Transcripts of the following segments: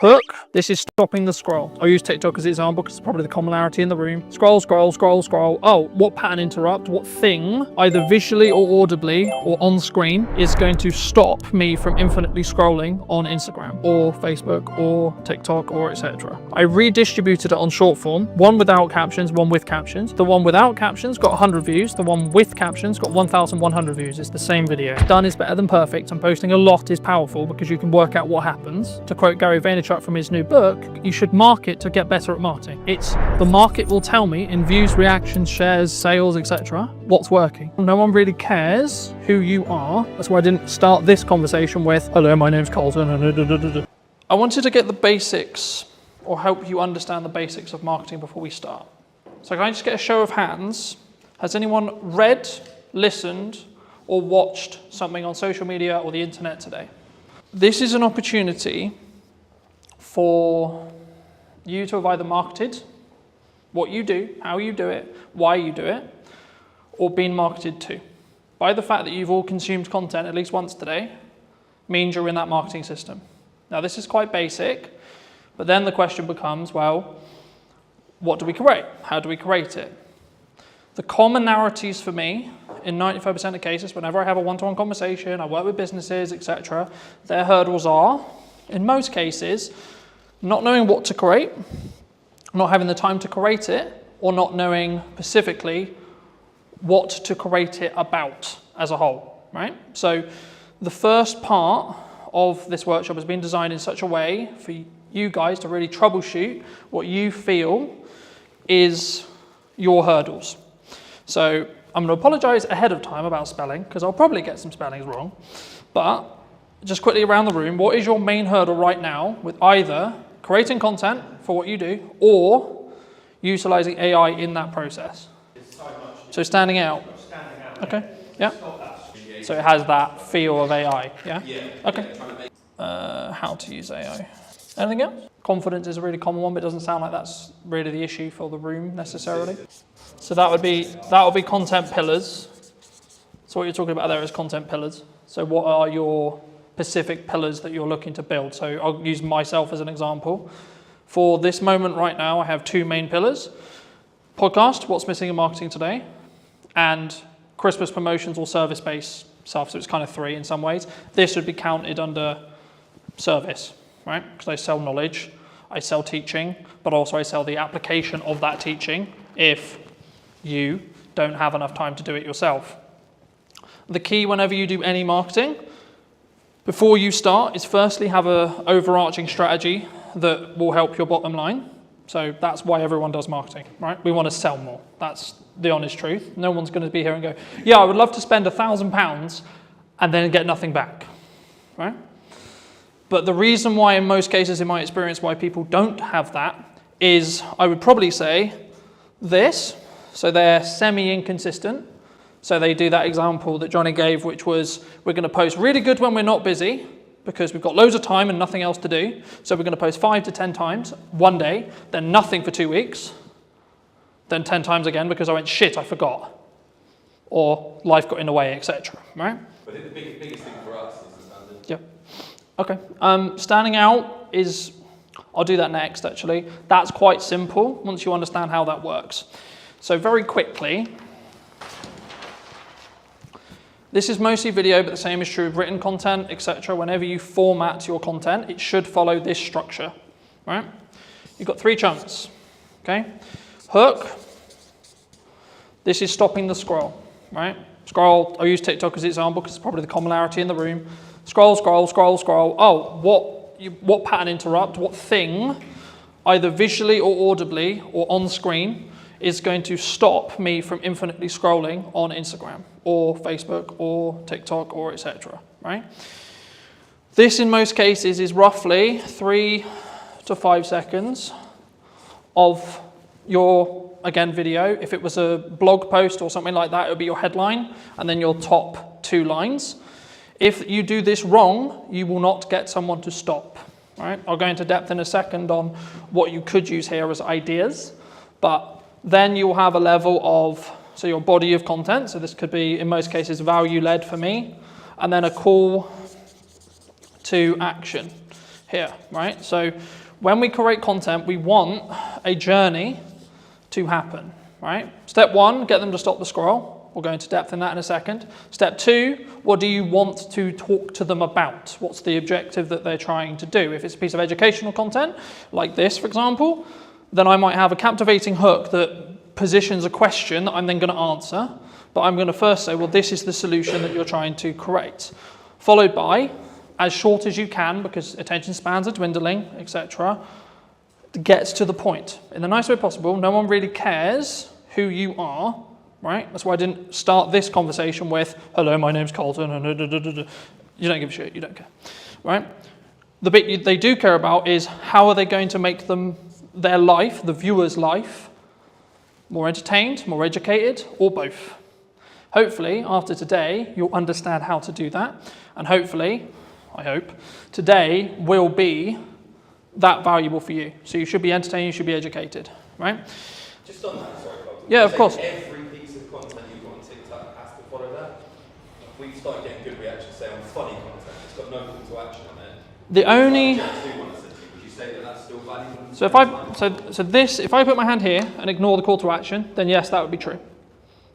Hook, this is stopping the scroll. I'll use TikTok as an example because it's probably the commonality in the room. Scroll, scroll, scroll, scroll. Oh, what pattern interrupt, what thing, either visually or audibly or on screen, is going to stop me from infinitely scrolling on Instagram or Facebook or TikTok or etc. I redistributed it on short form, one without captions, one with captions. The one without captions got 100 views, the one with captions got 1,100 views. It's the same video. Done is better than perfect, and posting a lot is powerful because you can work out what happens. To quote Gary Vaynerchuk from his new book, you should market to get better at marketing. It's the market will tell me in views, reactions, shares, sales, etc. what's working. No one really cares who you are. That's why I didn't start this conversation with, hello, my name's Colton. I wanted to get the basics or help you understand the basics of marketing before we start. So can I just get a show of hands? Has anyone read, listened, or watched something on social media or the internet today? This is an opportunity for you to have either marketed what you do, how you do it, why you do it, or been marketed to. By the fact that you've all consumed content at least once today, means you're in that marketing system. Now this is quite basic, but then the question becomes, well, what do we create? How do we create it? The common narratives for me, in 95% of cases, whenever I have a one-to-one conversation, I work with businesses, etc., their hurdles are, in most cases, not knowing what to create, not having the time to create it, or not knowing specifically what to create it about as a whole, right? So the first part of this workshop has been designed in such a way for you guys to really troubleshoot what you feel is your hurdles. So I'm going to apologize ahead of time about spelling because I'll probably get some spellings wrong, but just quickly around the room, what is your main hurdle right now with either creating content for what you do or utilizing AI in that process? So standing out. Okay, yeah. So it has that feel of AI, yeah? Okay. How to use AI. Anything else? Confidence is a really common one, but it doesn't sound like that's really the issue for the room necessarily. So that would be content pillars. So what you're talking about there is content pillars. So what are your specific pillars that you're looking to build? So I'll use myself as an example. For this moment right now, I have two main pillars. Podcast, what's missing in marketing today, and Christmas promotions or service-based stuff. So it's kind of three in some ways. This would be counted under service, right? Because I sell knowledge, I sell teaching, but also I sell the application of that teaching if you don't have enough time to do it yourself. The key whenever you do any marketing, before you start, is firstly have an overarching strategy that will help your bottom line. So that's why everyone does marketing, right? We want to sell more. That's the honest truth. No one's going to be here and go, yeah, I would love to spend £1,000 and then get nothing back, right? But the reason why in most cases, in my experience, why people don't have that is, I would probably say this. So they're semi-inconsistent. So they do that example that Johnny gave, which was, we're going to post really good when we're not busy because we've got loads of time and nothing else to do. So we're going to post 5 to 10 times one day, then nothing for 2 weeks, then 10 times again because I went, shit, I forgot. Or life got in the way, etc. Right? But I think the biggest thing for us is the standard. Yeah. Okay. Standing out is, I'll do that next actually. That's quite simple once you understand how that works. So very quickly, this is mostly video, but the same is true of written content, etc. Whenever you format your content, it should follow this structure, right? You've got 3 chunks, okay? Hook, this is stopping the scroll, right? Scroll, I'll use TikTok as an example because it's probably the commonality in the room. Scroll, scroll, scroll, scroll. Oh, what pattern interrupt, what thing, either visually or audibly or on screen, is going to stop me from infinitely scrolling on Instagram or Facebook or TikTok or etc. Right? This in most cases is roughly 3 to 5 seconds of your, again, video. If it was a blog post or something like that, it would be your headline and then your top 2 lines. If you do this wrong, you will not get someone to stop. Right? I'll go into depth in a second on what you could use here as ideas, but then you'll have a level of, so your body of content, so this could be, in most cases, value-led for me, and then a call to action. here, right? So when we create content, we want a journey to happen, right? Step 1, get them to stop the scroll. We'll go into depth in that in a second. Step 2, what do you want to talk to them about? What's the objective that they're trying to do? If it's a piece of educational content, like this, for example, then I might have a captivating hook that positions a question that I'm then going to answer. But I'm going to first say, well, this is the solution that you're trying to create. Followed by, as short as you can, because attention spans are dwindling, etc., gets to the point. In the nicest way possible, no one really cares who you are, right? That's why I didn't start this conversation with, hello, my name's Colton, and you don't give a shit, you don't care, right? The bit they do care about is how are they going to make their life, the viewer's life, more entertained, more educated, or both. Hopefully, after today, you'll understand how to do that. And hopefully, I hope, today will be that valuable for you. So you should be entertained, you should be educated, right? Just on that, sorry, Colton. Yeah, of course. Every piece of content you've got on TikTok has to follow that. If we start getting good reactions, say on funny content, it's got no call to action on it. The only... Would you say that that's still valuable? So if I put my hand here and ignore the call to action, then yes, that would be true.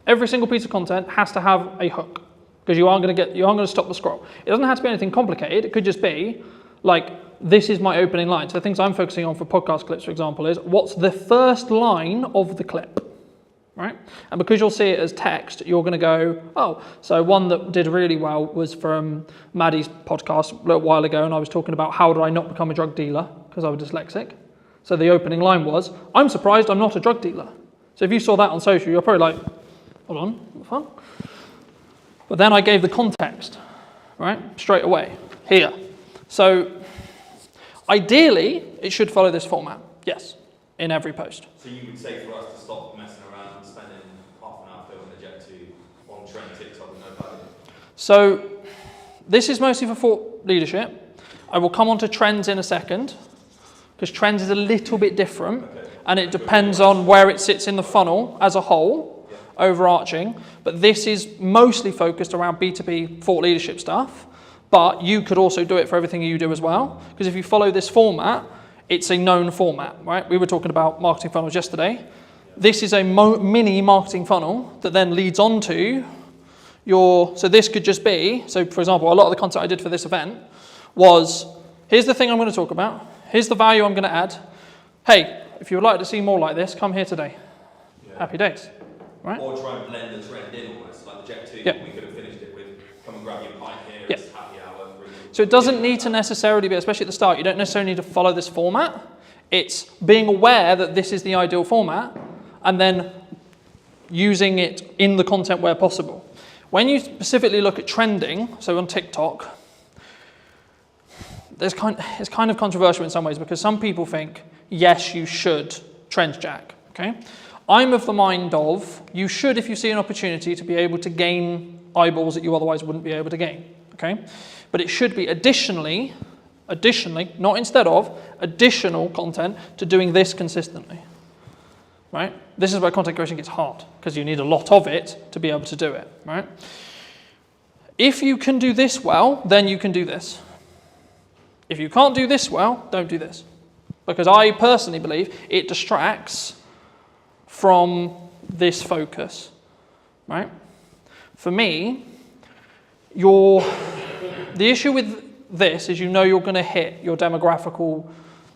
Every single piece of content has to have a hook because you aren't going to stop the scroll. It doesn't have to be anything complicated. It could just be like, this is my opening line. So the things I'm focusing on for podcast clips, for example, is what's the first line of the clip, right? And because you'll see it as text, you're going to go, oh, so one that did really well was from Maddie's podcast a little while ago, and I was talking about how did I not become a drug dealer because I was dyslexic. So the opening line was, I'm surprised I'm not a drug dealer. So if you saw that on social, you're probably like, hold on, what fun? But then I gave the context, right? Straight away, here. So ideally, it should follow this format, yes, in every post. So you would say for us to stop messing around and spending half an hour filming a Jet 2 on trend TikTok with no value? So this is mostly for thought leadership. I will come on to trends in a second, because trends is a little bit different, and it depends on where it sits in the funnel as a whole. Overarching, but this is mostly focused around B2B thought leadership stuff, but you could also do it for everything you do as well, because if you follow this format, it's a known format, right? We were talking about marketing funnels yesterday. This is a mini marketing funnel that then leads on to so this could just be, so for example, a lot of the content I did for this event was, here's the thing I'm going to talk about, here's the value I'm going to add, hey, if you would like to see more like this, come here today. Yeah. Happy days. Right? Or try and blend the trend in almost, like the Jet 2, yeah. We could have finished it with, come and grab your pint here, yeah. It's happy hour. So it doesn't need to necessarily be, especially at the start, you don't necessarily need to follow this format. It's being aware that this is the ideal format and then using it in the content where possible. When you specifically look at trending, so on TikTok, it's kind of controversial in some ways because some people think, yes, you should trend jack, okay? I'm of the mind of, you should if you see an opportunity to be able to gain eyeballs that you otherwise wouldn't be able to gain, okay? But it should be additionally, not instead of, additional content to doing this consistently, right? This is where content creation gets hard, because you need a lot of it to be able to do it, right? If you can do this well, then you can do this. If you can't do this well, don't do this. Because I personally believe it distracts from this focus, right? For me, the issue with this is you're going to hit your demographical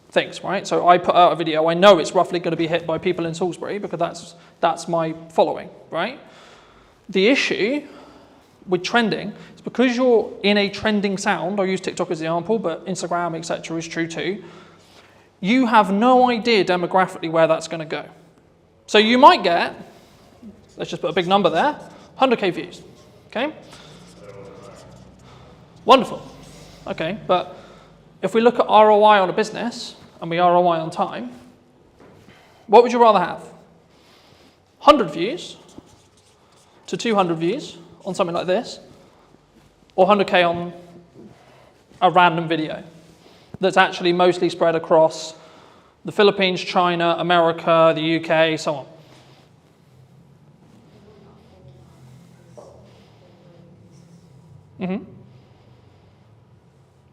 things, right? So I put out a video, I know it's roughly going to be hit by people in Salisbury because that's my following, right? The issue with trending is because you're in a trending sound, I'll use TikTok as the example, but Instagram, etc. is true too, you have no idea demographically where that's going to go. So you might get, let's just put a big number there, 100k views, okay? Wonderful, okay, but if we look at ROI on a business and we ROI on time, what would you rather have? 100 views to 200 views on something like this, or 100k on a random video that's actually mostly spread across the Philippines, China, America, the UK, so on.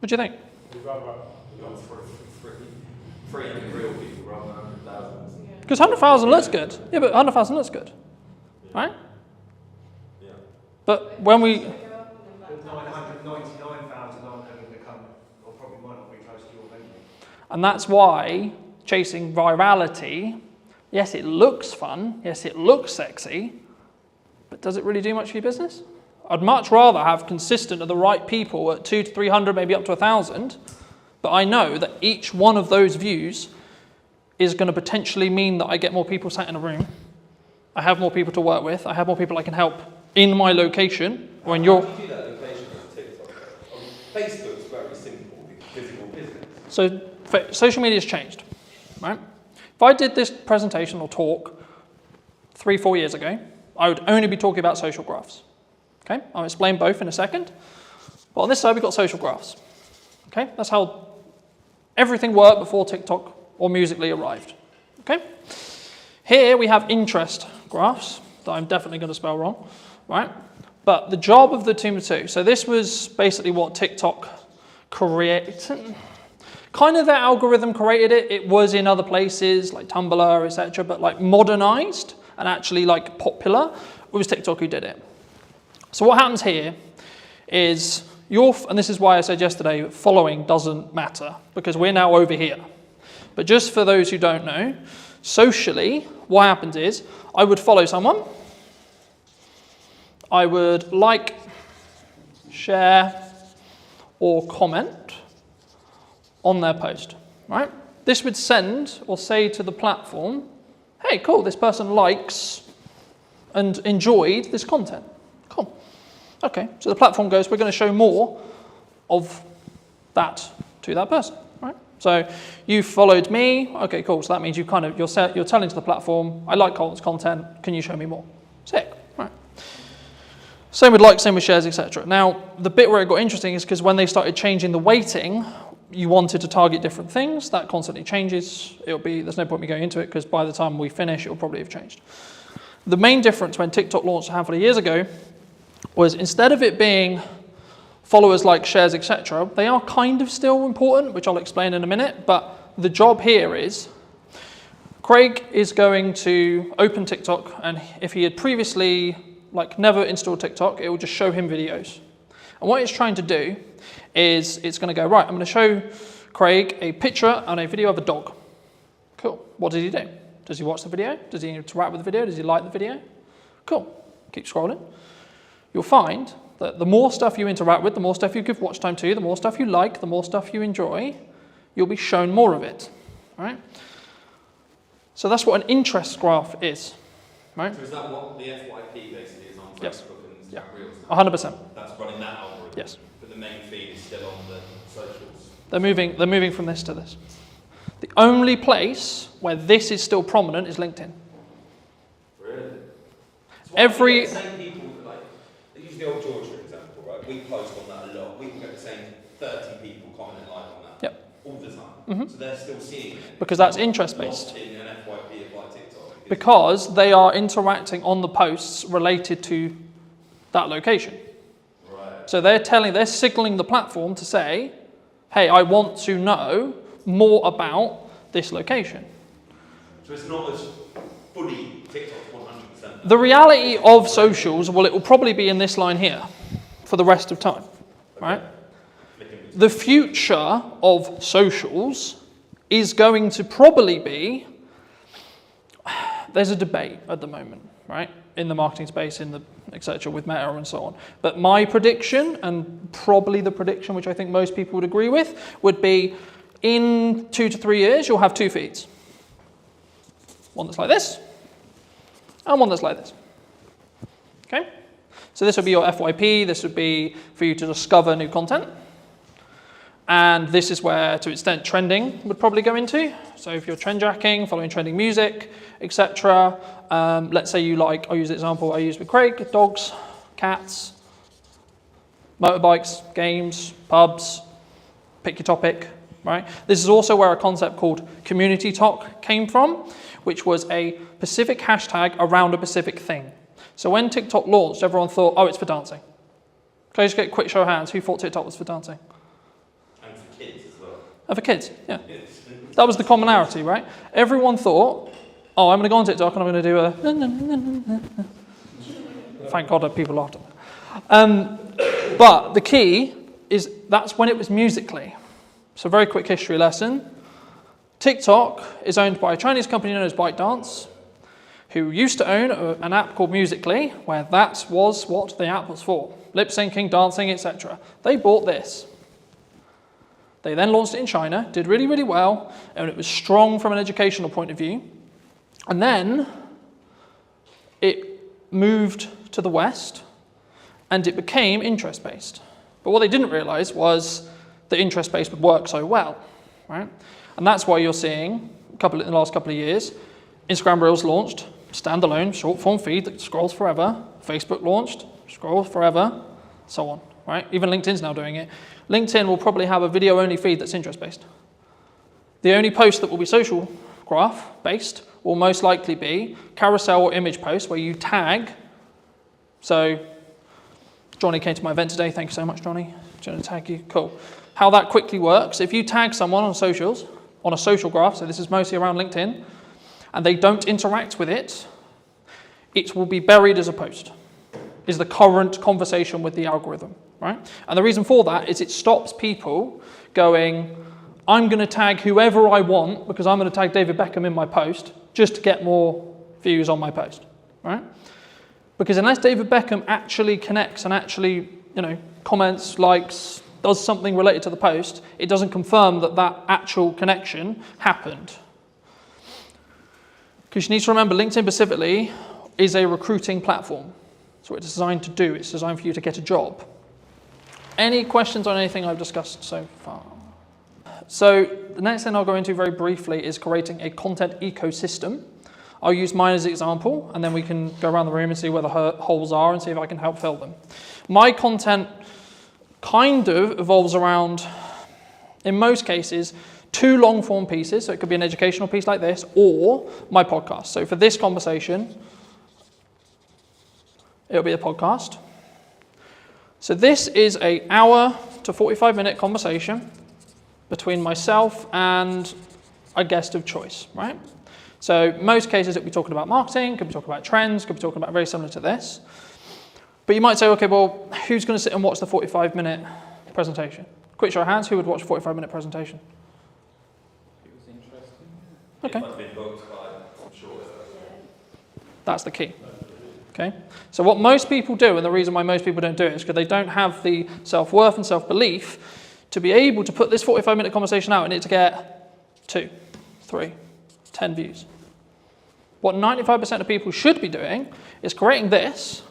What do you think? 300 real people rather than 100,000. Because 100,000 looks good. Yeah, but 100,000 looks good, right? Yeah. But when we... 999,000 aren't going to become, or probably might not be close to your venue. And that's why chasing virality, yes, it looks fun, yes, it looks sexy, but does it really do much for your business? I'd much rather have consistent of the right people at 200 to 300, maybe up to 1,000, but I know that each one of those views is going to potentially mean that I get more people sat in a room, I have more people to work with, I have more people I can help in my location, or in your... How do you do that location on TikTok? Facebook's very simple, physical business. So social media's changed, right? If I did this presentation or talk 3-4 years ago, I would only be talking about social graphs. Okay, I'll explain both in a second. But on this side, we've got social graphs. Okay, that's how everything worked before TikTok or Musical.ly arrived. Okay, here we have interest graphs that I'm definitely going to spell wrong, right? But the job of the team of two. So this was basically what TikTok created. Kind of their algorithm created it. It was in other places like Tumblr, etc. But like modernized and actually like popular, it was TikTok who did it. So what happens here is and this is why I said yesterday, following doesn't matter because we're now over here. But just for those who don't know, socially, what happens is I would follow someone. I would like, share, or comment on their post, right? This would send or say to the platform, hey, cool, this person likes and enjoyed this content. Cool. Okay, so the platform goes, we're going to show more of that to that person, right? So you followed me. Okay, cool. So that means you're telling to the platform, I like Colton's content. Can you show me more? Sick, right? Same with likes, same with shares, etc. Now, the bit where it got interesting is because when they started changing the weighting, you wanted to target different things. That constantly changes. There's no point me going into it because by the time we finish, it will probably have changed. The main difference when TikTok launched a handful of years ago was instead of it being followers, like, shares, etc., they are kind of still important, which I'll explain in a minute, but the job here is Craig is going to open TikTok, and if he had previously never installed TikTok, it will just show him videos. And what it's trying to do is it's going to go, right, I'm going to show Craig a picture and a video of a dog. Cool. What does he do? Does he watch the video? Does he interact with the video? Does he like the video? Cool. Keep scrolling. You'll find that the more stuff you interact with, the more stuff you give watch time to, the more stuff you like, the more stuff you enjoy, you'll be shown more of it, right? So that's what an interest graph is, right? So is that what the FYP basically is on Facebook Yes. and Yeah. Reels? 100%. That's running that algorithm. Yes. But the main feed is still on the socials. They're moving from this to this. The only place where this is still prominent is LinkedIn. Really? So Every- the same people, use the old Georgia example, right? We post on that a lot. We can get the same 30 people commenting like on that. Yep. All the time. Mhm. So they're still seeing it. Because that's interest-based. Lost in an FYP of like TikTok. Because they are interacting on the posts related to that location. Right. So they're signaling the platform to say, hey, I want to know more about this location. So it's not as fully TikTok 100%. The reality of socials, well, it will probably be in this line here for the rest of time, right? The future of socials is going to probably be, there's a debate at the moment, right? In the marketing space, in the etc. with Meta and so on. But my prediction, and probably the prediction which I think most people would agree with, would be in 2 to 3 years, you'll have two feeds. One that's like this, and one that's like this. Okay? So this would be your FYP, this would be for you to discover new content. And this is where, to an extent, trending would probably go into. So if you're trend jacking, following trending music, etc. Let's say you like, I'll use the example I used with Craig, dogs, cats, motorbikes, games, pubs, pick your topic, right? This is also where a concept called community talk came from, which was a specific hashtag around a specific thing. So when TikTok launched, everyone thought, oh, it's for dancing. Can I just get a quick show of hands? Who thought TikTok was for dancing? And for kids as well. Oh, for kids, yeah. Yes. That was the commonality, right? Everyone thought, oh, I'm going to go on TikTok and I'm going to do a... Thank God that people laughed at that. But the key is that's when it was Musical.ly. So very quick history lesson. TikTok is owned by a Chinese company known as ByteDance, who used to own an app called Musical.ly, where that was what the app was for. Lip syncing, dancing, etc. They bought this. They then launched it in China, did really, really well, and it was strong from an educational point of view. And then it moved to the West, and it became interest-based. But what they didn't realize was that interest-based would work so well, right? And that's why you're seeing, in the last couple of years, Instagram Reels launched, standalone, short-form feed that scrolls forever. Facebook launched, scrolls forever, so on, right? Even LinkedIn's now doing it. LinkedIn will probably have a video-only feed that's interest-based. The only post that will be social graph-based will most likely be carousel or image posts where you tag. So Johnny came to my event today. Thank you so much, Johnny. Do you want to tag you? Cool. How that quickly works, if you tag someone on socials, on a social graph, so this is mostly around LinkedIn, and they don't interact with it, it will be buried as a post, is the current conversation with the algorithm, right? And the reason for that is it stops people going, I'm going to tag whoever I want because I'm going to tag David Beckham in my post just to get more views on my post, right? Because unless David Beckham actually connects and actually, comments, likes, does something related to the post, it doesn't confirm that that actual connection happened. Because you need to remember, LinkedIn specifically is a recruiting platform. That's what it's designed to do. It's designed for you to get a job. Any questions on anything I've discussed so far? So the next thing I'll go into very briefly is creating a content ecosystem. I'll use mine as an example, and then we can go around the room and see where the holes are and see if I can help fill them. My content kind of evolves around, in most cases, 2 long-form pieces. So it could be an educational piece like this, or my podcast. So for this conversation, it'll be a podcast. So this is an hour to 45-minute conversation between myself and a guest of choice, right? So most cases it'll be talking about marketing, could be talking about trends, could be talking about very similar to this. But you might say, okay, well, who's going to sit and watch the 45-minute presentation? Quick show of hands, who would watch a 45-minute presentation? It was interesting. Okay. It might have been booked by, I'm sure. That's the key. Okay. So what most people do, and the reason why most people don't do it is because they don't have the self-worth and self-belief to be able to put this 45-minute conversation out and it to get 2, 3, 10 views. What 95% of people should be doing is creating this,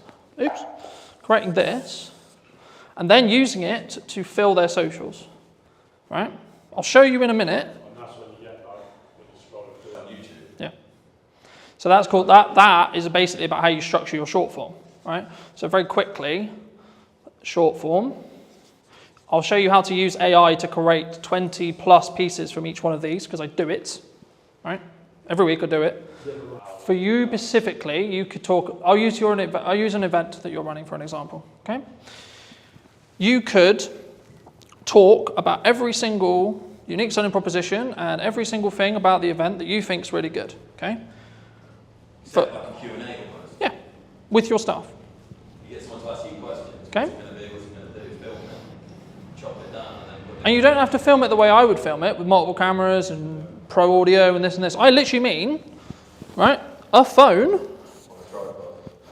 and then using it to fill their socials, right? I'll show you in a minute. And that's when you get like when you scroll through on YouTube. Yeah. So that's called that is basically about how you structure your short form, right? So very quickly, short form. I'll show you how to use AI to create 20 plus pieces from each one of these because I do it, right? Every week I do it. For you specifically, you could talk, I'll use an event that you're running for an example, okay? You could talk about every single unique selling proposition and every single thing about the event that you think is really good, okay? Like a Q&A almost. Yeah, with your staff. You get someone to ask you questions. Okay. What's it going to do? Film it, chop it down, and then put it. And you don't have to film it the way I would film it with multiple cameras and pro audio and this and this. I literally mean, right, a phone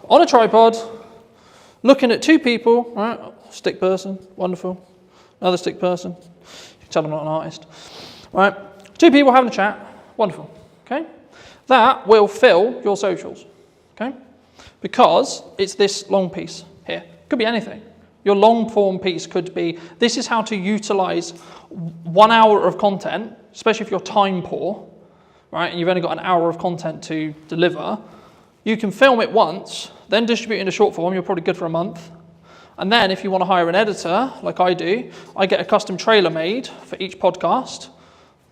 on a tripod, looking at 2 people, right, stick person, wonderful, another stick person, you can tell I'm not an artist, right, 2 people having a chat, wonderful, okay? That will fill your socials, okay? Because it's this long piece here. Could be anything. Your long form piece could be, this is how to utilize 1 hour of content, especially if you're time poor, right, and you've only got an hour of content to deliver. You can film it once, then distribute it in a short form, you're probably good for a month. And then if you want to hire an editor, like I do, I get a custom trailer made for each podcast.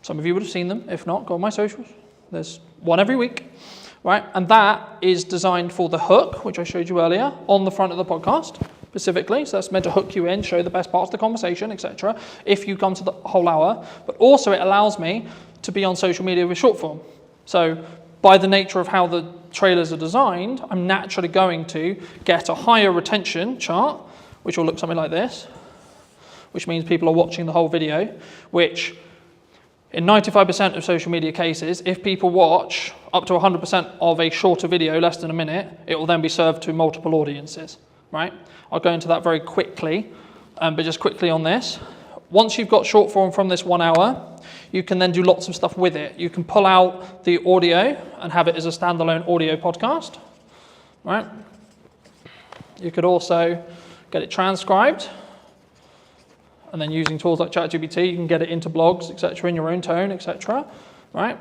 Some of you would have seen them. If not, go on my socials. There's one every week, right? And that is designed for the hook, which I showed you earlier, on the front of the podcast specifically. So that's meant to hook you in, show the best parts of the conversation, etc. if you come to the whole hour. But also it allows me to be on social media with short form. So by the nature of how the trailers are designed, I'm naturally going to get a higher retention chart, which will look something like this, which means people are watching the whole video, which in 95% of social media cases, if people watch up to 100% of a shorter video, less than a minute, it will then be served to multiple audiences, right? I'll go into that very quickly, but just quickly on this. Once you've got short form from this 1 hour, you can then do lots of stuff with it. You can pull out the audio and have it as a standalone audio podcast, right? You could also get it transcribed, and then using tools like ChatGPT, you can get it into blogs, etc., in your own tone, etc., right?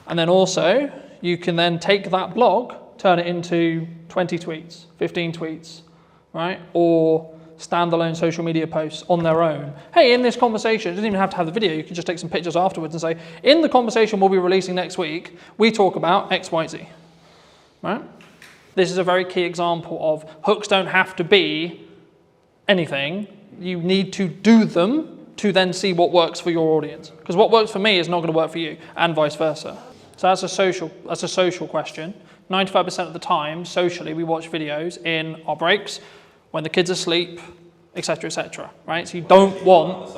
And then also, you can then take that blog, turn it into 20 tweets, 15 tweets, right? Or standalone social media posts on their own. Hey, in this conversation, it doesn't even have to have the video, you can just take some pictures afterwards and say, in the conversation we'll be releasing next week, we talk about X, Y, Z, right? This is a very key example of hooks don't have to be anything. You need to do them to then see what works for your audience. Because what works for me is not going to work for you, and vice versa. So that's a social question. 95% of the time, socially, we watch videos in our breaks, when the kids are asleep, etc., right? So you don't want...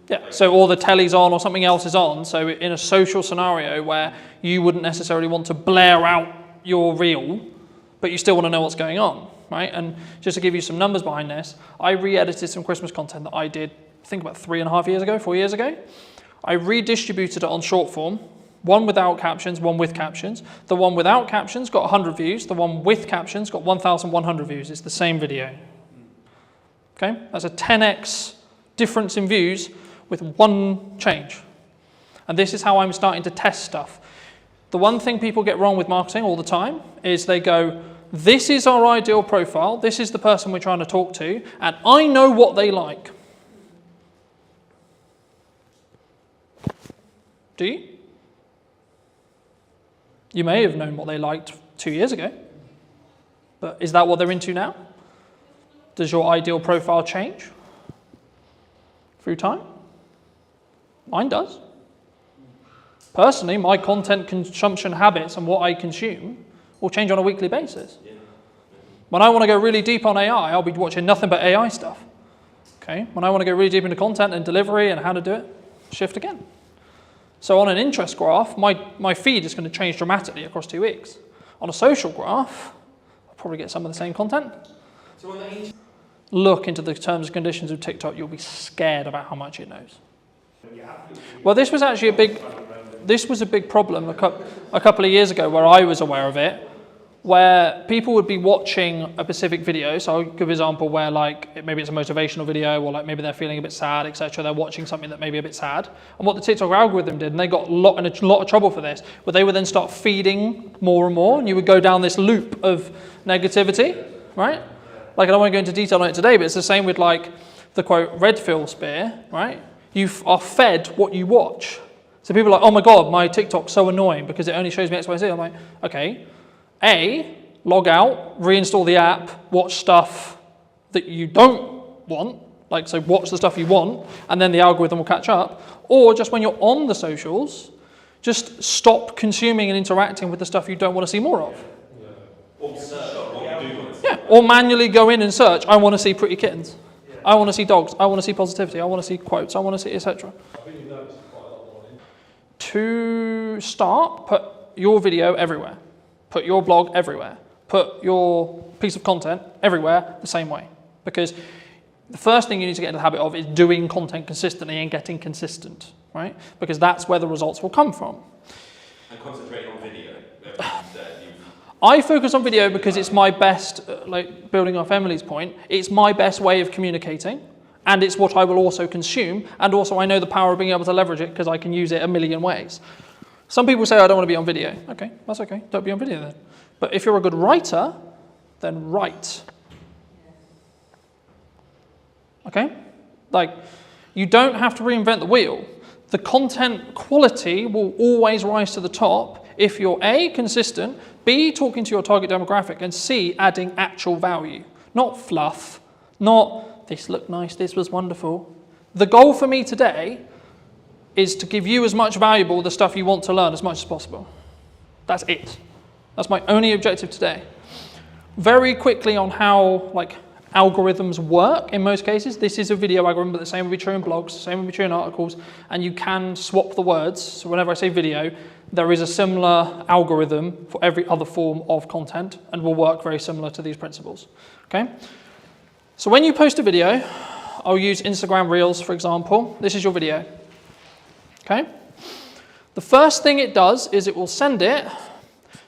Yeah, so or the telly's on or something else is on. So in a social scenario where you wouldn't necessarily want to blare out your reel, but you still want to know what's going on, right? And just to give you some numbers behind this, I re-edited some Christmas content that I did, I think about 4 years ago. I redistributed it on short form, one without captions, one with captions. The one without captions got 100 views. The one with captions got 1,100 views. It's the same video. Okay, that's a 10x difference in views with one change. And this is how I'm starting to test stuff. The one thing people get wrong with marketing all the time is they go, this is our ideal profile, this is the person we're trying to talk to, and I know what they like. Do you? You may have known what they liked 2 years ago, but is that what they're into now? Does your ideal profile change through time? Mine does. Personally, my content consumption habits and what I consume will change on a weekly basis. When I want to go really deep on AI, I'll be watching nothing but AI stuff. Okay? When I want to go really deep into content and delivery and how to do it, shift again. So on an interest graph, my feed is going to change dramatically across 2 weeks. On a social graph, I'll probably get some of the same content. So on the Look into the terms and conditions of TikTok, you'll be scared about how much it knows. Well, this was actually a big problem a couple of years ago where I was aware of it, where people would be watching a specific video. So I'll give an example where maybe it's a motivational video, or maybe they're feeling a bit sad, etc. They're watching something that may be a bit sad. And what the TikTok algorithm did, and they got in a lot of trouble for this, but they would then start feeding more and more, and you would go down this loop of negativity, right? I don't want to go into detail on it today, but it's the same with the quote, red pill spear, right? You are fed what you watch. So people are like, oh my God, my TikTok's so annoying because it only shows me X, Y, Z. I'm like, okay, log out, reinstall the app, watch stuff that you don't want, so watch the stuff you want, and then the algorithm will catch up. Or just when you're on the socials, just stop consuming and interacting with the stuff you don't want to see more of. Or manually go in and search, I want to see pretty kittens. I want to see dogs. I want to see positivity. I want to see quotes. I want to see etc. To start, put your video everywhere. Put your blog everywhere. Put your piece of content everywhere the same way. Because the first thing you need to get into the habit of is doing content consistently and getting consistent, right? Because that's where the results will come from. And concentrating on video. I focus on video because it's my best, building off Emily's point, it's my best way of communicating, and it's what I will also consume, and also I know the power of being able to leverage it because I can use it a million ways. Some people say, I don't want to be on video. Okay, that's okay, don't be on video then. But if you're a good writer, then write. Okay? You don't have to reinvent the wheel. The content quality will always rise to the top if you're A, consistent, B, talking to your target demographic, and C, adding actual value. Not fluff, not this looked nice, this was wonderful. The goal for me today is to give you as much valuable the stuff you want to learn as much as possible. That's it. That's my only objective today. Very quickly on how algorithms work in most cases. This is a video algorithm, but the same will be true in blogs, the same will be true in articles, and you can swap the words. So whenever I say video, there is a similar algorithm for every other form of content and will work very similar to these principles. Okay? So when you post a video, I'll use Instagram Reels, for example. This is your video. Okay? The first thing it does is it will send it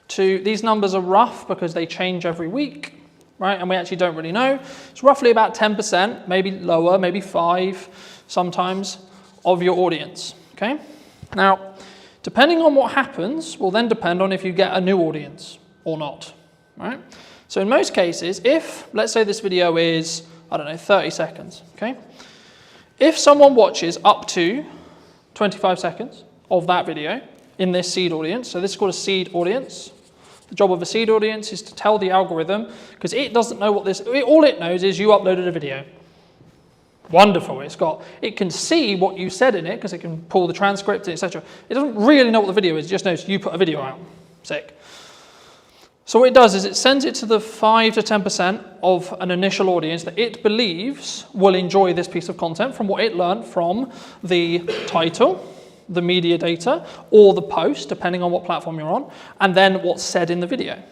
to, these numbers are rough because they change every week, right? And we actually don't really know. It's roughly about 10%, maybe lower, maybe 5% sometimes, of your audience. Okay? Now, depending on what happens will then depend on if you get a new audience or not, right? So in most cases, if, let's say this video is, 30 seconds, okay? If someone watches up to 25 seconds of that video in this seed audience, so this is called a seed audience. The job of a seed audience is to tell the algorithm, because it doesn't know what this, all it knows is you uploaded a video. Wonderful, it can see what you said in it, because it can pull the transcript, etc. It doesn't really know what the video is, it just knows you put a video out. Sick. So what it does is it sends it to the 5 to 10% of an initial audience that it believes will enjoy this piece of content from what it learned from the title, the media data, or the post, depending on what platform you're on, and then what's said in the video.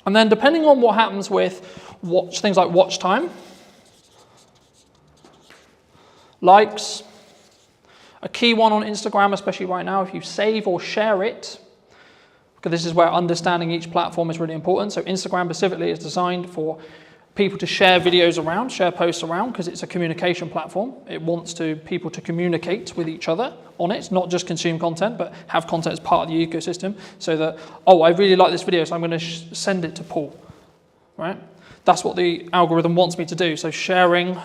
And then depending on what happens with things like watch time, likes, a key one on Instagram, especially right now, if you save or share it, because this is where understanding each platform is really important. So Instagram specifically is designed for people to share videos around, share posts around, because it's a communication platform. It wants people to communicate with each other on it, not just consume content, but have content as part of the ecosystem, so that, oh, I really like this video, so I'm going to send it to Paul, right? That's what the algorithm wants me to do. So sharing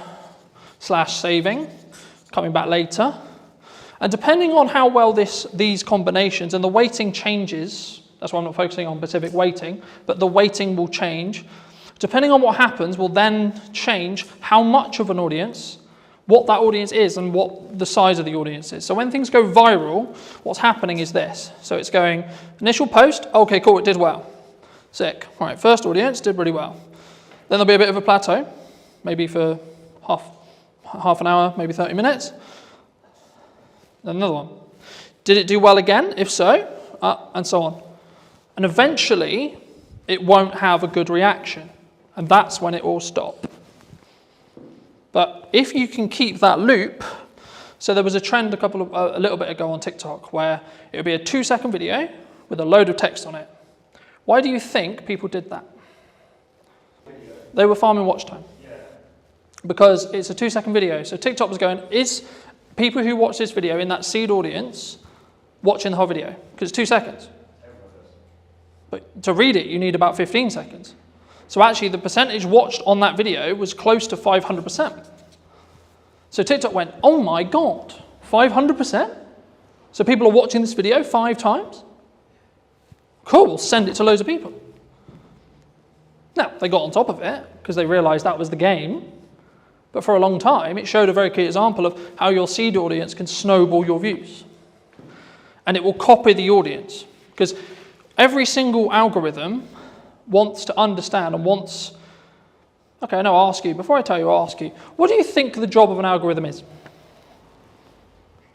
/ saving, coming back later. And depending on how well these combinations, and the weighting changes, that's why I'm not focusing on specific weighting, but the weighting will change. Depending on what happens will then change how much of an audience, what that audience is, and what the size of the audience is. So when things go viral, what's happening is this. So it's going, initial post, okay, cool, it did well. Sick. All right, first audience, did really well. Then there'll be a bit of a plateau, maybe for half an hour, maybe 30 minutes. Then another one. Did it do well again? If so, and so on. And eventually, it won't have a good reaction. And that's when it will stop. But if you can keep that loop, so there was a trend a little bit ago on TikTok where it would be a 2-second video with a load of text on it. Why do you think people did that? They were farming watch time. Because it's a 2-second video. So TikTok was going, is people who watch this video in that seed audience watching the whole video? Because it's 2 seconds. But to read it, you need about 15 seconds. So actually, the percentage watched on that video was close to 500%. So TikTok went, oh my God, 500%? So people are watching this video 5 times? Cool, we'll send it to loads of people. Now, they got on top of it because they realized that was the game. But for a long time, it showed a very clear example of how your seed audience can snowball your views. And it will copy the audience. Because every single algorithm wants to understand and wants... Okay, no, I'll ask you. Before I tell you, I'll ask you. What do you think the job of an algorithm is?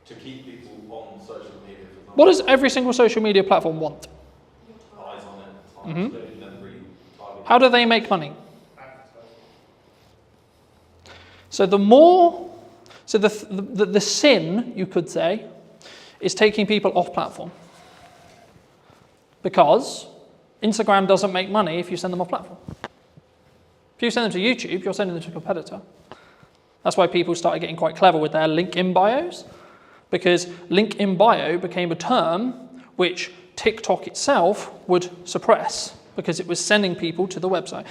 To keep people on social media. For example. What does every single social media platform want? Eyes on it. Then retarget. How do they make money? So the sin, you could say, is taking people off platform. Because Instagram doesn't make money if you send them off platform. If you send them to YouTube, you're sending them to a competitor. That's why people started getting quite clever with their link in bios, because link in bio became a term which TikTok itself would suppress, because it was sending people to the website.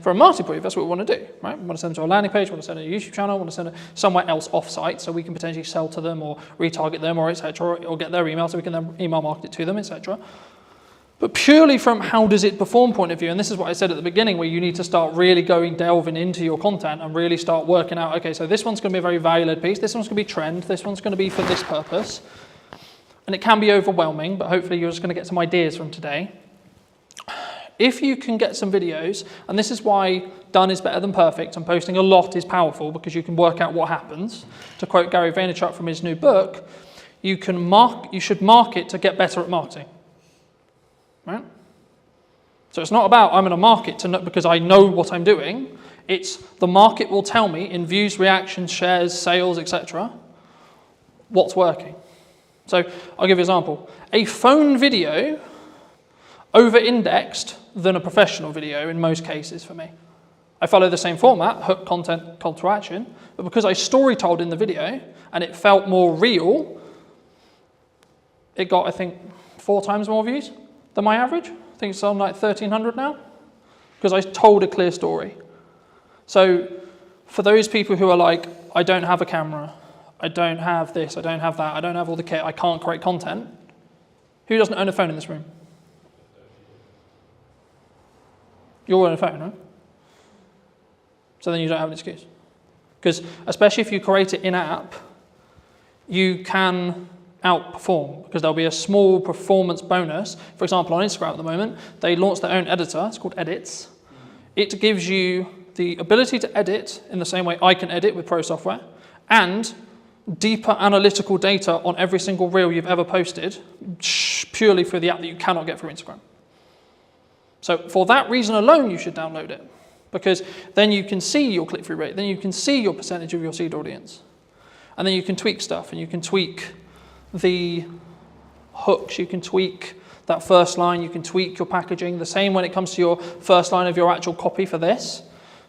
For a marketing brief, that's what we want to do, right? We want to send them to a landing page, we want to send them to a YouTube channel, we want to send them somewhere else off-site so we can potentially sell to them or retarget them or etc. or get their email so we can then email market it to them, etc. But purely from how does it perform point of view, and this is what I said at the beginning, where you need to start really delving into your content and really start working out, okay, so this one's going to be a very value-led piece, this one's going to be trend, this one's going to be for this purpose. And it can be overwhelming, but hopefully you're just going to get some ideas from today. If you can get some videos, and this is why done is better than perfect, and posting a lot is powerful because you can work out what happens. To quote Gary Vaynerchuk from his new book, you should market to get better at marketing. Right? So it's not about I'm going to market because I know what I'm doing. It's the market will tell me in views, reactions, shares, sales, etc. what's working. So I'll give you an example. A phone video over-indexed than a professional video in most cases for me. I follow the same format, hook, content, call to action, but because I story-told in the video and it felt more real, it got, I think, 4 times more views than my average. I think it's on like 1,300 now, because I told a clear story. So for those people who are like, I don't have a camera, I don't have this, I don't have that, I don't have all the kit, I can't create content. Who doesn't own a phone in this room? You all own a phone, right? So then you don't have an excuse. Because especially if you create it in-app, you can outperform because there'll be a small performance bonus. For example, on Instagram at the moment, they launched their own editor. It's called Edits. It gives you the ability to edit in the same way I can edit with Pro software, and deeper analytical data on every single reel you've ever posted purely through the app that you cannot get through Instagram. So for that reason alone, you should download it, because then you can see your click-through rate, then you can see your percentage of your seed audience, and then you can tweak stuff, and you can tweak the hooks, you can tweak that first line, you can tweak your packaging. The same when it comes to your first line of your actual copy for this,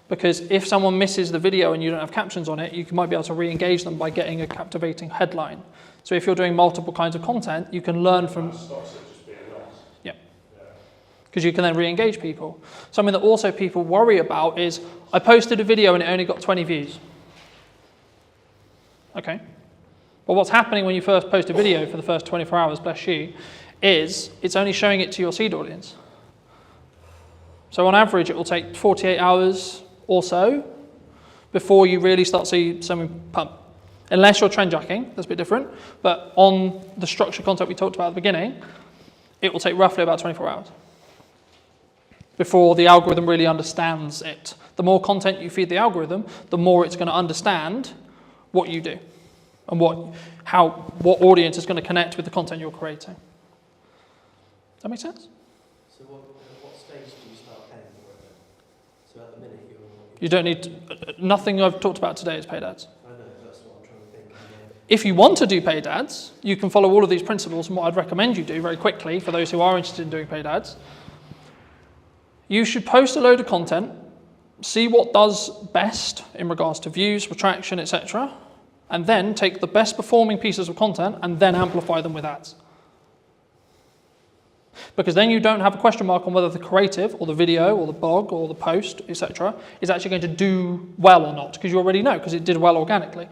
because if someone misses the video and you don't have captions on it, you might be able to re-engage them by getting a captivating headline. So if you're doing multiple kinds of content, you can learn from... Yeah. Because you can then re-engage people. Something that also people worry about is, I posted a video and it only got 20 views. Okay. But what's happening when you first post a video for the first 24 hours, bless you, is it's only showing it to your seed audience. So on average, it will take 48 hours or so before you really start to see something pump. Unless you're trend jacking, that's a bit different. But on the structured content we talked about at the beginning, it will take roughly about 24 hours before the algorithm really understands it. The more content you feed the algorithm, the more it's going to understand what you do and what audience is going to connect with the content you're creating. Does that make sense? So what stage do you start paying for it then? So at the minute You don't need, nothing I've talked about today is paid ads. I know, that's what I'm trying to think. If you want to do paid ads, you can follow all of these principles, and what I'd recommend you do very quickly for those who are interested in doing paid ads, you should post a load of content, see what does best in regards to views, retraction, etc., and then take the best performing pieces of content and then amplify them with ads. Because then you don't have a question mark on whether the creative or the video or the blog or the post, etc., is actually going to do well or not, because you already know, because it did well organically.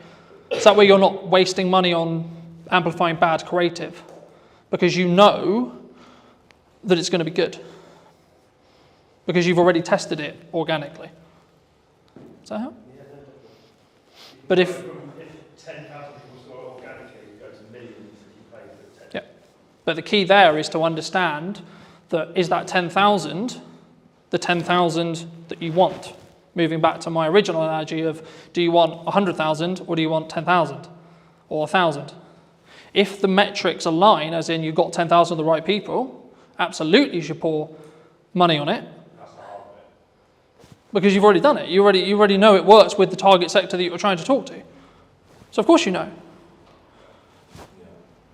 So that way you're not wasting money on amplifying bad creative, because you know that it's going to be good, because you've already tested it organically. Does that help? Yeah, no, But if 10,000 people saw it organically, you go to millions if you pay for 10. Yeah. But the key there is to understand that is that 10,000 the 10,000 that you want? Moving back to my original analogy of, do you want 100,000 or do you want 10,000 or 1,000? If the metrics align, as in you got 10,000 of the right people, absolutely you should pour money on it. Because you've already done it. You already know it works with the target sector that you're trying to talk to. So of course you know.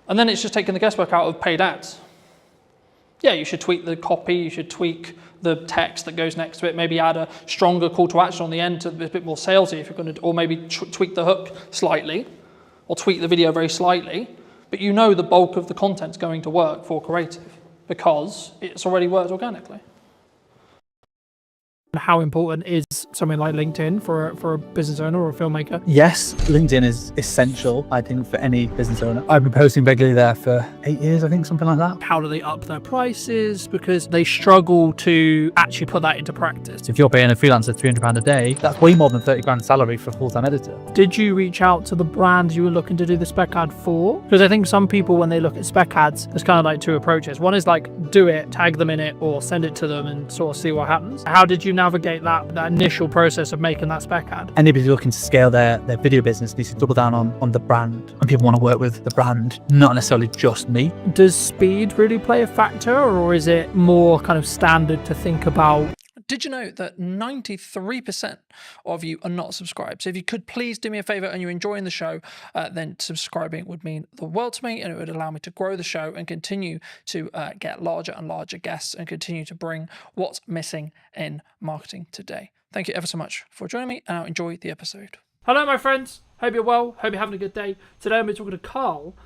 And then it's just taking the guesswork out of paid ads. Yeah, you should tweak the copy, you should tweak the text that goes next to it, maybe add a stronger call to action on the end to be a bit more salesy if you're going to, or maybe tweak the hook slightly, or tweak the video very slightly, but you know the bulk of the content's going to work for creative because it's already worked organically. How important is something like LinkedIn for a business owner or a filmmaker? Yes, LinkedIn is essential, I think, for any business owner. I've been posting regularly there for 8 years, I think, something like that. How do they up their prices? Because they struggle to actually put that into practice. If you're paying a freelancer £300 a day, that's way more than 30 grand salary for a full-time editor. Did you reach out to the brands you were looking to do the spec ad for? Because I think some people, when they look at spec ads, there's kind of like two approaches. One is like, do it, tag them in it, or send it to them and sort of see what happens. How did you navigate that initial process of making that spec ad? Anybody looking to scale their video business needs to double down on the brand, and people want to work with the brand, not necessarily just me. Does speed really play a factor, or is it more kind of standard to think about? Did you know that 93% of you are not subscribed? So if you could please do me a favor and you're enjoying the show, then subscribing would mean the world to me, and it would allow me to grow the show and continue to get larger and larger guests and continue to bring what's missing in marketing today. Thank you ever so much for joining me, and I'll enjoy the episode. Hello, my friends. Hope you're well. Hope you're having a good day. Today I'm talking to Carl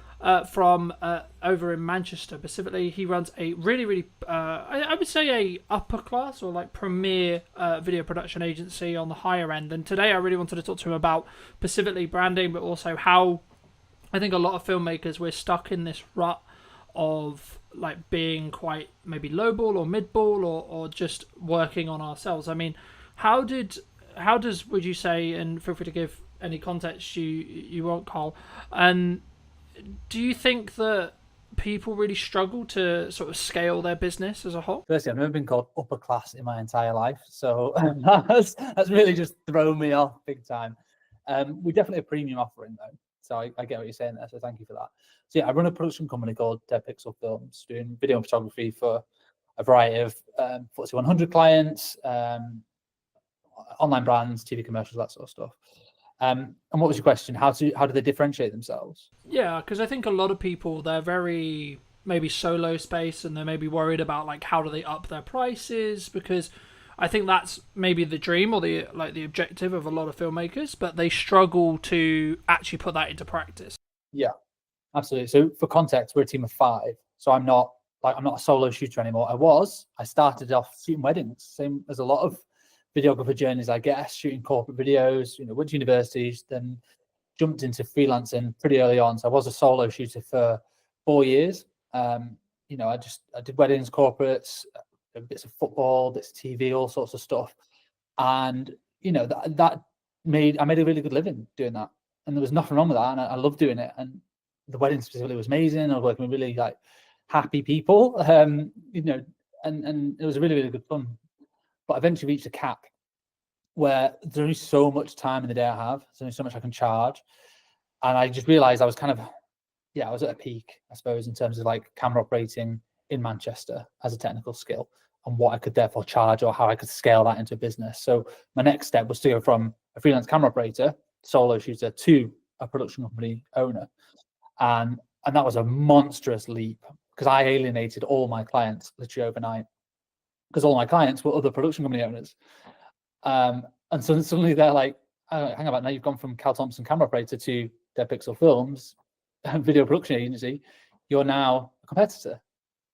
from over in Manchester. Specifically, he runs a really, I would say a upper class or like premier video production agency on the higher end. And today I really wanted to talk to him about specifically branding, but also how I think a lot of filmmakers, we're stuck in this rut of like being quite maybe lowball or midball or just working on ourselves. I mean, how does would you say, and feel free to give any context you want, Carl, and do you think that people really struggle to sort of scale their business as a whole? Firstly, I've never been called upper class in my entire life, so that's really just thrown me off big time. We're definitely a premium offering though, so I get what you're saying there, so thank you for that. So yeah, I run a production company called Dead Pixel Films, doing video and photography for a variety of FTSE 100 clients, online brands, TV commercials, that sort of stuff. And what was your question? How do they differentiate themselves? Yeah, because I think a lot of people, they're very maybe solo space, and they're maybe worried about like how do they up their prices, because I think that's maybe the dream or the objective of a lot of filmmakers, but they struggle to actually put that into practice. Yeah, absolutely. So for context, we're a team of 5. So I'm not a solo shooter anymore. I started off shooting weddings, same as a lot of videographer journeys, I guess, shooting corporate videos, went to universities, then jumped into freelancing pretty early on. So I was a solo shooter for 4 years. I did weddings, corporates, bits of football, bits of TV, all sorts of stuff. And, I made a really good living doing that. And there was nothing wrong with that. And I loved doing it. And the wedding specifically was amazing. I was working with really like happy people, and it was really, really good fun. But I eventually reached a cap where there's only so much time in the day I have. There's only so much I can charge. And I just realized I was I was at a peak, I suppose, in terms of like camera operating in Manchester as a technical skill, and what I could therefore charge or how I could scale that into a business. So my next step was to go from a freelance camera operator, solo shooter, to a production company owner. And that was a monstrous leap, because I alienated all my clients literally overnight, because all my clients were other production company owners. And so suddenly they're like, oh, hang about, now you've gone from Cal Thompson camera operator to Dead Pixel Films, video production agency. You're now a competitor.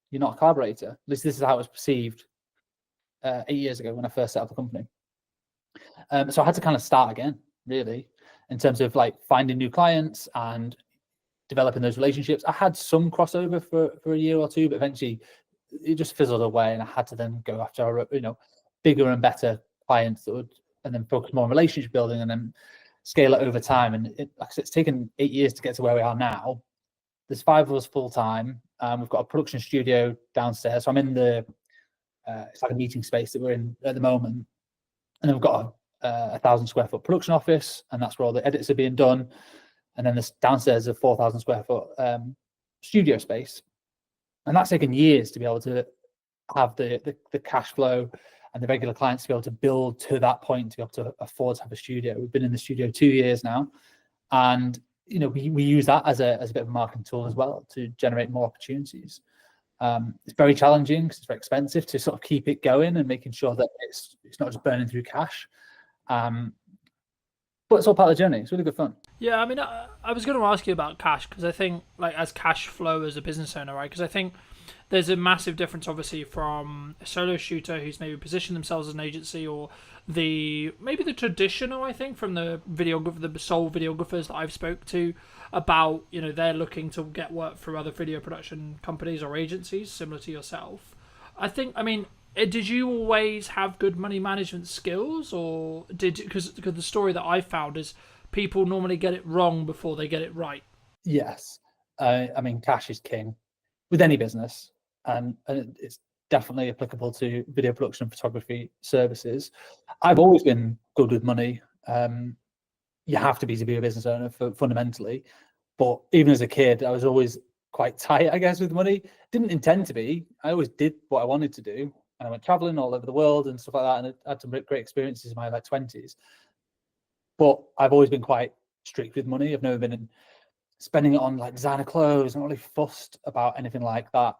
You're not a collaborator. At least this is how it was perceived 8 years ago when I first set up the company. So I had to kind of start again, really, in terms of like finding new clients and developing those relationships. I had some crossover for a year or two, but eventually it just fizzled away, and I had to then go after bigger and better clients that would, and then focus more on relationship building and then scale it over time. And like I said, it's taken 8 years to get to where we are now. There's 5 of us full time. We've got a production studio downstairs, so I'm in the it's like a meeting space that we're in at the moment, and then we've got a 1,000 square foot production office, and that's where all the edits are being done. And then this downstairs is a 4,000 square foot studio space. And that's taken years to be able to have the cash flow and the regular clients to be able to build to that point, to be able to afford to have a studio. We've been in the studio 2 years now, and we use that as a bit of a marketing tool as well to generate more opportunities. It's very challenging because it's very expensive to sort of keep it going and making sure that it's not just burning through cash. But But it's all part of the journey. It's really good fun. Yeah, I mean, I was going to ask you about cash because I think, like, as cash flow as a business owner, right? Because I think there's a massive difference, obviously, from a solo shooter who's maybe positioned themselves as an agency, or maybe the traditional, I think, from the sole videographers that I've spoke to about, they're looking to get work through other video production companies or agencies similar to yourself. I mean, did you always have good money management skills, or because the story that I found is people normally get it wrong before they get it right? Yes. I mean, cash is king with any business, and it's definitely applicable to video production and photography services. I've always been good with money. You have to be a business owner fundamentally, but even as a kid, I was always quite tight, I guess, with money. Didn't intend to be. I always did what I wanted to do, and I went traveling all over the world and stuff like that, and I had some great experiences in my 20s. But I've always been quite strict with money. I've never been spending it on like designer clothes. I'm not really fussed about anything like that.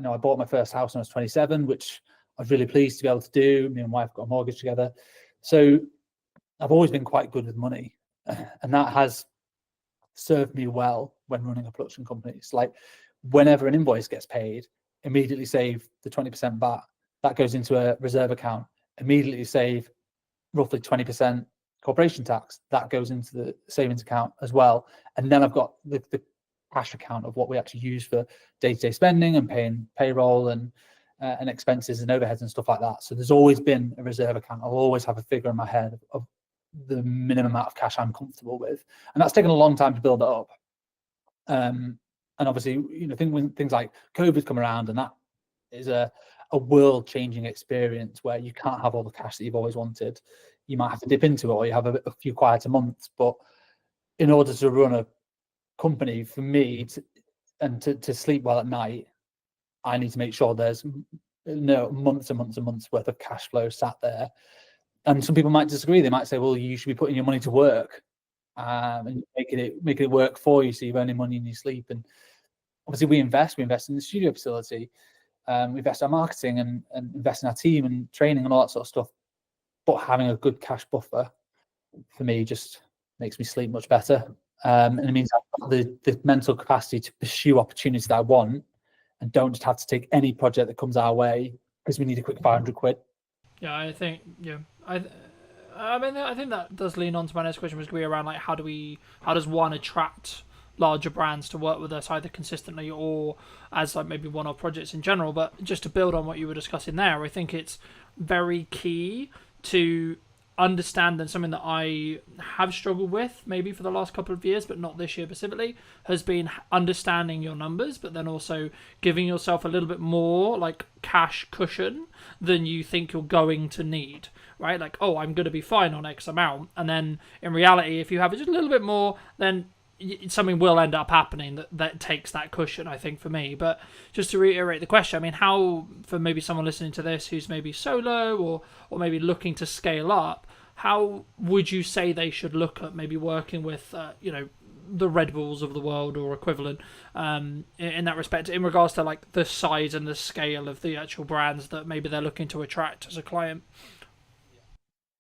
No, I bought my first house when I was 27, which I was really pleased to be able to do. Me and my wife got a mortgage together. So I've always been quite good with money. And that has served me well when running a production company. It's like whenever an invoice gets paid, immediately save the 20% VAT. That goes into a reserve account. Immediately save roughly 20% corporation tax. That goes into the savings account as well. And then I've got the cash account of what we actually use for day-to-day spending and paying payroll and expenses and overheads and stuff like that. So there's always been a reserve account. I'll always have a figure in my head of the minimum amount of cash I'm comfortable with, and that's taken a long time to build it up. And obviously, when things like COVID come around, and that is a world-changing experience where you can't have all the cash that you've always wanted. You might have to dip into it, or you have a few quieter months. But in order to run a company, for me, to sleep well at night, I need to make sure there's months and months and months worth of cash flow sat there. And some people might disagree. They might say, well, you should be putting your money to work and making it work for you, so you're earning money in your sleep. And obviously we invest in the studio facility, we invest in our marketing and invest in our team and training and all that sort of stuff. But having a good cash buffer for me just makes me sleep much better. And it means I've got the mental capacity to pursue opportunities that I want, and don't just have to take any project that comes our way because we need a quick 500 quid. Yeah, I think, I mean, I think that does lean on to my next question, was going to be around, like, how does one attract larger brands to work with us, either consistently or as like maybe one-off projects in general. But just to build on what you were discussing there, I think it's very key to understand, and something that I have struggled with maybe for the last couple of years, but not this year specifically, has been understanding your numbers, but then also giving yourself a little bit more like cash cushion than you think you're going to need, right? Like, oh, I'm going to be fine on X amount. And then in reality, if you have just a little bit more, then something will end up happening that takes that cushion, I think, for me. But just to reiterate the question, I mean, how, for maybe someone listening to this who's maybe solo or maybe looking to scale up, how would you say they should look at maybe working with, the Red Bulls of the world or equivalent, in that respect, in regards to like the size and the scale of the actual brands that maybe they're looking to attract as a client?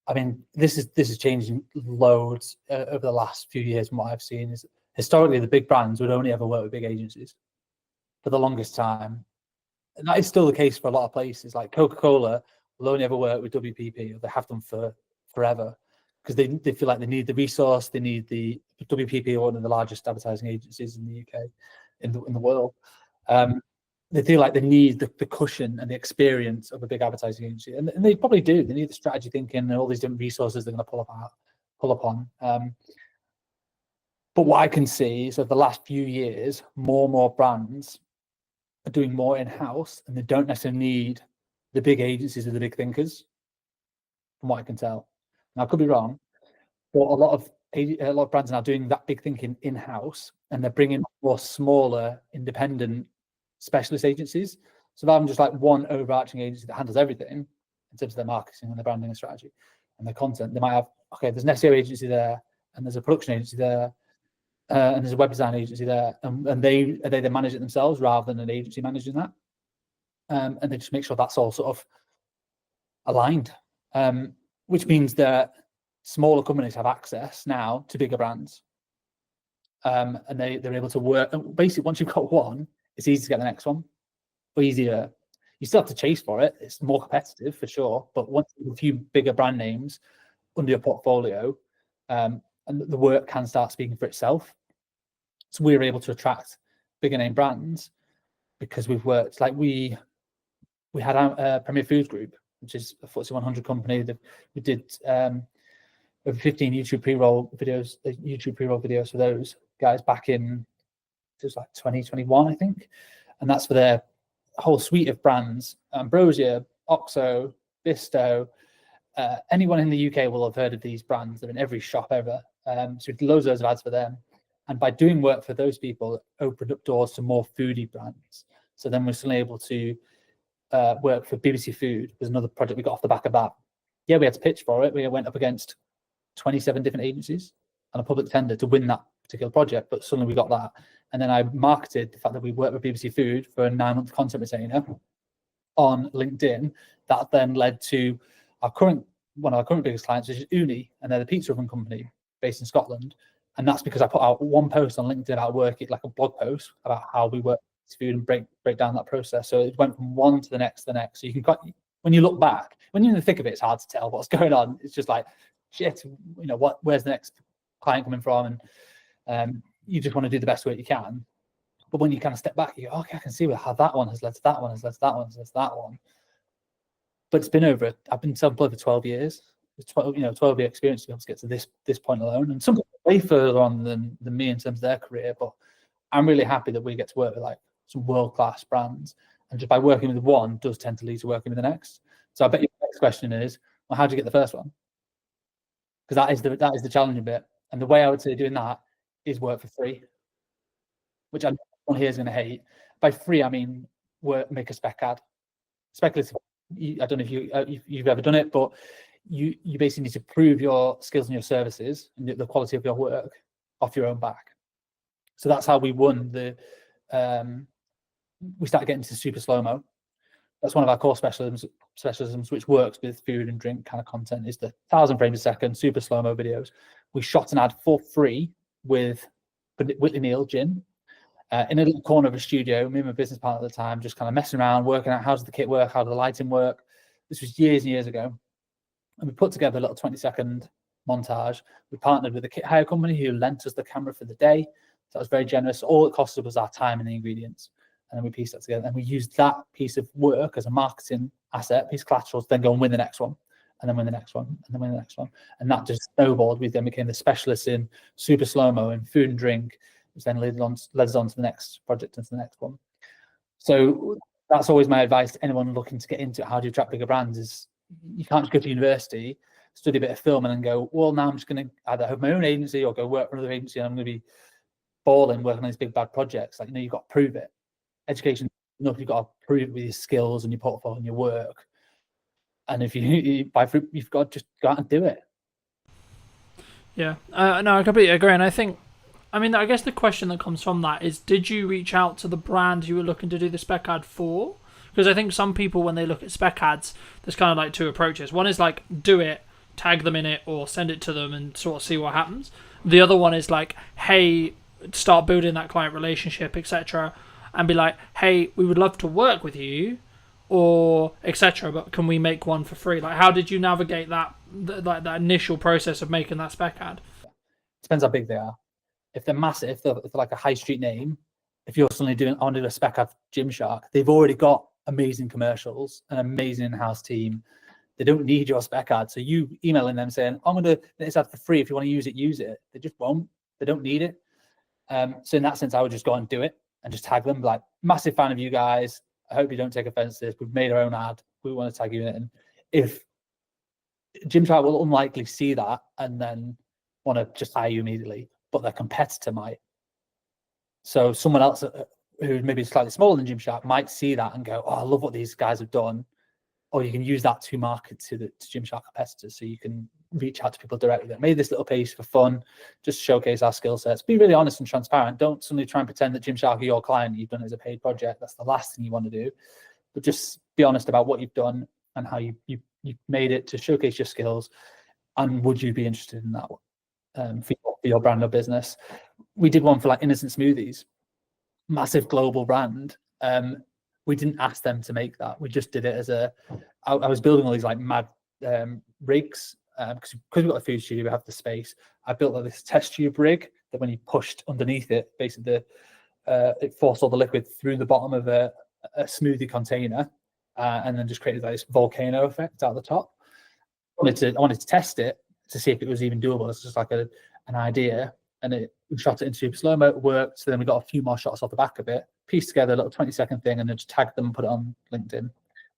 I mean, this is changing loads over the last few years. From what I've seen, is historically the big brands would only ever work with big agencies for the longest time, and that is still the case for a lot of places. Like Coca-Cola will only ever work with WPP, or they have done for forever, because they feel like they need the resource. They need the WPP, are one of the largest advertising agencies in the UK, in the world. They feel like they need the cushion and the experience of a big advertising agency, and they probably do. They need the strategy thinking and all these different resources they're going to pull upon. But what I can see is over the last few years, more and more brands are doing more in-house, and they don't necessarily need the big agencies or the big thinkers, from what I can tell. Now, I could be wrong, but a lot of brands are now doing that big thinking in-house, and they're bringing more smaller, independent specialist agencies. So rather than just like one overarching agency that handles everything in terms of their marketing and their branding and strategy and their content, they might have, okay, there's an SEO agency there, and there's a production agency there, and there's a web design agency there, and they manage it themselves rather than an agency managing that. And they just make sure that's all sort of aligned, which means that smaller companies have access now to bigger brands. And they're able to work. And basically, once you've got one, it's easy to get the next one, or easier. You still have to chase for it. It's more competitive for sure. But once you have a few bigger brand names under your portfolio, and the work can start speaking for itself. So we're able to attract bigger name brands because we've worked, like we had our Premier Foods Group, which is a FTSE 100 company. We did over 15 YouTube pre-roll videos for those guys back in, it was like 2021, I think. And that's for their whole suite of brands: Ambrosia, Oxo, Bisto. Anyone in the UK will have heard of these brands. They're in every shop ever. So we did loads of ads for them. And by doing work for those people, it opened up doors to more foodie brands. So then we're suddenly able to work for BBC Food. There's another project we got off the back of that. Yeah, we had to pitch for it. We went up against 27 different agencies on a public tender to win that particular project, but suddenly we got that. And then I marketed the fact that we worked with BBC Food for a 9-month content retainer on LinkedIn. That then led to one of our current biggest clients, which is Uni, and they're the pizza oven company based in Scotland. And that's because I put out one post on LinkedIn about working, like a blog post about how we work with food and break down that process. So it went from one to the next. So you can, when you look back, when you're in the thick of it, it's hard to tell what's going on. It's just like, shit, where's the next client coming from? And you just want to do the best work you can. But when you kind of step back, you go, okay, I can see how that one has led to that one, has led to that one, has led to that one. But it's been I've been self-employed for 12 years. It's 12-year experience to be able to get to this point alone. And some people are way further on than me in terms of their career, but I'm really happy that we get to work with like some world-class brands. And just by working with one does tend to lead to working with the next. So I bet your next question is, well, how did you get the first one? Because that is the challenging bit. And the way I would say doing that is work for free, which I know everyone here is going to hate. By free, I mean make a spec ad. Speculative. I don't know if you've ever done it, but you basically need to prove your skills and your services and the quality of your work off your own back. So that's how we won we started getting to super slow-mo. That's one of our core specialisms, which works with food and drink kind of content, is the 1,000 frames a second super slow-mo videos. We shot an ad for free with Whitley Neal Gin in a little corner of a studio. Me and my business partner at the time just kind of messing around, working out how does the kit work, how does the lighting work. This was years and years ago. And we put together a little 20-second montage. We partnered with a kit hire company who lent us the camera for the day. So that was very generous. All it costed was our time and the ingredients. And then we pieced that together. And we used that piece of work as a marketing asset, piece of collateral, to then go and win the next one, and then win the next one, and then win the next one. And that just snowballed. We then became the specialists in super slow-mo and food and drink, which then led us on to the next project and to the next one. So that's always my advice to anyone looking to get into it. How do you attract bigger brands? Is you can't just go to university, study a bit of film, and then go, well, now I'm just going to either have my own agency or go work for another agency, and I'm going to be balling working on these big bad projects. Like, you've got to prove it. Education, you've got to prove it with your skills and your portfolio and your work. And if you've got to just go out and do it. Yeah, no, I completely agree. And I guess the question that comes from that is, did you reach out to the brand you were looking to do the spec ad for? Because I think some people, when they look at spec ads, there's kind of like two approaches. One is like, do it, tag them in it, or send it to them and sort of see what happens. The other one is like, hey, start building that client relationship, etc., and be like, hey, we would love to work with you, or etc., but can we make one for free? Like, how did you navigate that initial process of making that spec ad? Depends how big they are. If they're massive, if they're like a high street name, if you're suddenly on a spec ad Gymshark, they've already got amazing commercials, an amazing in-house team. They don't need your spec ad. So you emailing them saying, I'm going to do this ad for free. If you want to use it. They just won't. They don't need it. So in that sense, I would just go and do it and just tag them, like, massive fan of you guys. I hope you don't take offense to this. We've made our own ad. We want to tag you in it. And if Gymshark will unlikely see that and then want to just hire you immediately, but their competitor might. So someone else who maybe is slightly smaller than Gymshark might see that and go, oh, I love what these guys have done. Or you can use that to market to Gymshark competitors. So you can reach out to people directly that made this little piece for fun, just showcase our skill sets. Be really honest and transparent. Don't suddenly try and pretend that Gymshark are your client. You've done it as a paid project. That's the last thing you want to do. But just be honest about what you've done and how you made it to showcase your skills. and would you be interested in that for your brand or business? We did one for like Innocent Smoothies, massive global brand. We didn't ask them to make that. We just did it as I was building all these like mad rigs because we've got a food studio, we have the space. I built like this test tube rig that when you pushed underneath it, basically it forced all the liquid through the bottom of a smoothie container, and then just created like this volcano effect out the top. I wanted to test it to see if it was even doable. It's just like an idea, and we shot it in super slow mo. It worked. So then we got a few more shots off the back of it, pieced together a little 20-second thing, and then just tagged them and put it on LinkedIn.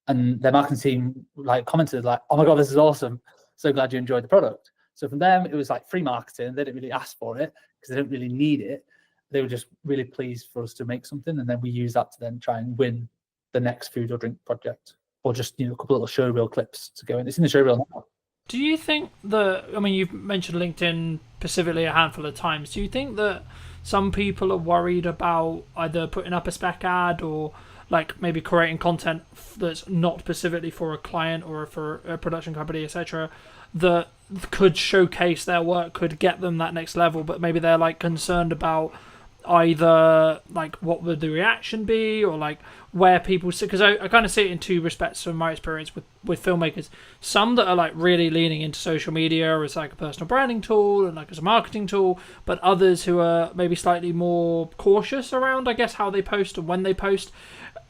And their marketing team like commented like, "Oh my god, this is awesome! So glad you enjoyed the product." So from them, it was like free marketing. They didn't really ask for it because they didn't really need it. They were just really pleased for us to make something, and then we use that to then try and win the next food or drink project, or just a couple of little showreel clips to go in. It's in the showreel now. Do you think that, I mean, you've mentioned LinkedIn specifically a handful of times. Do you think that some people are worried about either putting up a spec ad or like maybe creating content that's not specifically for a client or for a production company, etc., that could showcase their work, could get them that next level, but maybe they're like concerned about either like what would the reaction be, or like where people see, because I kind of see it in two respects from my experience with filmmakers. Some that are like really leaning into social media as like a personal branding tool and like as a marketing tool, but others who are maybe slightly more cautious around, I guess, how they post and when they post.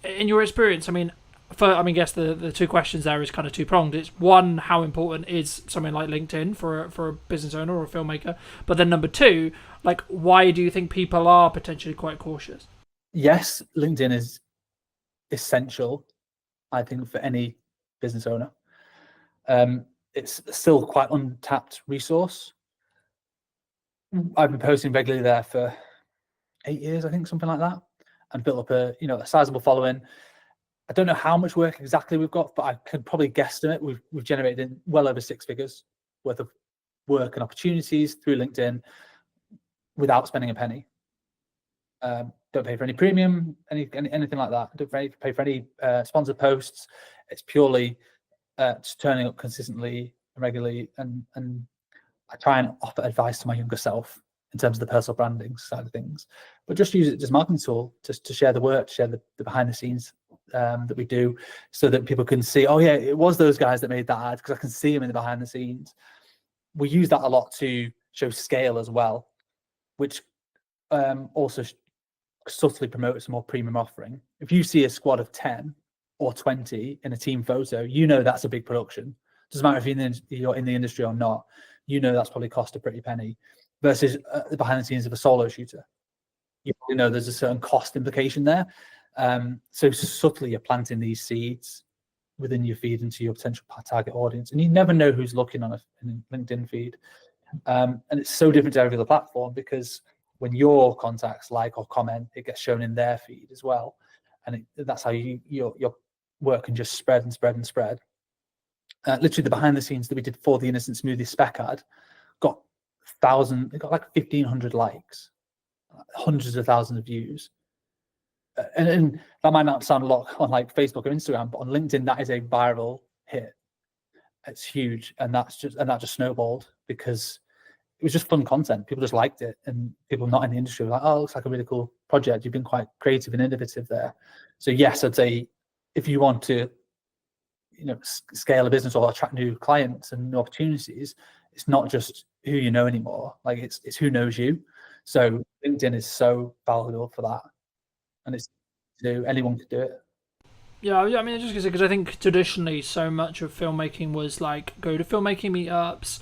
In your experience, I mean, I guess the two questions there is kind of two-pronged. It's one, how important is something like LinkedIn for a business owner or a filmmaker? But then number two, like, why do you think people are potentially quite cautious? Yes, LinkedIn is essential, I think, for any business owner. It's still quite untapped resource. I've been posting regularly there for 8 years, I think, something like that, and built up a sizable following. I don't know how much work exactly we've got, but I could probably guesstimate we've generated well over 6 figures worth of work and opportunities through LinkedIn without spending a penny. Don't pay for any premium, anything like that. Don't pay for any sponsored posts. It's purely just turning up consistently and regularly, and I try and offer advice to my younger self in terms of the personal branding side of things, but just use it as a marketing tool to share the work, to share the behind the scenes that we do, so that people can see, oh yeah, it was those guys that made that ad, because I can see them in the behind the scenes. We use that a lot to show scale as well, which also subtly promotes a more premium offering. If you see a squad of 10 or 20 in a team photo, you know that's a big production. Doesn't matter if you're in the industry or not, you know that's probably cost a pretty penny, versus the behind the scenes of a solo shooter. You probably know there's a certain cost implication there. So subtly you're planting these seeds within your feed into your potential target audience, and you never know who's looking on a LinkedIn feed. And it's so different to every other platform, because when your contacts like or comment, it gets shown in their feed as well, and that's how your work can just spread and spread and spread. Literally, the behind the scenes that we did for the Innocent Smoothie spec ad got like 1,500 likes, hundreds of thousands of views. And that might not sound a lot on like Facebook or Instagram, but on LinkedIn, that is a viral hit. It's huge, and that just snowballed because it was just fun content. People just liked it, and people not in the industry were like, "Oh, it looks like a really cool project. You've been quite creative and innovative there." So yes, I'd say if you want to, scale a business or attract new clients and new opportunities, it's not just who you know anymore. Like it's who knows you. So LinkedIn is so valuable for that, and anyone could do it. Yeah, I mean, just because I think traditionally so much of filmmaking was like go to filmmaking meetups,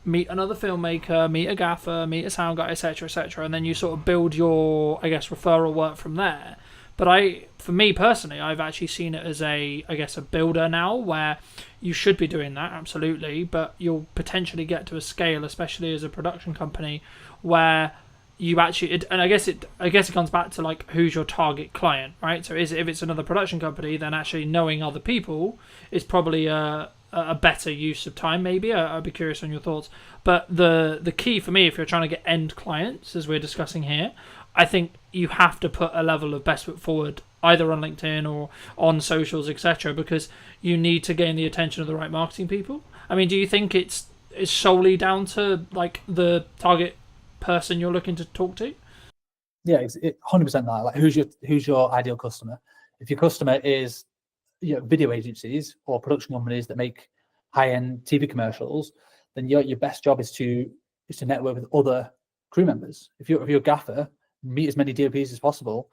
meet another filmmaker, meet a gaffer, meet a sound guy, etc., and then you sort of build your, I guess, referral work from there. But for me personally, I've actually seen it as a builder now, where you should be doing that, absolutely, but you'll potentially get to a scale, especially as a production company, where you actually, and I guess it comes back to like who's your target client, right? So if it's another production company, then actually knowing other people is probably a better use of time. Maybe I'd be curious on your thoughts. But the key for me, if you're trying to get end clients, as we're discussing here, I think you have to put a level of best foot forward, either on LinkedIn or on socials, etc., because you need to gain the attention of the right marketing people. I mean, do you think it's is solely down to like the target person you're looking to talk to? Yeah, it's 100% that. Like, who's your ideal customer? If your customer is, video agencies or production companies that make high-end TV commercials, then your best job is to network with other crew members. If you're a gaffer, meet as many DOPs as possible.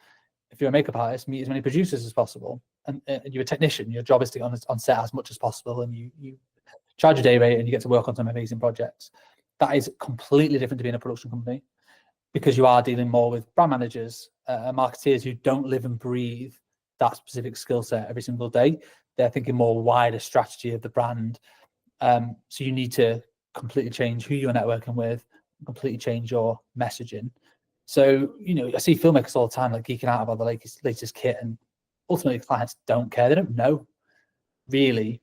If you're a makeup artist, meet as many producers as possible. And you're a technician, your job is to get on set as much as possible, and you charge a day rate and you get to work on some amazing projects. That is completely different to being a production company, because you are dealing more with brand managers, marketeers who don't live and breathe that specific skill set every single day. They're thinking more wider strategy of the brand. So you need to completely change who you're networking with, completely change your messaging. So, I see filmmakers all the time like geeking out about the latest kit, and ultimately clients don't care. They don't know really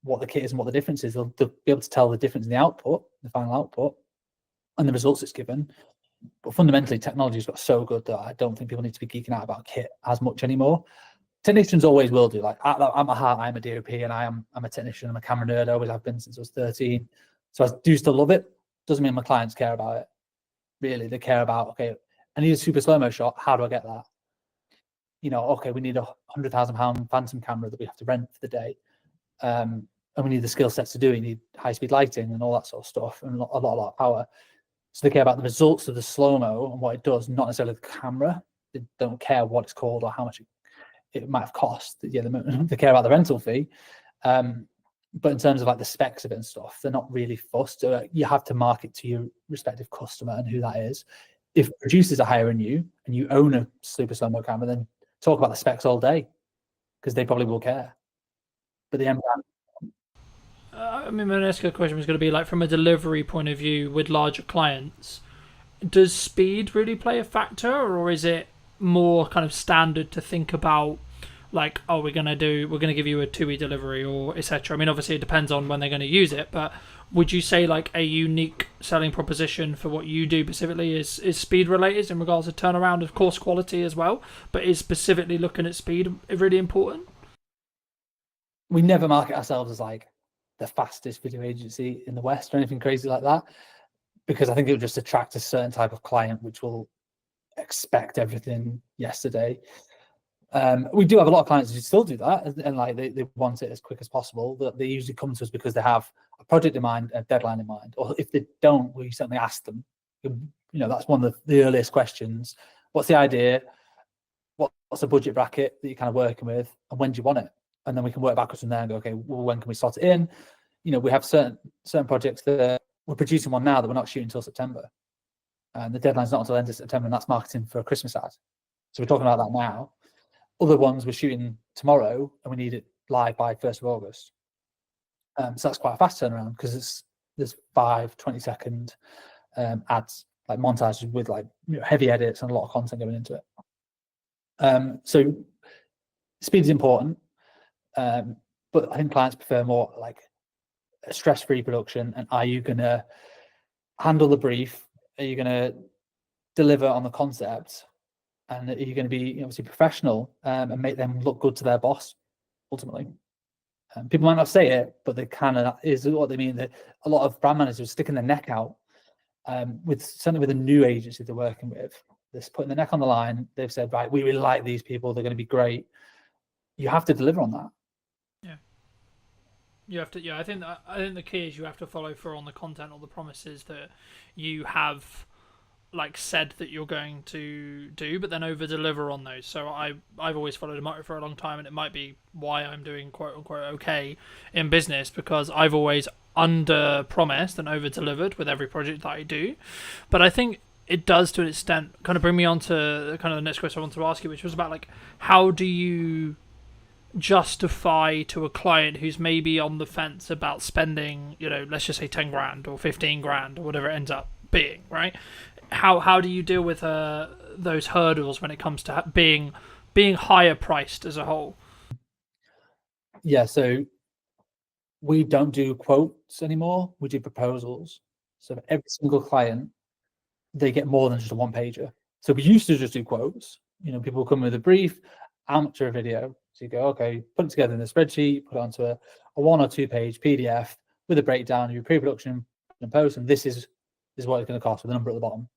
what the kit is and what the difference is. They'll be able to tell the difference in the output, the final output, and the results it's given. But fundamentally, technology's got so good that I don't think people need to be geeking out about kit as much anymore. Technicians always will do. Like, at my heart, I'm a DOP, and I'm a technician. I'm a camera nerd. I always have been since I was 13. So I do still love it. Doesn't mean my clients care about it. Really, they care about, okay, I need a super slow-mo shot. How do I get that? Okay, we need a £100,000 phantom camera that we have to rent for the day. And we need the skill sets to do it. You need high-speed lighting and all that sort of stuff, and a lot of power. So they care about the results of the slow-mo and what it does, not necessarily the camera. They don't care what it's called or how much it might have cost. Yeah, they care about the rental fee. But in terms of like the specs of it and stuff, they're not really fussed. So you have to market to your respective customer and who that is. If producers are hiring you and you own a super slow-mo camera, then talk about the specs all day, because they probably will care. But the end I mean, my next question was going to be like, from a delivery point of view with larger clients, does speed really play a factor, or is it more kind of standard to think about like, oh, we're going to give you a 2-week delivery or etc.? I mean, obviously it depends on when they're going to use it, but would you say like a unique selling proposition for what you do specifically is speed related in regards to turnaround, of course quality as well, but is specifically looking at speed really important? We never market ourselves as like the fastest video agency in the West or anything crazy like that, because I think it would just attract a certain type of client which will expect everything yesterday. We do have a lot of clients who still do that, and like they want it as quick as possible. But they usually come to us because they have a project in mind, a deadline in mind, or if they don't, we certainly ask them. That's one of the earliest questions. What's the idea? What's the budget bracket that you're kind of working with, and when do you want it? And then we can work backwards from there and go, okay, well, when can we slot it in? We have certain projects that we're producing one now that we're not shooting until September, and the deadline's not until the end of September, and that's marketing for a Christmas ad. So we're talking about that now. Other ones we're shooting tomorrow, and we need it live by 1st of August. So that's quite a fast turnaround, because there's 5 20-second ads, like montages with like heavy edits and a lot of content going into it. So speed is important, but I think clients prefer more like a stress-free production. And are you going to handle the brief? Are you going to deliver on the concept? And are you going to be obviously professional and make them look good to their boss, ultimately? People might not say it, but they kind of is what they mean. That a lot of brand managers are sticking their neck out certainly with a new agency they're working with. They're putting their neck on the line. They've said, right, we really like these people. They're going to be great. You have to deliver on that. Yeah. You have to. Yeah, I think the key is you have to follow through on the content or the promises that you have like said that you're going to do, but then over deliver on those. So I've always followed a motto for a long time, and it might be why I'm doing quote unquote okay in business, because I've always under promised and over delivered with every project that I do. But I think it does, to an extent, kind of bring me on to kind of the next question I wanted to ask you, which was about like, how do you justify to a client who's maybe on the fence about spending, let's just say 10 grand or 15 grand or whatever it ends up being, right? How do you deal with those hurdles when it comes to being higher priced as a whole? Yeah, so we don't do quotes anymore. We do proposals. So for every single client, they get more than just a one-pager. So we used to just do quotes. People come with a brief, amateur video. So you go, okay, put it together in a spreadsheet, put it onto a 1 or 2 page PDF, with a breakdown of your pre-production and post, and this is what it's going to cost with a number at the bottom.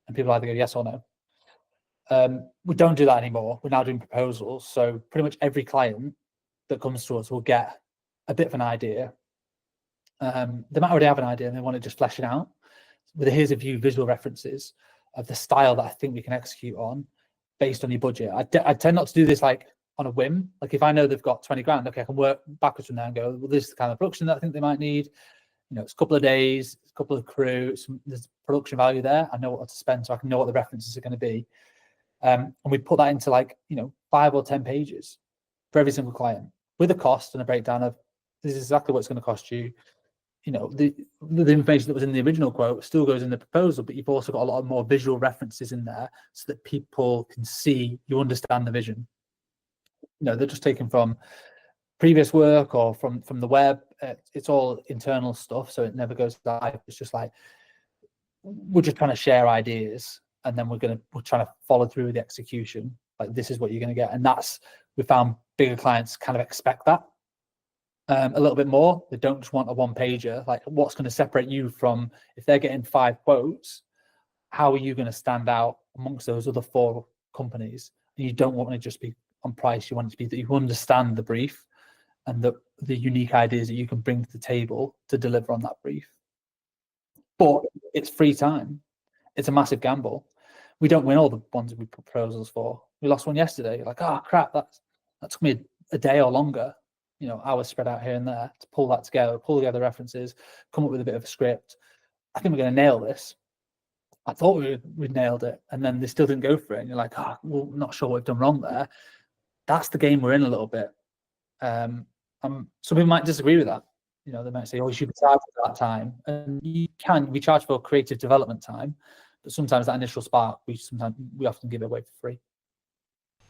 And people either go yes or no. We don't do that anymore. We're now doing proposals. So pretty much every client that comes to us will get a bit of an idea. They might already have an idea and they want to just flesh it out. With here's a few visual references of the style that I think we can execute on based on your budget. I tend not to do this like on a whim. Like if I know they've got 20 grand, okay, I can work backwards from there and go, well, this is the kind of production that I think they might need. You know, it's a couple of days, a couple of crew, there's production value there. I know what to spend, so I can know what the references are going to be. And we put that into like, 5 or 10 pages for every single client with a cost and a breakdown of this is exactly what it's going to cost you. The information that was in the original quote still goes in the proposal, but you've also got a lot of more visual references in there so that people can see you understand the vision. They're just taken from previous work or from the web. It's all internal stuff, so it never goes live. It's just like we're just trying to share ideas, and then we're trying to follow through with the execution. Like this is what you're going to get, and we found bigger clients kind of expect that. A little bit more. They don't just want a one pager. Like what's going to separate you from, if they're getting 5 quotes, how are you going to stand out amongst those other 4 companies? And you don't want to just be on price. You want it to be that you understand the brief and the unique ideas that you can bring to the table to deliver on that brief. But it's free time. It's a massive gamble. We don't win all the ones we put proposals for. We lost one yesterday. Like, oh crap, that took me a day or longer. Hours spread out here and there to pull that together, pull together references, come up with a bit of a script. I think we're going to nail this. I thought we'd nailed it, and then they still didn't go for it. And you're like, well, not sure what we've done wrong there. That's the game we're in a little bit. Some people might disagree with that. They might say, oh, you should be charged for that time. And we charge for creative development time, but sometimes that initial spark, we often give it away for free.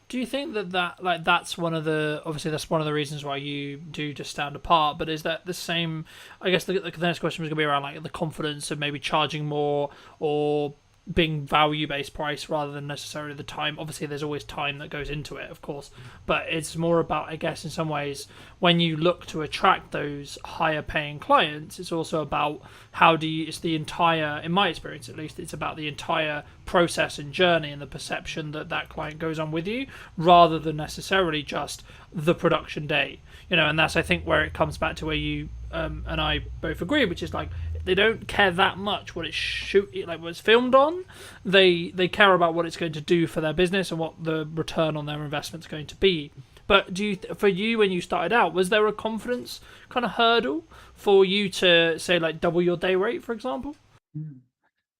Do you think that's one of the reasons why you do just stand apart? But is that the same? I guess the next question was going to be around like the confidence of maybe charging more or being value-based price rather than necessarily the time. Obviously, there's always time that goes into it, of course, but it's more about, I guess, in some ways, when you look to attract those higher-paying clients, it's also about it's the entire, in my experience at least, it's about the entire process and journey and the perception that client goes on with you, rather than necessarily just the production day. And that's, I think, where it comes back to where you and I both agree, which is like, they don't care that much what it's filmed on. They care about what it's going to do for their business and what the return on their investment is going to be. But for you, when you started out, was there a confidence kind of hurdle for you to say like double your day rate, for example?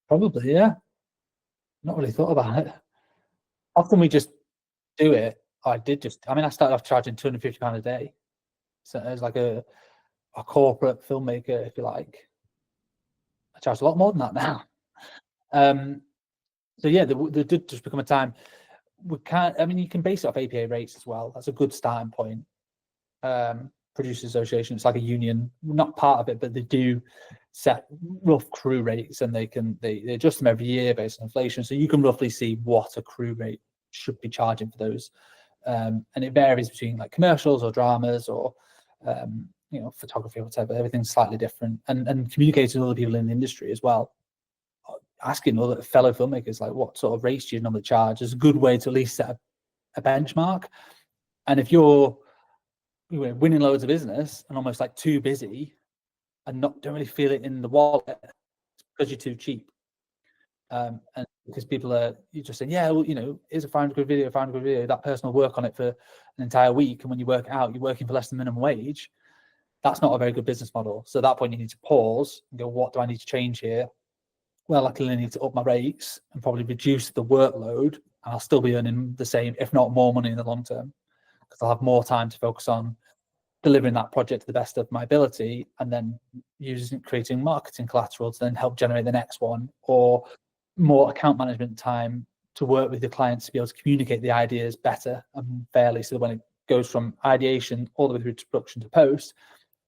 Probably, yeah. Not really thought about it. Often we just do it. I started off charging £250 a day. So as like a corporate filmmaker, if you like. I charge a lot more than that now. So yeah, there did just become a time. You can base it off APA rates as well. That's a good starting point. Producers Association, it's like a union, not part of it, but they do set rough crew rates, and they adjust them every year based on inflation. So you can roughly see what a crew rate should be charging for those. And it varies between like commercials or dramas or photography or whatever. Everything's slightly different, and communicating with other people in the industry as well. Asking other fellow filmmakers like what sort of rates do you normally charge is a good way to at least set a benchmark. And if you're winning loads of business and almost like too busy and don't really feel it in the wallet, it's because you're too cheap. And because you're just saying, yeah, well, here's a £500 video, that person will work on it for an entire week, and when you work it out, you're working for less than minimum wage. That's not a very good business model. So at that point, you need to pause and go, what do I need to change here? Well, I clearly need to up my rates and probably reduce the workload, and I'll still be earning the same, if not more money in the long term, because I'll have more time to focus on delivering that project to the best of my ability, and then creating marketing collateral to then help generate the next one, or more account management time to work with the clients to be able to communicate the ideas better and fairly, so that when it goes from ideation all the way through to production to post,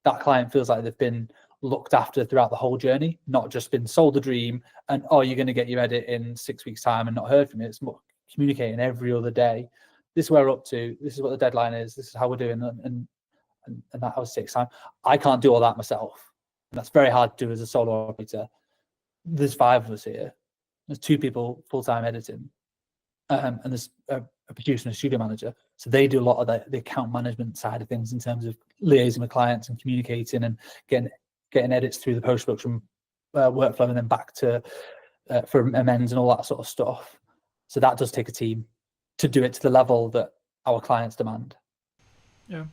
that client feels like they've been looked after throughout the whole journey, not just been sold the dream and, oh, you're going to get your edit in 6 weeks time and not heard from it. It's more communicating every other day. This is where we're up to. This is what the deadline is. This is how we're doing. And that was 6 time. I can't do all that myself. And that's very hard to do as a solo operator. There's 5 of us here. There's 2 people full-time editing, and there's a producer and a studio manager. So they do a lot of the account management side of things in terms of liaising with clients and communicating and getting edits through the post-production workflow and then back to for amends and all that sort of stuff. So that does take a team to do it to the level that our clients demand. Yeah.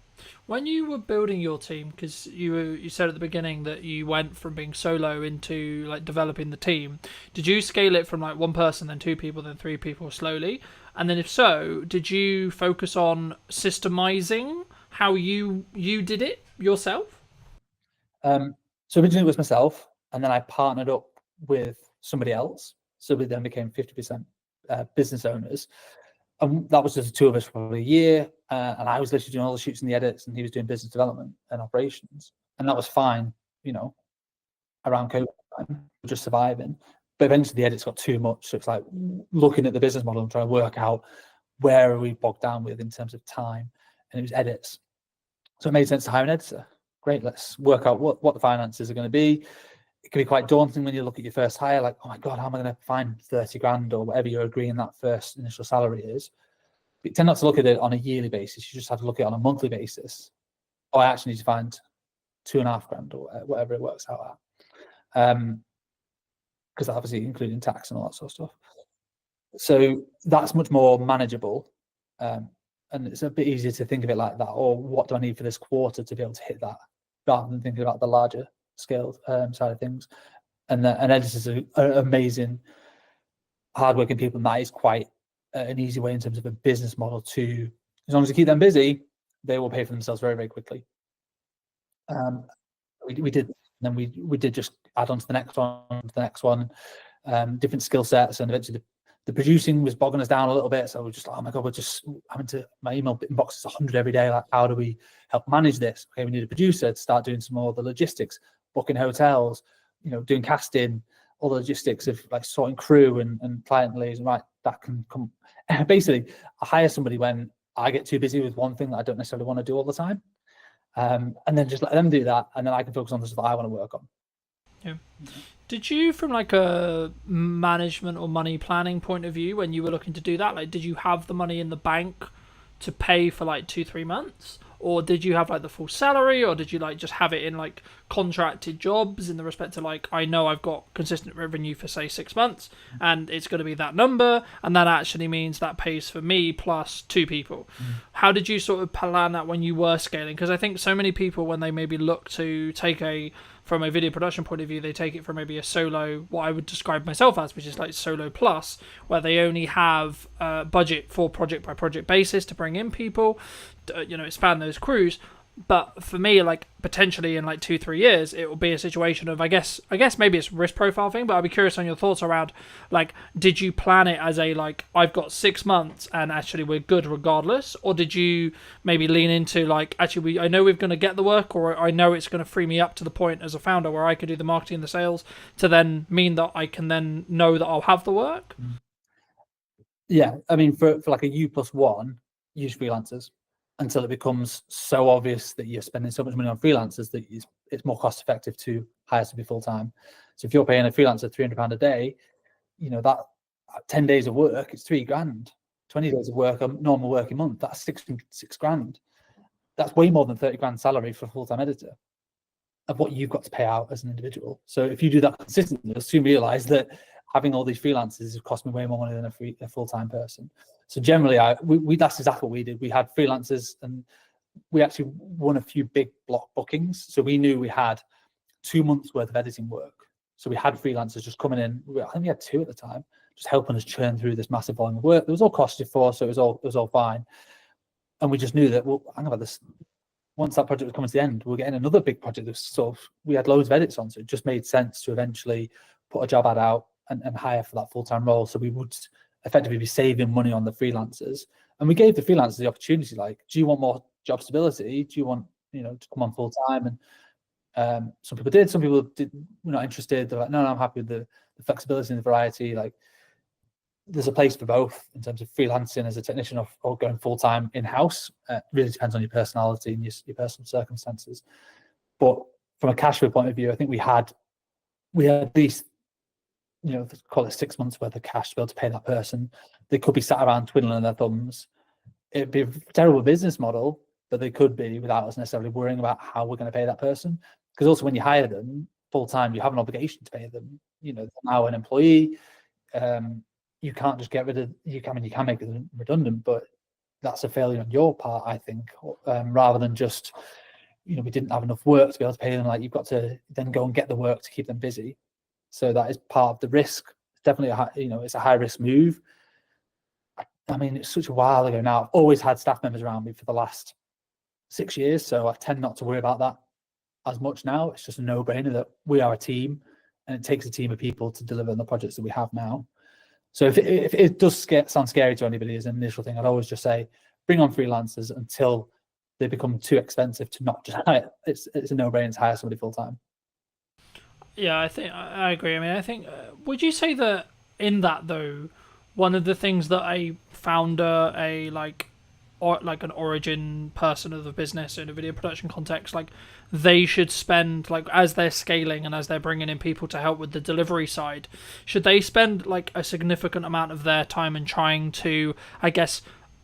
When you were building your team, because you said at the beginning that you went from being solo into like developing the team, did you scale it from like 1 person, then 2 people, then 3 people slowly? And then if so, did you focus on systemizing how you did it yourself? So originally it was myself, and then I partnered up with somebody else. So we then became 50% business owners. And that was just the 2 of us for probably a year. And I was literally doing all the shoots and the edits, and he was doing business development and operations. And that was fine, around COVID time, just surviving. But eventually the edits got too much. So it's like looking at the business model and trying to work out where are we bogged down with in terms of time. And it was edits. So it made sense to hire an editor. Great, let's work out what the finances are going to be. It can be quite daunting when you look at your first hire, like, oh my God, how am I going to find 30 grand or whatever you're agreeing that first initial salary is? But you tend not to look at it on a yearly basis. You just have to look at it on a monthly basis. Oh, I actually need to find 2.5 grand or whatever it works out at. Because obviously including tax and all that sort of stuff. So that's much more manageable. And it's a bit easier to think of it like that, or what do I need for this quarter to be able to hit that, rather than thinking about the larger scale side of things. And editors are amazing, hardworking people, and that is quite an easy way in terms of a business model to, as long as you keep them busy, they will pay for themselves very, very quickly. We did, and then we did just add on to the next one, different skill sets, and eventually the producing was bogging us down a little bit. So we're just like, oh my God, we're just having to, my email inbox is 100 every day. Like, how do we help manage this? Okay, we need a producer to start doing some more of the logistics, booking hotels, doing casting, all the logistics of like sorting crew and client liaison. Right, that can come. Basically, I hire somebody when I get too busy with one thing that I don't necessarily want to do all the time, and then just let them do that, and then I can focus on the stuff I want to work on. Yeah. Did you, from like a management or money planning point of view, when you were looking to do that, like, did you have the money in the bank to pay for like 2-3 months, or did you have like the full salary, or did you like just have it in like contracted jobs in the respect to like, I know I've got consistent revenue for say 6 months and it's going to be that number, and that actually means that pays for me plus 2 people? How did you sort of plan that when you were scaling? Because I think so many people, when they maybe look to take from a video production point of view, they take it from maybe a solo, what I would describe myself as, which is like solo plus, where they only have budget for project by project basis to bring in people, expand those crews. But for me, like, potentially in like 2-3 years, it will be a situation of, I guess maybe it's risk profile thing, but I'd be curious on your thoughts around, like, did you plan it as a, like, I've got 6 months and actually we're good regardless? Or did you maybe lean into like, actually, I know we're going to get the work, or I know it's going to free me up to the point as a founder where I could do the marketing and the sales to then mean that I can then know that I'll have the work? Yeah, I mean, for like a U+1, use freelancers until it becomes so obvious that you're spending so much money on freelancers that it's more cost effective to hire somebody full time. So if you're paying a freelancer £300 a day, that 10 days of work, it's 3 grand. 20 days of work, a normal working month, that's 6 grand. That's way more than 30 grand salary for a full-time editor of what you've got to pay out as an individual. So if you do that consistently, you'll soon realize that having all these freelancers has cost me way more money than a full-time person. So generally, that's exactly what we did. We had freelancers, and we actually won a few big block bookings. So we knew we had 2 months worth of editing work. So we had freelancers just coming in. I think we had 2 at the time, just helping us churn through this massive volume of work. It was all costed for, so it was all fine. And we just knew that, well, hang about this. Once that project was coming to the end, we were getting another big project. We had loads of edits on, so it just made sense to eventually put a job ad out and hire for that full-time role. So we would effectively be saving money on the freelancers. And we gave the freelancers the opportunity, like, do you want more job stability? Do you want, to come on full-time? And some people did, some people were not interested. They're like, no, I'm happy with the flexibility and the variety. Like, there's a place for both in terms of freelancing as a technician or going full-time in-house. Really depends on your personality and your personal circumstances. But from a cash flow point of view, I think we had at least, let's call it 6 months worth of cash to be able to pay that person. They could be sat around twiddling their thumbs. It'd be a terrible business model, but they could be without us necessarily worrying about how we're going to pay that person. Because also when you hire them full time, you have an obligation to pay them. They're now an employee. You can't just get rid of. You can make them redundant, but that's a failure on your part, I think. Rather than just, we didn't have enough work to be able to pay them. Like, you've got to then go and get the work to keep them busy. So that is part of the risk. Definitely, it's a high risk move. I mean, it's such a while ago now. I've always had staff members around me for the last 6 years, so I tend not to worry about that as much now. It's just a no-brainer that we are a team, and it takes a team of people to deliver on the projects that we have now. So if it does sound scary to anybody as an initial thing, I'd always just say, bring on freelancers until they become too expensive to not just hire. It's a no-brainer to hire somebody full-time. Yeah, I think I agree. I mean, I think, would you say that in that though, one of the things that a founder, like an origin person of the business in a video production context, like they should spend, like as they're scaling and as they're bringing in people to help with the delivery side, should they spend like a significant amount of their time in trying to, I guess,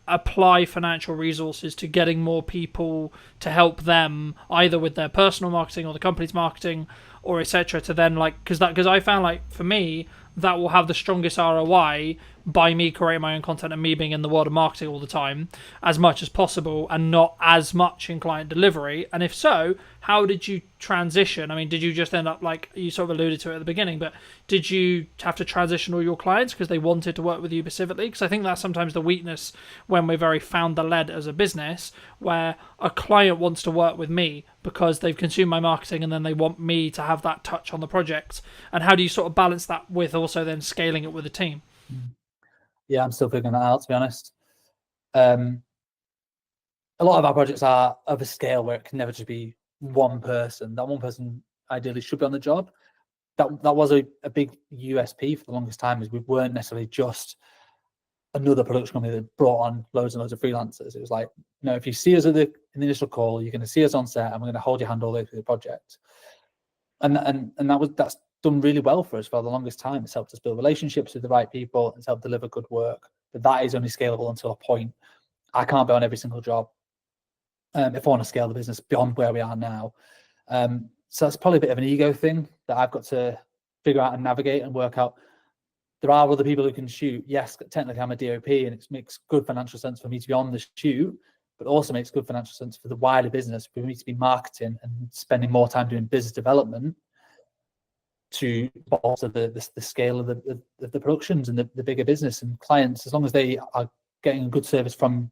apply financial resources to getting more people to help them either with their personal marketing or the company's marketing or etc. to then because I found, like, for me, that will have the strongest ROI by me creating my own content and me being in the world of marketing all the time as much as possible and not as much in client delivery. And if so, how did you transition? I mean, did you just end up, like you sort of alluded to it at the beginning, but did you have to transition all your clients because they wanted to work with you specifically? Because I think that's sometimes the weakness when we're very founder-led as a business, where a client wants to work with me because they've consumed my marketing and then they want me to have that touch on the project. And how do you sort of balance that with also then scaling it with a team? Yeah, I'm still figuring that out, to be honest. A lot of our projects are of a scale where it can never just be one person. That one person ideally should be on the job. That was a big USP for the longest time, is we weren't necessarily just another production company that brought on loads and loads of freelancers. It was like, if you see us in the initial call, you're going to see us on set, and we're going to hold your hand all the way through the project. And that's done really well for us for the longest time. It's helped us build relationships with the right people. It's helped deliver good work. But that is only scalable until a point. I can't be on every single job if I want to scale the business beyond where we are now. So that's probably a bit of an ego thing that I've got to figure out and navigate and work out. There are other people who can shoot. Yes, technically I'm a DOP, and it makes good financial sense for me to be on the shoot, but also makes good financial sense for the wider business for me to be marketing and spending more time doing business development to bolster the scale of the productions and the bigger business and clients. As long as they are getting a good service from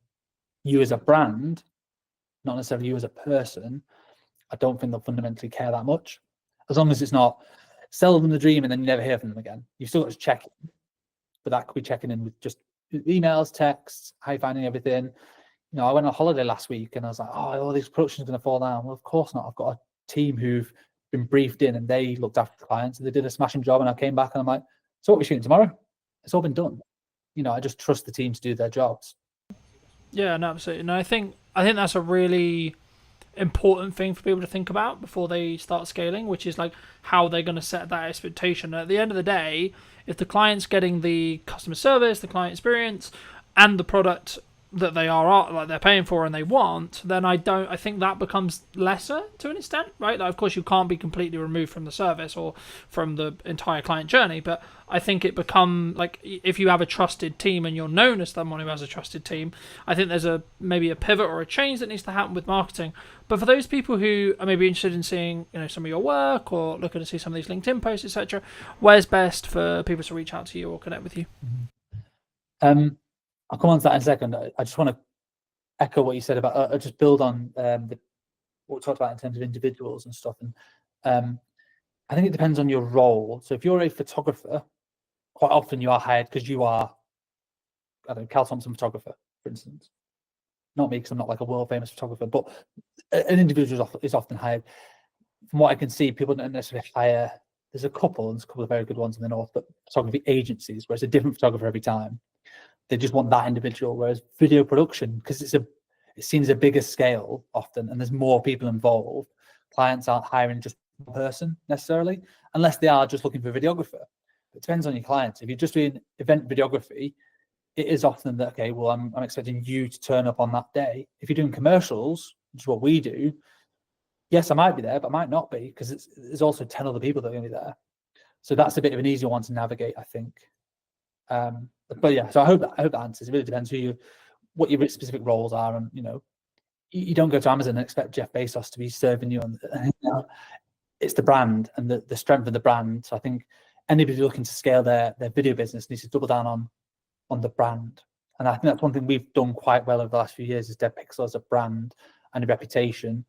you as a brand, not necessarily you as a person, I don't think they'll fundamentally care that much. As long as it's not sell them the dream and then you never hear from them again. You've still got to check in, but that could be checking in with just emails, texts, how you finding everything. I went on holiday last week and I was like, all these productions are going to fall down. Well, of course not. I've got a team who've been briefed in and they looked after the clients and they did a smashing job, and I came back and I'm like, so what are we shooting tomorrow? It's all been done. I just trust the team to do their jobs. Yeah, no, absolutely. No, I think that's a really important thing for people to think about before they start scaling, which is like how they're going to set that expectation. At the end of the day, if the client's getting the customer service, the client experience, and the product that they are like they're paying for and they want, then I think that becomes lesser to an extent, right? Like, of course you can't be completely removed from the service or from the entire client journey, but I think it become like, if you have a trusted team and you're known as someone who has a trusted team, I think there's maybe a pivot or a change that needs to happen with marketing. But for those people who are maybe interested in seeing some of your work or looking to see some of these LinkedIn posts, etc., where's best for people to reach out to you or connect with you? I'll come on to that in a second. I just want to echo what you said about, just build on what we talked about in terms of individuals and stuff. And I think it depends on your role. So if you're a photographer, quite often you are hired because you are, I don't know, Cal Thompson photographer, for instance. Not me, because I'm not like a world famous photographer, but an individual is often hired. From what I can see, people don't necessarily hire. There's a couple of very good ones in the north, but photography agencies where it's a different photographer every time. They just want that individual. Whereas video production, because it seems a bigger scale often, and there's more people involved, clients aren't hiring just one person necessarily, unless they are just looking for a videographer. It depends on your clients. If you're just doing event videography, it is often that, okay, well, I'm expecting you to turn up on that day. If you're doing commercials, which is what we do, yes, I might be there, but I might not be, because there's also 10 other people that are going to be there. So that's a bit of an easier one to navigate, I think. But yeah, so I hope that answers. It really depends what your specific roles are, and you don't go to Amazon and expect Jeff Bezos to be serving you on. It's the brand and the strength of the brand. So I think anybody looking to scale their video business needs to double down on the brand. And I think that's one thing we've done quite well over the last few years, is Dead Pixel as a brand and a reputation,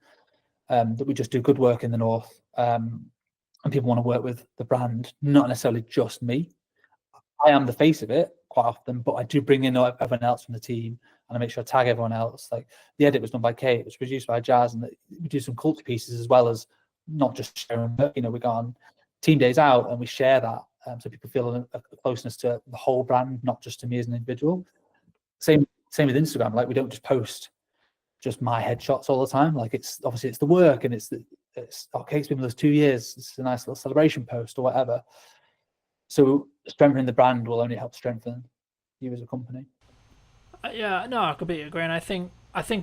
that we just do good work in the North, and people want to work with the brand, not necessarily just me. I am the face of it quite often, but I do bring in everyone else from the team, and I make sure I tag everyone else. Like, the edit was done by Kate, it was produced by Jazz, and we do some culture pieces as well as not just sharing work. We go on team days out and we share that, so people feel a closeness to the whole brand, not just to me as an individual. Same with Instagram. Like, we don't just post just my headshots all the time. Like, it's obviously it's the work, and it's okay, it's been with us 2 years, it's a nice little celebration post or whatever. So strengthening the brand will only help strengthen you as a company. Yeah, no, I completely agree, and I think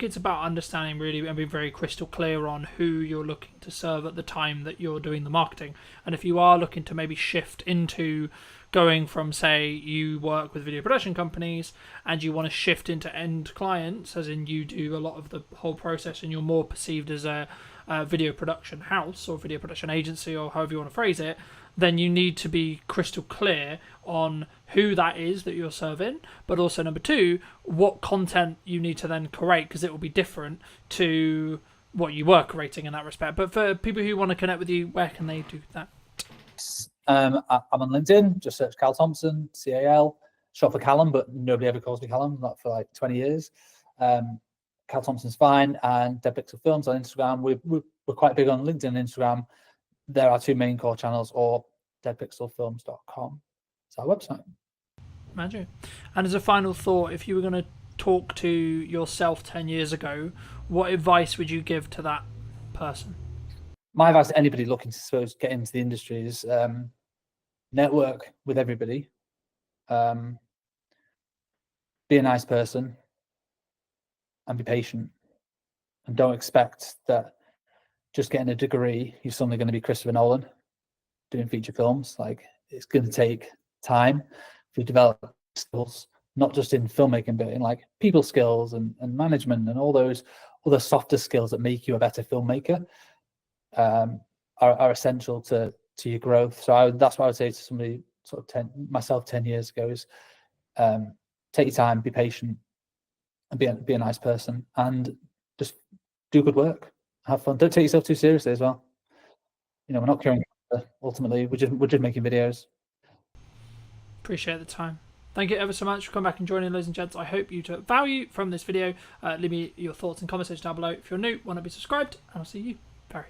it's about understanding really and being very crystal clear on who you're looking to serve at the time that you're doing the marketing. And if you are looking to maybe shift into going from, say, you work with video production companies and you want to shift into end clients, as in you do a lot of the whole process and you're more perceived as a video production house or video production agency, or however you want to phrase it, then you need to be crystal clear on who that is that you're serving, but also, number two, what content you need to then create, because it will be different to what you were creating in that respect. But for people who want to connect with you, where can they do that? I'm on LinkedIn, just search Cal Thompson, CAL, short for Callum, but nobody ever calls me Callum, not for like 20 years. Cal Thompson's fine, and Dead Pixel Films on Instagram. We're quite big on LinkedIn and Instagram. There are two main core channels, or deadpixelfilms.com. It's our website. Magic. And as a final thought, if you were going to talk to yourself 10 years ago, what advice would you give to that person? My advice to anybody looking to get into the industry is network with everybody. Be a nice person and be patient. And don't expect that just getting a degree, you're suddenly going to be Christopher Nolan doing feature films. Like, it's going to take time to develop skills, not just in filmmaking, but in like people skills and management, and all those other softer skills that make you a better filmmaker, are essential to your growth. So that's what I would say to somebody sort of myself 10 years ago is, take your time, be patient, and be a nice person, and just do good work. Have fun. Don't take yourself too seriously as well. We're not curing cancer, ultimately. We're just making videos. Appreciate the time. Thank you ever so much for coming back and joining, ladies and gents. I hope you took value from this video. Leave me your thoughts and comments down below. If you're new, want to be subscribed, and I'll see you very,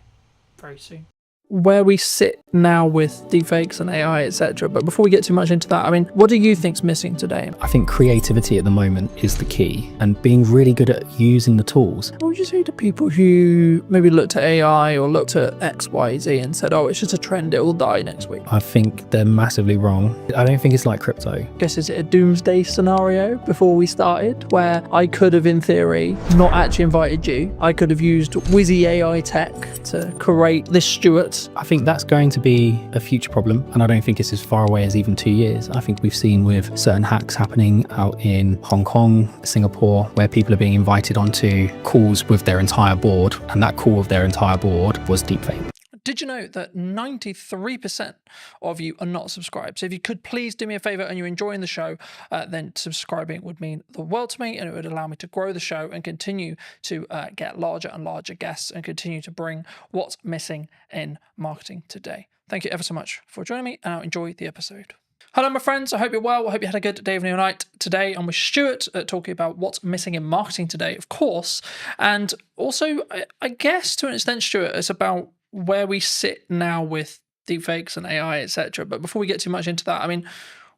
very soon. Where we sit now with deepfakes and AI, etc. But before we get too much into that, I mean, what do you think's missing today? I think creativity at the moment is the key, and being really good at using the tools. What would you say to people who maybe looked at AI or looked at X, Y, Z and said, oh, it's just a trend, it will die next week? I think they're massively wrong. I don't think it's like crypto. I guess, is it a doomsday scenario before we started, where I could have, in theory, not actually invited you? I could have used Wizzy AI tech to create this Stuart. I think that's going to be a future problem, and I don't think it's as far away as even 2 years. I think we've seen with certain hacks happening out in Hong Kong, Singapore, where people are being invited onto calls with their entire board, and that call with their entire board was deepfake. Did you know that 93% of you are not subscribed? So if you could please do me a favor and you're enjoying the show, then subscribing would mean the world to me, and it would allow me to grow the show and continue to get larger and larger guests and continue to bring what's missing in marketing today. Thank you ever so much for joining me, and I'll enjoy the episode. Hello, my friends. I hope you're well. I hope you had a good day, evening, or night. Today, I'm with Stuart talking about what's missing in marketing today, of course. And also, I guess to an extent, Stuart, it's about where we sit now with deepfakes and AI, etc. But before we get too much into that, I mean,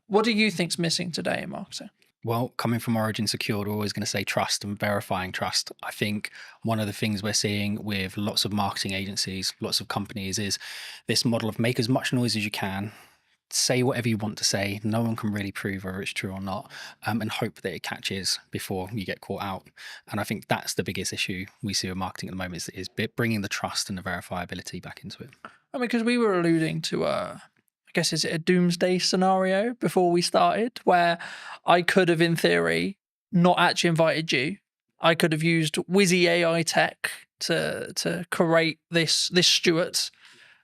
what do you think's missing today in marketing? Well, coming from Origin Secured, we're always going to say trust and verifying trust. I think one of the things we're seeing with lots of marketing agencies, lots of companies, is this model of make as much noise as you can, say whatever you want to say. No one can really prove whether it's true or not, and hope that it catches before you get caught out. And I think that's the biggest issue we see with marketing at the moment is bringing the trust and the verifiability back into it. I mean, because we were alluding to I guess, is it a doomsday scenario before we started, where I could have, in theory, not actually invited you. I could have used Wizzy AI tech to create this Stuart,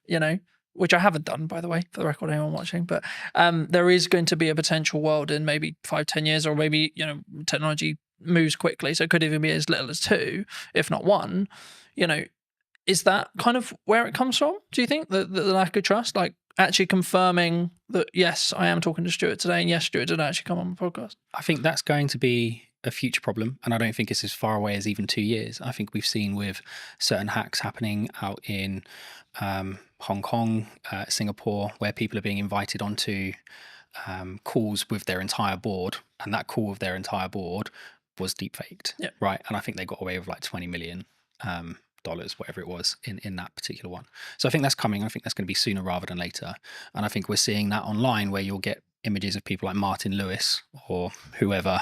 you know, which I haven't done, by the way, for the record, anyone watching. But there is going to be a potential world in maybe 5-10 years, or maybe, you know, technology moves quickly, so it could even be as little as 2, if not 1. You know, is that kind of where it comes from? Do you think the lack of trust, like actually confirming that, yes, I am talking to Stuart today, and yes, Stuart did actually come on the podcast? I think that's going to be a future problem, and I don't think it's as far away as even 2 years. I think we've seen with certain hacks happening out in Hong Kong, Singapore, where people are being invited onto calls with their entire board, and that call with their entire board was deepfaked, right? And I think they got away with like $20 million. Dollars, whatever it was, in that particular one. So I think that's coming. I think that's going to be sooner rather than later. And I think we're seeing that online, where you'll get images of people like Martin Lewis or whoever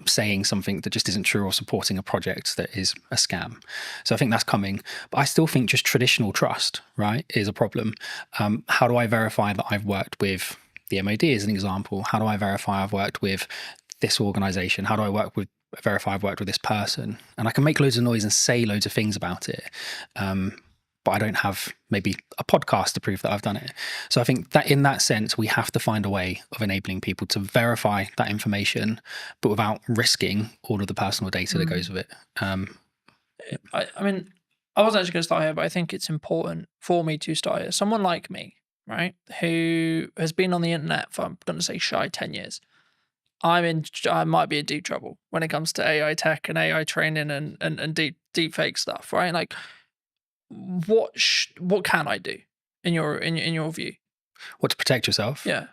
saying something that just isn't true, or supporting a project that is a scam. So I think that's coming. But I still think just traditional trust, right, is a problem. How do I verify that I've worked with the MOD as an example? How do I verify I've worked with this organization? How do I verify I've worked with this person? And I can make loads of noise and say loads of things about it, but I don't have maybe a podcast to prove that I've done it. So I think that in that sense, we have to find a way of enabling people to verify that information, but without risking all of the personal data that goes with it. I mean, I wasn't actually going to start here, but I think it's important for me to start here. Someone like me, right, who has been on the internet for, I'm going to say, shy 10 years. I might be in deep trouble when it comes to AI tech and AI training and deep fake stuff, right? Like, what can I do in your view? What, to protect yourself? Yeah,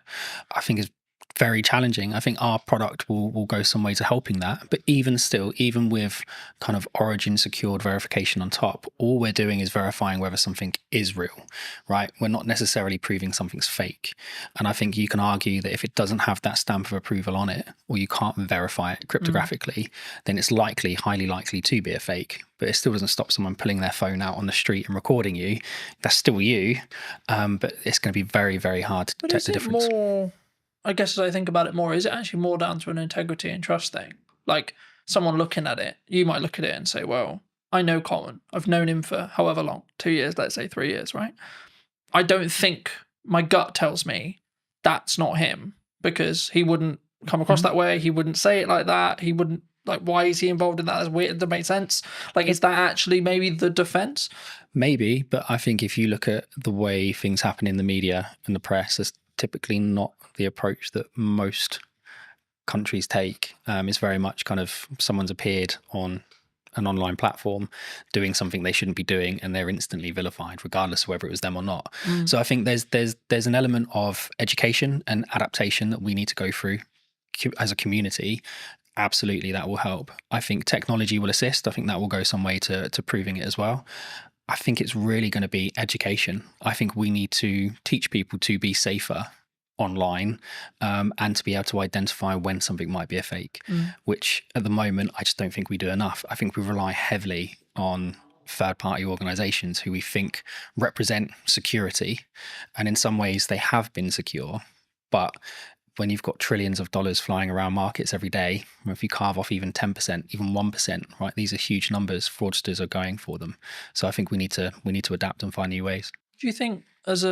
I think is very challenging. I think our product will go some way to helping that. But even still, even with kind of Origin secured verification on top, all we're doing is verifying whether something is real, right? We're not necessarily proving something's fake. And I think you can argue that if it doesn't have that stamp of approval on it, or you can't verify it cryptographically, then it's highly likely to be a fake. But it still doesn't stop someone pulling their phone out on the street and recording you. That's still you. But it's going to be very, very hard to detect the difference. More, I guess, as I think about it more, is it actually more down to an integrity and trust thing? Like, someone looking at it, you might look at it and say, well, I know Colin. I've known him for however long, 2 years, let's say 3 years, right? I don't think, my gut tells me that's not him, because he wouldn't come across that way. He wouldn't say it like that. He wouldn't, like, why is he involved in that? That's weird. That makes sense. Like, is that actually maybe the defense? Maybe, but I think if you look at the way things happen in the media and the press, that's typically not the approach that most countries take. It's very much kind of someone's appeared on an online platform doing something they shouldn't be doing, and they're instantly vilified, regardless of whether it was them or not. So I think there's an element of education and adaptation that we need to go through as a community. Absolutely, that will help. I think technology will assist. I think that will go some way to proving it as well. I think it's really going to be education. I think we need to teach people to be safer online, and to be able to identify when something might be a fake, which at the moment I just don't think we do enough. I think we rely heavily on third-party organizations who we think represent security, and in some ways they have been secure, but when you've got trillions of dollars flying around markets every day, if you carve off even 10%, even 1%, right, these are huge numbers. Fraudsters are going for them. So I think we need to adapt and find new ways. Do you think, as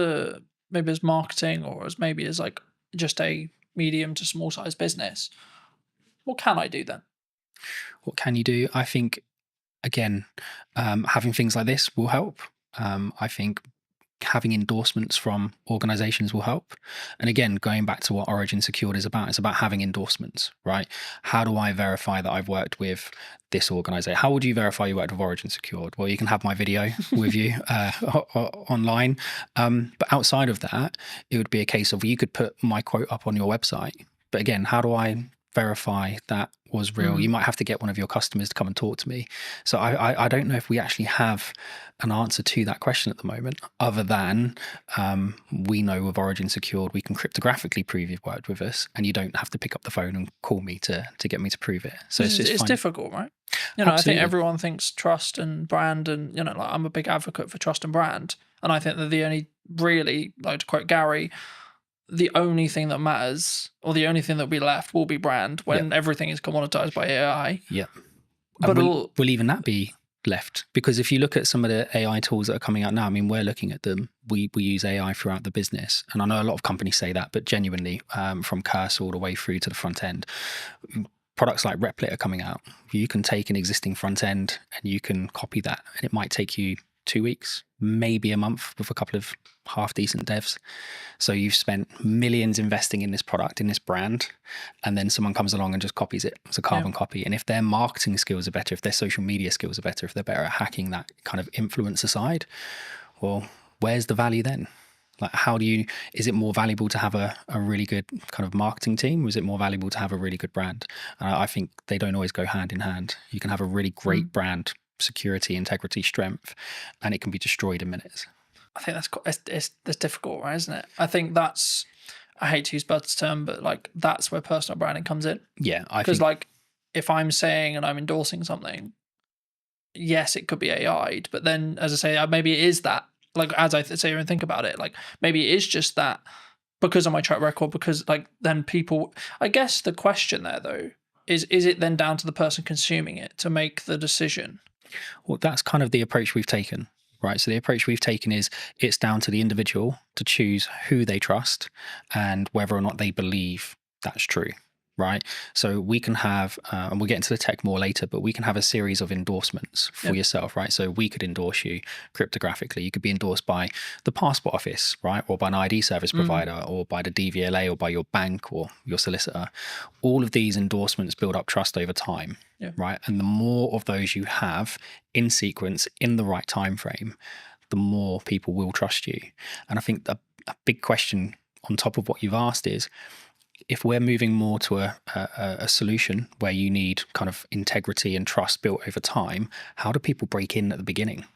marketing, or as like just a medium to small size business, what can I do then? What can you do? I think, again, having things like this will help. I think having endorsements from organizations will help. And again, going back to what Origin Secured is about, it's about having endorsements, right? How do I verify that I've worked with this organization? How would you verify you worked with Origin Secured? Well, you can have my video with you online. But outside of that, it would be a case of, you could put my quote up on your website. But again, how do I verify that was real. You might have to get one of your customers to come and talk to me. So I don't know if we actually have an answer to that question at the moment, other than we know with Origin Secured, we can cryptographically prove you've worked with us, and you don't have to pick up the phone and call me to get me to prove it. So it's difficult, right? You know, I think Absolutely. everyone thinks trust and brand, and you know, like I'm a big advocate for trust and brand, and I think that the only really, like to quote Gary, the only thing that matters, or the only thing that will be left, will be brand when everything is commoditized by AI. Yeah. But will even that be left? Because if you look at some of the AI tools that are coming out now, I mean, we're looking at them. We use AI throughout the business. And I know a lot of companies say that, but genuinely, from cursor all the way through to the front end, products like Replit are coming out. You can take an existing front end and you can copy that, and it might take you 2 weeks, maybe a month with a couple of half decent devs. So you've spent millions investing in this product, in this brand, and then someone comes along and just copies it. It's a carbon copy. And if their marketing skills are better, if their social media skills are better, if they're better at hacking that kind of influencer side, well, where's the value then? Like, is it more valuable to have a really good kind of marketing team, or is it more valuable to have a really good brand? I think they don't always go hand in hand. You can have a really great brand, security, integrity, strength, and it can be destroyed in minutes. I think that's difficult, right? Isn't it? I think that's, I hate to use Bud's term, but like that's where personal branding comes in. Yeah, because like if I'm saying and I'm endorsing something, yes, it could be AI'd, but then as I say, maybe it is that. Like as I say and think about it, like maybe it is just that because of my track record. Because like then people, I guess the question there though is it then down to the person consuming it to make the decision? Well, that's kind of the approach we've taken, right? So the approach we've taken is it's down to the individual to choose who they trust and whether or not they believe that's true, right? So we can have, and we'll get into the tech more later, but we can have a series of endorsements for yourself, right? So we could endorse you cryptographically. You could be endorsed by the Passport Office, right? Or by an ID service provider, or by the DVLA, or by your bank or your solicitor. All of these endorsements build up trust over time, right? And the more of those you have in sequence, in the right time frame, the more people will trust you. And I think a big question on top of what you've asked is, if we're moving more to a solution where you need kind of integrity and trust built over time, how do people break in at the beginning?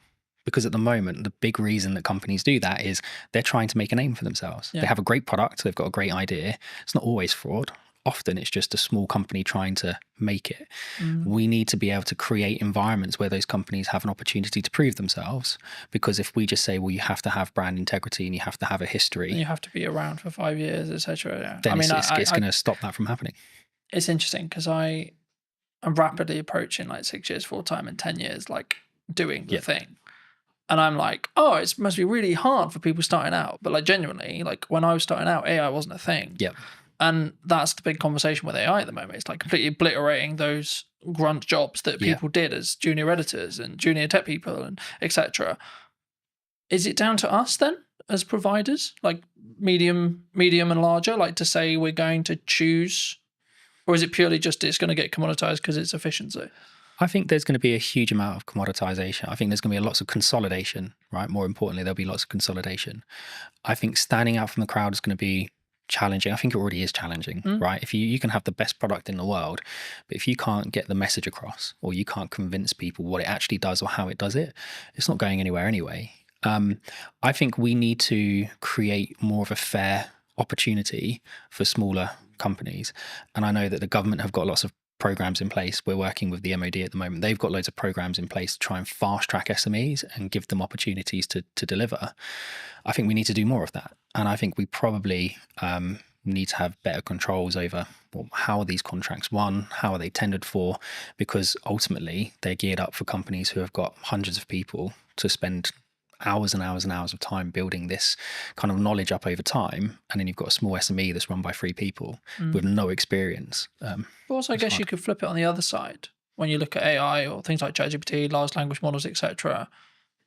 Because at the moment, the big reason that companies do that is they're trying to make a name for themselves. They have a great product, they've got a great idea. It's not always fraud. Often it's just a small company trying to make it. We need to be able to create environments where those companies have an opportunity to prove themselves. Because if we just say, well, you have to have brand integrity and you have to have a history, and you have to be around for 5 years, etc. Then it's going to stop that from happening. It's interesting because I'm rapidly approaching like 6 years full time and 10 years like doing the thing. And I'm like, oh, it must be really hard for people starting out. But like genuinely, like when I was starting out, AI wasn't a thing. And that's the big conversation with AI at the moment. It's like completely obliterating those grunt jobs that people did as junior editors and junior tech people and etc. Is it down to us then as providers, like medium and larger, like to say we're going to choose, or is it purely just it's going to get commoditized because it's efficiency? I think there's going to be a huge amount of commoditization. I think there's going to be lots of consolidation, right? More importantly, there'll be lots of consolidation. I think standing out from the crowd is going to be challenging. I think it already is challenging, right? If you can have the best product in the world, but if you can't get the message across, or you can't convince people what it actually does or how it does it, it's not going anywhere anyway. I think we need to create more of a fair opportunity for smaller companies. And I know that the government have got lots of programs in place. We're working with the MOD at the moment. They've got loads of programs in place to try and fast track SMEs and give them opportunities to deliver. I think we need to do more of that. And I think we probably need to have better controls over how are these contracts won, how are they tendered for, because ultimately they're geared up for companies who have got hundreds of people to spend hours and hours and hours of time building this kind of knowledge up over time, and then you've got a small SME that's run by 3 people with no experience. But also, I guess you could flip it on the other side when you look at AI or things like ChatGPT, large language models, etc.,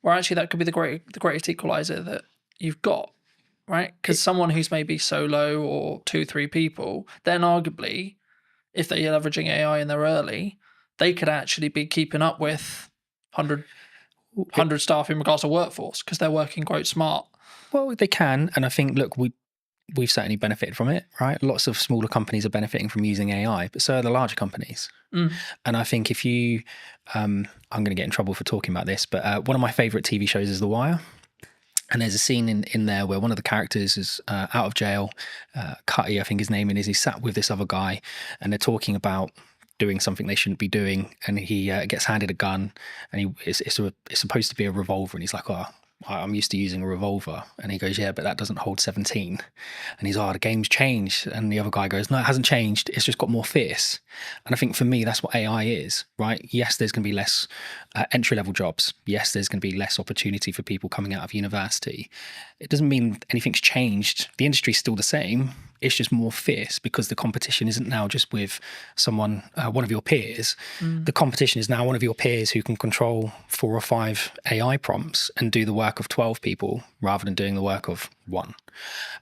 where actually that could be the greatest equalizer that you've got, right? Because someone who's maybe solo or 2-3 people, then arguably, if they're leveraging AI and they're early, they could actually be keeping up with 100 staff in regards to workforce because they're working quite smart. Well, they can. And I think, look, we've certainly benefited from it, right? Lots of smaller companies are benefiting from using AI, but so are the larger companies. And I think if you, I'm going to get in trouble for talking about this, but one of my favorite TV shows is The Wire. And there's a scene in there where one of the characters is out of jail. Cutty, I think his name is. He's sat with this other guy, and they're talking about doing something they shouldn't be doing. And he gets handed a gun, and it's supposed to be a revolver. And he's like, "Oh, I'm used to using a revolver." And he goes, "Yeah, but that doesn't hold 17." And he's, "Oh, the game's changed." And the other guy goes, "No, it hasn't changed. It's just got more fierce." And I think for me, that's what AI is, right? Yes, there's going to be less entry-level jobs. Yes, there's going to be less opportunity for people coming out of university. It doesn't mean anything's changed. The industry's still the same. It's just more fierce because the competition isn't now just with someone, one of your peers. The competition is now one of your peers who can control 4 or 5 AI prompts and do the work of 12 people rather than doing the work of 1.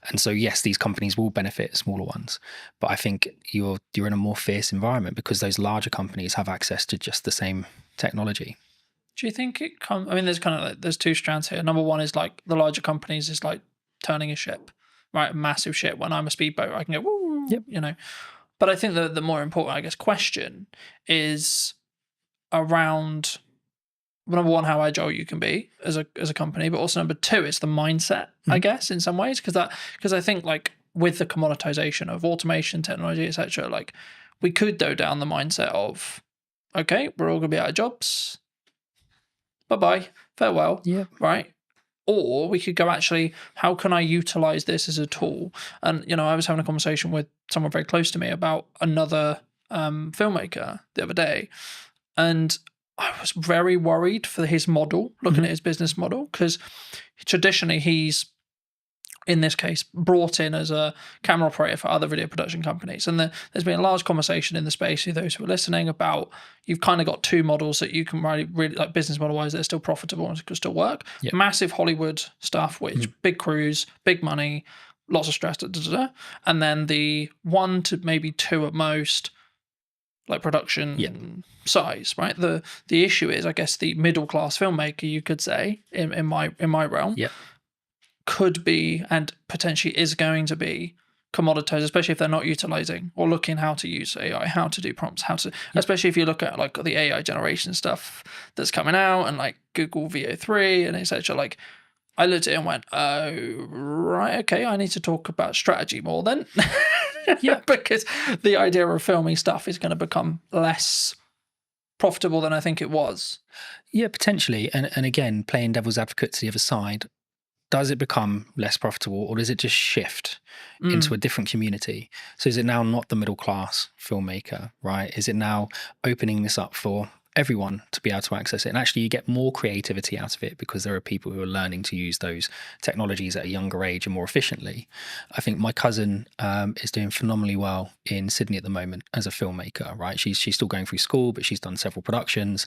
And so, yes, these companies will benefit smaller ones, but I think you're in a more fierce environment because those larger companies have access to just the same technology. Do you think it comes? I mean, there's kind of like, there's 2 strands here. Number one is like the larger companies is like turning a ship, right? A massive ship. When I'm a speedboat, I can go, woo, Yep. you know. But I think the more important, I guess, question is around number one, how agile you can be as a company, but also number 2, it's the mindset, I guess, in some ways, because I think like with the commoditization of automation, technology, etc., like we could go down the mindset of, okay, we're all gonna be out of jobs. Bye-bye, farewell. Yeah. Right. Or we could go, actually, how can I utilize this as a tool? And, you know, I was having a conversation with someone very close to me about another filmmaker the other day. And I was very worried for his model, looking at his business model, because traditionally he's, in this case, brought in as a camera operator for other video production companies. And there's been a large conversation in the space, for those who are listening, about you've kind of got 2 models that you can really like business model-wise that are still profitable and can still work. Yep. Massive Hollywood stuff, which big crews, big money, lots of stress, and then the 1 to maybe 2 at most, like production size, right? The issue is, I guess, the middle-class filmmaker, you could say, in my realm. Yep. Could be and potentially is going to be commoditized, especially if they're not utilizing or looking how to use AI, how to do prompts, especially if you look at like the AI generation stuff that's coming out and like Google VO3 and etc. Like I looked at it and went, oh, right, okay, I need to talk about strategy more then. Yeah, because the idea of filming stuff is going to become less profitable than I think it was. Yeah, potentially. And again, playing devil's advocate to the other side, does it become less profitable, or does it just shift into a different community? So is it now not the middle class filmmaker, right? Is it now opening this up for everyone to be able to access it? And actually you get more creativity out of it because there are people who are learning to use those technologies at a younger age and more efficiently. I think my cousin is doing phenomenally well in Sydney at the moment as a filmmaker, right? She's still going through school, but she's done several productions.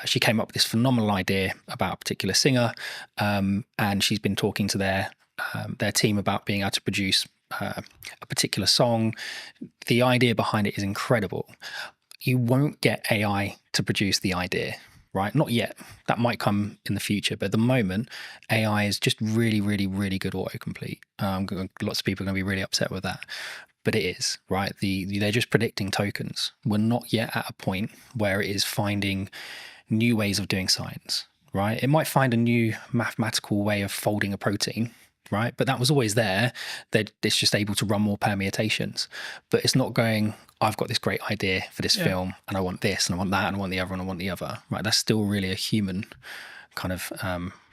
She came up with this phenomenal idea about a particular singer, and she's been talking to their team about being able to produce a particular song. The idea behind it is incredible. You won't get AI to produce the idea, right? Not yet. That might come in the future. But at the moment, AI is just really, really, really good autocomplete. Lots of people are going to be really upset with that. But it is, right? They're just predicting tokens. We're not yet at a point where it is finding new ways of doing science, right? It might find a new mathematical way of folding a protein, right? But that was always there. It's just able to run more permutations. But it's not going, I've got this great idea for this film and I want this and I want that and I want the other and I want the other, right? That's still really a human kind of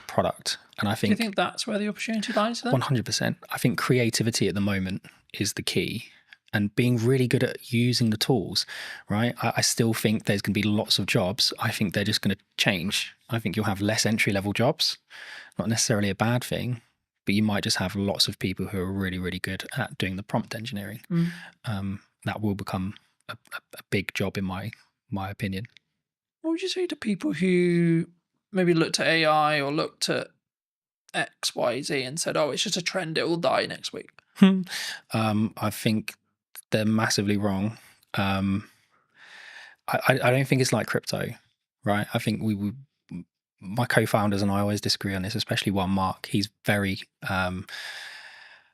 product. And I think... Do you think that's where the opportunity lies then? 100%. I think creativity at the moment is the key, and being really good at using the tools, right? I still think there's going to be lots of jobs. I think they're just going to change. I think you'll have less entry-level jobs, not necessarily a bad thing, but you might just have lots of people who are really, really good at doing the prompt engineering. That will become a big job in my opinion. What would you say to people who maybe looked at AI or looked at X, Y, Z and said, oh, it's just a trend, it will die next week? I think they're massively wrong. I don't think it's like crypto, right? I think my co-founders and I always disagree on this, especially one Mark. He's very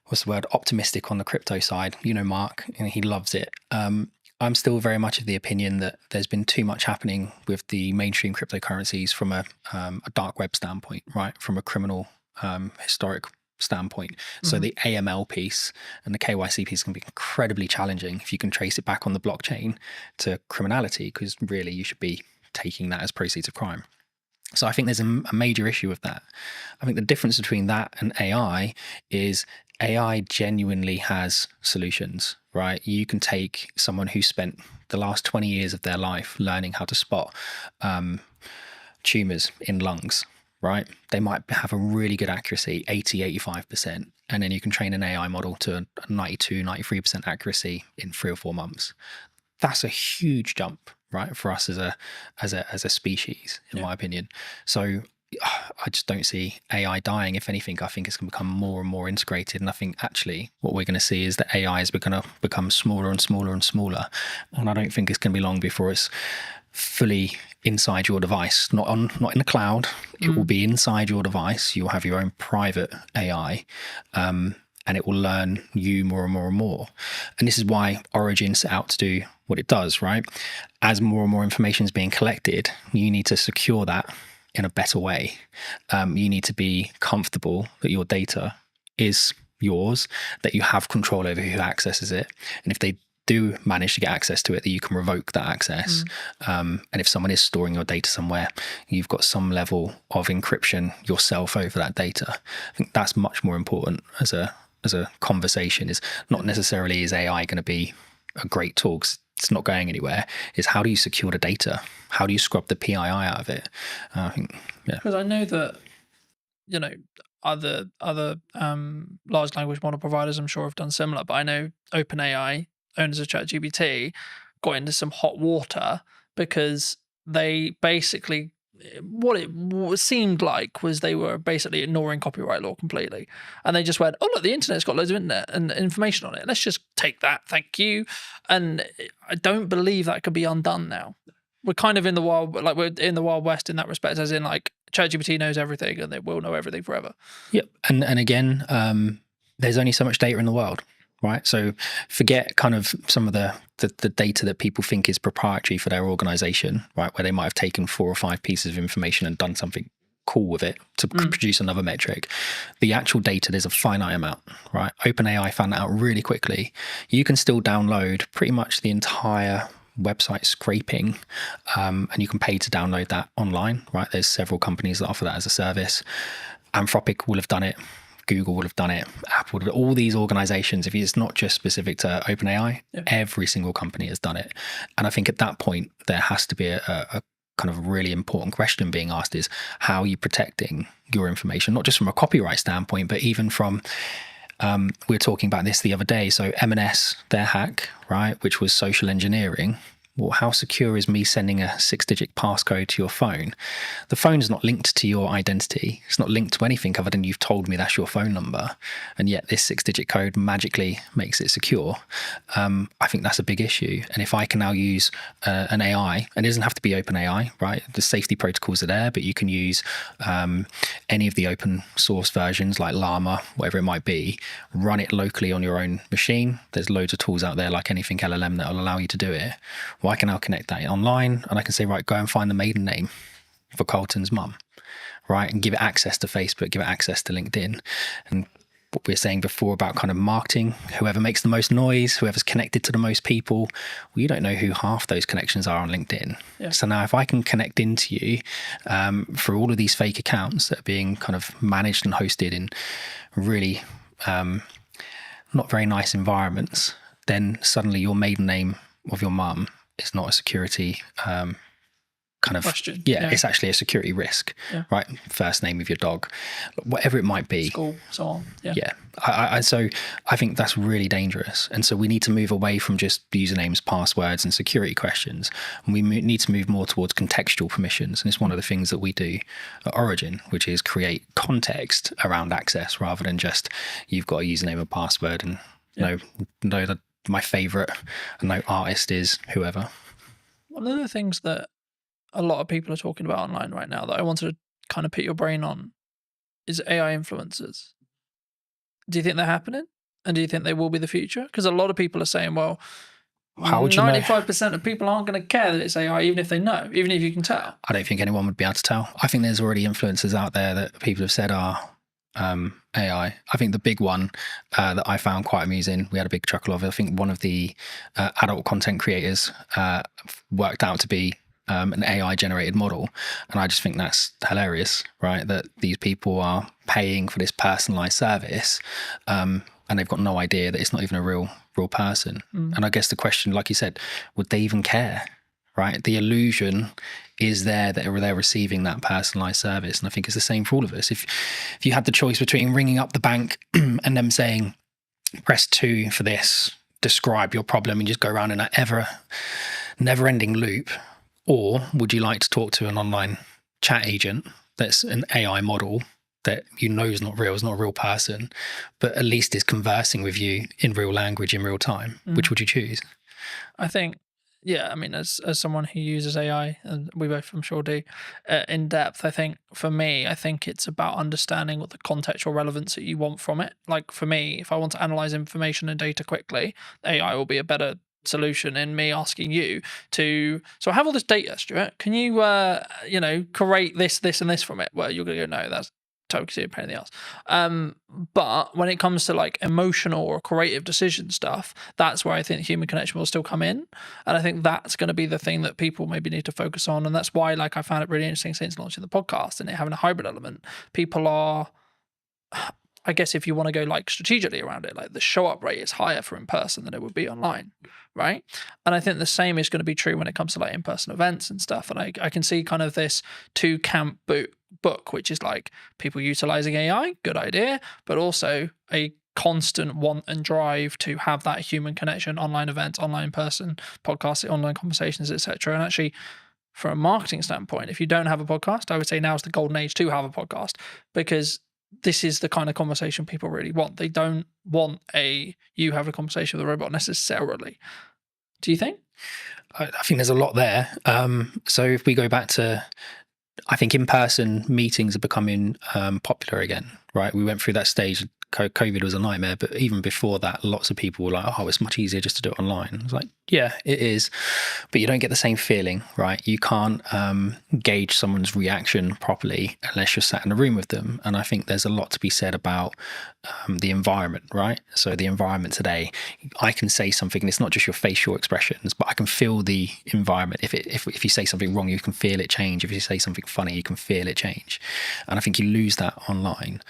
what's the word, optimistic on the crypto side. You know, Mark, and he loves it. I'm still very much of the opinion that there's been too much happening with the mainstream cryptocurrencies from a dark web standpoint, right? From a criminal historic standpoint. So the AML piece and the KYC piece can be incredibly challenging if you can trace it back on the blockchain to criminality, because really you should be taking that as proceeds of crime. So I think there's a major issue with that. I think the difference between that and AI is AI genuinely has solutions, right? You can take someone who spent the last 20 years of their life learning how to spot tumors in lungs, right? They might have a really good accuracy, 80-85%. And then you can train an AI model to 92-93% accuracy in 3 or 4 months. That's a huge jump, right, for us as a species, in my opinion. So I just don't see AI dying. If anything, I think it's going to become more and more integrated. And I think actually what we're going to see is that AI is going to become smaller and smaller and smaller. And I don't think it's going to be long before it's fully inside your device, not in the cloud. It will be inside your device. You'll have your own private AI. And it will learn you more and more and more. And this is why Origin set out to do what it does, right? As more and more information is being collected, you need to secure that in a better way. You need to be comfortable that your data is yours, that you have control over who accesses it. And if they do manage to get access to it, that you can revoke that access. And if someone is storing your data somewhere, you've got some level of encryption yourself over that data. I think that's much more important as a conversation. Is not necessarily is AI going to be a great tool, 'cause it's not going anywhere. Is how do you secure the data? How do you scrub the PII out of it? I think, yeah. Because I know that, you know, other large language model providers, I'm sure, have done similar. But I know OpenAI, owners of ChatGPT, got into some hot water because they basically, what it seemed like was they were basically ignoring copyright law completely. And they just went, oh, look, the internet's got loads of internet and information on it. Let's just take that. Thank you. And I don't believe that could be undone now. We're kind of in the wild, like we're in the Wild West in that respect, as in like ChatGPT knows everything and they will know everything forever. Yep. And again, there's only so much data in the world, right? So forget kind of some of the data that people think is proprietary for their organization, right? Where they might have taken 4 or 5 pieces of information and done something cool with it to produce another metric. The actual data, there's a finite amount, right? OpenAI found that out really quickly. You can still download pretty much the entire website scraping, and you can pay to download that online, right? There's several companies that offer that as a service. Anthropic will have done it. Google will have done it. Apple, all these organizations, if it's not just specific to OpenAI, every single company has done it. And I think at that point, there has to be a kind of really important question being asked is, how are you protecting your information? Not just from a copyright standpoint, but even from, we were talking about this the other day. So M&S, their hack, right, which was social engineering. Well, how secure is me sending a 6-digit passcode to your phone? The phone's not linked to your identity. It's not linked to anything other than you've told me that's your phone number. And yet this 6-digit code magically makes it secure. I think that's a big issue. And if I can now use an AI, and it doesn't have to be OpenAI, right? The safety protocols are there, but you can use any of the open source versions like Llama, whatever it might be, run it locally on your own machine. There's loads of tools out there like anything LLM that will allow you to do it. Well, I can now connect that online and I can say, right, go and find the maiden name for Carlton's mum, right? And give it access to Facebook, give it access to LinkedIn. And what we were saying before about kind of marketing, whoever makes the most noise, whoever's connected to the most people, well, you don't know who half those connections are on LinkedIn. Yeah. So now if I can connect into you for all of these fake accounts that are being kind of managed and hosted in really not very nice environments, then suddenly your maiden name of your mum is not a security kind of question. Yeah, it's actually a security risk, right? First name of your dog, whatever it might be, school, so on. So I think that's really dangerous, and so we need to move away from just usernames, passwords, and security questions, and we need to move more towards contextual permissions. And it's one of the things that we do at Origin, which is create context around access rather than just you've got a username and password and know that my favorite artist is whoever. One of the things that a lot of people are talking about online right now that I wanted to kind of put your brain on is AI influencers. Do you think they're happening? And do you think they will be the future? Because a lot of people are saying, well, How would you know? 95% of people aren't going to care that it's AI, even if they know, even if you can tell. I don't think anyone would be able to tell. I think there's already influencers out there that people have said are AI. I think the big one that I found quite amusing, we had a big chuckle of, I think one of the adult content creators worked out to be an AI generated model. And I just think that's hilarious, right? That these people are paying for this personalized service and they've got no idea that it's not even a real person. And I guess the question, like you said, would they even care, right? The illusion is there that they're receiving that personalized service. And I think it's the same for all of us. If you had the choice between ringing up the bank and them saying, press 2 for this, describe your problem, and just go around in an never-ending loop, or would you like to talk to an online chat agent that's an AI model that you know is not real, is not a real person, but at least is conversing with you in real language in real time? Which would you choose? I think, yeah, I mean, as someone who uses AI, and we both, I'm sure, do in depth, I think for me, I think it's about understanding what the contextual relevance that you want from it. Like for me, if I want to analyze information and data quickly, AI will be a better solution in me asking you to, so I have all this data, Stuart, can you create this and this from it? Well, you're gonna go, no, that's totally a pain in the ass. But when it comes to like emotional or creative decision stuff, that's where I think human connection will still come in. And I think that's going to be the thing that people maybe need to focus on. And that's why, like, I found it really interesting since launching the podcast and it having a hybrid element. People are, I guess, if you want to go like strategically around it, like the show up rate is higher for in person than it would be online, right? And I think the same is going to be true when it comes to like in person events and stuff. And I can see kind of this two camp book, which is like people utilizing AI, good idea, but also a constant want and drive to have that human connection, online events, online person, podcasts, online conversations, etc. And actually, from a marketing standpoint, if you don't have a podcast, I would say now is the golden age to have a podcast, because this is the kind of conversation people really want. They don't want you have a conversation with a robot necessarily. Do you think? I think there's a lot there. So if we go back to, I think in-person meetings are becoming popular again, right? We went through that stage. COVID was a nightmare, but even before that, lots of people were like, oh, it's much easier just to do it online. I was like, yeah, it is, but you don't get the same feeling, right? You can't gauge someone's reaction properly unless you're sat in a room with them. And I think there's a lot to be said about the environment, right? So the environment today, I can say something and it's not just your facial expressions, but I can feel the environment. If you say something wrong, you can feel it change. If you say something funny, you can feel it change. And I think you lose that online.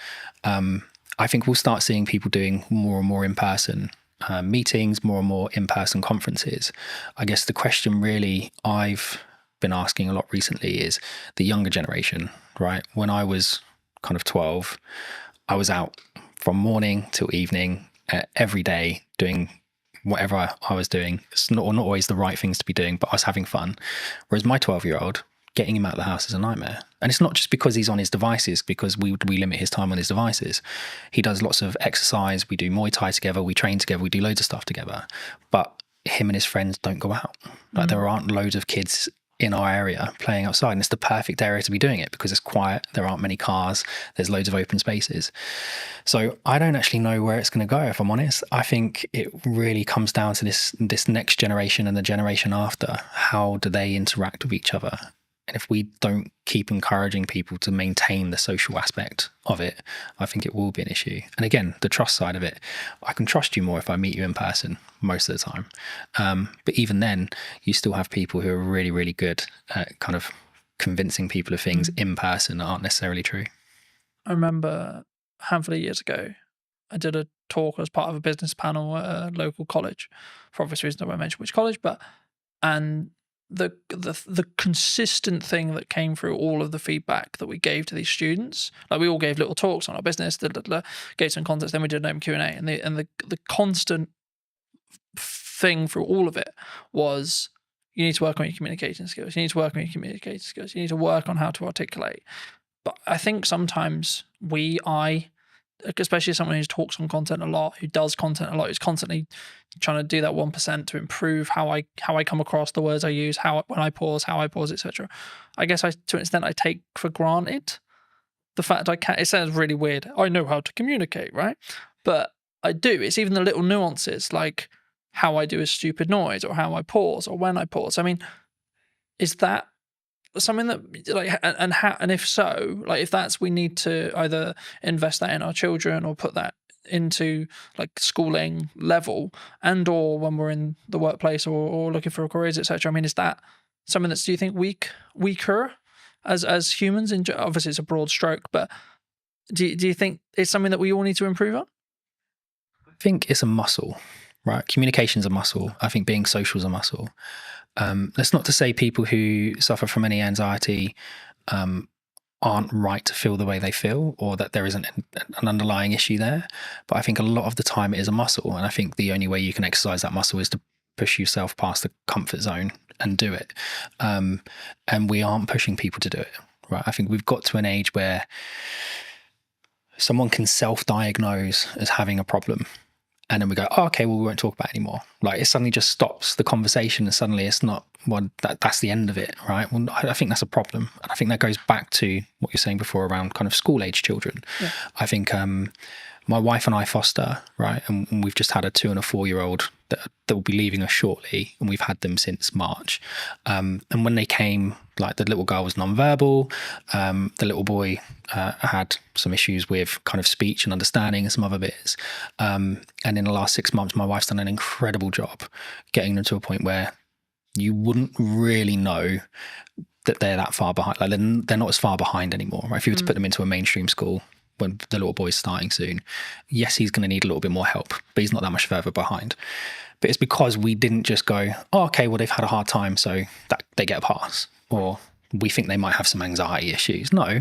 I think we'll start seeing people doing more and more in-person meetings, more and more in-person conferences. I guess the question really I've been asking a lot recently is the younger generation, right? When I was kind of 12, I was out from morning till evening every day doing whatever I was doing. It's not always the right things to be doing, but I was having fun. Whereas my 12-year-old, getting him out of the house is a nightmare. And it's not just because he's on his devices, because we limit his time on his devices. He does lots of exercise. We do Muay Thai together. We train together. We do loads of stuff together. But him and his friends don't go out. Like there aren't loads of kids in our area playing outside. And it's the perfect area to be doing it because it's quiet. There aren't many cars. There's loads of open spaces. So I don't actually know where it's going to go, if I'm honest. I think it really comes down to this next generation and the generation after. How do they interact with each other? And if we don't keep encouraging people to maintain the social aspect of it, I think it will be an issue. And again, the trust side of it, I can trust you more if I meet you in person most of the time. But even then, you still have people who are really, really good at kind of convincing people of things in person that aren't necessarily true. I remember a handful of years ago, I did a talk as part of a business panel at a local college. For obvious reasons, I won't mention which college, and the consistent thing that came through all of the feedback that we gave to these students, like we all gave little talks on our business, gave some context, then we did an open Q&A, and the constant thing through all of it was, you need to work on your communication skills. You need to work on your communication skills. You need to work on how to articulate. But I think sometimes especially someone who talks on content a lot, who does content a lot, who's constantly trying to do that 1% to improve how I come across, the words I use, how I pause, etc. I guess to an extent I take for granted the fact I can't. It sounds really weird. I know how to communicate, right? But I do. It's even the little nuances, like how I do a stupid noise or how I pause or when I pause. I mean, is that something that like and how, and if so, like if that's, we need to either invest that in our children or put that into like schooling level, and or when we're in the workplace or looking for careers, etc. I mean, is that something that's, do you think, weaker as humans? Obviously it's a broad stroke, but do you think it's something that we all need to improve on? I think it's a muscle, right? Communication's a muscle. I think being social is a muscle. That's not to say people who suffer from any anxiety aren't right to feel the way they feel, or that there isn't an underlying issue there. But I think a lot of the time it is a muscle. And I think the only way you can exercise that muscle is to push yourself past the comfort zone and do it. And we aren't pushing people to do it, right? I think we've got to an age where someone can self-diagnose as having a problem. And then we go, oh, okay, well, we won't talk about it anymore. Like, it suddenly just stops the conversation, and suddenly it's not, well, that's the end of it, right? Well, I think that's a problem. And I think that goes back to what you're saying before around kind of school-age children. Yeah. I think my wife and I foster, right? And we've just had a 2 and a 4-year-old that will be leaving us shortly, and we've had them since March. And when they came, like, the little girl was nonverbal, the little boy had some issues with kind of speech and understanding and some other bits. And in the last 6 months, my wife's done an incredible job getting them to a point where you wouldn't really know that they're that far behind. Like, they're not as far behind anymore, right? If you were to put them into a mainstream school when the little boy's starting soon, yes, he's going to need a little bit more help, but he's not that much further behind. But it's because we didn't just go, oh, okay, well, they've had a hard time, so that they get a pass, or we think they might have some anxiety issues. No,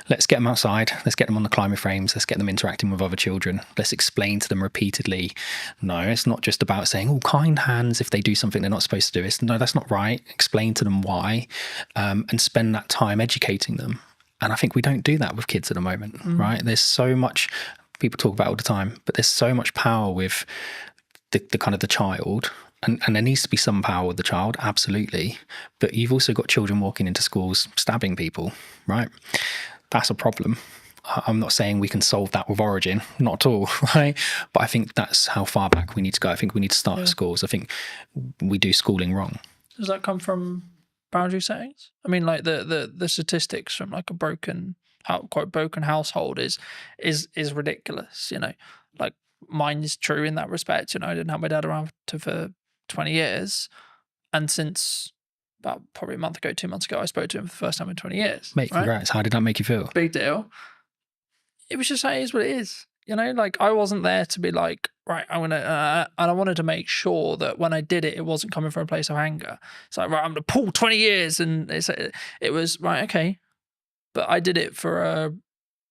let's get them outside. Let's get them on the climber frames. Let's get them interacting with other children. Let's explain to them repeatedly. No, it's not just about saying, oh, kind hands if they do something they're not supposed to do. It's, no, that's not right. Explain to them why, and spend that time educating them. And I think we don't do that with kids at the moment, right? There's so much, people talk about it all the time, but there's so much power with the kind of the child. And there needs to be some power with the child, absolutely. But you've also got children walking into schools stabbing people, right? That's a problem. I'm not saying we can solve that with Origin, not at all, right? But I think that's how far back we need to go. I think we need to start at schools. I think we do schooling wrong. Does that come from boundary settings? I mean, like the statistics from like a quote broken household is ridiculous, you know. Like, mine is true in that respect. You know, I didn't have my dad around for 20 years, and since about probably a month ago, 2 months ago, I spoke to him for the first time in 20 years. Mate, congrats. Right? How did that make you feel? Big deal. It was just, it is what it is. You know, like, I wasn't there to be like, right, I'm going to, and I wanted to make sure that when I did it, it wasn't coming from a place of anger. It's like, right, I'm going to pull 20 years. And it was, right, okay. But I did it for a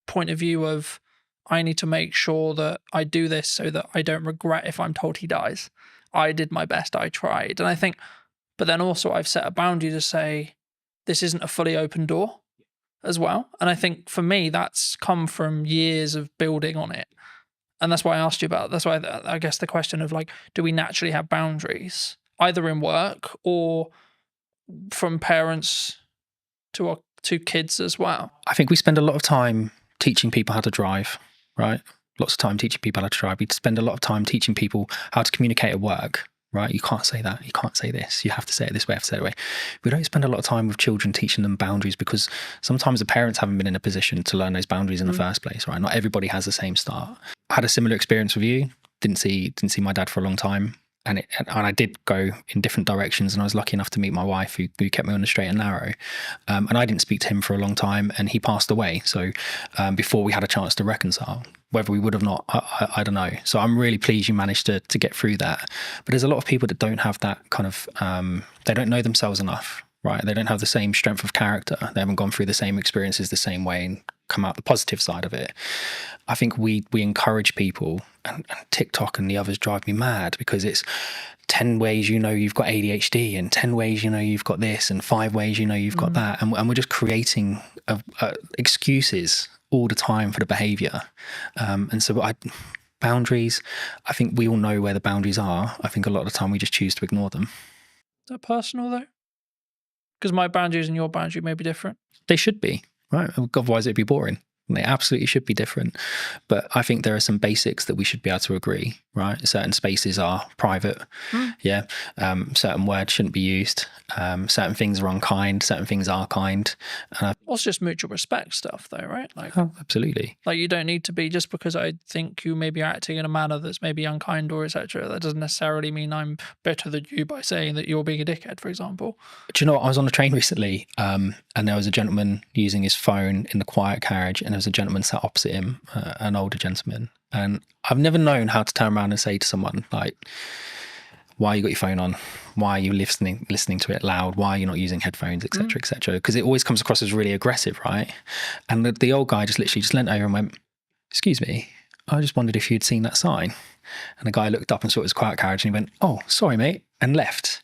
point of view of, I need to make sure that I do this so that I don't regret if I'm told he dies. I did my best, I tried. And I think, but then also I've set a boundary to say, this isn't a fully open door as well. And I think for me, that's come from years of building on it. And that's why I asked you about, that's why I guess the question of like, do we naturally have boundaries, either in work or from parents to kids as well? I think we spend a lot of time teaching people how to drive, right? Lots of time teaching people how to drive. We spend a lot of time teaching people how to communicate at work, right? You can't say that. You can't say this. You have to say it this way. You have to say it that way. We don't spend a lot of time with children teaching them boundaries, because sometimes the parents haven't been in a position to learn those boundaries in the first place, right? Not everybody has the same start. I had a similar experience with you. Didn't see my dad for a long time. And I did go in different directions, and I was lucky enough to meet my wife who kept me on the straight and narrow. And I didn't speak to him for a long time, and he passed away. So before we had a chance to reconcile, whether we would have not, I don't know. So I'm really pleased you managed to get through that. But there's a lot of people that don't have that kind of, they don't know themselves enough, right? They don't have the same strength of character. They haven't gone through the same experiences the same way and come out the positive side of it. I think we encourage people, and TikTok and the others drive me mad, because it's 10 ways you know you've got ADHD, and 10 ways you know you've got this, and 5 ways you know you've got that. And we're just creating excuses all the time for the behavior. And so boundaries, I think we all know where the boundaries are. I think a lot of the time we just choose to ignore them. Is that personal though? Because my boundaries and your boundary may be different. They should be, right? Otherwise it'd be boring. They absolutely should be different. But I think there are some basics that we should be able to agree, right? Certain spaces are private. Yeah. Certain words shouldn't be used. Certain things are unkind. Certain things are kind. And Well, it's just mutual respect stuff, though, right? Like, absolutely. like you don't need to be, just because I think you may be acting in a manner that's maybe unkind or etc. That doesn't necessarily mean I'm better than you by saying that you're being a dickhead, for example. Do you know what? I was on a train recently, and there was a gentleman using his phone in the quiet carriage, and there was a gentleman sat opposite him, an older gentleman. And I've never known how to turn around and say to someone, like, why you got your phone on? Why are you listening to it loud? Why are you not using headphones, etc., etc.? Because it always comes across as really aggressive, right? And the old guy just literally just leant over and went, "Excuse me, I just wondered if you'd seen that sign." And the guy looked up and saw his quiet carriage and he went, "Oh, sorry, mate," and left.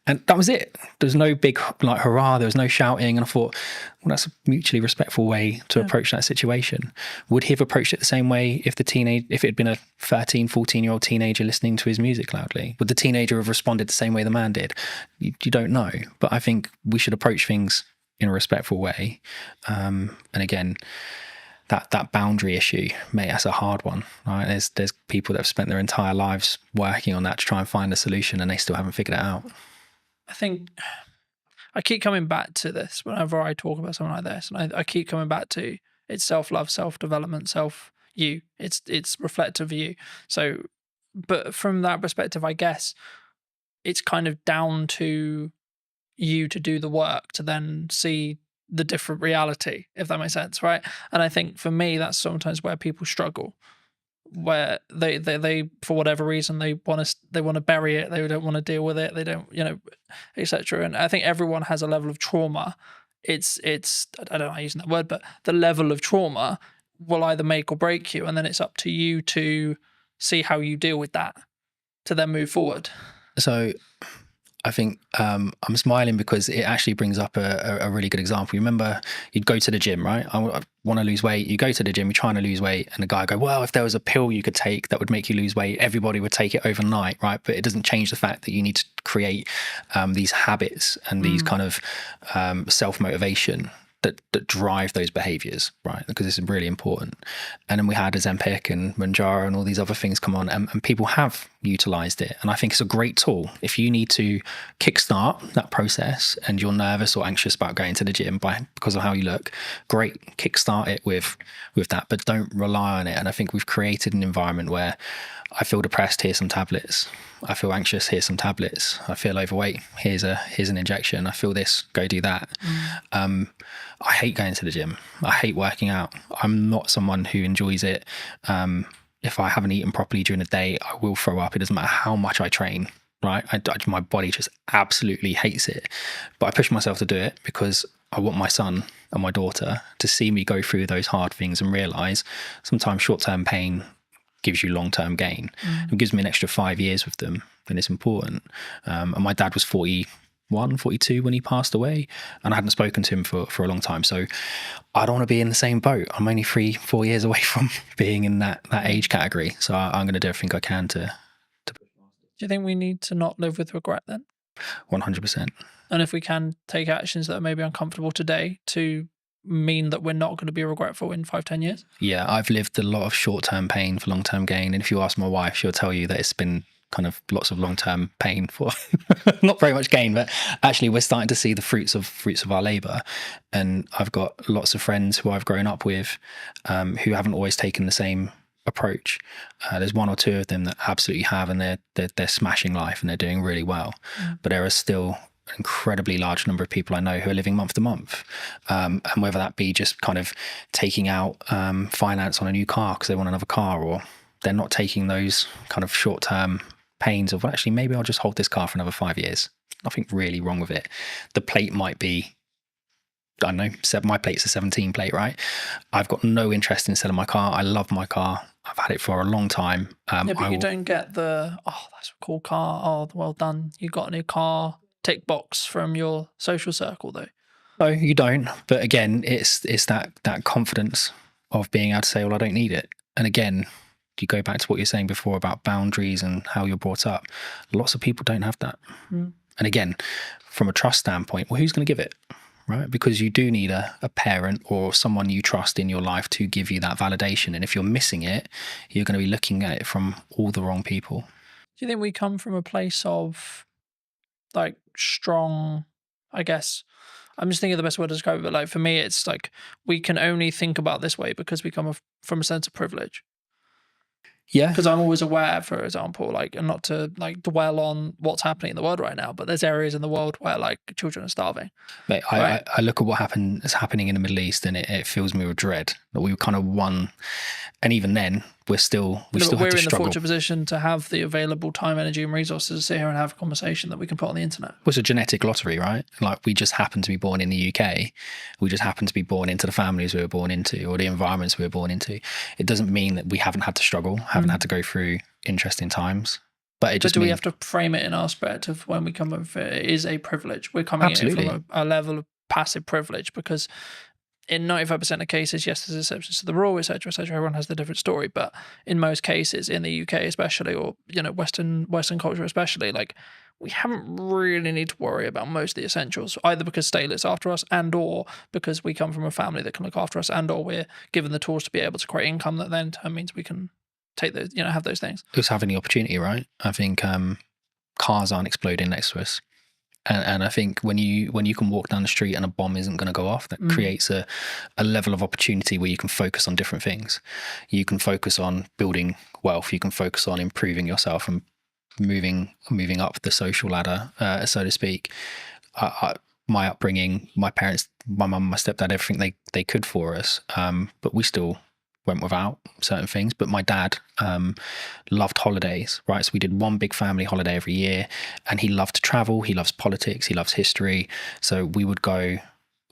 And that was it. There was no big like hurrah. There was no shouting. And I thought, well, that's a mutually respectful way to approach that situation. Would he have approached it the same way if it had been a 13, 14-year-old teenager listening to his music loudly? Would the teenager have responded the same way the man did? You don't know. But I think we should approach things in a respectful way. And again, that boundary issue, mate, that's a hard one, right? There's people that have spent their entire lives working on that to try and find a solution, and they still haven't figured it out. I think I keep coming back to this whenever I talk about something like this, and I keep coming back to it's self-love, self-development, self-you. It's reflective of you. So, but from that perspective, I guess it's kind of down to you to do the work to then see the different reality, if that makes sense, right? And I think for me, that's sometimes where people struggle, where they for whatever reason they want to bury it, they don't want to deal with it, they don't, etc. And I think everyone has a level of trauma. It's I don't know using that word, but the level of trauma will either make or break you, and then it's up to you to see how you deal with that to then move forward. So I think I'm smiling because it actually brings up a really good example. You remember you'd go to the gym, right? I want to lose weight. You go to the gym, you're trying to lose weight, and the guy go, well, if there was a pill you could take that would make you lose weight, everybody would take it overnight, right? But it doesn't change the fact that you need to create these habits and these kind of self-motivation that drive those behaviors, right? Because this is really important. And then we had Ozempic and Mounjaro and all these other things come on, and people have utilized it. And I think it's a great tool. If you need to kickstart that process and you're nervous or anxious about going to the gym because of how you look, great, kickstart it with that, but don't rely on it. And I think we've created an environment where I feel depressed, here's some tablets. I feel anxious, here's some tablets. I feel overweight, here's an injection. I feel this, go do that. I hate going to the gym. I hate working out. I'm not someone who enjoys it. If I haven't eaten properly during the day, I will throw up. It doesn't matter how much I train, right? My body just absolutely hates it. But I push myself to do it because I want my son and my daughter to see me go through those hard things and realize sometimes short-term pain gives you long-term gain. It gives me an extra 5 years with them, and it's important. And my dad was 41, 42 when he passed away, and I hadn't spoken to him for a long time. So I don't want to be in the same boat. I'm only 3-4 years away from being in that age category. So I'm going to do everything I can to. Do you think we need to not live with regret then? 100%. And if we can take actions that are maybe uncomfortable today to mean that we're not going to be regretful in 5-10 years? Yeah, I've lived a lot of short-term pain for long-term gain. And if you ask my wife, she'll tell you that it's been kind of lots of long-term pain for not very much gain, but actually we're starting to see the fruits of our labor. And I've got lots of friends who I've grown up with who haven't always taken the same approach. There's one or two of them that absolutely have, and they're smashing life and they're doing really well. But there are still an incredibly large number of people I know who are living month to month, and whether that be just kind of taking out finance on a new car because they want another car, or they're not taking those kind of short-term pains of, well, actually maybe I'll just hold this car for another 5 years. Nothing really wrong with it. The plate might be, I don't know, my plate's a 17 plate, right? I've got no interest in selling my car. I love my car. I've had it for a long time. Yeah, but you don't get the, oh, that's a cool car. Oh, well done. You got a new car. Tick box from your social circle, though. No, you don't. But again, it's that confidence of being able to say, well, I don't need it. And again, you go back to what you're saying before about boundaries and how you're brought up. Lots of people don't have that. And again, from a trust standpoint, well, who's going to give it? right? Because you do need a parent or someone you trust in your life to give you that validation. And if you're missing it, you're going to be looking at it from all the wrong people. Do you think we come from a place of like strong, I guess, I'm just thinking of the best word to describe it, but like for me, it's like we can only think about this way because we come from a sense of privilege. Yeah. Because I'm always aware, for example, like, and not to like dwell on what's happening in the world right now, but there's areas in the world where like children are starving. Mate, Right. I look at what is happening in the Middle East, and it fills me with dread that we kind of won. And even then, we still had We're to in the struggle. fortunate position to have the available time, energy, and resources to sit here and have a conversation that we can put on the internet. It was a genetic lottery, right? Like we just happened to be born in the UK. We just happened to be born into the families we were born into, or the environments we were born into. It doesn't mean that we haven't had to struggle, haven't had to go through interesting times. But it just do we have to frame it in our aspect of when we come in? It is a privilege. We're coming in from a level of passive privilege because in 95% of cases, yes, there's exceptions to the rule, etc., etc. Everyone has the different story, but in most cases, in the UK especially, or Western culture especially, like we haven't really need to worry about most of the essentials, either because state looks after us, and or because we come from a family that can look after us, and or we're given the tools to be able to create income that then means we can take those, have those things. It was having the opportunity, right? I think cars aren't exploding next to us. And I think when you can walk down the street and a bomb isn't going to go off, that creates a level of opportunity where you can focus on different things. You can focus on building wealth. You can focus on improving yourself and moving up the social ladder, so to speak. My upbringing, my parents, my mum, my stepdad, everything they could for us, but we still went without certain things. But my dad loved holidays, right? So we did one big family holiday every year, and he loved to travel. He loves politics. He loves history. So we would go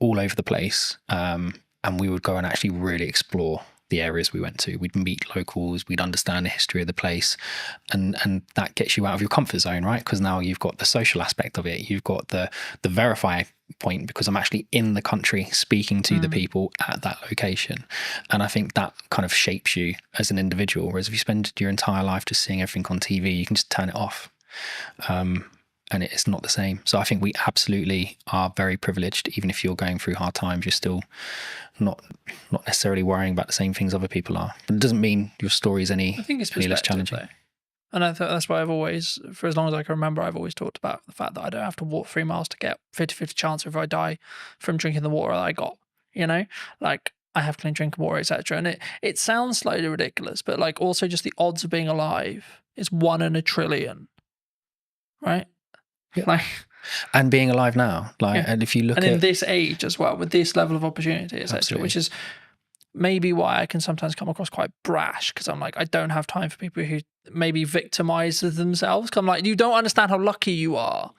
all over the place, and we would go and actually really explore the areas we went to. We'd meet locals. We'd understand the history of the place, and that gets you out of your comfort zone, right? Because now you've got the social aspect of it. You've got the verify point, because I'm actually in the country speaking to the people at that location. And I think that kind of shapes you as an individual. Whereas if you spend your entire life just seeing everything on TV, you can just turn it off. And it's not the same. So I think we absolutely are very privileged. Even if you're going through hard times, you're still not necessarily worrying about the same things other people are. But it doesn't mean your story is any less challenging. Though. And I thought that's why I've always, for as long as I can remember, I've always talked about the fact that I don't have to walk 3 miles to get 50-50 chance if I die from drinking the water that I got, like I have clean drinking water, etc. And it sounds slightly ridiculous, but like also just the odds of being alive is 1 in a trillion, right? Yeah. Like, and being alive now, like, and if you look in this age as well, with this level of opportunity, etc., which is maybe why I can sometimes come across quite brash, because I'm like, I don't have time for people who maybe victimize themselves. Cause I'm like, you don't understand how lucky you are.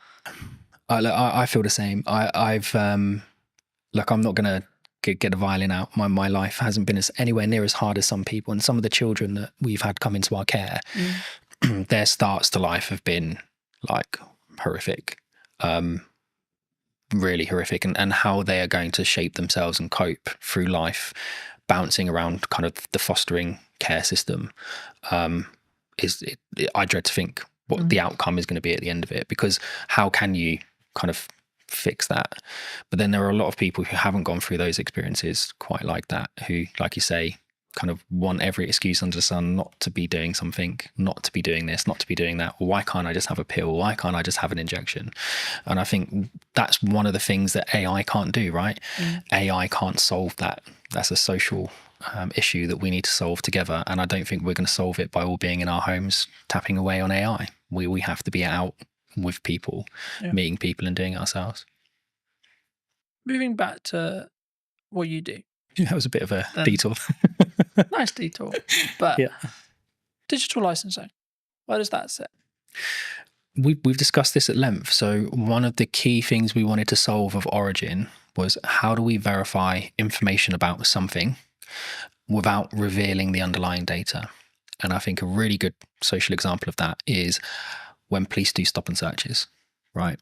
I feel the same. I've look, I'm not gonna get a violin out. My life hasn't been anywhere near as hard as some people, and some of the children that we've had come into our care, their starts to life have been like horrific, really horrific, and how they are going to shape themselves and cope through life, bouncing around kind of the fostering care system, I dread to think what the outcome is going to be at the end of it, because how can you kind of fix that? But then there are a lot of people who haven't gone through those experiences quite like that, who, like you say, kind of want every excuse under the sun not to be doing something, not to be doing this, not to be doing that. Why can't I just have a pill? Why can't I just have an injection? And I think that's one of the things that AI can't do, right? AI can't solve that. That's a social issue that we need to solve together. And I don't think we're going to solve it by all being in our homes tapping away on AI. We have to be out with people, meeting people and doing it ourselves. Moving back to what you do. That was a bit of a detour. Nice detour. But digital licensing, where does that sit? We've discussed this at length. So one of the key things we wanted to solve of Origin was, how do we verify information about something without revealing the underlying data? And I think a really good social example of that is when police do stop and searches, right?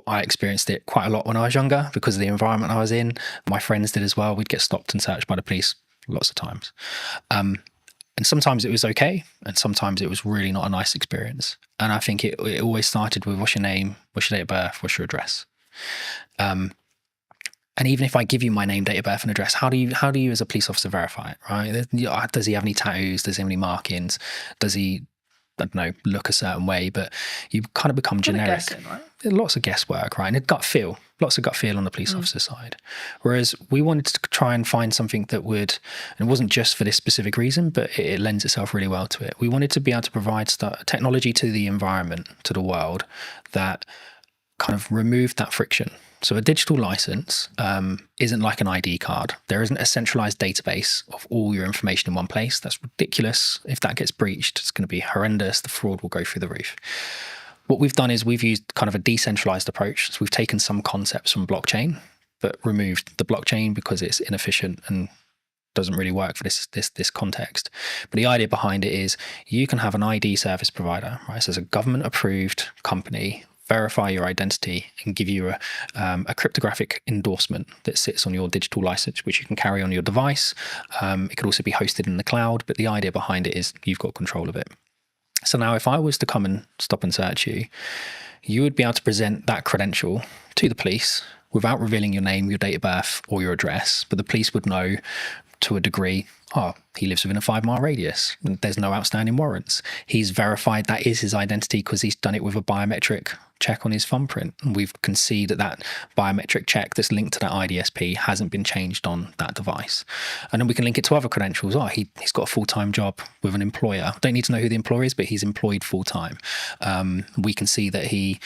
I experienced it quite a lot when I was younger because of the environment I was in. My friends did as well. We'd get stopped and searched by the police lots of times. And sometimes it was okay, and sometimes it was really not a nice experience. And I think it always started with, what's your name, what's your date of birth, what's your address? And even if I give you my name, date of birth, and address, how do you as a police officer verify it, right? Does he have any tattoos? Does he have any markings? Does he, I don't know, look a certain way? But you kind of become generic. Guessing, right? Lots of guesswork, right? And lots of gut feel on the police officer side. Whereas we wanted to try and find something that would, and it wasn't just for this specific reason, but it lends itself really well to it. We wanted to be able to provide technology to the environment, to the world, that kind of removed that friction. So a digital license isn't like an ID card. There isn't a centralized database of all your information in one place. That's ridiculous. If that gets breached, it's going to be horrendous. The fraud will go through the roof. What we've done is we've used kind of a decentralized approach. So we've taken some concepts from blockchain, but removed the blockchain because it's inefficient and doesn't really work for this context. But the idea behind it is you can have an ID service provider, right? So it's a government approved company, verify your identity and give you a cryptographic endorsement that sits on your digital license, which you can carry on your device. It could also be hosted in the cloud, but the idea behind it is you've got control of it. So now if I was to come and stop and search you, you would be able to present that credential to the police without revealing your name, your date of birth, or your address, but the police would know to a degree, oh, he lives within a 5-mile radius. There's no outstanding warrants. He's verified that is his identity because he's done it with a biometric check on his thumbprint. And we can see that biometric check that's linked to that IDSP hasn't been changed on that device. And then we can link it to other credentials. Oh, he's got a full-time job with an employer. Don't need to know who the employer is, but he's employed full-time. We can see that he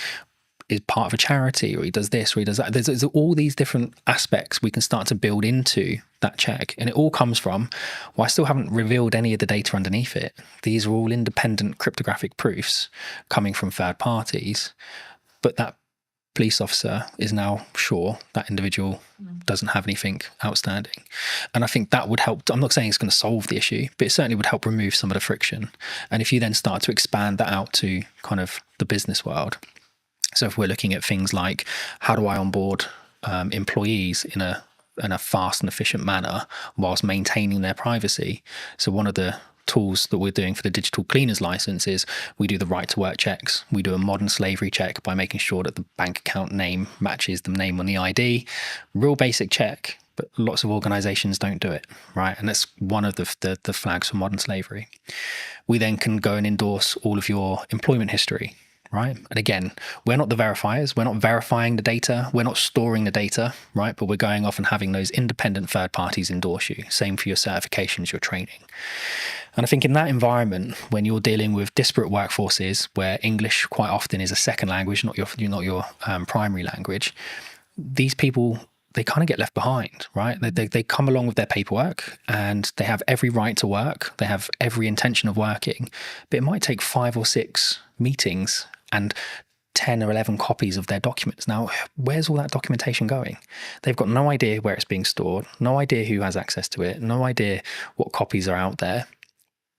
is part of a charity, or he does this, or he does that. There's all these different aspects we can start to build into that check. And it all comes from, well, I still haven't revealed any of the data underneath it. These are all independent cryptographic proofs coming from third parties, but that police officer is now sure that individual doesn't have anything outstanding. And I think that would help. I'm not saying it's going to solve the issue, but it certainly would help remove some of the friction. And if you then start to expand that out to kind of the business world, so if we're looking at things like how do I onboard employees in a fast and efficient manner whilst maintaining their privacy. So one of the tools that we're doing for the digital cleaners license is we do the right to work checks. We do a modern slavery check by making sure that the bank account name matches the name on the ID. Real basic check, but lots of organizations don't do it, right? And that's one of the flags for modern slavery. We then can go and endorse all of your employment history. Right. And again, we're not the verifiers. We're not verifying the data. We're not storing the data. Right. But we're going off and having those independent third parties endorse you. Same for your certifications, your training. And I think in that environment, when you're dealing with disparate workforces where English quite often is a second language, not your primary language, these people, they kind of get left behind, right? They come along with their paperwork and they have every right to work. They have every intention of working, but it might take 5 or 6 meetings and 10 or 11 copies of their documents. Now, where's all that documentation going? They've got no idea where it's being stored, no idea who has access to it, no idea what copies are out there,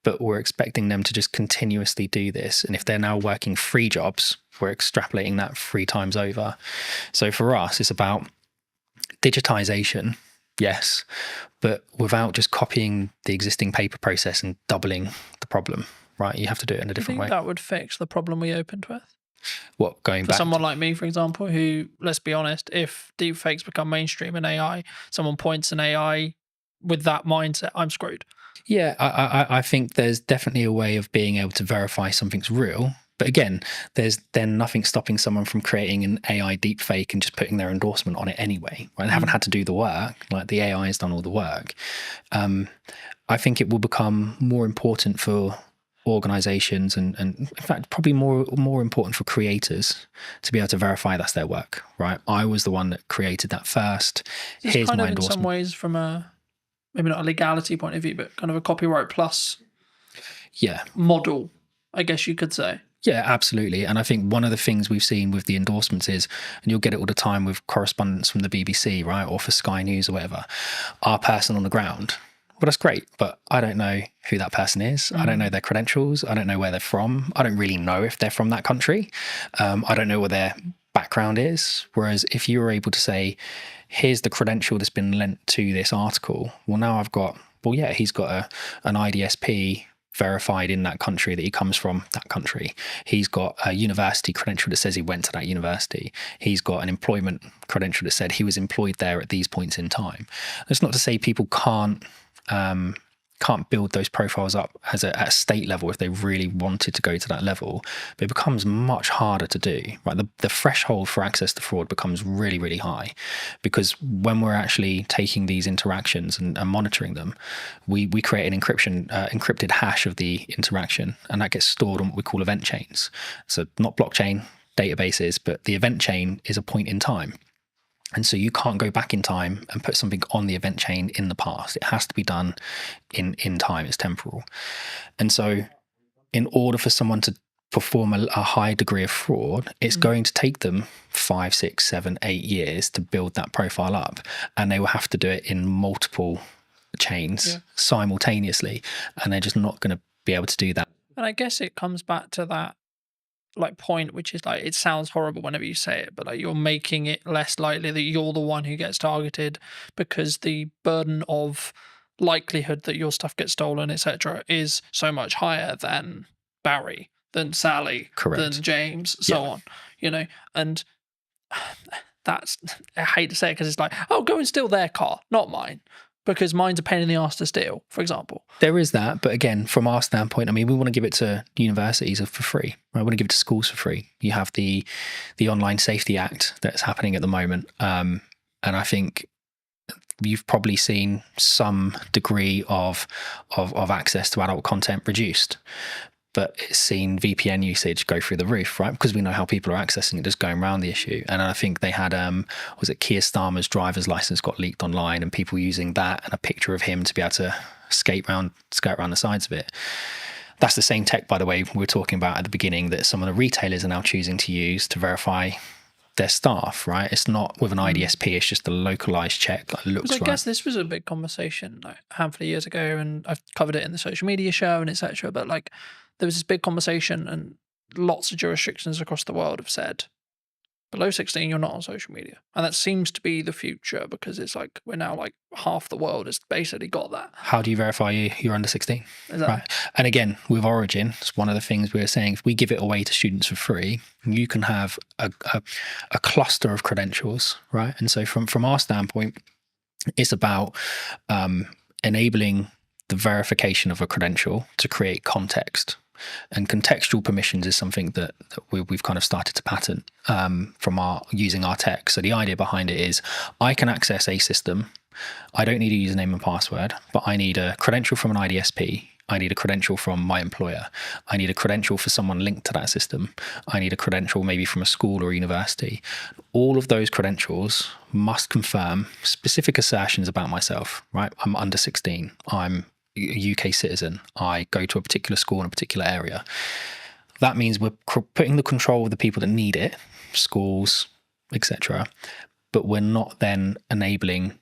but we're expecting them to just continuously do this. And if they're now working 3 jobs, we're extrapolating that 3 times over. So for us, it's about digitization, yes, but without just copying the existing paper process and doubling the problem. Right, you have to do it in a different way. That would fix the problem we opened with. What, going For back? someone like me, for example, who, let's be honest, if deepfakes become mainstream in AI, someone points an AI with that mindset, I'm screwed. Yeah, I think there's definitely a way of being able to verify something's real. But again, there's then nothing stopping someone from creating an AI deepfake and just putting their endorsement on it anyway. Right? They haven't had to do the work. Like the AI has done all the work. I think it will become more important for organizations and in fact probably more important for creators to be able to verify that's their work, right? I was the one that created that first. Here's my endorsement. In some ways from a maybe not a legality point of view, but kind of a copyright plus model, I guess you could say. Yeah, absolutely. And I think one of the things we've seen with the endorsements is, and you'll get it all the time with correspondence from the BBC, right, or for Sky News or whatever, our person on the ground. Well, that's great, but I don't know who that person is. I don't know their credentials. I don't know where they're from. I don't really know if they're from that country. I don't know what their background is. Whereas if you were able to say, here's the credential that's been lent to this article, well, now I've got, well, yeah, he's got an IDSP verified in that country that he comes from that country. He's got a university credential that says he went to that university. He's got an employment credential that said he was employed there at these points in time. That's not to say people can't build those profiles up at a state level if they really wanted to go to that level, but it becomes much harder to do, right? The threshold for access to fraud becomes really, really high, because when we're actually taking these interactions and monitoring them, we create an encrypted hash of the interaction, and that gets stored on what we call event chains. So not blockchain databases, but the event chain is a point in time. And so you can't go back in time and put something on the event chain in the past. It has to be done in time. It's temporal. And so in order for someone to perform a high degree of fraud, it's going to take them 5, 6, 7, 8 years to build that profile up. And they will have to do it in multiple chains simultaneously. And they're just not going to be able to do that. And I guess it comes back to that like point, which is like, it sounds horrible whenever you say it, but like you're making it less likely that you're the one who gets targeted, because the burden of likelihood that your stuff gets stolen, etc., is so much higher than Barry, than Sally, Correct. than James, so on, you know. And that's, I hate to say it because it's like, oh, go and steal their car, not mine, because mine's a pain in the ass to steal, for example. There is that, but again, from our standpoint, I mean, we want to give it to universities for free. Right? We want to give it to schools for free. You have the Online Safety Act that's happening at the moment, and I think you've probably seen some degree of access to adult content reduced. But it's seen VPN usage go through the roof, right? Because we know how people are accessing it, just going around the issue. And I think they had, was it Keir Starmer's driver's license got leaked online, and people using that and a picture of him to be able to skirt around the sides of it. That's the same tech, by the way, we were talking about at the beginning, that some of the retailers are now choosing to use to verify their staff, right? It's not with an IDSP, it's just a localized check that looks right. I guess this was a big conversation like a handful of years ago, and I've covered it in the social media show and etc. But like, there was this big conversation, and lots of jurisdictions across the world have said, below 16, you're not on social media. And that seems to be the future, because it's like, we're now like half the world has basically got that. How do you verify you're under 16? Exactly. Right. And again, with Origin, it's one of the things we were saying, if we give it away to students for free, you can have a cluster of credentials, right? And so from our standpoint, it's about enabling the verification of a credential to create context. And contextual permissions is something that we've kind of started to patent from using our tech. So the idea behind it is, I can access a system. I don't need a username and password, but I need a credential from an IDSP. I need a credential from my employer. I need a credential for someone linked to that system. I need a credential maybe from a school or university. All of those credentials must confirm specific assertions about myself, right? I'm under 16. I'm a UK citizen. I go to a particular school in a particular area. That means we're putting the control of the people that need it, schools, etc. But we're not then enabling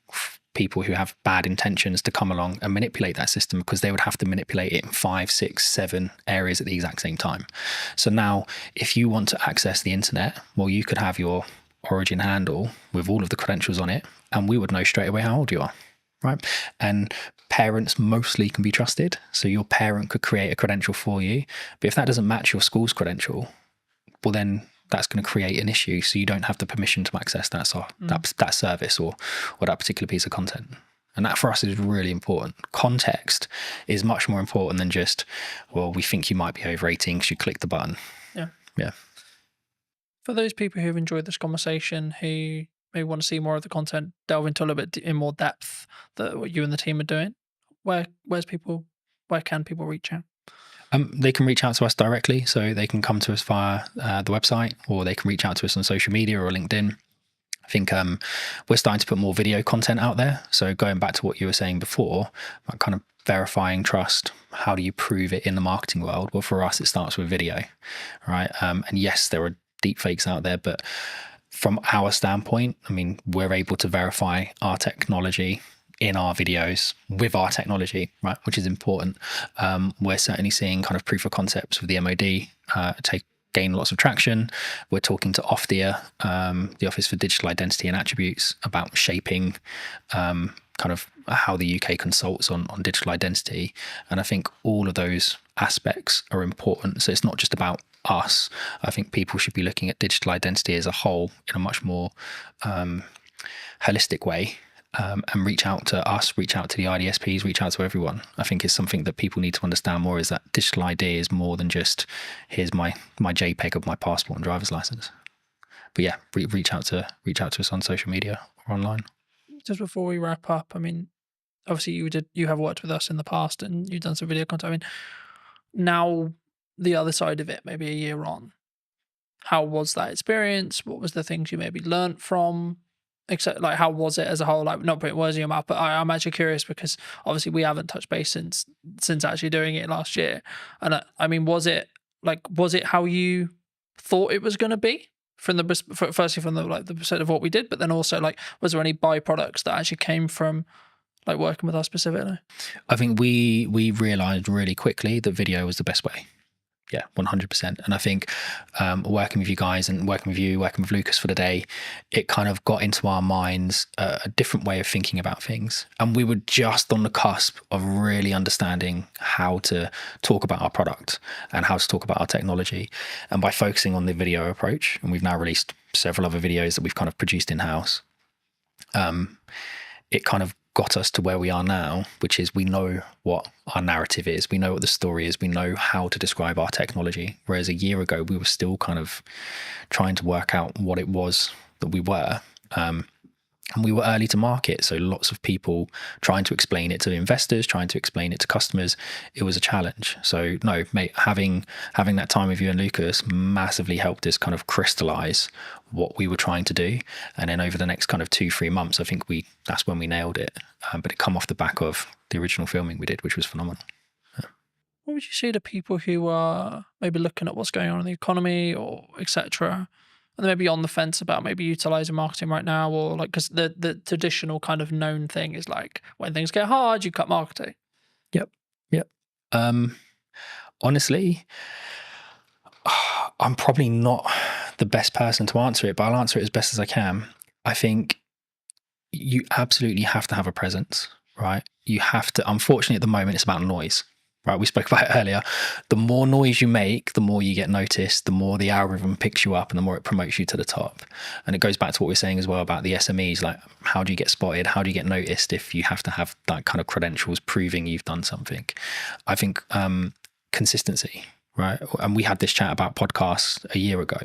people who have bad intentions to come along and manipulate that system, because they would have to manipulate it in 5, 6, 7 areas at the exact same time. So now, if you want to access the internet, well, you could have your Origin handle with all of the credentials on it, and we would know straight away how old you are. Right. And parents mostly can be trusted. So your parent could create a credential for you. But if that doesn't match your school's credential, well, then that's going to create an issue. So you don't have the permission to access that service or that particular piece of content. And that for us is really important. Context is much more important than just, well, we think you might be over 18 because you click the button. Yeah. Yeah. For those people who have enjoyed this conversation, who maybe want to see more of the content, delve into a little bit in more depth that what you and the team are doing, where can people reach out? They can reach out to us directly, so they can come to us via the website, or they can reach out to us on social media or LinkedIn. I think we're starting to put more video content out there. So going back to what you were saying before, about kind of verifying trust, how do you prove it in the marketing world? Well, for us, it starts with video, right? And yes, there are deep fakes out there, but from our standpoint, I mean, we're able to verify our technology in our videos with our technology, right, which is important. We're certainly seeing kind of proof of concepts with the MOD gain lots of traction. We're talking to OFDIA, the Office for Digital Identity and Attributes, about shaping kind of how the UK consults on digital identity. And I think all of those aspects are important. So it's not just about us. I think people should be looking at digital identity as a whole in a much more holistic way, and reach out to us, reach out to the IDSPs, reach out to everyone. I think it's something that people need to understand more, is that digital ID is more than just here's my JPEG of my passport and driver's license. But yeah, reach out to us on social media or online. Just before we wrap up, I mean, obviously you have worked with us in the past and you've done some video content. I mean, now the other side of it, maybe a year on, how was that experience? What was the things you maybe learnt from? Except, like, how was it as a whole? Like, not putting words in your mouth, but I'm actually curious because obviously we haven't touched base since actually doing it last year. And I mean, was it how you thought it was going to be from firstly from the perspective of what we did, but then also, like, was there any byproducts that actually came from like working with us specifically? I think we realized really quickly that video was the best way. Yeah, 100%. And I think working with you guys and working with Lucas for the day, it kind of got into our minds a different way of thinking about things. And we were just on the cusp of really understanding how to talk about our product and how to talk about our technology. And by focusing on the video approach, and we've now released several other videos that we've kind of produced in-house, it kind of got us to where we are now, which is we know what our narrative is, we know what the story is, we know how to describe our technology. Whereas a year ago, we were still kind of trying to work out what it was that we were. And we were early to market, so lots of people trying to explain it to investors, trying to explain it to customers. It was a challenge. So no, mate, having that time with you and Lucas massively helped us kind of crystallize what we were trying to do. And then over the next kind of 2-3 months, I think that's when we nailed it. But it come off the back of the original filming we did, which was phenomenal. What would you say to people who are maybe looking at what's going on in the economy or etc., and maybe on the fence about maybe utilizing marketing right now, or like, because the traditional kind of known thing is like when things get hard, you cut marketing. Yep. Honestly, I'm probably not the best person to answer it, but I'll answer it as best as I can. I think you absolutely have to have a presence, right? You have to. Unfortunately, at the moment, it's about noise. Right, we spoke about it earlier. The more noise you make, the more you get noticed, the more the algorithm picks you up and the more it promotes you to the top. And it goes back to what we we're saying as well about the SMEs, like how do you get spotted? How do you get noticed if you have to have that kind of credentials proving you've done something? I think consistency, right? And we had this chat about podcasts a year ago.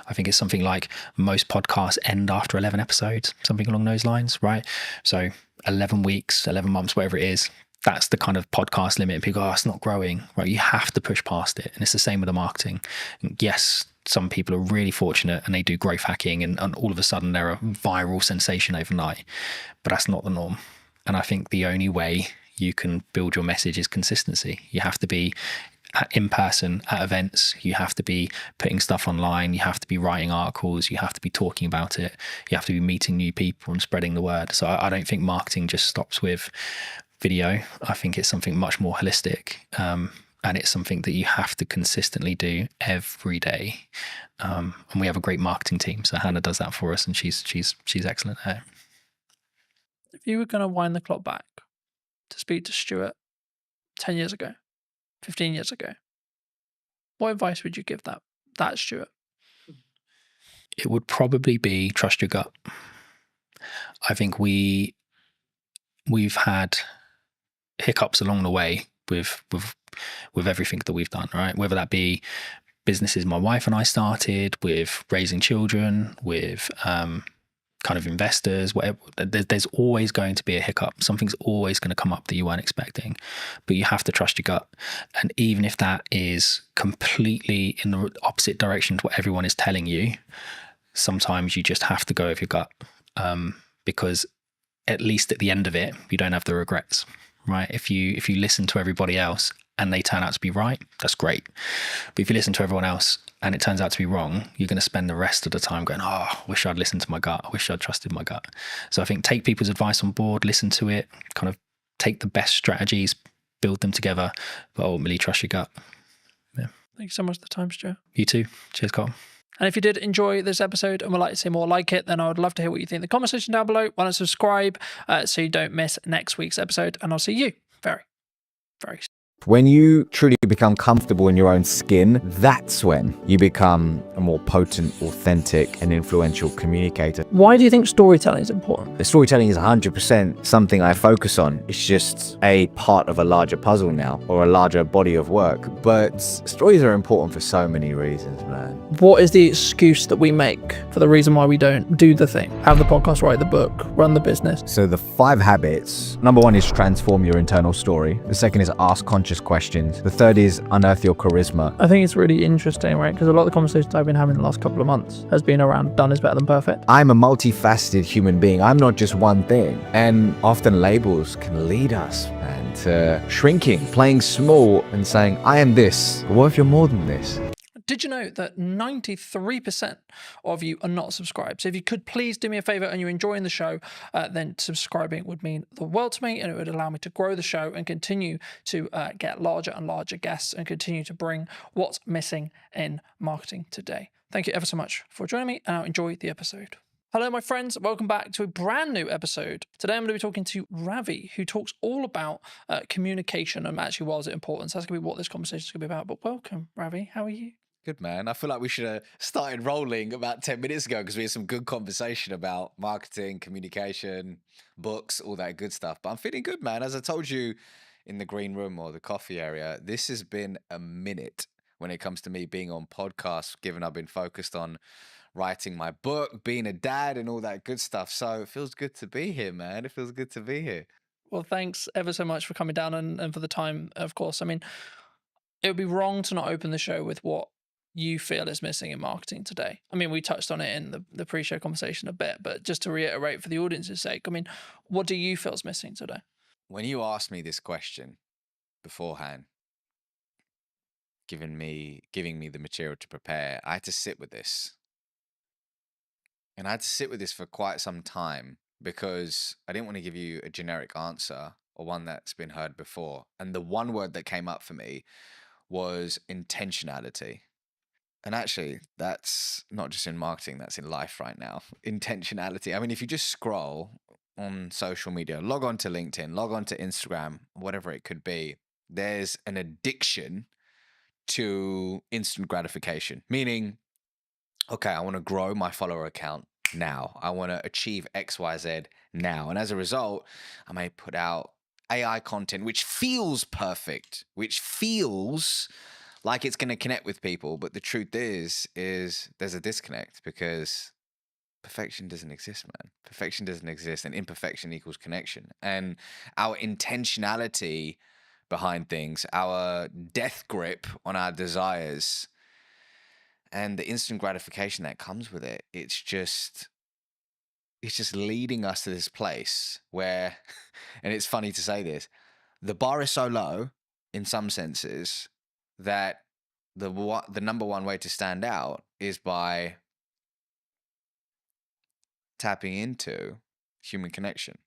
I think it's something like most podcasts end after 11 episodes, something along those lines, right? So 11 weeks, 11 months, whatever it is, that's the kind of podcast limit. People go, oh, it's not growing, right? You have to push past it. And it's the same with the marketing. And yes, some people are really fortunate and they do growth hacking and all of a sudden they're a viral sensation overnight, but that's not the norm. And I think the only way you can build your message is consistency. You have to be in person at events. You have to be putting stuff online. You have to be writing articles. You have to be talking about it. You have to be meeting new people and spreading the word. So I don't think marketing just stops with video. I think it's something much more holistic, and it's something that you have to consistently do every day. And we have a great marketing team, so Hannah does that for us, and she's excellent at it. If you were going to wind the clock back to speak to Stuart 10 years ago, 15 years ago, what advice would you give that Stuart? It would probably be trust your gut. I think we've had hiccups along the way with everything that we've done, right? Whether that be businesses my wife and I started, with raising children, with kind of investors, whatever. There's always going to be a hiccup. Something's always going to come up that you weren't expecting, but you have to trust your gut. And even if that is completely in the opposite direction to what everyone is telling you, sometimes you just have to go with your gut, because at least at the end of it, you don't have the regrets, right? If you listen to everybody else and they turn out to be right, that's great. But if you listen to everyone else and it turns out to be wrong, you're going to spend the rest of the time going, oh, I wish I'd listened to my gut. I wish I'd trusted my gut. So I think take people's advice on board, listen to it, kind of take the best strategies, build them together, but ultimately trust your gut. Yeah. Thank you so much for the time, Stuart. You too. Cheers, Carl. And if you did enjoy this episode and would like to see more like it, then I would love to hear what you think in the comment section down below. Why not subscribe so you don't miss next week's episode? And I'll see you very, very soon. When you truly become comfortable in your own skin, that's when you become a more potent, authentic, and influential communicator. Why do you think storytelling is important? The storytelling is 100% something I focus on. It's just a part of a larger puzzle now, or a larger body of work. But stories are important for so many reasons, man. What is the excuse that we make for the reason why we don't do the thing? Have the podcast, write the book, run the business. So the 5 habits, number 1 is transform your internal story. The second is ask conscious questions. The third is unearth your charisma. I think it's really interesting, right? Because a lot of the conversations I've been having the last couple of months has been around done is better than perfect. I'm a multifaceted human being. I'm not just one thing. And often labels can lead us, man, to shrinking, playing small and saying, I am this. But what if you're more than this? Did you know that 93% of you are not subscribed? So if you could please do me a favor and you're enjoying the show, then subscribing would mean the world to me, and it would allow me to grow the show and continue to get larger and larger guests and continue to bring what's missing in marketing today. Thank you ever so much for joining me, and I'll enjoy the episode. Hello, my friends. Welcome back to a brand new episode. Today, I'm going to be talking to Ravi, who talks all about communication and actually why is it important. So that's going to be what this conversation is going to be about. But welcome, Ravi. How are you? Good, man. I feel like we should have started rolling about 10 minutes ago because we had some good conversation about marketing, communication, books, all that good stuff. But I'm feeling good, man. As I told you in the green room or the coffee area, this has been a minute when it comes to me being on podcasts, given I've been focused on writing my book, being a dad, and all that good stuff. So it feels good to be here, man. It feels good to be here. Well, thanks ever so much for coming down and for the time, of course. I mean, it would be wrong to not open the show with what you feel is missing in marketing today. I mean, we touched on it in the pre-show conversation a bit, but just to reiterate for the audience's sake, I mean, what do you feel is missing today? When you asked me this question beforehand, giving me the material to prepare, I had to sit with this. And I had to sit with this for quite some time because I didn't want to give you a generic answer or one that's been heard before. And the one word that came up for me was intentionality. And actually, that's not just in marketing, that's in life right now. Intentionality. I mean, if you just scroll on social media, log on to LinkedIn, log on to Instagram, whatever it could be, there's an addiction to instant gratification, meaning, okay, I want to grow my follower account now. I want to achieve XYZ now. And as a result, I may put out AI content, which feels perfect, which feels like it's going to connect with people. But the truth is there's a disconnect because perfection doesn't exist, man. Perfection doesn't exist, and imperfection equals connection. And our intentionality behind things, our death grip on our desires, and the instant gratification that comes with it, it's just leading us to this place where, and it's funny to say this, the bar is so low in some senses that the number one way to stand out is by tapping into human connection.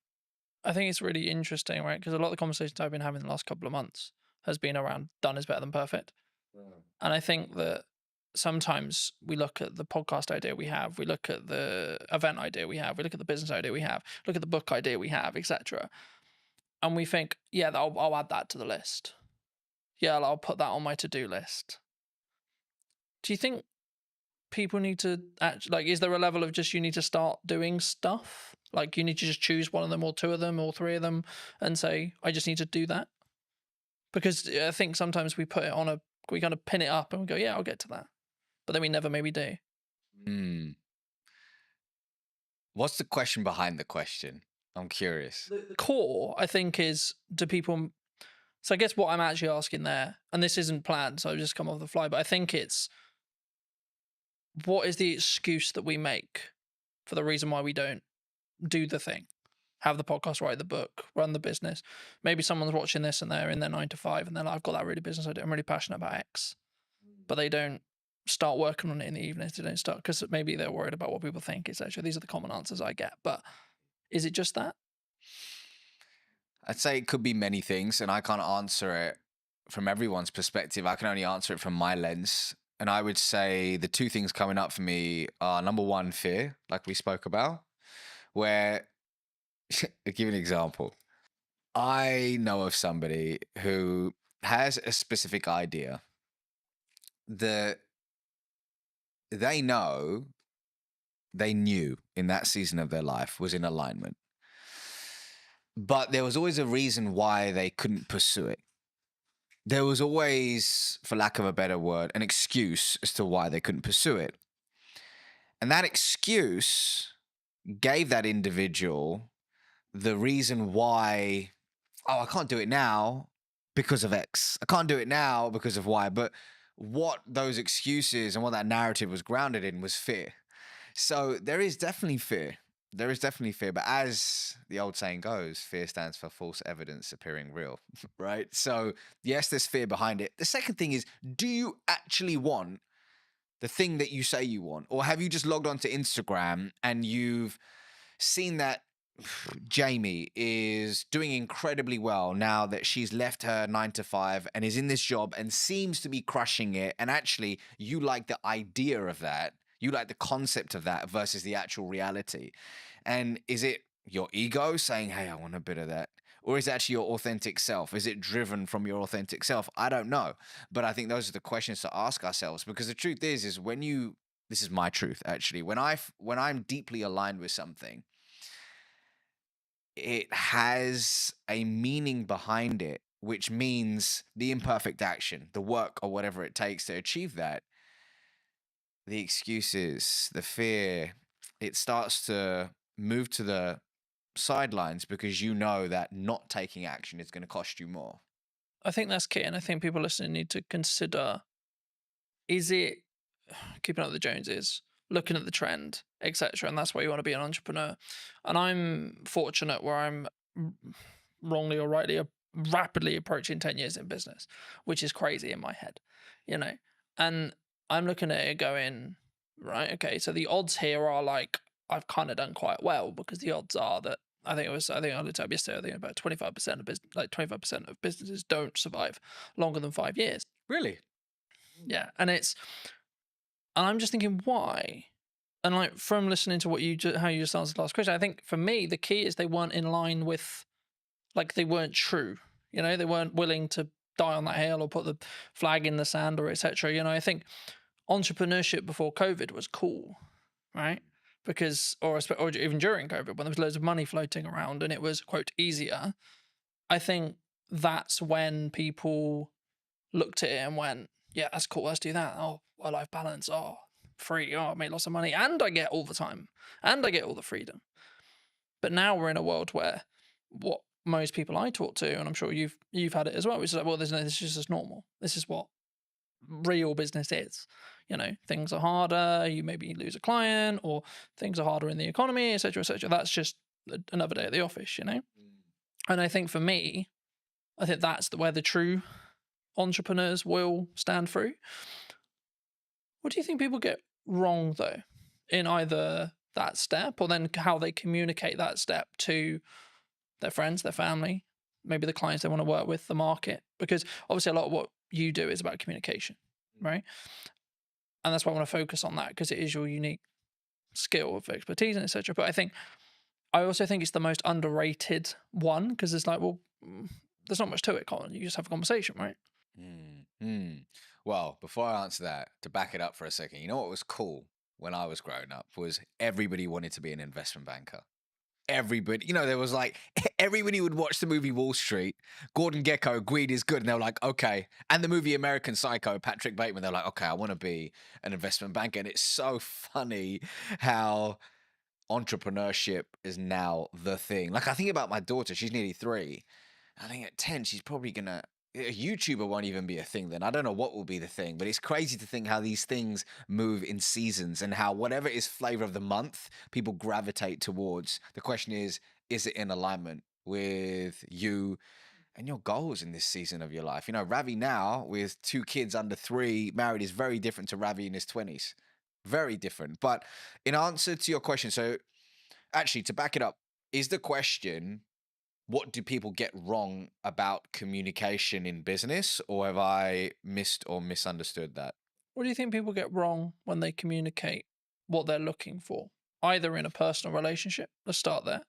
I think it's really interesting, right? Because a lot of the conversations I've been having the last couple of months has been around done is better than perfect. And I think that sometimes we look at the podcast idea we have, we look at the event idea we have, we look at the business idea we have, look at the book idea we have, etc. And we think, yeah, I'll add that to the list. Yeah, I'll put that on my to-do list. Do you think people need to is there a level of just you need to start doing stuff? Like you need to just choose one of them or two of them or three of them and say, I just need to do that? Because I think sometimes we put it on we kind of pin it up and we go, yeah, I'll get to that. But then we never maybe do. What's the question behind the question? I'm curious. The core, I think, is do people... So I guess what I'm actually asking there, and this isn't planned, so I've just come off the fly, but I think it's what is the excuse that we make for the reason why we don't do the thing? Have the podcast, write the book, run the business. Maybe someone's watching this and they're in their 9 to 5 and they're like, I've got that really business idea. I'm really passionate about X. But they don't start working on it in the evenings. They don't start because maybe they're worried about what people think, etc. These are the common answers I get. But is it just that? I'd say it could be many things, and I can't answer it from everyone's perspective. I can only answer it from my lens. And I would say the two things coming up for me are, number one, fear, like we spoke about, where, I'll give you an example. I know of somebody who has a specific idea that they knew in that season of their life was in alignment. But there was always a reason why they couldn't pursue it. There was always, for lack of a better word, an excuse as to why they couldn't pursue it. And that excuse gave that individual the reason why, oh, I can't do it now because of X. I can't do it now because of Y. But what those excuses and what that narrative was grounded in was fear. So there is definitely fear. There is definitely fear. But as the old saying goes, fear stands for false evidence appearing real, right? So yes, there's fear behind it. The second thing is, do you actually want the thing that you say you want? Or have you just logged onto Instagram and you've seen that Jamie is doing incredibly well now that she's left her 9 to 5 and is in this job and seems to be crushing it? And actually, you like the idea of that. You like the concept of that versus the actual reality. And is it your ego saying, hey, I want a bit of that? Or is it actually your authentic self? Is it driven from your authentic self? I don't know. But I think those are the questions to ask ourselves, because the truth is when you, this is my truth actually, when I'm deeply aligned with something, it has a meaning behind it, which means the imperfect action, the work or whatever it takes to achieve that. The excuses, the fear, it starts to move to the sidelines because you know that not taking action is going to cost you more. I think that's key, and I think people listening need to consider: is it keeping up with the Joneses, looking at the trend, etc.? And that's why you want to be an entrepreneur. And I'm fortunate where I'm wrongly or rightly rapidly approaching 10 years in business, which is crazy in my head, and I'm looking at it going, right, okay, so the odds here are like, I've kind of done quite well, because the odds are that I think I looked up yesterday, I think about 25% of business, like 25% of businesses don't survive longer than 5 years. Really? Yeah. And I'm just thinking, why? And like, from listening to what how you just answered the last question, I think for me, the key is they weren't in line with, like, they weren't true, they weren't willing to die on that hill or put the flag in the sand or etc. I think entrepreneurship before COVID was cool, right? Because, or even during COVID, when there was loads of money floating around and it was, quote, easier, I think that's when people looked at it and went, yeah, that's cool, let's do that. Oh, work-life balance, oh, free, oh, I make lots of money, and I get all the time, and I get all the freedom. But now we're in a world where what most people I talk to, and I'm sure you've had it as well, which is like, well, this is just normal. This is what real business is. Things are harder, you maybe lose a client, or things are harder in the economy, etc., etc. That's just another day at the office, And I think for me, I think that's where the true entrepreneurs will stand through. What do you think people get wrong, though, in either that step or then how they communicate that step to their friends, their family, maybe the clients they want to work with, the market? Because obviously a lot of what you do is about communication, right? And that's why I want to focus on that, because it is your unique skill of expertise and etc. But I also think it's the most underrated one, because it's like, well, there's not much to it, Colin. You just have a conversation, right? Well, before I answer that, to back it up for a second, you know what was cool when I was growing up was everybody wanted to be an investment banker. Everybody, there was like, everybody would watch the movie Wall Street, Gordon Gekko, Greed is Good, and they're like, okay. And the movie American Psycho, Patrick Bateman, they're like, okay, I want to be an investment banker. And it's so funny how entrepreneurship is now the thing. Like, I think about my daughter, she's nearly 3. I think at 10, she's probably gonna, a YouTuber won't even be a thing then. I don't know what will be the thing, but it's crazy to think how these things move in seasons and how whatever is flavor of the month, people gravitate towards. The question is it in alignment with you and your goals in this season of your life? Ravi now with 2 kids under 3, married, is very different to Ravi in his 20s. Very different. But in answer to your question, so actually to back it up, is the question, what do people get wrong about communication in business, or have I missed or misunderstood that? What do you think people get wrong when they communicate what they're looking for, either in a personal relationship, let's start there,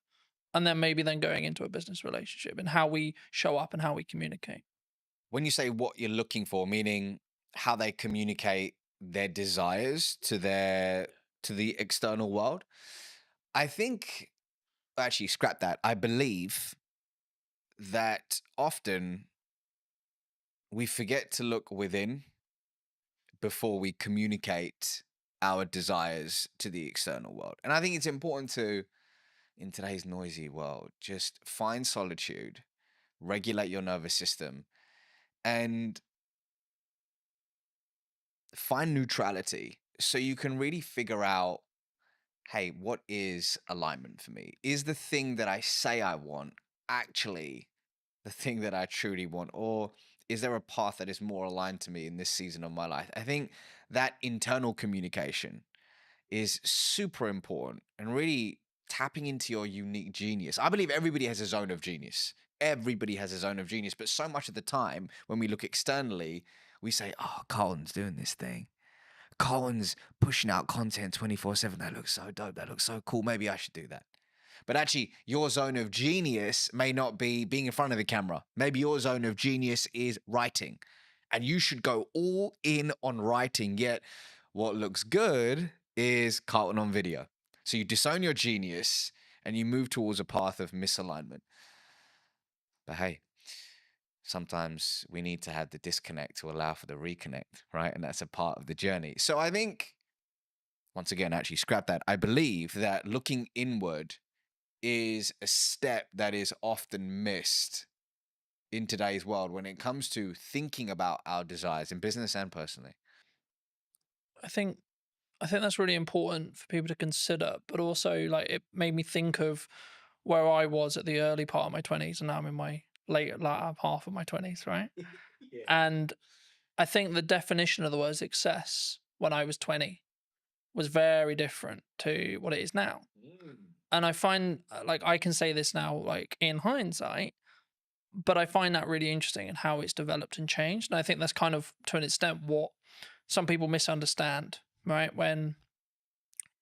and then maybe then going into a business relationship, and how we show up and how we communicate? when you say what you're looking for, meaning how they communicate their desires to the external world, I think actually scrap that. I believe that often we forget to look within before we communicate our desires to the external world. And I think it's important to, in today's noisy world, just find solitude, regulate your nervous system, and find neutrality so you can really figure out, hey, what is alignment for me? Is the thing that I say I want actually the thing that I truly want? Or is there a path that is more aligned to me in this season of my life? I think that internal communication is super important and really tapping into your unique genius. I believe everybody has a zone of genius. Everybody has a zone of genius. But so much of the time, when we look externally, we say, oh, Colin's doing this thing. Colin's pushing out content 24/7. That looks so dope. That looks so cool. Maybe I should do that. But actually, your zone of genius may not be being in front of the camera. Maybe your zone of genius is writing. And you should go all in on writing. Yet, what looks good is Carlton on video. So you disown your genius and you move towards a path of misalignment. But hey, sometimes we need to have the disconnect to allow for the reconnect, right? And that's a part of the journey. So I think, once again, actually scrap that. I believe that looking inward is a step that is often missed in today's world when it comes to thinking about our desires in business and personally. I think that's really important for people to consider, but also like it made me think of where I was at the early part of my 20s, and now I'm in my later half of my 20s, right? And I think the definition of the word success when I was 20 was very different to what it is now. And I find like I can say this now, like in hindsight, but I find that really interesting in how it's developed and changed. And I think that's kind of to an extent what some people misunderstand, right? When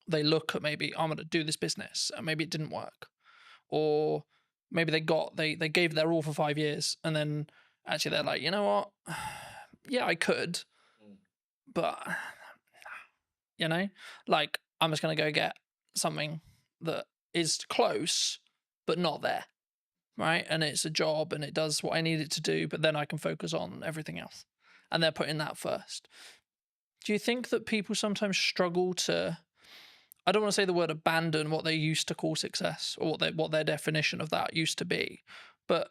they look at maybe I'm going to do this business and maybe it didn't work, or maybe they gave their all for 5 years and then actually they're like, you know what? Yeah, I could, but you know, like I'm just going to go get something that is close, but not there. Right. And it's a job and it does what I need it to do, but then I can focus on everything else. And they're putting that first. Do you think that people sometimes struggle to, I don't want to say the word abandon what they used to call success or what their definition of that used to be, but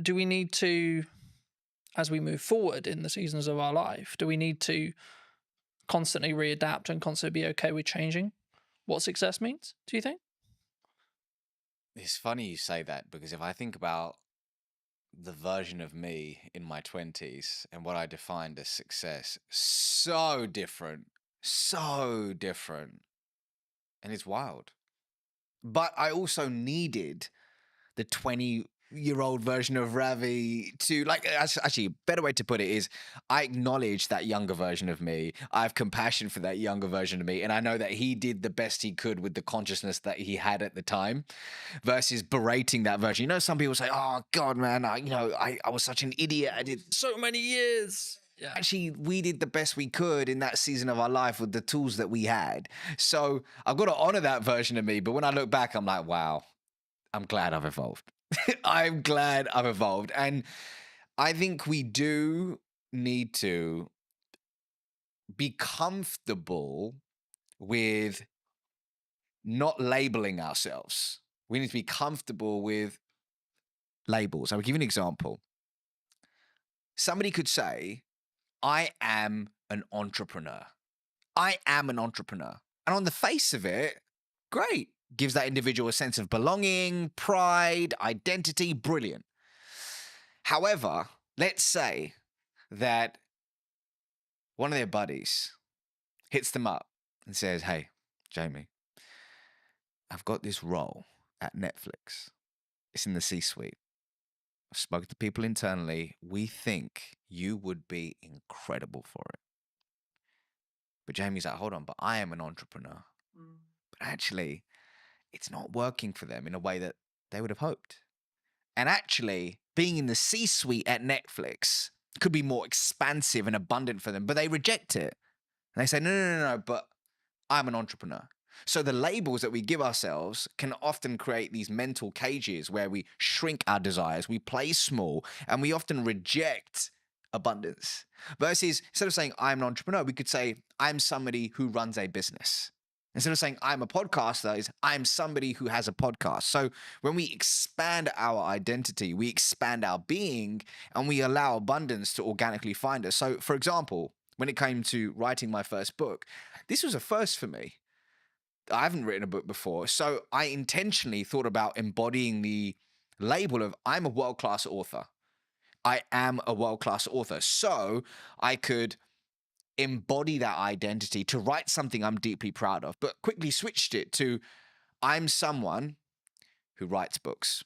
do we need to, as we move forward in the seasons of our life, do we need to constantly readapt and constantly be okay with changing what success means, do you think? It's funny you say that because if I think about the version of me in my 20s and what I defined as success, so different, so different. And it's wild. But I also needed the 20-year-old version of Ravi to, like, actually, a better way to put it is I acknowledge that younger version of me. I have compassion for that younger version of me. And I know that he did the best he could with the consciousness that he had at the time versus berating that version. You know, some people say, oh, God, man, I was such an idiot. I did So many years. Yeah. Actually, we did the best we could in that season of our life with the tools that we had. So I've got to honor that version of me. But when I look back, I'm like, wow, I'm glad I've evolved. I'm glad I've evolved. And I think we do need to be comfortable with not labeling ourselves. We need to be comfortable with labels. I will give you an example. Somebody could say, I am an entrepreneur. I am an entrepreneur. And on the face of it, great. Gives that individual a sense of belonging, pride, identity, brilliant. However, let's say that one of their buddies hits them up and says, hey, Jamie, I've got this role at Netflix. It's in the C-suite. I've spoken to people internally. We think you would be incredible for it. But Jamie's like, hold on, but I am an entrepreneur. But actually, it's not working for them in a way that they would have hoped. And actually, being in the C-suite at Netflix could be more expansive and abundant for them, but they reject it. And they say, no, but I'm an entrepreneur. So the labels that we give ourselves can often create these mental cages where we shrink our desires, we play small, and we often reject abundance. Versus instead of saying I'm an entrepreneur, we could say I'm somebody who runs a business. Instead of saying I'm a podcaster, is I'm somebody who has a podcast. So when we expand our identity, we expand our being, and we allow abundance to organically find us. So for example, when it came to writing my first book, this was a first for me. I haven't written a book before, so I intentionally thought about embodying the label of I'm a world-class author. I am a world-class author. So I could embody that identity to write something I'm deeply proud of, but quickly switched it to I'm someone who writes books.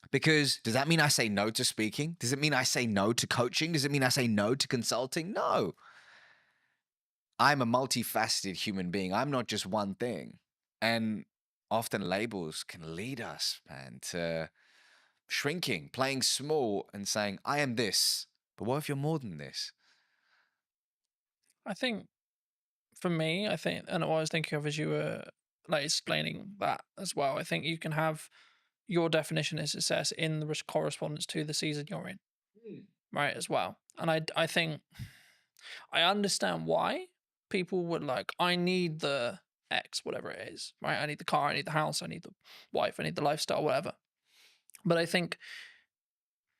Because does that mean I say no to speaking? Does it mean I say no to coaching? Does it mean I say no to consulting? No. I'm a multifaceted human being. I'm not just one thing. And often labels can lead us, man, to shrinking, playing small and saying, I am this. But what if you're more than this? I think for me, and what I was thinking of as you were like explaining that as well, I think you can have your definition of success in the correspondence to the season you're in, right, as well. And I think I understand why people would like, I need the X, whatever it is, right? I need the car, I need the house, I need the wife, I need the lifestyle, whatever. But I think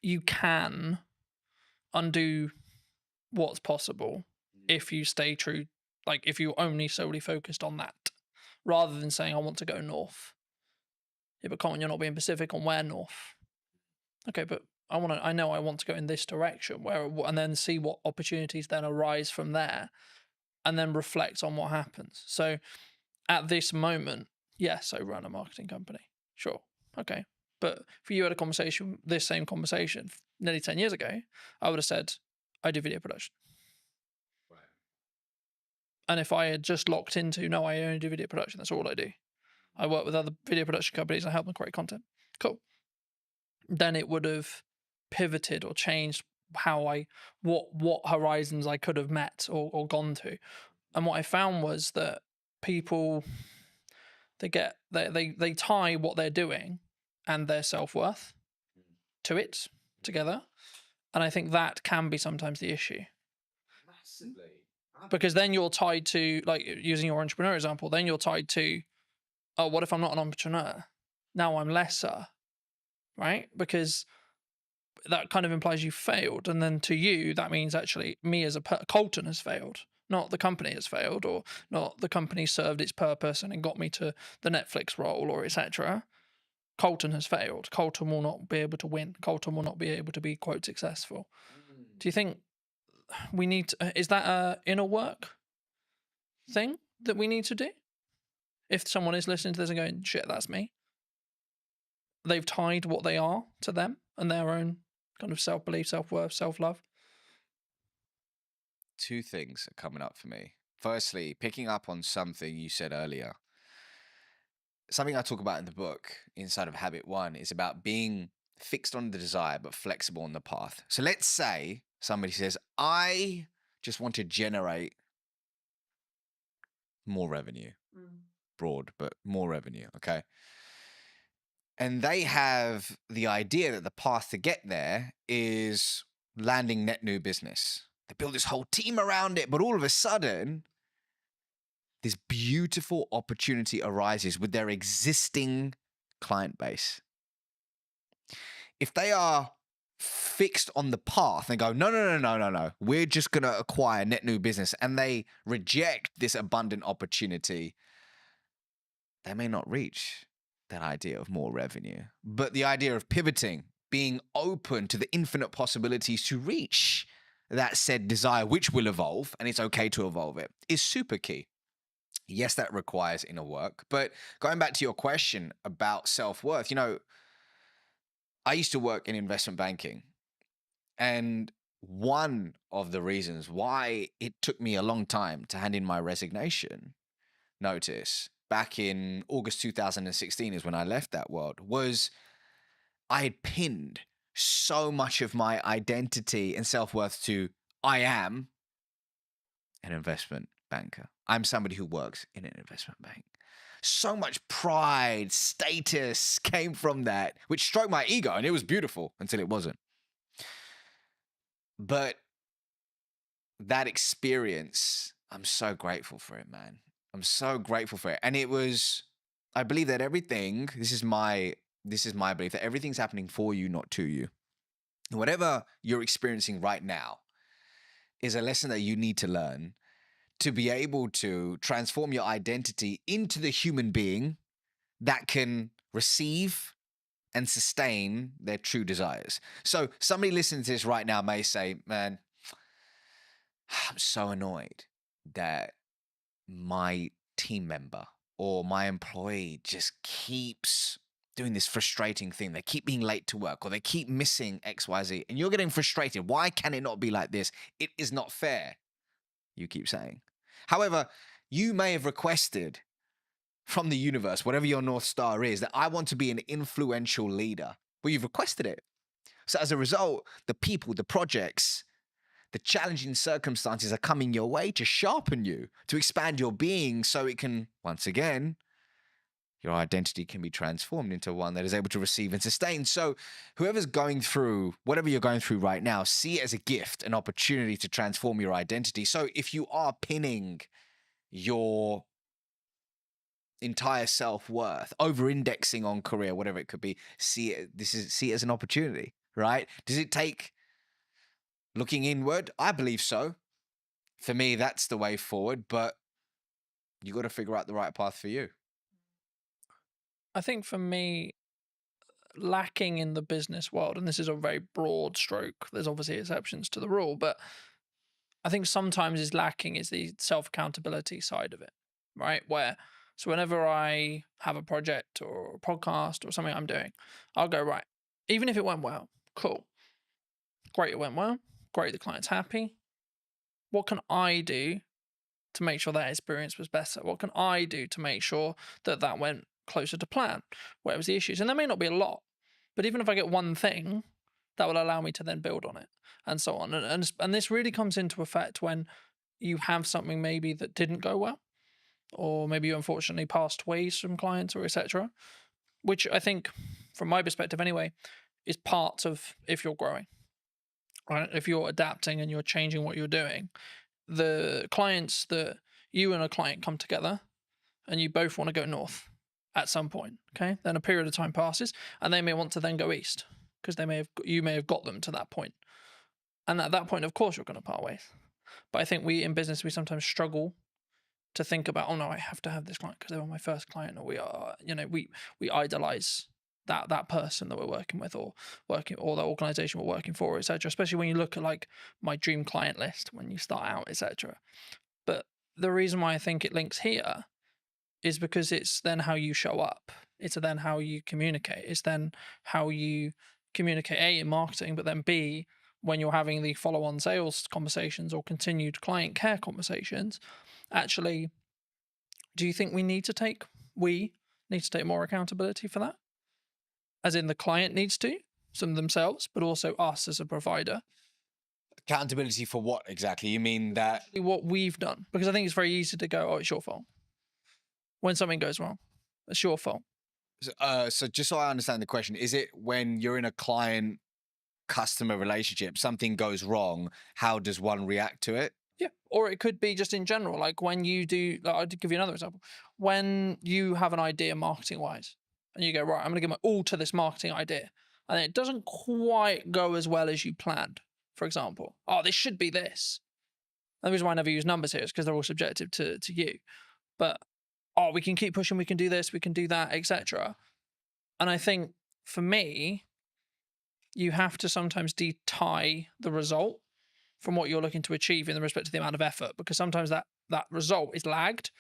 you can undo what's possible if you stay true, like if you only solely focused on that, rather than saying, I want to go north. Yeah, but Colin, you're not being specific on where north. Okay, but I know I want to go in this direction, and then see what opportunities then arise from there, and then reflect on what happens. So at this moment, yes, I run a marketing company. Sure. Okay. But if you had this same conversation nearly 10 years ago, I would have said, I do video production. Right. And if I had just locked into, no, I only do video production, that's all I do. I work with other video production companies and I help them create content. Cool. Then it would have pivoted or changed what horizons I could have met or gone to. And what I found was that people, they tie what they're doing and their self-worth to it together. And I think that can be sometimes the issue. Massively. Because then you're tied to, like using your entrepreneur example, then you're tied to, oh, what if I'm not an entrepreneur? Now I'm lesser, right? Because that kind of implies you failed. And then to you, that means actually me as Colton has failed. Not the company has failed, or not the company served its purpose and it got me to the Netflix role, or etc. Colton has failed. Colton will not be able to win. Colton will not be able to be, quote, successful. Do you think we need to, is that a inner work thing that we need to do? If someone is listening to this and going, shit, that's me. They've tied what they are to them and their own kind of self-belief, self-worth, self-love. Two things are coming up for me. Firstly, picking up on something you said earlier. Something I talk about in the book, inside of Habit 1, is about being fixed on the desire, but flexible on the path. So let's say somebody says, I just want to generate more revenue. Broad, but more revenue, okay? And they have the idea that the path to get there is landing net new business. They build this whole team around it, but all of a sudden, this beautiful opportunity arises with their existing client base. If they are fixed on the path and go, no, we're just going to acquire net new business, and they reject this abundant opportunity, they may not reach that idea of more revenue. But the idea of pivoting, being open to the infinite possibilities to reach that said desire, which will evolve, and it's okay to evolve it, is super key. Yes, that requires inner work. But going back to your question about self-worth, I used to work in investment banking. And one of the reasons why it took me a long time to hand in my resignation notice back in August 2016 is when I left that world, was I had pinned so much of my identity and self-worth to I am an investment banker. I'm somebody who works in an investment bank. So much pride, status came from that, which stroked my ego, and it was beautiful until it wasn't. But that experience, I'm so grateful for it, man. I'm so grateful for it. And it was, I believe that everything, this is my belief, that everything's happening for you, not to you. Whatever you're experiencing right now is a lesson that you need to learn to be able to transform your identity into the human being that can receive and sustain their true desires. So somebody listening to this right now may say, man, I'm so annoyed that my team member or my employee just keeps doing this frustrating thing. They keep being late to work or they keep missing XYZ, and you're getting frustrated. Why can it not be like this? It is not fair, you keep saying. However, you may have requested from the universe, whatever your North Star is, that I want to be an influential leader. Well, you've requested it. So as a result, the people, the projects, the challenging circumstances are coming your way to sharpen you, to expand your being so it can, once again, your identity can be transformed into one that is able to receive and sustain. So whoever's going through, whatever you're going through right now, see it as a gift, an opportunity to transform your identity. So if you are pinning your entire self-worth, over-indexing on career, whatever it could be, see it as an opportunity, right? Does it take looking inward? I believe so. For me, that's the way forward, but you got to figure out the right path for you. I think for me, lacking in the business world, and this is a very broad stroke, there's obviously exceptions to the rule, but I think sometimes is lacking is the self-accountability side of it, right? So whenever I have a project or a podcast or something I'm doing, I'll go, right, even if it went well, cool. Great, it went well. Great, the client's happy. What can I do to make sure that experience was better? What can I do to make sure that that went closer to plan? Where was the issues? And there may not be a lot, but even if I get one thing, that will allow me to then build on it and so on. And this really comes into effect when you have something maybe that didn't go well, or maybe you unfortunately passed away from clients or etc., which I think, from my perspective anyway, is part of if you're growing, right? If you're adapting and you're changing what you're doing, the clients that you and a client come together and you both want to go north at some point, okay? Then a period of time passes and they may want to then go east because you may have got them to that point. And at that point, of course, you're going to part ways. But I think in business, we sometimes struggle to think about, oh no, I have to have this client because they were my first client, or we idolize that person that we're working with or the organization we're working for, etc. Especially when you look at like my dream client list when you start out, etc. But the reason why I think it links here is because it's then how you show up. It's then how you communicate. It's then how you communicate, A, in marketing, but then B, when you're having the follow-on sales conversations or continued client care conversations. Actually, do you think we need to take more accountability for that? As in the client needs to, some themselves, but also us as a provider. Accountability for what exactly? You mean that? What we've done. Because I think it's very easy to go, oh, it's your fault. When something goes wrong, it's your fault. So just so I understand the question, is it when you're in a client-customer relationship, something goes wrong, how does one react to it? Yeah, or it could be just in general, like when you do, I'll give you another example. When you have an idea marketing-wise, and you go, right, I'm going to give my all to this marketing idea, and it doesn't quite go as well as you planned, for example. Oh, this should be this. And the reason why I never use numbers here is because they're all subjective to you. But, oh, we can keep pushing, we can do this, we can do that, etc. And I think, for me, you have to sometimes tie the result from what you're looking to achieve in respect to the amount of effort, because sometimes that result is lagged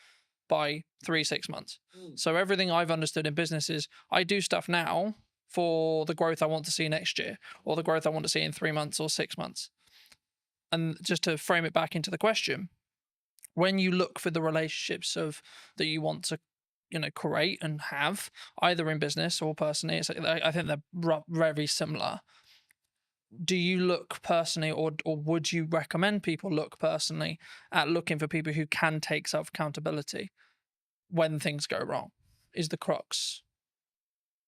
by 3-6 months. So everything I've understood in business is I do stuff now for the growth I want to see next year, or the growth I want to see in 3 months or 6 months. And just to frame it back into the question, when you look for the relationships that you want to create and have either in business or personally. I think they're very similar. Do you look personally, or would you recommend people look personally at looking for people who can take self accountability when things go wrong? Is the crux.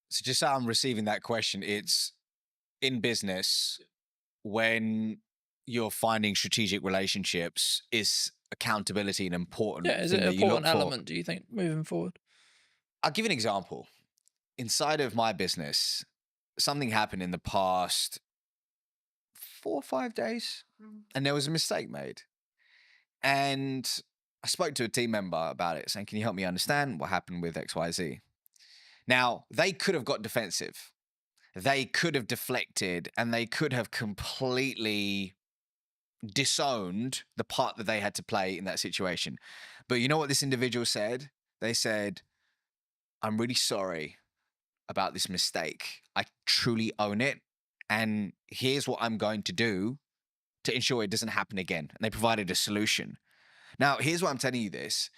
So just so I'm receiving that question, it's in business when you're finding strategic relationships, is accountability an important Yeah, is thing it an that you look important for? element, do you think, moving forward? I'll give you an example. Inside of my business, something happened in the past 4 or 5 days, and there was a mistake made. And I spoke to a team member about it, saying, "Can you help me understand what happened with XYZ?" Now, they could have got defensive. They could have deflected, and they could have completely disowned the part that they had to play in that situation. But you know what this individual said? They said, "I'm really sorry about this mistake. I truly own it. And here's what I'm going to do to ensure it doesn't happen again." And they provided a solution. Now, here's why I'm telling you this.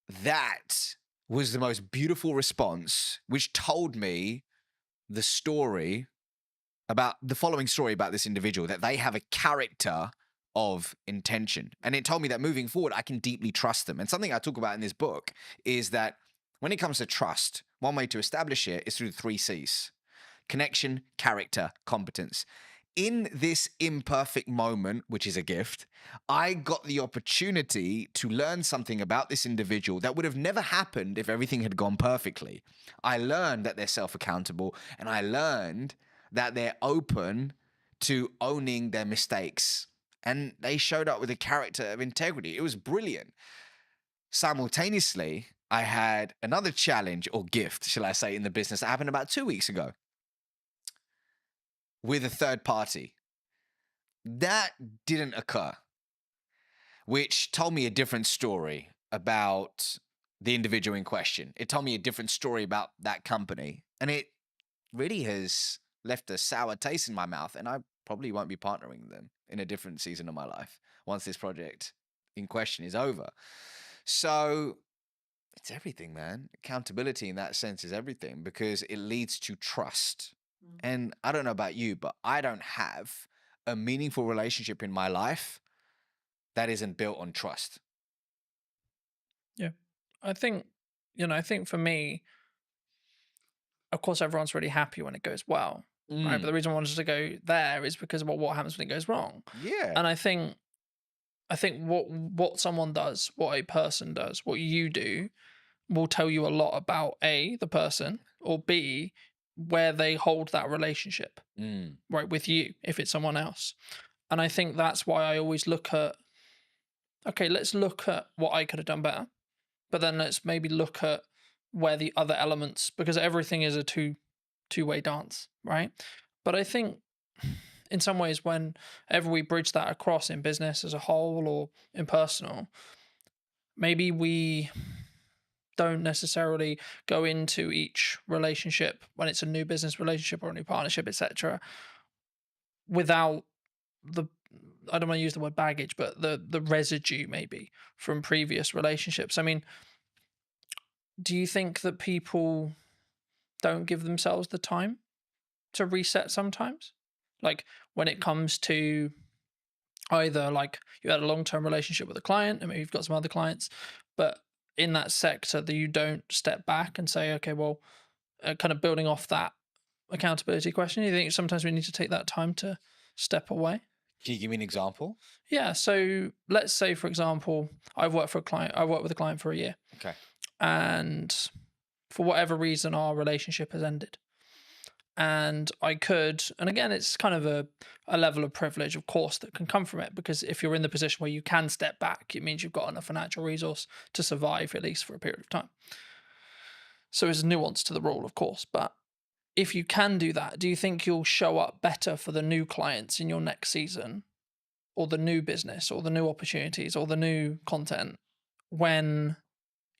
That was the most beautiful response, which told me the story about the following story about this individual, that they have a character of intention. And it told me that moving forward, I can deeply trust them. And something I talk about in this book is that when it comes to trust, one way to establish it is through the 3 C's: connection, character, competence. In this imperfect moment, which is a gift, I got the opportunity to learn something about this individual that would have never happened if everything had gone perfectly. I learned that they're self-accountable, and I learned that they're open to owning their mistakes. And they showed up with a character of integrity. It was brilliant. Simultaneously, I had another challenge, or gift, shall I say, in the business that happened about 2 weeks ago with a third party. That didn't occur, which told me a different story about the individual in question. It told me a different story about that company. And it really has left a sour taste in my mouth. And I probably won't be partnering with them in a different season of my life once this project in question is over. So it's everything, man. Accountability in that sense is everything, because it leads to trust. And I don't know about you, but I don't have a meaningful relationship in my life that isn't built on trust. Yeah. I think for me, of course, everyone's really happy when it goes well, right? But the reason I wanted to go there is because of what happens when it goes wrong. Yeah. And I think what someone does, what a person does, what you do, will tell you a lot about A, the person, or B, where they hold that relationship, right, with you, if it's someone else. And I think that's why I always look at, okay, let's look at what I could have done better, but then let's maybe look at where the other elements, because everything is a two-way dance, right? But I think in some ways, whenever we bridge that across in business as a whole or in personal, maybe we don't necessarily go into each relationship when it's a new business relationship or a new partnership, etc., without the, I don't want to use the word baggage, but the residue maybe from previous relationships. I mean, do you think that people don't give themselves the time to reset sometimes? Like when it comes to either like you had a long-term relationship with a client and maybe you've got some other clients, but in that sector that you don't step back and say, okay, well, kind of building off that accountability question, you think sometimes we need to take that time to step away? Can you give me an example? Yeah. So let's say, for example, I worked with a client for a year. Okay. And for whatever reason, our relationship has ended. And I could, and again, it's kind of a level of privilege, of course, that can come from it, because if you're in the position where you can step back, it means you've got enough financial resource to survive, at least for a period of time. So there's a nuance to the rule, of course, but if you can do that, do you think you'll show up better for the new clients in your next season, or the new business, or the new opportunities, or the new content, when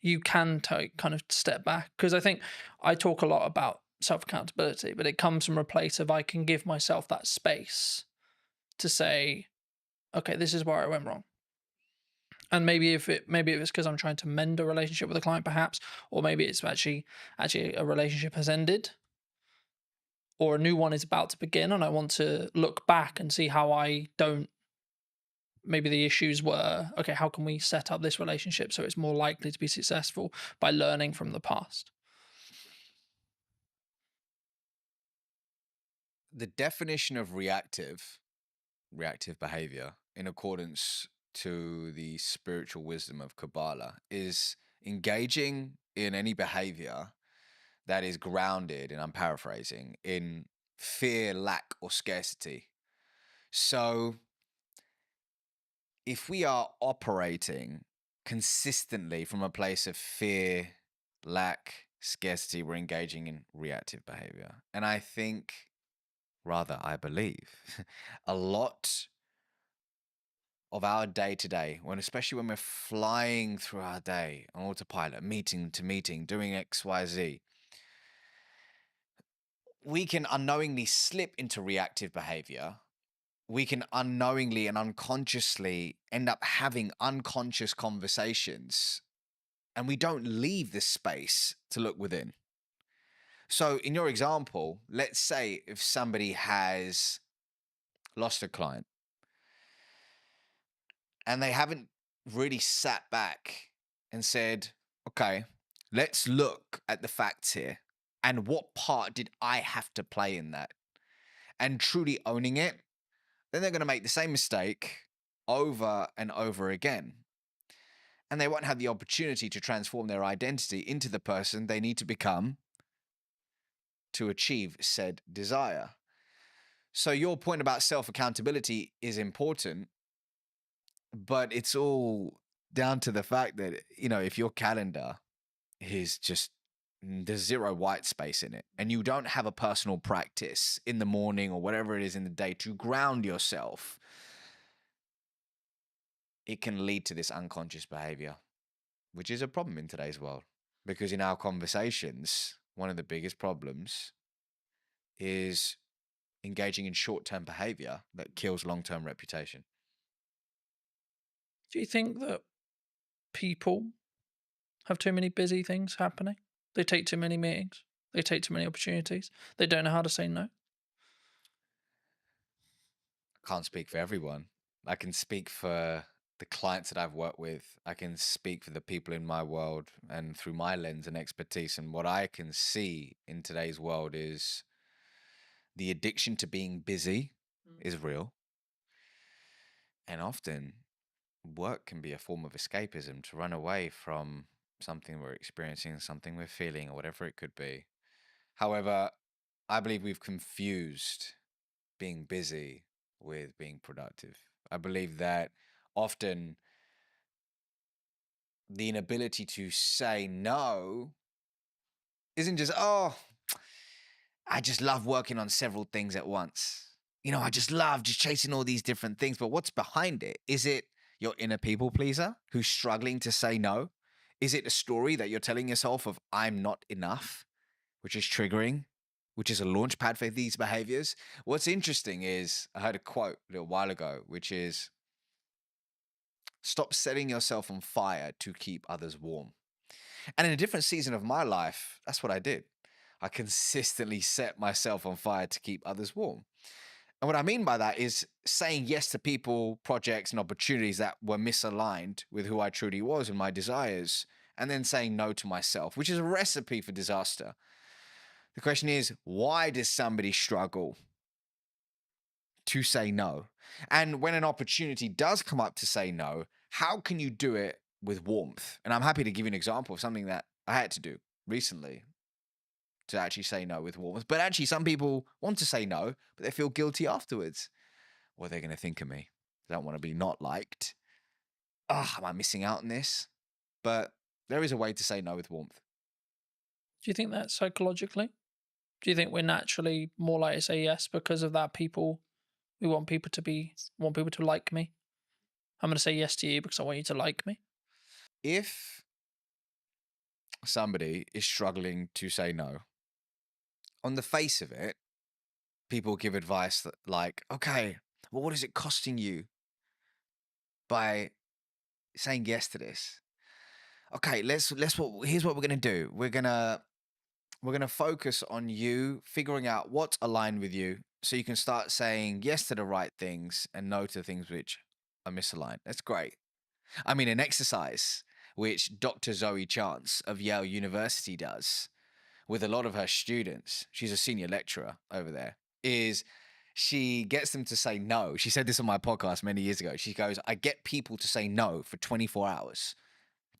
you can kind of step back? Because I think I talk a lot about self-accountability, but it comes from a place of I can give myself that space to say, okay, this is where I went wrong. And maybe if it's because I'm trying to mend a relationship with a client, perhaps, or maybe it's actually a relationship has ended, or a new one is about to begin, and I want to look back and see how I don't. Maybe the issues were, okay, how can we set up this relationship so it's more likely to be successful by learning from the past? The definition of reactive behavior, in accordance to the spiritual wisdom of Kabbalah, is engaging in any behavior that is grounded, and I'm paraphrasing, in fear, lack, or scarcity. So if we are operating consistently from a place of fear, lack, scarcity, we're engaging in reactive behavior. And I think, rather, I believe, a lot of our day to day, especially when we're flying through our day on autopilot, meeting to meeting, doing XYZ, we can unknowingly slip into reactive behavior. We can unknowingly and unconsciously end up having unconscious conversations, and we don't leave this space to look within. So, in your example, let's say if somebody has lost a client and they haven't really sat back and said, okay, let's look at the facts here and what part did I have to play in that, and truly owning it, then they're going to make the same mistake over and over again. And they won't have the opportunity to transform their identity into the person they need to become to achieve said desire. So your point about self-accountability is important, but it's all down to the fact that, if your calendar is just there's zero white space in it, and you don't have a personal practice in the morning or whatever it is in the day to ground yourself, it can lead to this unconscious behavior, which is a problem in today's world. Because in our conversations, one of the biggest problems is engaging in short-term behavior that kills long-term reputation. Do you think that people have too many busy things happening? They take too many meetings. They take too many opportunities. They don't know how to say no. I can't speak for everyone. I can speak for the clients that I've worked with. I can speak for the people in my world and through my lens and expertise. And what I can see in today's world is the addiction to being busy is real. And often work can be a form of escapism to run away from something we're experiencing, something we're feeling, or whatever it could be. However, I believe we've confused being busy with being productive. I believe that often the inability to say no isn't just, oh, I just love working on several things at once. I just love just chasing all these different things. But what's behind it? Is it your inner people pleaser who's struggling to say no? Is it a story that you're telling yourself of I'm not enough, which is triggering, which is a launch pad for these behaviors? What's interesting is I heard a quote a little while ago, which is stop setting yourself on fire to keep others warm. And in a different season of my life, that's what I did. I consistently set myself on fire to keep others warm. And what I mean by that is saying yes to people, projects, and opportunities that were misaligned with who I truly was and my desires, and then saying no to myself, which is a recipe for disaster. The question is, why does somebody struggle to say no? And when an opportunity does come up to say no, how can you do it with warmth? And I'm happy to give you an example of something that I had to do recently to actually say no with warmth. But actually, some people want to say no, but they feel guilty afterwards. What are they going to think of me? They don't want to be not liked. Am I missing out on this? But there is a way to say no with warmth. Do you think that psychologically? Do you think we're naturally more likely to say yes because of that? We want people to like me. I'm going to say yes to you because I want you to like me. If somebody is struggling to say no, on the face of it, people give advice that like, okay, well, what is it costing you by saying yes to this. Okay, here's what we're gonna do. We're gonna focus on you figuring out what's aligned with you, so you can start saying yes to the right things and no to things which are misaligned. That's great. I mean, an exercise which Dr. Zoe Chance of Yale University does with a lot of her students, she's a senior lecturer over there, is she gets them to say no. She said this on my podcast many years ago. She goes, I get people to say no for 24 hours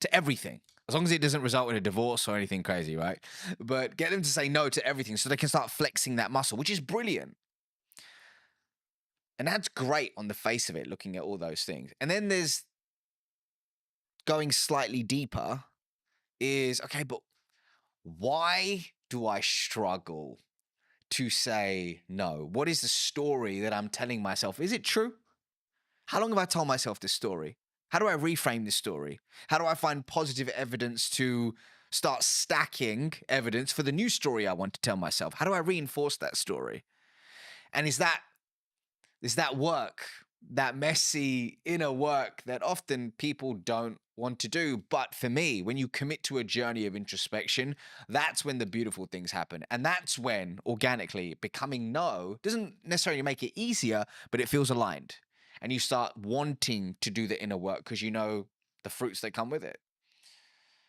to everything, as long as it doesn't result in a divorce or anything crazy, right? But get them to say no to everything so they can start flexing that muscle, which is brilliant. And that's great on the face of it, looking at all those things. And then there's going slightly deeper is, okay, but why do I struggle to say no? What is the story that I'm telling myself? Is it true? How long have I told myself this story? How do I reframe this story? How do I find positive evidence to start stacking evidence for the new story I want to tell myself? How do I reinforce that story? And is that work, that messy inner work that often people don't want to do? But for me, when you commit to a journey of introspection, that's when the beautiful things happen. And that's when organically becoming no doesn't necessarily make it easier, but it feels aligned. And you start wanting to do the inner work because you know the fruits that come with it.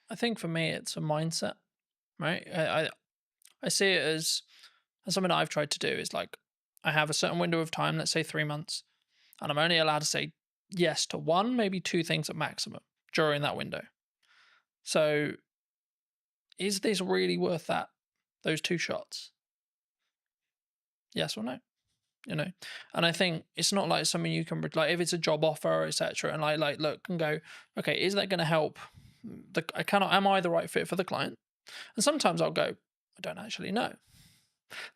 I think for me, it's a mindset, right? I see it as something I've tried to do is like, I have a certain window of time, let's say 3 months, and I'm only allowed to say yes to one, maybe two things at maximum during that window. So is this really worth those 2 shots? Yes or no? You know, and I think it's not like something you can like if it's a job offer, etc. And I like look and go, okay, is that going to help? Am I the right fit for the client? And sometimes I'll go, I don't actually know.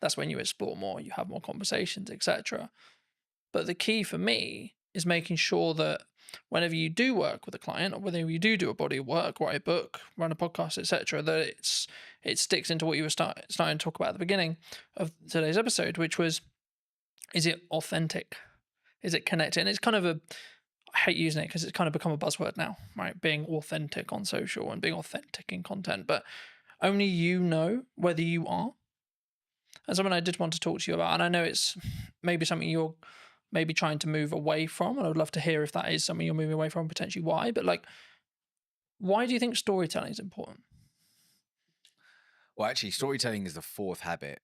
That's when you explore more, you have more conversations, etc. But the key for me is making sure that whenever you do work with a client, or whether you do a body of work, write a book, run a podcast, etc., that it sticks into what you were starting to talk about at the beginning of today's episode, which was, is it authentic? Is it connected? And it's kind of I hate using it because it's kind of become a buzzword now, right? Being authentic on social and being authentic in content, but only you know whether you are. And something I did want to talk to you about, and I know it's maybe something you're maybe trying to move away from, and I would love to hear if that is something you're moving away from, potentially why, but like, why do you think storytelling is important? Well, actually, storytelling is the 4th habit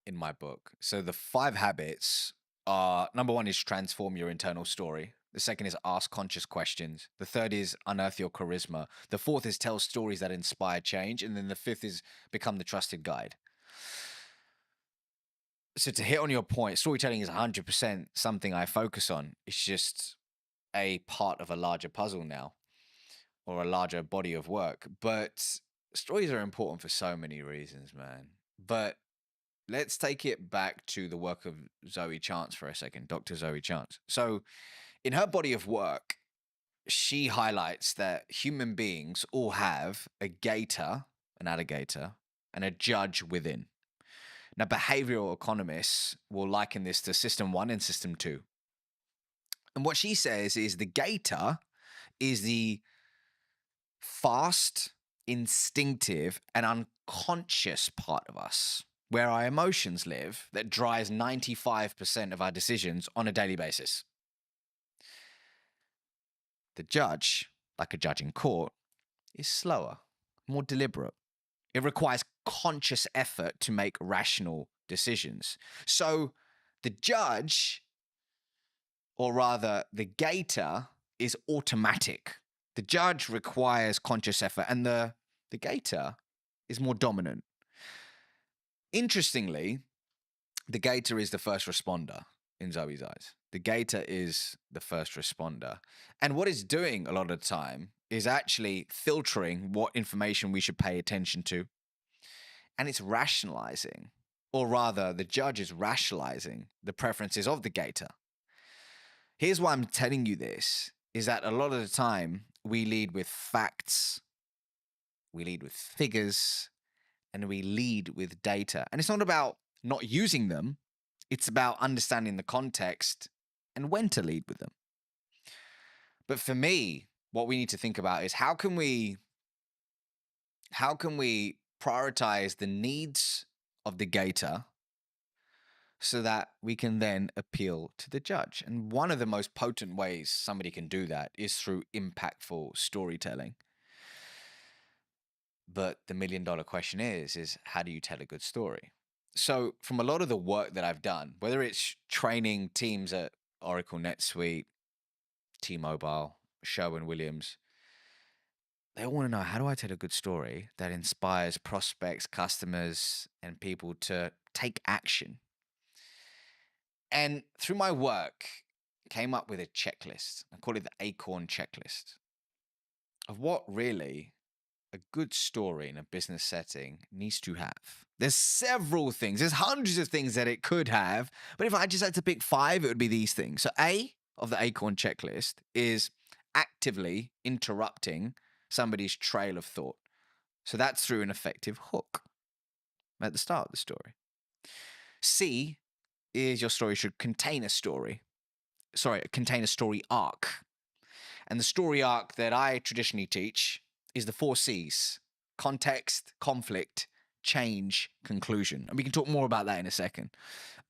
in my book. So the 5 habits are, number 1 is transform your internal story. The 2nd is ask conscious questions. The 3rd is unearth your charisma. The 4th is tell stories that inspire change. And then the 5th is become the trusted guide. So to hit on your point, storytelling is 100% something I focus on. It's just a part of a larger puzzle now, or a larger body of work. But stories are important for so many reasons, man. But let's take it back to the work of Zoe Chance for a second, Dr. Zoe Chance. So in her body of work, she highlights that human beings all have a gator, an alligator, and a judge within. Now, behavioral economists will liken this to system 1 and system 2. And what she says is the gator is the fast, instinctive, and unconscious part of us, where our emotions live, that drives 95% of our decisions on a daily basis. The judge, like a judge in court, is slower, more deliberate. It requires conscious effort to make rational decisions. So the judge, or rather the gator, is automatic. The judge requires conscious effort, and the gator is more dominant. Interestingly, the gator is the first responder in Zoe's eyes. The gator is the first responder. And what it's doing a lot of the time is actually filtering what information we should pay attention to. And it's rationalizing, or rather, the judge is rationalizing the preferences of the gator. Here's why I'm telling you this, is that a lot of the time we lead with facts, we lead with figures, and we lead with data. And it's not about not using them, it's about understanding the context and when to lead with them. But for me, what we need to think about is how can we prioritize the needs of the gator so that we can then appeal to the judge. And one of the most potent ways somebody can do that is through impactful storytelling. But the $1 million question is how do you tell a good story? So from a lot of the work that I've done, whether it's training teams at Oracle NetSuite, T-Mobile, Sherwin-Williams, they all want to know, how do I tell a good story that inspires prospects, customers, and people to take action? And through my work, came up with a checklist. I call it the Acorn checklist of what really a good story in a business setting needs to have. There's several things. There's hundreds of things that it could have. But if I just had to pick 5, it would be these things. So A of the Acorn checklist is actively interrupting somebody's trail of thought. So that's through an effective hook at the start of the story. C is your story should contain a story. Contain a story arc. And the story arc that I traditionally teach is the 4 C's: context, conflict, change, conclusion. And we can talk more about that in a second.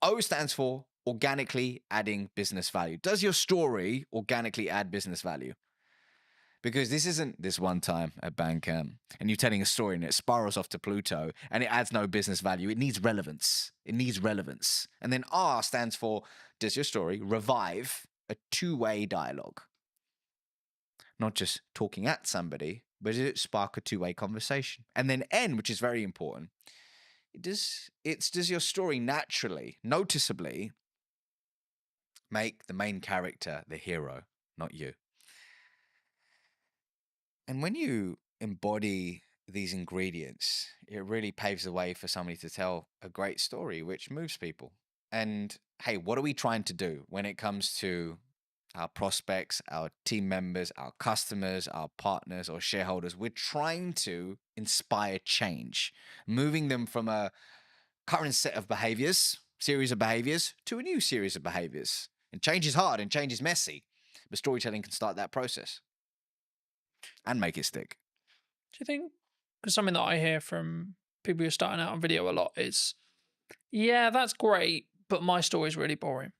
O stands for organically adding business value. Does your story organically add business value? Because this isn't this one time at Bandcamp and you're telling a story and it spirals off to Pluto and it adds no business value. It needs relevance. It needs relevance. And then R stands for, does your story revive a 2-way dialogue? Not just talking at somebody, but does it spark a 2-way conversation? And then N, which is very important, does your story naturally, noticeably make the main character the hero, not you? And when you embody these ingredients, it really paves the way for somebody to tell a great story, which moves people. And hey, what are we trying to do when it comes to our prospects, our team members, our customers, our partners or shareholders? We're trying to inspire change, moving them from a current series of behaviors, to a new series of behaviors. And change is hard and change is messy, but storytelling can start that process and make it stick. Do you think, because something that I hear from people who are starting out on video a lot is, yeah, that's great, but my story is really boring.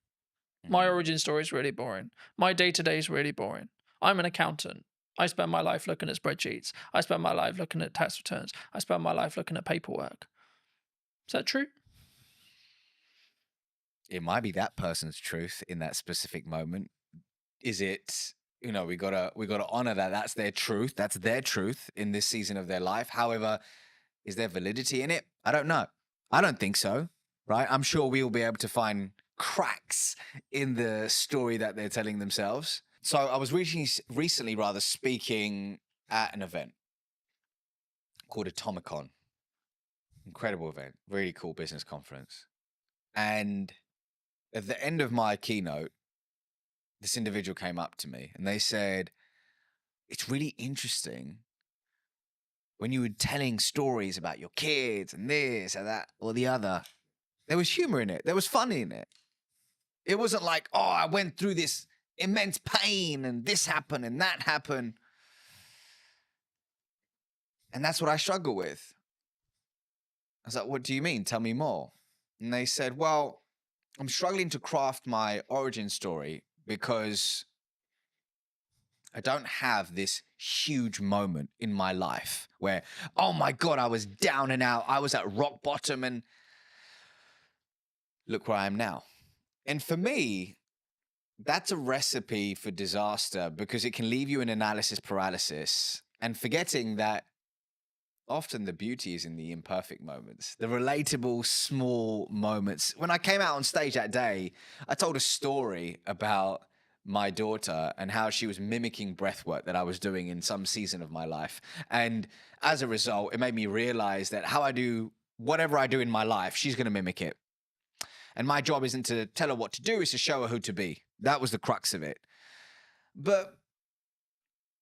My origin story is really boring. My day-to-day is really boring. I'm an accountant. I spend my life looking at spreadsheets. I spend my life looking at tax returns. I spend my life looking at paperwork. Is that true? It might be that person's truth in that specific moment. Is it, we gotta honor that that's their truth. That's their truth in this season of their life. However, is there validity in it? I don't know. I don't think so, right? I'm sure we'll be able to find cracks in the story that they're telling themselves. So I was recently speaking at an event called Atomicon. Incredible event, really cool business conference. And at the end of my keynote, this individual came up to me and they said, it's really interesting when you were telling stories about your kids and this and that or the other, there was humor in it. There was fun in it. It wasn't like, oh, I went through this immense pain and this happened and that happened. And that's what I struggle with. I was like, what do you mean? Tell me more. And they said, well, I'm struggling to craft my origin story because I don't have this huge moment in my life where, oh my God, I was down and out. I was at rock bottom and look where I am now. And for me, that's a recipe for disaster because it can leave you in analysis paralysis and forgetting that often the beauty is in the imperfect moments, the relatable small moments. When I came out on stage that day, I told a story about my daughter and how she was mimicking breath work that I was doing in some season of my life. And as a result, it made me realize that how I do whatever I do in my life, she's going to mimic it. And my job isn't to tell her what to do, it's to show her who to be. That was the crux of it. But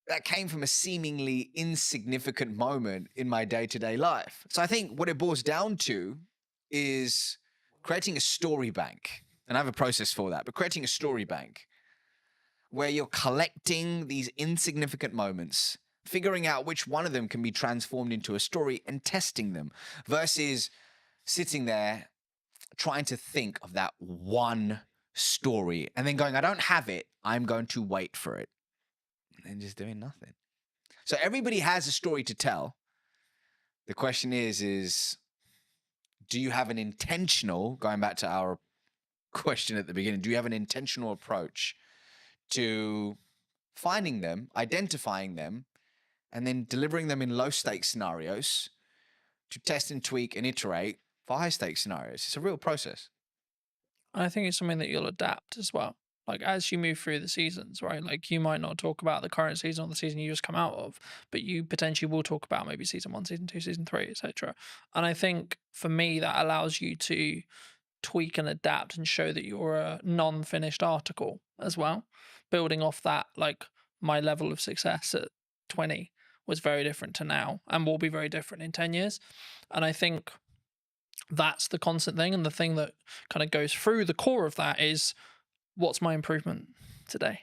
that came from a seemingly insignificant moment in my day-to-day life. So I think what it boils down to is creating a story bank. And I have a process for that, but creating a story bank where you're collecting these insignificant moments, figuring out which one of them can be transformed into a story and testing them, versus sitting there trying to think of that one story and then going, I don't have it, I'm going to wait for it, and then just doing nothing. So everybody has a story to tell. The question is do you have an intentional, going back to our question at the beginning, do you have an intentional approach to finding them, identifying them, and then delivering them in low stakes scenarios to test and tweak and iterate for high stakes scenarios? It's a real process. I think it's something that you'll adapt as well. Like as you move through the seasons, right? Like you might not talk about the current season or the season you just come out of, but you potentially will talk about maybe season 1, season 2, season 3, etc. And I think for me that allows you to tweak and adapt and show that you're a non-finished article as well. Building off that, like my level of success at 20 was very different to now and will be very different in 10 years. And I think that's the constant thing. And the thing that kind of goes through the core of that is, what's my improvement today?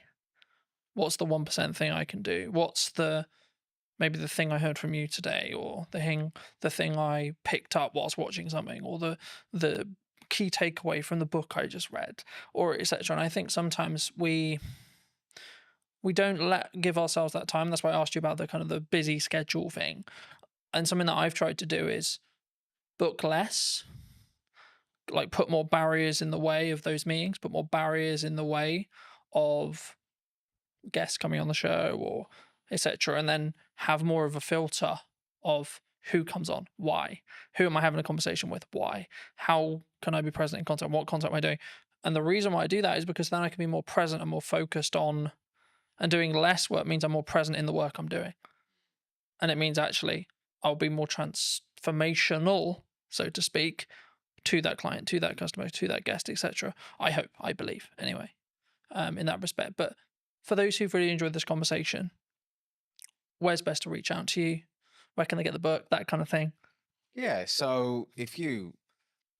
What's the 1% thing I can do? What's maybe the thing I heard from you today, or the thing I picked up whilst watching something, or the key takeaway from the book I just read, or etc. And I think sometimes we don't give ourselves that time. That's why I asked you about the kind of the busy schedule thing. And something that I've tried to do is book less, like put more barriers in the way of those meetings, put more barriers in the way of guests coming on the show or etc. And then have more of a filter of who comes on, why, who am I having a conversation with, why, how can I be present in content, what content am I doing? And the reason why I do that is because then I can be more present and more focused on, and doing less work means I'm more present in the work I'm doing. And it means actually I'll be more transformational, so to speak, to that client, to that customer, to that guest, etc. I hope, I believe, anyway, in that respect. But for those who've really enjoyed this conversation, where's best to reach out to you? Where can they get the book? That kind of thing. Yeah, so if you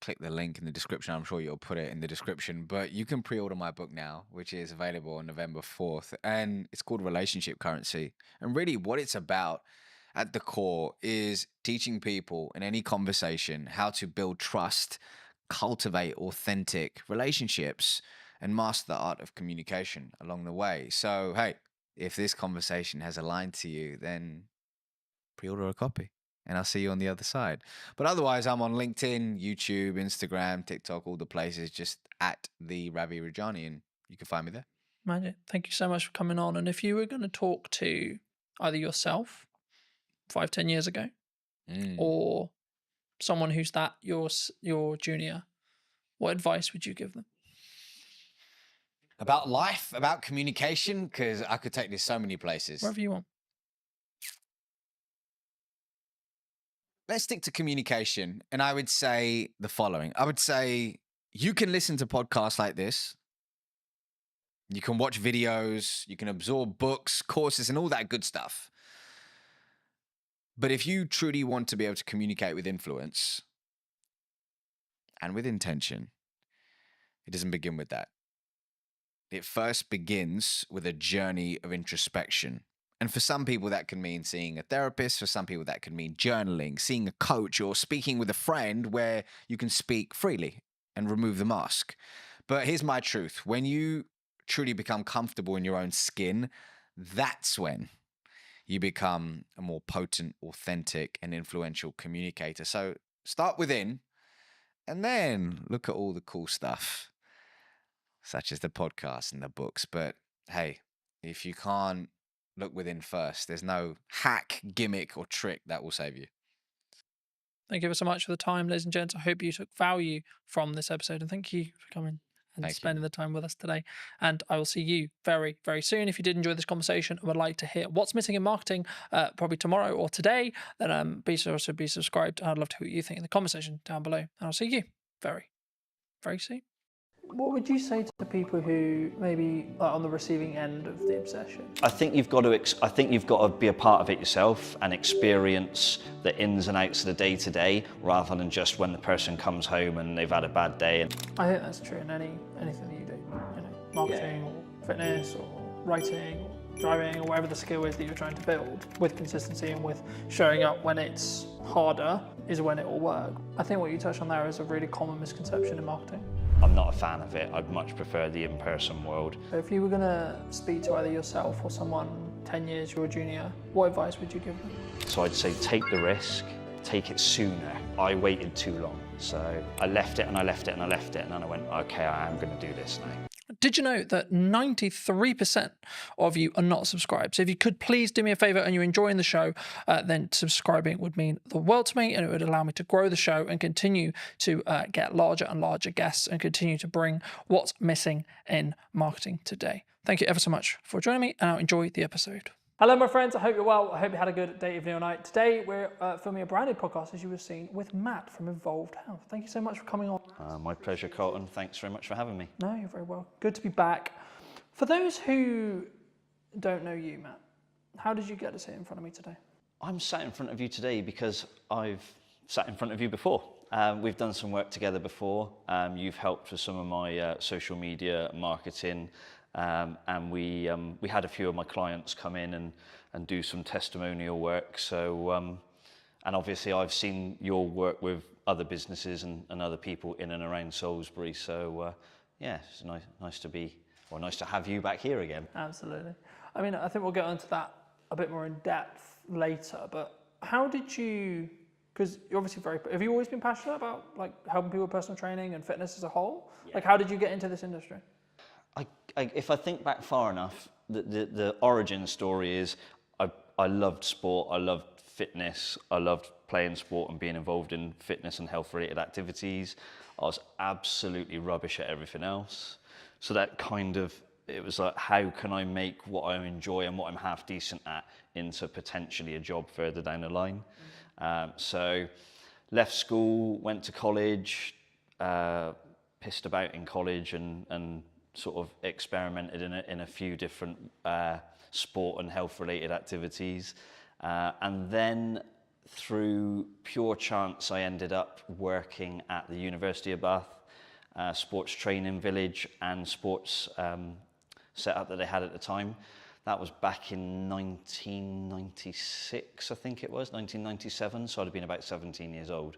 click the link in the description, I'm sure you'll put it in the description, but you can pre-order my book now, which is available on November 4th, and it's called Relationship Currency. And really what it's about at the core is teaching people in any conversation how to build trust, cultivate authentic relationships, and master the art of communication along the way. So, hey, if this conversation has aligned to you, then pre-order a copy and I'll see you on the other side. But otherwise, I'm on LinkedIn, YouTube, Instagram, TikTok, all the places, just at the Ravi Rajani, and you can find me there. Magic. Thank you so much for coming on. And if you were going to talk to either yourself 5-10 years ago, or someone who's your junior, what advice would you give them? About life, about communication, because I could take this so many places. Wherever you want. Let's stick to communication. And I would say the following. I would say you can listen to podcasts like this. You can watch videos. You can absorb books, courses, and all that good stuff. But if you truly want to be able to communicate with influence and with intention, it doesn't begin with that. It first begins with a journey of introspection. And for some people, that can mean seeing a therapist. For some people, that can mean journaling, seeing a coach, or speaking with a friend where you can speak freely and remove the mask. But here's my truth. When you truly become comfortable in your own skin, that's when you become a more potent, authentic, and influential communicator. So start within, and then look at all the cool stuff, such as the podcast and the books. But hey, if you can't look within first, there's no hack, gimmick, or trick that will save you. Thank you ever so much for the time, ladies and gents. I hope you took value from this episode, and thank you for coming and spending the time with us today. And I will see you very, very soon. If you did enjoy this conversation and would like to hear what's missing in marketing, probably tomorrow or today, then be sure to be subscribed. I'd love to hear what you think in the conversation down below. And I'll see you very, very soon. What would you say to the people who maybe are on the receiving end of the obsession? I think you've got to be a part of it yourself and experience the ins and outs of the day-to-day, rather than just when the person comes home and they've had a bad day. I think that's true in anything that you do, marketing or fitness or writing, driving, or whatever the skill is that you're trying to build, with consistency and with showing up when it's harder is when it will work. I think what you touched on there is a really common misconception in marketing. I'm not a fan of it. I'd much prefer the in-person world. If you were going to speak to either yourself or someone 10 years your junior, what advice would you give them? So I'd say take the risk, take it sooner. I waited too long. So I left it and I left it and I left it, and then I went, okay, I am going to do this now. Did you know that 93% of you are not subscribed? So if you could please do me a favor and you're enjoying the show, then subscribing would mean the world to me, and it would allow me to grow the show and continue to get larger and larger guests and continue to bring what's missing in marketing today. Thank you ever so much for joining me, and I'll enjoy the episode. Hello, my friends. I hope you're well. I hope you had a good day, evening, or night. Today, we're filming a brand new podcast, as you have seen, with Matt from Involved Health. Thank you so much for coming on. My pleasure, Colton. Thanks very much for having me. No, you're very well. Good to be back. For those who don't know you, Matt, how did you get to sit in front of me today? I'm sat in front of you today because I've sat in front of you before. We've done some work together before. You've helped with some of my social media marketing. And we had a few of my clients come in and do some testimonial work. So, and obviously I've seen your work with other businesses and other people in and around Salisbury. So, yeah, it's nice to have you back here again. Absolutely. I mean, I think we'll get onto that a bit more in depth later, but how did you, because you're obviously have you always been passionate about like helping people with personal training and fitness as a whole? Yeah. Like, how did you get into this industry? If I think back far enough, the origin story is I loved sport, I loved fitness, I loved playing sport and being involved in fitness and health related activities. I was absolutely rubbish at everything else. So that it was like, how can I make what I enjoy and what I'm half decent at into potentially a job further down the line? So left school, went to college, pissed about in college and sort of experimented in a few different sport and health related activities. And then through pure chance, I ended up working at the University of Bath, sports training village and sports setup that they had at the time. That was back in 1996, I think it was, 1997. So I'd have been about 17 years old,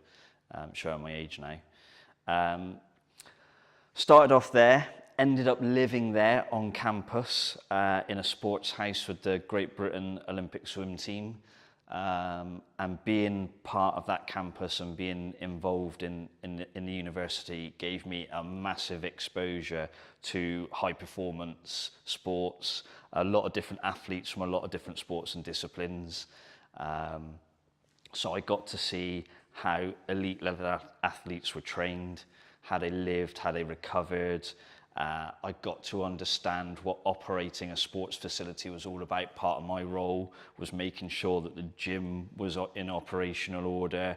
showing my age now. Started off there. Ended up living there on campus in a sports house with the Great Britain Olympic swim team, and being part of that campus and being involved in the university gave me a massive exposure to high performance sports, a lot of different athletes from a lot of different sports and disciplines. So I got to see how elite level athletes were trained, how they lived, how they recovered. I got to understand what operating a sports facility was all about. Part of my role was making sure that the gym was in operational order,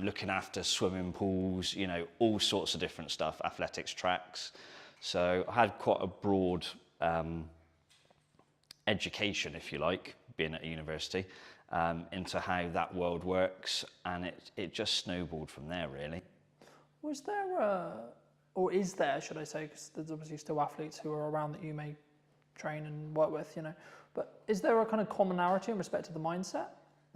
looking after swimming pools, all sorts of different stuff, athletics tracks. So I had quite a broad education, if you like, being at a university, into how that world works, and it just snowballed from there, really. Was there or is there, should I say, because there's obviously still athletes who are around that you may train and work with, but is there a kind of commonality in respect to the mindset?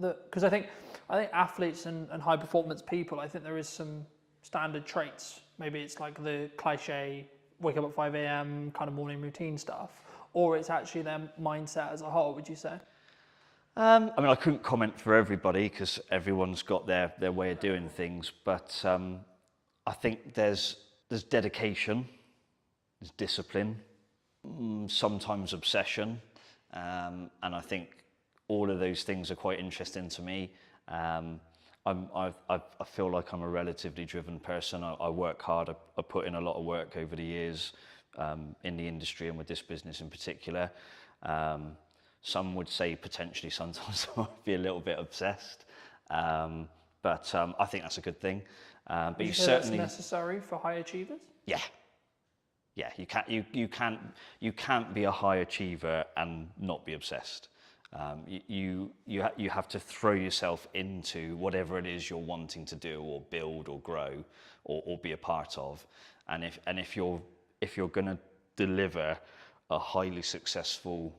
Because I think athletes and high performance people, I think there is some standard traits. Maybe it's like the cliche, wake up at 5 a.m. kind of morning routine stuff, or it's actually their mindset as a whole, would you say? I mean, I couldn't comment for everybody because everyone's got their way of doing things, but I think there's dedication, there's discipline, sometimes obsession, and I think all of those things are quite interesting to me. I feel like I'm a relatively driven person. I work hard. I put in a lot of work over the years in the industry and with this business in particular. Some would say potentially sometimes I might be a little bit obsessed, but I think that's a good thing. But you certainly that's necessary for high achievers. Yeah. You can't be a high achiever and not be obsessed. You have to throw yourself into whatever it is you're wanting to do or build or grow or be a part of. And if you're going to deliver a highly successful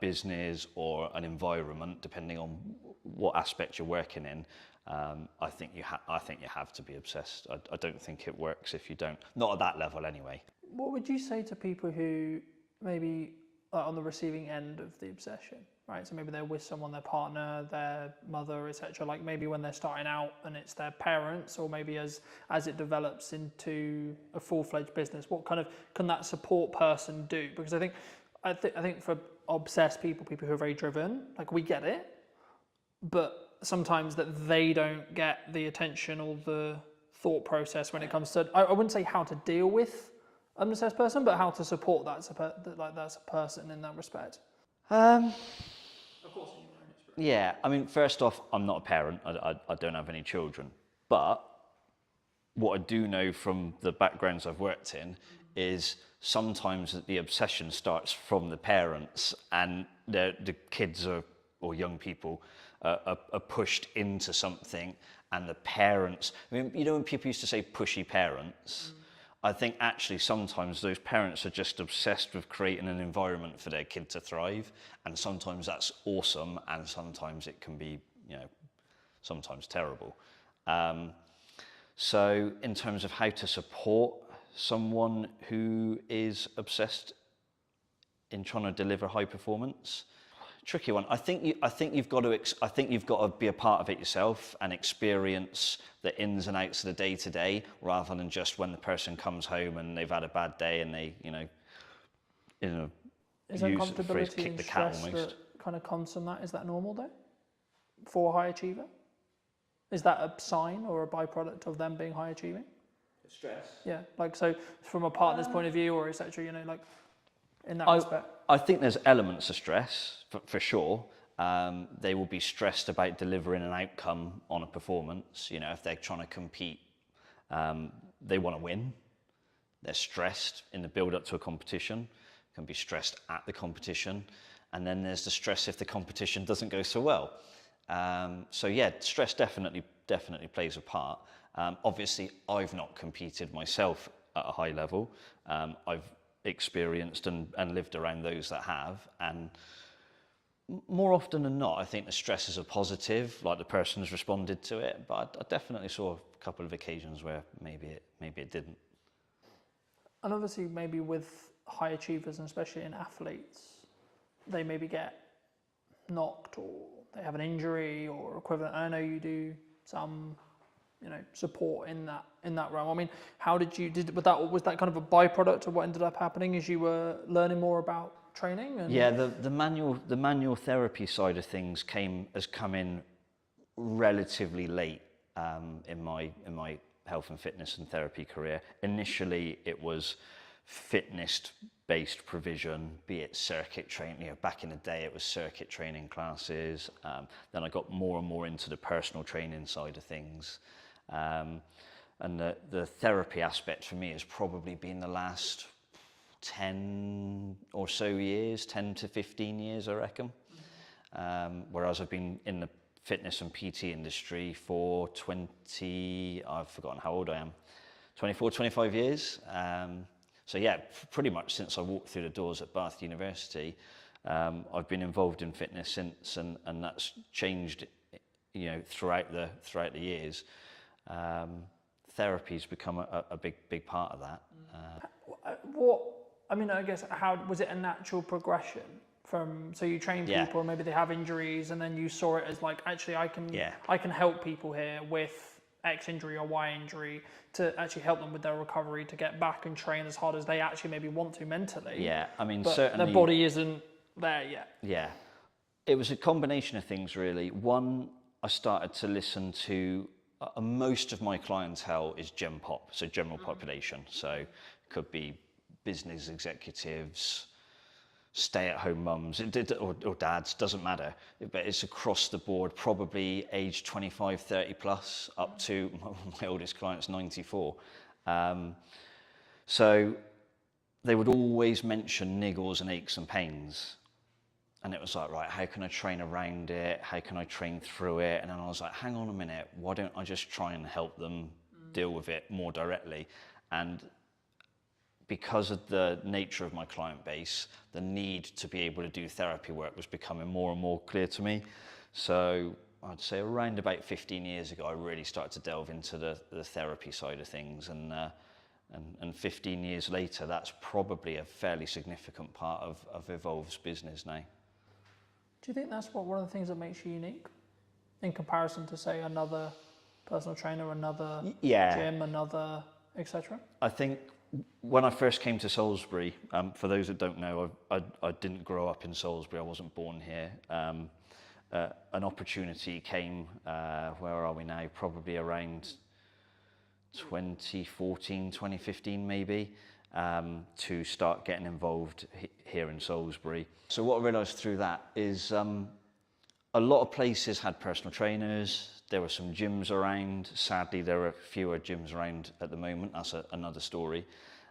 business or an environment, depending on what aspect you're working in, I think you have to be obsessed. I don't think it works if you don't. Not at that level, anyway. What would you say to people who maybe are on the receiving end of the obsession, right? So maybe they're with someone, their partner, their mother, etc. Like maybe when they're starting out and it's their parents, or maybe as it develops into a full-fledged business, what kind of can that support person do? Because I think for obsessed people who are very driven, like we get it, but sometimes that they don't get the attention or the thought process when it comes to, I wouldn't say how to deal with an obsessed person, but how to support that's a person in that respect. Of course, in your own experience. Yeah, I mean, first off, I'm not a parent. I don't have any children. But what I do know from the backgrounds I've worked in is sometimes the obsession starts from the parents, and the kids or young people are pushed into something, and the parents, I mean, you know when people used to say pushy parents, I think actually sometimes those parents are just obsessed with creating an environment for their kid to thrive, and sometimes that's awesome, and sometimes it can be, sometimes terrible. So in terms of how to support someone who is obsessed in trying to deliver high performance, tricky one. I think you've got to be a part of it yourself and experience the ins and outs of the day to day, rather than just when the person comes home and they've had a bad day and they, Is uncomfortability kick and the cat stress almost. that kind of comes from that? Is that normal though, for a high achiever? Is that a sign or a byproduct of them being high achieving? Stress. Yeah, like so from a partner's point of view, or etc. Like in that respect. I think there's elements of stress for sure. They will be stressed about delivering an outcome on a performance. If they're trying to compete, they want to win. They're stressed in the build up to a competition, can be stressed at the competition. And then there's the stress if the competition doesn't go so well. So yeah, stress definitely plays a part. Obviously, I've not competed myself at a high level. I've experienced and lived around those that have, and more often than not, I think the stress is a positive, like the person has responded to it, but I definitely saw a couple of occasions where maybe it didn't. And obviously maybe with high achievers, and especially in athletes, they maybe get knocked or they have an injury or equivalent. I know you do some support in that realm. I mean, how was that kind of a byproduct of what ended up happening as you were learning more about training? Yeah, the manual therapy side of things has come in relatively late in my health and fitness and therapy career. Initially, it was fitness-based provision, be it circuit training. Back in the day, it was circuit training classes. Then I got more and more into the personal training side of things. And the therapy aspect for me has probably been the last 10 or so years, 10 to 15 years, I reckon. Whereas I've been in the fitness and PT industry for I've forgotten how old I am, 24, 25 years. So yeah, pretty much since I walked through the doors at Bath University, I've been involved in fitness since, and that's changed, throughout the years. Therapy's become a big part of that. I guess, how was it a natural progression from, so you train people and maybe they have injuries, and then you saw it as like, actually I can help people here with X injury or Y injury to actually help them with their recovery to get back and train as hard as they actually maybe want to mentally. Yeah, I mean, but certainly their body isn't there yet. Yeah, it was a combination of things really. One, I started to listen to most of my clientele is Gen Pop, so general population. So it could be business executives, stay-at-home mums, or dads, doesn't matter. But it's across the board, probably age 25, 30 plus, up to my oldest client's 94. So they would always mention niggles and aches and pains. And it was like, right, how can I train around it? How can I train through it? And then I was like, hang on a minute, why don't I just try and help them deal with it more directly? And because of the nature of my client base, the need to be able to do therapy work was becoming more and more clear to me. So I'd say around about 15 years ago, I really started to delve into the therapy side of things. And 15 years later, that's probably a fairly significant part of Evolve's business now. Do you think that's one of the things that makes you unique in comparison to, say, another personal trainer, another gym, another etc.? I think when I first came to Salisbury, for those that don't know, I didn't grow up in Salisbury. I wasn't born here. An opportunity came, where are we now? Probably around 2014, 2015 maybe, to start getting involved here in Salisbury. So what I realised through that is a lot of places had personal trainers. There were some gyms around. Sadly, there are fewer gyms around at the moment. That's another story.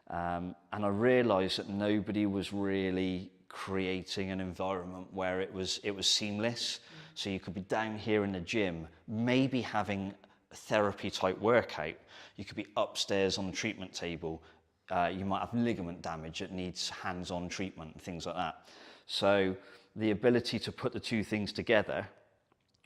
And I realised that nobody was really creating an environment where it was seamless. So you could be down here in the gym, maybe having a therapy type workout. You could be upstairs on the treatment table. You might have ligament damage that needs hands-on treatment and things like that. So the ability to put the two things together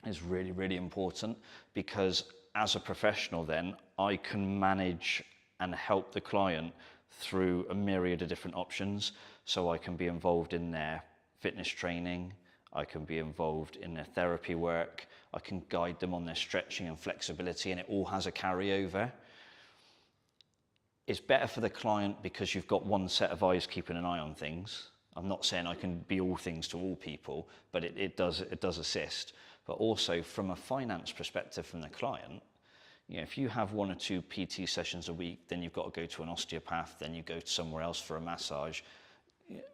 is really, really important, because as a professional then, I can manage and help the client through a myriad of different options. So I can be involved in their fitness training, I can be involved in their therapy work, I can guide them on their stretching and flexibility, and it all has a carryover. It's better for the client because you've got one set of eyes keeping an eye on things. I'm not saying I can be all things to all people, but it does assist. But also from a finance perspective from the client, you know, if you have 1 or 2 PT sessions a week, then you've got to go to an osteopath, then you go to somewhere else for a massage.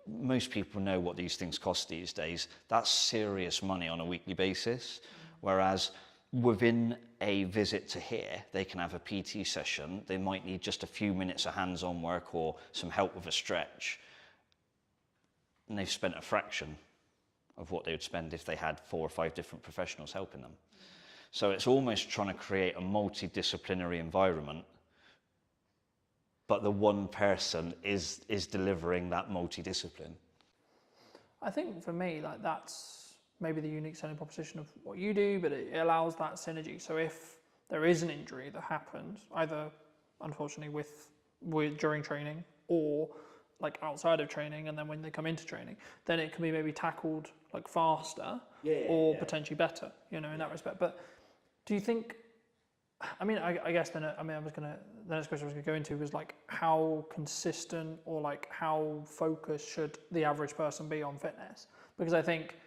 Most people know what these things cost these days. That's serious money on a weekly basis. Whereas within a visit to here, they can have a PT session. They might need just a few minutes of hands-on work or some help with a stretch. And they've spent a fraction of what they would spend if they had 4 or 5 different professionals helping them. So it's almost trying to create a multidisciplinary environment, but the one person is delivering that multidiscipline. I think for me, like, that's maybe the unique selling proposition of what you do, but it allows that synergy. So if there is an injury that happens, either unfortunately with during training or like outside of training, and then when they come into training, then it can be maybe tackled like faster or potentially better, you know, in that respect. But do you think, I mean, I guess then, the next question I was going to go into was like how consistent or like how focused should the average person be on fitness? Because I think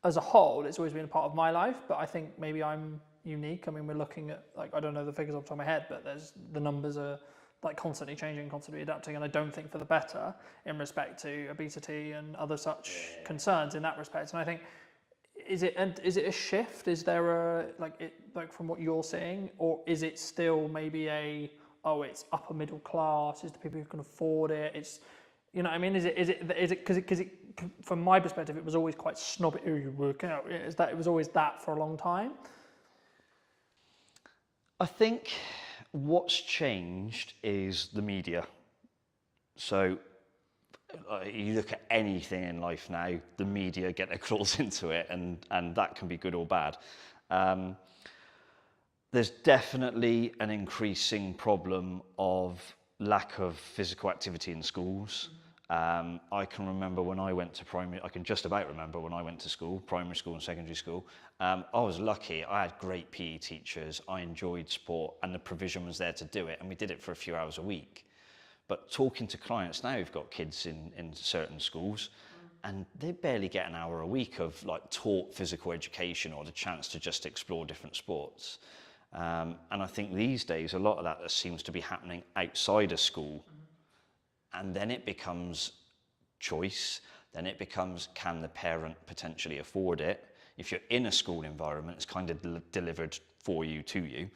as a whole, it's always been a part of my life, but I think maybe I'm unique. I mean, we're looking at, like, I don't know the figures off the top of my head, but the numbers are like constantly changing, constantly adapting, and I don't think for the better in respect to obesity and other such concerns in that respect. And I think, is it a shift? Is there like from what you're seeing, or is it still maybe it's upper middle class, it's the people who can afford it, it's, you know what I mean, is it because from my perspective it was always quite snobby, you work out, it was always that for a long time? I think what's changed is the media. So you look at anything in life now, the media get their claws into it, and that can be good or bad. There's definitely an increasing problem of lack of physical activity in schools. I can remember when I went to I can just about remember when I went to school, primary school and secondary school. I was lucky. I had great PE teachers. I enjoyed sport, and the provision was there to do it, and we did it for a few hours a week. But talking to clients now who've got kids in certain schools, and they barely get an hour a week of like taught physical education or the chance to just explore different sports. And I think these days a lot of that seems to be happening outside of school. And then it becomes choice. Then it becomes, can the parent potentially afford it? If you're in a school environment, it's kind of delivered for you, to you.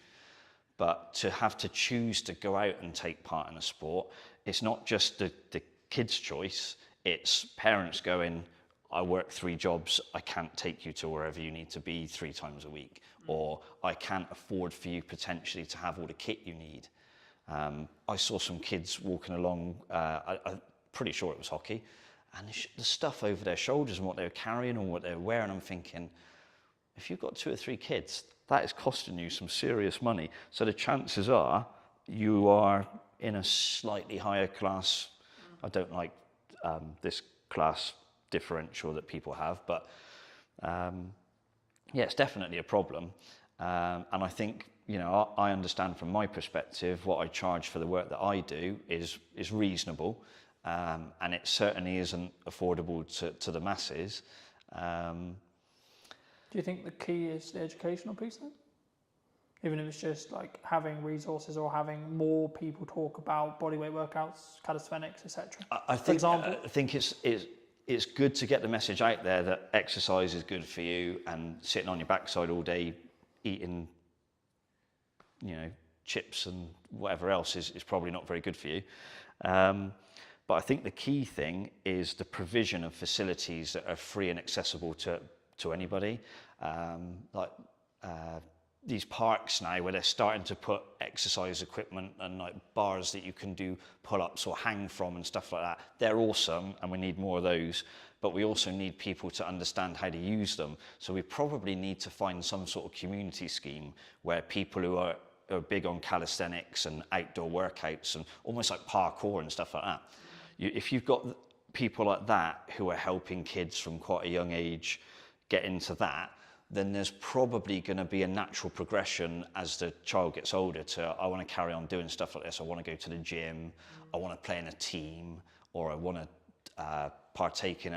But to have to choose to go out and take part in a sport, it's not just the kid's choice, it's parents going, I work 3 jobs, I can't take you to wherever you need to be 3 times a week. Or I can't afford for you potentially to have all the kit you need. I saw some kids walking along, I'm pretty sure it was hockey, and the stuff over their shoulders and what they were carrying and what they were wearing, I'm thinking, if you've got 2 or 3 kids, that is costing you some serious money. So the chances are you are in a slightly higher class. I don't like this class differential that people have, but yeah, it's definitely a problem. And I think, you know, I understand from my perspective what I charge for the work that I do is reasonable, and it certainly isn't affordable to the masses. Do you think the key is the educational piece then? Even if it's just like having resources or having more people talk about bodyweight workouts, calisthenics, etc. I think it's good to get the message out there that exercise is good for you, and sitting on your backside all day eating, you know, chips and whatever else is probably not very good for you. But I think the key thing is the provision of facilities that are free and accessible to anybody. These parks now where they're starting to put exercise equipment and like bars that you can do pull-ups or hang from and stuff like that, they're awesome, and we need more of those, but we also need people to understand how to use them. So we probably need to find some sort of community scheme where people who are big on calisthenics and outdoor workouts and almost like parkour and stuff like that, if you've got people like that who are helping kids from quite a young age get into that, then there's probably going to be a natural progression as the child gets older to, I want to carry on doing stuff like this, I want to go to the gym, I want to play in a team, or I want to partake in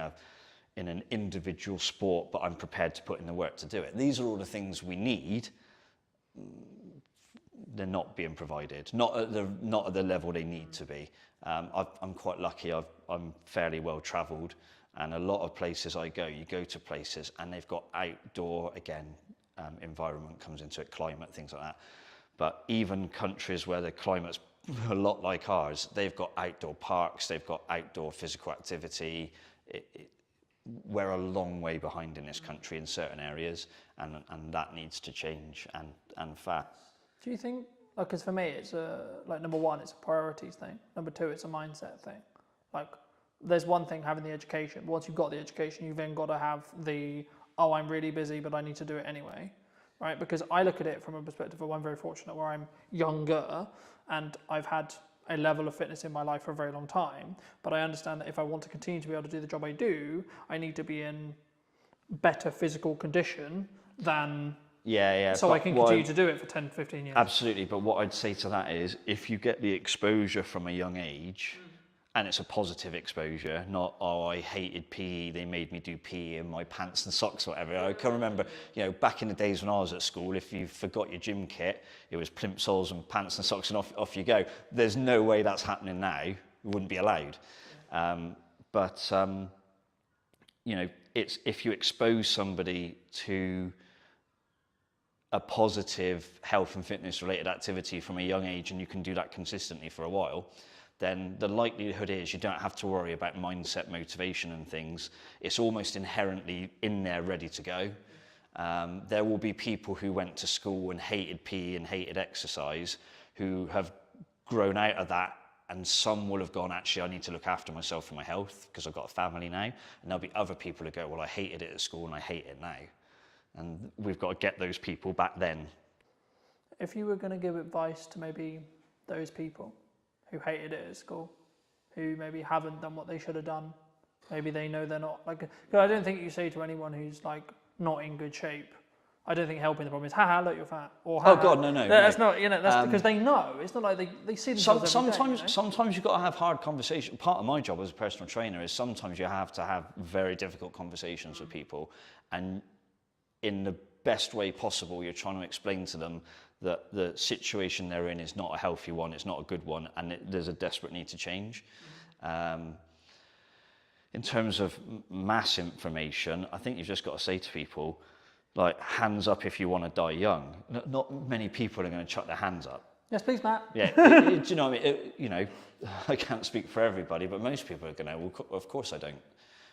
an individual sport, but I'm prepared to put in the work to do it. These are all the things we need. They're not being provided, not at the level they need to be. I'm quite lucky, I'm fairly well travelled, and a lot of places I go, you go to places and they've got outdoor, again, environment comes into it, climate, things like that. But even countries where the climate's a lot like ours, they've got outdoor parks, they've got outdoor physical activity. We're a long way behind in this country in certain areas, and that needs to change, and fast. Do you think, because for me, it's like number one, it's a priorities thing. Number two, it's a mindset thing. Like, there's one thing having the education. Once you've got the education, you've then got to have I'm really busy, but I need to do it anyway, right? Because I look at it from a perspective of, I'm very fortunate where I'm younger and I've had a level of fitness in my life for a very long time, but I understand that if I want to continue to be able to do the job I do, I need to be in better physical condition than... So I can continue to do it for 10, 15 years. Absolutely, but what I'd say to that is, if you get the exposure from a young age, and it's a positive exposure, not, oh, I hated PE, they made me do PE in my pants and socks or whatever. I can remember, you know, back in the days when I was at school, if you forgot your gym kit, it was plimsolls and pants and socks and off you go. There's no way that's happening now. It wouldn't be allowed. You know, it's if you expose somebody to a positive health and fitness related activity from a young age, and you can do that consistently for a while, then the likelihood is you don't have to worry about mindset, motivation and things. It's almost inherently in there, ready to go. There will be people who went to school and hated PE and hated exercise who have grown out of that, and some will have gone, actually, I need to look after myself and my health because I've got a family now. And there'll be other people who go, well, I hated it at school and I hate it now. And we've got to get those people back then. If you were going to give advice to maybe those people who hated it at school, who maybe haven't done what they should have done, maybe they know they're not, like, because I don't think you say to anyone who's like not in good shape, I don't think helping the problem is, haha, look, you're fat, or haha. Oh God, no. That's not, you know, that's because they know. It's not like they see themselves every day, you know? Sometimes you've got to have hard conversations. Part of my job as a personal trainer is sometimes you have to have very difficult conversations with people, and in the best way possible, you're trying to explain to them that the situation they're in is not a healthy one, it's not a good one, and there's a desperate need to change. In terms of mass information, I think you've just got to say to people, like, hands up if you want to die young. Not many people are going to chuck their hands up. Yes, please, Matt. Yeah, do you know what I mean? You know, I can't speak for everybody, but most people are going to, well, of course I don't.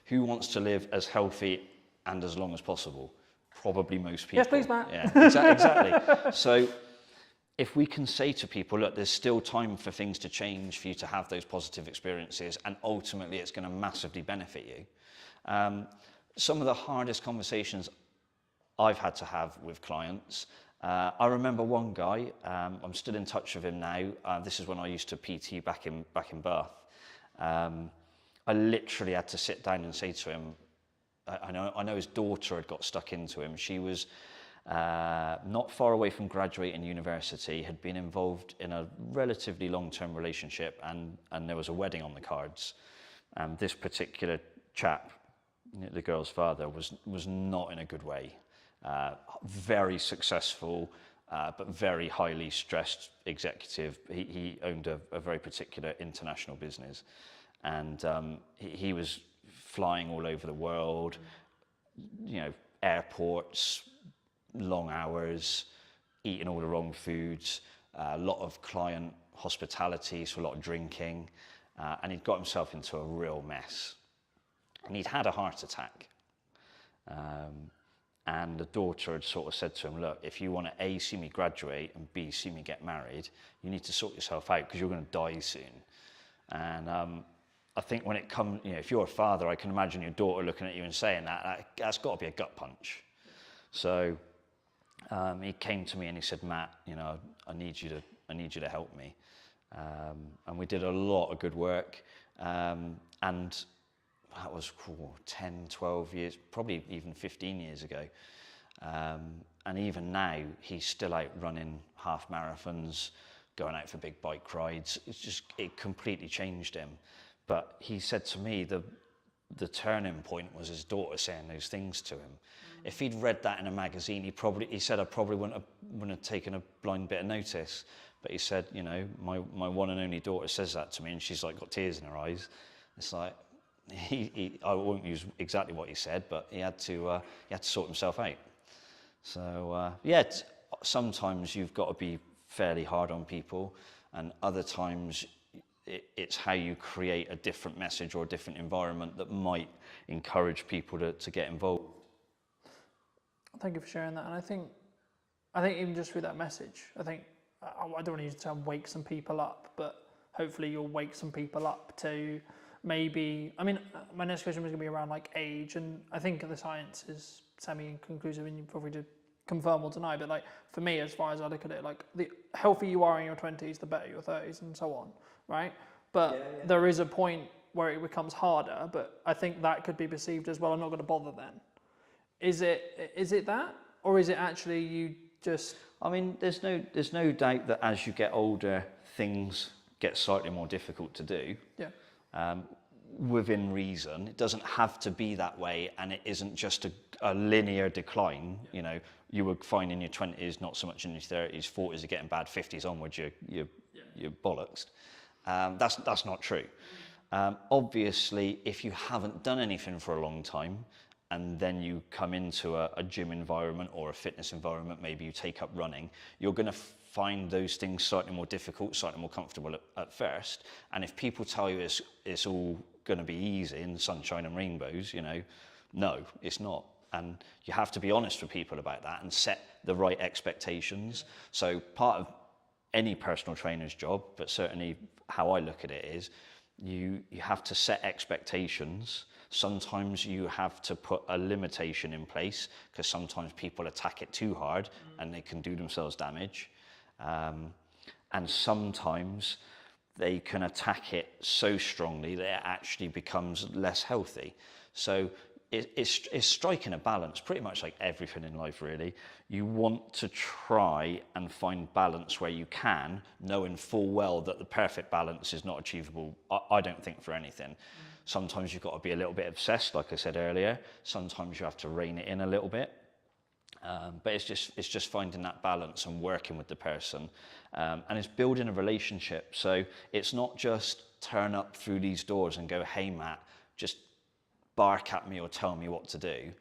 Who wants to live as healthy and as long as possible? Probably most people. Yes, please, Matt. Yeah, exactly. So if we can say to people, look, there's still time for things to change, for you to have those positive experiences, and ultimately it's going to massively benefit you. Some of the hardest conversations I've had to have with clients, I remember one guy, I'm still in touch with him now. This is when I used to PT back in Bath. I literally had to sit down and say to him, I know his daughter had got stuck into him. She was not far away from graduating university, had been involved in a relatively long-term relationship, and there was a wedding on the cards. And this particular chap, the girl's father, was not in a good way. Very successful, but very highly stressed executive. He owned a very particular international business, and he was flying all over the world, airports, long hours, eating all the wrong foods, a lot of client hospitality, so a lot of drinking, and he'd got himself into a real mess. And he'd had a heart attack. And the daughter had sort of said to him, look, if you want to A, see me graduate, and B, see me get married, you need to sort yourself out because you're going to die soon. And I think when it comes, if you're a father, I can imagine your daughter looking at you and saying that's got to be a gut punch. So he came to me and he said, Matt, I need you to help me. And we did a lot of good work. And that was 10, 12 years, probably even 15 years ago. And even now, he's still out running half marathons, going out for big bike rides. It completely changed him. But he said to me, the turning point was his daughter saying those things to him. If he'd read that in a magazine, he said I probably wouldn't have taken a blind bit of notice. But he said, my one and only daughter says that to me, and she's like got tears in her eyes. It's like, I won't use exactly what he said, but he had to sort himself out. So sometimes you've got to be fairly hard on people, and other times it's how you create a different message or a different environment that might encourage people to get involved. Thank you for sharing that. And I think even just through that message, I don't want to use the term wake some people up, but hopefully you'll wake some people up to maybe, my next question was going to be around like age, and I think the science is semi-conclusive, and you probably did confirm or deny, but like for me, as far as I look at it, like the healthier you are in your 20s, the better your 30s and so on, right? But there is a point where it becomes harder, but I think that could be perceived as, well, I'm not going to bother then. Is it that, or is it actually you just... there's no doubt that as you get older, things get slightly more difficult to do. Yeah. Within reason. It doesn't have to be that way, and it isn't just a linear decline. You would find in your 20s, not so much in your 30s, 40s are getting bad, 50s onwards, you're bollocks. That's not true. Obviously, if you haven't done anything for a long time, and then you come into a gym environment or a fitness environment, maybe you take up running, you're going to find those things slightly more difficult, slightly more comfortable at first. And if people tell you it's all going to be easy and sunshine and rainbows, no, it's not. And you have to be honest with people about that and set the right expectations. So part of any personal trainer's job, but certainly how I look at it is, you have to set expectations. Sometimes you have to put a limitation in place, because sometimes people attack it too hard and they can do themselves damage. And sometimes they can attack it so strongly that it actually becomes less healthy. So it's striking a balance, pretty much like everything in life, really. You want to try and find balance where you can, knowing full well that the perfect balance is not achievable, I don't think, for anything. Sometimes you've got to be a little bit obsessed, like I said earlier. Sometimes you have to rein it in a little bit. But it's just finding that balance and working with the person. And it's building a relationship. So it's not just turn up through these doors and go, hey, Matt, just bark at me or tell me what to do.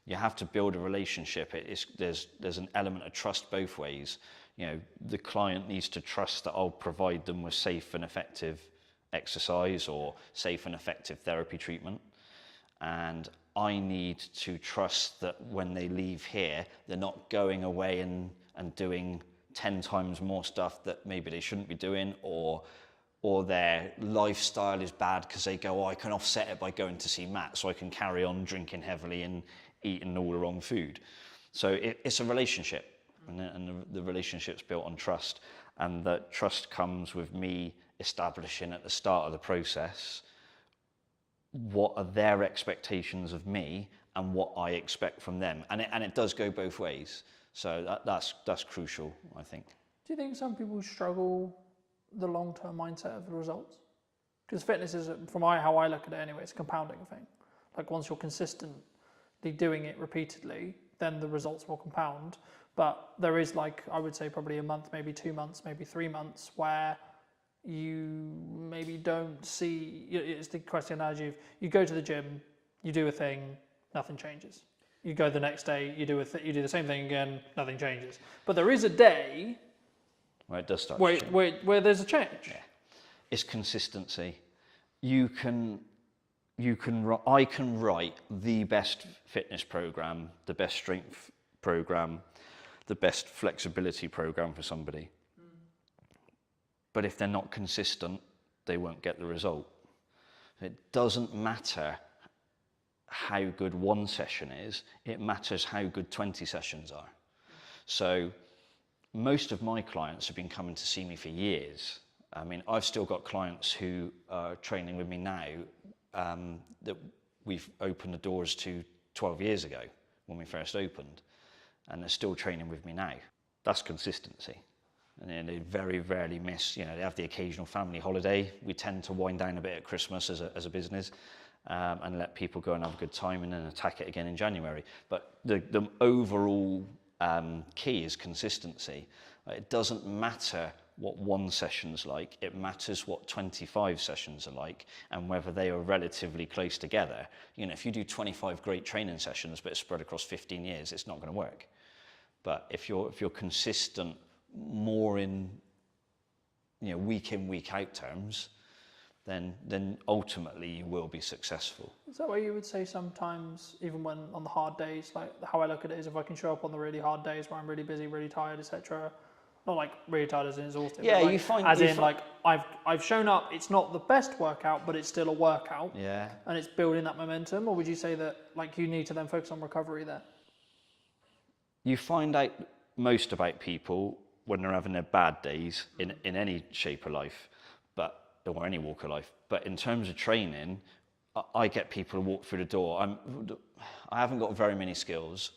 You have to build a relationship. There's an element of trust both ways. The client needs to trust that I'll provide them with safe and effective exercise or safe and effective therapy treatment. And I need to trust that when they leave here, they're not going away and doing 10 times more stuff that maybe they shouldn't be doing, or their lifestyle is bad because they go, oh, I can offset it by going to see Matt, so I can carry on drinking heavily and eating all the wrong food. So it's a relationship, and the relationship's built on trust, and that trust comes with me establishing at the start of the process what are their expectations of me and what I expect from them, and it does go both ways. So that's crucial, I think. Do you think some people struggle the long-term mindset of the results? Because fitness is, from how I look at it anyway, it's a compounding thing. Like once you're consistently doing it repeatedly, then the results will compound. But there is, like, I would say probably a month, maybe 2 months, maybe 3 months where you maybe don't see, it's the question analogy of you go to the gym, you do a thing, nothing changes. You go the next day, you do the same thing again, nothing changes. But there is a day where it does start where there's a change. Yeah. It's consistency. I can write the best fitness program, the best strength program, the best flexibility program for somebody. But if they're not consistent, they won't get the result. It doesn't matter how good one session is, it matters how good 20 sessions are. So most of my clients have been coming to see me for years. I mean, I've still got clients who are training with me now that we've opened the doors to 12 years ago when we first opened, and they're still training with me now. That's consistency. And then they very rarely miss, they have the occasional family holiday. We tend to wind down a bit at Christmas as a business and let people go and have a good time and then attack it again in January. But the overall key is consistency. It doesn't matter what one session's like, it matters what 25 sessions are like and whether they are relatively close together. If you do 25 great training sessions but it's spread across 15 years, it's not going to work. But if you're consistent more in week in, week out terms, then ultimately you will be successful. Is that why you would say sometimes, even when on the hard days, like how I look at it is if I can show up on the really hard days where I'm really busy, really tired, etc. Not like really tired as in exhausted. Yeah, like, you find like I've shown up. It's not the best workout, but it's still a workout. Yeah. And it's building that momentum. Or would you say that like you need to then focus on recovery there? You find out most about people when they're having their bad days in any shape of life, or any walk of life. But in terms of training, I get people to walk through the door. I haven't got very many skills,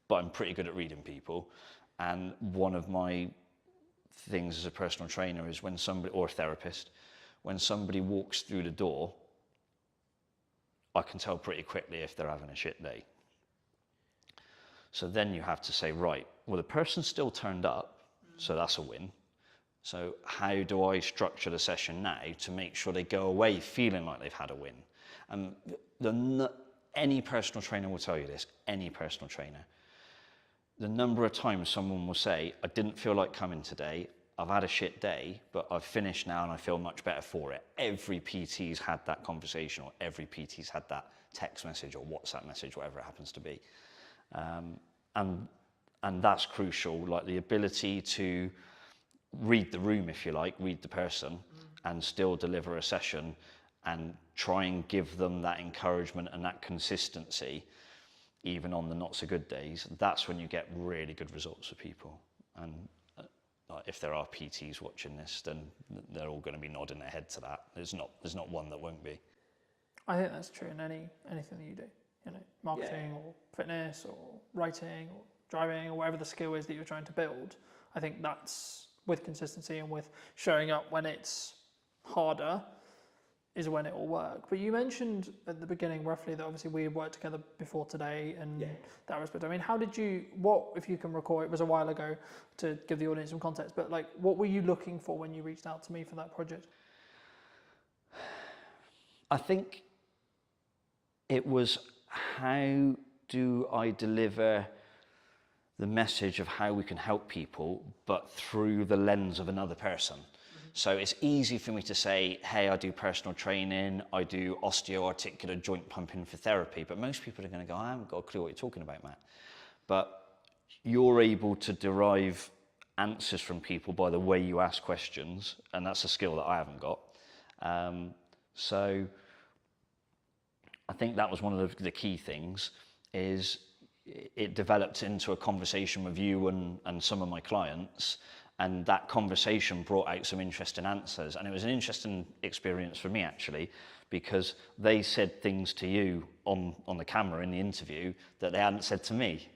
but I'm pretty good at reading people. And one of my things as a personal trainer is when somebody, or a therapist, when somebody walks through the door, I can tell pretty quickly if they're having a shit day. So then you have to say, right, well, the person still turned up, so that's a win. So how do I structure the session now to make sure they go away feeling like they've had a win? And any personal trainer will tell you this, any personal trainer. The number of times someone will say, I didn't feel like coming today, I've had a shit day, but I've finished now and I feel much better for it. Every PT's had that conversation, or every PT's had that text message or WhatsApp message, whatever it happens to be. And that's crucial, like the ability to read the room, if you like, read the person, and still deliver a session and try and give them that encouragement and that consistency, even on the not so good days. That's when you get really good results for people. And if there are PTs watching this, then they're all going to be nodding their head to that. There's not one that won't be. I think that's true in anything that you do, marketing or fitness or writing or driving or whatever the skill is that you're trying to build. I think that's with consistency and with showing up when it's harder is when it will work. But you mentioned at the beginning roughly that obviously we had worked together before today and that was, but I mean, how did you, if you can recall, it was a while ago to give the audience some context, but like what were you looking for when you reached out to me for that project? I think it was, how do I deliver the message of how we can help people, but through the lens of another person? So it's easy for me to say, hey, I do personal training, I do osteoarticular joint pumping for therapy, but most people are going to go, I haven't got a clue what you're talking about, Matt. But you're able to derive answers from people by the way you ask questions, and that's a skill that I haven't got. So I think that was one of the key things, is it developed into a conversation with you and some of my clients, and that conversation brought out some interesting answers. And it was an interesting experience for me, actually, because they said things to you on the camera in the interview that they hadn't said to me.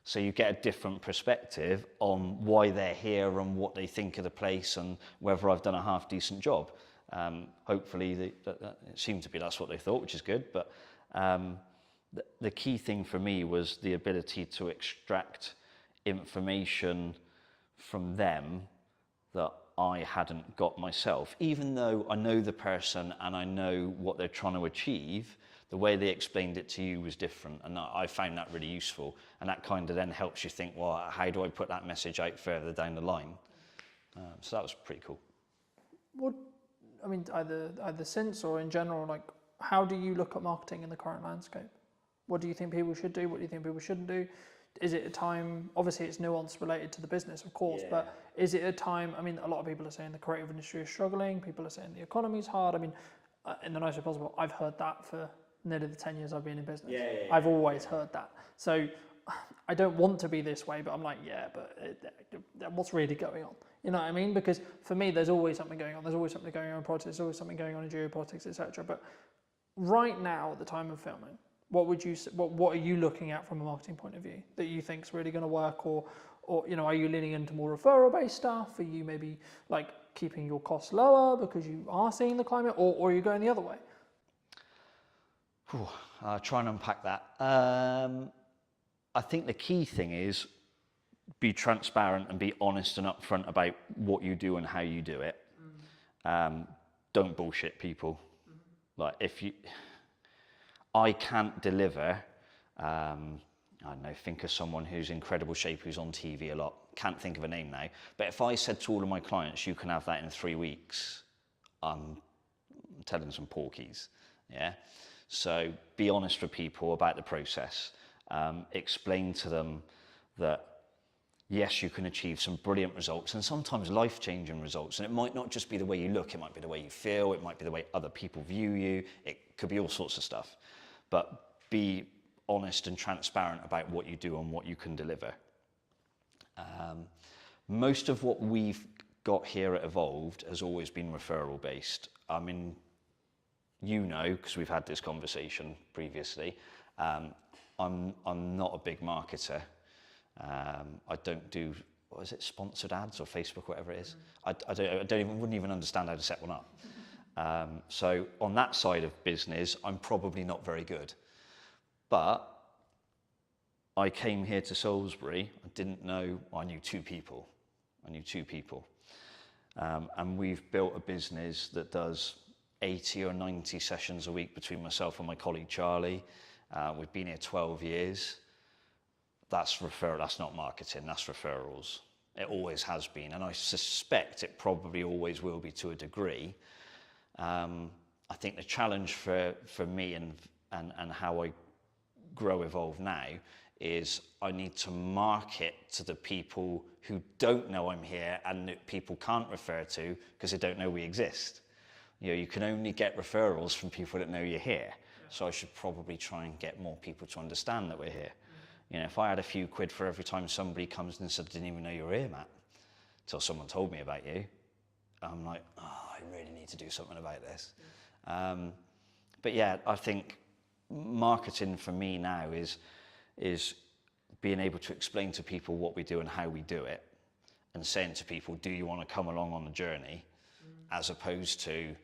So you get a different perspective on why they're here and what they think of the place and whether I've done a half decent job. Hopefully it seemed to be that's what they thought, which is good. But the key thing for me was the ability to extract information from them that I hadn't got myself. Even though I know the person and I know what they're trying to achieve, the way they explained it to you was different, and I found that really useful. And that kind of then helps you think, well, how do I put that message out further down the line? So that was pretty cool. What, I mean, either since or in general, like, how do you look at marketing in the current landscape? What do you think people should do? What do you think people shouldn't do? Is it a time, obviously it's nuance related to the business, of course, but is it a time, I mean, a lot of people are saying the creative industry is struggling, people are saying the economy's hard. I mean, in the nicest way possible, I've heard that for nearly the 10 years I've been in business. I've always heard that. So I don't want to be this way, but I'm like, but what's really going on? You know what I mean? Because for me, there's always something going on. There's always something going on in politics. There's always something going on in geopolitics, etc. But right now, at the time of filming, what are you looking at from a marketing point of view that you think is really going to work, or you know, are you leaning into more referral-based stuff? Are you maybe like keeping your costs lower because you are seeing the climate, or are you going the other way? Try and unpack that. I think the key thing is be transparent and be honest and upfront about what you do and how you do it. Don't bullshit people. Like, I can't deliver, I don't know, think of someone who's in incredible shape, who's on TV a lot. Can't think of a name now. But if I said to all of my clients, you can have that in 3 weeks, I'm telling some porkies, yeah? So be honest with people about the process. Explain to them that, yes, you can achieve some brilliant results and sometimes life-changing results. And it might not just be the way you look, it might be the way you feel, it might be the way other people view you, it could be all sorts of stuff. But be honest and transparent about what you do and what you can deliver. Most of what we've got here at Evolved has always been referral based. I mean, you know, because we've had this conversation previously, I'm not a big marketer. I don't do, what is it, sponsored ads or Facebook, whatever it is. I wouldn't even understand how to set one up. So on that side of business, I'm probably not very good. But I came here to Salisbury, I knew two people. And we've built a business that does 80 or 90 sessions a week between myself and my colleague Charlie. We've been here 12 years. That's referral, that's not marketing, that's referrals. It always has been, and I suspect it probably always will be to a degree. I think the challenge for me and how I grow Evolve now is I need to market to the people who don't know I'm here and that people can't refer to because they don't know we exist. You know, you can only get referrals from people that know you're here. So I should probably try and get more people to understand that we're here. You know, if I had a few quid for every time somebody comes and said, I didn't even know you were here, Matt, until someone told me about you, I'm like, oh, I really need to do something about this. But yeah, I think marketing for me now is being able to explain to people what we do and how we do it, and saying to people, do you want to come along on the journey, as opposed to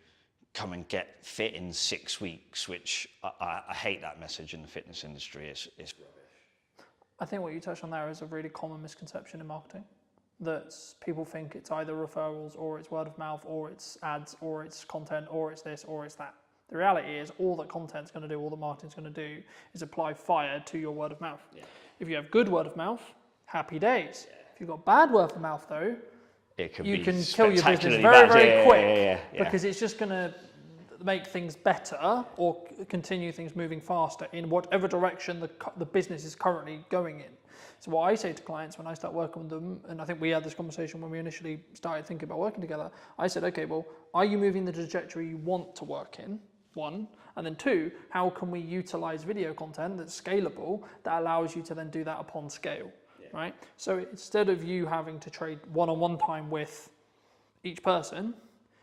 come and get fit in 6 weeks, which I hate that message in the fitness industry. It's rubbish. I think what you touched on there is a really common misconception in marketing, that people think it's either referrals or it's word of mouth or it's ads or it's content or it's this or it's that. The reality is all that content's going to do, all that marketing's going to do is apply fire to your word of mouth. Yeah. If you have good word of mouth, happy days. Yeah. If you've got bad word of mouth though, you can kill your business very, very quick, because it's just going to, make things better or continue things moving faster in whatever direction the business is currently going in. So what I say to clients when I start working with them, and I think we had this conversation when we initially started thinking about working together, I said, okay, well, are you moving the trajectory you want to work in? One, and then two, how can we utilize video content that's scalable that allows you to then do that upon scale, right? So instead of you having to trade one-on-one time with each person,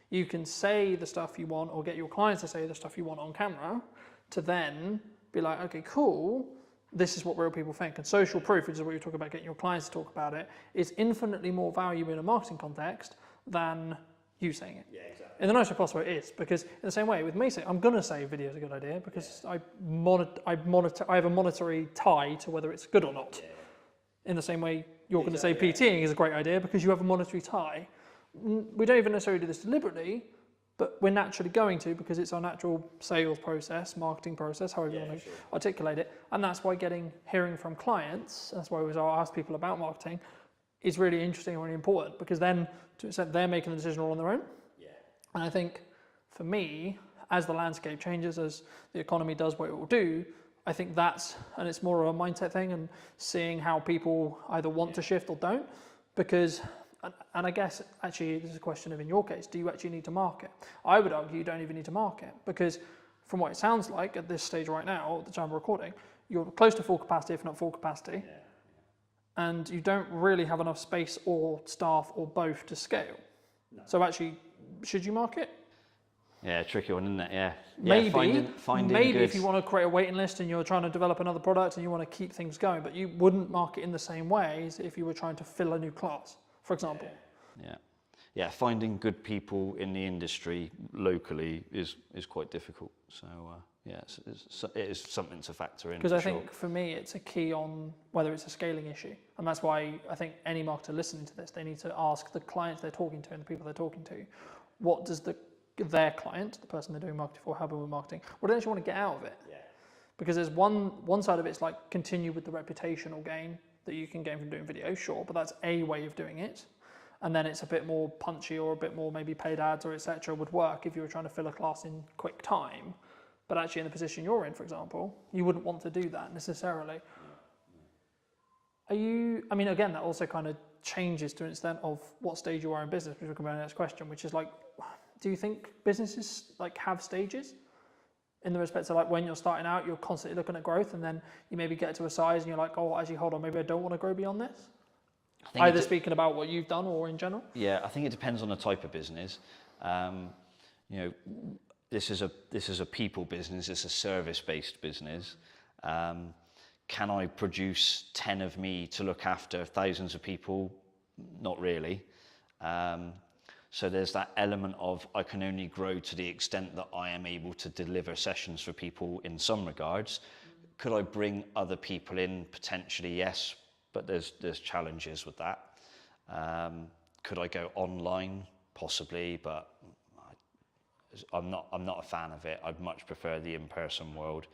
you can say the stuff you want or get your clients to say the stuff you want on camera to then be like, okay, cool, this is what real people think. And social proof, which is what you're talking about, getting your clients to talk about it, is infinitely more valuable in a marketing context than you saying it. Yeah, exactly. In the nicest possible way it is, because in the same way with me saying, I'm going to say video is a good idea because I have a monetary tie to whether it's good or not. Yeah. In the same way you're going to say PTing is a great idea because you have a monetary tie. We don't even necessarily do this deliberately, but we're naturally going to because it's our natural sales process, marketing process, however you want to articulate it. And that's why hearing from clients, that's why I ask people about marketing, is really interesting and really important because then to an extent they're making the decision all on their own. Yeah. And I think for me, as the landscape changes, as the economy does what it will do, I think and it's more of a mindset thing and seeing how people either want to shift or don't, because and I guess actually this is a question of, in your case, do you actually need to market? I would argue you don't even need to market because from what it sounds like at this stage right now, at the time we're recording, you're close to full capacity, if not full capacity, and you don't really have enough space or staff or both to scale. No. So actually, should you market? Yeah, tricky one, isn't it? Yeah. Maybe, finding maybe good... if you want to create a waiting list and you're trying to develop another product and you want to keep things going, but you wouldn't market in the same way as if you were trying to fill a new class, for example. Yeah, finding good people in the industry locally is quite difficult. So it is something to factor in. Because I think for me, it's a key on whether it's a scaling issue, and that's why I think any marketer listening to this, they need to ask the clients they're talking to and the people they're talking to, what does their client, the person they're doing marketing for, helping with marketing, what do they actually want to get out of it? Yeah. Because there's one side of it's like continue with the reputational gain that you can gain from doing video, sure, but that's a way of doing it. And then it's a bit more punchy or a bit more maybe paid ads or etc. would work if you were trying to fill a class in quick time. But actually in the position you're in, for example, you wouldn't want to do that necessarily. I mean, again, that also kind of changes to an extent of what stage you are in business, which we'll come back to the next question, which is like, do you think businesses like have stages? In the respect of like when you're starting out, you're constantly looking at growth and then you maybe get to a size and you're like, oh, actually, hold on, maybe I don't want to grow beyond this? Either speaking about what you've done or in general? Yeah, I think it depends on the type of business. This is a people business, it's a service-based business. Can I produce 10 of me to look after thousands of people? Not really. So there's that element of I can only grow to the extent that I am able to deliver sessions for people in some regards. Could I bring other people in? Potentially, yes, but there's challenges with that. Could I go online? Possibly, but I'm not a fan of it. I'd much prefer the in-person world.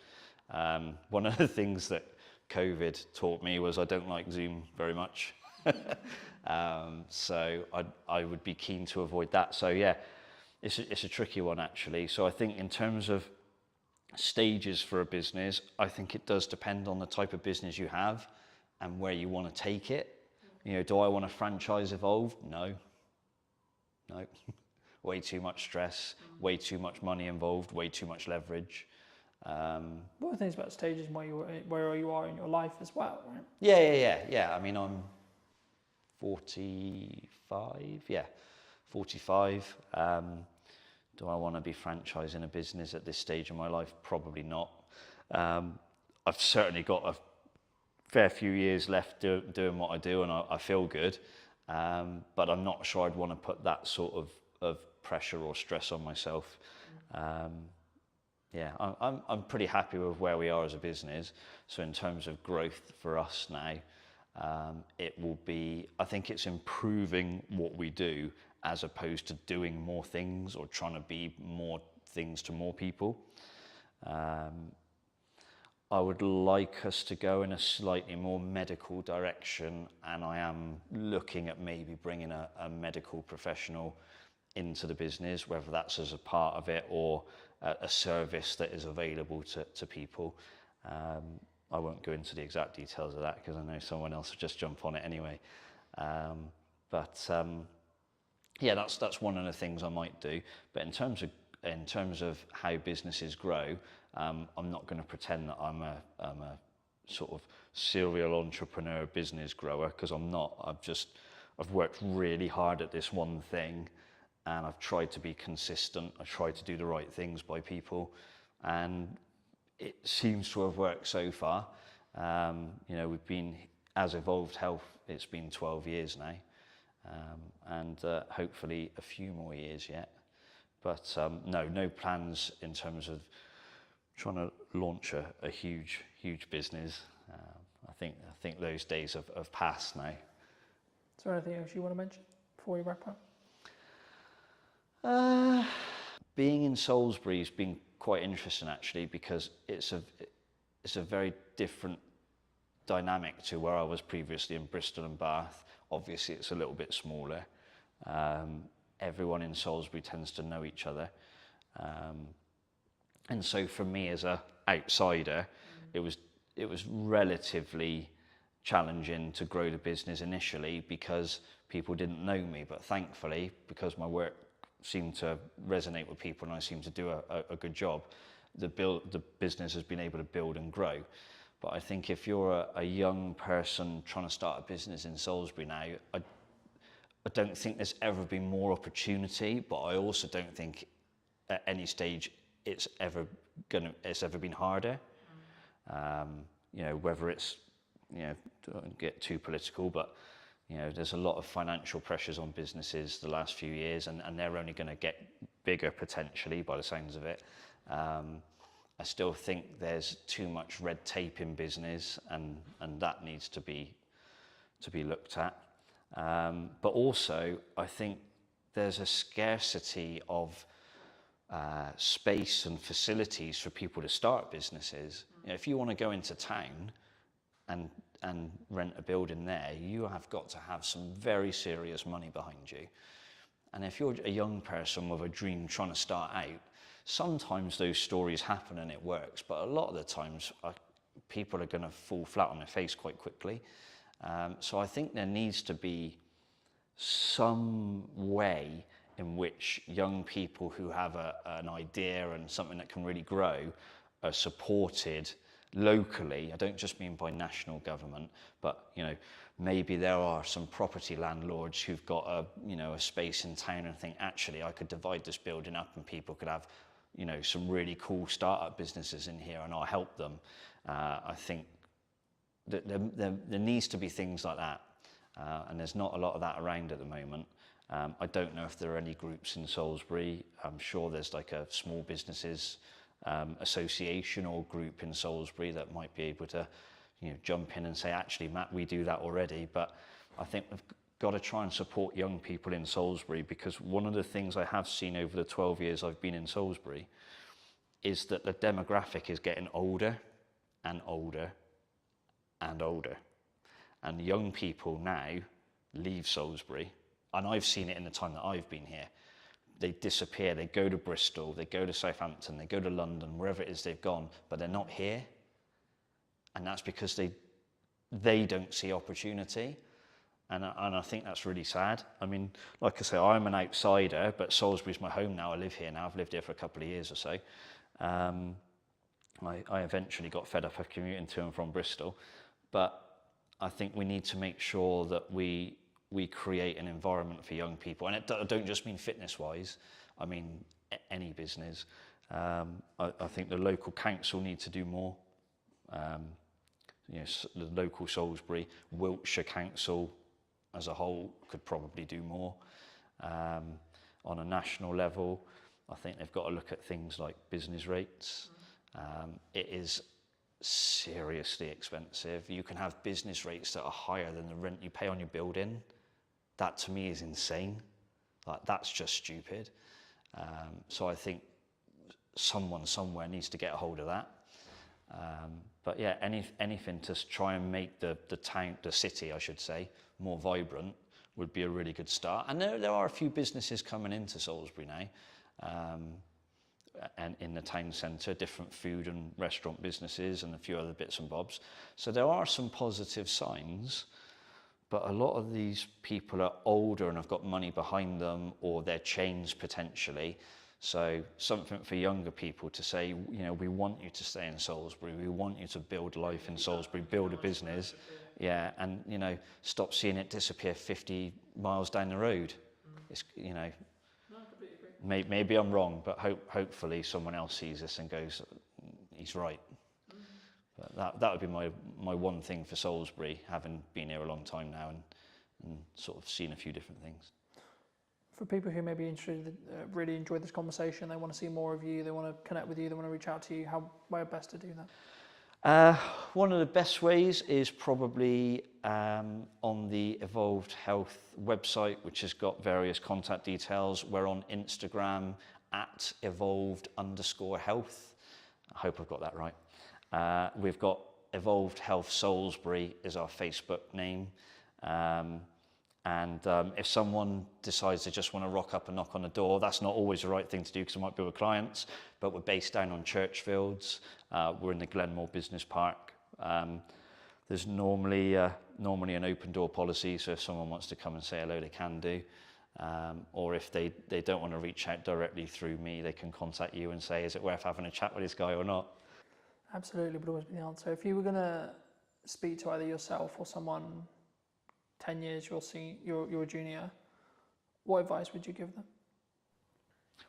One of the things that COVID taught me was I don't like Zoom very much. So I would be keen to avoid that. So yeah, it's a tricky one actually. So I think in terms of stages for a business, I think it does depend on the type of business you have and where you want to take it. Do I want a franchise evolved? No. Way too much stress, way too much money involved, way too much leverage. What are the things about stages and where you are in your life as well, right? Yeah. I mean, I'm 45. Yeah, 45. Do I want to be franchising a business at this stage of my life? Probably not. I've certainly got a fair few years left doing what I do, and I feel good. But I'm not sure I'd want to put that sort of pressure or stress on myself. I'm pretty happy with where we are as a business. So in terms of growth for us now, it will be, I think it's improving what we do as opposed to doing more things or trying to be more things to more people. I would like us to go in a slightly more medical direction, and I am looking at maybe bringing a medical professional into the business, whether that's as a part of it or a service that is available to people. I won't go into the exact details of that because I know someone else will just jump on it anyway. Yeah, that's one of the things I might do. But in terms of how businesses grow, I'm not going to pretend that I'm a sort of serial entrepreneur business grower, because I'm not. I've worked really hard at this one thing, and I've tried to be consistent. I tried to do the right things by people, and it seems to have worked so far. You know, we've been, as Evolved Health, it's been 12 years now, and hopefully a few more years yet. But no plans in terms of trying to launch a huge business. I think those days have passed now. Is there anything else you want to mention before we wrap up? Being in Salisbury has been quite interesting, actually, because it's a very different dynamic to where I was previously in Bristol and Bath. Obviously, it's a little bit smaller. Everyone in Salisbury tends to know each other. And so for me as an outsider, it was relatively challenging to grow the business initially because people didn't know me. But thankfully, because my work seemed to resonate with people and I seemed to do a good job, the business has been able to build and grow. But I think if you're a young person trying to start a business in Salisbury now, I don't think there's ever been more opportunity, but I also don't think at any stage it's ever been harder. You know, whether it's, you know, don't get too political, but you know, there's a lot of financial pressures on businesses the last few years, and they're only going to get bigger potentially by the sounds of it. I still think there's too much red tape in business, and that needs to be looked at. But also, I think there's a scarcity of space and facilities for people to start businesses. You know, if you want to go into town and rent a building there, you have got to have some very serious money behind you. And if you're a young person with a dream trying to start out, sometimes those stories happen and it works, but a lot of the times people are going to fall flat on their face quite quickly. So I think there needs to be some way in which young people who have an idea and something that can really grow are supported locally. I don't just mean by national government, but you know, maybe there are some property landlords who've got a space in town and think, actually, I could divide this building up and people could have, you know, some really cool startup businesses in here, and I'll help them. I think that there needs to be things like that, and there's not a lot of that around at the moment. I don't know if there are any groups in Salisbury. I'm sure there's like a small businesses association or group in Salisbury that might be able to, you know, jump in and say, actually, Matt, we do that already. But I think we've got to try and support young people in Salisbury, because one of the things I have seen over the 12 years I've been in Salisbury is that the demographic is getting older and older and older. And young people now leave Salisbury, and I've seen it in the time that I've been here. They disappear, they go to Bristol, they go to Southampton, they go to London, wherever it is they've gone, but they're not here. And that's because they don't see opportunity. And I think that's really sad. I mean, like I say, I'm an outsider, but Salisbury's my home now. I live here now. I've lived here for a couple of years or so. I eventually got fed up of commuting to and from Bristol. But I think we need to make sure that we create an environment for young people. And I don't just mean fitness-wise. I mean any business. I think the local council need to do more. You know, the local Salisbury, Wiltshire Council as a whole could probably do more. On a national level, I think they've got to look at things like business rates. It is seriously expensive. You can have business rates that are higher than the rent you pay on your building. That to me is insane. Like, that's just stupid. So I think someone somewhere needs to get a hold of that. But yeah, anything to try and make the town, the city, I should say, more vibrant would be a really good start. And there are a few businesses coming into Salisbury now. and in the town centre, different food and restaurant businesses and a few other bits and bobs. So there are some positive signs, but a lot of these people are older and have got money behind them, or they're chains potentially. So something for younger people to say, you know, we want you to stay in Salisbury, we want you to build life in Salisbury, build a business, yeah, and, you know, stop seeing it disappear 50 miles down the road. It's, you know, maybe I'm wrong, but hopefully someone else sees this and goes, he's right. But that would be my one thing for Salisbury, having been here a long time now and sort of seen a few different things. For people who may be interested, really enjoyed this conversation, they want to see more of you, they want to connect with you, they want to reach out to you, where best to do that? One of the best ways is probably on the Evolved Health website, which has got various contact details. We're on Instagram at evolved_health. I hope I've got that right. We've got Evolved Health Salisbury is our Facebook name. And if someone decides they just want to rock up and knock on a door, that's not always the right thing to do because I might be with clients, but we're based down on Churchfields. We're in the Glenmore Business Park. There's normally an open door policy, so if someone wants to come and say hello, they can do. Or if they don't want to reach out directly through me, they can contact you and say, is it worth having a chat with this guy or not? Absolutely, would always be the answer. If you were going to speak to either yourself or someone 10 years you're a junior, what advice would you give them?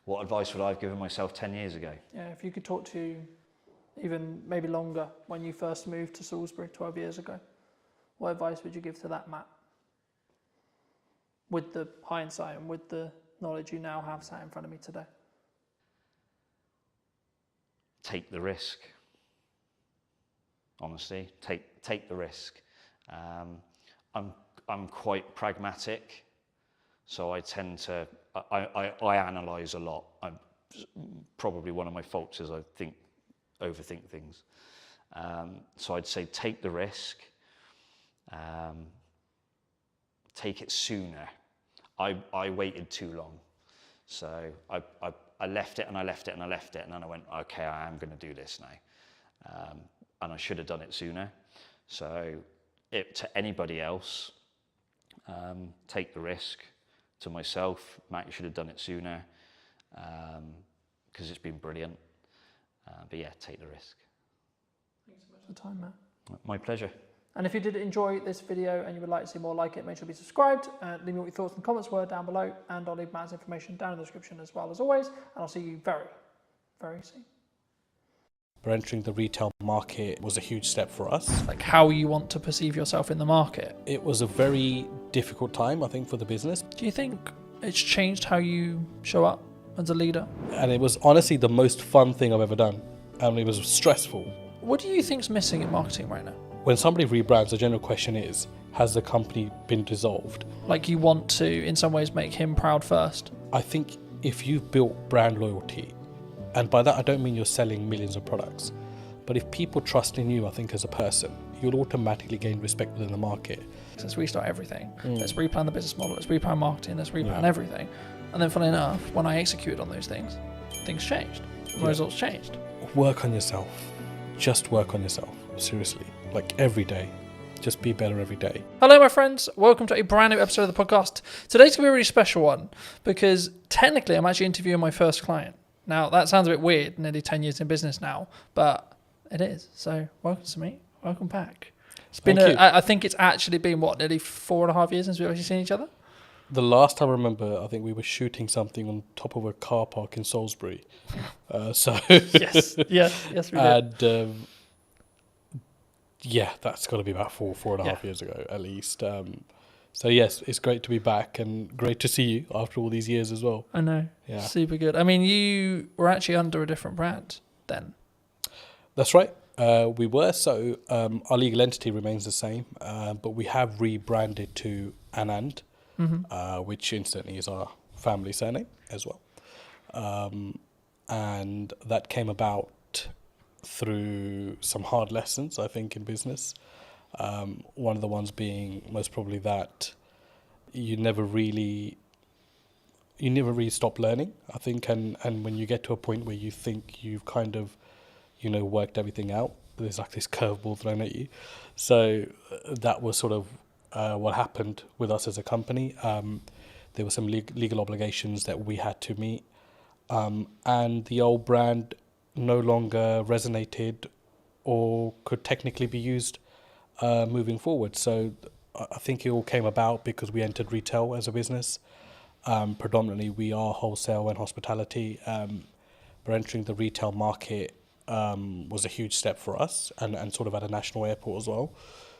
What advice would I have given myself 10 years ago? Yeah, if you could talk to even maybe longer, when you first moved to Salisbury 12 years ago, what advice would you give to that Matt? With the hindsight and with the knowledge you now have sat in front of me today. Take the risk. Honestly, take the risk. I'm quite pragmatic, so I tend to I analyse a lot. I'm probably one of my faults is I overthink things. So I'd say take the risk. Take it sooner. I waited too long, so I left it and I left it and I left it, and then I went, okay, I am going to do this now, and I should have done it sooner. So to anybody else, take the risk. To myself, Matt, you should have done it sooner, because it's been brilliant. But yeah, take the risk. Thanks so much for the time, Matt. My pleasure. And if you did enjoy this video and you would like to see more like it, make sure to be subscribed. Leave me what your thoughts and comments were down below, and I'll leave Matt's information down in the description as well as always. And I'll see you very, very soon. But entering the retail market was a huge step for us. Like how you want to perceive yourself in the market. It was a very difficult time, I think, for the business. Do you think it's changed how you show up as a leader? And it was honestly the most fun thing I've ever done. And it was stressful. What do you think's missing in marketing right now? When somebody rebrands, the general question is, has the company been dissolved? Like you want to, in some ways, make him proud first. I think if you've built brand loyalty, and by that I don't mean you're selling millions of products, but if people trust in you, I think as a person, you'll automatically gain respect within the market. Let's restart everything. Let's replan the business model. Let's replan marketing. Let's replan everything. And then, funnily enough, when I executed on those things changed. The results changed. Work on yourself. Just work on yourself. Seriously. Like every day. Just be better every day. Hello, my friends. Welcome to a brand new episode of the podcast. Today's going to be a really special one because technically I'm actually interviewing my first client. Now, that sounds a bit weird, nearly 10 years in business now, but it is. So, welcome to me. Welcome back. It's been, I think it's actually been, nearly 4.5 years since we've actually seen each other? The last time I remember, I think we were shooting something on top of a car park in Salisbury. Yes, we did. And yeah, that's got to be about 4.5 years ago at least. So yes, it's great to be back and great to see you after all these years as well. I know. Yeah. Super good. I mean, you were actually under a different brand then. That's right. We were. So our legal entity remains the same, but we have rebranded to Anand, which incidentally is our family surname as well. And that came about through some hard lessons, I think, in business. One of the ones being most probably that you never really you never really stop learning, I think, and when you get to a point where you think you've kind of, worked everything out, there's like this curveball thrown at you. So that was sort of what happened with us as a company. There were some legal obligations that we had to meet, and the old brand no longer resonated or could technically be used moving forward. So I think it all came about because we entered retail as a business. Predominantly, we are wholesale and hospitality. But entering the retail market was a huge step for us, and sort of at a national airport as well.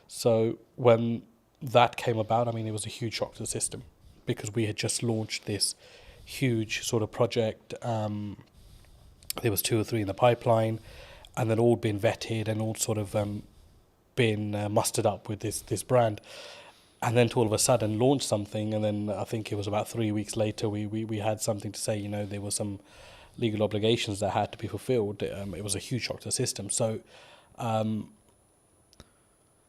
So when that came about, I mean, it was a huge shock to the system because we had just launched this huge sort of project. There was 2 or 3 in the pipeline, and then all been vetted and all sort of been mustered up with this brand. And then to all of a sudden launch something, and then I think it was about 3 weeks later we had something to say, there were some legal obligations that had to be fulfilled. It was a huge shock to the system. So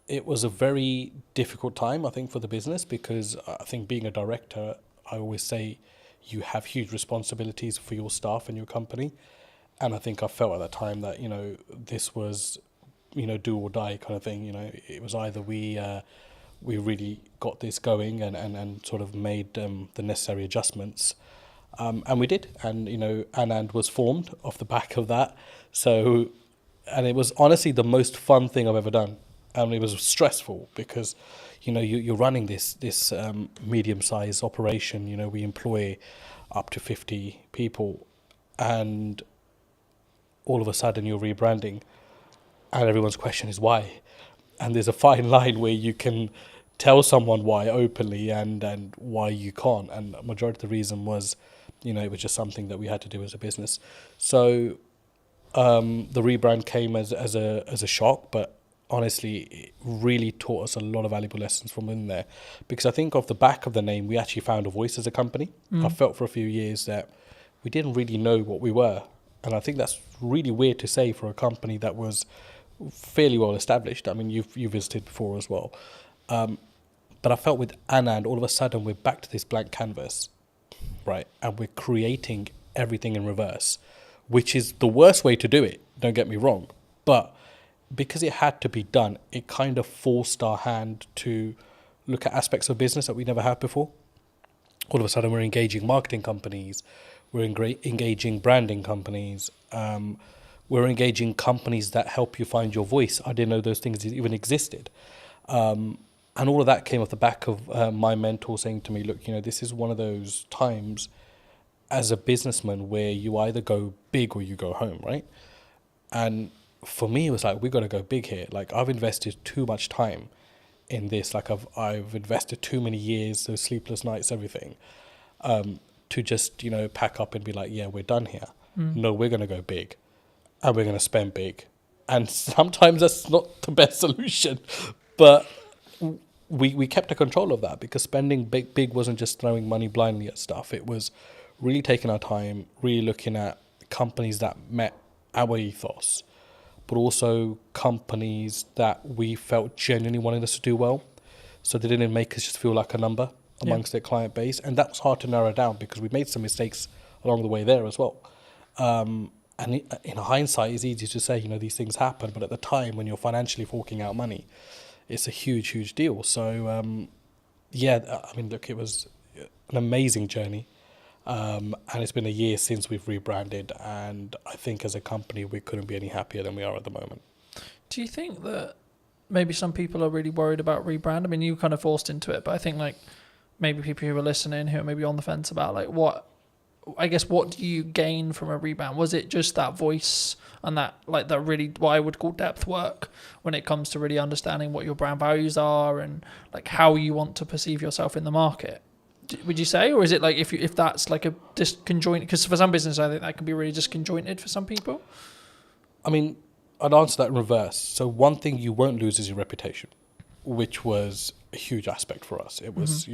it was a very difficult time, I think, for the business, because I think being a director, I always say you have huge responsibilities for your staff and your company. And I think I felt at that time that, this was, do or die kind of thing. It was either we really got this going and sort of made the necessary adjustments. And we did. And, Anand was formed off the back of that. So, and it was honestly the most fun thing I've ever done. And it was stressful because, you're running this medium-sized operation. We employ up to 50 people, and all of a sudden you're rebranding, and everyone's question is why. And there's a fine line where you can tell someone why openly and why you can't. And the majority of the reason was, it was just something that we had to do as a business. So the rebrand came as a shock, but honestly, it really taught us a lot of valuable lessons from in there. Because I think off the back of the name, we actually found a voice as a company. I felt for a few years that we didn't really know what we were. And I think that's really weird to say for a company that was fairly well established. I mean, you visited before as well. But I felt with Anand, all of a sudden, we're back to this blank canvas, right? And we're creating everything in reverse, which is the worst way to do it, don't get me wrong. But because it had to be done, it kind of forced our hand to look at aspects of business that we never had before. All of a sudden, we're engaging marketing companies, we're engaging branding companies, we're engaging companies that help you find your voice. I didn't know those things even existed. And all of that came off the back of my mentor saying to me, look, this is one of those times as a businessman where you either go big or you go home, right? And for me, it was like, we got to go big here. Like, I've invested too much time in this. Like, I've invested too many years, those sleepless nights, everything, to just, pack up and be like, yeah, we're done here. No, we're going to go big, and we're going to spend big. And sometimes that's not the best solution, but we kept a control of that, because spending big wasn't just throwing money blindly at stuff. It was really taking our time, really looking at companies that met our ethos, but also companies that we felt genuinely wanted us to do well. So they didn't make us just feel like a number amongst their client base. And that was hard to narrow down because we made some mistakes along the way there as well. And in hindsight, it's easy to say, these things happen. But at the time, when you're financially forking out money, it's a huge, huge deal. So, I mean, look, it was an amazing journey. And it's been a year since we've rebranded, and I think as a company we couldn't be any happier than we are at the moment. Do you think that maybe some people are really worried about rebrand? I mean, you kind of forced into it, but I think like maybe people who are listening who are maybe on the fence about like what do you gain from a rebrand? Was it just that voice and that like that really what I would call depth work when it comes to really understanding what your brand values are and like how you want to perceive yourself in the market? Would you say, or is it like if that's like a disconjointed? Because for some business, I think that can be really disconjointed for some people. I mean, I'd answer that in reverse. So one thing you won't lose is your reputation, which was a huge aspect for us. It was,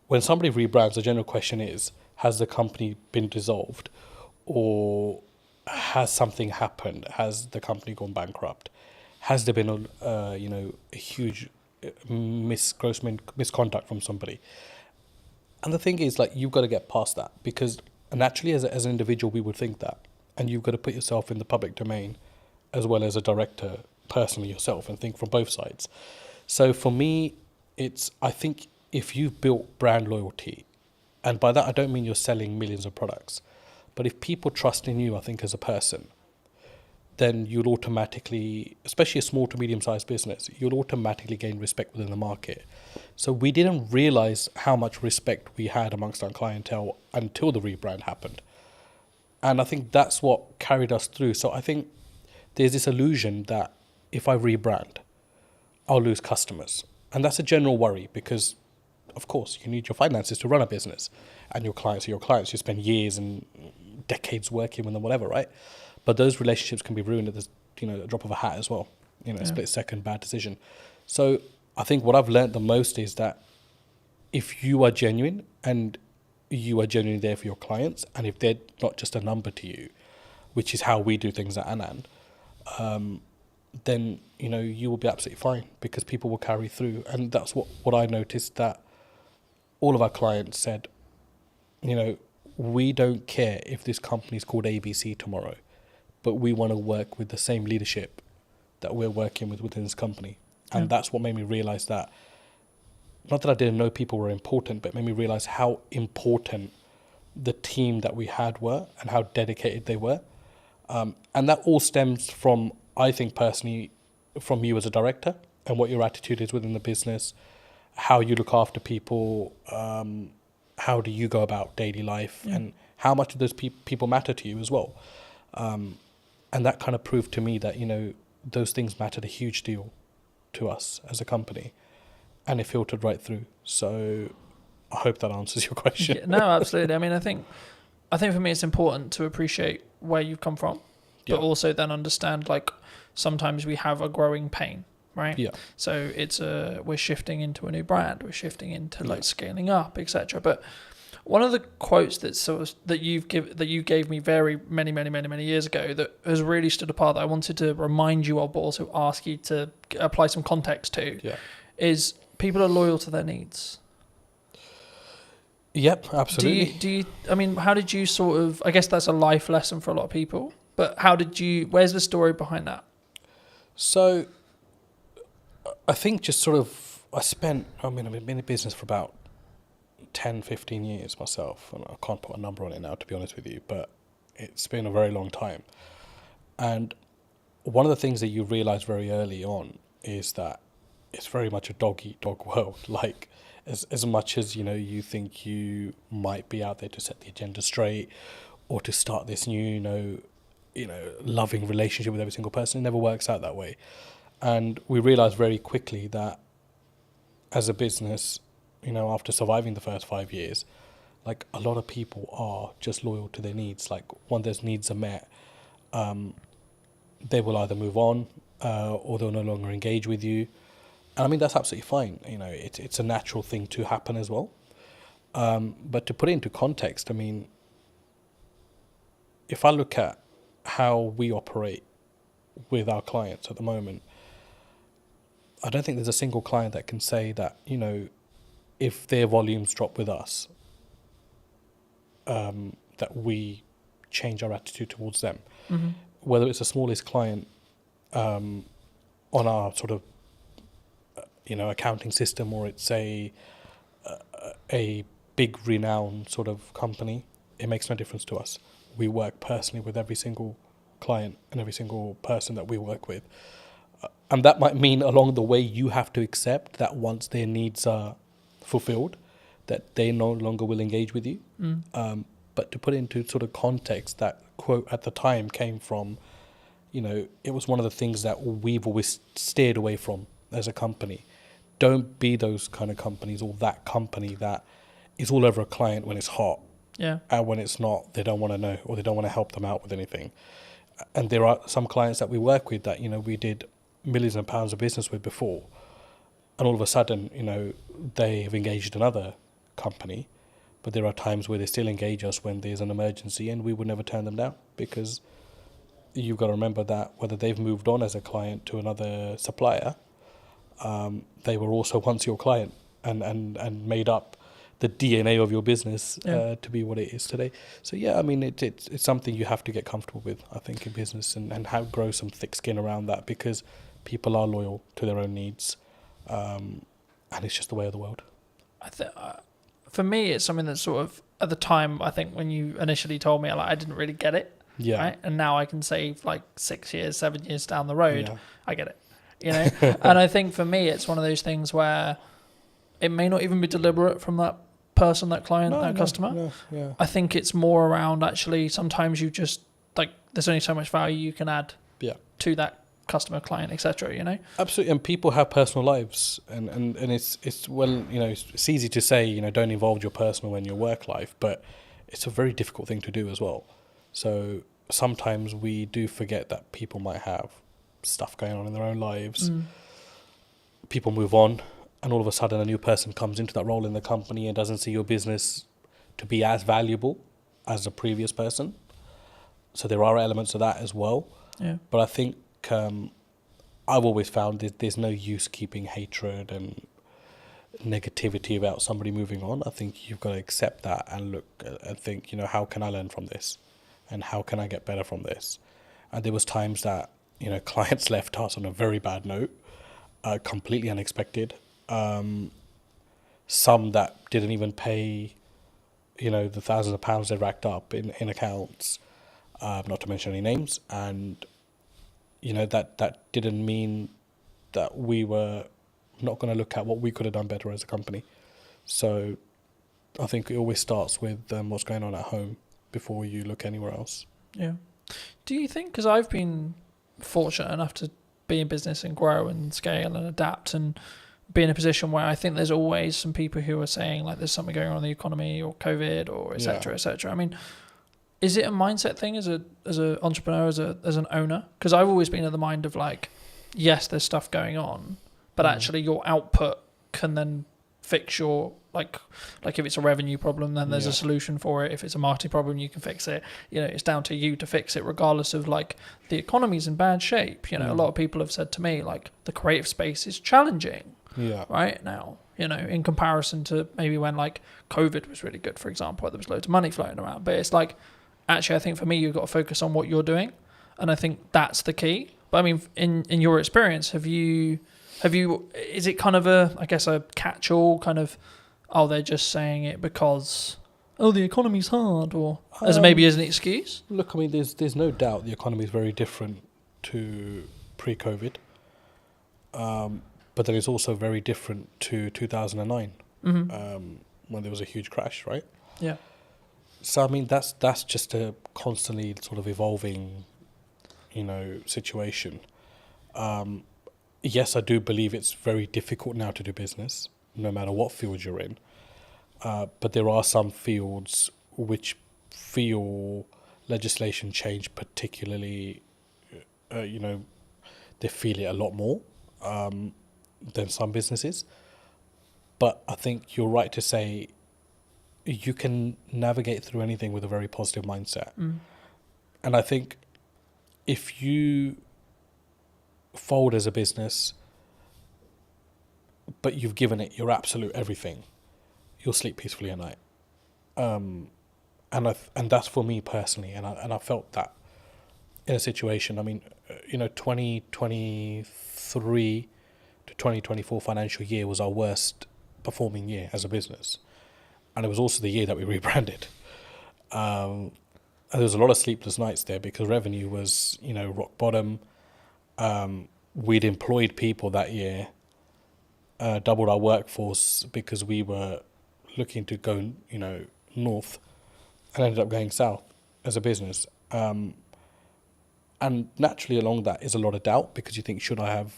when somebody rebrands, the general question is, has the company been dissolved, or has something happened? Has the company gone bankrupt? Has there been a huge gross misconduct from somebody? And the thing is, like, you've got to get past that, because naturally as an individual we would think that, and you've got to put yourself in the public domain as well as a director personally yourself and think from both sides. So for me, I think if you've built brand loyalty, and by that I don't mean you're selling millions of products, but if people trust in you, I think, as a person, then you'll automatically, especially a small to medium-sized business, you'll automatically gain respect within the market. So we didn't realize how much respect we had amongst our clientele until the rebrand happened. And I think that's what carried us through. So I think there's this illusion that if I rebrand, I'll lose customers. And that's a general worry, because, of course, you need your finances to run a business. And your clients are your clients. You spend years and decades working with them, whatever, right? But those relationships can be ruined at the, a drop of a hat as well. A split second bad decision. So I think what I've learned the most is that if you are genuine and you are genuinely there for your clients, and if they're not just a number to you, which is how we do things at Anand, then you will be absolutely fine, because people will carry through. And that's what I noticed, that all of our clients said, we don't care if this company is called ABC tomorrow, but we want to work with the same leadership that we're working with within this company. And that's what made me realize that, not that I didn't know people were important, but it made me realize how important the team that we had were and how dedicated they were. And that all stems from, I think personally, from you as a director and what your attitude is within the business, how you look after people, how do you go about daily life, and how much of those people matter to you as well. And that kind of proved to me that, those things mattered a huge deal to us as a company, and it filtered right through. So I hope that answers your question. No, absolutely. I mean, I think for me it's important to appreciate where you've come from, but also then understand, like, sometimes we have a growing pain, right? Yeah. So it's we're shifting into a new brand, we're shifting into like scaling up, etc. But one of the quotes that you gave me many years ago that has really stood apart, that I wanted to remind you of, but also ask you to apply some context to, is people are loyal to their needs. Yep, absolutely. How did you sort of, I guess that's a life lesson for a lot of people, but where's the story behind that? So I think just sort of, I've been in business for about 10, 15 years myself, and I can't put a number on it now, to be honest with you, but it's been a very long time. And one of the things that you realize very early on is that it's very much a dog-eat-dog world. Like, as much as, you think you might be out there to set the agenda straight or to start this new, loving relationship with every single person, it never works out that way. And we realized very quickly that as a business, after surviving the first 5 years, like, a lot of people are just loyal to their needs. Like, when those needs are met, they will either move on or they'll no longer engage with you. And I mean, that's absolutely fine. It's a natural thing to happen as well. But to put it into context, I mean, if I look at how we operate with our clients at the moment, I don't think there's a single client that can say that, if their volumes drop with us, that we change our attitude towards them. Mm-hmm. Whether it's the smallest client on our sort of, accounting system, or it's a big renowned sort of company, it makes no difference to us. We work personally with every single client and every single person that we work with. And that might mean along the way you have to accept that once their needs are fulfilled, that they no longer will engage with you. But to put it into sort of context, that quote at the time came from, it was one of the things that we've always steered away from as a company. Don't be those kind of companies, or that company that is all over a client when it's hot. Yeah. And when it's not, they don't want to know, or they don't want to help them out with anything. And there are some clients that we work with that, we did millions of pounds of business with before. And all of a sudden, they have engaged another company, but there are times where they still engage us when there's an emergency, and we would never turn them down, because you've got to remember that whether they've moved on as a client to another supplier, they were also once your client and made up the DNA of your business Yeah. to be what it is today. So yeah, I mean, it's something you have to get comfortable with, I think, in business, and grow some thick skin around that, because people are loyal to their own needs, and it's just the way of the world. For me, it's something that sort of, at the time, I think when you initially told me, I didn't really get it. Yeah. Right? And now I can say, like, 6 years, 7 years down the road, Yeah. I get it. You know? And I think for me, it's one of those things where it may not even be deliberate from that person, that client, customer. No, yeah. I think it's more around, actually, sometimes you just, like, there's only so much value you can add Yeah. to that customer, client, etc. You know? Absolutely, and people have personal lives, and it's well, you know, it's easy to say, you know, don't involve your personal in your work life, but it's a very difficult thing to do as well. So sometimes we do forget that people might have stuff going on in their own lives. People move on, and all of a sudden a new person comes into that role in the company and doesn't see your business to be as valuable as the previous person. So there are elements of that as well. Yeah. But I think I've always found there's no use keeping hatred and negativity about somebody moving on. I think you've got to accept that and look and think, you know, how can I learn from this, and how can I get better from this? And there was times that, you know, clients left us on a very bad note, completely unexpected. Some that didn't even pay, you know, the thousands of pounds they racked up in accounts, not to mention any names. And you know, that didn't mean that we were not going to look at what we could have done better as a company. So I think it always starts with what's going on at home before you look anywhere else. Yeah. Do you think, because I've been fortunate enough to be in business and grow and scale and adapt and be in a position where I think there's always some people who are saying, like, there's something going on in the economy or COVID or et cetera, et cetera. I mean, is it a mindset thing as an entrepreneur, as an owner? Because I've always been of the mind of, like, yes, there's stuff going on, but actually your output can then fix your, like if it's a revenue problem, then there's a solution for it. If it's a marketing problem, you can fix it. You know, it's down to you to fix it, regardless of, like, the economy's in bad shape. You know, a lot of people have said to me, like, the creative space is challenging right now, you know, in comparison to maybe when, like, COVID was really good, for example, there was loads of money floating around. But it's like, actually, I think for me, you've got to focus on what you're doing, and I think that's the key. But I mean, in your experience, have you? Is it kind of a catch-all kind of? Oh, they're just saying it because the economy's hard, or as maybe as an excuse. Look, I mean, there's no doubt the economy is very different to pre-COVID, but then it's also very different to 2009, when there was a huge crash, right? Yeah. So I mean, that's just a constantly sort of evolving, you know, situation. Yes, I do believe it's very difficult now to do business, no matter what field you're in. But there are some fields which feel legislation change particularly, you know, they feel it a lot more than some businesses. But I think you're right to say you can navigate through anything with a very positive mindset. And I think if you fold as a business, but you've given it your absolute everything, you'll sleep peacefully at night. And that's for me personally, and I felt that in a situation. I mean, you know, 2023 to 2024 financial year was our worst performing year as a business, and it was also the year that we rebranded. And there was a lot of sleepless nights there because revenue was, you know, rock bottom. We'd employed people that year, doubled our workforce because we were looking to go, you know, north, and ended up going south as a business. And naturally along that is a lot of doubt, because you think, should I have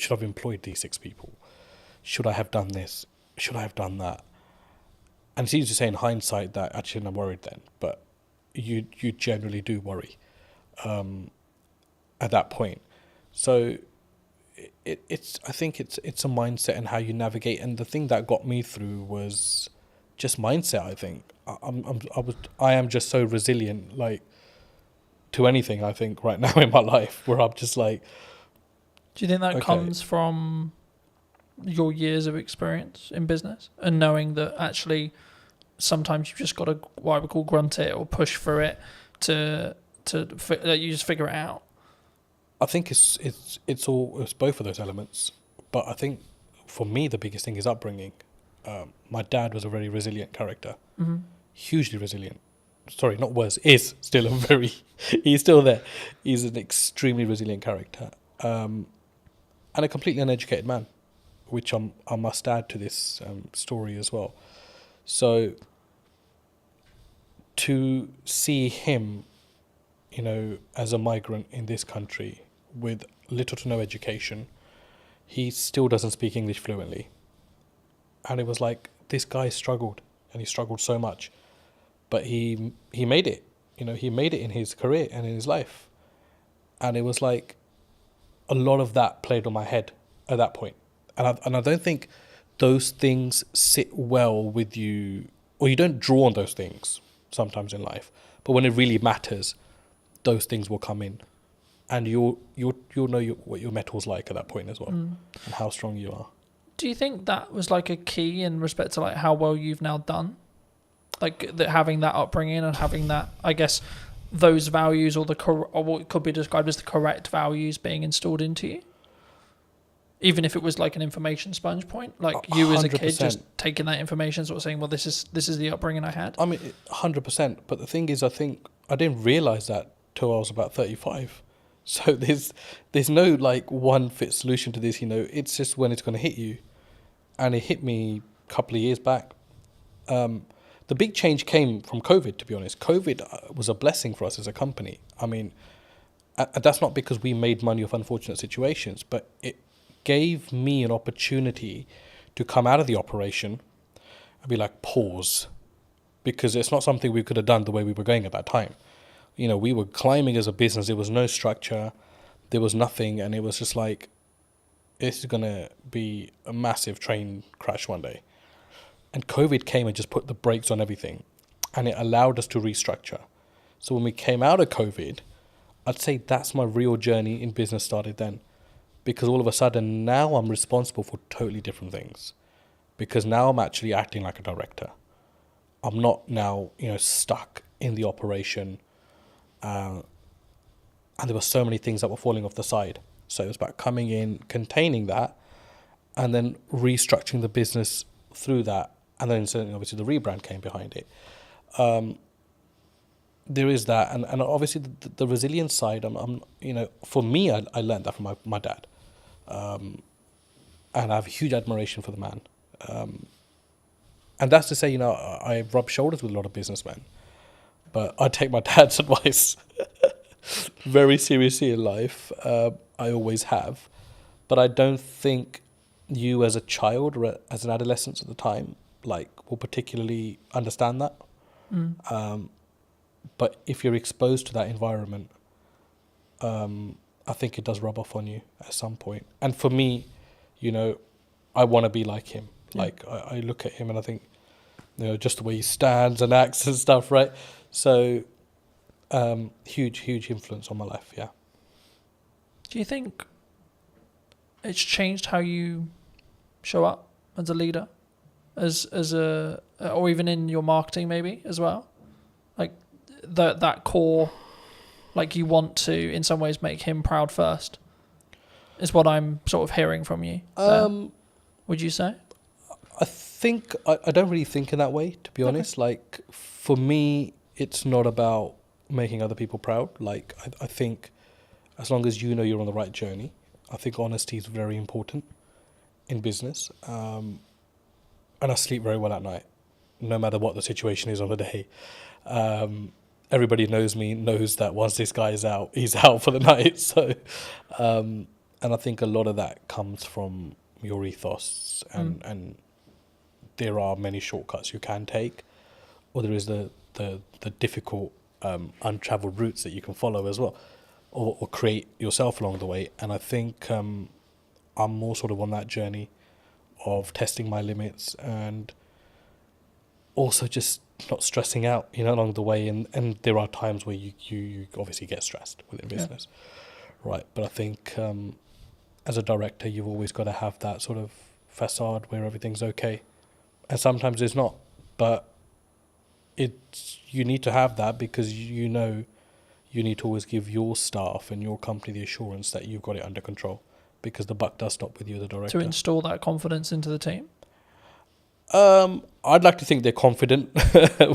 employed these 6 people? Should I have done this? Should I have done that? And it's easy to say in hindsight that actually I'm worried then, but you generally do worry at that point. So I think it's a mindset and how you navigate. And the thing that got me through was just mindset. I think I am just so resilient, like, to anything. I think right now in my life, where I'm just like. Do you think that comes from your years of experience in business and knowing that actually sometimes you've just got to what I would call grunt it or push for it to you just figure it out? I think it's both of those elements, but I think for me the biggest thing is upbringing. My dad was a very resilient character, hugely resilient. Sorry, not was, is still a very, he's still there. He's an extremely resilient character, and a completely uneducated man, which I must add to this story as well. So to see him, you know, as a migrant in this country with little to no education, he still doesn't speak English fluently. And it was like, this guy struggled, and he struggled so much. But he made it, you know, he made it in his career and in his life. And it was like a lot of that played on my head at that point. And I don't think those things sit well with you, or you don't draw on those things sometimes in life. But when it really matters, those things will come in. And you'll know what your metal's like at that point as well, and how strong you are. Do you think that was like a key in respect to like how well you've now done? Like that, having that upbringing and having that, I guess, those values or what could be described as the correct values being installed into you, even if it was like an information sponge point, like you as a kid 100%. just taking that information, sort of saying, well, this is the upbringing I had. I mean, 100%. But the thing is, I think I didn't realize that till I was about 35. So there's no like one fit solution to this. You know, it's just when it's going to hit you, and it hit me a couple of years back. The big change came from COVID, to be honest. COVID was a blessing for us as a company. I mean, that's not because we made money off unfortunate situations, but it gave me an opportunity to come out of the operation and be like, pause, because it's not something we could have done the way we were going at that time. You know, we were climbing as a business. There was no structure. There was nothing. And it was just like, this is going to be a massive train crash one day. And COVID came and just put the brakes on everything, and it allowed us to restructure. So when we came out of COVID, I'd say that's my real journey in business started then, because all of a sudden now I'm responsible for totally different things, because now I'm actually acting like a director. I'm not now, you know, stuck in the operation, and there were so many things that were falling off the side. So it was about coming in, containing that, and then restructuring the business through that. And then certainly, obviously, the rebrand came behind it. There is that, and obviously the resilience side. I'm you know, for me, I learned that from my dad, and I have huge admiration for the man. And that's to say, you know, I rub shoulders with a lot of businessmen, but I take my dad's advice very seriously in life. I always have, but I don't think you as a child or as an adolescent at the time will particularly understand that. But if you're exposed to that environment, I think it does rub off on you at some point. And for me, you know, I want to be like him. Yeah. Like I look at him and I think, you know, just the way he stands and acts and stuff, right? So huge influence on my life. Yeah. Do you think it's changed how you show up as a leader, as a, or even in your marketing maybe as well? Like that core, like you want to in some ways make him proud first, is what I'm sort of hearing from you. Would you say? I think I don't really think in that way, to be honest. Like for me, it's not about making other people proud. Like I think as long as you know you're on the right journey, I think honesty is very important in business. And I sleep very well at night, no matter what the situation is on the day. Everybody knows me, knows that once this guy is out, he's out for the night. So, and I think a lot of that comes from your ethos, and there are many shortcuts you can take, or there is the difficult, untraveled routes that you can follow as well, or create yourself along the way. And I think I'm more sort of on that journey of testing my limits and also just not stressing out, you know, along the way. And there are times where you obviously get stressed within business, right? But I think as a director, you've always got to have that sort of facade where everything's okay, and sometimes it's not. But you need to have that because you know you need to always give your staff and your company the assurance that you've got it under control, because the buck does stop with you, the director. To install that confidence into the team? I'd like to think they're confident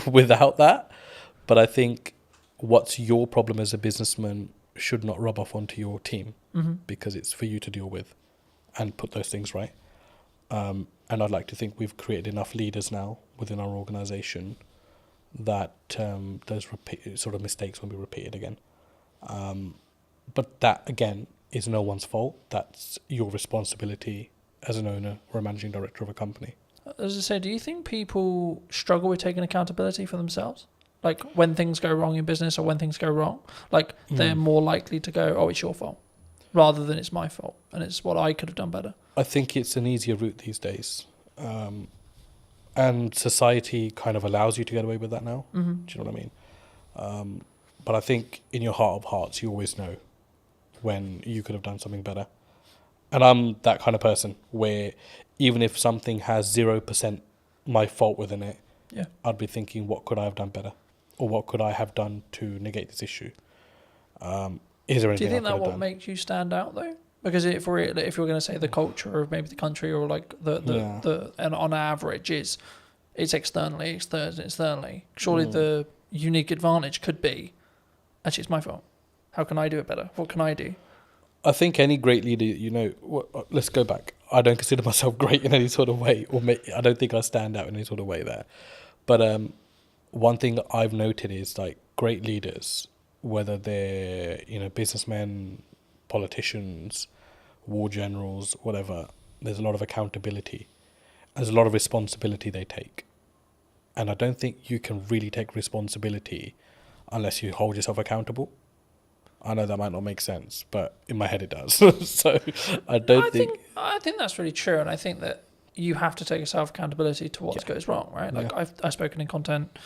without that, but I think what's your problem as a businessman should not rub off onto your team, because it's for you to deal with and put those things right. And I'd like to think we've created enough leaders now within our organisation that those sort of mistakes won't be repeated again. But that, again, is no one's fault. That's your responsibility as an owner or a managing director of a company. As I say, do you think people struggle with taking accountability for themselves? Like when things go wrong in business or when things go wrong, like they're more likely to go, oh, it's your fault, rather than it's my fault and it's what I could have done better. I think it's an easier route these days. And society kind of allows you to get away with that now. Do you know what I mean? But I think in your heart of hearts, you always know when you could have done something better. And I'm that kind of person where even if something has 0% my fault within it, I'd be thinking, what could I have done better? Or what could I have done to negate this issue? Is there anything Do you think I that could have what done? makes you stand out though? Because if you're going to say the culture of maybe the country or like the and on average it's externally. Surely the unique advantage could be, actually it's my fault. How can I do it better? What can I do? I think any great leader, let's go back. I don't consider myself great in any sort of way, I don't think I stand out in any sort of way there. But one thing that I've noted is like great leaders, whether they're businessmen, politicians, war generals, whatever, there's a lot of accountability. There's a lot of responsibility they take. And I don't think you can really take responsibility unless you hold yourself accountable. I know that might not make sense, but in my head it does. So I think that's really true, and I think that you have to take self accountability to what goes wrong, right? Like I've spoken in content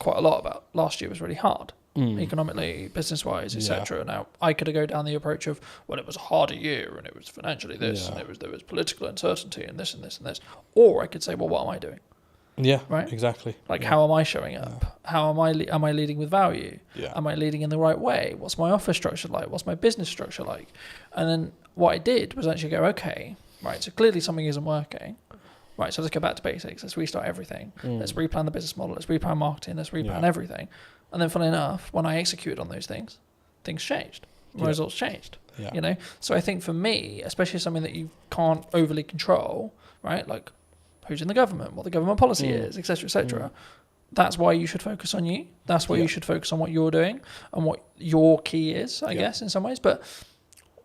quite a lot about last year was really hard, economically, business wise, etc. Now I could go down the approach of, well, it was a harder year and it was financially this and there was political uncertainty and this and this and this, or I could say, well, what am I doing? Yeah, right. Exactly. Like, how am I showing up? How am I leading with value? Am I leading in the right way? What's my office structure like? What's my business structure like? And then what I did was actually go, okay, right. So clearly something isn't working. Right. So let's go back to basics. Let's restart everything. Let's replan the business model. Let's replan marketing. Let's replan everything. And then, funnily enough, when I executed on those things changed. My results changed. So I think for me, especially something that you can't overly control, right? Like, who's in the government, what the government policy is, etc., etc. That's why you should focus on you. That's why you should focus on what you're doing and what your key is, I guess, in some ways. But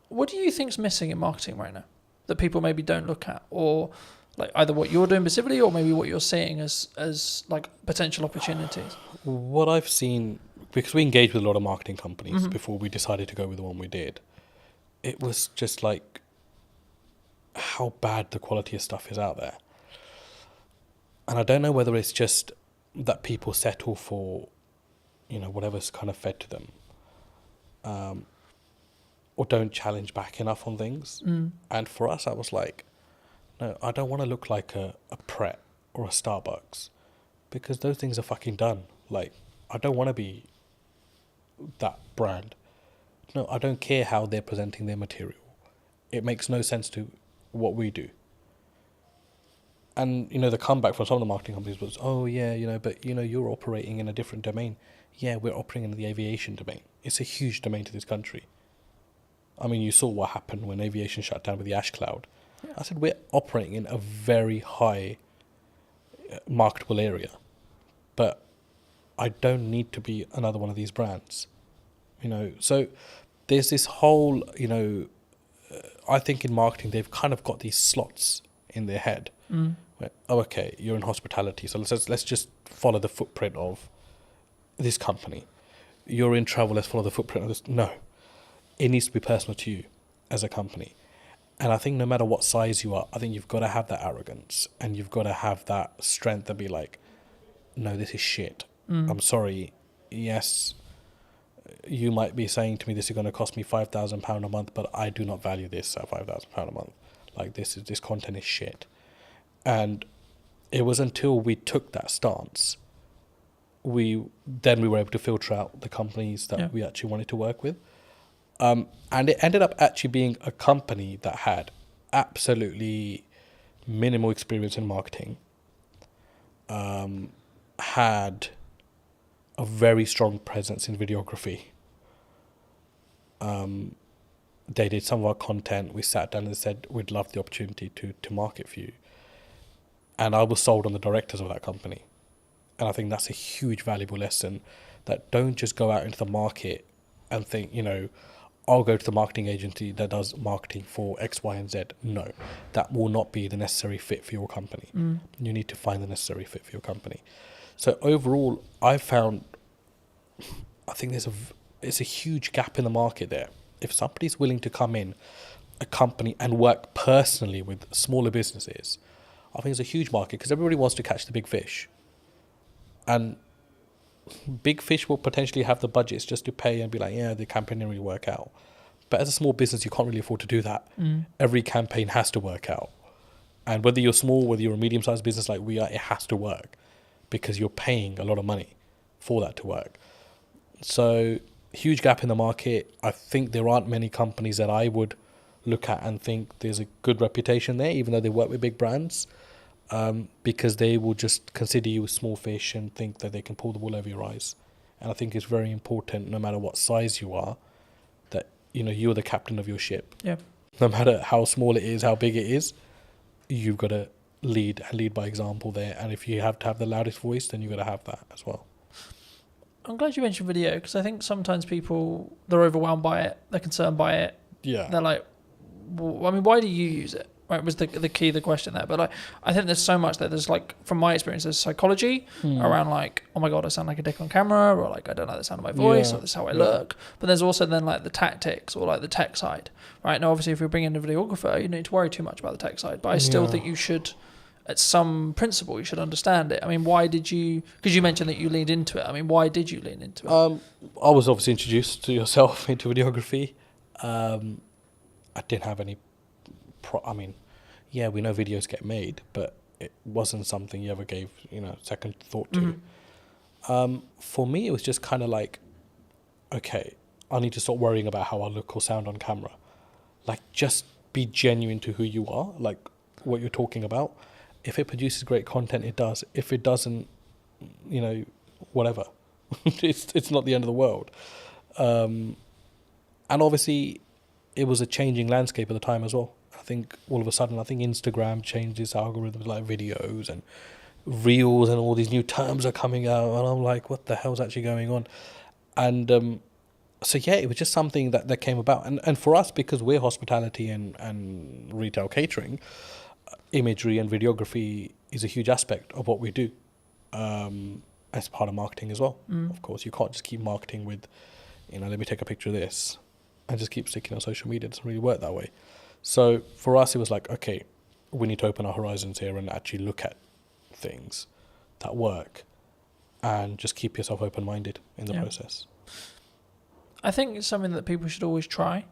what do you think's missing in marketing right now that people maybe don't look at, or like either what you're doing specifically, or maybe what you're seeing as like potential opportunities? What I've seen, because we engaged with a lot of marketing companies before we decided to go with the one we did, it was just like how bad the quality of stuff is out there. And I don't know whether it's just that people settle for, whatever's kind of fed to them, or don't challenge back enough on things. And for us, I was like, no, I don't want to look like a Pret or a Starbucks, because those things are fucking done. Like, I don't want to be that brand. No, I don't care how they're presenting their material. It makes no sense to what we do. And, the comeback from some of the marketing companies was, oh, yeah, but, you're operating in a different domain. Yeah, we're operating in the aviation domain. It's a huge domain to this country. I mean, you saw what happened when aviation shut down with the ash cloud. Yeah. I said, we're operating in a very high marketable area. But I don't need to be another one of these brands. So there's this whole, I think in marketing, they've kind of got these slots in their head. Where, oh, okay, you're in hospitality, so let's just follow the footprint of this company. You're in travel, let's follow the footprint of this. No, it needs to be personal to you as a company. And I think no matter what size you are, I think you've got to have that arrogance and you've got to have that strength to be like, no, this is shit. I'm sorry. Yes, you might be saying to me this is going to cost me £5,000 a month, but I do not value this at £5,000 a month. Like, this content is shit. And it was until we took that stance, we were able to filter out the companies that we actually wanted to work with. And it ended up actually being a company that had absolutely minimal experience in marketing, had a very strong presence in videography. They did some of our content. We sat down and said, we'd love the opportunity to market for you. And I was sold on the directors of that company. And I think that's a huge valuable lesson, that don't just go out into the market and think, I'll go to the marketing agency that does marketing for X, Y, and Z. No, that will not be the necessary fit for your company. You need to find the necessary fit for your company. So overall, I think it's a huge gap in the market there. If somebody's willing to come in a company and work personally with smaller businesses, I think it's a huge market, because everybody wants to catch the big fish. And big fish will potentially have the budgets just to pay and be like, yeah, the campaign didn't really work out. But as a small business, you can't really afford to do that. Every campaign has to work out. And whether you're small, whether you're a medium-sized business like we are, it has to work, because you're paying a lot of money for that to work. So huge gap in the market. I think there aren't many companies that I would look at and think there's a good reputation there, even though they work with big brands, because they will just consider you a small fish and think that they can pull the wool over your eyes. And I think it's very important, no matter what size you are, that you're the captain of your ship. Yeah. No matter how small it is, how big it is, you've got to lead by example there. And if you have to have the loudest voice, then you've got to have that as well. I'm glad you mentioned video, because I think sometimes people, they're overwhelmed by it, they're concerned by it. Yeah. They're like, well, I mean, why do you use it? Right, was the key, the question there. But like, I think there's so much that there's, like, from my experience, there's psychology around, like, oh my God, I sound like a dick on camera, or like, I don't like the sound of my voice, or this is how I look. But there's also then like the tactics, or like the tech side, right? Now, obviously, if you're bringing in a videographer, you don't need to worry too much about the tech side. But I still think you should, at some principle, you should understand it. I mean, why did you, because you mentioned that you leaned into it. I mean, why did you lean into it? I was obviously introduced to yourself into videography. I didn't have any, yeah, we know videos get made, but it wasn't something you ever gave, second thought to. For me, it was just kind of like, okay, I need to stop worrying about how I look or sound on camera. Like, just be genuine to who you are, like what you're talking about. If it produces great content, it does. If it doesn't, whatever. it's not the end of the world. And obviously, it was a changing landscape at the time as well. I think all of a sudden, Instagram changed its algorithms, like videos and reels, and all these new terms are coming out. And I'm like, what the hell's actually going on? And so, yeah, it was just something that came about. And for us, because we're hospitality and retail catering, imagery and videography is a huge aspect of what we do, as part of marketing as well. Of course, you can't just keep marketing with, let me take a picture of this and just keep sticking on social media. It doesn't really work that way. So for us, it was like, okay, we need to open our horizons here and actually look at things that work, and just keep yourself open-minded in the process. I think it's something that people should always try,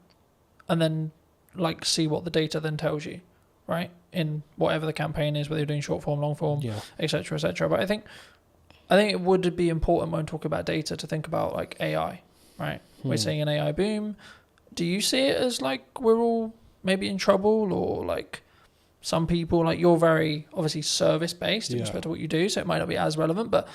and then like see what the data then tells you, right? In whatever the campaign is, whether you're doing short form, long form, etc., etc. But I think it would be important when talking about data to think about like AI, right? We're seeing an AI boom. Do you see it as like we're all maybe in trouble, or like some people, like you're very obviously service based in respect to what you do, so it might not be as relevant, but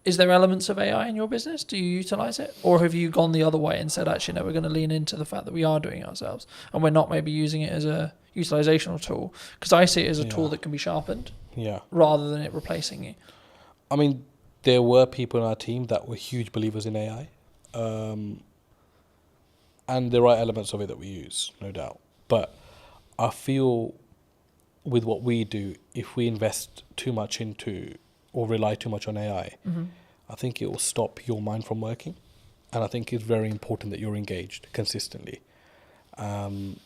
is there elements of AI in your business? Do you utilize it, or have you gone the other way and said, actually no, we're going to lean into the fact that we are doing it ourselves and we're not maybe using it as a utilizational tool? Because I see it as a tool that can be sharpened rather than it replacing you. I mean, there were people in our team that were huge believers in AI, and there are elements of it that we use, no doubt. But I feel with what we do, if we invest too much into or rely too much on AI, I think it will stop your mind from working. And I think it's very important that you're engaged consistently. From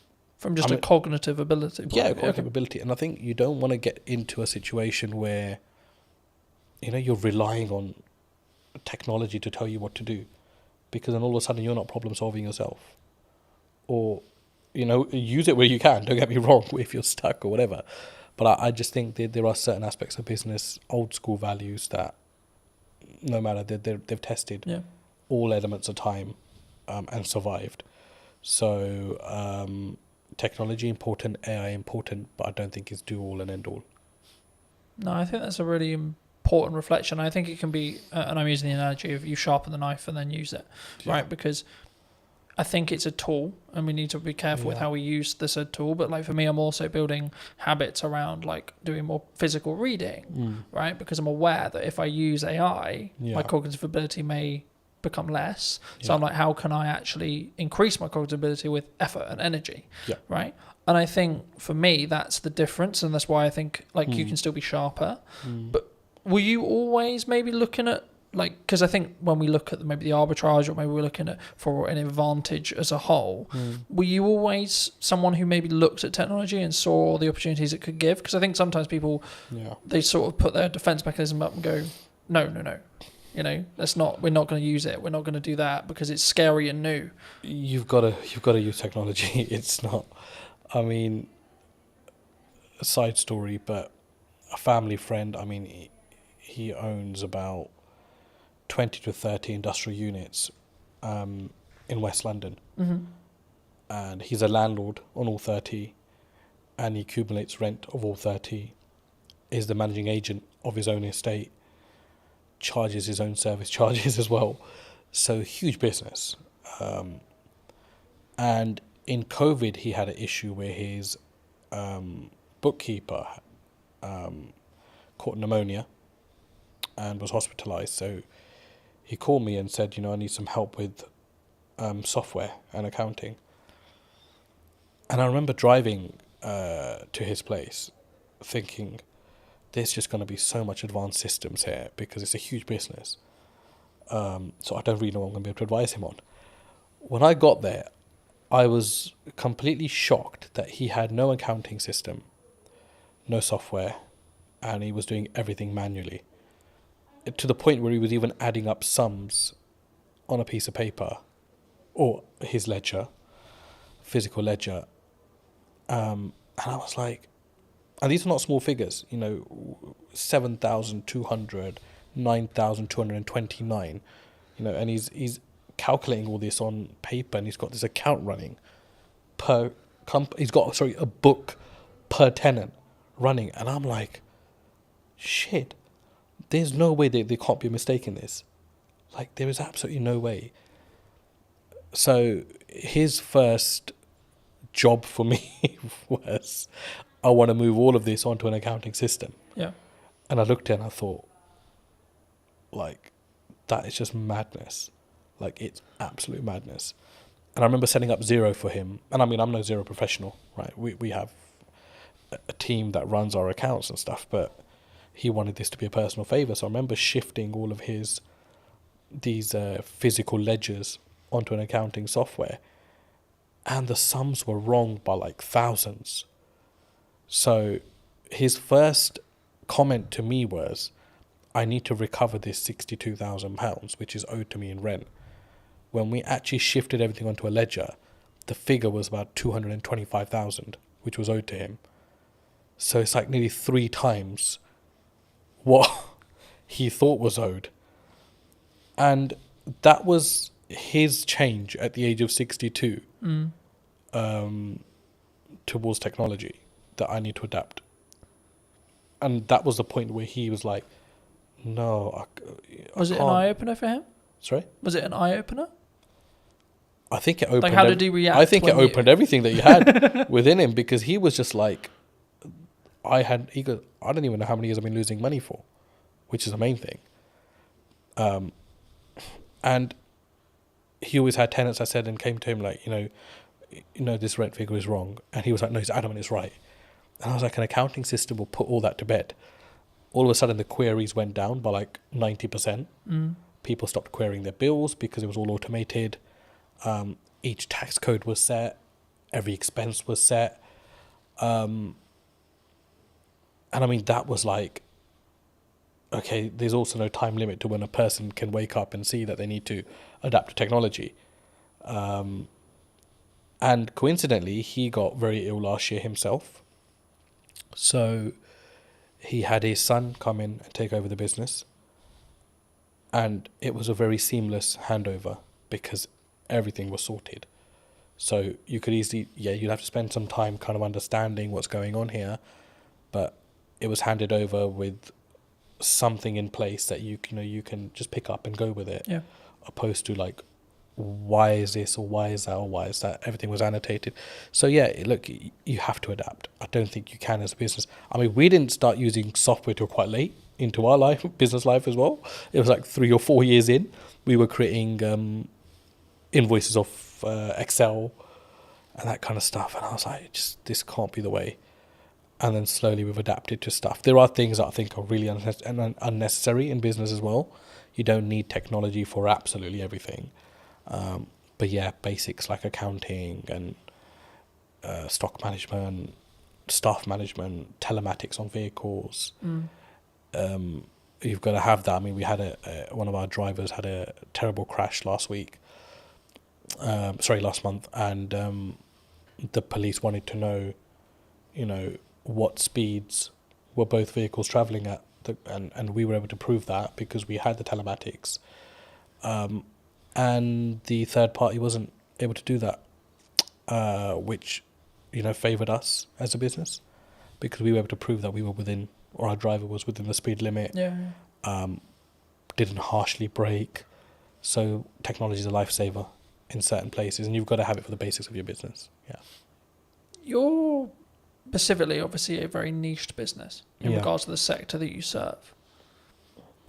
just a cognitive ability. Cognitive ability. And I think you don't want to get into a situation where, you're relying on technology to tell you what to do, because then all of a sudden you're not problem solving yourself. Or, use it where you can, don't get me wrong, if you're stuck or whatever. But I just think that there are certain aspects of business, old school values that no matter, they've tested Yeah. all elements of time and survived. So technology important, AI important, but I don't think it's do all and end all. No, I think that's a really important reflection. I think it can be, and I'm using the analogy of you sharpen the knife and then use it, right? Because I think it's a tool, and we need to be careful with how we use this as a tool. But like for me, I'm also building habits around like doing more physical reading, right? Because I'm aware that if I use AI, my cognitive ability may become less. So I'm like, how can I actually increase my cognitive ability with effort and energy, right? And I think for me, that's the difference, and that's why I think like you can still be sharper. But were you always maybe looking at like, because I think when we look at maybe the arbitrage, or maybe we're looking at for an advantage as a whole, were you always someone who maybe looked at technology and saw the opportunities it could give? Because I think sometimes people, they sort of put their defense mechanism up and go, no, you know, we're not going to use it. We're not going to do that because it's scary and new. You've got to use technology. It's not, I mean, a side story, but a family friend, I mean, he owns about 20 to 30 industrial units in West London. And he's a landlord on all 30, and he accumulates rent of all 30, is the managing agent of his own estate, charges his own service charges as well. So huge business. And in COVID, he had an issue where his bookkeeper caught pneumonia and was hospitalized. So he called me and said, I need some help with software and accounting. And I remember driving to his place thinking, there's just going to be so much advanced systems here because it's a huge business. So I don't really know what I'm going to be able to advise him on. When I got there, I was completely shocked that he had no accounting system, no software, and he was doing everything manually. To the point where he was even adding up sums on a piece of paper or his ledger, physical ledger. And I was like, and these are not small figures, 7,200, 9,229, and he's calculating all this on paper, and he's got this account running he's got a book per tenant running, and I'm like, shit, there's no way they can't be mistaken this. Like, there is absolutely no way. So his first job for me was, I want to move all of this onto an accounting system. Yeah. And I looked at it and I thought, like, that is just madness. Like, it's absolute madness. And I remember setting up Xero for him. And I mean, I'm no Xero professional, right? We have a team that runs our accounts and stuff, but he wanted this to be a personal favor. So I remember shifting all of these physical ledgers onto an accounting software. And the sums were wrong by like thousands. So his first comment to me was, I need to recover this £62,000, which is owed to me in rent. When we actually shifted everything onto a ledger, the figure was about 225,000, which was owed to him. So it's like nearly 3 times what he thought was owed. And that was his change at the age of 62 towards technology, that I need to adapt. And that was the point where he was like, no, Was it an eye-opener for him? Sorry? Was it an eye-opener? I think it opened. Like, how did he react? I think it opened everything that he had within him, because he was just like, he goes, I don't even know how many years I've been losing money for, which is the main thing. And he always had tenants, I said, and came to him like, this rent figure is wrong. And he was like, no, he's adamant it's right. And I was like, an accounting system will put all that to bed. All of a sudden, the queries went down by like 90%. People stopped querying their bills because it was all automated. Each tax code was set. Every expense was set. And I mean, that was like, okay, there's also no time limit to when a person can wake up and see that they need to adapt to technology. And coincidentally, he got very ill last year himself. So he had his son come in and take over the business, and it was a very seamless handover because everything was sorted. So you could easily, you'd have to spend some time kind of understanding what's going on here, but it was handed over with something in place that you can just pick up and go with it. Yeah. Opposed to like, why is this or why is that or why is that? Everything was annotated. So yeah, look, you have to adapt. I don't think you can as a business. I mean, we didn't start using software till quite late into our life, business life as well. It was like 3 or 4 years in. We were creating invoices off Excel and that kind of stuff. And I was like, this can't be the way. And then slowly we've adapted to stuff. There are things that I think are really unnecessary in business as well. You don't need technology for absolutely everything. But yeah, basics like accounting and stock management, staff management, telematics on vehicles. You've got to have that. I mean, we had one of our drivers had a terrible crash last month, and the police wanted to know, what speeds were both vehicles travelling at, and we were able to prove that because we had the telematics. And the third party wasn't able to do that, which, favoured us as a business because we were able to prove that we were within, or our driver was within the speed limit. Yeah. Didn't harshly brake. So technology is a lifesaver in certain places, and you've got to have it for the basics of your business. Yeah. You're specifically, obviously, a very niched business in Yeah. regards to the sector that you serve.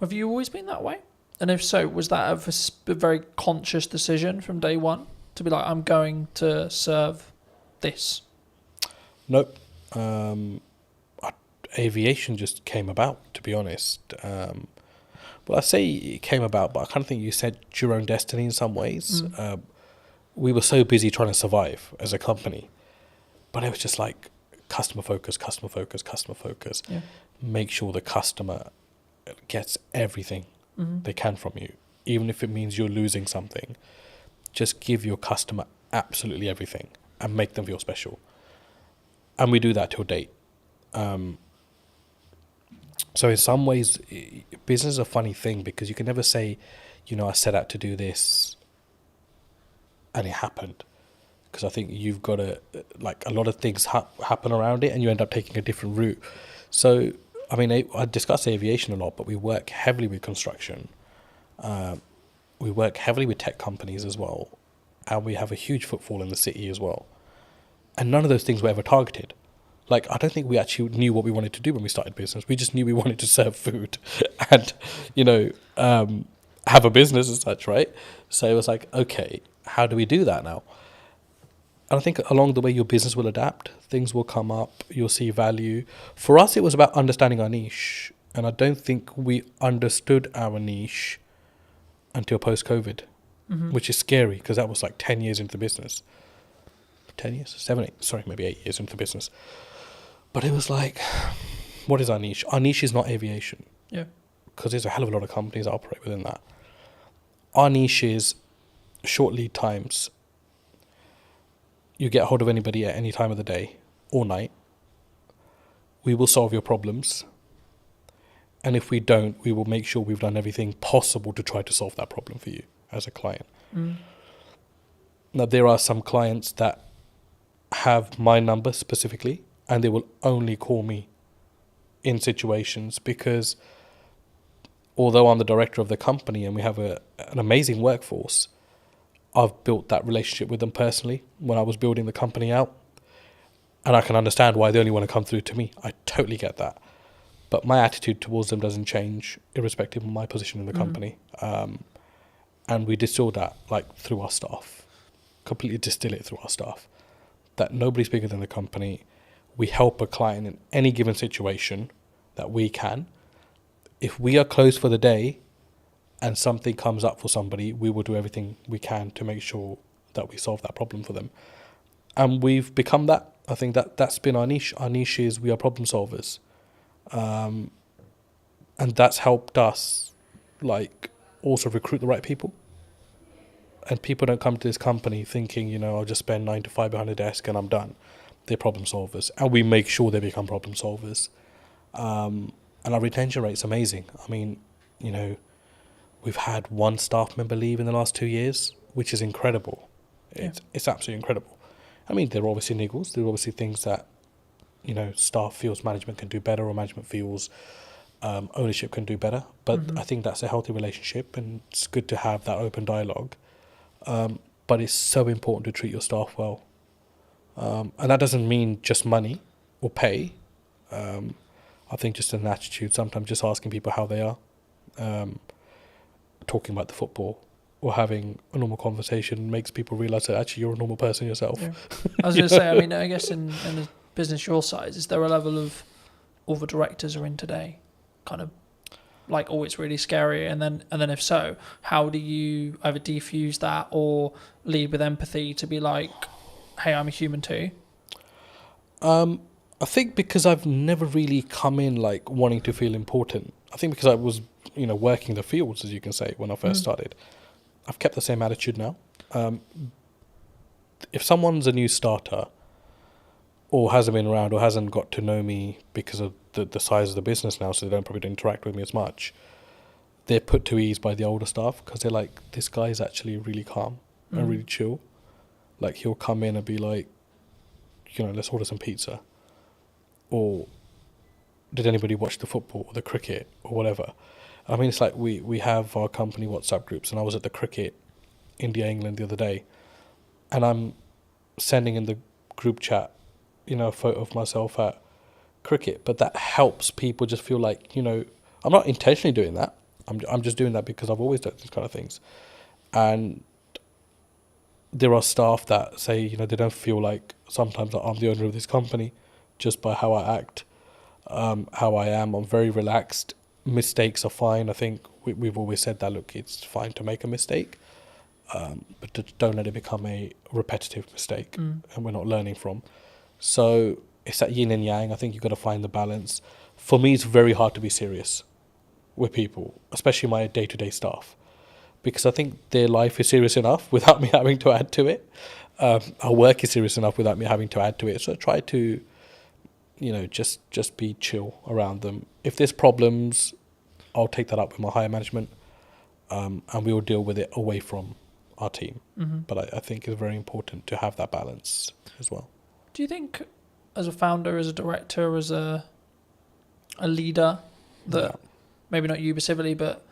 Have you always been that way? And if so, was that a very conscious decision from day one to be like, I'm going to serve this? Nope. Aviation just came about, to be honest. Well, I say it came about, but I kind of think you set your own destiny in some ways. We were so busy trying to survive as a company, but it was just like customer focus. Yeah. Make sure the customer gets everything they can from you, even if it means you're losing something. Just give your customer absolutely everything and make them feel special. And we do that till date. So in some ways, business is a funny thing because you can never say, I set out to do this and it happened. Because I think you've got to, like, a lot of things happen around it and you end up taking a different route. So, I mean, I discuss aviation a lot, but we work heavily with construction. We work heavily with tech companies as well. And we have a huge footfall in the city as well. And none of those things were ever targeted. Like, I don't think we actually knew what we wanted to do when we started business. We just knew we wanted to serve food and, have a business as such, right? So it was like, okay, how do we do that now? And I think along the way, your business will adapt. Things will come up. You'll see value. For us, it was about understanding our niche. And I don't think we understood our niche until post-COVID, which is scary because that was like 10 years into the business. 10 years? 7, 8, sorry, maybe 8 years into the business. But it was like, what is our niche? Our niche is not aviation. Yeah. Because there's a hell of a lot of companies that operate within that. Our niche is short lead times. You get hold of anybody at any time of the day or night. We will solve your problems. And if we don't, we will make sure we've done everything possible to try to solve that problem for you as a client. Now, there are some clients that have my number specifically, and they will only call me in situations because although I'm the director of the company and we have an amazing workforce, I've built that relationship with them personally when I was building the company out. And I can understand why they only want to come through to me. I totally get that. But my attitude towards them doesn't change irrespective of my position in the company. And we distill that through our staff, completely distill it through our staff, that nobody's bigger than the company. We help a client in any given situation that we can. If we are closed for the day and something comes up for somebody, we will do everything we can to make sure that we solve that problem for them. And we've become that. I think that's been our niche. Our niche is we are problem solvers. And that's helped us also recruit the right people. And people don't come to this company thinking, I'll just spend 9 to 5 behind a desk and I'm done. they're problem solvers, and we make sure they become problem solvers. And our retention rate's amazing. I mean, you know, we've had one staff member leave in the last 2 years, which is incredible. It's absolutely incredible. I mean, there are obviously niggles. There are obviously things that, you know, staff feels management can do better, or management feels ownership can do better. But I think that's a healthy relationship, and it's good to have that open dialogue. But it's so important to treat your staff well. And that doesn't mean just money or pay. I think just an attitude, sometimes just asking people how they are, talking about the football, or having a normal conversation makes people realise that actually you're a normal person yourself. Yeah. I was going to say, I mean, I guess in a business your size, is there a level of all the directors are in today, kind of like, oh, it's really scary, and then if so, how do you either defuse that or lead with empathy to be like, hey, I'm a human too? I think because I've never really come in like wanting to feel important. I think because I was, you know, working the fields, as you can say, when I first started. I've kept the same attitude now. If someone's a new starter, or hasn't been around, or hasn't got to know me because of the size of the business now, so they don't probably interact with me as much, they're put to ease by the older staff, because they're like, this guy is actually really calm and really chill. Like, he'll come in and be like, you know, let's order some pizza. Or did anybody watch the football or the cricket or whatever? I mean, it's like we have our company WhatsApp groups, and I was at the cricket India-England the other day, and I'm sending in the group chat, you know, a photo of myself at cricket. But that helps people just feel like, you know, I'm not intentionally doing that. I'm just doing that because I've always done these kind of things. And there are staff that say, you know, they don't feel like sometimes that I'm the owner of this company just by how I act, how I am. I'm very relaxed. Mistakes are fine. I think we've always said that, look, it's fine to make a mistake, but don't let it become a repetitive mistake and we're not learning from. So it's that yin and yang. I think you've got to find the balance. For me, it's very hard to be serious with people, especially my day-to-day staff, because I think their life is serious enough without me having to add to it. Our work is serious enough without me having to add to it. So I try to, you know, just be chill around them. If there's problems, I'll take that up with my higher management, and we will deal with it away from our team. But I think it's very important to have that balance as well. Do you think, as a founder, as a director, as a leader, that maybe not you specifically, but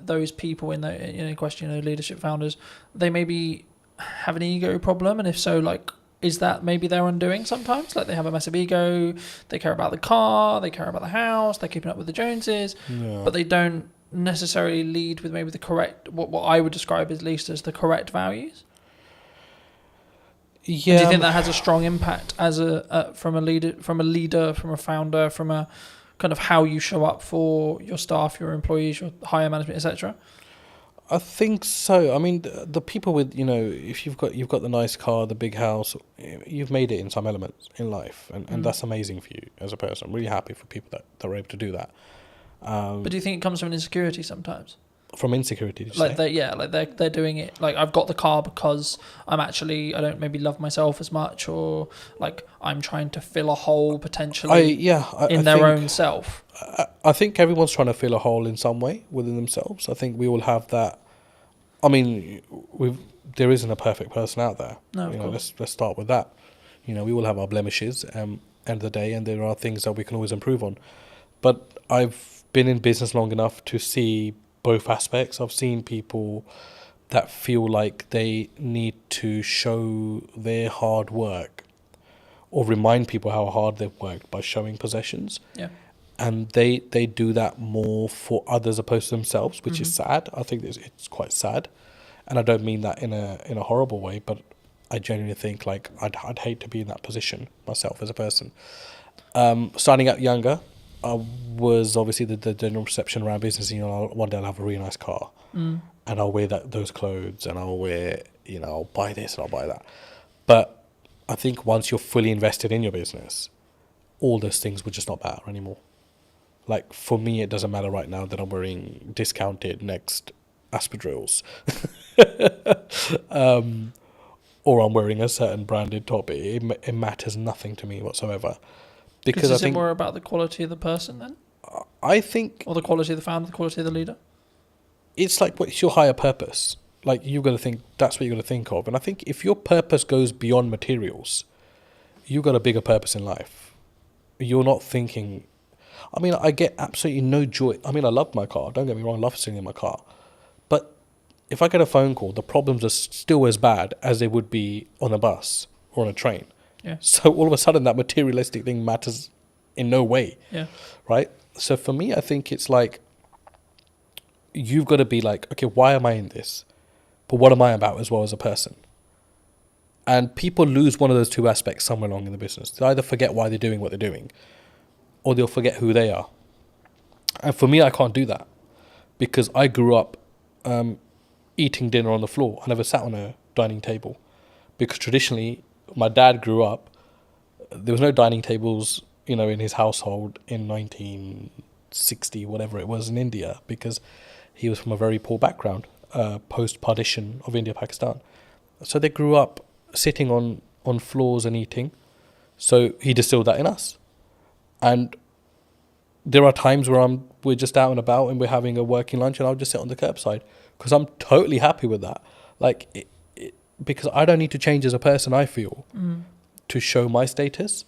those people in the, you know, question, you know, leadership founders, they maybe have an ego problem, and if so, like, is that maybe their undoing sometimes? Like, they have a massive ego, they care about the car, they care about the house, they're keeping up with the Joneses, but they don't necessarily lead with maybe the correct, what I would describe at least as the correct values? Yeah. And do you think that has a strong impact as from a leader, from a founder, from a kind of how you show up for your staff, your employees, your higher management, etc.? I think so. I mean, the people with, you know, if you've got the nice car, the big house, you've made it in some elements in life, and that's amazing for you as a person. I'm really happy for people that are able to do that. But do you think it comes from an insecurity sometimes? From insecurity, did you like say? They're doing it like, I've got the car because I don't maybe love myself as much, or like I'm trying to fill a hole potentially in their own self. I think everyone's trying to fill a hole in some way within themselves. I think we all have that. I mean, there isn't a perfect person out there. No, of course. Let's start with that. You know, we all have our blemishes end of the day, and there are things that we can always improve on. But I've been in business long enough to see both aspects. I've seen people that feel like they need to show their hard work or remind people how hard they've worked by showing possessions. Yeah. And they do that more for others opposed to themselves, which is sad. I think it's quite sad. And I don't mean that in a horrible way, but I genuinely think like I'd hate to be in that position myself as a person. Starting out younger, I was obviously the general perception around business, you know, one day I'll have a really nice car and I'll wear those clothes, and I'll wear, you know, I'll buy this and I'll buy that. But I think once you're fully invested in your business, all those things would just not matter anymore. Like, for me, it doesn't matter right now that I'm wearing discounted Next Aspidrills. or I'm wearing a certain branded top, it matters nothing to me whatsoever. Because I is it think more about the quality of the person then? I think Or the quality of the founder, the quality of the leader? it's like what's your higher purpose? Like you've got to think that's what you've got to think of. And I think if your purpose goes beyond materials, you've got a bigger purpose in life. You're not thinking. I mean, I get absolutely no joy. I mean, I love my car. Don't get me wrong, I love sitting in my car. But if I get a phone call, the problems are still as bad as they would be on a bus or on a train. Yeah. So all of a sudden, that materialistic thing matters in no way. Yeah. Right? So for me, I think it's like, you've got to be like, okay, why am I in this? But what am I about as well as a person? And people lose one of those two aspects somewhere along in the business. They either forget why they're doing what they're doing, or they'll forget who they are. And for me, I can't do that because I grew up eating dinner on the floor. I never sat on a dining table because traditionally, my dad grew up, there was no dining tables, in his household in 1960, whatever it was, in India, because he was from a very poor background, post-partition of India, Pakistan. So they grew up sitting on floors and eating. So he distilled that in us. And there are times where we're just out and about and we're having a working lunch and I'll just sit on the curbside because I'm totally happy with that. Like, because I don't need to change as a person, I feel, to show my status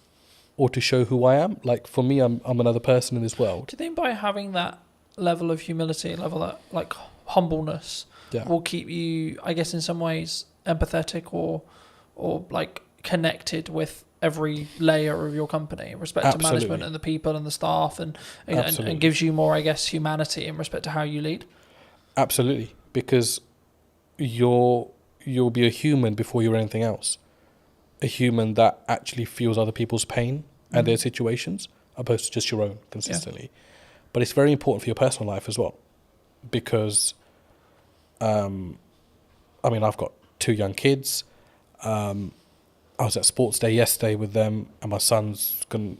or to show who I am. Like, for me, I'm another person in this world. Do you think by having that level of humility, that like humbleness, will keep you, I guess, in some ways empathetic or like connected with every layer of your company in respect to management and the people and the staff and gives you more, I guess, humanity in respect to how you lead? Absolutely, because you'll be a human before you're anything else. A human that actually feels other people's pain and their situations, opposed to just your own consistently. Yeah. But it's very important for your personal life as well, because, I've got 2 young kids. I was at sports day yesterday with them, and my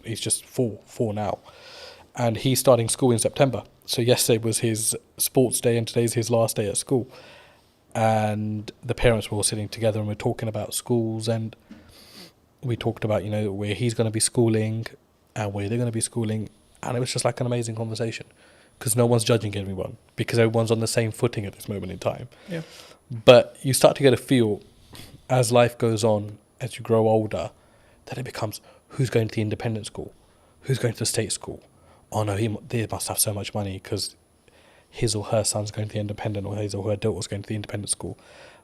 he's just four now, and he's starting school in September. So yesterday was his sports day, and today's his last day at school. And the parents were all sitting together, and we're talking about schools, and we talked about, where he's going to be schooling and where they're going to be schooling. And it was just like an amazing conversation because no one's judging everyone because everyone's on the same footing at this moment in time. Yeah. But you start to get a feel as life goes on, as you grow older, that it becomes who's going to the independent school, who's going to the state school. Oh no, they must have so much money because his or her son's going to the independent, or his or her daughter's going to the independent school.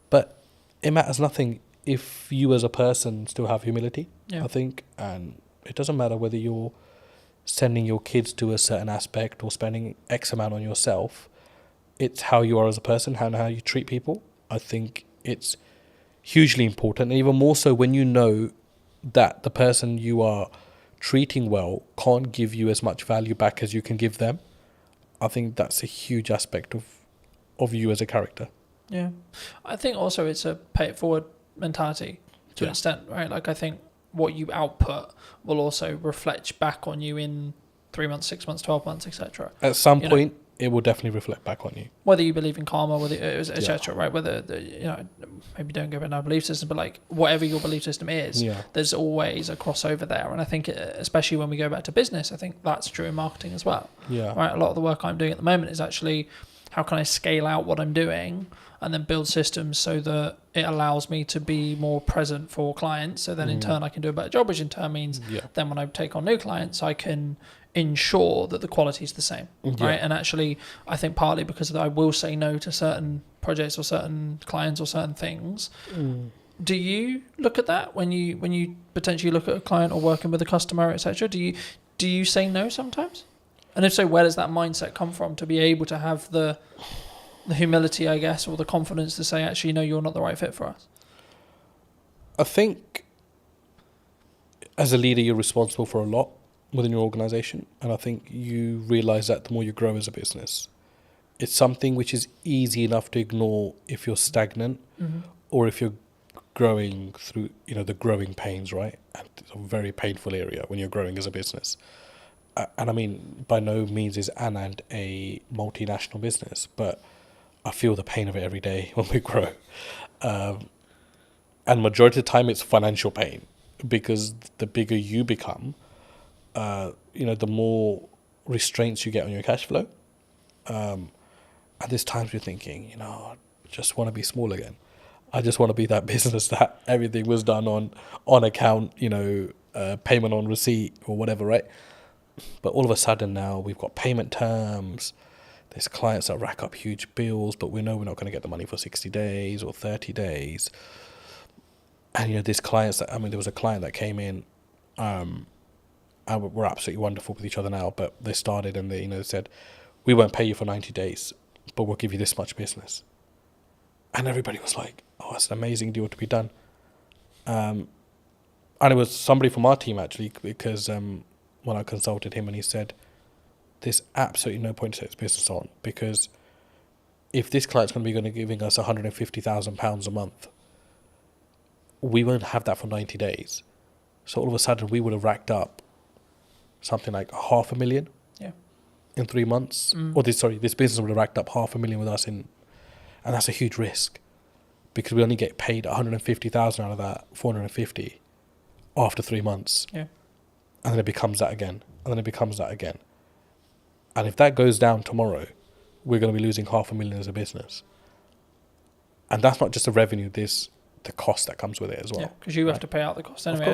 But it matters nothing if you as a person still have humility, I think. And it doesn't matter whether you're sending your kids to a certain aspect or spending X amount on yourself. It's how you are as a person, how you treat people. I think it's hugely important, and even more so when you know that the person you are treating well can't give you as much value back as you can give them. I think that's a huge aspect of you as a character. Yeah. I think also it's a pay it forward mentality to an extent, right? Like, I think what you output will also reflect back on you in 3 months, 6 months, 12 months, etc. At some point, it will definitely reflect back on you. Whether you believe in karma, whether etc. Right? Whether maybe don't go with no belief system, but like whatever your belief system is, there's always a crossover there. And I think, especially when we go back to business, I think that's true in marketing as well. Yeah. Right. A lot of the work I'm doing at the moment is actually how can I scale out what I'm doing and then build systems so that it allows me to be more present for clients. So then in turn I can do a better job, which in turn means then when I take on new clients, I can ensure that the quality is the same, right? And actually, I think partly because I will say no to certain projects or certain clients or certain things. Do you look at that when you potentially look at a client or working with a customer, etc.? Do you say no sometimes? And if so, where does that mindset come from to be able to have the humility, I guess, or the confidence to say, actually, no, you're not the right fit for us? I think as a leader, you're responsible for a lot within your organization. And I think you realize that the more you grow as a business. It's something which is easy enough to ignore if you're stagnant or if you're growing through, the growing pains, right? And it's a very painful area when you're growing as a business. And I mean, by no means is Anand a multinational business, but I feel the pain of it every day when we grow. And majority of the time it's financial pain, because the bigger you become, the more restraints you get on your cash flow. And there's times you're thinking, I just want to be small again. I just want to be that business that everything was done on account, payment on receipt or whatever, right? But all of a sudden now we've got payment terms. There's clients that rack up huge bills, but we know we're not going to get the money for 60 days or 30 days. And, there's clients there was a client that came in, and we're absolutely wonderful with each other now, but they started and they, said, we won't pay you for 90 days, but we'll give you this much business. And everybody was like, oh, that's an amazing deal to be done. And it was somebody from our team, actually, because when I consulted him, and he said, there's absolutely no point to take this business on, because if this client's going to be giving us £150,000 a month, we won't have that for 90 days. So all of a sudden we would have racked up something like $500,000 in 3 months. Or this business would have racked up $500,000 with us and that's a huge risk, because we only get paid 150,000 out of that 450 after 3 months. Yeah. And then it becomes that again. And then it becomes that again. And if that goes down tomorrow, we're going to be losing $500,000 as a business. And that's not just the revenue, there's the cost that comes with it as well. Yeah, because you have to pay out the cost anyway.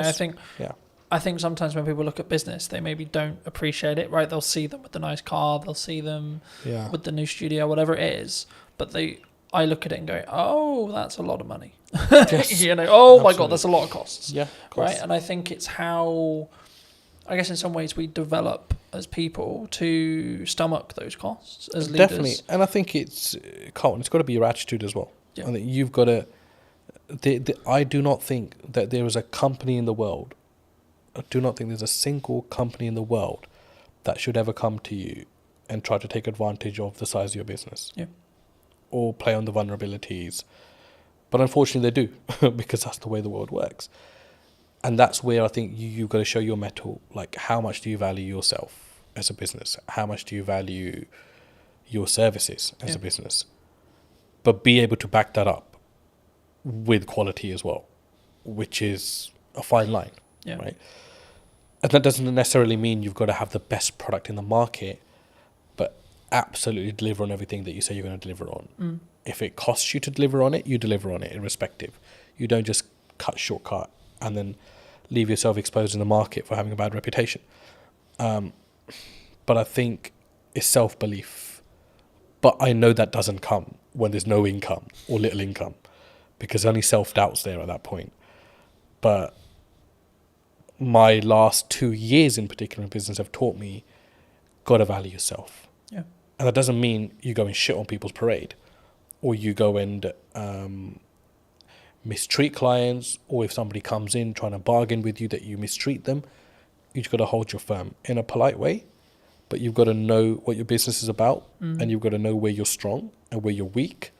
I think sometimes when people look at business, they maybe don't appreciate it, right? They'll see them with the nice car, they'll see them with the new studio, whatever it is. But I look at it and go, oh, that's a lot of money. Yes, oh my God, that's a lot of costs. Yeah, of course. Right? And I think it's how, I guess in some ways we develop as people to stomach those costs as leaders. Definitely. And I think it's got to be your attitude as well. Yeah. I think you've got to, I do not think that there is a company in the world, I do not think there's a single company in the world that should ever come to you and try to take advantage of the size of your business. Yeah. Or play on the vulnerabilities. But unfortunately they do, because that's the way the world works. And that's where I think you've got to show your mettle. Like, how much do you value yourself as a business? How much do you value your services as a business? But be able to back that up with quality as well, which is a fine line, right? And that doesn't necessarily mean you've got to have the best product in the market, but absolutely deliver on everything that you say you're going to deliver on. If it costs you to deliver on it, you deliver on it irrespective. You don't just shortcut and then leave yourself exposed in the market for having a bad reputation. But I think it's self-belief. But I know that doesn't come when there's no income or little income, because only self-doubt's there at that point. But my last 2 years in particular in business have taught me, got to value yourself. Yeah. And that doesn't mean you go and shit on people's parade, or you go and mistreat clients, or if somebody comes in trying to bargain with you that you mistreat them. You've got to hold your firm in a polite way, but you've got to know what your business is about, and you've got to know where you're strong and where you're weak,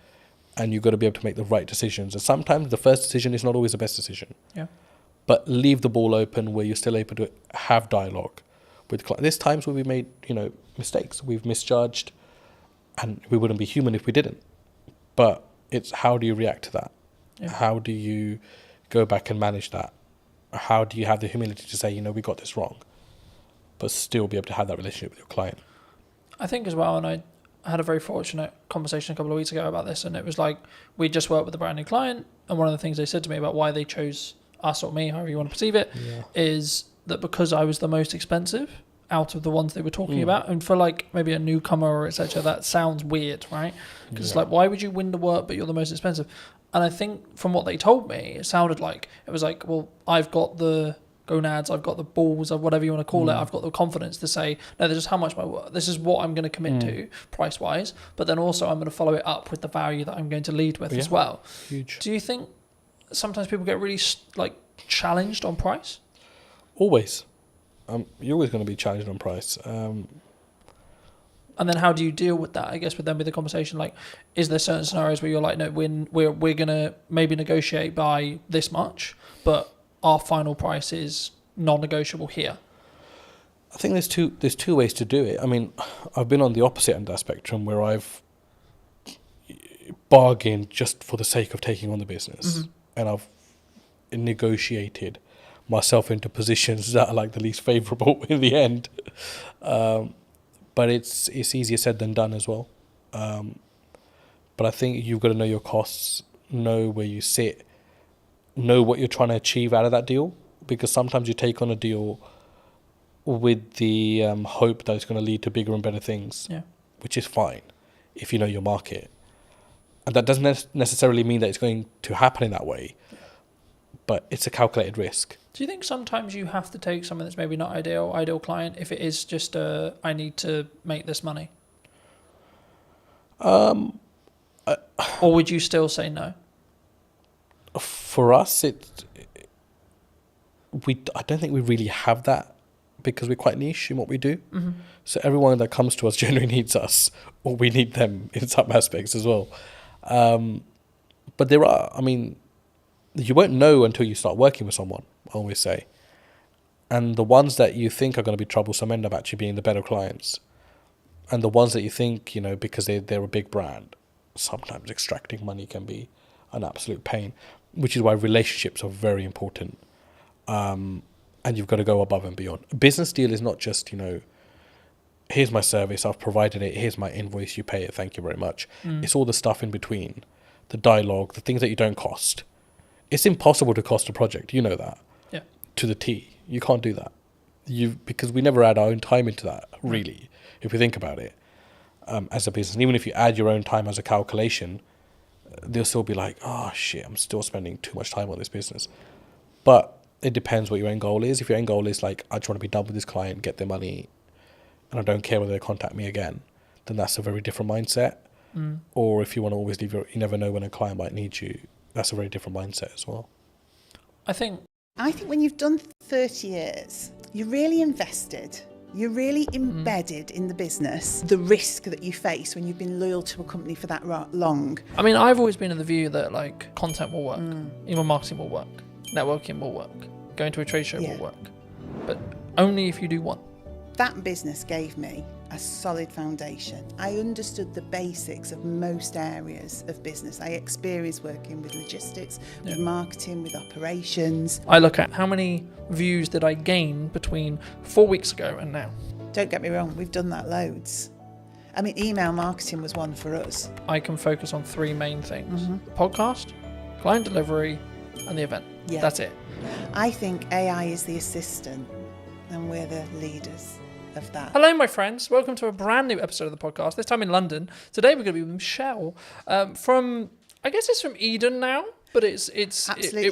and you've got to be able to make the right decisions. And sometimes the first decision is not always the best decision. Yeah. But leave the ball open where you're still able to have dialogue with clients. There's times where we made, mistakes. We've misjudged, and we wouldn't be human if we didn't. But it's how do you react to that? Yeah. How do you go back and manage that? How do you have the humility to say, we got this wrong, but still be able to have that relationship with your client? I think as well, and I had a very fortunate conversation a couple of weeks ago about this, and it was like, we just worked with a brand new client, and one of the things they said to me about why they chose us or me, however you want to perceive it, is that because I was the most expensive out of the ones they were talking about, and for like maybe a newcomer or etc., that sounds weird, right? Because it's like, why would you win the work but you're the most expensive? And I think from what they told me, it sounded like it was like, well, I've got the gonads, I've got the balls, or whatever you want to call it, I've got the confidence to say, no, this is how much my work, this is what I'm going to commit to price wise, but then also I'm going to follow it up with the value that I'm going to lead with as well. Huge. Do you think sometimes people get really challenged on price? Always. You're always going to be challenged on price. And then how do you deal with that? I guess with them with the conversation, like, is there certain scenarios where you're like, no, we're going to maybe negotiate by this much, but our final price is non-negotiable here? I think there's two ways to do it. I mean, I've been on the opposite end of that spectrum where I've bargained just for the sake of taking on the business, and I've negotiated myself into positions that are like the least favorable in the end. But it's easier said than done as well. But I think you've got to know your costs, know where you sit, know what you're trying to achieve out of that deal, because sometimes you take on a deal with the hope that it's going to lead to bigger and better things, which is fine if you know your market. And that doesn't necessarily mean that it's going to happen in that way, but it's a calculated risk. Do you think sometimes you have to take something that's maybe not ideal client, if it is just I need to make this money? Or would you still say no? For us, I don't think we really have that, because we're quite niche in what we do. Mm-hmm. So everyone that comes to us generally needs us, or we need them in some aspects as well. But there are, I mean, you won't know until you start working with someone, I always say. And the ones that you think are going to be troublesome end up actually being the better clients. And the ones that you think, because they're a big brand, sometimes extracting money can be an absolute pain, which is why relationships are very important. And you've got to go above and beyond. A business deal is not just, here's my service, I've provided it, here's my invoice, you pay it, thank you very much. It's all the stuff in between, the dialogue, the things that you don't cost. It's impossible to cost a project, you know that. Yeah. To the T. You can't do that. Because we never add our own time into that, really, if we think about it, as a business. And even if you add your own time as a calculation, they'll still be like, oh shit, I'm still spending too much time on this business. But it depends what your end goal is. If your end goal is like, I just want to be done with this client, get their money, and I don't care whether they contact me again, then that's a very different mindset. Or if you want to always leave you never know when a client might need you, that's a very different mindset as well. I think when you've done 30 years, you're really invested. You're really embedded in the business, the risk that you face when you've been loyal to a company for that long. I mean, I've always been of the view that like content will work, email marketing will work, networking will work, going to a trade show will work, but only if you do one. That business gave me a solid foundation. I understood the basics of most areas of business. I experienced working with logistics, with marketing, with operations. I look at how many views did I gain between 4 weeks ago and now. Don't get me wrong, we've done that loads. I mean, email marketing was one for us. I can focus on three main things. The podcast, client delivery, and the event. Yeah. That's it. I think AI is the assistant and we're the leaders of that. Hello, my friends. Welcome to a brand new episode of the podcast, this time in London. Today we're going to be with Michelle from, I guess it's from Eden now, but it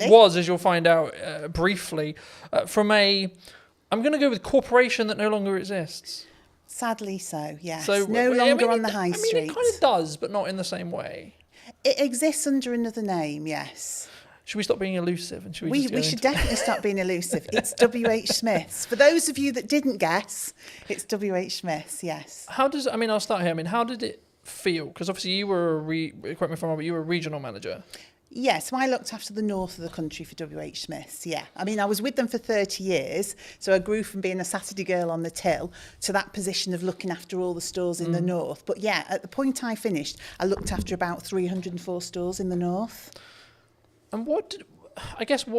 was, as you'll find out briefly, from I'm going to go with corporation that no longer exists. Sadly so, yes. So, no longer on the high street. I mean, it kind of does, but not in the same way. It exists under another name, yes. Should we stop being elusive? And we should definitely stop being elusive. It's W.H. Smith's. For those of you that didn't guess, it's W.H. Smith's, yes. I'll start here. I mean, how did it feel? Because obviously you were, correct me if I'm wrong, but you were a regional manager. Yeah, so I looked after the north of the country for W.H. Smith's, yeah. I mean, I was with them for 30 years, so I grew from being a Saturday girl on the till to that position of looking after all the stores in the north. But yeah, at the point I finished, I looked after about 304 stores in the north. And what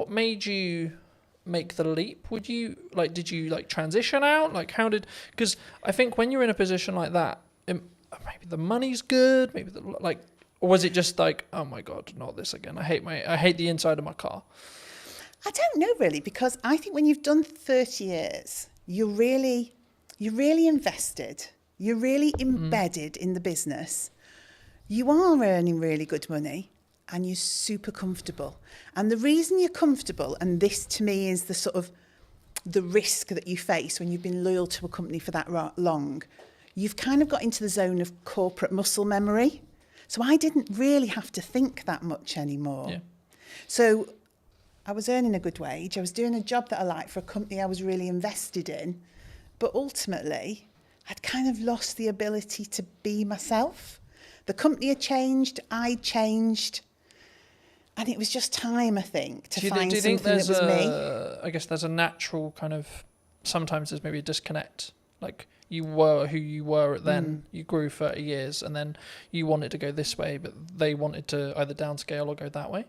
made you make the leap? Did you transition out? Because I think when you're in a position like that, maybe the money's good, or was it just like, oh my God, not this again. I hate the inside of my car. I don't know really, because I think when you've done 30 years, you're really invested. You're really embedded in the business. You are earning really good money. And you're super comfortable. And the reason you're comfortable, and this to me is the sort of the risk that you face when you've been loyal to a company for that long, you've kind of got into the zone of corporate muscle memory. So I didn't really have to think that much anymore. Yeah. So I was earning a good wage. I was doing a job that I liked for a company I was really invested in. But ultimately, I'd kind of lost the ability to be myself. The company had changed, I'd changed. And it was just time, I think, to find something that was me. I guess there's a natural kind of, sometimes there's maybe a disconnect. Like you were who you were then, you grew 30 years and then you wanted to go this way, but they wanted to either downscale or go that way.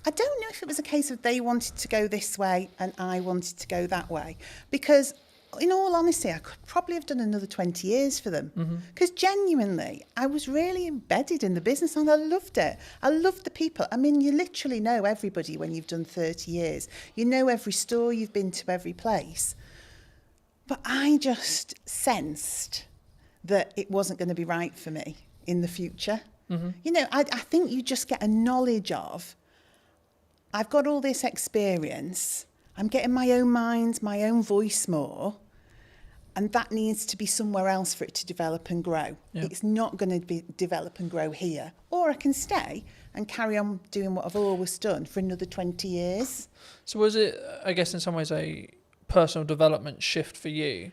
I don't know if it was a case of they wanted to go this way and I wanted to go that way, because in all honesty, I could probably have done another 20 years for them, because genuinely, I was really embedded in the business and I loved it. I loved the people. I mean, you literally know everybody when you've done 30 years. You know every store, you've been to every place. But I just sensed that it wasn't going to be right for me in the future. You know, I think you just get a knowledge of, I've got all this experience, I'm getting my own mind, my own voice more, and that needs to be somewhere else for it to develop and grow. Yeah. It's not going to be develop and grow here. Or I can stay and carry on doing what I've always done for another 20 years. So was it, I guess, in some ways a personal development shift for you?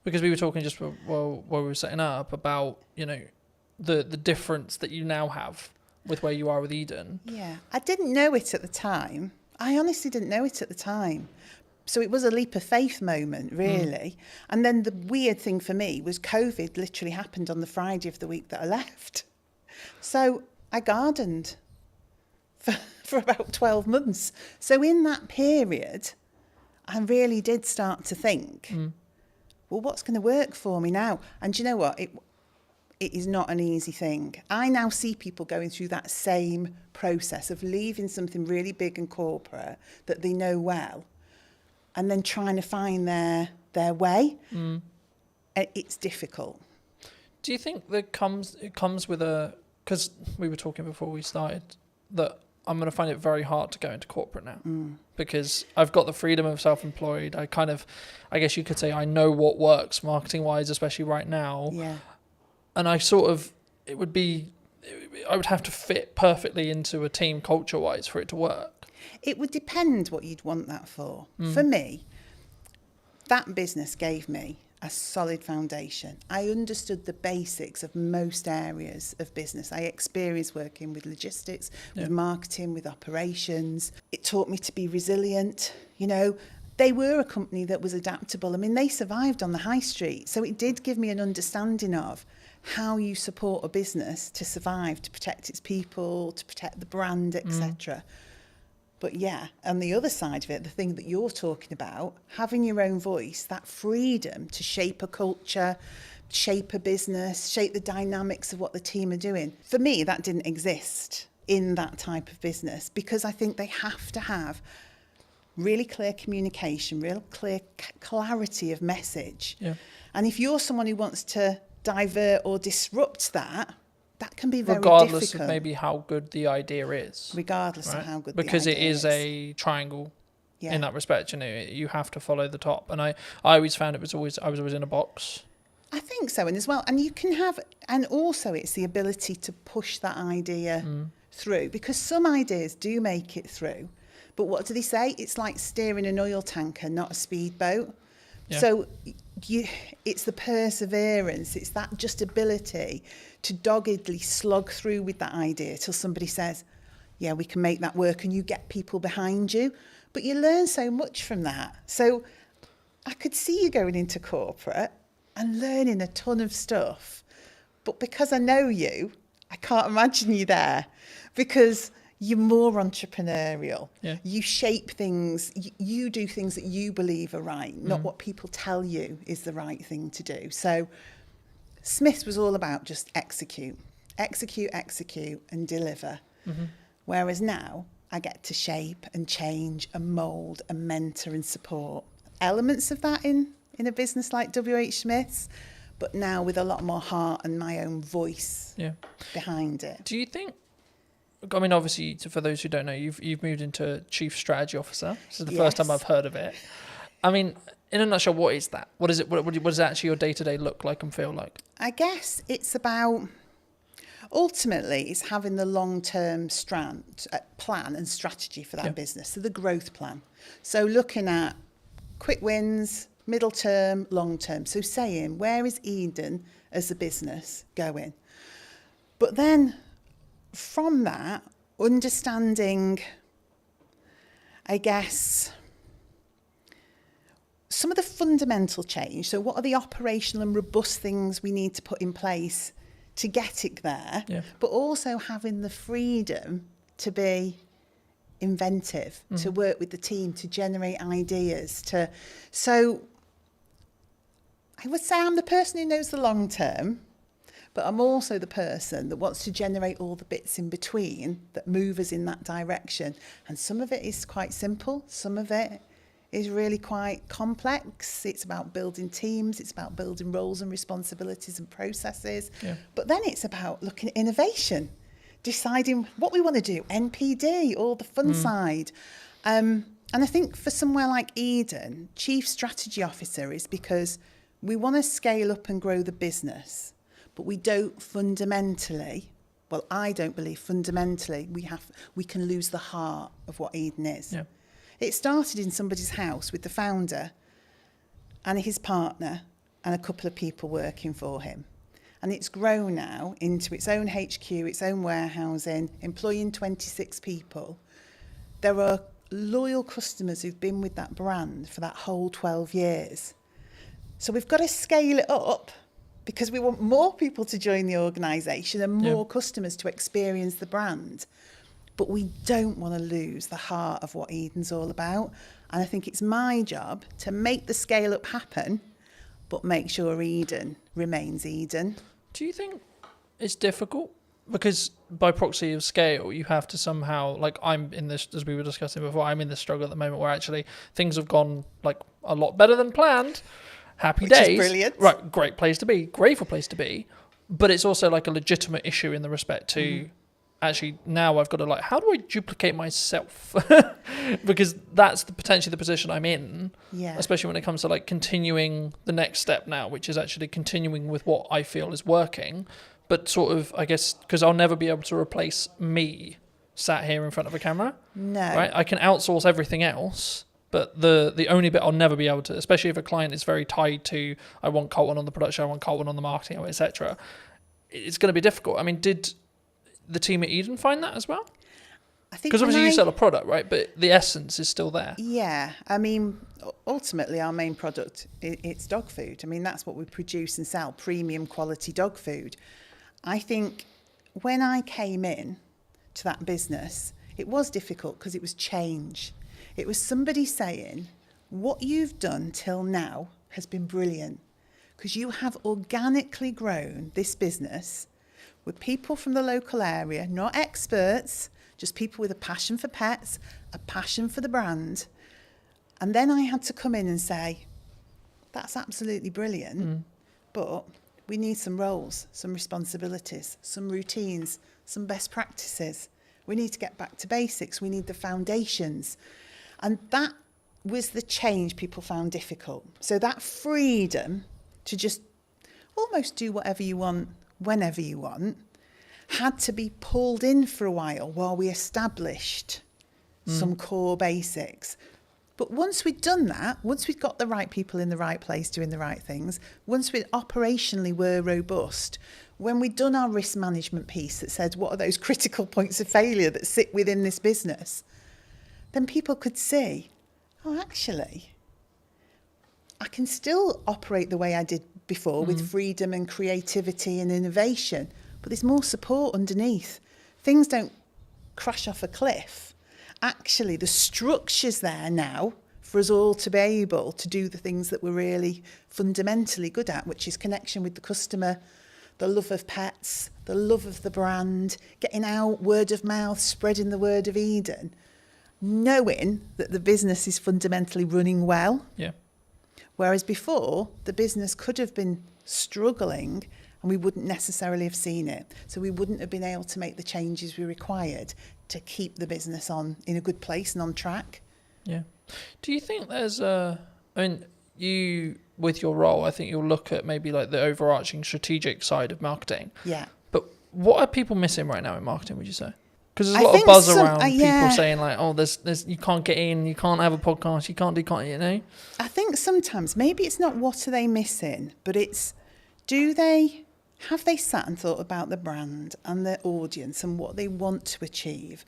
Because we were talking just while we were setting up about, you know, the difference that you now have with where you are with Eden. Yeah, I didn't know it at the time. I honestly didn't know it at the time. So it was a leap of faith moment, really. And then the weird thing for me was COVID literally happened on the Friday of the week that I left. So I gardened for about 12 months. So in that period, I really did start to think, well, what's going to work for me now? And do you know what? It is not an easy thing. I now see people going through that same process of leaving something really big and corporate that they know well and then trying to find their way. It's difficult. Do you think that it comes with a, because we were talking before we started, that I'm going to find it very hard to go into corporate now because I've got the freedom of self-employed. I guess you could say I know what works marketing-wise, especially right now. Yeah. And I would have to fit perfectly into a team culture-wise for it to work. It would depend what you'd want that for. For me, that business gave me a solid foundation. I understood the basics of most areas of business. I experienced working with logistics, with marketing, with operations. It taught me to be resilient. You know, they were a company that was adaptable. I mean, they survived on the high street. So it did give me an understanding of how you support a business to survive, to protect its people, to protect the brand, etc. But yeah, on the other side of it, the thing that you're talking about, having your own voice, that freedom to shape a culture, shape a business, shape the dynamics of what the team are doing. For me, that didn't exist in that type of business because I think they have to have really clear communication, real clear clarity of message. Yeah. And if you're someone who wants to divert or disrupt that can be very regardless difficult. of maybe how good the idea is. Regardless of how good because the idea it is a triangle Yeah. in that respect. You know, you have to follow the top. And I always found I was always in a box. I think so, and as well, and you can have, and also it's the ability to push that idea through, because some ideas do make it through. But what do they say? It's like steering an oil tanker, not a speedboat. Yeah. So it's the perseverance, it's that just ability to doggedly slog through with that idea till somebody says, yeah, we can make that work, and you get people behind you. But you learn so much from that. So I could see you going into corporate and learning a ton of stuff. But because I know you, I can't imagine you there, because you're more entrepreneurial. Yeah. You shape things, you do things that you believe are right, not what people tell you is the right thing to do. So Smith's was all about just execute, and deliver. Whereas now I get to shape and change and mould and mentor and support elements of that in a business like WH Smith's, but now with a lot more heart and my own voice behind it. Do you think, I mean, obviously, for those who don't know, you've moved into Chief Strategy Officer. This is the first time I've heard of it. I mean, in a nutshell, what is that? What is it? What does actually your day-to-day look like and feel like? I guess it's about, ultimately, it's having the long-term plan and strategy for that business, so the growth plan. So looking at quick wins, middle term, long term. So saying, where is Eden as a business going? But then from that, understanding, I guess, some of the fundamental change. So what are the operational and robust things we need to put in place to get it there? Yeah. But also having the freedom to be inventive, to work with the team, to generate ideas. So I would say I'm the person who knows the long term, but I'm also the person that wants to generate all the bits in between that move us in that direction. And some of it is quite simple. Some of it is really quite complex. It's about building teams. It's about building roles and responsibilities and processes. Yeah. But then it's about looking at innovation, deciding what we want to do, NPD, all the fun side. And I think for somewhere like Eden, Chief Strategy Officer is because we want to scale up and grow the business, but we don't fundamentally, well, I don't believe fundamentally we can lose the heart of what Eden is. Yeah. It started in somebody's house with the founder and his partner and a couple of people working for him. And it's grown now into its own HQ, its own warehousing, employing 26 people. There are loyal customers who've been with that brand for that whole 12 years. So we've got to scale it up because we want more people to join the organisation and more customers to experience the brand. But we don't want to lose the heart of what Eden's all about. And I think it's my job to make the scale up happen, but make sure Eden remains Eden. Do you think it's difficult? Because by proxy of scale, you have to somehow, like I'm in this, as we were discussing before, I'm in this struggle at the moment where actually things have gone like a lot better than planned. Happy Which days. is brilliant. Right, great place to be, grateful place to be. But it's also like a legitimate issue in the respect to actually now I've got to like, how do I duplicate myself? Because that's potentially the position I'm in, especially when it comes to like continuing the next step now, which is actually continuing with what I feel is working. But sort of, I guess, because I'll never be able to replace me sat here in front of a camera. No. Right? I can outsource everything else. But the only bit I'll never be able to, especially if a client is very tied to, I want Colton on the production, I want Colton on the marketing, etc. It's going to be difficult. I mean, did the team at Eden find that as well? I think because obviously you sell a product, right? But the essence is still there. Yeah, I mean, ultimately our main product, it's dog food. I mean, that's what we produce and sell, premium quality dog food. I think when I came in to that business, it was difficult because it was change. It was somebody saying, what you've done till now has been brilliant because you have organically grown this business with people from the local area, not experts, just people with a passion for pets, a passion for the brand. And then I had to come in and say, that's absolutely brilliant, but we need some roles, some responsibilities, some routines, some best practices. We need to get back to basics. We need the foundations. And that was the change people found difficult. So that freedom to just almost do whatever you want, whenever you want, had to be pulled in for a while we established some core basics. But once we'd done that, once we'd got the right people in the right place doing the right things, once we operationally were robust, when we'd done our risk management piece that said, what are those critical points of failure that sit within this business? Then people could see, oh, actually, I can still operate the way I did before with freedom and creativity and innovation, but there's more support underneath. Things don't crash off a cliff. Actually, the structure's there now for us all to be able to do the things that we're really fundamentally good at, which is connection with the customer, the love of pets, the love of the brand, getting out, word of mouth, spreading the word of Eden, knowing that the business is fundamentally running well. Yeah. Whereas before, the business could have been struggling and we wouldn't necessarily have seen it. So we wouldn't have been able to make the changes we required to keep the business in a good place and on track. Yeah. Do you think there's you, with your role, I think you'll look at maybe like the overarching strategic side of marketing. Yeah. But what are people missing right now in marketing, would you say? Because there's a lot of buzz around people saying like, oh, there's you can't get in, you can't have a podcast, you can't, you know? I think sometimes maybe it's not what are they missing, but it's have they sat and thought about the brand and their audience and what they want to achieve?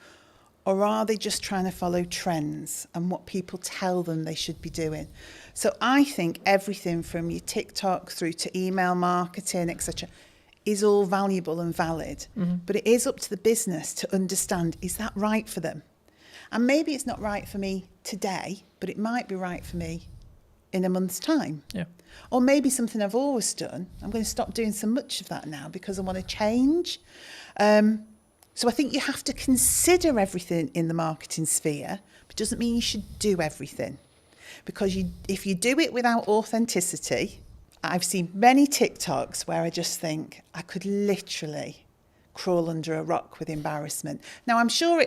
Or are they just trying to follow trends and what people tell them they should be doing? So I think everything from your TikTok through to email marketing, etc., is all valuable and valid. But it is up to the business to understand, is that right for them? And maybe it's not right for me today, but it might be right for me in a month's time. Yeah. Or maybe something I've always done, I'm going to stop doing so much of that now because I want to change. So I think you have to consider everything in the marketing sphere, but it doesn't mean you should do everything. Because if you do it without authenticity, I've seen many TikToks where I just think I could literally crawl under a rock with embarrassment. Now, I'm sure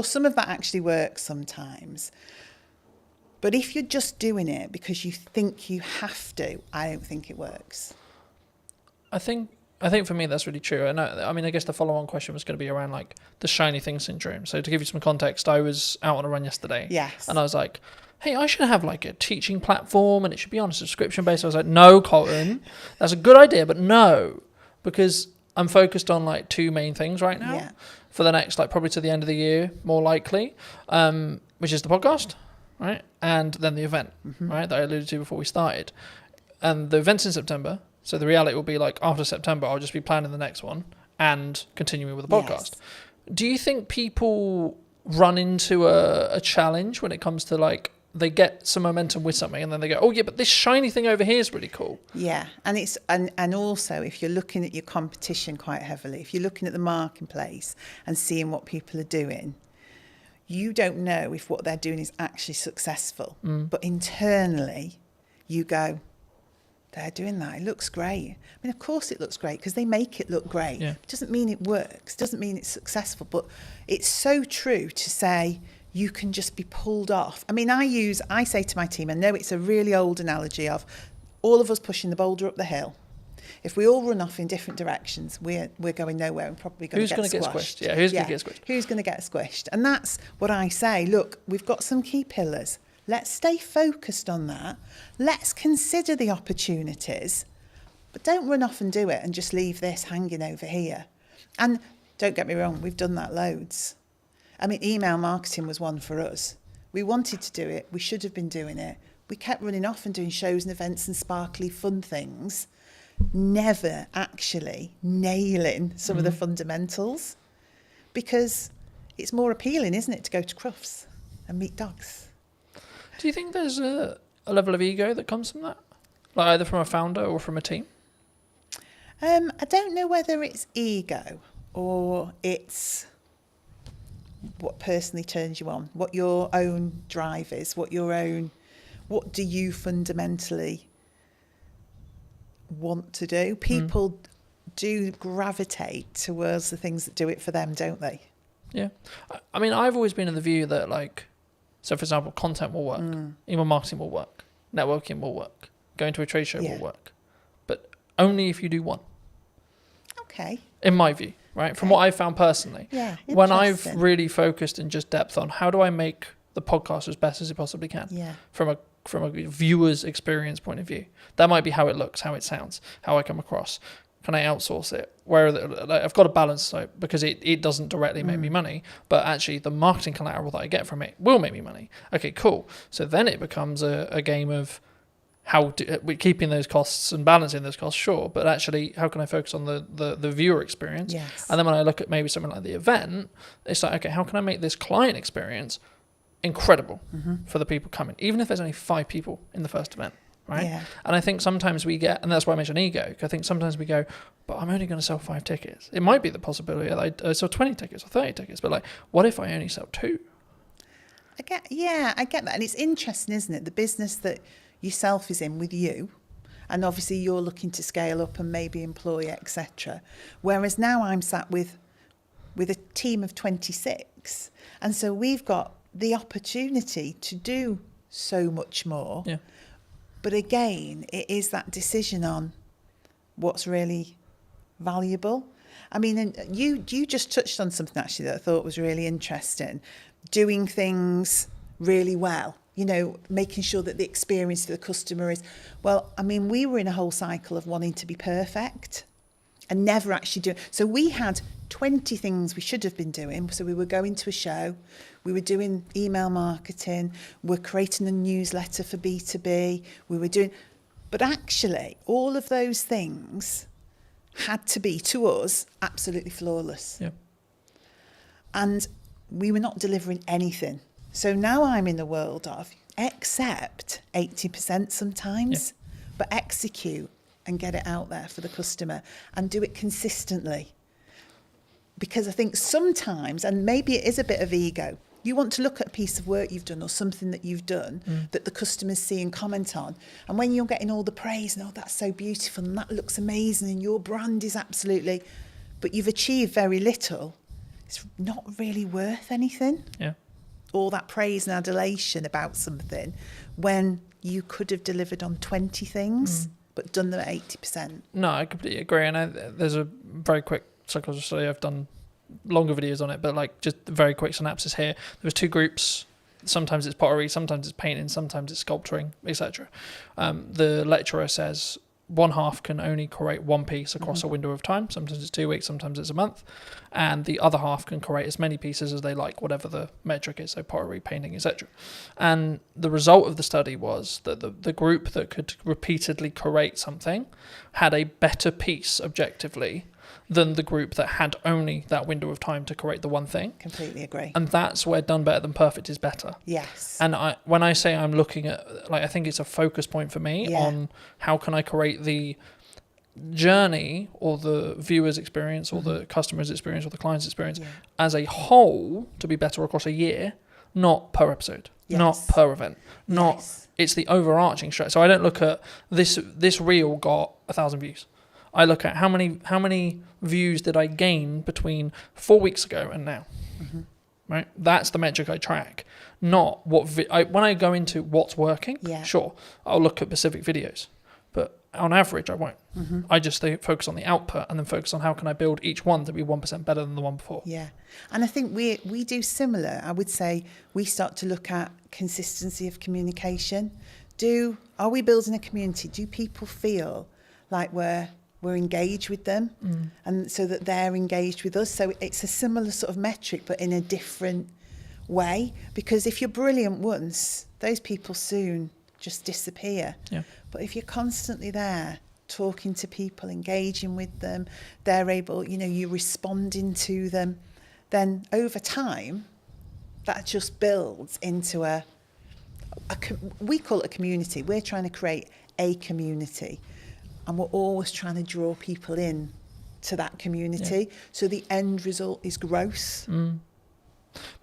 some of that actually works sometimes. But if you're just doing it because you think you have to, I don't think it works. I think for me that's really true. And I mean, I guess the follow-on question was going to be around like the shiny thing syndrome. So to give you some context, I was out on a run yesterday. Yes. And I was like, hey, I should have like a teaching platform and it should be on a subscription base. I was like, no, Colton, that's a good idea, but no, because I'm focused on like two main things right now for the next, like probably to the end of the year, more likely, which is the podcast, right? And then the event, right? That I alluded to before we started. And the event's in September. So the reality will be like after September, I'll just be planning the next one and continuing with the podcast. Yes. Do you think people run into a challenge when it comes to like, they get some momentum with something and then they go, oh yeah, but this shiny thing over here is really cool. Yeah, and it's and also if you're looking at your competition quite heavily, if you're looking at the marketplace and seeing what people are doing, you don't know if what they're doing is actually successful. But internally, you go, they're doing that. It looks great. I mean, of course it looks great because they make it look great. Yeah. It doesn't mean it works. Doesn't mean it's successful. But it's so true to say you can just be pulled off. I mean, I say to my team, I know it's a really old analogy of all of us pushing the boulder up the hill. If we all run off in different directions, we're going nowhere and probably going to get squashed. Yeah, who's going to get squished? Who's going to get squished? And that's what I say. Look, we've got some key pillars. Let's stay focused on that. Let's consider the opportunities, but don't run off and do it and just leave this hanging over here. And don't get me wrong, we've done that loads. I mean, email marketing was one for us. We wanted to do it. We should have been doing it. We kept running off and doing shows and events and sparkly fun things, never actually nailing some of the fundamentals, because it's more appealing, isn't it, to go to Crufts and meet dogs. Do you think there's a level of ego that comes from that? Like either from a founder or from a team? I don't know whether it's ego or it's what personally turns you on, what your own drive is, what do you fundamentally want to do? People do gravitate towards the things that do it for them, don't they? Yeah. I mean, I've always been of the view that like, so for example, content will work, email marketing will work, networking will work, going to a trade show will work, but only if you do one. Okay. In my view, right? From what I've found personally. Yeah. When I've really focused in just depth on how do I make the podcast as best as it possibly can. Yeah. From a viewer's experience point of view. That might be how it looks, how it sounds, how I come across. Can I outsource it? I've got to balance it because it doesn't directly make me money, but actually the marketing collateral that I get from it will make me money. Okay, cool. So then it becomes a game of we're keeping those costs and balancing those costs, sure, but actually how can I focus on the viewer experience? Yes. And then when I look at maybe something like the event, it's like, okay, how can I make this client experience incredible for the people coming, even if there's only 5 people in the first event, right? Yeah. And I think sometimes we get, and that's why I mentioned ego, I think sometimes we go, but I'm only going to sell 5 tickets. It might be the possibility that I sell 20 tickets or 30 tickets, but like, what if I only sell 2? I get that. And it's interesting, isn't it? The business that yourself is in with you, and obviously you're looking to scale up and maybe employ, etc. Whereas now I'm sat with a team of 26, and so we've got the opportunity to do so much more. Yeah. But again, it is that decision on what's really valuable. I mean, and you just touched on something actually that I thought was really interesting. Doing things really well, making sure that the experience for the customer is, well, I mean, we were in a whole cycle of wanting to be perfect and never actually doing. So we had 20 things we should have been doing. So we were going to a show, we were doing email marketing, we're creating a newsletter for B2B, but actually all of those things had to be, to us, absolutely flawless. Yeah. And we were not delivering anything. So now I'm in the world of accept 80% sometimes, but execute and get it out there for the customer and do it consistently. Because I think sometimes, and maybe it is a bit of ego, you want to look at a piece of work you've done or something that you've done that the customers see and comment on. And when you're getting all the praise and, oh, that's so beautiful and that looks amazing and your brand is absolutely, but you've achieved very little, it's not really worth anything. Yeah. All that praise and adulation about something when you could have delivered on 20 things but done them at 80%. No, I completely agree. And there's a very quick psychology study. I've done longer videos on it, but like just a very quick synopsis here. There was 2 groups. Sometimes it's pottery, sometimes it's painting, sometimes it's sculpturing, etc. The lecturer says one half can only create one piece across a window of time. Sometimes it's 2 weeks, sometimes it's a month. And the other half can create as many pieces as they like, whatever the metric is, so pottery, painting, etc. And the result of the study was that the group that could repeatedly create something had a better piece objectively than the group that had only that window of time to create the one thing. Completely agree. And that's where done better than perfect is better. Yes. And when I say I'm looking at, like, I think it's a focus point for me on how can I create the journey or the viewer's experience or the customer's experience or the client's experience as a whole to be better across a year, not per episode, not per event, not, it's the overarching strategy. So I don't look at this reel got 1,000 views. I look at how many views did I gain between 4 weeks ago and now, right? That's the metric I track, not what when I go into what's working. Sure, I'll look at specific videos, but on average, I won't. I just focus on the output and then focus on how can I build each one to be 1% better than the one before. Yeah, and I think we do similar. I would say we start to look at consistency of communication. Are we building a community? Do people feel like we're engaged with them and so that they're engaged with us? So it's a similar sort of metric but in a different way, because if you're brilliant once, those people soon just disappear. But if you're constantly there talking to people, engaging with them, they're able, you're responding to them, then over time that just builds into we call it a community. We're trying to create a community. And we're always trying to draw people in to that community. So the end result is growth.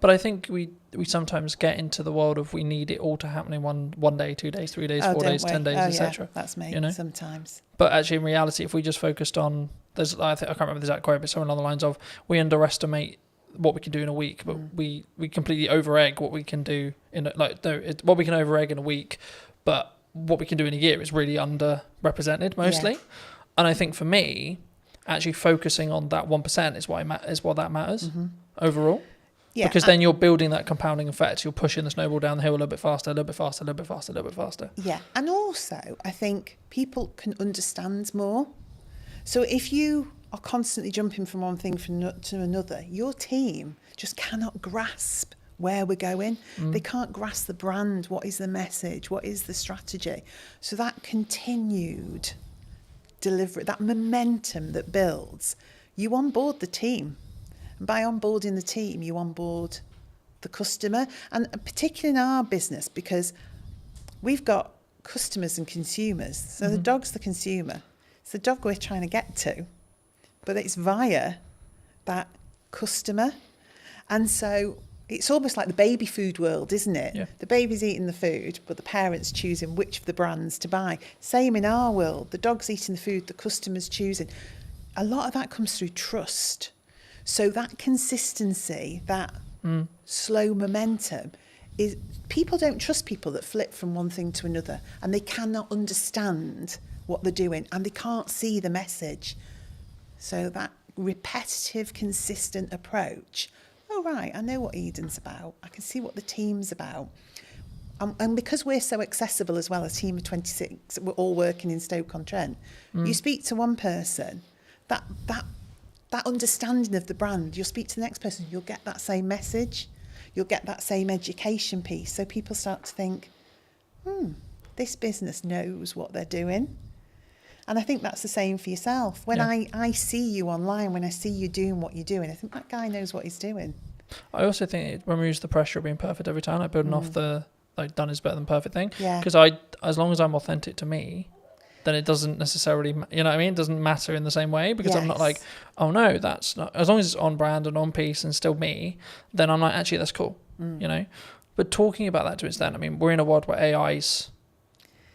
But I think we sometimes get into the world of we need it all to happen in one day, 2 days, 3 days, 4 days, 10 days, etc. That's me sometimes. But actually, in reality, if we just focused on, I can't remember the exact quote, but something along the lines of we underestimate what we can do in a week, but we completely over-egg what we can do what we can over-egg in a week, but what we can do in a year is really underrepresented mostly. And I think for me, actually focusing on that 1% is what that matters overall. Because then you're building that compounding effect. You're pushing the snowball down the hill a little bit faster, a little bit faster, a little bit faster, a little bit faster. Yeah, and also I think people can understand more. So if you are constantly jumping from one thing to another, your team just cannot grasp where we're going. They can't grasp the brand. What is the message? What is the strategy? So that continued delivery, that momentum that builds, you onboard the team. And by onboarding the team, you onboard the customer. And particularly in our business, because we've got customers and consumers. So the dog's the consumer. It's the dog we're trying to get to, but it's via that customer. And so it's almost like the baby food world, isn't it? Yeah. The baby's eating the food, but the parent's choosing which of the brands to buy. Same in our world. The dog's eating the food, the customer's choosing. A lot of that comes through trust. So that consistency, that slow momentum, is people don't trust people that flip from one thing to another, and they cannot understand what they're doing, and they can't see the message. So that repetitive, consistent approach. Oh, right, I know what Eden's about. I can see what the team's about. And because we're so accessible as well, a team of 26, we're all working in Stoke-on-Trent. You speak to one person, that understanding of the brand, you'll speak to the next person, you'll get that same message. You'll get that same education piece. So people start to think, this business knows what they're doing. And I think that's the same for yourself. When I see you online, when I see you doing what you're doing, I think that guy knows what he's doing. I also think it removes the pressure of being perfect every time, like building off the like done is better than perfect thing. Yeah. Because as long as I'm authentic to me, then it doesn't necessarily, you know what I mean? It doesn't matter in the same way, because I'm not like, Yes. oh no, that's not, as long as it's on brand and on piece and still me, then I'm like, actually, that's cool, you know? But talking about that to its extent, I mean, we're in a world where AI's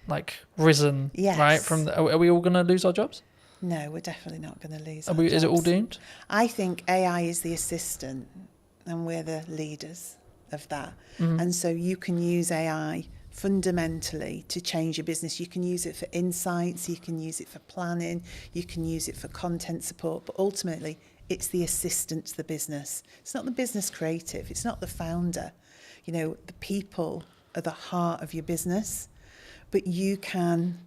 like risen, Yes. right? Are we all going to lose our jobs? No, we're definitely not going to lose. Is it all doomed? I think AI is the assistant, and we're the leaders of that. And so you can use AI fundamentally to change your business. You can use it for insights, you can use it for planning, you can use it for content support, but ultimately it's the assistant to the business. It's not the business creative, it's not the founder. You know, the people are the heart of your business, but you can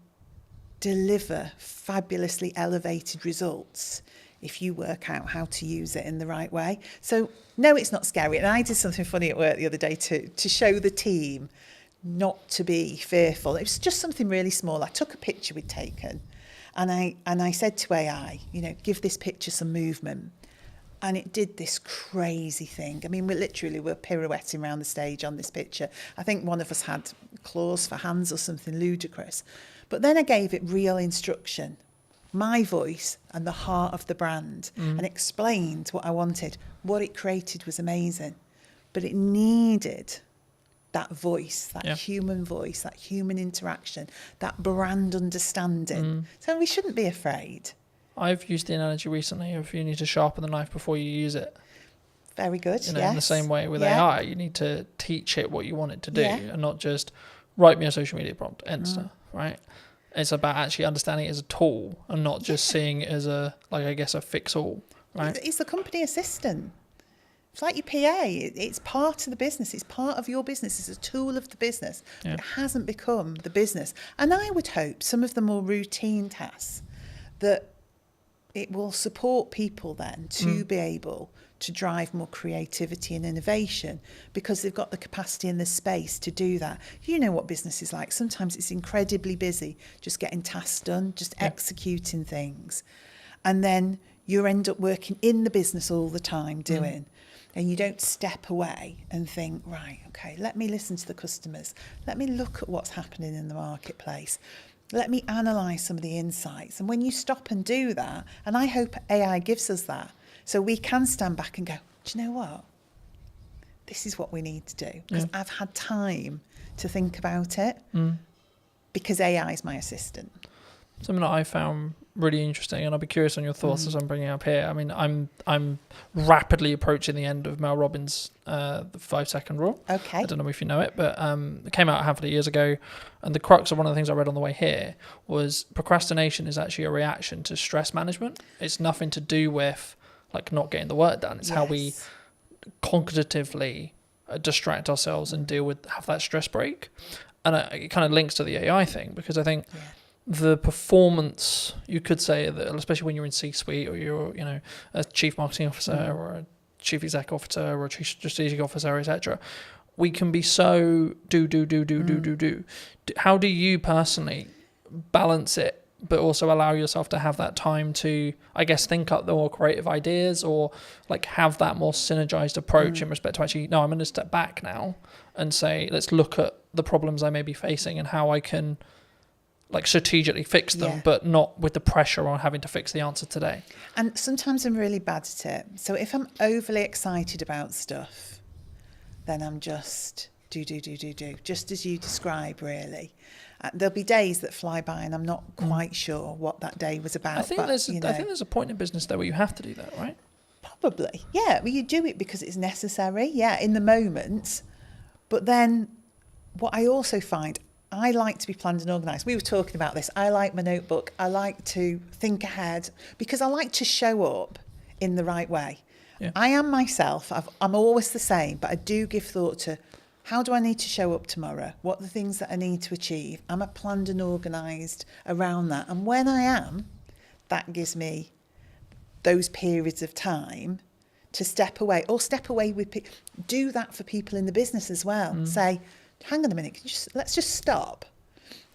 deliver fabulously elevated results if you work out how to use it in the right way. So no, it's not scary. And I did something funny at work the other day to show the team not to be fearful. It was just something really small. I took a picture we'd taken, and I said to AI, you know, give this picture some movement. And it did this crazy thing. I mean, we're pirouetting around the stage on this picture. I think one of us had claws for hands or something ludicrous. But then I gave it real instruction, my voice and the heart of the brand, and explained what I wanted. What it created was amazing, but it needed that voice, that human voice, that human interaction, that brand understanding. So we shouldn't be afraid. I've used the analogy recently of you need to sharpen the knife before you use it. Very good, You know, yes. in the same way with AI, you need to teach it what you want it to do, Yeah. and not just write me a social media prompt, enter, right? It's about actually understanding it as a tool and not just seeing it as a fix-all, right? It's the company assistant. It's like your PA. It's part of the business. It's part of your business. It's a tool of the business. Yeah. But it hasn't become the business. And I would hope some of the more routine tasks that it will support people then to be able to drive more creativity and innovation, because they've got the capacity and the space to do that. You know what business is like. Sometimes it's incredibly busy just getting tasks done, just executing things. And then you end up working in the business all the time doing. And you don't step away and think, right, okay, let me listen to the customers. Let me look at what's happening in the marketplace. Let me analyse some of the insights. And when you stop and do that, and I hope AI gives us that, so we can stand back and go, do you know what? This is what we need to do. Because I've had time to think about it, because AI is my assistant. Something that I found really interesting, and I'll be curious on your thoughts as I'm bringing it up here. I mean, I'm rapidly approaching the end of Mel Robbins' the 5-second rule. Okay. I don't know if you know it, but it came out a handful of years ago, and the crux of one of the things I read on the way here was procrastination is actually a reaction to stress management. It's nothing to do with like not getting the work done. It's how we cognitively distract ourselves and have that stress break. And it kind of links to the AI thing, because I think the performance, you could say that, especially when you're in C-suite or you're, you know, a chief marketing officer or a chief exec officer or a chief strategic officer, etc., we can be so do. How do you personally balance it, but also allow yourself to have that time to, I guess, think up the more creative ideas, or like have that more synergized approach in respect to actually, no, I'm going to step back now and say, let's look at the problems I may be facing and how I can like strategically fix them, but not with the pressure on having to fix the answer today. And sometimes I'm really bad at it. So if I'm overly excited about stuff, then I'm just do, just as you describe, really. There'll be days that fly by and I'm not quite sure what that day was about. I think there's a point in business there where you have to do that, right? Probably, yeah. Well, you do it because it's necessary, in the moment. But then what I also find, I like to be planned and organised. We were talking about this. I like my notebook. I like to think ahead because I like to show up in the right way. Yeah. I am myself. I'm always the same, but I do give thought to how do I need to show up tomorrow? What are the things that I need to achieve? Am I planned and organised around that? And when I am, that gives me those periods of time to step away with people. Do that for people in the business as well. Say, hang on a minute, let's just stop.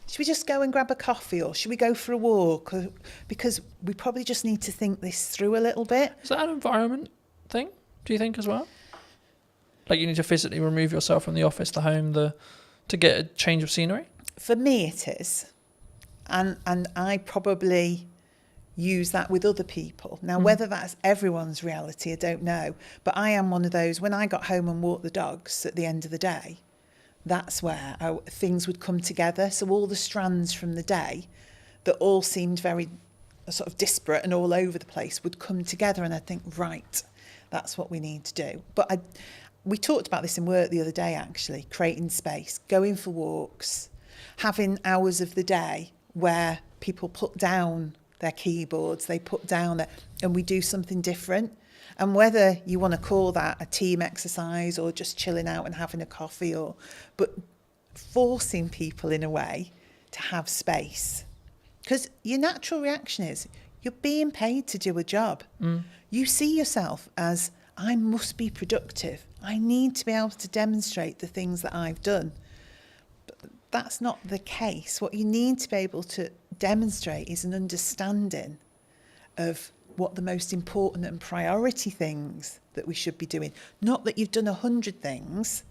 Should we just go and grab a coffee, or should we go for a walk? Because we probably just need to think this through a little bit. Is that an environment thing, do you think, as well? Like you need to physically remove yourself from the office, the home, to get a change of scenery? For me, it is. And I probably use that with other people. Now, whether that's everyone's reality, I don't know. But I am one of those, when I got home and walked the dogs at the end of the day, that's where things would come together. So all the strands from the day that all seemed very sort of disparate and all over the place would come together, and I'd think, right, that's what we need to do. But we talked about this in work the other day, actually, creating space, going for walks, having hours of the day where people put down their keyboards, they put down and we do something different. And whether you want to call that a team exercise or just chilling out and having a coffee, but forcing people in a way to have space. Because your natural reaction is you're being paid to do a job. You see yourself as, I must be productive. I need to be able to demonstrate the things that I've done. But that's not the case. What you need to be able to demonstrate is an understanding of what the most important and priority things that we should be doing. Not that you've done 100 things,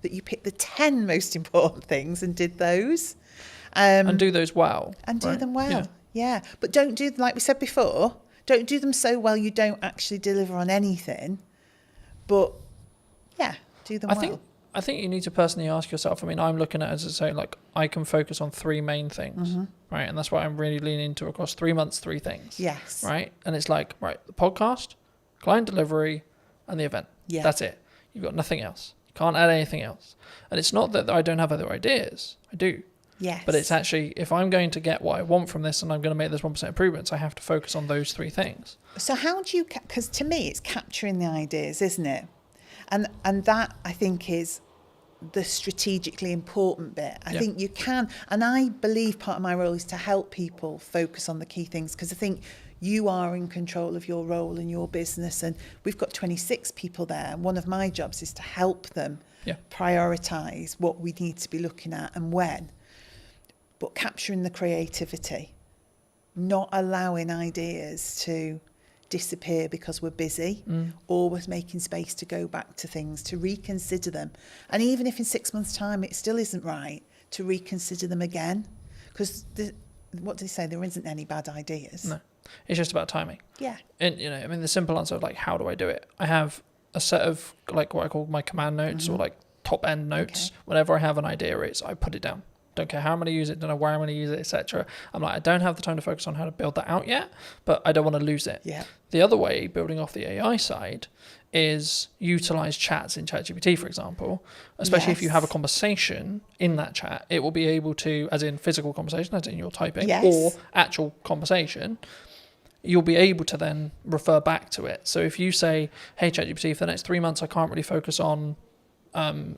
that you picked the 10 most important things and did those. And do those well. And do right? them well, yeah. But don't do, like we said before, don't do them so well you don't actually deliver on anything. But, yeah, do them well. I think you need to personally ask yourself. I mean, I'm looking at it as I say, like, I can focus on 3 main things, right? And that's what I'm really leaning into across 3 months, 3 things. Yes. Right? And it's like, right, the podcast, client delivery, and the event. Yeah. That's it. You've got nothing else. You can't add anything else. And it's not that I don't have other ideas. I do. Yes. But it's actually, if I'm going to get what I want from this and I'm going to make this 1% improvements, I have to focus on those 3 things. So how do you, because to me it's capturing the ideas, isn't it? And that, I think, is the strategically important bit. I think you can, and I believe part of my role is to help people focus on the key things, because I think you are in control of your role and your business, and we've got 26 people there, and one of my jobs is to help them prioritise what we need to be looking at and when. But capturing the creativity, not allowing ideas to disappear because we're busy, always making space to go back to things, to reconsider them. And even if in 6 months' time it still isn't right, to reconsider them again. Because what do they say? There isn't any bad ideas. No, it's just about timing. Yeah. And, you know, I mean, the simple answer of like, how do I do it? I have a set of like what I call my command notes or like top end notes. Okay. Whenever I have an idea, I put it down. Don't care how I'm going to use it, don't know where I'm going to use it, etc. I'm like, I don't have the time to focus on how to build that out yet, but I don't want to lose it. Yeah. The other way, building off the AI side, is utilize chats in ChatGPT, for example, especially if you have a conversation in that chat, it will be able to, as in physical conversation, as in you're typing, or actual conversation, you'll be able to then refer back to it. So if you say, hey, ChatGPT, for the next 3 months, I can't really focus on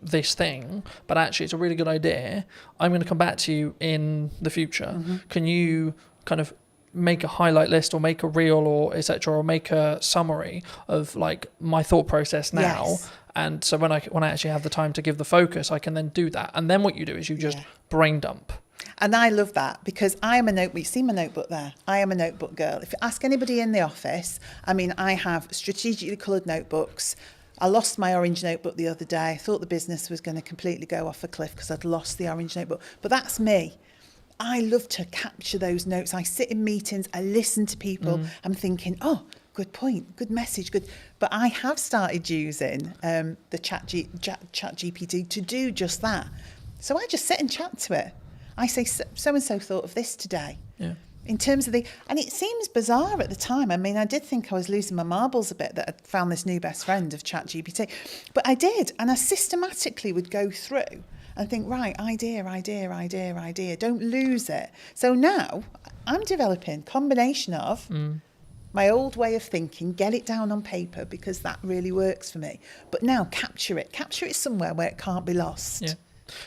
this thing, but actually it's a really good idea, I'm going to come back to you in the future. Can you kind of make a highlight list or make a reel or etc., or make a summary of like my thought process now? And so when I actually have the time to give the focus, I can then do that. And then what you do is you just brain dump. And I love that, because I am a notebook. You see my notebook there? I am a notebook girl. If you ask anybody in the office, I mean, I have strategically coloured notebooks. I lost my orange notebook the other day. I thought the business was going to completely go off a cliff because I'd lost the orange notebook. But that's me. I love to capture those notes. I sit in meetings, I listen to people. I'm thinking, oh, good point, good message, good. But I have started using the chat GPT to do just that. So I just sit and chat to it. I say, so-and-so thought of this today. Yeah. In terms of and it seems bizarre at the time. I mean, I did think I was losing my marbles a bit that I'd found this new best friend of ChatGPT, but I did. And I systematically would go through and think, right, idea. Don't lose it. So now I'm developing a combination of my old way of thinking, get it down on paper because that really works for me. But now capture it somewhere where it can't be lost. Yeah.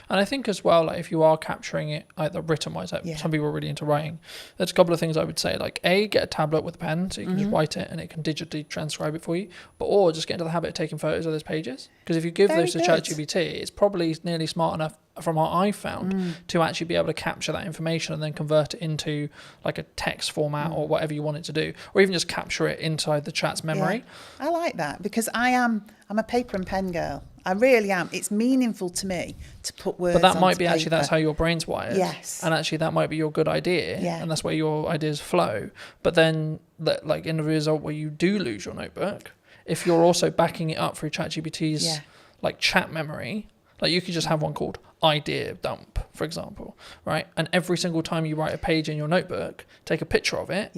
And I think as well, like if you are capturing it either written wise, like some people are really into writing, there's a couple of things I would say, like get a tablet with a pen so you can just write it and it can digitally transcribe it for you, or just get into the habit of taking photos of those pages, because if you give those to ChatGPT, it's probably nearly smart enough from what I found, to actually be able to capture that information and then convert it into like a text format or whatever you want it to do, or even just capture it inside the chat's memory. Yeah. I like that because I'm a paper and pen girl. I really am. It's meaningful to me to put words. But that might onto be actually paper. that's how your brain's wired. Yes. And actually that might be your good idea. Yeah. And that's where your ideas flow. But then, like in the result where you do lose your notebook, if you're also backing it up through ChatGPT's like chat memory, like you could just have one called idea dump, for example, right? And every single time you write a page in your notebook, take a picture of it,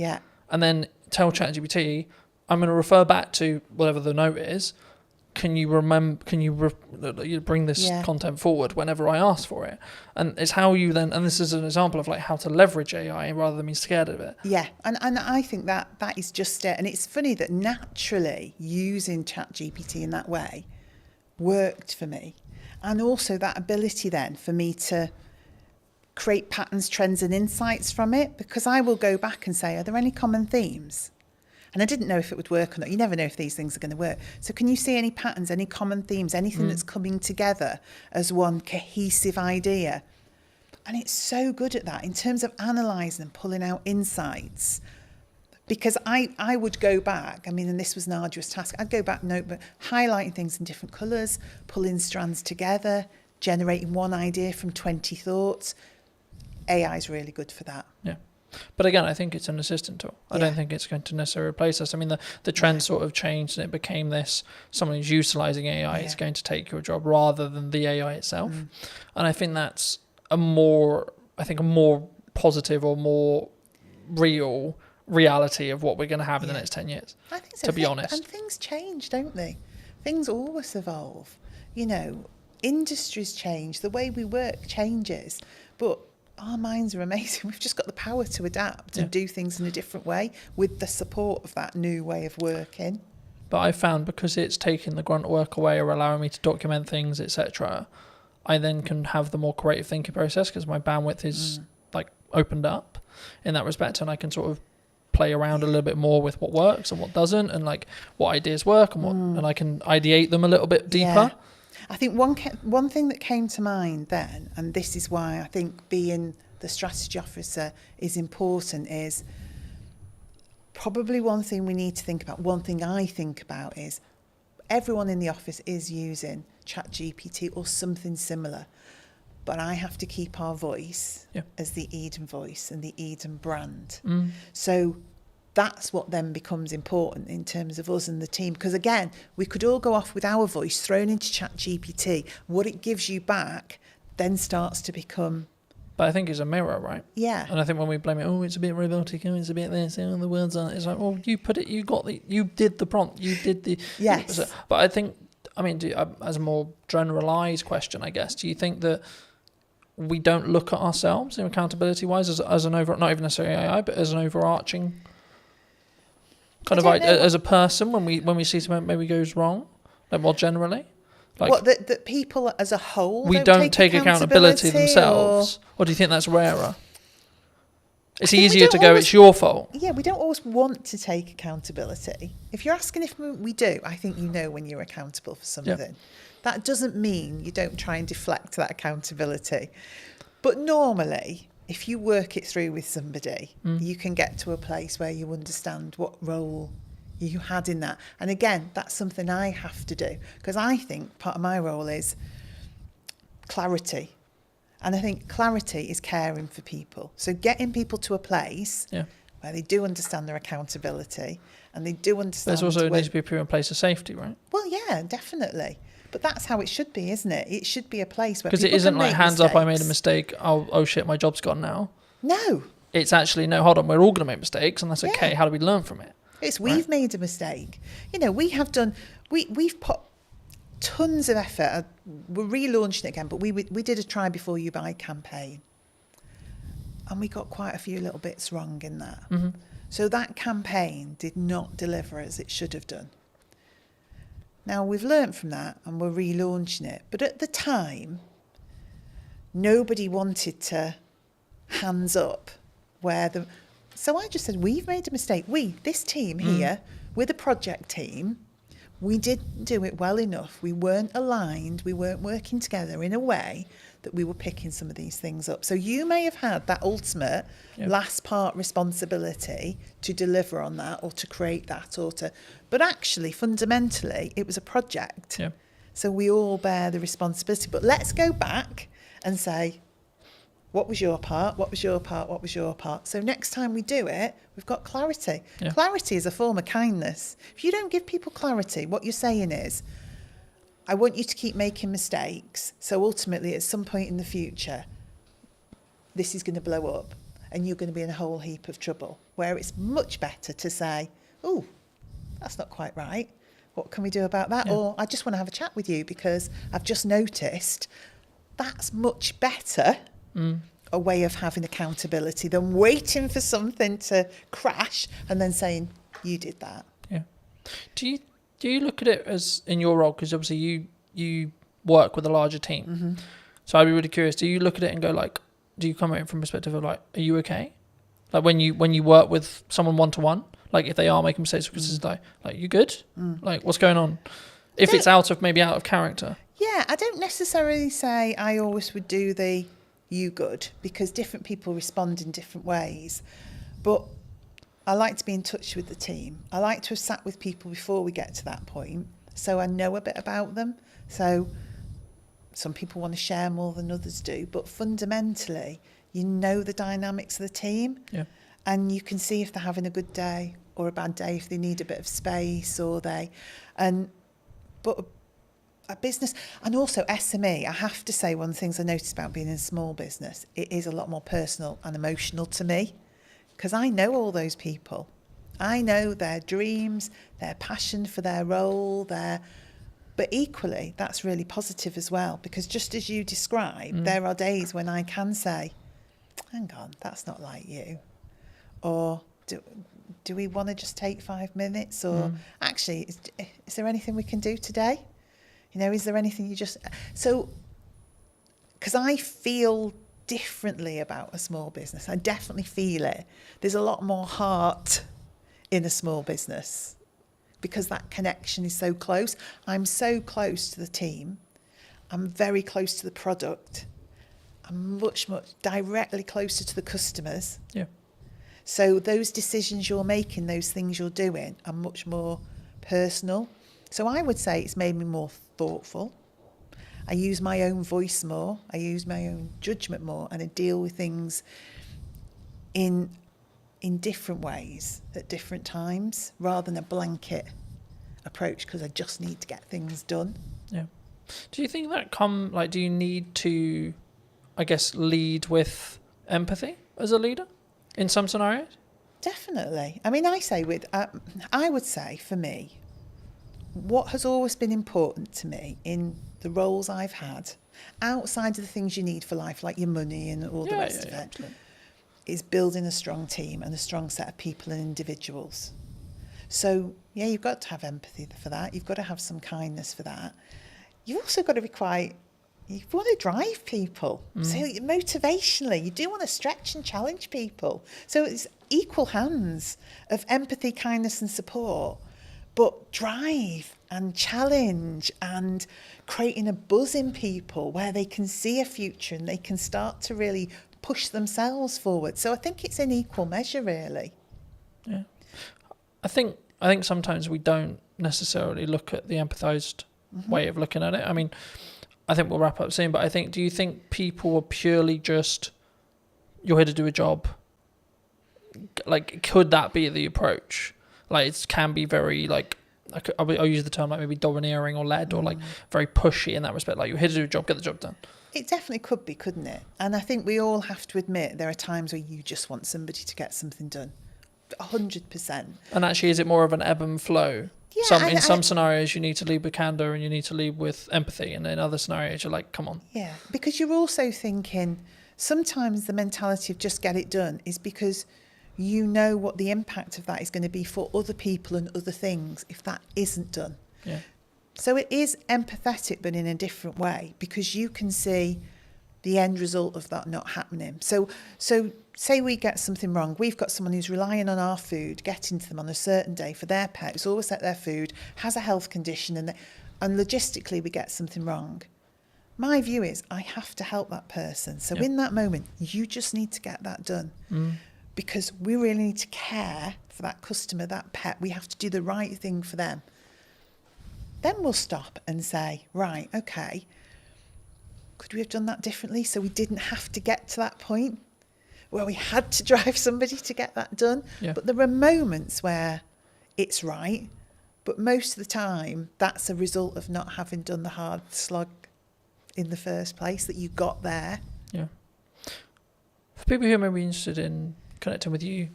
and then tell ChatGPT, I'm going to refer back to whatever the note is. Can you remember? Can you bring this content forward whenever I ask for it? And it's how you then. And this is an example of like how to leverage AI rather than being scared of it. Yeah, and I think that is just it. And it's funny that naturally using ChatGPT in that way worked for me, and also that ability then for me to create patterns, trends, and insights from it, because I will go back and say, are there any common themes? And I didn't know if it would work or not. You never know if these things are going to work. So can you see any patterns, any common themes, anything that's coming together as one cohesive idea? And it's so good at that in terms of analysing and pulling out insights. Because I would go back, I mean, and this was an arduous task, I'd go back notebook, highlighting things in different colours, pulling strands together, generating one idea from 20 thoughts. AI is really good for that. Yeah. But again, I think it's an assistant tool. I don't think it's going to necessarily replace us. I mean, the trend sort of changed and it became this, someone who's utilising AI is going to take your job rather than the AI itself. And I think that's a more positive or more real reality of what we're going to have in the next 10 years. I think so. To be honest. And things change, don't they? Things always evolve. You know, industries change, the way we work changes, but our minds are amazing. We've just got the power to adapt and do things in a different way with the support of that new way of working. But I found because it's taking the grunt work away or allowing me to document things, etc., I then can have the more creative thinking process because my bandwidth is like opened up in that respect, and I can sort of play around a little bit more with what works and what doesn't, and like what ideas work and what, and I can ideate them a little bit deeper. Yeah. I think one thing that came to mind then, and this is why I think being the strategy officer is important, is probably one thing we need to think about. One thing I think about is everyone in the office is using ChatGPT or something similar, but I have to keep our voice as the Eden voice and the Eden brand. So that's what then becomes important in terms of us and the team. Because again, we could all go off with our voice thrown into ChatGPT. What it gives you back then starts to become... But I think it's a mirror, right? Yeah. And I think when we blame it, oh, it's a bit robotic, oh, it's a bit this, oh, the words aren't... It's like, well, you put it, you did the prompt, you did the... Yes. But I think, I mean, as a more generalised question, I guess, do you think that we don't look at ourselves, accountability-wise, as an over... Not even necessarily AI, but as an overarching... kind of like as a person when we see something maybe goes wrong, like more generally, like what that people as a whole we don't take accountability themselves, or do you think that's rarer? It's easier to go, it's your fault. Yeah, we don't always want to take accountability. If you're asking if we do, I think you know when you're accountable for something. Yeah. That doesn't mean you don't try and deflect that accountability, but normally, if you work it through with somebody, you can get to a place where you understand what role you had in that. And again, that's something I have to do, because I think part of my role is clarity. And I think clarity is caring for people. So getting people to a place where they do understand their accountability and they do understand... There's also needs to be a proven place of safety, right? Well, yeah, definitely. But that's how it should be, isn't it? It should be a place where because it isn't like hands up, I made a mistake. Oh shit, my job's gone now. No. It's actually no. Hold on, we're all going to make mistakes, and that's okay. How do we learn from it? It's we've made a mistake. You know, we have done. We've put tons of effort. We're relaunching it again, but we did a try before you buy campaign, and we got quite a few little bits wrong in that. So that campaign did not deliver as it should have done. Now, we've learnt from that and we're relaunching it. But at the time, nobody wanted to hands up So I just said, we've made a mistake. This team here, we're the project team. We didn't do it well enough. We weren't aligned. We weren't working together in a way that we were picking some of these things up. So you may have had that ultimate last part responsibility to deliver on that or to create that but actually fundamentally it was a project. Yeah. So we all bear the responsibility. But let's go back and say, what was your part? What was your part? What was your part? So next time we do it, we've got clarity. Yeah. Clarity is a form of kindness. If you don't give people clarity, what you're saying is, I want you to keep making mistakes. So ultimately, at some point in the future, this is going to blow up and you're going to be in a whole heap of trouble. Where it's much better to say, oh, that's not quite right. What can we do about that? Yeah. Or I just want to have a chat with you because I've just noticed. That's much better a way of having accountability than waiting for something to crash and then saying, you did that. Yeah. Do you look at it as, in your role, because obviously you work with a larger team. Mm-hmm. So I'd be really curious, do you look at it and go like, do you come at it from a perspective of like, are you okay? Like when you work with someone one-to-one, like if they are making mistakes, because it's like you good? Like what's going on? If it's out of character. Yeah, I don't necessarily say I always would do the you good, because different people respond in different ways. But I like to be in touch with the team. I like to have sat with people before we get to that point, so I know a bit about them. So some people want to share more than others do, but fundamentally, you know the dynamics of the team, and you can see if they're having a good day or a bad day, if they need a bit of space but a business, and also SME, I have to say, one of the things I noticed about being in a small business, it is a lot more personal and emotional to me, because I know all those people. I know their dreams, their passion for their role, but equally, that's really positive as well, because just as you described, there are days when I can say, hang on, that's not like you. Or do we want to just take 5 minutes? Or actually, is there anything we can do today? You know, is there anything because I feel differently about a small business. I definitely feel it. There's a lot more heart in a small business because that connection is so close. I'm so close to the team. I'm very close to the product. I'm much directly closer to the customers. Yeah. So those decisions you're making, those things you're doing are much more personal. So I would say it's made me more thoughtful. I use my own voice more. I use my own judgment more, and I deal with things in different ways at different times, rather than a blanket approach because I just need to get things done. Yeah. Do you think that do you need to, I guess, lead with empathy as a leader in some scenarios? Definitely. I mean, I would say for me, what has always been important to me in the roles I've had, outside of the things you need for life, like your money and all the rest of it, absolutely. is building a strong team and a strong set of people and individuals. So, yeah, you've got to have empathy for that. You've got to have some kindness for that. You've also got to you want to drive people. So motivationally, you do want to stretch and challenge people. So it's equal hands of empathy, kindness and support, but drive and challenge and creating a buzz in people where they can see a future and they can start to really push themselves forward. So I think it's in equal measure, really. Yeah. I think sometimes we don't necessarily look at the empathized way of looking at it. I mean, I think we'll wrap up soon, but do you think people are purely just, you're here to do a job? Like, could that be the approach? Like, it can be very, like, I'll use the term like maybe domineering or led or like very pushy in that respect. Like, you're here to do a job, get the job done. It definitely could be, couldn't it? And I think we all have to admit there are times where you just want somebody to get something done. 100%. And actually, is it more of an ebb and flow? Yeah, in some scenarios, you need to lead with candor and you need to lead with empathy. And in other scenarios, you're like, come on. Yeah, because you're also thinking sometimes the mentality of just get it done is because you know what the impact of that is going to be for other people and other things if that isn't done. Yeah. So it is empathetic, but in a different way, because you can see the end result of that not happening. So say we get something wrong. We've got someone who's relying on our food, getting to them on a certain day for their pet, who's always at their food, has a health condition, and logistically we get something wrong. My view is I have to help that person. So in that moment, you just need to get that done. Because we really need to care for that customer, that pet. We have to do the right thing for them. Then we'll stop and say, right, okay, could we have done that differently so we didn't have to get to that point where we had to drive somebody to get that done? Yeah. But there are moments where it's right, but most of the time that's a result of not having done the hard slog in the first place, that you got there. Yeah. For people who may be interested in connecting with you,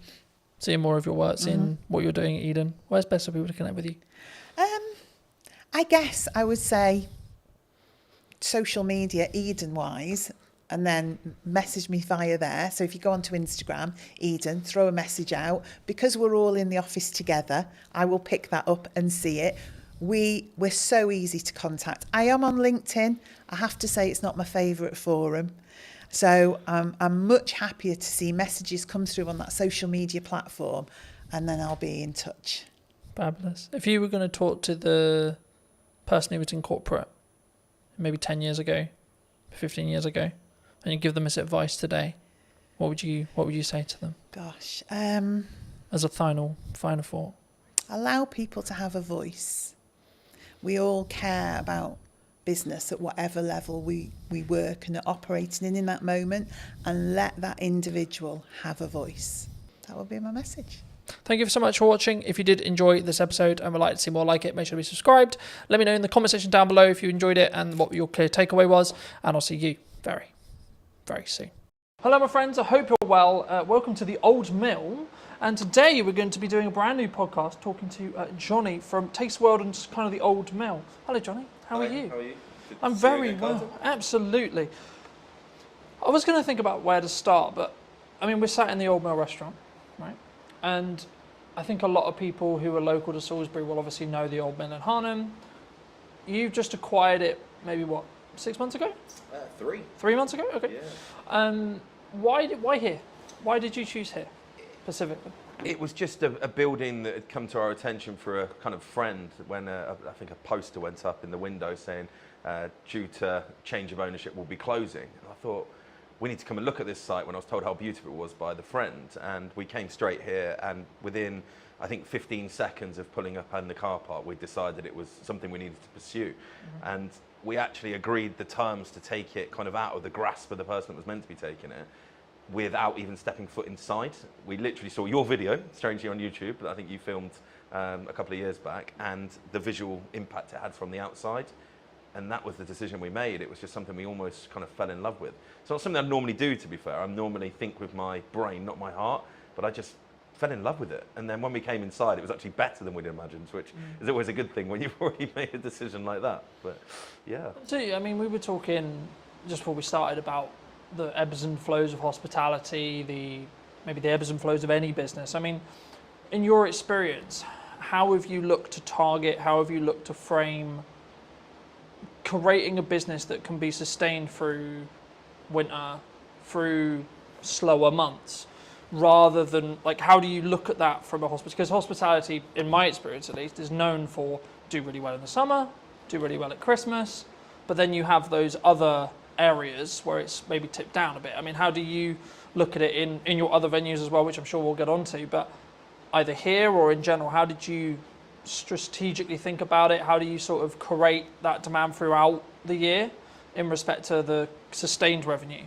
seeing more of your work, seeing what you're doing at Eden, where's best for people to connect with you? I guess I would say social media, Eden-wise, and then message me via there. So if you go onto Instagram, Eden, throw a message out. Because we're all in the office together, I will pick that up and see it. We're so easy to contact. I am on LinkedIn. I have to say it's not my favourite forum. So I'm much happier to see messages come through on that social media platform, and then I'll be in touch. Fabulous. If you were going to talk to the person who was in corporate maybe 10 years ago, 15 years ago, and you give them this advice today, what would you say to them? Gosh. As a final thought. Allow people to have a voice. We all care about business at whatever level we work and are operating in that moment, and let that individual have a voice. That would be my message. Thank you so much for watching. If you did enjoy this episode and would like to see more like it, make sure to be subscribed. Let me know in the comment section down below if you enjoyed it and what your clear takeaway was, and I'll see you very, very soon. Hello my friends, I hope you're well. Welcome to the Old Mill, and today we're going to be doing a brand new podcast talking to Johnny from Taste World and just kind of the Old Mill. Hello Johnny, how are you? How are you? Good I'm to see you very again, well, Carlton. absolutely. I was going to think about where to start, but I mean we're sat in the Old Mill restaurant, right? And I think a lot of people who are local to Salisbury will obviously know the Old Mill in Harnham. You've just acquired it maybe, what, 6 months ago? 3. 3 months ago? Okay. Yeah. Why here? Why did you choose here, specifically? It was just a building that had come to our attention for a kind of friend when I think a poster went up in the window saying, due to change of ownership, we'll be closing. And I thought, we need to come and look at this site, when I was told how beautiful it was by the friend. And we came straight here, and within, I think, 15 seconds of pulling up in the car park, we decided it was something we needed to pursue. And we actually agreed the terms to take it kind of out of the grasp of the person that was meant to be taking it, without even stepping foot inside. We literally saw your video, strangely on YouTube, that I think you filmed a couple of years back, and the visual impact it had from the outside. And that was the decision we made. It was just something we almost kind of fell in love with. It's not something I normally do, to be fair. I normally think with my brain, not my heart, but I just fell in love with it. And then when we came inside, it was actually better than we'd imagined, which is always a good thing when you've already made a decision like that. But yeah. So, I mean, we were talking just before we started about the ebbs and flows of hospitality, maybe the ebbs and flows of any business. I mean, in your experience, how have you looked to target, how have you looked to frame creating a business that can be sustained through winter, through slower months, rather than, like, how do you look at that from a hospital? Because hospitality, in my experience at least, is known for do really well in the summer, do really well at Christmas, but then you have those other areas where it's maybe tipped down a bit. I mean, how do you look at it in your other venues as well, which I'm sure we'll get onto, but either here or in general, how did you strategically think about it? How do you sort of create that demand throughout the year in respect to the sustained revenue?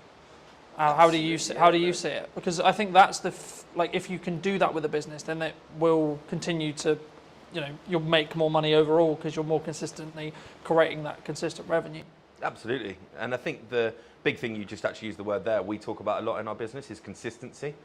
How do you see it? Because I think that's like, if you can do that with a business, then it will continue to, you'll make more money overall because you're more consistently creating that consistent revenue. Absolutely. And I think the big thing, you just actually used the word there, we talk about a lot in our business, is consistency.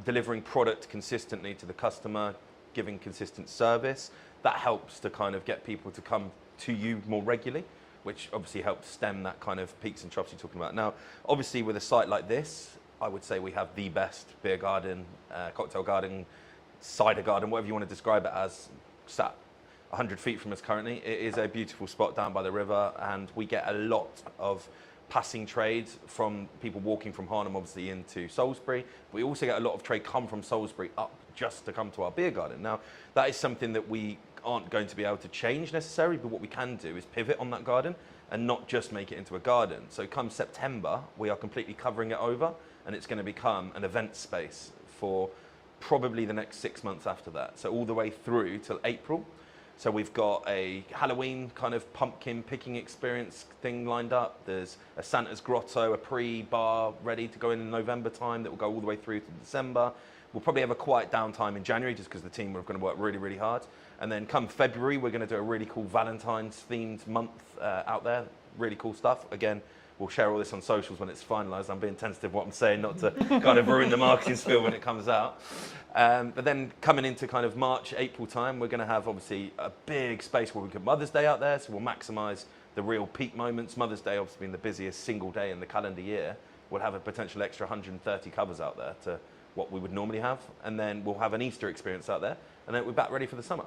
Delivering product consistently to the customer, giving consistent service. That helps to kind of get people to come to you more regularly, which obviously helps stem that kind of peaks and troughs you're talking about. Now, obviously with a site like this, I would say we have the best beer garden, cocktail garden, cider garden, whatever you want to describe it as, sat 100 feet from us currently. It is a beautiful spot down by the river, and we get a lot of passing trade from people walking from Harnham obviously into Salisbury. We also get a lot of trade come from Salisbury up just to come to our beer garden. Now, that is something that we aren't going to be able to change necessarily, but what we can do is pivot on that garden and not just make it into a garden. So come September, we are completely covering it over, and it's going to become an event space for probably the next 6 months after that. So all the way through till April. So we've got a Halloween kind of pumpkin picking experience thing lined up. There's a Santa's Grotto, a pre-bar ready to go in November time that will go all the way through to December. We'll probably have a quiet downtime in January just because the team are going to work really, really hard. And then come February, we're going to do a really cool Valentine's themed month out there. Really cool stuff. Again, we'll share all this on socials when it's finalised. I'm being tentative what I'm saying, not to kind of ruin the marketing spiel when it comes out. But then coming into kind of March, April time, we're going to have obviously a big space where we can Mother's Day out there. So we'll maximise the real peak moments. Mother's Day obviously being the busiest single day in the calendar year. We'll have a potential extra 130 covers out there to what we would normally have. And then we'll have an Easter experience out there. And then we're back ready for the summer.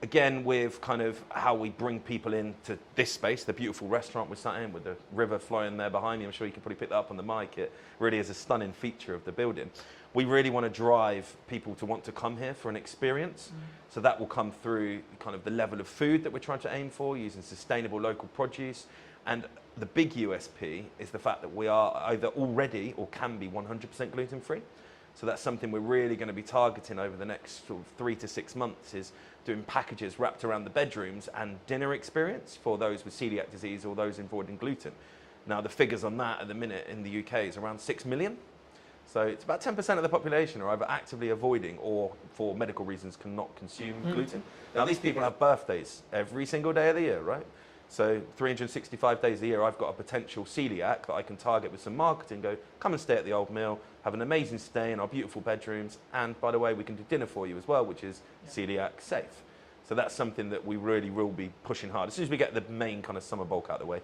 Again, with kind of how we bring people into this space, the beautiful restaurant we're sat in with the river flowing there behind me. I'm sure you can probably pick that up on the mic. It really is a stunning feature of the building. We really want to drive people to want to come here for an experience. So that will come through kind of the level of food that we're trying to aim for, using sustainable local produce. And the big USP is the fact that we are either already or can be 100% gluten-free. So that's something we're really going to be targeting over the next sort of 3 to 6 months, is doing packages wrapped around the bedrooms and dinner experience for those with celiac disease or those avoiding gluten. Now the figures on that at the minute in the UK is around 6 million. So it's about 10% of the population are either actively avoiding or for medical reasons cannot consume gluten. Now these people have birthdays every single day of the year, right? So 365 days a year, I've got a potential celiac that I can target with some marketing, go, come and stay at the Old Mill, have an amazing stay in our beautiful bedrooms, and by the way, we can do dinner for you as well, which is celiac safe. So that's something that we really will be pushing hard. As soon as we get the main kind of summer bulk out of the way,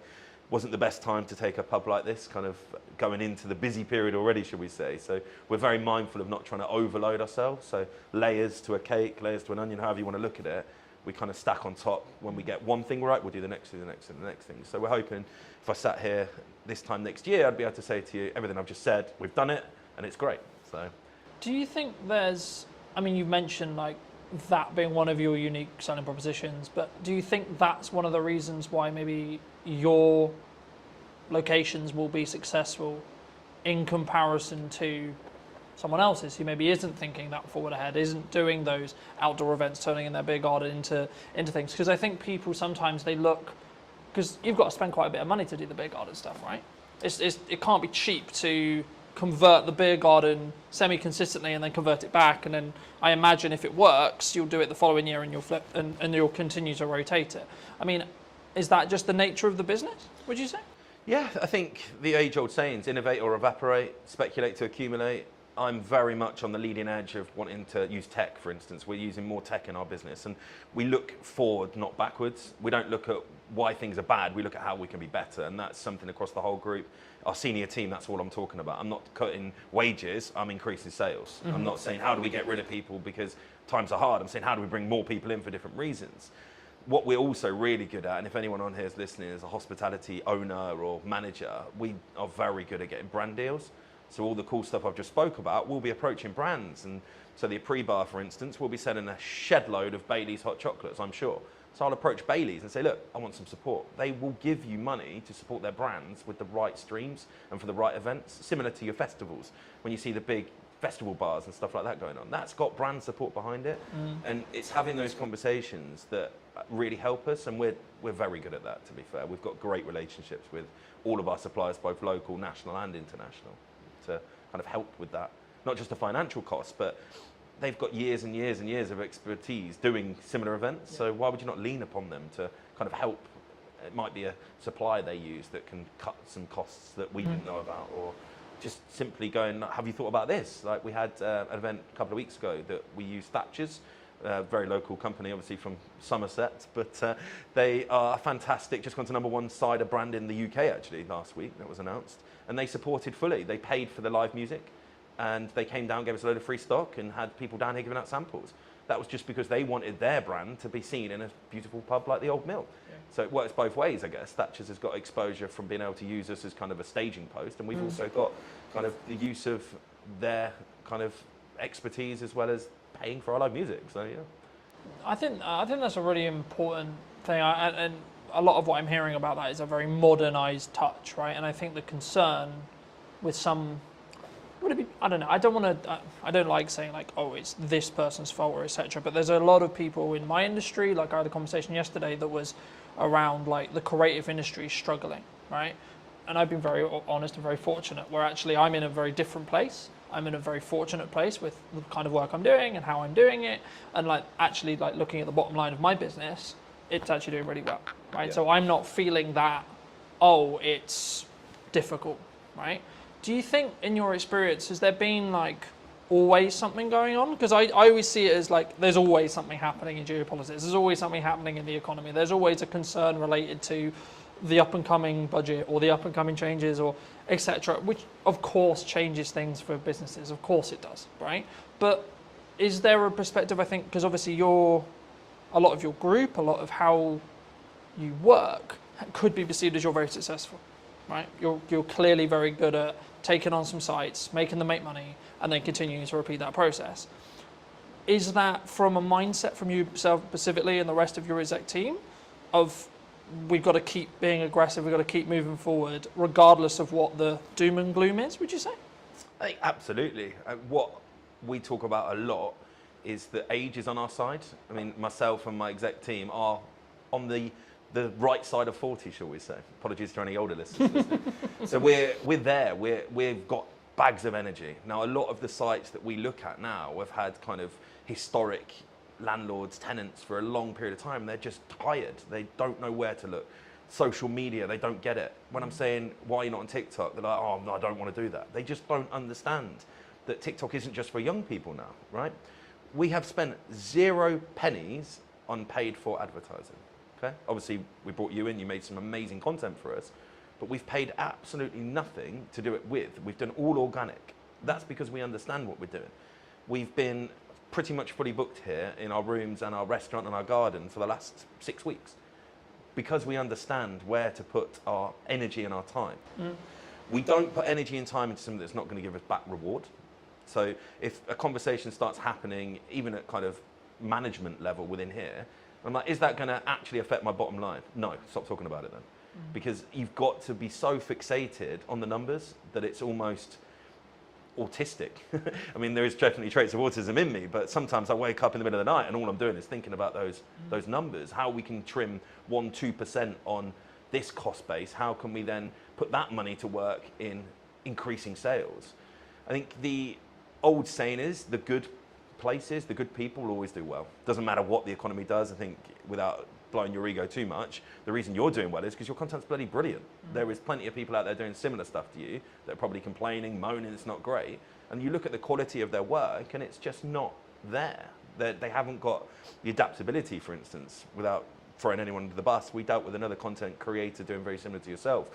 wasn't the best time to take a pub like this, kind of going into the busy period already, should we say. So we're very mindful of not trying to overload ourselves. So layers to a cake, layers to an onion, however you want to look at it, we kind of stack on top. When we get one thing right, we'll do the next thing, the next thing, the next thing. So we're hoping if I sat here this time next year, I'd be able to say to you, everything I've just said, we've done it, and it's great. So, do you think there's, I mean, you've mentioned like that being one of your unique selling propositions, but do you think that's one of the reasons why maybe your locations will be successful in comparison to someone else's who maybe isn't thinking that forward ahead, isn't doing those outdoor events, turning in their beer garden into things? Because I think people sometimes they look, because you've got to spend quite a bit of money to do the beer garden stuff, right? It can't be cheap to convert the beer garden semi-consistently and then convert it back, and then I imagine if it works, you'll do it the following year and you'll flip and you'll continue to rotate it. I mean, is that just the nature of the business, would you say? yeah, I think the age-old sayings, innovate or evaporate, speculate to accumulate. I'm very much on the leading edge of wanting to use tech, for instance. We're using more tech in our business, and we look forward, not backwards. We don't look at why things are bad, we look at how we can be better, and that's something across the whole group. Our senior team, that's all I'm talking about. I'm not cutting wages, I'm increasing sales. I'm not saying how do we get rid of people because times are hard. I'm saying how do we bring more people in for different reasons. What we're also really good at, and if anyone on here is listening as a hospitality owner or manager, we are very good at getting brand deals. So all the cool stuff I've just spoke about, we'll be approaching brands. And so the pre-bar, for instance, we'll be selling a shed load of Bailey's hot chocolates, I'm sure. So I'll approach Bailey's and say, look, I want some support. They will give you money to support their brands with the right streams and for the right events, similar to your festivals. When you see the big festival bars and stuff like that going on, that's got brand support behind it. And it's having those conversations that really help us, and we're very good at that, to be fair. We've got great relationships with all of our suppliers, both local, national and international, to kind of help with that. Not just the financial costs, but they've got years and years and years of expertise doing similar events, so why would you not lean upon them to kind of help? It might be a supplier they use that can cut some costs that we didn't know about, or just simply going, have you thought about this? Like we had an event a couple of weeks ago that we used Thatcher's, a very local company, obviously from Somerset, but they are fantastic, just gone to #1 cider brand in the UK actually last week, that was announced, and they supported fully. They paid for the live music, and they came down, gave us a load of free stock, and had people down here giving out samples. That was just because they wanted their brand to be seen in a beautiful pub like the Old Mill. Yeah. So it works both ways, I guess. Thatcher's has got exposure from being able to use us as kind of a staging post, and we've also got kind of the use of their kind of expertise as well as paying for our live music. So yeah, I think that's a really important thing, and a lot of what I'm hearing about that is a very modernized touch, right? And I think the concern with some, would it be, I don't know, I don't like saying like, oh, it's this person's fault or etc. But there's a lot of people in my industry, like I had a conversation yesterday that was around like the creative industry struggling, right? And I've been very honest and very fortunate where actually I'm in a very different place. I'm in a very fortunate place with the kind of work I'm doing and how I'm doing it. And like actually like looking at the bottom line of my business, it's actually doing really well, right? So I'm not feeling that, oh, it's difficult, right? Do you think in your experience, has there been like always something going on? Because I always see it as like there's always something happening in geopolitics. There's always something happening in the economy. There's always a concern related to the up and coming budget or the up and coming changes or etc., which of course changes things for businesses. Of course it does, right? But is there a perspective, I think, because obviously a lot of your group, a lot of how you work could be perceived as you're very successful, right? You're clearly very good at taking on some sites, making them make money, and then continuing to repeat that process. Is that from a mindset from you specifically and the rest of your exec team of we've got to keep being aggressive, we've got to keep moving forward, regardless of what the doom and gloom is, would you say? I think absolutely. What we talk about a lot is that age is on our side. I mean, myself and my exec team are on the right side of 40, shall we say. Apologies to any older listeners listening. So we're there, we've got bags of energy. Now, a lot of the sites that we look at now have had kind of historic landlords, tenants for a long period of time. They're just tired. They don't know where to look. Social media, they don't get it. When I'm saying, why are you not on TikTok? They're like, oh, no, I don't want to do that. They just don't understand that TikTok isn't just for young people now, right? We have spent 0 pennies on paid for advertising, okay? Obviously, we brought you in, you made some amazing content for us, but we've paid absolutely nothing to do it with. We've done all organic. That's because we understand what we're doing. We've been pretty much fully booked here in our rooms and our restaurant and our garden for the last 6 weeks because we understand where to put our energy and our time. We don't put energy and time into something that's not going to give us back reward. So if a conversation starts happening, even at kind of management level within here, I'm like, is that going to actually affect my bottom line? No, stop talking about it then. Because you've got to be so fixated on the numbers that it's almost autistic. I mean, there is definitely traits of autism in me, but sometimes I wake up in the middle of the night and all I'm doing is thinking about those numbers, how we can trim 1-2% on this cost base, how can we then put that money to work in increasing sales. I think the old saying is the good places, the good people will always do well. Doesn't matter what the economy does. I think without blowing your ego too much, the reason you're doing well is because your content's bloody brilliant. There is plenty of people out there doing similar stuff to you that are probably complaining, moaning it's not great, and you look at the quality of their work and it's just not there. They haven't got the adaptability, for instance, without throwing anyone under the bus. We dealt with another content creator doing very similar to yourself,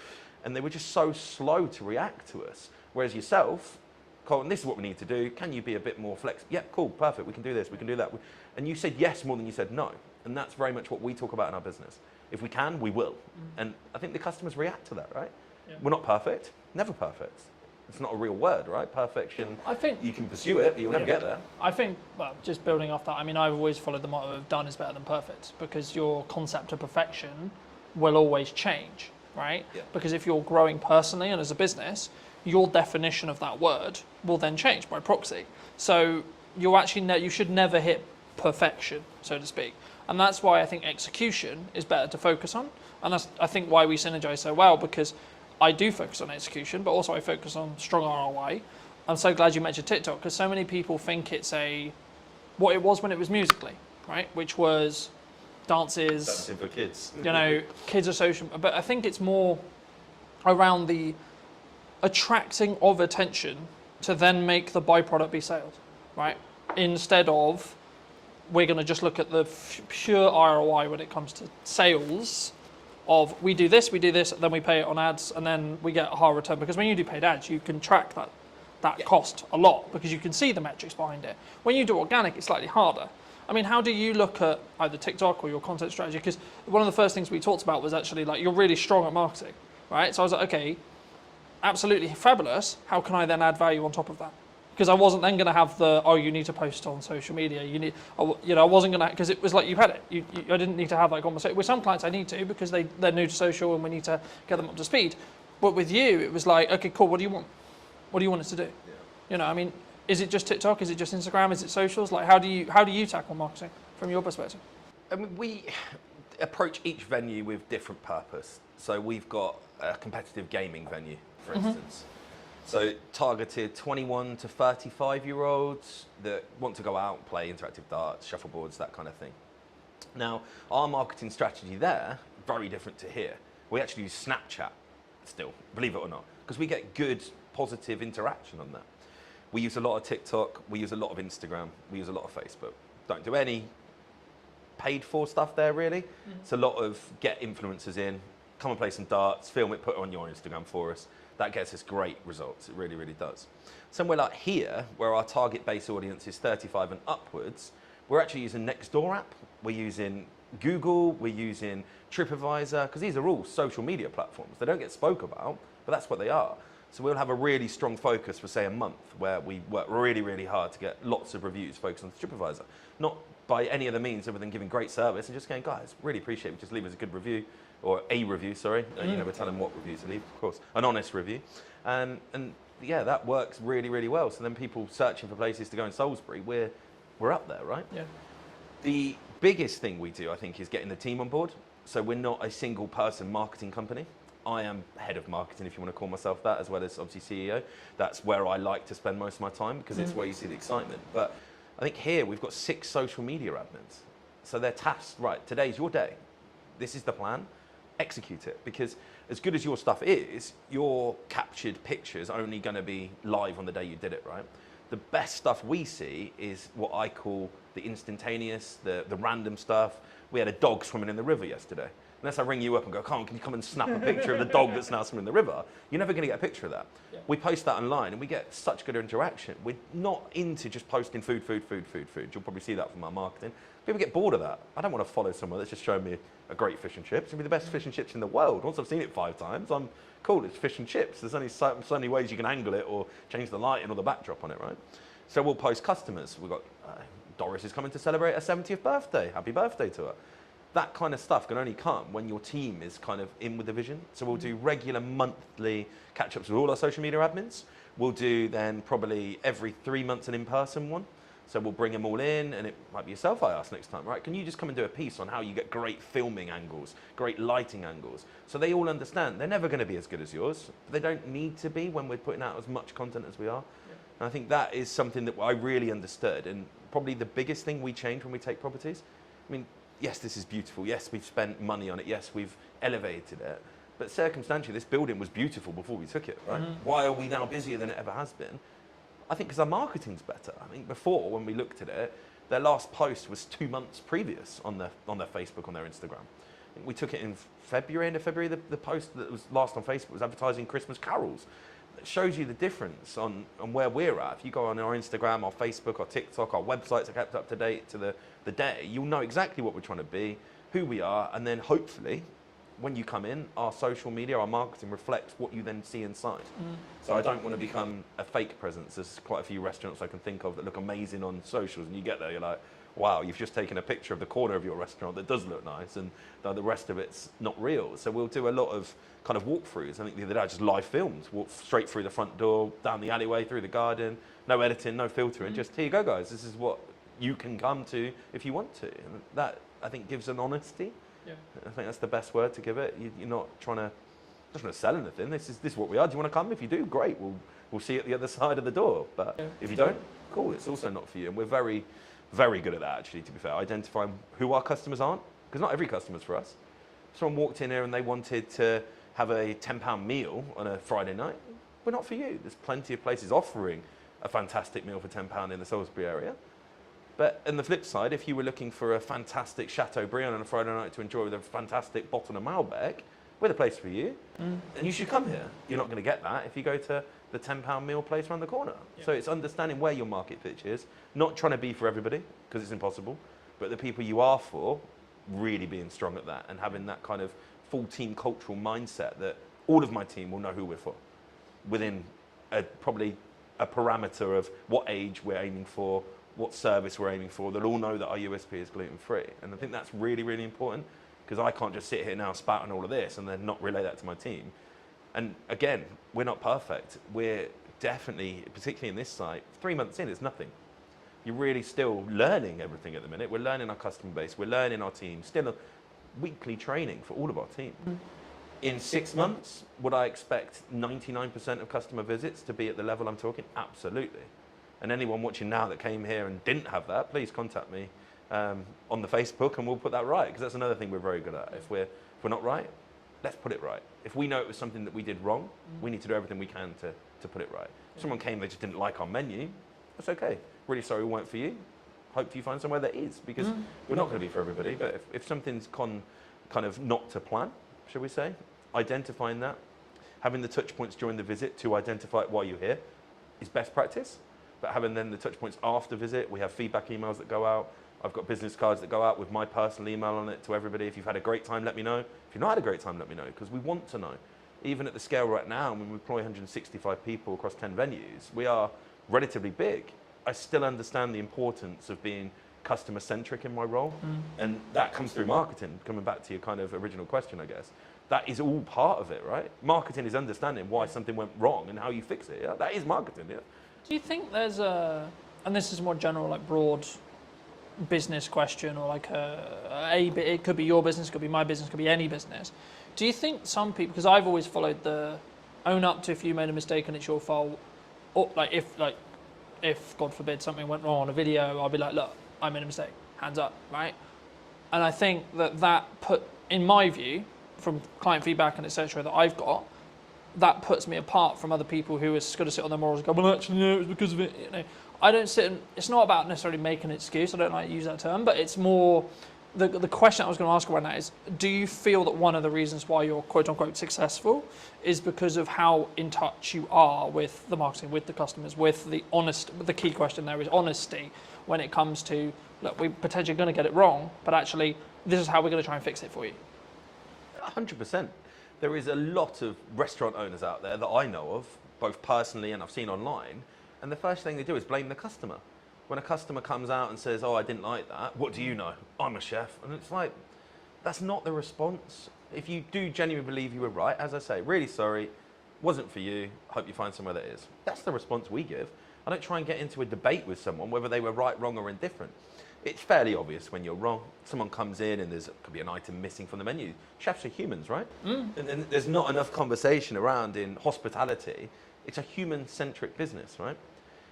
and they were just so slow to react to us. Whereas yourself, Colin, this is what we need to do. Can you be a bit more flexible? Yeah, cool, perfect. We can do this, we can do that. And you said yes more than you said no. And that's very much what we talk about in our business. If we can, we will. And I think the customers react to that, right? Yeah. We're not perfect, never perfect. It's not a real word, right? Perfection, I think you can pursue it, but you'll never get there. I think, well, just building off that, I mean, I've always followed the motto of done is better than perfect, because your concept of perfection will always change, right? Yeah. Because if you're growing personally and as a business, your definition of that word will then change by proxy. So you actually you should never hit perfection, so to speak. And that's why I think execution is better to focus on. And that's, I think, why we synergize so well, because I do focus on execution, but also I focus on strong ROI. I'm so glad you mentioned TikTok, because so many people think it's what it was when it was Musical.ly, right? Which was dances. Dancing for kids. You know, kids are social. But I think it's more around the attracting of attention to then make the byproduct be sales, right? Instead of we're going to just look at the pure ROI when it comes to sales of we do this, then we pay it on ads, and then we get a higher return. Because when you do paid ads, you can track that cost a lot because you can see the metrics behind it. When you do organic, it's slightly harder. I mean, how do you look at either TikTok or your content strategy? Because one of the first things we talked about was actually like you're really strong at marketing, right? So I was like, okay, absolutely fabulous. How can I then add value on top of that? because I wasn't then going to have the, oh, you need to post on social media. You need, you know, I wasn't going to, because it was like, you've had it. I didn't need to have that conversation. With some clients I need to, because they're new to social and we need to get them up to speed. But with you, it was like, okay, cool, what do you want? What do you want us to do? Yeah. You know, I mean, is it just TikTok? Is it just Instagram? Is it socials? Like, how do you tackle marketing from your perspective? I mean, we approach each venue with different purpose. So we've got a competitive gaming venue, for instance. So targeted 21 to 35-year-olds that want to go out and play interactive darts, shuffleboards, that kind of thing. Now, our marketing strategy there, very different to here. We actually use Snapchat still, believe it or not, because we get good, positive interaction on that. We use a lot of TikTok, we use a lot of Instagram, we use a lot of Facebook. Don't do any paid for stuff there, really. It's a lot of get influencers in, come and play some darts, film it, put it on your Instagram for us. That gets us great results. It really, really does. Somewhere like here, where our target base audience is 35 and upwards, we're actually using Nextdoor app. We're using Google, we're using TripAdvisor, because these are all social media platforms. They don't get spoke about, but that's what they are. So we'll have a really strong focus for, say, a month, where we work really, really hard to get lots of reviews focused on TripAdvisor. Not by any other means other than giving great service and just going, guys, really appreciate it, just leave us a good review, or a review, sorry. You know, we're telling them what reviews to leave, of course. An honest review. And yeah, that works really, really well. So then people searching for places to go in Salisbury, we're up there, right? Yeah. The biggest thing we do, I think, is getting the team on board. So we're not a single person marketing company. I am head of marketing, if you want to call myself that, as well as obviously CEO. That's where I like to spend most of my time, because it's where you see the excitement. But I think here we've got 6 social media admins. So they're tasked, right, today's your day. This is the plan. Execute it, because as good as your stuff is, your captured pictures are only going to be live on the day you did it, right? The best stuff we see is what I call the instantaneous, the random stuff. We had a dog swimming in the river yesterday. Unless I ring you up and go, can you come and snap a picture of the dog that's now swimming in the river? You're never going to get a picture of that. Yeah. We post that online and we get such good interaction. We're not into just posting food. You'll probably see that from our marketing. People get bored of that. I don't want to follow someone that's just showing me a great fish and chips. It's going to be the best fish and chips in the world. Once I've seen it 5 times, I'm cool, it's fish and chips. There's only so many ways you can angle it or change the lighting or the backdrop on it, right? So we'll post customers. We've got Doris is coming to celebrate her 70th birthday. Happy birthday to her. That kind of stuff can only come when your team is kind of in with the vision. So we'll do regular monthly catch-ups with all our social media admins. We'll do then probably every 3 months an in-person one. So we'll bring them all in, and it might be yourself I ask next time, right? Can you just come and do a piece on how you get great filming angles, great lighting angles? So they all understand they're never going to be as good as yours. They don't need to be when we're putting out as much content as we are. Yeah. And I think that is something that I really understood, and probably the biggest thing we change when we take properties. I mean, yes, this is beautiful. Yes, we've spent money on it. Yes, we've elevated it. But circumstantially, this building was beautiful before we took it, right? Why are we now busier than it ever has been? I think because our marketing's better. I think before, when we looked at it, their last post was 2 months previous on their Facebook, on their Instagram. I think we took it in February, end of February. The post that was last on Facebook was advertising Christmas carols. It shows you the difference on where we're at. If you go on our Instagram, our Facebook, our TikTok, our websites are kept up to date to the day, you'll know exactly what we're trying to be, who we are, and then hopefully, when you come in, our social media, our marketing reflects what you then see inside. So I don't want to become a fake presence. There's quite a few restaurants I can think of that look amazing on socials, and you get there, you're like, wow, you've just taken a picture of the corner of your restaurant that does look nice, and the rest of it's not real. So we'll do a lot of kind of walkthroughs. I think the other day I just live filmed, walk straight through the front door, down the alleyway, through the garden, no editing, no filtering, just here you go, guys. This is what you can come to if you want to. And that, I think, gives an honesty. Yeah. I think that's the best word to give it. You're not trying to sell anything. This is what we are. Do you want to come? If you do, great. We'll see you at the other side of the door. But if you don't, cool. It's also not for you. And we're very, very good at that, actually, to be fair. Identifying who our customers aren't, because not every customer's for us. If someone walked in here and they wanted to have a £10 meal on a Friday night, we're not for you. There's plenty of places offering a fantastic meal for £10 in the Salisbury area. But on the flip side, if you were looking for a fantastic Chateaubriand on a Friday night to enjoy with a fantastic bottle of Malbec, we're the place for you. And you should come here. You're not going to get that if you go to the £10 meal place around the corner. Yeah. So it's understanding where your market pitch is, not trying to be for everybody, because it's impossible, but the people you are for, really being strong at that and having that kind of full team cultural mindset that all of my team will know who we're for within probably a parameter of what age we're aiming for, what service we're aiming for. They'll all know that our USP is gluten-free. And I think that's really, really important, because I can't just sit here now spouting all of this and then not relay that to my team. And again, we're not perfect. We're definitely, particularly in this site, 3 months in, it's nothing. You're really still learning everything at the minute. We're learning our customer base, we're learning our team, still a weekly training for all of our team. In 6 months, would I expect 99% of customer visits to be at the level I'm talking? Absolutely. And anyone watching now that came here and didn't have that, please contact me on the Facebook and we'll put that right, because that's another thing we're very good at. If we're not right, let's put it right. If we know it was something that we did wrong, we need to do everything we can to put it right. If someone came, they just didn't like our menu, that's okay. Really sorry we weren't for you. Hope you find somewhere that is, because we're not going to be for everybody. But if something's kind of not to plan, shall we say, identifying that, having the touch points during the visit to identify why you're here is best practice. But having then the touch points after visit, we have feedback emails that go out. I've got business cards that go out with my personal email on it to everybody. If you've had a great time, let me know. If you've not had a great time, let me know, because we want to know. Even at the scale we're at now, when we employ 165 people across 10 venues, we are relatively big. I still understand the importance of being customer-centric in my role. And that comes through marketing, coming back to your kind of original question, I guess. That is all part of it, right? Marketing is understanding why something went wrong and how you fix it. Yeah? That is marketing, yeah. Do you think there's a, and this is more general, like broad business question, or like it could be your business, could be my business, could be any business. Do you think some people, because I've always followed the own up to if you made a mistake and it's your fault, or if God forbid something went wrong on a video, I'll be like, look, I made a mistake, hands up, right? And I think that put, in my view, from client feedback and etc. that I've got, that puts me apart from other people who are just going to sit on their morals and go, well, actually, no, it was because of it. You know, I don't sit and, it's not about necessarily making an excuse. I don't like to use that term, but it's more, the question I was going to ask around that is, do you feel that one of the reasons why you're quote unquote successful is because of how in touch you are with the marketing, with the customers, with the the key question there is honesty when it comes to, look, we're potentially going to get it wrong, but actually this is how we're going to try and fix it for you. 100%. There is a lot of restaurant owners out there that I know of, both personally and I've seen online, and the first thing they do is blame the customer. When a customer comes out and says, oh, I didn't like that, what do you know? I'm a chef. And it's like, that's not the response. If you do genuinely believe you were right, as I say, really sorry, wasn't for you, hope you find somewhere that is. That's the response we give. I don't try and get into a debate with someone whether they were right, wrong, or indifferent. It's fairly obvious when you're wrong. Someone comes in and could be an item missing from the menu. Chefs are humans, right? And there's not enough conversation around in hospitality. It's a human-centric business, right?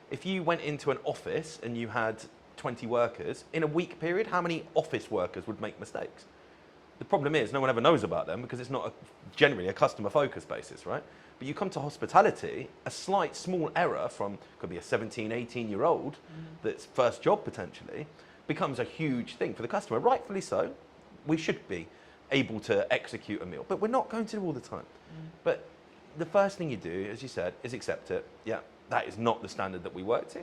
If you went into an office and you had 20 workers, in a week period, how many office workers would make mistakes? The problem is no one ever knows about them because it's not generally a customer-focused basis, right? But you come to hospitality, a slight small error from, could be a 17, 18-year-old that's first job potentially, becomes a huge thing for the customer. Rightfully so. We should be able to execute a meal, but we're not going to all the time. But the first thing you do, as you said, is accept it. Yeah, that is not the standard that we work to.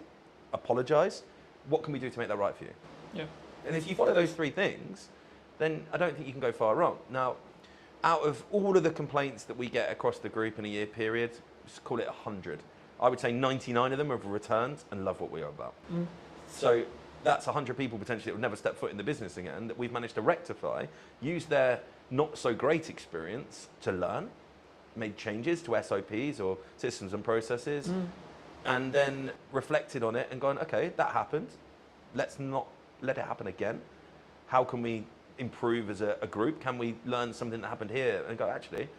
Apologise. What can we do to make that right for you? Yeah. And if you follow those three things, then I don't think you can go far wrong. Now, out of all of the complaints that we get across the group in a year period, just call it 100. I would say 99 of them have returned and love what we are about. So that's 100 people potentially that would never step foot in the business again that we've managed to rectify, use their not so great experience to learn, made changes to SOPs or systems and processes, and then reflected on it and gone, okay, that happened. Let's not let it happen again. How can we improve as a group? Can we learn something that happened here and go, actually,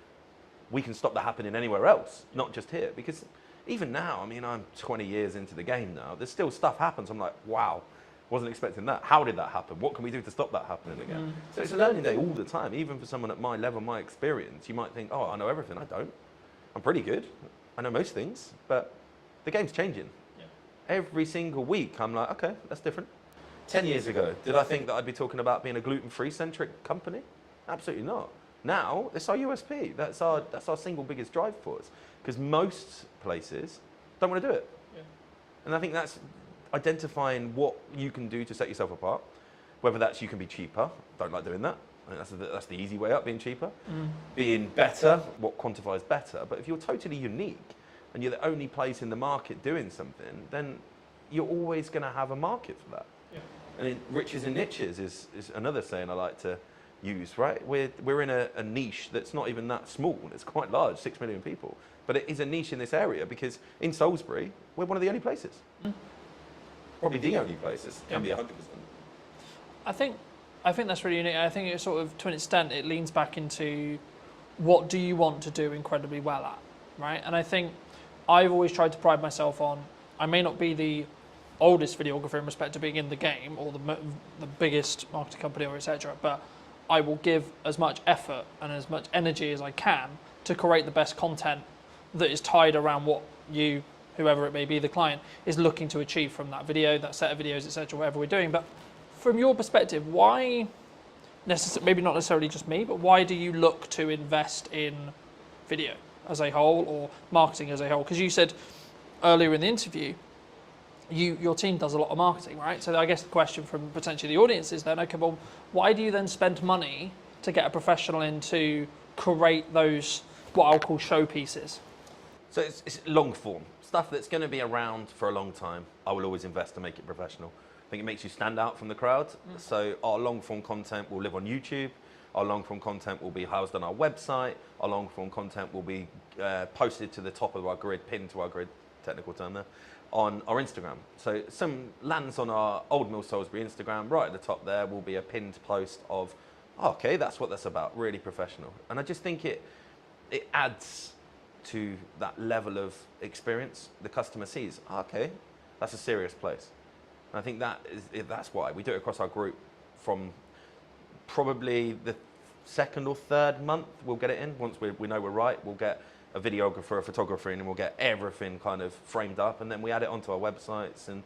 we can stop that happening anywhere else, not just here? Because even now, I mean, I'm 20 years into the game now, there's still stuff happens. I'm like, wow, wasn't expecting that. How did that happen? What can we do to stop that happening again? So it's a learning day all the time. Even for someone at my level, my experience, you might think, oh, I know everything. I don't. I'm pretty good. I know most things, but the game's changing. Every single week, I'm like, okay, that's different. 10 years ago, did I think that I'd be talking about being a gluten-free centric company? Absolutely not. Now, it's our USP. That's our single biggest drive for us. Because most places don't want to do it. And I think that's identifying what you can do to set yourself apart. Whether that's you can be cheaper, don't like doing that. I think that's the easy way up, being cheaper. Being better, what quantifies better. But if you're totally unique, and you're the only place in the market doing something, then you're always going to have a market for that. Yeah. And riches and niches is another saying I like to use, right? We're in a niche that's not even that small. It's quite large, 6 million people. But it is a niche in this area because in Salisbury, we're one of the only places. Probably the only places. Can be 100%. I think that's really unique. I think it sort of, to an extent, it leans back into what do you want to do incredibly well at, right? And I think I've always tried to pride myself on, I may not be the oldest videographer in respect to being in the game or the biggest marketing company or etc., but I will give as much effort and as much energy as I can to create the best content that is tied around what you, whoever it may be, the client, is looking to achieve from that video, that set of videos, etc., whatever we're doing. But from your perspective, why, maybe not necessarily just me, but why do you look to invest in video as a whole or marketing as a whole? Because you said earlier in the interview, your team does a lot of marketing, right? So I guess the question from potentially the audience is then, okay, well, why do you then spend money to get a professional in to create those, what I'll call showpieces? So it's long form. Stuff that's going to be around for a long time, I will always invest to make it professional. I think it makes you stand out from the crowd. So our long form content will live on YouTube. Our long form content will be housed on our website. Our long form content will be posted to the top of our grid, pinned to our grid, technical term there, on our Instagram. So some lands on our Old Mill Salisbury Instagram, right at the top there will be a pinned post of, oh, okay, that's what that's about, really professional. And I just think it adds to that level of experience. The customer sees, oh, okay, that's a serious place. And I think that's why we do it across our group. From probably the second or third month, we'll get it in. Once we know we're right, we'll get a videographer, a photographer in, and we'll get everything kind of framed up, and then we add it onto our websites, and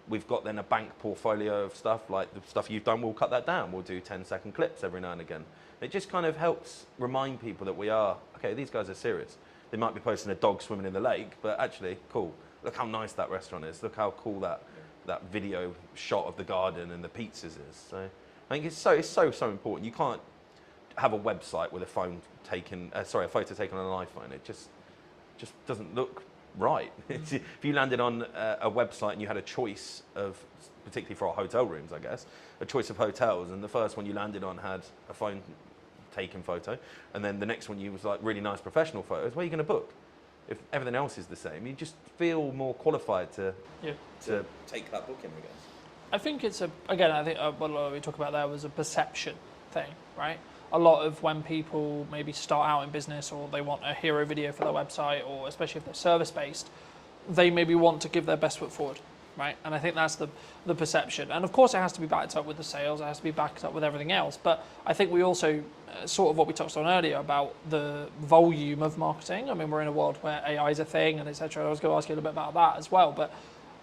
we've got then a bank portfolio of stuff, like the stuff you've done, we'll cut that down. We'll do 10-second clips every now and again. It just kind of helps remind people that we are, okay, these guys are serious. They might be posting a dog swimming in the lake, but actually, cool. Look how nice that restaurant is. Look how cool that video shot of the garden and the pizzas is. So I think it's so important. You can't have a website with a photo taken on an iPhone. It just doesn't look right. If you landed on a website and you had a choice of, particularly for our hotel rooms, I guess, a choice of hotels, and the first one you landed on had a phone taken photo, and then the next one you was like really nice professional photos, where are you going to book? If everything else is the same, you just feel more qualified to take that booking, I guess. I think it's I think what we talk about there was a perception thing, right? A lot of when people maybe start out in business or they want a hero video for their website, or especially if they're service-based, they maybe want to give their best foot forward, right? And I think that's the perception. And of course it has to be backed up with the sales, it has to be backed up with everything else. But I think we also, sort of what we touched on earlier about the volume of marketing. I mean, we're in a world where AI is a thing and etc. I was going to ask you a little bit about that as well. But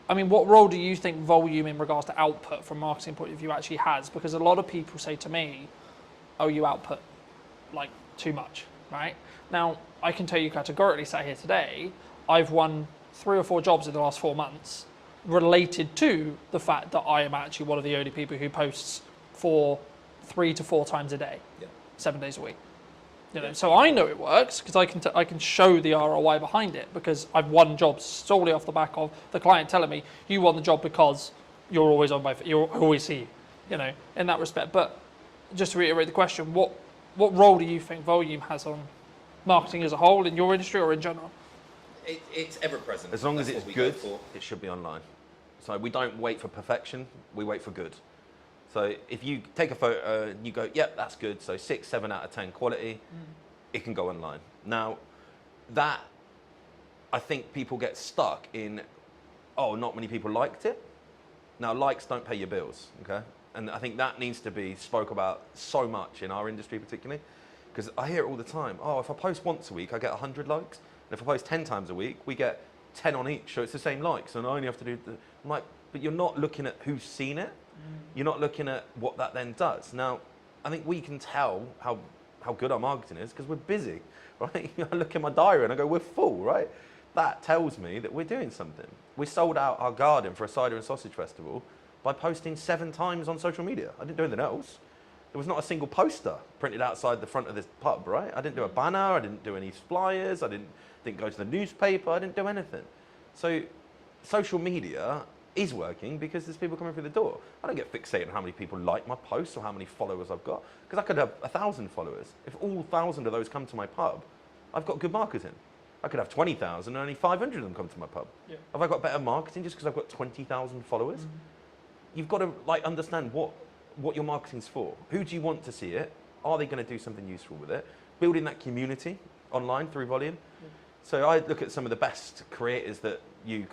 I mean, what role do you think volume in regards to output from a marketing point of view actually has? Because a lot of people say to me, oh, you output like too much, right? Now, I can tell you categorically, sat here today, I've won 3 or 4 jobs in the last 4 months related to the fact that I am actually one of the only people who posts for 3 to 4 times a day, 7 days a week. You know, so I know it works because I can show the ROI behind it, because I've won jobs solely off the back of the client telling me you won the job because you're always on I always see you know, in that respect. But just to reiterate the question, what role do you think volume has on marketing as a whole in your industry or in general? It's ever present. As long as it's good, it should be online. So we don't wait for perfection, we wait for good. So if you take a photo and you go, yep, that's good, so 6, 7 out of 10 quality, it can go online. Now, that, I think people get stuck in, oh, not many people liked it. Now, likes don't pay your bills, okay? And I think that needs to be spoke about so much in our industry particularly, because I hear it all the time. Oh, if I post once a week, I get 100 likes. And if I post 10 times a week, we get 10 on each, so it's the same likes, and I only have to do I'm like, but you're not looking at who's seen it. You're not looking at what that then does. Now, I think we can tell how good our marketing is because we're busy, right? I look at my diary and I go, we're full, right? That tells me that we're doing something. We sold out our garden for a cider and sausage festival by posting 7 times on social media. I didn't do anything else. There was not a single poster printed outside the front of this pub, right? I didn't do a banner, I didn't do any flyers, I didn't go to the newspaper, I didn't do anything. So social media is working because there's people coming through the door. I don't get fixated on how many people like my posts or how many followers I've got, because I could have 1,000 followers. If all 1,000 of those come to my pub, I've got good marketing. I could have 20,000 and only 500 of them come to my pub. Yeah. Have I got better marketing just because I've got 20,000 followers? You've got to understand what your marketing's for. Who do you want to see it? Are they going to do something useful with it? Building that community online through volume. Yeah. So I look at some of the best creators that you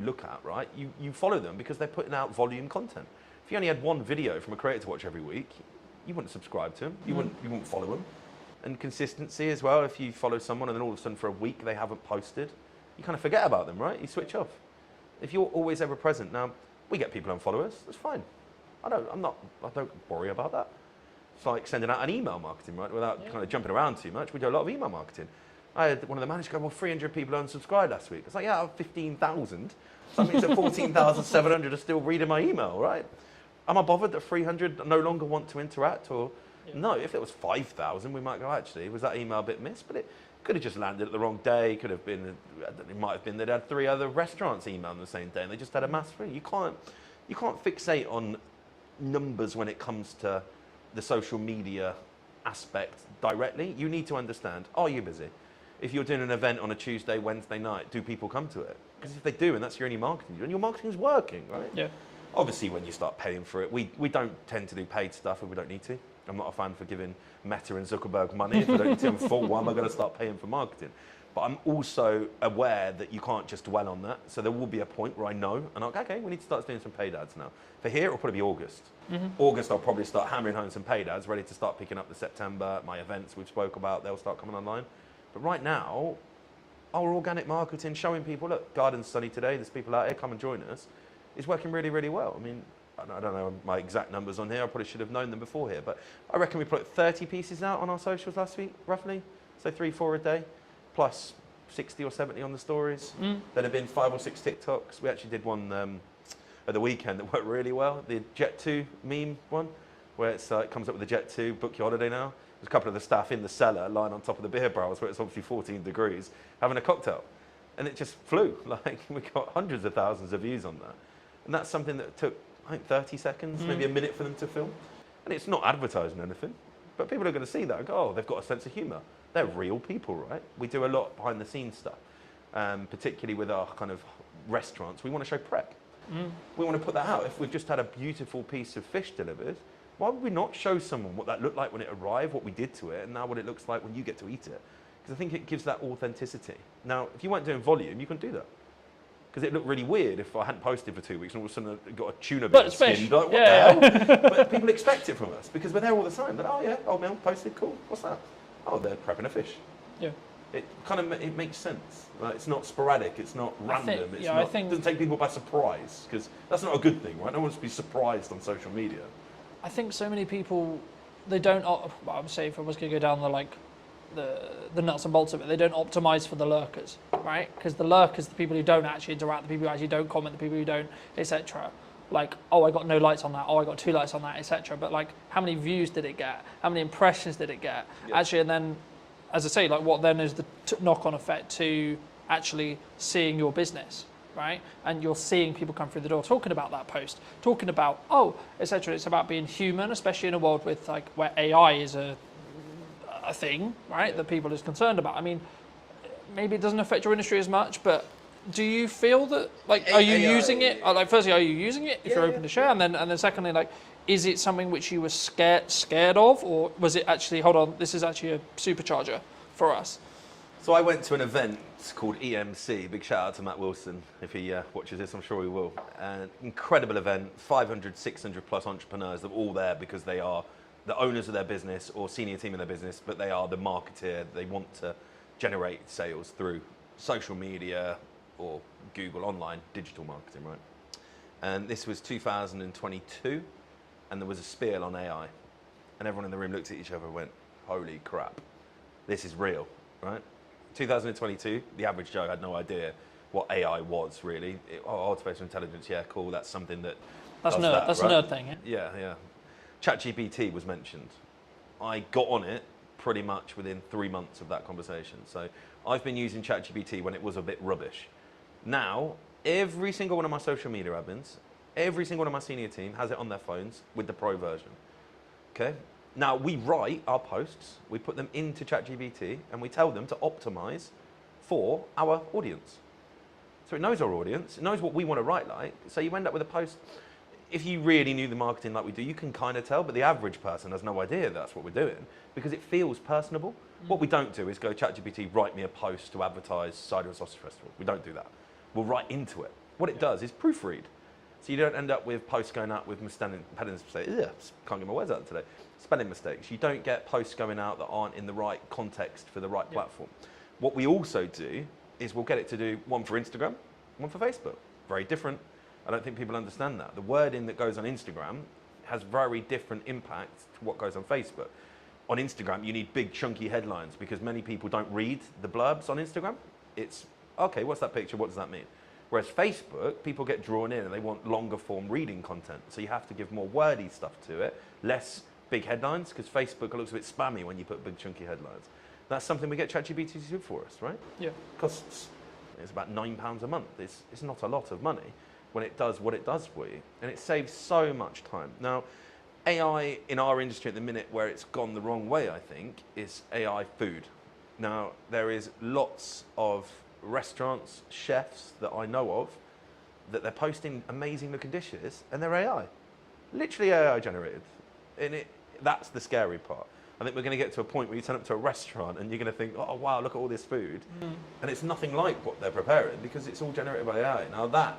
look at, right? You follow them because they're putting out volume content. If you only had one video from a creator to watch every week, you wouldn't subscribe to them. You wouldn't follow them. And consistency as well. If you follow someone and then all of a sudden for a week they haven't posted, you kind of forget about them, right? You switch off. If you're always ever present, now we get people unfollow us. That's fine. I don't worry about that. It's like sending out an email marketing, right? Without kind of jumping around too much. We do a lot of email marketing. I had one of the managers go, well, 300 people unsubscribed last week. It's like, yeah, I have 15,000. So that means that 14,700 are still reading my email, right? Am I bothered that 300 no longer want to interact? Or no, if it was 5,000, we might go, actually, was that email a bit missed? But it could have just landed at the wrong day. Could have been, it might have been they'd had 3 other restaurants email on the same day and they just had a mass free. You can't fixate on numbers when it comes to the social media aspect directly. You need to understand, are you busy? If you're doing an event on a Tuesday, Wednesday night, do people come to it? Because if they do, and that's your only marketing, and your marketing's working, right? Yeah. Obviously, when you start paying for it, we don't tend to do paid stuff if we don't need to. I'm not a fan for giving Meta and Zuckerberg money if I don't need to in full. Why am I going to start paying for marketing? But I'm also aware that you can't just dwell on that. So there will be a point where I know, and I'm like, okay, we need to start doing some paid ads now. For here, it'll probably be August. August, I'll probably start hammering home some paid ads, ready to start picking up the September. My events we've spoke about, they'll start coming online. But right now, our organic marketing, showing people, look, garden's sunny today, there's people out here, come and join us, is working really, really well. I mean, I don't know my exact numbers on here, I probably should have known them before here, but I reckon we put 30 pieces out on our socials last week, roughly. So 3-4 a day, plus 60 or 70 on the stories. There have been 5 or 6 TikToks. We actually did one at the weekend that worked really well, the Jet 2 meme one, where it comes up with the Jet 2, book your holiday now. There's a couple of the staff in the cellar lying on top of the beer barrels where it's obviously 14 degrees, having a cocktail. And it just flew. Like, we got hundreds of thousands of views on that. And that's something that took, I think, 30 seconds, maybe a minute for them to film. And it's not advertising anything, but people are going to see that and go, oh, they've got a sense of humour. They're real people, right? We do a lot behind the scenes stuff, particularly with our kind of restaurants. We want to show prep. We want to put that out. If we've just had a beautiful piece of fish delivered, why would we not show someone what that looked like when it arrived, what we did to it, and now what it looks like when you get to eat it? Because I think it gives that authenticity. Now, if you weren't doing volume, you couldn't do that. Because it looked really weird if I hadn't posted for 2 weeks and all of a sudden I got a tuna bit skinned. Like, what the hell? But people expect it from us because we're there all the time. But, oh yeah, old Mel posted, cool. What's that? Oh, they're prepping a fish. Yeah. It kind of it makes sense. Right? It's not sporadic. It's not random. It doesn't take people by surprise because that's not a good thing, right? No one wants to be surprised on social media. I think so many people, they don't. I would say if I was going to go down the nuts and bolts of it, they don't optimize for the lurkers, right? Because the lurkers, the people who don't actually interact, the people who actually don't comment, the people who don't, etc. Like, oh, I got no likes on that. Oh, I got 2 likes on that, etc. But like, how many views did it get? How many impressions did it get? Yeah. Actually, and then, as I say, like, what then is the knock-on effect to actually seeing your business, right? And you're seeing people come through the door talking about that post, talking about, oh, etc. It's about being human, especially in a world with like where AI is a thing, right? That people is concerned about. I mean, maybe it doesn't affect your industry as much, but do you feel that, like, are you using it? Like, firstly, are you using it if you're open to share? And then secondly, like, is it something which you were scared of, or was it actually, hold on, this is actually a supercharger for us? So I went to an event called EMC. Big shout out to Matt Wilson if he watches this. I'm sure he will. Incredible event. 500, 600 plus entrepreneurs. They're all there because they are the owners of their business or senior team in their business, but they are the marketeer. They want to generate sales through social media or Google online digital marketing, right? And this was 2022, and there was a spiel on AI, and everyone in the room looked at each other and went, holy crap, this is real, right? 2022, the average Joe had no idea what AI was really. Artificial intelligence, yeah, cool, that's something that that's does nerd, that, that's right? a nerd thing, yeah? Yeah. ChatGPT was mentioned. I got on it pretty much within 3 months of that conversation. So I've been using ChatGPT when it was a bit rubbish. Now, every single one of my social media admins, every single one of my senior team has it on their phones with the pro version. Okay? Now, we write our posts, we put them into ChatGPT, and we tell them to optimize for our audience. So it knows our audience, it knows what we want to write like, so you end up with a post. If you really knew the marketing like we do, you can kind of tell, but the average person has no idea that's what we're doing because it feels personable. What we don't do is go, ChatGPT, write me a post to advertise Cider and Sausage Festival. We don't do that. We'll write into it. What it does is proofread. So you don't end up with posts going out with spelling mistakes. Can't get my words out today. Spelling mistakes. You don't get posts going out that aren't in the right context for the right platform. What we also do is we'll get it to do one for Instagram, one for Facebook. Very different. I don't think people understand that. The wording that goes on Instagram has very different impact to what goes on Facebook. On Instagram, you need big chunky headlines because many people don't read the blurbs on Instagram. It's, okay, what's that picture? What does that mean? Whereas Facebook, people get drawn in and they want longer form reading content. So you have to give more wordy stuff to it, less big headlines, because Facebook looks a bit spammy when you put big chunky headlines. That's something we get ChatGPT to do for us, right? Yeah. Costs, it's about £9 a month. It's not a lot of money when it does what it does for you. And it saves so much time. Now, AI in our industry at the minute, where it's gone the wrong way, I think, is AI food. Now, there is lots of restaurants, chefs that I know of, that they're posting amazing looking dishes and they're AI. Literally AI generated. And that's the scary part. I think we're going to get to a point where you turn up to a restaurant and you're going to think, oh wow, look at all this food. And it's nothing like what they're preparing because it's all generated by AI. Now that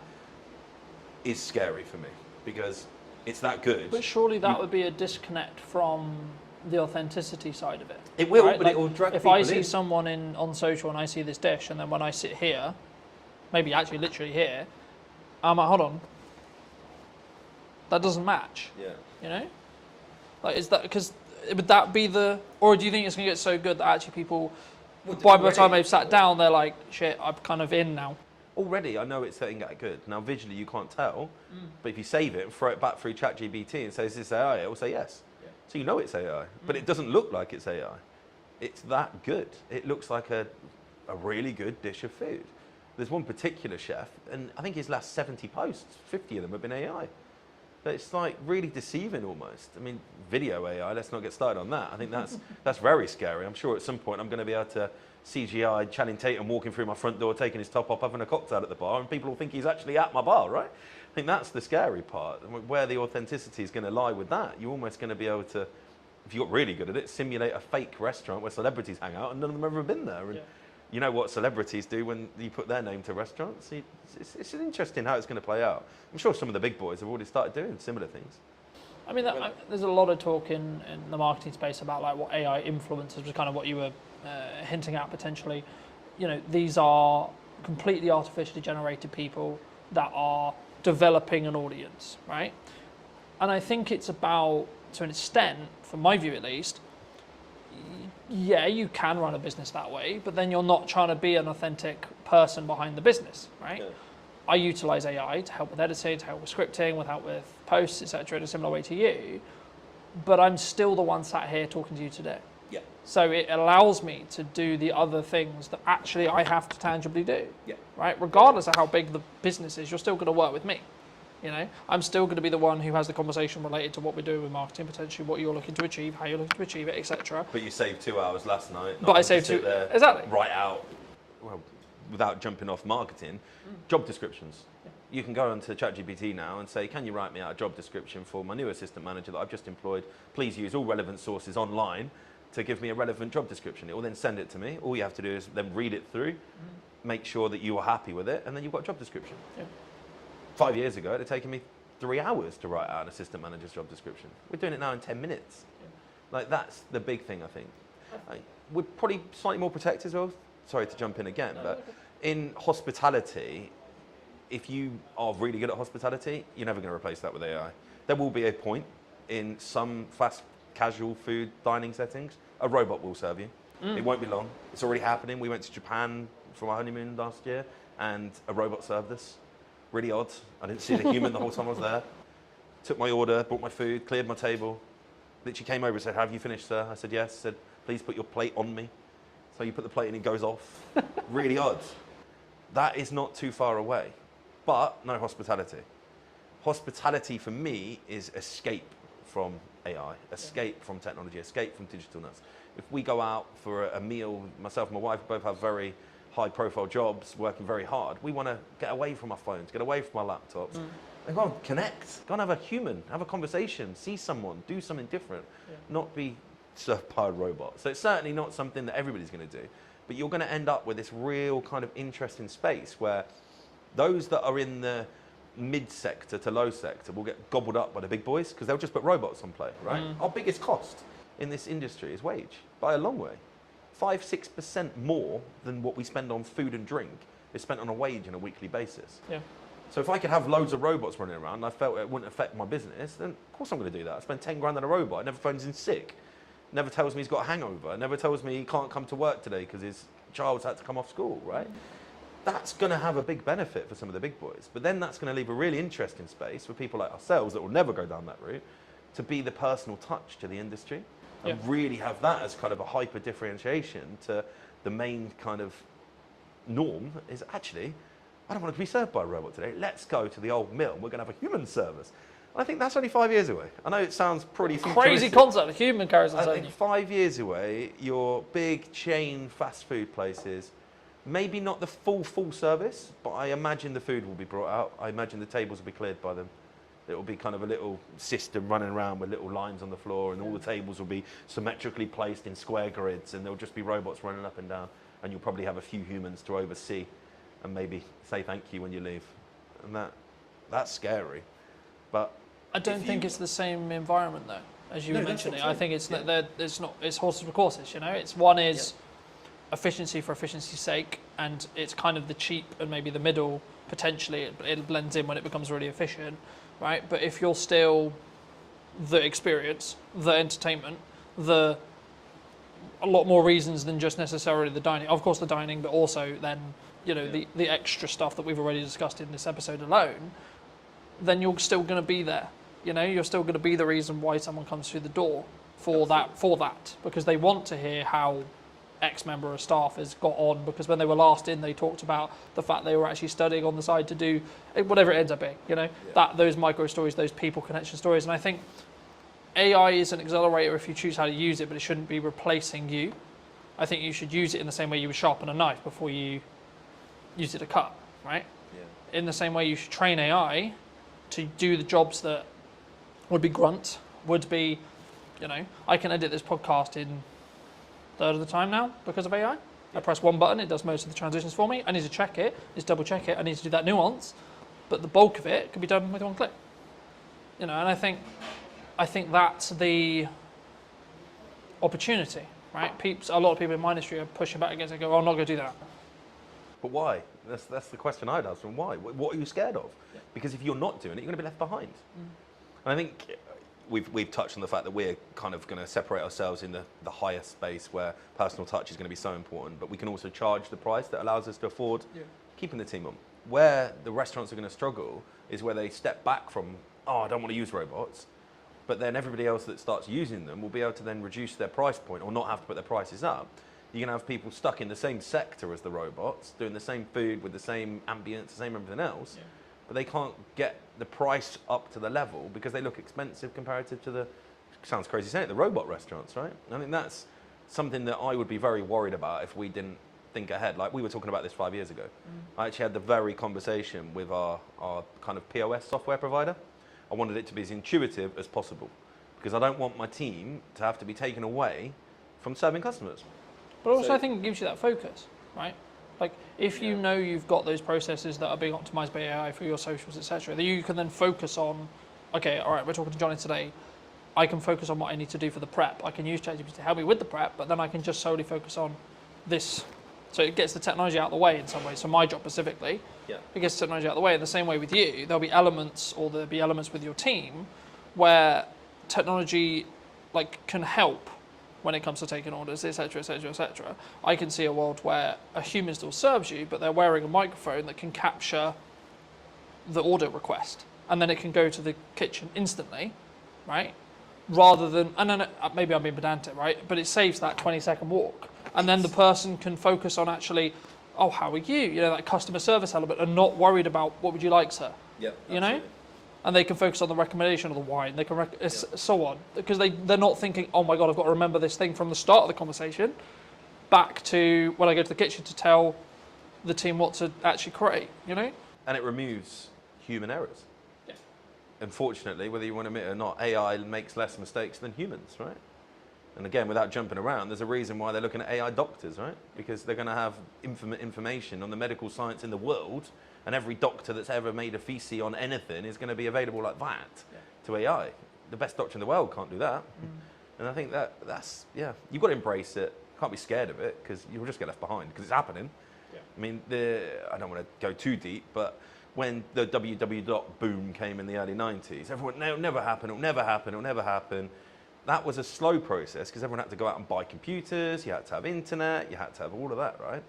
is scary for me because it's that good. But surely that would be a disconnect from the authenticity side of it. It will, right? but Like, it will drag if people I see in. someone on social and I see this dish, and then when I sit here, maybe actually literally here, I'm like, hold on, that doesn't match. Yeah. You know, like is that because would that be the, or do you think it's going to get so good that actually people, by the time they've sat down, they're like, shit, I'm kind of in now. Already, I know it's getting that good. Now, visually, you can't tell, but if you save it and throw it back through ChatGPT and say, is this AI? It will say yes. So you know it's AI, but it doesn't look like it's AI. It's that good. It looks like a really good dish of food. There's one particular chef, and I think his last 70 posts, 50 of them have been AI. But it's like really deceiving almost. I mean, video AI, let's not get started on that. I think that's very scary. I'm sure at some point I'm going to be able to CGI Channing Tatum walking through my front door, taking his top off, having a cocktail at the bar, and people will think he's actually at my bar, right? I think that's the scary part, where the authenticity is going to lie with that. You're almost going to be able to, if you got really good at it, simulate a fake restaurant where celebrities hang out and none of them have ever been there. And you know what celebrities do when you put their name to restaurants? It's interesting how it's going to play out. I'm sure some of the big boys have already started doing similar things. I mean, there's a lot of talk in the marketing space about like what AI influencers was kind of what you were hinting at potentially. You know, these are completely artificially generated people that are developing an audience, right? And I think it's about, to an extent, from my view at least, yeah, you can run a business that way, but then you're not trying to be an authentic person behind the business, right? Yeah. I utilize AI to help with editing, to help with scripting, with help with posts, etc., in a similar way to you, but I'm still the one sat here talking to you today. Yeah. So it allows me to do the other things that actually I have to tangibly do. Yeah. Right? Regardless of how big the business is, you're still going to work with me. You know, I'm still going to be the one who has the conversation related to what we're doing with marketing, potentially what you're looking to achieve, how you're looking to achieve it, etc. But you saved 2 hours last night. But I saved 2 exactly. Write out, well, without jumping off marketing, job descriptions. Yeah. You can go onto ChatGPT now and say, can you write me out a job description for my new assistant manager that I've just employed? Please use all relevant sources online to give me a relevant job description. It will then send it to me. All you have to do is then read it through, make sure that you are happy with it, and then you've got a job description. Yeah. 5 years ago, it had taken me 3 hours to write out an assistant manager's job description. We're doing it now in 10 minutes. Yeah. Like, that's the big thing, I think. We're probably slightly more protected as well. Sorry to jump in again, but in hospitality, if you are really good at hospitality, you're never going to replace that with AI. There will be a point in some fast casual food dining settings, a robot will serve you. It won't be long. It's already happening. We went to Japan for my honeymoon last year and a robot served us. Really odd. I didn't see the human the whole time I was there. Took my order, brought my food, cleared my table, literally came over and said, "Have you finished, sir?" I said, "Yes." Said, "Please put your plate on me." So you put the plate and it goes off. Really odd. That is not too far away, but no hospitality. Hospitality for me is escape from AI, escape from technology, escape from digitalness. If we go out for a meal, myself and my wife both have very high profile jobs, working very hard. We want to get away from our phones, get away from our laptops, and go and connect, go and have a human, have a conversation, see someone, do something different, not be served by a robot. So it's certainly not something that everybody's going to do, but you're going to end up with this real kind of interesting space where those that are in the mid sector to low sector will get gobbled up by the big boys because they'll just put robots on play, right? Our biggest cost in this industry is wage, by a long way. 5-6% more than what we spend on food and drink is spent on a wage on a weekly basis. Yeah. So if I could have loads of robots running around and I felt it wouldn't affect my business, then of course I'm going to do that. I spend 10 grand on a robot. It never phones in sick. Never tells me he's got a hangover. Never tells me he can't come to work today because his child's had to come off school, right? That's going to have a big benefit for some of the big boys. But then that's going to leave a really interesting space for people like ourselves that will never go down that route to be the personal touch to the industry and really have that as kind of a hyper differentiation to the main kind of norm is actually, I don't want to be served by a robot today. Let's go to the old mill. We're going to have a human service. I think that's only 5 years away. I know it sounds pretty Crazy futuristic. concept, a human carries I us think 5 years away, your big chain fast food places, maybe not the full service, but I imagine the food will be brought out. I imagine the tables will be cleared by them. It will be kind of a little system running around with little lines on the floor, and all the tables will be symmetrically placed in square grids, and there'll just be robots running up and down, and you'll probably have a few humans to oversee and maybe say thank you when you leave. And that's scary. But I don't think it's the same environment though, as you were mentioning. I think it's it's horses for courses. You know, it's one is efficiency for efficiency's sake, and it's kind of the cheap and maybe the middle. Potentially, it blends in when it becomes really efficient, right? But if you're still the experience, the entertainment, a lot more reasons than just necessarily the dining. Of course, the dining, but also then the extra stuff that we've already discussed in this episode alone. Then you're still going to be there. You know, you're still going to be the reason why someone comes through the door for that, because they want to hear how X member of staff has got on, because when they were last in, they talked about the fact they were actually studying on the side to do whatever it ends up being, those micro stories, those people connection stories. And I think AI is an accelerator if you choose how to use it, but it shouldn't be replacing you. I think you should use it in the same way you would sharpen a knife before you use it to cut, right? Yeah. In the same way you should train AI to do the jobs that would be grunt, would be, I can edit this podcast in a third of the time now because of AI. I press one button, it does most of the transitions for me. I need to check it, double check it, I need to do that nuance, but the bulk of it can be done with one click. And I think that's the opportunity, right? A lot of people in my industry are pushing back against it and go, I'm not going to do that. But why? That's the question I'd ask them. Why? What are you scared of? Yeah. Because if you're not doing it, you're going to be left behind. And I think we've touched on the fact that we're kind of going to separate ourselves in the higher space where personal touch is going to be so important, but we can also charge the price that allows us to afford keeping the team on. Where the restaurants are going to struggle is where they step back from, I don't want to use robots, but then everybody else that starts using them will be able to then reduce their price point or not have to put their prices up. You're going to have people stuck in the same sector as the robots, doing the same food with the same ambience, the same everything else, but they can't get the price up to the level because they look expensive comparative to the, sounds crazy saying it, the robot restaurants, right? I think that's something that I would be very worried about if we didn't think ahead. Like we were talking about this 5 years ago. I actually had the very conversation with our kind of POS software provider. I wanted it to be as intuitive as possible because I don't want my team to have to be taken away from serving customers. But also I think it gives you that focus, right? Like if you know you've got those processes that are being optimized by AI for your socials, etc., that you can then focus on, okay, all right, we're talking to Johnny today. I can focus on what I need to do for the prep. I can use ChatGPT to help me with the prep, but then I can just solely focus on this. So it gets the technology out of the way in some ways. So my job specifically, it gets the technology out of the way. In the same way with you, there'll be elements with your team where technology can help when it comes to taking orders, etc., etc., etc. I can see a world where a human still serves you, but they're wearing a microphone that can capture the order request, and then it can go to the kitchen instantly, right? rather than, and then maybe I'm being pedantic, right? But it saves that 20-second walk. And then the person can focus on actually, oh, how are you? You know, that customer service element, and not worried about what would you like, sir? Yep, you know? And they can focus on the recommendation of the wine, they can so on. Because they're not thinking, oh my God, I've got to remember this thing from the start of the conversation, back to when I go to the kitchen to tell the team what to actually create, you know? And it removes human errors. Yeah. Unfortunately, whether you want to admit it or not, AI makes less mistakes than humans, right? And again, without jumping around, there's a reason why they're looking at AI doctors, right? Because they're going to have infinite information on the medical science in the world, and every doctor that's ever made a thesis on anything is going to be available like that to AI. The best doctor in the world can't do that. And I think that's, you've got to embrace it. Can't be scared of it, because you'll just get left behind, because it's happening. I mean, I don't want to go too deep, but when the www boom came in the early 90s, everyone, no, it'll never happen, it'll never happen, it'll never happen. That was a slow process, because everyone had to go out and buy computers, you had to have internet, you had to have all of that, right?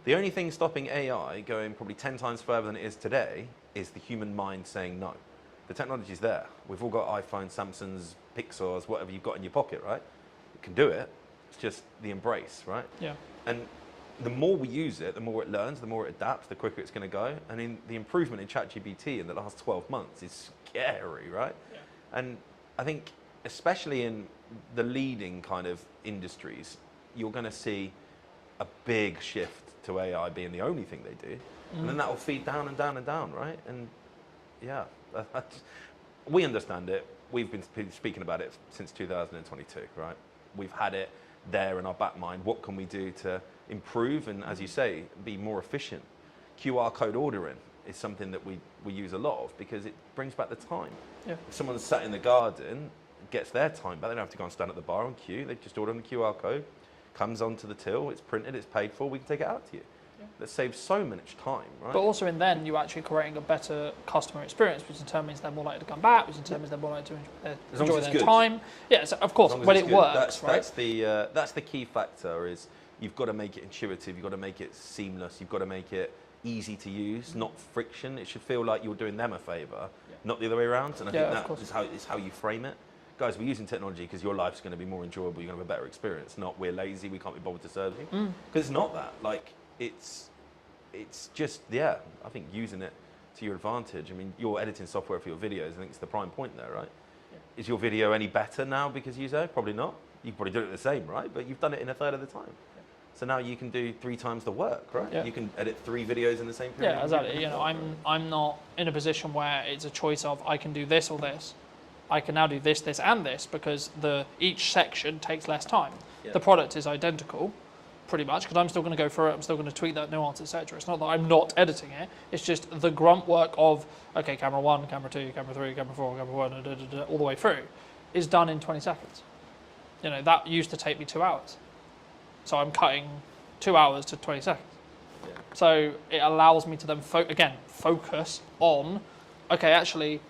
The only thing stopping AI going probably 10 times further than it is today is the human mind saying no. The technology's there. We've all got iPhones, Samsungs, Pixars, whatever you've got in your pocket, right? You can do it. It's just the embrace, right? Yeah. And the more we use it, the more it learns, the more it adapts, the quicker it's going to go. I mean, the improvement in ChatGPT in the last 12 months is scary, right? Yeah. And I think, especially in the leading kind of industries, you're going to see a big shift to AI being the only thing they do. And then that will feed down and down and down, right? And yeah, we understand it. We've been speaking about it since 2022, right? We've had it there in our back mind. What can we do to improve and, as you say, be more efficient? QR code ordering is something that we use a lot of, because it brings back the time. Yeah. If someone's sat in the garden, gets their time back, they don't have to go and stand at the bar and queue. They just order on the QR code, comes onto the till, it's printed, it's paid for, we can take it out to you. Yeah. That saves so much time, right? But also in then, you're actually creating a better customer experience, which determines they're more likely to come back, which determines they're more likely to enjoy their time. Yeah, so of course, when it works, right? That's the key factor, is you've got to make it intuitive, you've got to make it seamless, you've got to make it easy to use, not friction. It should feel like you're doing them a favour, not the other way around. And I think that is how you frame it. Guys, we're using technology because your life's going to be more enjoyable, you're going to have a better experience, not we're lazy, we can't be bothered to serve you. Because it's not that. Like, it's just, I think using it to your advantage. I mean, you're editing software for your videos, I think it's the prime point there, right? Yeah. Is your video any better now because you say? Probably not. You probably do it the same, right? But you've done it in a third of the time. So now you can do 3 times the work, right? Yeah. You can edit 3 videos in the same period. Yeah, exactly. You know, I'm not in a position where it's a choice of I can do this or this. I can now do this, this, and this, because each section takes less time. Yeah. The product is identical, pretty much, because I'm still going to go through it. I'm still going to tweak that nuance, etc. It's not that I'm not editing it. It's just the grunt work of okay, camera 1, camera 2, camera 3, camera 4, camera 1, all the way through, is done in 20 seconds. You know, that used to take me 2 hours. So I'm cutting 2 hours to 20 seconds. Yeah. So it allows me to then, focus on, okay, actually,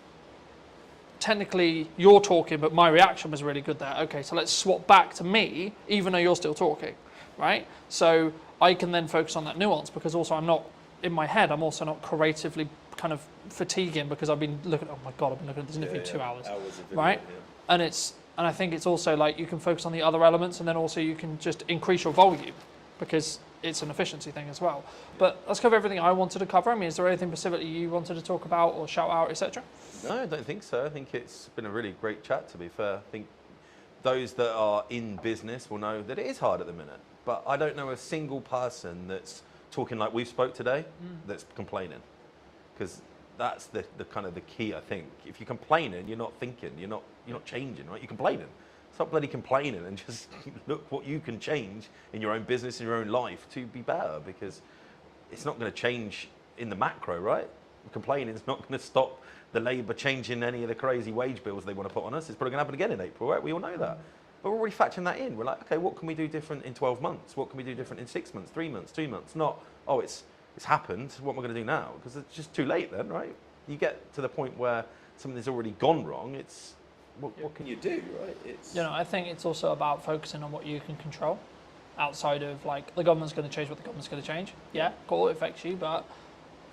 technically you're talking, but my reaction was really good there. Okay, so let's swap back to me, even though you're still talking, right? So I can then focus on that nuance, because also I'm not, in my head, I'm also not creatively kind of fatiguing, because I've been looking, oh my God, I've been looking at this interview 2 hours, right? Yeah. And I think it's also like you can focus on the other elements, and then also you can just increase your volume, because it's an efficiency thing as well. But let's cover everything I wanted to cover. I mean, is there anything specifically you wanted to talk about or shout out, etc.? No, I don't think so. I think it's been a really great chat, to be fair. I think those that are in business will know that it is hard at the minute. But I don't know a single person that's talking like we've spoke today that's complaining. Because that's the kind of the key, I think. If you're complaining, you're not thinking, you're not changing, right? You're complaining. Stop bloody complaining and just look what you can change in your own business, in your own life to be better, because it's not going to change in the macro, right? Complaining is not going to stop the Labour changing any of the crazy wage bills they want to put on us. It's probably going to happen again in April, right? We all know that. But we're already factoring that in. We're like, okay, what can we do different in 12 months? What can we do different in 6 months, 3 months, 2 months? Not, oh, it's happened, what am I going to do now? Because it's just too late then, right? You get to the point where something's already gone wrong, it's, what can you do, right? I think it's also about focusing on what you can control, outside of like the government's going to change what the government's going to change. Yeah, cool, it affects you, but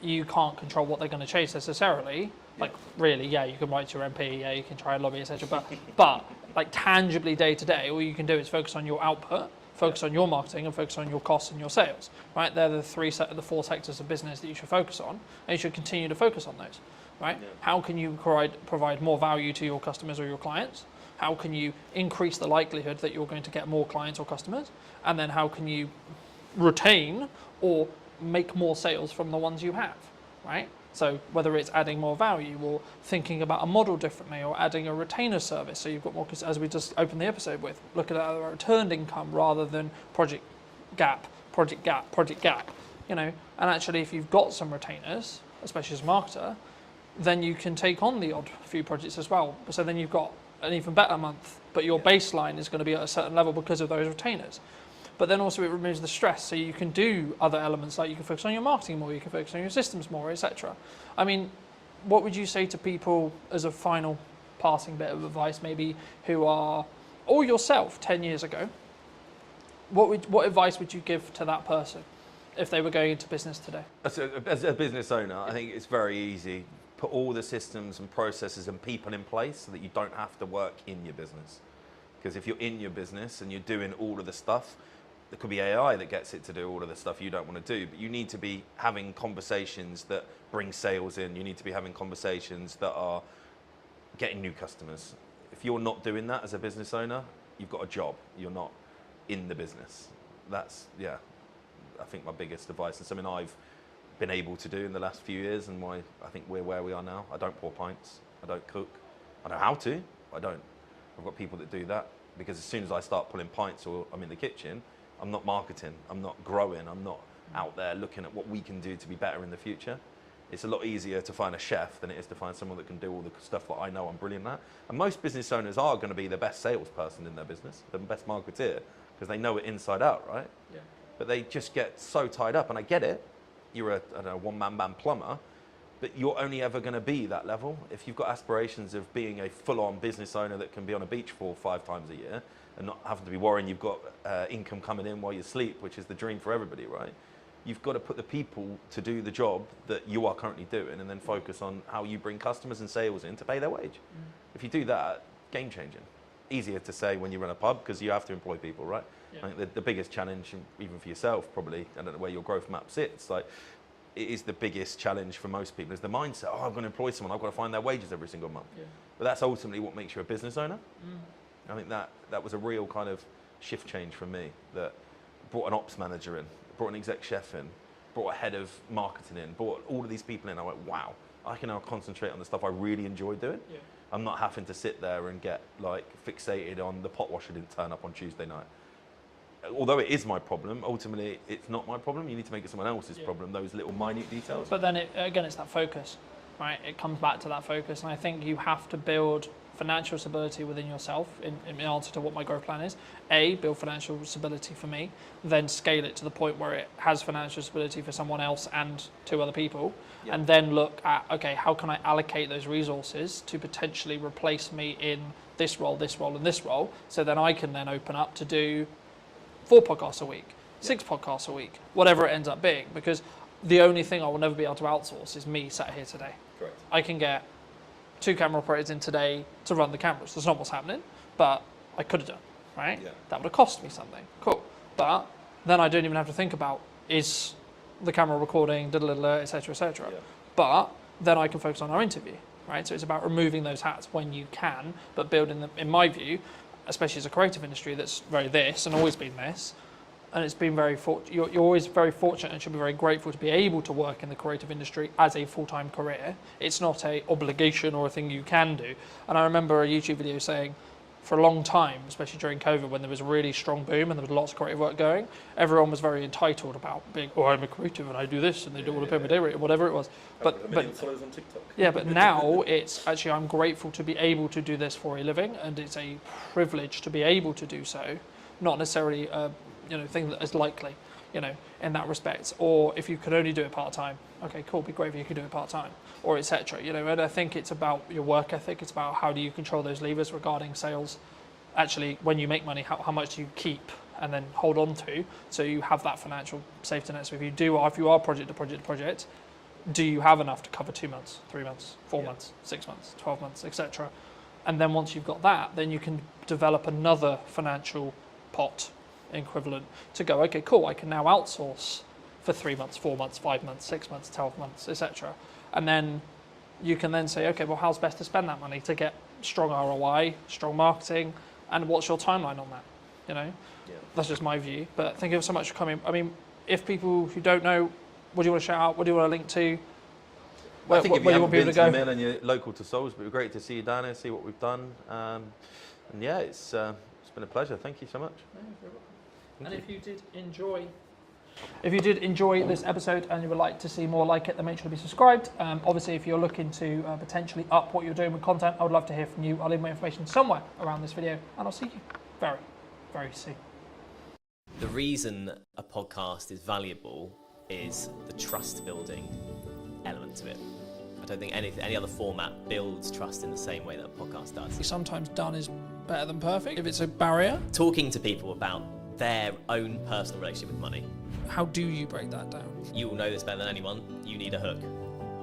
you can't control what they're going to change necessarily. Like really, you can write to your MP, you can try and lobby, etc. But like tangibly day to day, all you can do is focus on your output, focus on your marketing, and focus on your costs and your sales, right? They're the four sectors of business that you should focus on, and you should continue to focus on those, right? Yeah. How can you provide more value to your customers or your clients? How can you increase the likelihood that you're going to get more clients or customers? And then how can you retain or make more sales from the ones you have, right? So whether it's adding more value or thinking about a model differently or adding a retainer service, so you've got more, because as we just opened the episode with, looking at a returned income rather than project gap, you know, and actually if you've got some retainers, especially as a marketer, then you can take on the odd few projects as well. So then you've got an even better month, but your baseline is going to be at a certain level because of those retainers. But then also it removes the stress, so you can do other elements, like you can focus on your marketing more, you can focus on your systems more, etc. I mean, what would you say to people as a final passing bit of advice, maybe who are, or yourself 10 years ago, what advice would you give to that person if they were going into business today? As a business owner, I think it's very easy. Put all the systems and processes and people in place so that you don't have to work in your business. Because if you're in your business and you're doing all of the stuff, there could be AI that gets it to do all of the stuff you don't want to do, but you need to be having conversations that bring sales in. You need to be having conversations that are getting new customers. If you're not doing that as a business owner, you've got a job. You're not in the business. That's, yeah, I think my biggest advice, and something I've been able to do in the last few years, and why I think we're where we are now. I don't pour pints. I don't cook. I know how to, but I don't. I've got people that do that, because as soon as I start pulling pints or I'm in the kitchen, I'm not marketing, I'm not growing, I'm not out there looking at what we can do to be better in the future. It's a lot easier to find a chef than it is to find someone that can do all the stuff that I know I'm brilliant at. And most business owners are going to be the best salesperson in their business, the best marketeer, because they know it inside out, right? Yeah. But they just get so tied up, and I get it. You're a, I don't know, one-man band plumber, but you're only ever going to be that level. If you've got aspirations of being a full-on business owner that can be on a beach 4 or 5 times a year, and not having to be worrying you've got income coming in while you sleep, which is the dream for everybody, right? You've got to put the people to do the job that you are currently doing, and then focus on how you bring customers and sales in to pay their wage. If you do that, game changing. Easier to say when you run a pub, because you have to employ people, right? Yeah. I think the biggest challenge, even for yourself probably, I don't know where your growth map sits, like, it is the biggest challenge for most people, is the mindset, oh, I'm going to employ someone, I've got to find their wages every single month. Yeah. But that's ultimately what makes you a business owner. I think that was a real kind of shift change for me, that brought an ops manager in, brought an exec chef in, brought a head of marketing in, brought all of these people in. I went, wow, I can now concentrate on the stuff I really enjoy doing. Yeah. I'm not having to sit there and get like fixated on the pot washer didn't turn up on Tuesday night. Although it is my problem, ultimately it's not my problem. You need to make it someone else's problem, those little minute details. But then again, it's that focus, right? It comes back to that focus, and I think you have to build financial stability within yourself in answer to what my growth plan is. Build financial stability for me, then scale it to the point where it has financial stability for someone else and 2 other people, and then look at, okay, how can I allocate those resources to potentially replace me in this role, and this role, so then I can then open up to do 4 podcasts a week, 6 podcasts a week, whatever it ends up being, because the only thing I will never be able to outsource is me sat here today. Correct. I can get 2 camera operators in today to run the cameras. That's not what's happening, but I could have done, right? Yeah. That would have cost me something. Cool. But then I don't even have to think about, is the camera recording, etc., etc. Yeah. But then I can focus on our interview, right? So it's about removing those hats when you can, but building them, in my view, especially as a creative industry that's very this and always been this, and it's been very you're always very fortunate and should be very grateful to be able to work in the creative industry as a full-time career. It's not a obligation or a thing you can do. And I remember a YouTube video saying, for a long time, especially during COVID, when there was a really strong boom and there was lots of creative work going, everyone was very entitled about being, oh, I'm a creative and I do this, and they do all the pay my day rate, or whatever it was. But followers on TikTok. yeah, but now it's actually, I'm grateful to be able to do this for a living, and it's a privilege to be able to do so, not necessarily a thing that is likely, in that respect. Or if you could only do it part-time, okay, cool, be great if you could do it part-time, or etc. And I think it's about your work ethic. It's about how do you control those levers regarding sales. Actually, when you make money, how much do you keep and then hold on to, so you have that financial safety net. So if you are project to project, do you have enough to cover 2 months, 3 months, 4 months, 6 months, 12 months, etc. And then once you've got that, then you can develop another financial pot equivalent to go, okay, cool, I can now outsource for 3 months, 4 months, 5 months, 6 months, 12 months, etc. And then you can then say, okay, well, how's best to spend that money to get strong ROI, strong marketing, and what's your timeline on that? You know, that's just my view. But thank you so much for coming. I mean, if people who don't know, what do you want to shout out? What do you want to link to? I think if you haven't been to the go? mill and you're local to Salisbury, it'd be great to see you down here, see what we've done. And yeah, it's been a pleasure. Thank you so much. And if you did enjoy this episode and you would like to see more like it, then make sure to be subscribed. Obviously, if you're looking to potentially up what you're doing with content, I would love to hear from you. I'll leave my information somewhere around this video, and I'll see you very, very soon. The reason a podcast is valuable is the trust building element to it. I don't think any other format builds trust in the same way that a podcast does. Sometimes done is better than perfect if it's a barrier. Talking to people about their own personal relationship with money. How do you break that down? You will know this better than anyone. You need a hook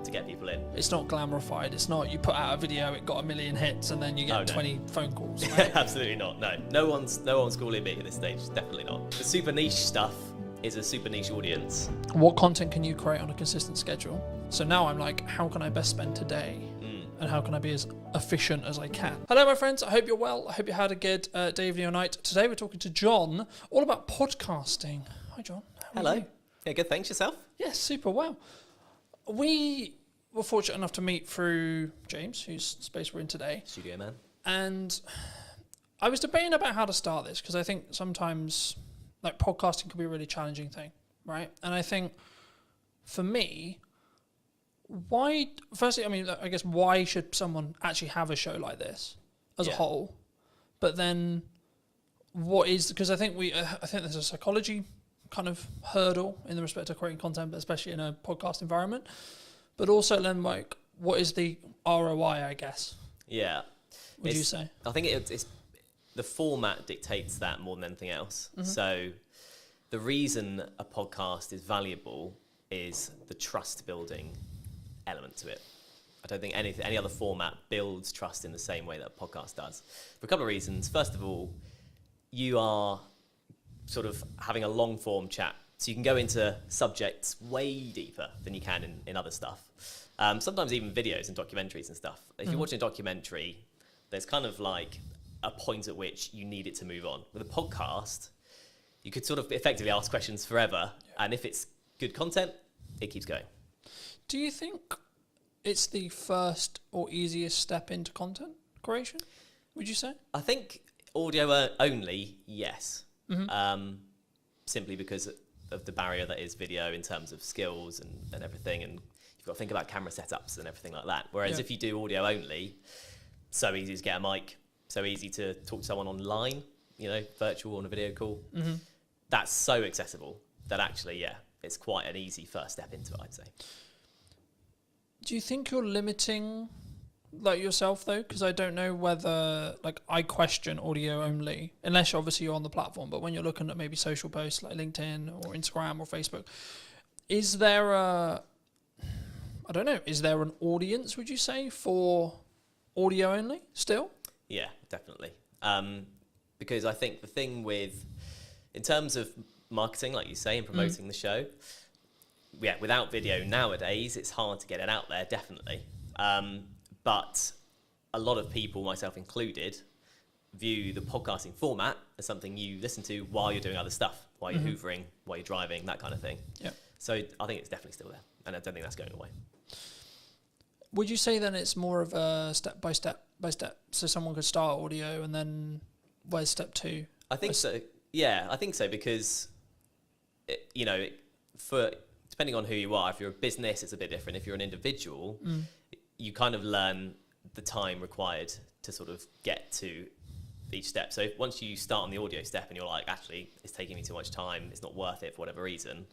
to get people in. It's not glamorified. It's not you put out a video, it got 1 million hits, and then you get 20 phone calls. Right? Absolutely not. No one's calling me at this stage. Definitely not. The super niche stuff is a super niche audience. What content can you create on a consistent schedule? So now I'm like, how can I best spend today? And how can I be as efficient as I can? Hello, my friends. I hope you're well. I hope you had a good day, evening, or night. Today we're talking to John all about podcasting. Hi, John. Hello. Yeah, good. Thanks. Yourself? Yes, super well. We were fortunate enough to meet through James, whose space we're in today. Studio man. And I was debating about how to start this because I think sometimes like podcasting can be a really challenging thing, right? And I think for me, firstly, I mean, I guess why should someone actually have a show like this as a whole? But then because I think there's a psychology kind of hurdle in the respect of creating content, but especially in a podcast environment. But also then like, what is the ROI, I guess? Yeah. Would you say? I think it's the format dictates that more than anything else. Mm-hmm. So the reason a podcast is valuable is the trust building element to it. I don't think any other format builds trust in the same way that a podcast does. For a couple of reasons. First of all, you are sort of having a long form chat. So you can go into subjects way deeper than you can in other stuff. Sometimes even videos and documentaries and stuff. If you're watching a documentary, there's kind of like a point at which you need it to move on. With a podcast, you could sort of effectively ask questions forever. And if it's good content, it keeps going. Do you think it's the first or easiest step into content creation, would you say? I think audio only, yes. Mm-hmm. Simply because of the barrier that is video in terms of skills and everything. And you've got to think about camera setups and everything like that. Whereas if you do audio only, so easy to get a mic, so easy to talk to someone online, virtual on a video call. Mm-hmm. That's so accessible that actually, it's quite an easy first step into it, I'd say. Do you think you're limiting like yourself though? Because I don't know whether I question audio only, unless obviously you're on the platform, but when you're looking at maybe social posts like LinkedIn or Instagram or Facebook, is there an audience, would you say, for audio only still? Yeah, definitely. Because I think the thing in terms of marketing, like you say, and promoting the show, without video nowadays, it's hard to get it out there, definitely. But a lot of people, myself included, view the podcasting format as something you listen to while you're doing other stuff, while you're hoovering, while you're driving, that kind of thing. Yeah. So I think it's definitely still there, and I don't think that's going away. Would you say then it's more of a step by step? So someone could start audio and then where's step 2? I think so. Yeah, I think so because, for depending on who you are, if you're a business, it's a bit different. If you're an individual, you kind of learn the time required to sort of get to each step. So once you start on the audio step and you're like, actually, it's taking me too much time, it's not worth it for whatever reason,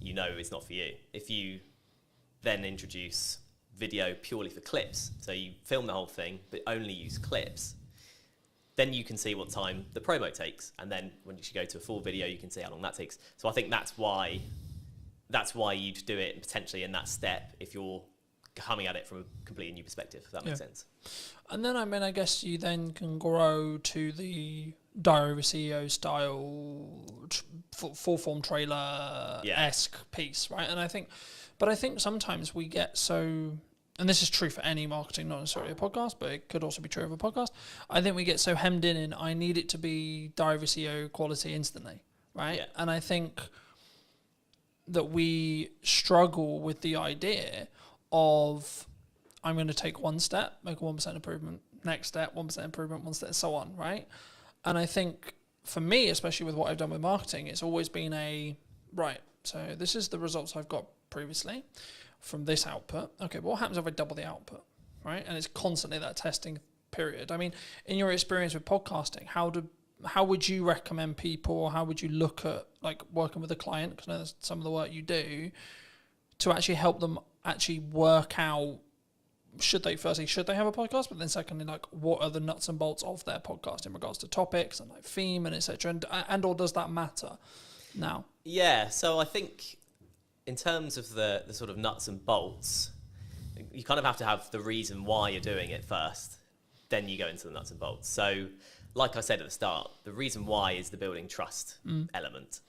it's not for you. If you then introduce video purely for clips, so you film the whole thing but only use clips, then you can see what time the promo takes, and then when you should go to a full video, you can see how long that takes. So I think that's why you'd do it potentially in that step if you're coming at it from a completely new perspective, if that makes sense. And then, I mean, I guess you then can grow to the Diary of a CEO style, full form trailer-esque piece, right? And I think sometimes we get so, and this is true for any marketing, not necessarily a podcast, but it could also be true of a podcast. I think we get so hemmed in I need it to be Diary of a CEO quality instantly, right? Yeah. And I think that we struggle with the idea of, I'm going to take one step, make a 1% improvement, next step, 1% improvement, one step, so on, right? And I think for me, especially with what I've done with marketing, it's always been right, so this is the results I've got previously from this output. Okay, but what happens if I double the output, right? And it's constantly that testing period. I mean, in your experience with podcasting, how would you recommend people, or how would you look at like working with a client, because I know that's some of the work you do, to actually help them actually work out, should they have a podcast, but then secondly, like, what are the nuts and bolts of their podcast in regards to topics and like theme and etc. and or does that matter now? Yeah, so I think in terms of the sort of nuts and bolts, you kind of have to have the reason why you're doing it first, then you go into the nuts and bolts. So like I said at the start, the reason why is the building trust element.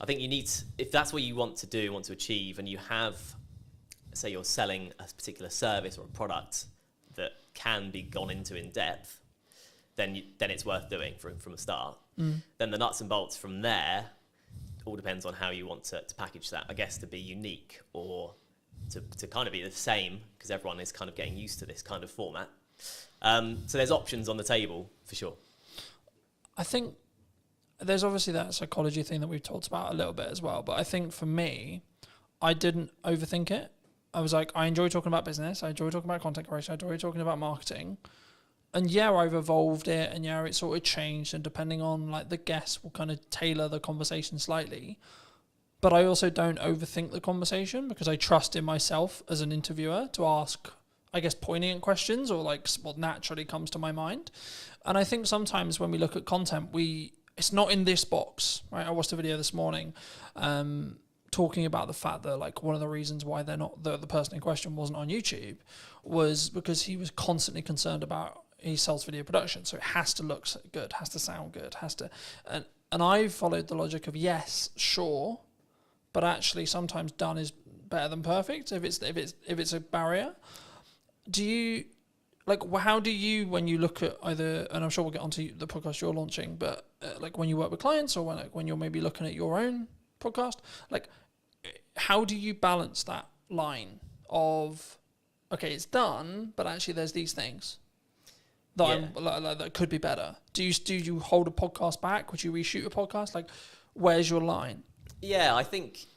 I think you need to, if that's what you want to achieve, and you have, say you're selling a particular service or a product that can be gone into in depth, then it's worth doing from the start. Then the nuts and bolts from there all depends on how you want to package that, I guess, to be unique or to kind of be the same, because everyone is kind of getting used to this kind of format. So there's options on the table for sure. I think there's obviously that psychology thing that we've talked about a little bit as well, but I think for me, I didn't overthink it. I was like, I enjoy talking about business, I enjoy talking about content creation, I enjoy talking about marketing. And yeah, I've evolved it, and yeah, it's sort of changed, and depending on like the guest, will kind of tailor the conversation slightly. But I also don't overthink the conversation, because I trust in myself as an interviewer to ask, I guess, poignant questions, or like what naturally comes to my mind. And I think sometimes when we look at content, it's not in this box, right? I watched a video this morning talking about the fact that like one of the reasons why the person in question wasn't on YouTube was because he was constantly concerned about, he sells video production, so it has to look good, has to sound good, and I followed the logic of yes, sure, but actually sometimes done is better than perfect if it's a barrier. Do you, like, how do you, when you look at either, and I'm sure we'll get onto the podcast you're launching, but like when you work with clients, or when you're maybe looking at your own podcast, like, how do you balance that line of, okay, it's done, but actually there's these things that that could be better? Do you hold a podcast back? Would you reshoot a podcast? Like, where's your line? Yeah, I think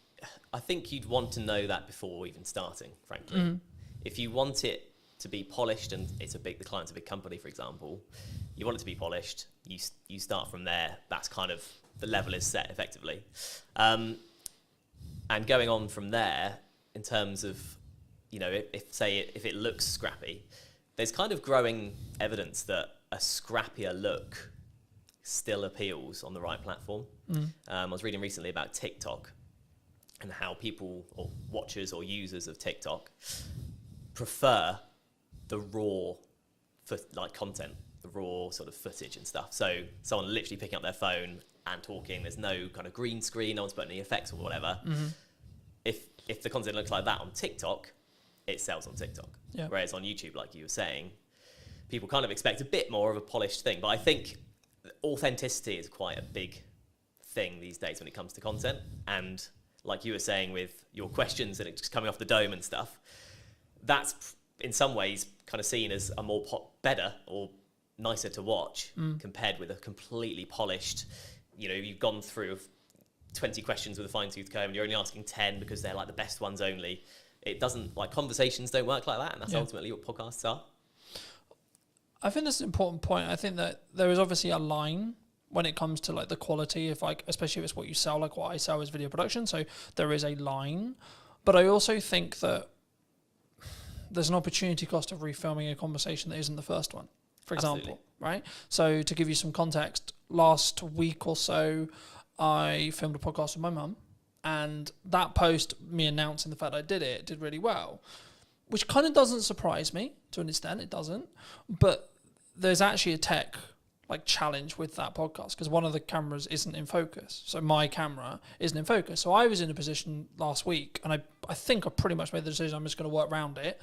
you'd want to know that before even starting, frankly. If you want it to be polished, and the client's a big company, for example, you want it to be polished, you start from there. That's kind of, the level is set effectively. And going on from there, in terms of, you know, if it looks scrappy, there's kind of growing evidence that a scrappier look still appeals on the right platform. I was reading recently about TikTok and how people, or watchers or users of TikTok, prefer the raw content, the raw sort of footage and stuff. So someone literally picking up their phone and talking, there's no kind of green screen, no one's putting any effects or whatever. If the content looks like that on TikTok, it sells on TikTok. Yeah. Whereas on YouTube, like you were saying, people kind of expect a bit more of a polished thing. But I think authenticity is quite a big thing these days when it comes to content. And like you were saying with your questions and it's coming off the dome and stuff, that's in some ways kind of seen as a more better or nicer to watch compared with a completely polished, you know, you've gone through 20 questions with a fine-tooth comb and you're only asking 10 because they're like the best ones only. It doesn't, like, conversations don't work like that, and that's ultimately what podcasts are. I think that's an important point. I think that there is obviously a line when it comes to like the quality, if like, especially if it's what you sell, like what I sell is video production, so there is a line. But I also think that there's an opportunity cost of refilming a conversation that isn't the first one, for example. Right? So to give you some context, last week or so, I filmed a podcast with my mum, and that post, me announcing the fact I did really well. which kind of doesn't surprise me to an extent. It doesn't, but there's actually a tech challenge with that podcast because one of the cameras isn't in focus. So my camera isn't in focus. So I was in a position last week, and I think I pretty much made the decision I'm just going to work around it.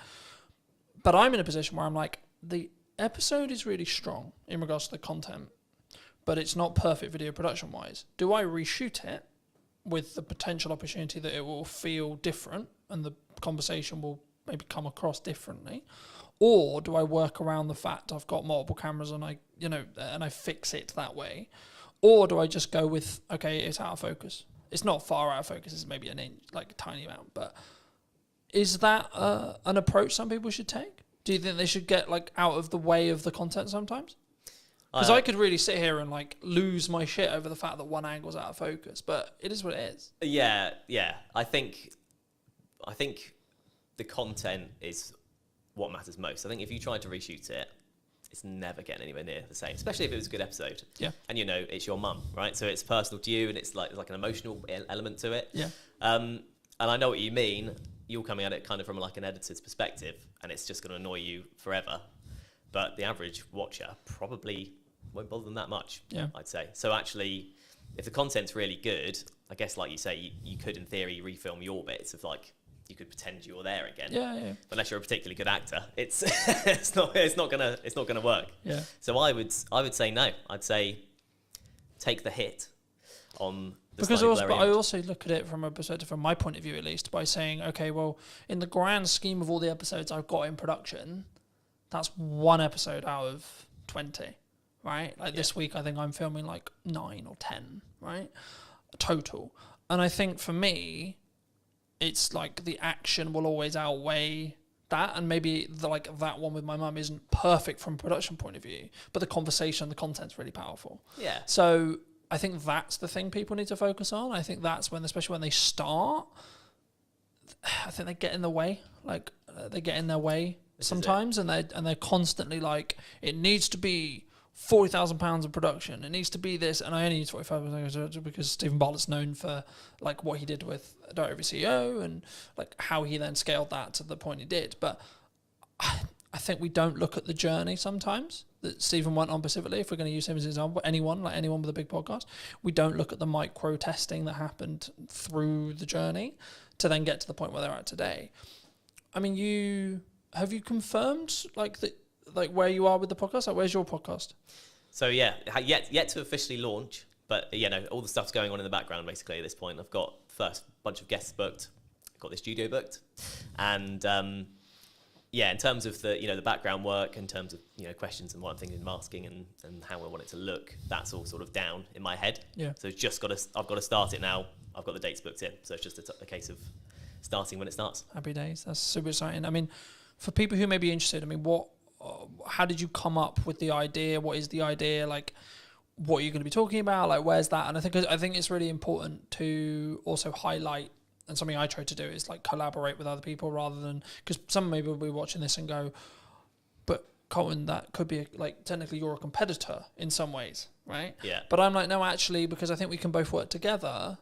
But I'm in a position where I'm like, the episode is really strong in regards to the content, but it's not perfect video production wise. Do I reshoot it with the potential opportunity that it will feel different and the conversation will maybe come across differently? Or do I work around the fact I've got multiple cameras and I fix it that way? Or do I just go with, okay, it's out of focus. It's not far out of focus. It's maybe an inch, a tiny amount. But is that an approach some people should take? Do you think they should get out of the way of the content sometimes? Because I could really sit here and lose my shit over the fact that one angle's out of focus, but it is what it is. Yeah. I think the content is what matters most. I think if you try to reshoot it, it's never getting anywhere near the same, especially if it was a good episode. Yeah. And it's your mum, right? So it's personal to you, and it's like an emotional element to it. Yeah. And I know what you mean. You're coming at it kind of from an editor's perspective, and it's just going to annoy you forever. But the average watcher probably won't bother them that much. Yeah. I'd say. So actually, if the content's really good, I guess like you say, you could in theory refilm your bits of you could pretend you're there again. Yeah. But unless you're a particularly good actor, it's it's not gonna work. Yeah. So I would say no. I'd say take the hit on the because I also look at it from a perspective, from my point of view at least, by saying, okay, well, in the grand scheme of all the episodes I've got in production, that's one episode out of 20, right? This week, I think I'm filming 9 or 10, right? Total. And I think for me, it's the action will always outweigh that, and maybe that one with my mum isn't perfect from a production point of view, but the conversation, the content's really powerful. Yeah. So I think that's the thing people need to focus on. I think that's when, especially when they start, I think they get in the way. They get in their way sometimes, and they're constantly it needs to be £40,000 of production. It needs to be this, and I only use 45 because Stephen Bartlett's known for what he did with Director of CEO and how he then scaled that to the point he did. But I think we don't look at the journey sometimes that Stephen went on specifically. If we're going to use him as an example, anyone with a big podcast, we don't look at the micro testing that happened through the journey to then get to the point where they're at today. I mean, have you confirmed where you are with the podcast? Where's your podcast? So yeah, yet to officially launch, but all the stuff's going on in the background basically at this point. I've got first bunch of guests booked, got the studio booked, and in terms of the background work, in terms of questions and what I'm thinking of masking and how I want it to look, that's all sort of down in my head. Yeah. So it's I've got to start it now. I've got the dates booked in, so it's just a case of starting when it starts. Happy days. That's super exciting. I mean, for people who may be interested, I mean, how did you come up with the idea? What is the idea? What are you going to be talking about? Where's that? And I think it's really important to also highlight, and something I try to do is collaborate with other people rather than, because some maybe will be watching this and go, but Colton, that could be technically you're a competitor in some ways, right? Yeah. But I'm no, actually, because I think we can both work together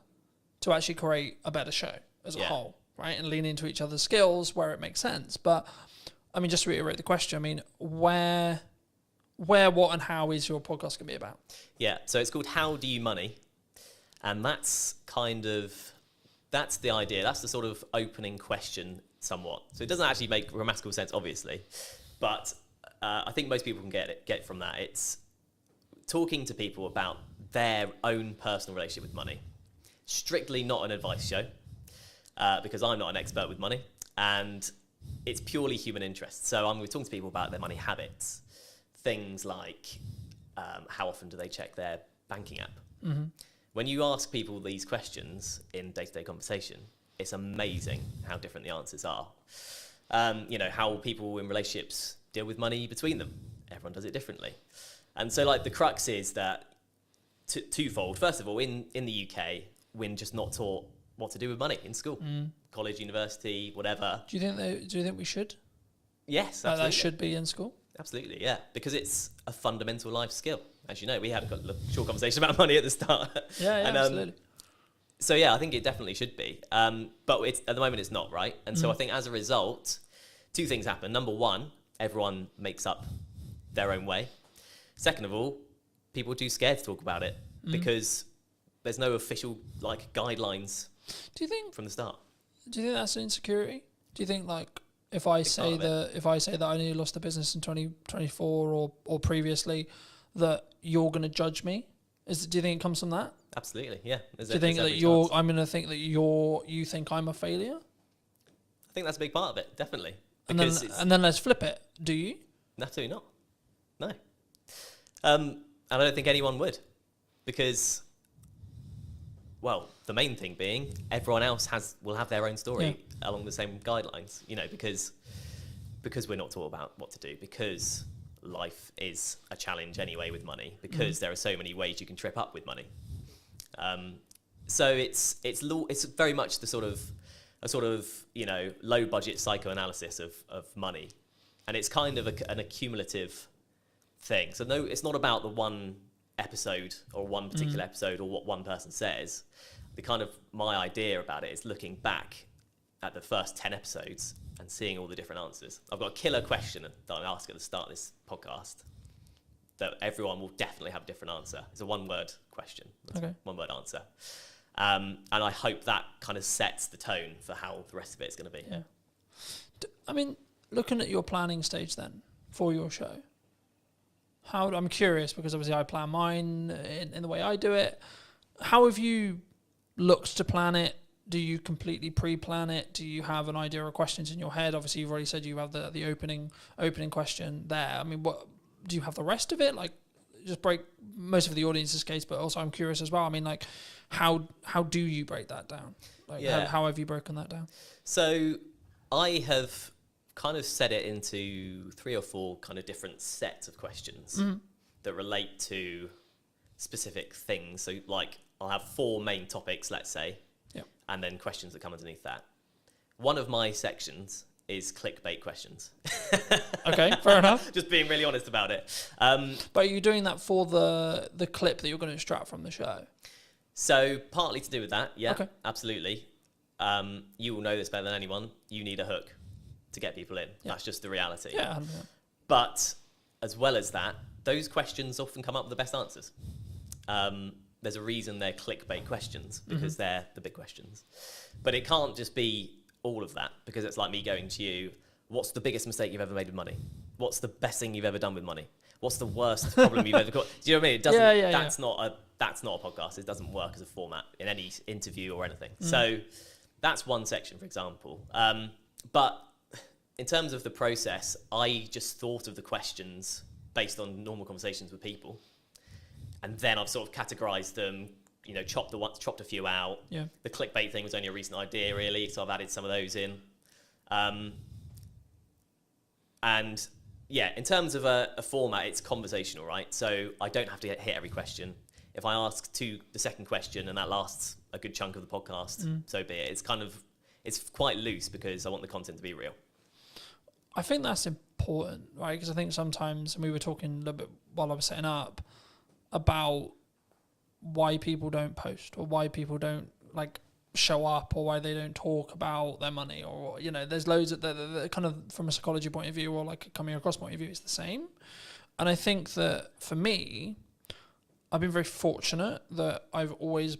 to actually create a better show as a whole, right? And lean into each other's skills where it makes sense. But I mean, just to reiterate the question, I mean, where, what, and how is your podcast going to be about? Yeah, so it's called How Do You Money? And that's that's the idea. That's the sort of opening question somewhat. So it doesn't actually make grammatical sense, obviously. But I think most people can get from that. It's talking to people about their own personal relationship with money. Strictly not an advice show, because I'm not an expert with money. And it's purely human interest. So I'm talking to people about their money habits, things like how often do they check their banking app. Mm-hmm. When you ask people these questions in day-to-day conversation, it's amazing how different the answers are. How people in relationships deal with money between them. Everyone does it differently. And so the crux is that twofold. First of all, in the UK, we're just not taught what to do with money in school. College, university, whatever. Do you think we should? Yes, absolutely. That should be in school? Absolutely, yeah. Because it's a fundamental life skill. As you know, we had a short conversation about money at the start. Yeah, absolutely. So yeah, I think it definitely should be. But at the moment it's not, right? And so I think as a result, two things happen. Number one, everyone makes up their own way. Second of all, people are too scared to talk about it because there's no official like guidelines. Do you think from the start? Do you think that's an insecurity? Do you think like if I say that I nearly lost the business in 2024 or previously, that you're going to judge me? Do you think it comes from that? Absolutely, yeah. Do you think that I'm going to think that you think I'm a failure? I think that's a big part of it, definitely. And then let's flip it. Do you? Absolutely not. No. And I don't think anyone would, because, well, the main thing being everyone else will have their own story along the same guidelines. You know, because we're not taught about what to do, because life is a challenge anyway with money, because there are so many ways you can trip up with money. So it's very much the sort of you know, low budget psychoanalysis of money, and it's kind of an accumulative thing. So no, it's not about the one episode or one particular episode or what one person says. My idea about it is looking back at the first 10 episodes and seeing all the different answers. I've got a killer question that I ask at the start of this podcast that everyone will definitely have a different answer. It's a one-word question. One-word answer. And I hope that kind of sets the tone for how the rest of it is going to be. Yeah. I mean, looking at your planning stage then for your show, I'm curious, because obviously I plan mine in the way I do it. How have you looked to plan it? Do you completely pre-plan it? Do you have an idea of questions in your head? Obviously, you've already said you have the opening question there. I mean, what do you have the rest of it? Like, just break most of the audience's case, but also I'm curious as well. I mean, like, how do you break that down? Like, how have you broken that down? So I have kind of set it into 3 or 4 kind of different sets of questions that relate to specific things. So like I'll have 4 main topics, let's say, and then questions that come underneath that. One of my sections is clickbait questions. Okay, fair enough. Just being really honest about it. But are you doing that for the clip that you're going to extract from the show? So partly to do with that, yeah, okay. Absolutely. You will know this better than anyone. You need a hook to get people in. Yeah. That's just the reality. Yeah. But as well as that, those questions often come up with the best answers. There's a reason they're clickbait questions, because they're the big questions. But it can't just be all of that, because it's like me going to you, what's the biggest mistake you've ever made with money? What's the best thing you've ever done with money? What's the worst problem you've ever got? Do you know what I mean? It doesn't, that's not a podcast. It doesn't work as a format in any interview or anything. So that's one section, for example. But in terms of the process, I just thought of the questions based on normal conversations with people. And then I've sort of categorized them, you know, chopped a few out. Yeah. The clickbait thing was only a recent idea, really, so I've added some of those in. And yeah, in terms of a format, it's conversational, right? So I don't have to hit every question. If I ask the second question and that lasts a good chunk of the podcast, so be it. It's quite loose because I want the content to be real. I think that's important, right? Because I think sometimes, and we were talking a little bit while I was setting up, about why people don't post or why people don't like show up or why they don't talk about their money, or, you know, there's loads of the kind of from a psychology point of view or like a coming across point of view, it's the same. And I think that for me, I've been very fortunate that I've always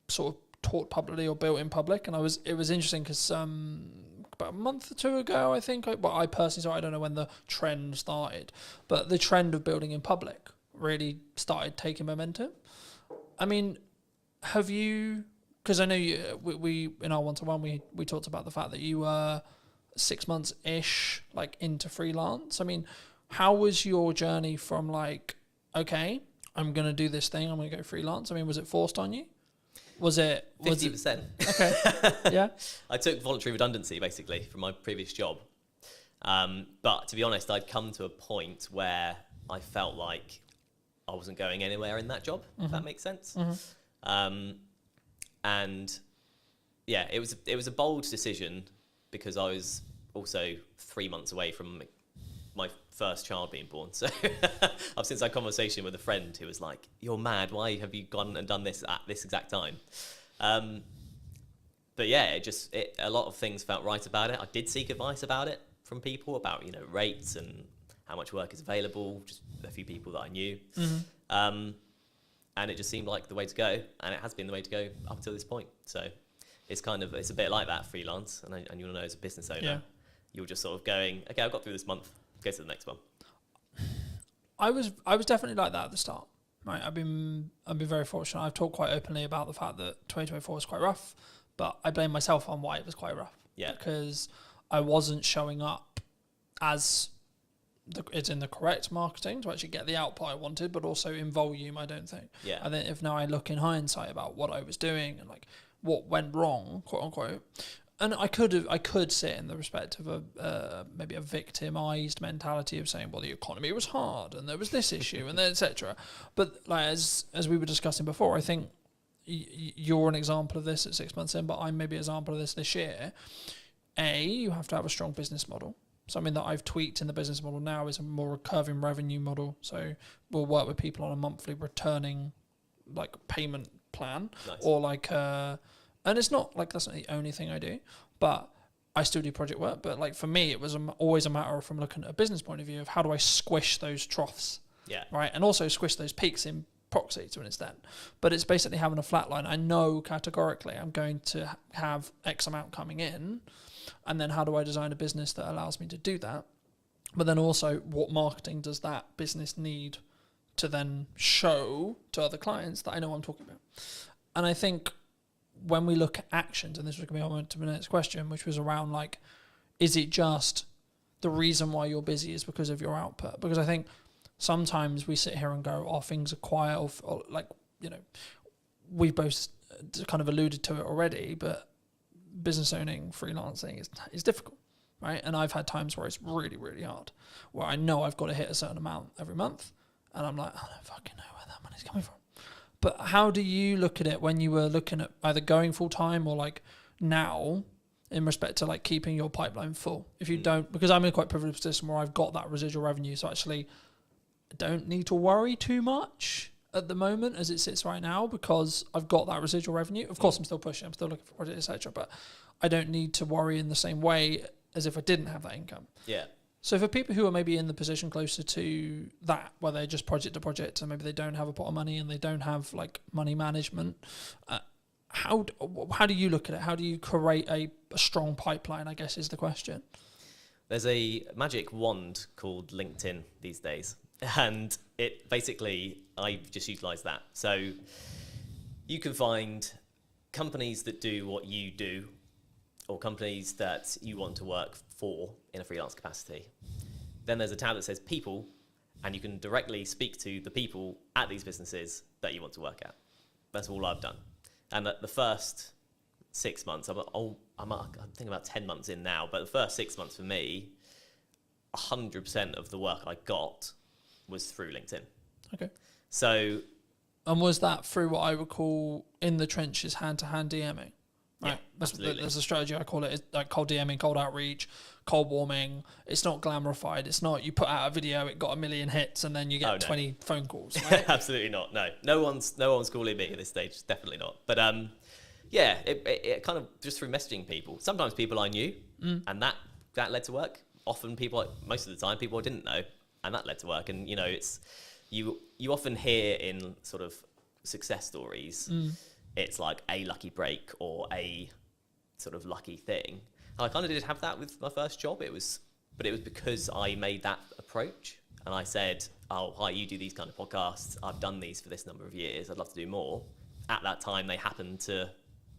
sort of taught publicly or built in public. And it was interesting because about a month or 2 ago, I think, I personally, I don't know when the trend started, but the trend of building in public really started taking momentum. I mean, have you, because I know we in our one-to-one, we talked about the fact that you were 6 months-ish like into freelance. I mean, how was your journey from like, okay, I'm going to do this thing, I'm going to go freelance? I mean, was it forced on you? Was it 50%? Okay. Yeah. I took voluntary redundancy basically from my previous job. But to be honest, I'd come to a point where I felt like I wasn't going anywhere in that job, if that makes sense. And yeah, it was a bold decision because I was also 3 months away from my first child being born. So I've since had a conversation with a friend who was like, "You're mad. Why have you gone and done this at this exact time?" But yeah, a lot of things felt right about it. I did seek advice about it from people about, you know, rates and how much work is available, just a few people that I knew. And it just seemed like the way to go, and it has been the way to go up until this point. So it's a bit like that freelance, and you'll know as a business owner, you're just sort of going, okay, I've got through this month, go to the next one. I was definitely like that at the start. Right, I've been very fortunate. I've talked quite openly about the fact that 2024 was quite rough, but I blame myself on why it was quite rough. Yeah, because I wasn't showing up as it's in the correct marketing to actually get the output I wanted, but also in volume, I don't think. Yeah. I think if now I look in hindsight about what I was doing and like what went wrong, quote unquote, and I could sit in the respect of maybe a victimized mentality of saying, well, the economy was hard and there was this issue and then etc. But like as we were discussing before, I think you're an example of this at 6 months in, but I'm maybe an example of this year. You have to have a strong business model. Something that I've tweaked in the business model now is a more recurring revenue model. So we'll work with people on a monthly returning like payment plan. Nice. Or like, and it's not like that's not the only thing I do, but I still do project work. But like for me, it was always a matter of, from looking at a business point of view, of how do I squish those troughs, right, and also squish those peaks in proxy to an extent. But it's basically having a flat line. I know categorically I'm going to have X amount coming in, and then how do I design a business that allows me to do that? But then also, what marketing does that business need to then show to other clients that I know what I'm talking about? And I think when we look at actions, and this was going to be on to the next question, which was around like, is it just the reason why you're busy is because of your output? Because I think sometimes we sit here and go, oh, things are quiet, or like, you know, we both kind of alluded to it already, but business owning, freelancing is difficult, right? And I've had times where it's really, really hard, where I know I've got to hit a certain amount every month, and I'm like, I don't fucking know where that money's coming from. But how do you look at it when you were looking at either going full time or like now in respect to like keeping your pipeline full? If you don't, because I'm in a quite privileged position where I've got that residual revenue, so actually I don't need to worry too much at the moment as it sits right now, because I've got that residual revenue. Of course, I'm still pushing, I'm still looking for projects, etc. But I don't need to worry in the same way as if I didn't have that income. Yeah. So for people who are maybe in the position closer to that, where they're just project to project, and maybe they don't have a pot of money and they don't have like money management, how do you look at it? How do you create a strong pipeline, I guess is the question. There's a magic wand called LinkedIn these days. And it basically, I've just utilised that. So you can find companies that do what you do, or companies that you want to work for in a freelance capacity. Then there's a tab that says people, and you can directly speak to the people at these businesses that you want to work at. That's all I've done. And the first 6 months, I'm thinking about 10 months in now, but the first 6 months for me, 100% of the work I got was through LinkedIn. Okay. So, and was that through what I would call in the trenches, hand-to-hand DMing? Right. Yeah, absolutely. There's a strategy I call it. It's like cold DMing, cold outreach, cold warming. It's not glamorified. It's not you put out a video, it got 1 million hits, and then you get 20 phone calls. Right? Absolutely not. No one's calling me at this stage. Definitely not. But yeah, it kind of just through messaging people. Sometimes people I knew, and that led to work. Often most of the time, people I didn't know, and that led to work. And you know, it's you often hear in sort of success stories, it's like a lucky break or a sort of lucky thing. And I kind of did have that with my first job. But it was because I made that approach, and I said, "Oh, hi, you do these kind of podcasts. I've done these for this number of years. I'd love to do more." At that time, they happened to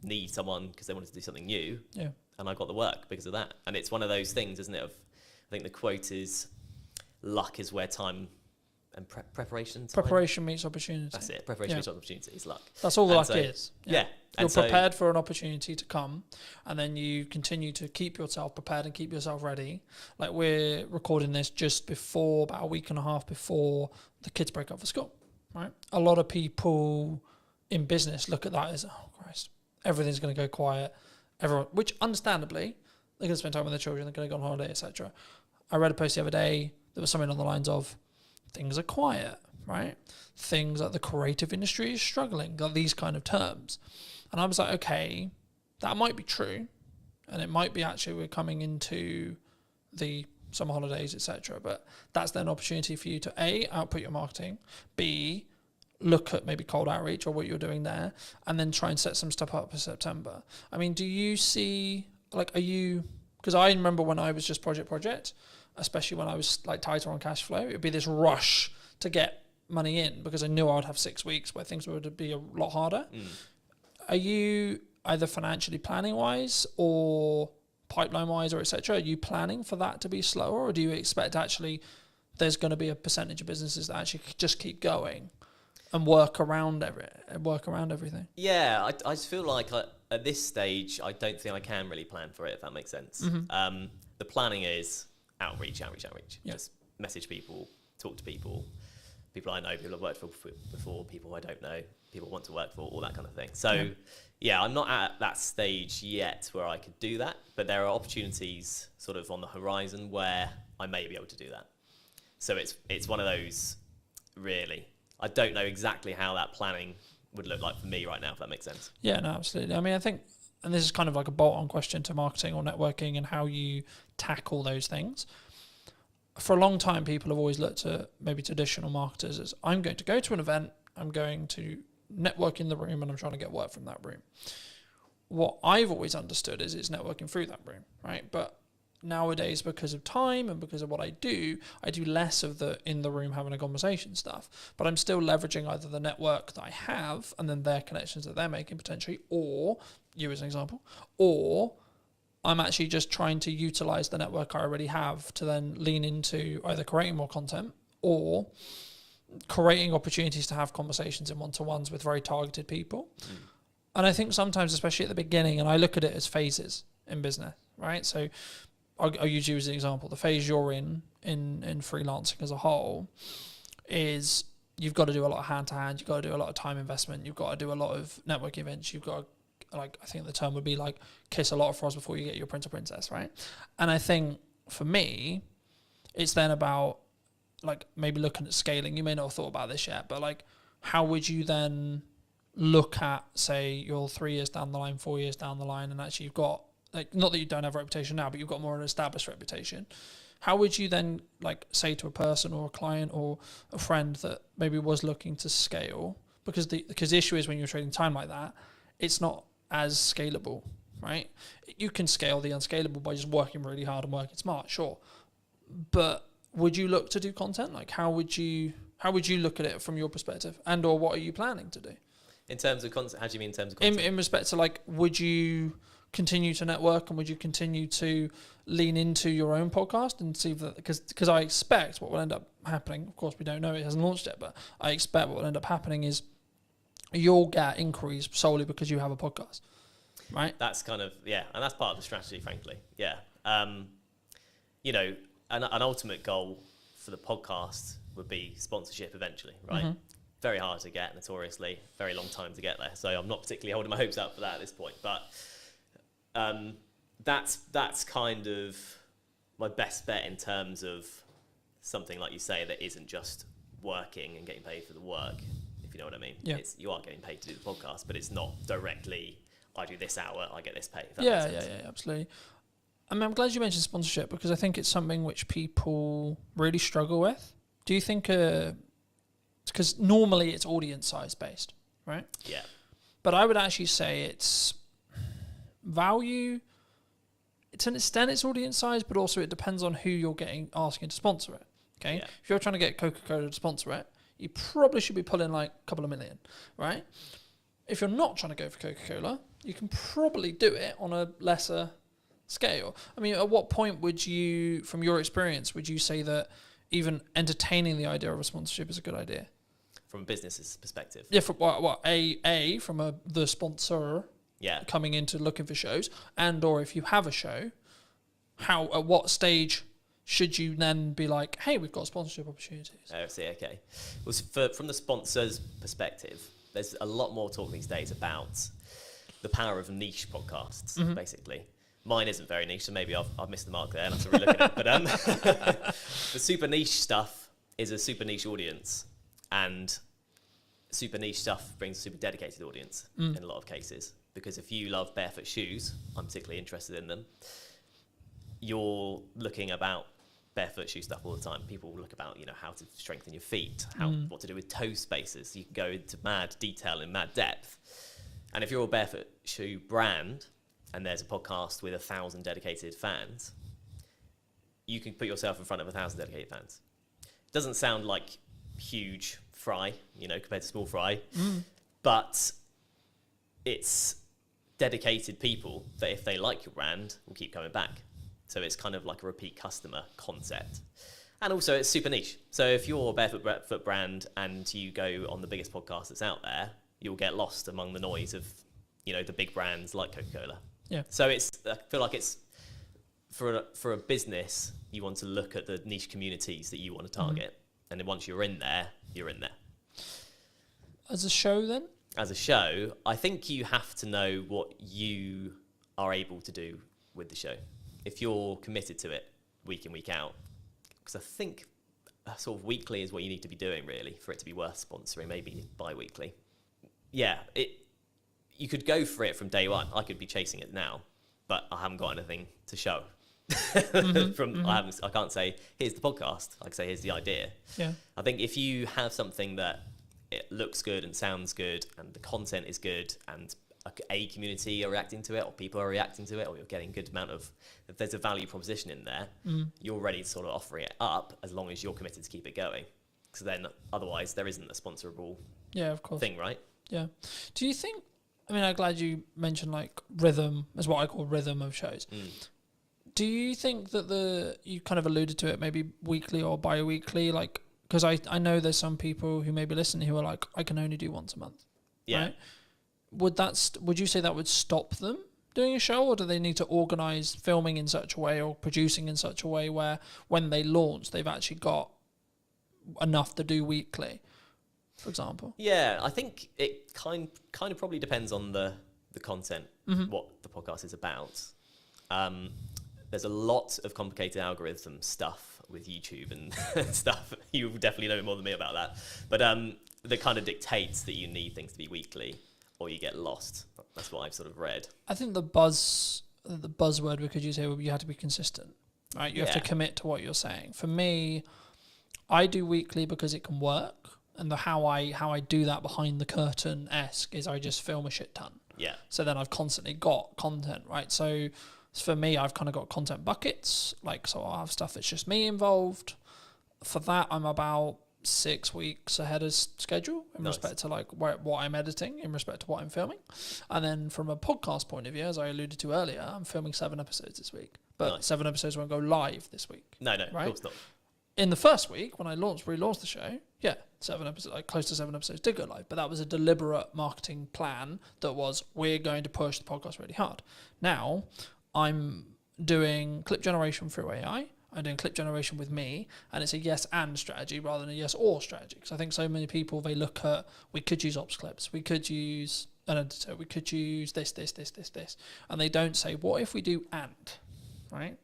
need someone because they wanted to do something new. Yeah. And I got the work because of that. And it's one of those things, isn't it? I think the quote is, luck is where time and preparation. Preparation meets opportunity. That's it. Preparation meets opportunity is luck. That's all luck is. Yeah. You're prepared for an opportunity to come, and then you continue to keep yourself prepared and keep yourself ready. Like we're recording this just before, about a week and a half before the kids break up for school, right? A lot of people in business look at that as, oh Christ, everything's going to go quiet. Everyone, which understandably, they're going to spend time with their children, they're going to go on holiday, etc. I read a post the other day, there was something on the lines of, things are quiet, right? Things like the creative industry is struggling, like these kind of terms. And I was like, okay, that might be true. And it might be actually we're coming into the summer holidays, etc. But that's then an opportunity for you to A, output your marketing, B, look at maybe cold outreach or what you're doing there, and then try and set some stuff up for September. I mean, do you see, like, are you, because I remember when I was just project, especially when I was like tighter on cash flow, it'd be this rush to get money in because I knew I'd have 6 weeks where things would be a lot harder. Are you either financially planning wise or pipeline wise or etc., are you planning for that to be slower, or do you expect actually there's going to be a percentage of businesses that actually just keep going and work around everything? Yeah, I just feel like at this stage, I don't think I can really plan for it, if that makes sense. The planning is outreach. Yeah. Just message people, talk to people I know, people I've worked for before, people I don't know, people I want to work for, all that kind of thing. So, yeah, I'm not at that stage yet where I could do that, but there are opportunities sort of on the horizon where I may be able to do that. So it's one of those, really. I don't know exactly how that planning would look like for me right now, if that makes sense. Yeah, no, absolutely. I mean, I think, and this is kind of like a bolt-on question to marketing or networking and how you tackle those things. For a long time, people have always looked at maybe traditional marketers as, I'm going to go to an event, I'm going to network in the room, and I'm trying to get work from that room. What I've always understood is it's networking through that room, right? But nowadays, because of time and because of what I do less of the in the room having a conversation stuff, but I'm still leveraging either the network that I have and then their connections that they're making potentially, or you as an example, or I'm actually just trying to utilize the network I already have to then lean into either creating more content or creating opportunities to have conversations in one-to-ones with very targeted people. And I think sometimes, especially at the beginning, and I look at it as phases in business, right? So I'll use you as an example. The phase you're in freelancing as a whole is you've got to do a lot of hand-to-hand, you've got to do a lot of time investment, you've got to do a lot of network events, you've got to, like, I think the term would be like kiss a lot of frogs before you get your prince or princess, right? And I think for me, it's then about like maybe looking at scaling. You may not have thought about this yet, but like how would you then look at, say, you're 3 years down the line, 4 years down the line, and actually you've got, like, not that you don't have a reputation now, but you've got more of an established reputation. How would you then like say to a person or a client or a friend that maybe was looking to scale, because the issue is when you're trading time like that, it's not as scalable, right? You can scale the unscalable by just working really hard and working smart, sure. But would you look to do content? Like how would you look at it from your perspective, and or what are you planning to do? In terms of content, how do you mean in terms of content? In respect to like, would you continue to network and would you continue to lean into your own podcast and see that, because I expect what will end up happening, of course we don't know, it hasn't launched yet, but I expect what will end up happening is you'll get inquiries solely because you have a podcast, right? That's kind of, yeah, and that's part of the strategy, frankly. Yeah. You know, an ultimate goal for the podcast would be sponsorship eventually, right? Mm-hmm. Very hard to get, notoriously, very long time to get there. So I'm not particularly holding my hopes up for that at this point, but that's kind of my best bet in terms of something like you say that isn't just working and getting paid for the work, if you know what I mean. Yeah. You are getting paid to do the podcast, but it's not directly, I do this hour, I get this pay. If that Yeah, makes sense. yeah, absolutely. I mean, I'm glad you mentioned sponsorship because I think it's something which people really struggle with. Do you think, because normally it's audience size based, right? Yeah. But I would actually say it's value, to an extent it's audience size, but also it depends on who you're asking to sponsor it. Okay. Yeah. If you're trying to get Coca-Cola to sponsor it, you probably should be pulling like a couple of million, right? If you're not trying to go for Coca-Cola, you can probably do it on a lesser scale. I mean, at what point would you, from your experience, would you say that even entertaining the idea of a sponsorship is a good idea? From a business's perspective. Yeah, from from the sponsor coming into looking for shows, and or if you have a show, at what stage should you then be like, hey, we've got sponsorship opportunities? Oh, I see, okay. Well, from the sponsor's perspective, there's a lot more talk these days about the power of niche podcasts, basically. Mine isn't very niche, so maybe I've missed the mark there and I have to relook at it. But the super niche stuff is a super niche audience, and super niche stuff brings a super dedicated audience in a lot of cases. Because if you love barefoot shoes, I'm particularly interested in them, you're looking about barefoot shoe stuff all the time. People will look about, how to strengthen your feet, what to do with toe spaces. You can go into mad detail and mad depth. And if you're a barefoot shoe brand and there's a podcast with 1,000 dedicated fans, you can put yourself in front of 1,000 dedicated fans. It doesn't sound like huge fry, compared to small fry, but it's dedicated people that if they like your brand will keep coming back. So it's kind of like a repeat customer concept. And also it's super niche. So if you're a barefoot brand and you go on the biggest podcast that's out there, you'll get lost among the noise of, the big brands like Coca-Cola. Yeah. So I feel like it's for a business, you want to look at the niche communities that you want to target. And then once you're in there, you're in there. As a show then? As a show, I think you have to know what you are able to do with the show. If you're committed to it week in, week out, because I think sort of weekly is what you need to be doing really for it to be worth sponsoring, maybe bi-weekly. Yeah, you could go for it from day one. I could be chasing it now, but I haven't got anything to show. I can't say, here's the podcast. I can say, here's the idea. Yeah. I think if you have something that it looks good and sounds good and the content is good and a community are reacting to it or people are reacting to it or you're getting a good amount of, if there's a value proposition in there, you're ready to sort of offer it up as long as you're committed to keep it going. Because then otherwise there isn't a sponsorable thing, right? Yeah. Do you think, I'm glad you mentioned like rhythm as what I call rhythm of shows. Do you think that you kind of alluded to it maybe weekly or bi-weekly, like, because I know there's some people who may be listening who are like, I can only do once a month. Yeah. Right? Would you say that would stop them doing a show, or do they need to organise filming in such a way or producing in such a way where when they launch, they've actually got enough to do weekly, for example? Yeah, I think it kind of probably depends on the content, what the podcast is about. There's a lot of complicated algorithm stuff with YouTube and stuff. You definitely know more than me about that. But that kind of dictates that you need things to be weekly or you get lost. That's what I've sort of read. I think the buzzword we could use here would be you have to be consistent, right? You have to commit to what you're saying. For me, I do weekly because it can work. And how I do that behind the curtain-esque is I just film a shit ton. Yeah. So then I've constantly got content, right? So for me, I've kind of got content buckets. Like, so I'll have stuff that's just me involved. For that, I'm about 6 weeks ahead of schedule in respect to like what I'm editing, in respect to what I'm filming. And then from a podcast point of view, as I alluded to earlier, I'm filming 7 episodes this week. But 7 episodes won't go live this week. No, right? Of course not. In the first week, when I relaunched the show, 7 episodes, like close to 7 episodes did go live, but that was a deliberate marketing plan that was, we're going to push the podcast really hard. Now, I'm doing clip generation through AI. I'm doing clip generation with me, and it's a yes and strategy rather than a yes or strategy. Because I think so many people, they look at, we could use ops clips, we could use an editor, we could use this, and they don't say, what if we do and, right?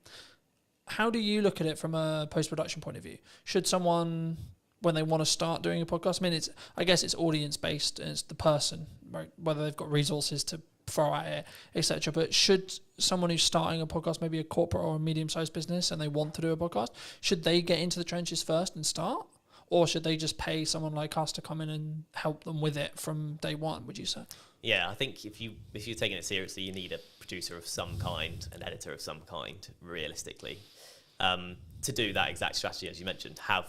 How do you look at it from a post-production point of view? Should someone, when they want to start doing a podcast, I guess it's audience-based and it's the person, right? Whether they've got resources to throw at it, etc. But should someone who's starting a podcast, maybe a corporate or a medium-sized business, and they want to do a podcast, should they get into the trenches first and start? Or should they just pay someone like us to come in and help them with it from day one, would you say? Yeah, I think if you're taking it seriously, you need a producer of some kind, an editor of some kind, realistically. To do that exact strategy, as you mentioned, have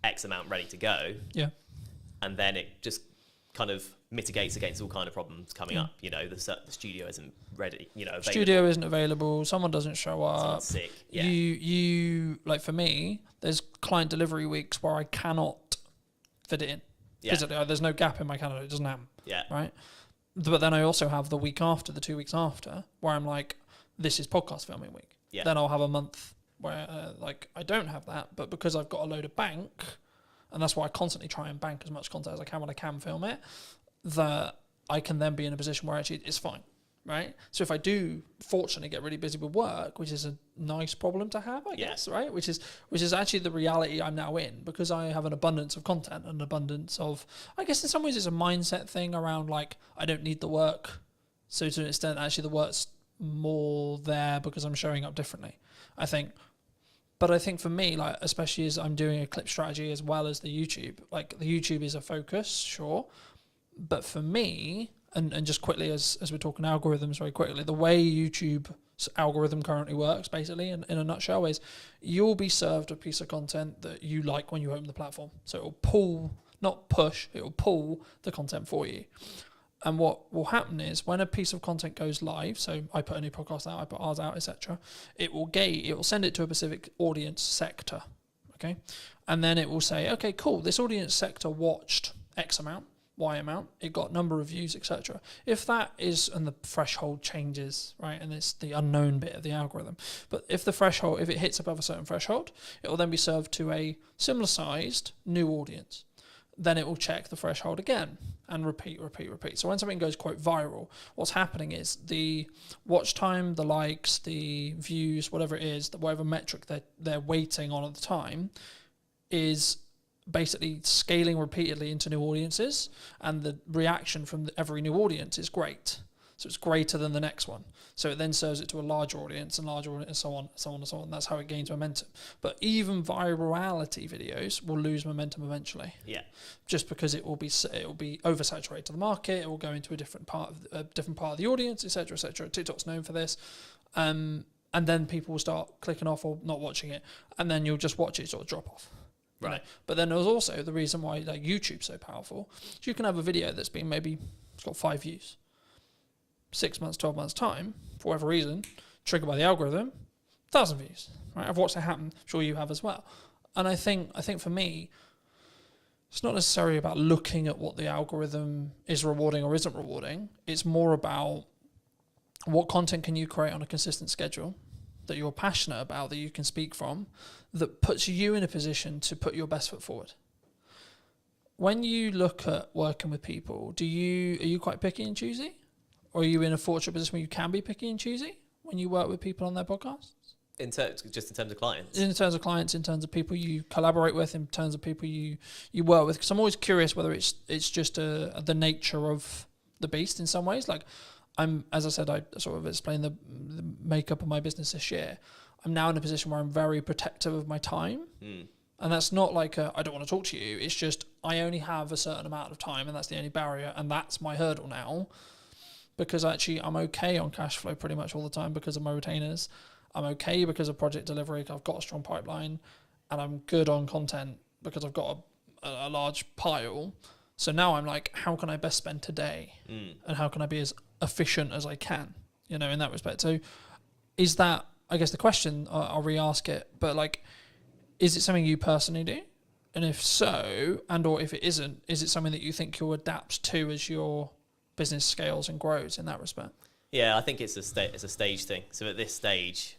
X amount ready to go. Yeah. And then it just kind of mitigates against all kind of problems coming up. The studio isn't ready, available. Studio isn't available, someone doesn't show up. Someone's sick. Yeah. You like, for me, there's client delivery weeks where I cannot fit it in. Physically, there's no gap in my calendar, it doesn't happen. Yeah. Right? But then I also have the week after, the 2 weeks after, where I'm like, this is podcast filming week. Yeah. Then I'll have a month where I don't have that, but because I've got a load of bank, and that's why I constantly try and bank as much content as I can when I can film it, that I can then be in a position where actually it's fine, right? So if I do fortunately get really busy with work, which is a nice problem to have, I guess, right? Which is actually the reality I'm now in, because I have an abundance of content, an abundance of, I guess in some ways it's a mindset thing around like, I don't need the work. So to an extent, actually the work's more there because I'm showing up differently, I think. But I think for me, like, especially as I'm doing a clip strategy as well as the YouTube, like the YouTube is a focus, sure. But for me, and just quickly as we're talking algorithms very quickly, the way YouTube's algorithm currently works, basically, in a nutshell, is you'll be served a piece of content that you like when you open the platform. So it'll pull, not push, it'll pull the content for you. And what will happen is when a piece of content goes live, so I put a new podcast out, I put ours out, etc., it will send it to a specific audience sector, okay? And then it will say, okay, cool, this audience sector watched X amount, Y amount, it got number of views, etc. If that is, and the threshold changes, right, and it's the unknown bit of the algorithm, but if the threshold, if it hits above a certain threshold, it will then be served to a similar sized new audience. Then it will check the threshold again and repeat. So when something goes quote viral, what's happening is the watch time, the likes, the views, whatever it is, whatever metric they're waiting on at the time, is basically scaling repeatedly into new audiences, and the reaction from every new audience is great. So it's greater than the next one. So it then serves it to a larger audience and so on. That's how it gains momentum. But even virality videos will lose momentum eventually. Yeah. Just because it will be oversaturated to the market. It will go into a different part of the audience, etc., etc. TikTok's known for this. And then people will start clicking off or not watching it, and then you'll just watch it sort of drop off. Right. You know? But then there's also the reason why like YouTube's so powerful. Is you can have a video that's been it's got 5 views. 6 months, 12 months time, for whatever reason, triggered by the algorithm, 1,000 views. Right? I've watched that happen. I'm sure you have as well. And I think for me, it's not necessarily about looking at what the algorithm is rewarding or isn't rewarding. It's more about what content can you create on a consistent schedule that you're passionate about, that you can speak from, that puts you in a position to put your best foot forward. When you look at working with people, are you quite picky and choosy? Or are you in a fortunate position where you can be picky and choosy when you work with people on their podcasts? Just in terms of clients? In terms of clients, in terms of people you collaborate with, in terms of people you work with. Because I'm always curious whether it's just the nature of the beast in some ways. Like, as I said, I sort of explained the makeup of my business this year. I'm now in a position where I'm very protective of my time. And that's not like I don't want to talk to you. It's just I only have a certain amount of time, and that's the only barrier, and that's my hurdle now. Because actually I'm okay on cash flow pretty much all the time because of my retainers. I'm okay because of project delivery. I've got a strong pipeline, and I'm good on content because I've got a large pile. So now I'm like, how can I best spend today? And how can I be as efficient as I can, in that respect? So is that, I guess the question, I'll re-ask it, but like, is it something you personally do? And if so, or if it isn't, is it something that you think you'll adapt to as your business scales and grows in that respect? Yeah, I think it's a stage thing. So at this stage,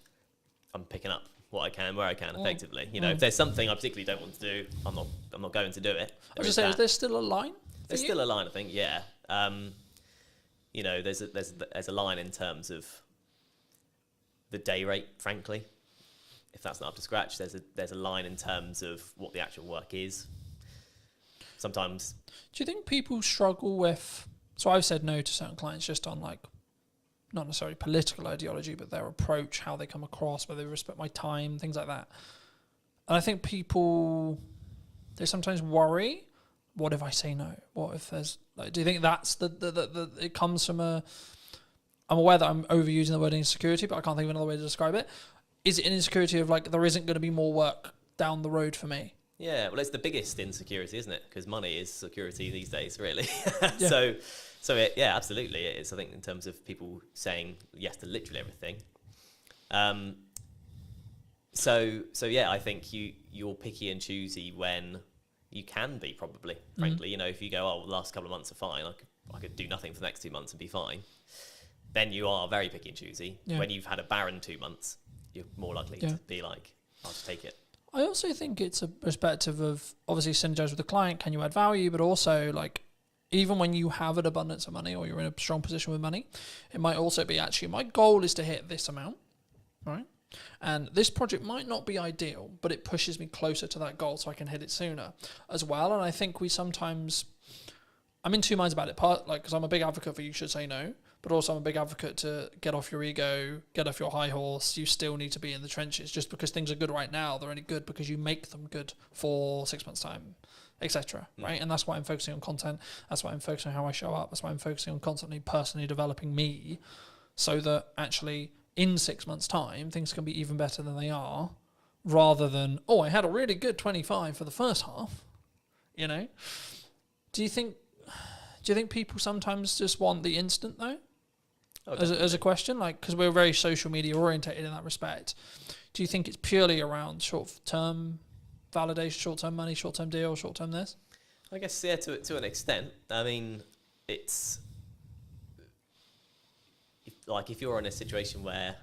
I'm picking up what I can, where I can, effectively. If there's something I particularly don't want to do, I'm not going to do it. I was just saying, is there still a line? There's still a line, I think. Yeah. There's a line in terms of the day rate, frankly. If that's not up to scratch, there's a line in terms of what the actual work is. Sometimes. Do you think people struggle with? So I've said no to certain clients just on like, not necessarily political ideology, but their approach, how they come across, whether they respect my time, things like that. And I think people, they sometimes worry, what if I say no? What if there's, like, do you think that's it comes from I'm aware that I'm overusing the word insecurity, but I can't think of another way to describe it. Is it an insecurity of like, there isn't going to be more work down the road for me? Yeah, well, it's the biggest insecurity, isn't it? Because money is security these days, really. Yeah. Yeah, absolutely, it is. I think in terms of people saying yes to literally everything. Yeah, I think you're picky and choosy when you can be, probably. Frankly, if you go, the last couple of months are fine. I could do nothing for the next 2 months and be fine. Then you are very picky and choosy. Yeah. When you've had a barren 2 months, you're more likely to be like, I'll just take it. I also think it's a perspective of obviously synergize with the client. Can you add value? But also, like, even when you have an abundance of money or you're in a strong position with money, it might also be actually my goal is to hit this amount, right? And this project might not be ideal, but it pushes me closer to that goal so I can hit it sooner as well. And I think I'm in two minds about it. Part, like, because I'm a big advocate for you should say no, But also I'm a big advocate to get off your ego, get off your high horse. You still need to be in the trenches. Just because things are good right now, they're only good because you make them good for 6 months' time, etc. Right? And that's why I'm focusing on content. That's why I'm focusing on how I show up. That's why I'm focusing on constantly personally developing me, so that actually in 6 months' time, things can be even better than they are, rather than, oh, I had a really good 25 for the first half, you know? Do you think people sometimes just want the instant, though? Oh, as a question, like, because we're very social media orientated in that respect. Do you think it's purely around short-term validation, short-term money, short-term deal, short-term this? I guess, yeah, to an extent. I mean, it's if you're in a situation where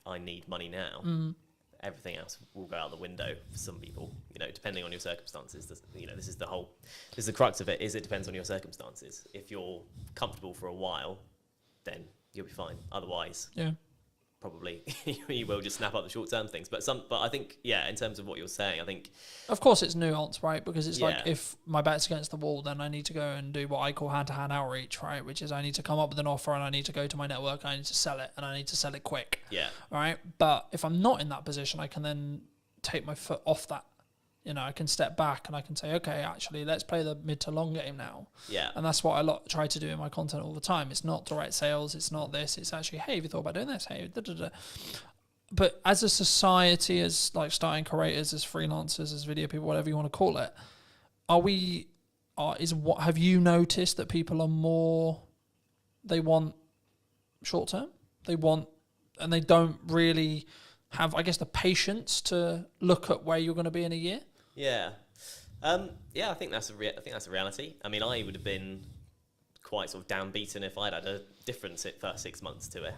I need money now, everything else will go out the window for some people, you know, depending on your circumstances. This is the crux of it, is it depends on your circumstances. If you're comfortable for a while, then you'll be fine. Otherwise, probably you will just snap up the short-term things. But I think, in terms of what you're saying, I think... Of course it's nuanced, right? Because it's like, if my back's against the wall, then I need to go and do what I call hand-to-hand outreach, right? Which is I need to come up with an offer and I need to go to my network and I need to sell it and I need to sell it quick. Yeah. Right? But if I'm not in that position, I can then take my foot off that. You know, I can step back and I can say, okay, actually, let's play the mid to long game now. Yeah. And that's what I try to do in my content all the time. It's not direct sales. It's not this. It's actually, hey, have you thought about doing this? Hey, da-da-da. But as a society, as like starting creators, as freelancers, as video people, whatever you want to call it, have you noticed that people are more, they want short term? And they don't really have, I guess, the patience to look at where you're going to be in a year? Yeah. I think that's a reality. I mean, I would have been quite sort of downbeaten if I'd had a different first 6 months to it.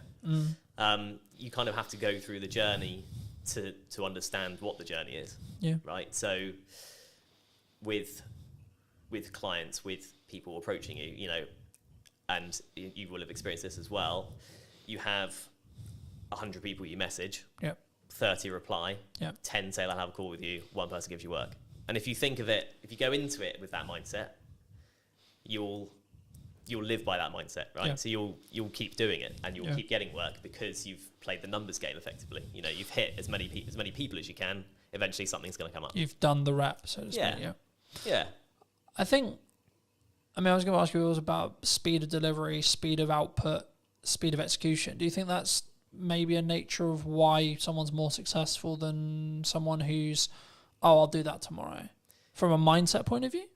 You kind of have to go through the journey to understand what the journey is. Yeah. Right. So with clients, with people approaching you, you know, and you will have experienced this as well. You have 100 people you message. Yep. 30 reply, Yep. 10 say they'll have a call with you, 1 person gives you work. And if you think of it, if you go into it with that mindset, you'll live by that mindset, right? Yeah. So you'll keep doing it and you'll keep getting work because you've played the numbers game effectively. You know, you've hit as many people as you can. Eventually something's going to come up. You've done the rep, so to speak. Yeah. I was going to ask you, it was about speed of delivery, speed of output, speed of execution. Do you think that's maybe a nature of why someone's more successful than someone who's, I'll do that tomorrow, from a mindset point of view?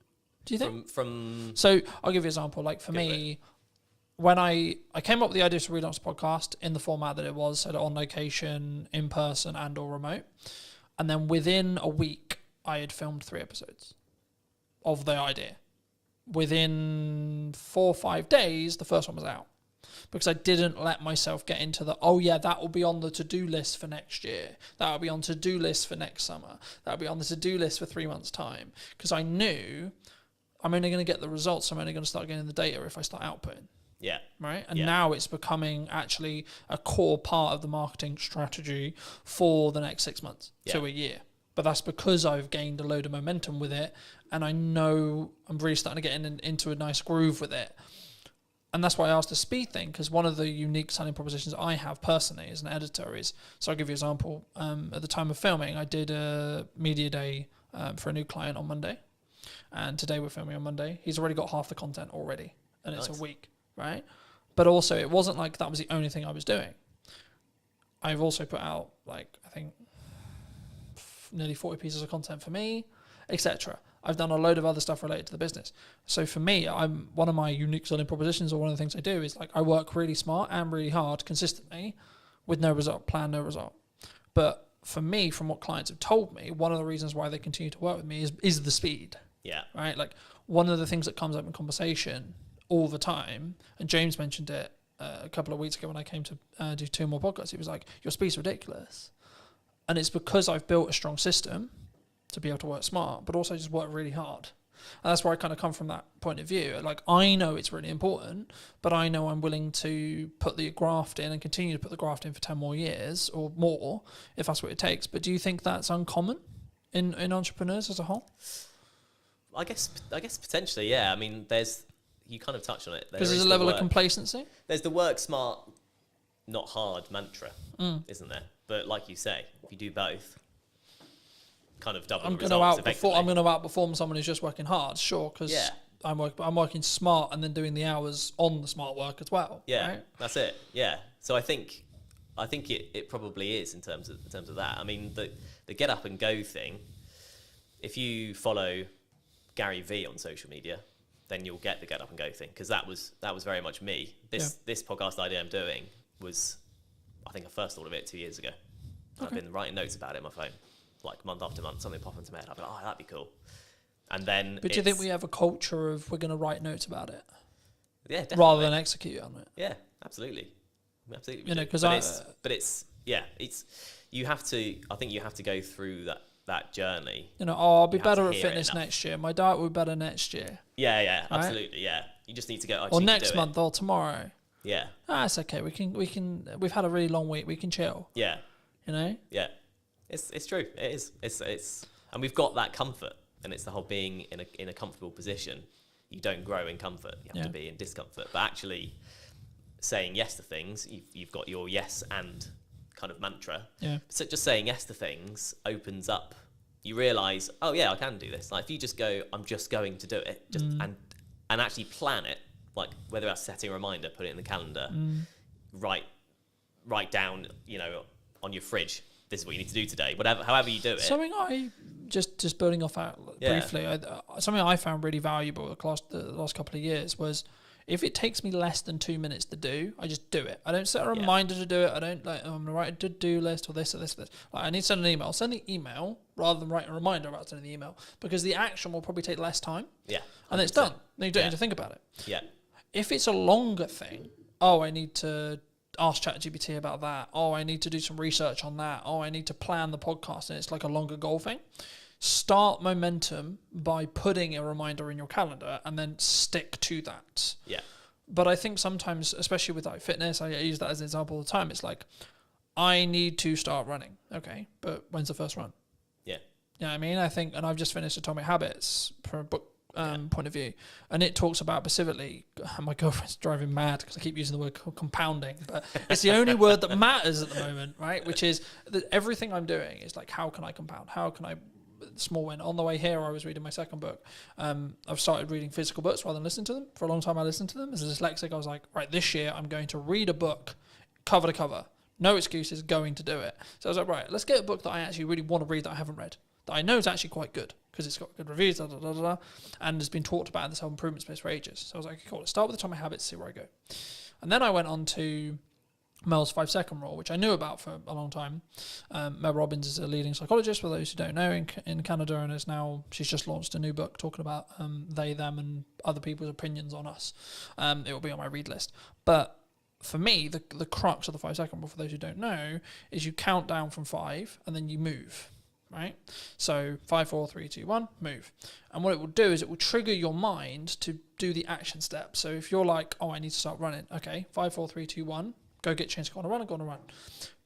Do you think? So I'll give you an example. Like for me, when I came up with the idea to relaunch the podcast in the format that it was, so on location, in person, and or remote, and then within a week I had filmed 3 episodes of the idea. Within 4 or 5 days, the first one was out. Because I didn't let myself get into that will be on the to-do list for next year. That will be on to-do list for next summer. That will be on the to-do list for 3 months' time. Because I knew I'm only going to get the results. I'm only going to start getting the data if I start outputting. Yeah. Right? And now it's becoming actually a core part of the marketing strategy for the next 6 months to a year. But that's because I've gained a load of momentum with it. And I know I'm really starting to get into a nice groove with it. And that's why I asked the speed thing, because one of the unique selling propositions I have personally as an editor is, so I'll give you an example. At the time of filming, I did a media day for a new client on Monday. And today we're filming on Monday. He's already got half the content already. And it's a week, right? But also, it wasn't like that was the only thing I was doing. I've also put out, I think, nearly 40 pieces of content for me, etc. I've done a load of other stuff related to the business. So for me, one of my unique selling propositions, or one of the things I do, is I work really smart and really hard consistently with no result, plan no result. But for me, from what clients have told me, one of the reasons why they continue to work with me is the speed. Yeah. Right? One of the things that comes up in conversation all the time, and James mentioned it a couple of weeks ago when I came to do 2 more podcasts, he was like, your speed's ridiculous. And it's because I've built a strong system to be able to work smart, but also just work really hard. And that's where I kind of come from that point of view. I know it's really important, but I know I'm willing to put the graft in and continue to put the graft in for 10 more years or more, if that's what it takes. But do you think that's uncommon in entrepreneurs as a whole? I guess potentially, yeah. I mean, there's you kind of touched on it. Because there's a level of complacency. There's the work smart, not hard mantra, isn't there? But like you say, if you do both, kind of double the results effectively. I'm going to outperform someone who's just working hard, sure, because Yeah. I'm working smart and then doing the hours on the smart work as well. Yeah, right? that's it. Yeah. So I think it probably is in terms of that. I mean, the get up and go thing. If you follow Gary V on social media, then you'll get the get up and go thing, because that was very much me. This podcast idea I'm doing was, I think I first thought of it 2 years ago. Okay. I've been writing notes about it on my phone, like month after month, something pop into my head. I'd be like, oh, that'd be cool. And then, but do you think we have a culture of we're going to write notes about it? Yeah, definitely. Rather than execute on it. Yeah, absolutely. Absolutely. You know, because it's you have to. I think you have to go through that journey. You know, I'll be better at fitness next year. My diet will be better next year. Yeah, absolutely. Yeah, you just need to go. Or next month, or tomorrow. Yeah. It's okay. We can. We've had a really long week. We can chill. Yeah. You know. Yeah, it's true. It is. It's and we've got that comfort, and it's the whole being in a comfortable position. You don't grow in comfort. You have to be in discomfort. But actually, saying yes to things, you've got your yes and kind of mantra. Yeah. So just saying yes to things opens up. You realise, oh yeah, I can do this. Like if you just go, I'm just going to do it, and actually plan it. Like whether that's setting a reminder, put it in the calendar, write down, on your fridge, this is what you need to do today. However you do it. Something I just building off that briefly. Something I found really valuable the last couple of years was, if it takes me less than 2 minutes to do, I just do it. I don't set a reminder to do it. I don't I'm going to write a to-do list or this or this or this. Like, I need to send an email. I'll send the email rather than write a reminder about sending the email, because the action will probably take less time. Yeah. 100%. And it's done. Then you don't need to think about it. Yeah. If it's a longer thing, I need to ask ChatGPT about that. I need to do some research on that. I need to plan the podcast, and it's like a longer goal thing. Start momentum by putting a reminder in your calendar and then stick to that. Yeah. But I think sometimes, especially with like fitness, I use that as an example all the time. It's like, I need to start running. Okay, but when's the first run? Yeah. You know what I mean? I think, and I've just finished Atomic Habits from a book point of view, and it talks about specifically, my girlfriend's driving mad because I keep using the word compounding, but it's the only word that matters at the moment, right? Which is that everything I'm doing is like, how can I compound? How can I small win? On the way here, I was reading my second book. I've started reading physical books rather than listening to them. For a long time, I listened to them. As a dyslexic, I was like, right, this year I'm going to read a book cover to cover. No excuses, going to do it. So I was like, right, let's get a book that I actually really want to read that I haven't read, that I know is actually quite good because it's got good reviews, and has been talked about in this whole improvement space for ages. So I was like, cool, let's start with Atomic Habits, see where I go. And then I went on to Mel's 5-second rule, which I knew about for a long time. Mel Robbins is a leading psychologist, for those who don't know, in Canada, and she's just launched a new book talking about they, them, and other people's opinions on us. It will be on my read list. But for me, the crux of the 5-second rule, for those who don't know, is you count down from 5 and then you move. Right? So 5, 4, 3, 2, 1, move. And what it will do is it will trigger your mind to do the action step. So if you're like, I need to start running. Okay, 5, 4, 3, 2, 1, go get changed, go on a run.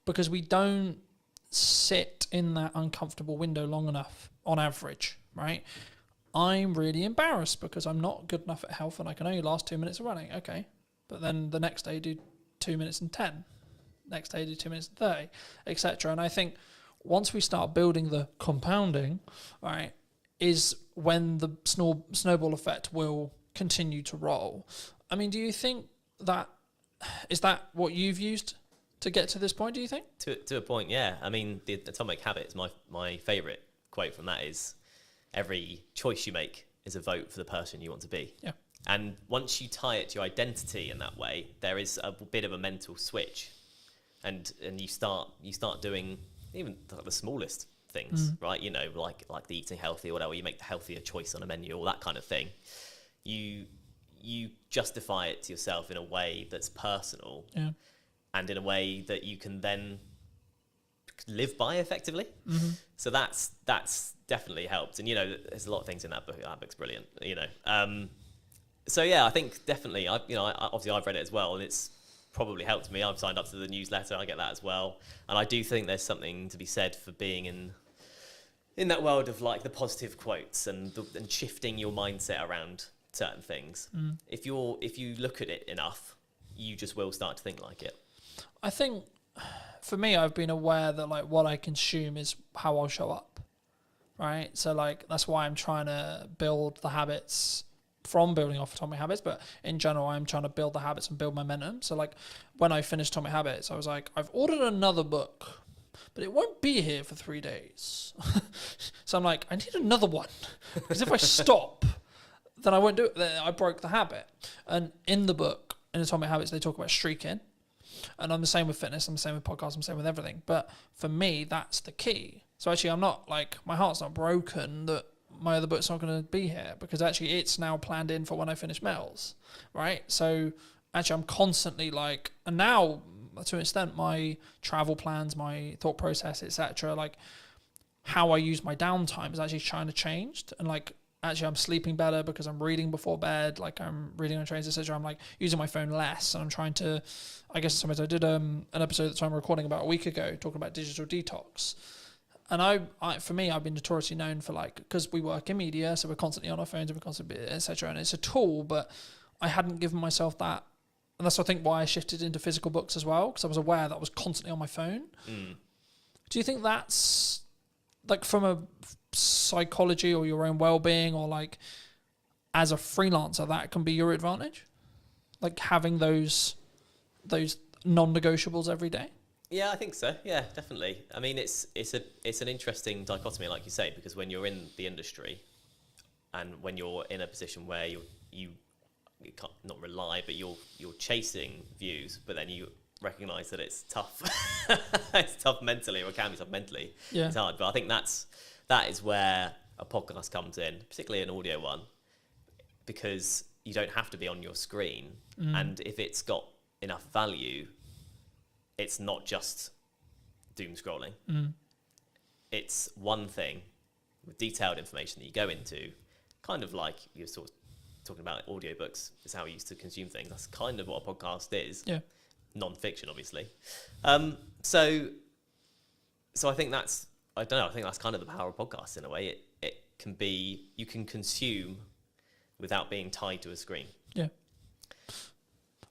Because we don't sit in that uncomfortable window long enough on average, right? I'm really embarrassed because I'm not good enough at health and I can only last 2 minutes of running. Okay. But then the next day do 2 minutes and 10. Next day do 2 minutes and 30, etc. And I think once we start building the compounding, right, is when the snowball effect will continue to roll. I mean, do you think is that what you've used to get to this point, do you think? To a point, yeah. I mean, the Atomic Habits, my favourite quote from that is, every choice you make is a vote for the person you want to be. Yeah. And once you tie it to your identity in that way, there is a bit of a mental switch. And you start doing even the smallest things, right? Like the eating healthy or whatever, you make the healthier choice on a menu or that kind of thing. You justify it to yourself in a way that's personal, and in a way that you can then live by effectively. So that's definitely helped. And there's a lot of things in that book. That book's brilliant. So yeah, I think definitely. Obviously I've read it as well, and it's probably helped me. I've signed up to the newsletter. I get that as well, and I do think there's something to be said for being in that world of like the positive quotes and shifting your mindset around certain things. If you look at it enough, you just will start to think like it. I think for me, I've been aware that like what I consume is how I'll show up, right? So like that's why I'm trying to build the habits from building off Atomic Habits, but in general, I'm trying to build the habits and build momentum. So like when I finished Atomic Habits, I was like, I've ordered another book, but it won't be here for 3 days. So I'm like, I need another one, because if I stop, then I won't do it. Then I broke the habit. And in the book, in Atomic Habits, they talk about streaking. And I'm the same with fitness, I'm the same with podcasts, I'm the same with everything. But for me, that's the key. So actually, I'm not like, my heart's not broken that my other book's not going to be here, because actually it's now planned in for when I finish Mel's, right? So actually I'm constantly like, and now to an extent, my travel plans, my thought process, etc., like how I use my downtime is actually trying to change. And like, actually I'm sleeping better because I'm reading before bed, like I'm reading on trains, etc. I'm like using my phone less, and I'm trying to, I guess sometimes I did an episode that I'm recording about a week ago talking about digital detox. And I for me, I've been notoriously known for like, because we work in media, so we're constantly on our phones and we're constantly, etc. And it's a tool, but I hadn't given myself that. And that's, I think, why I shifted into physical books as well, because I was aware that I was constantly on my phone. Do you think that's like from a psychology or your own well-being, or like as a freelancer, that can be your advantage? Like having those non-negotiables every day? Yeah, I think so. Yeah, definitely. I mean, it's an interesting dichotomy, like you say, because when you're in the industry and when you're in a position where you can't not rely, but you're chasing views, but then you recognise that it's tough. It's tough mentally, or it can be tough mentally. Yeah. It's hard, but I think that is where a podcast comes in, particularly an audio one, because you don't have to be on your screen, and if it's got enough value, it's not just doom scrolling. It's one thing with detailed information that you go into, kind of like you're sort of talking about audiobooks is how we used to consume things. That's kind of what a podcast is. Yeah. Non-fiction, obviously. So I think that's, I don't know, I think that's kind of the power of podcasts in a way. It can be, you can consume without being tied to a screen. Yeah.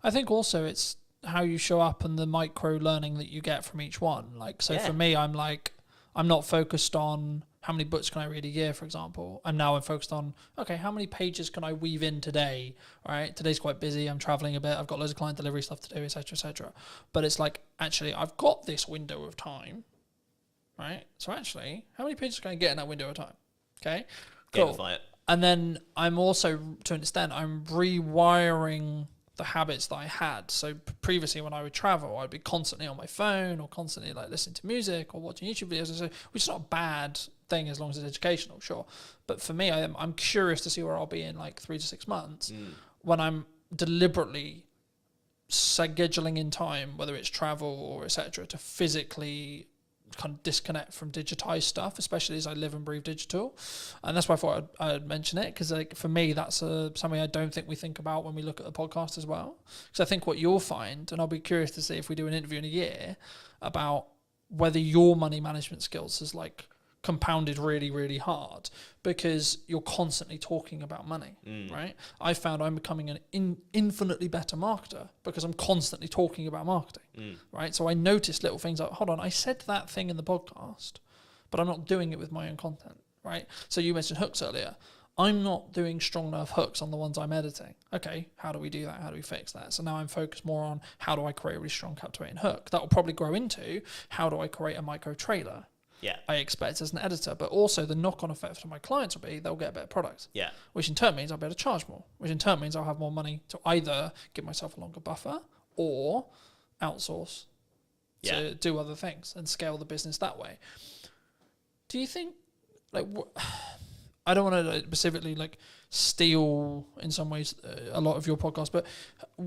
I think also it's how you show up and the micro learning that you get from each one. Like, so for me, I'm not focused on how many books can I read a year, for example. I'm focused on, okay, how many pages can I weave in today? All right, today's quite busy. I'm traveling a bit. I've got loads of client delivery stuff to do, etc., etc. But it's like, actually, I've got this window of time, right? So actually, how many pages can I get in that window of time? Okay, cool. Gamify it. And then I'm also, to an extent, I'm rewiring the habits that I had. So previously when I would travel, I'd be constantly on my phone or constantly like listening to music or watching YouTube videos, which is not a bad thing as long as it's educational, sure. But for me, I'm curious to see where I'll be in like 3 to 6 months when I'm deliberately scheduling in time, whether it's travel or etc., to physically kind of disconnect from digitized stuff, especially as I live and breathe digital. And that's why I thought I'd mention it, because like for me, that's something I don't think we think about when we look at the podcast as well. Because I think what you'll find, and I'll be curious to see if we do an interview in a year about whether your money management skills has like compounded really, really hard, because you're constantly talking about money, right? I found I'm becoming an infinitely better marketer because I'm constantly talking about marketing, right? So I noticed little things like, hold on, I said that thing in the podcast, but I'm not doing it with my own content, right? So you mentioned hooks earlier. I'm not doing strong enough hooks on the ones I'm editing. Okay, how do we do that? How do we fix that? So now I'm focused more on how do I create a really strong captivating hook? That will probably grow into how do I create a micro trailer? Yeah, I expect as an editor, but also the knock-on effect for my clients will be they'll get a better product. Yeah, which in turn means I'll be able to charge more, which in turn means I'll have more money to either give myself a longer buffer or outsource to do other things and scale the business that way. Do you think, like, I don't want to specifically like steal in some ways a lot of your podcast, but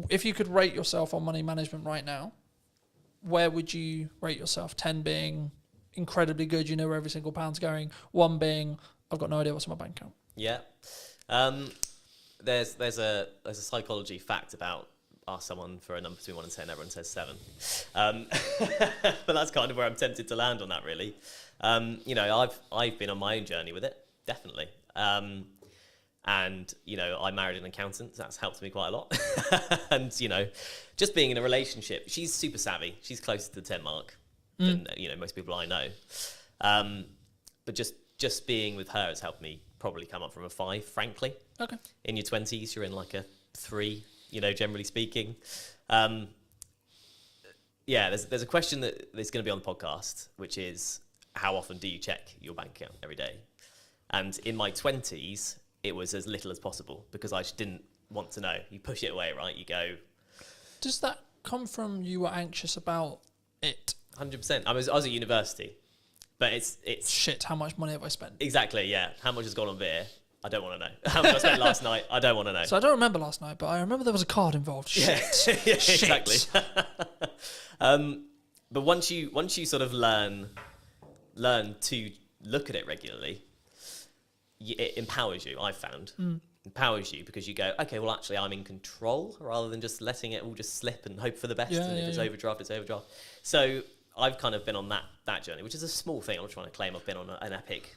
if you could rate yourself on money management right now, where would you rate yourself? 10 being incredibly good, you know where every single pound's going. 1 being, I've got no idea what's in my bank account. Yeah. There's a psychology fact about ask someone for a number between 1 and 10, everyone says 7. But that's kind of where I'm tempted to land on that, really. You know, I've been on my own journey with it, definitely. And And, you know, I married an accountant. So that's helped me quite a lot. And, you know, just being in a relationship, she's super savvy. She's closer to the 10 mark than, you know, most people I know. But just being with her has helped me probably come up from a 5, frankly. Okay. In your 20s, you're in like a 3, you know, generally speaking. Yeah, there's a question that is going to be on the podcast, which is, how often do you check your bank account every day? And in my 20s, it was as little as possible because I just didn't want to know. You push it away, right? You go... Does that come from you were anxious about it? 100%. I was at university, but it's... Shit, how much money have I spent? Exactly, yeah. How much has gone on beer? I don't want to know. How much I spent last night? I don't want to know. So I don't remember last night, but I remember there was a card involved. Shit. Yeah, exactly. But once you sort of learn to look at it regularly, it empowers you, I've found. Empowers you because you go, okay, well, actually, I'm in control rather than just letting it all just slip and hope for the best. And if it's overdraft, it's overdraft. So I've kind of been on that journey, which is a small thing. I'm not trying to claim I've been on an epic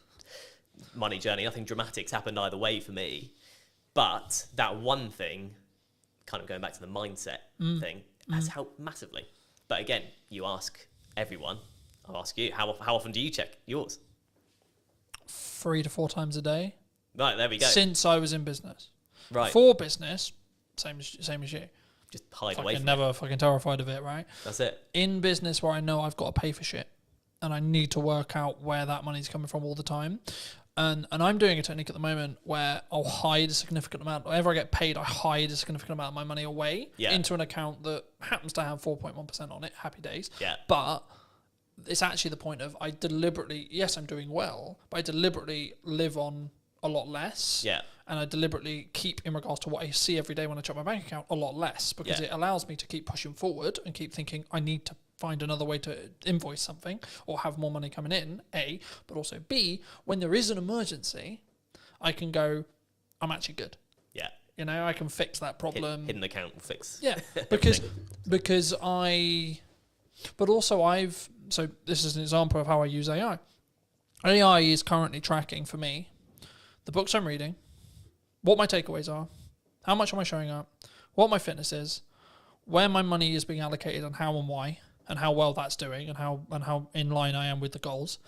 money journey. Nothing dramatic's happened either way for me. But that one thing, kind of going back to the mindset thing, has helped massively. But again, you ask everyone. I'll ask you, how often do you check yours? 3 to 4 times a day. Right, there we go. Since I was in business. Right. For business, same as you. Just hide fucking away from never it. fucking terrified of it, right? That's it. In business where I know I've got to pay for shit and I need to work out where that money's coming from all the time. And I'm doing a technique at the moment where I'll hide a significant amount. Whenever I get paid, I hide a significant amount of my money away into an account that happens to have 4.1% on it. Happy days. Yeah. But it's actually the point of I deliberately, yes, I'm doing well, but I deliberately live on a lot less. Yeah. And I deliberately keep, in regards to what I see every day when I check my bank account, a lot less because it allows me to keep pushing forward and keep thinking I need to find another way to invoice something or have more money coming in, A, but also B, when there is an emergency, I can go, I'm actually good. Yeah. You know, I can fix that problem. Hidden account will fix. Yeah, so this is an example of how I use AI. AI is currently tracking for me the books I'm reading, what my takeaways are, how much am I showing up, what my fitness is, where my money is being allocated and how and why, and how well that's doing and how in line I am with the goals,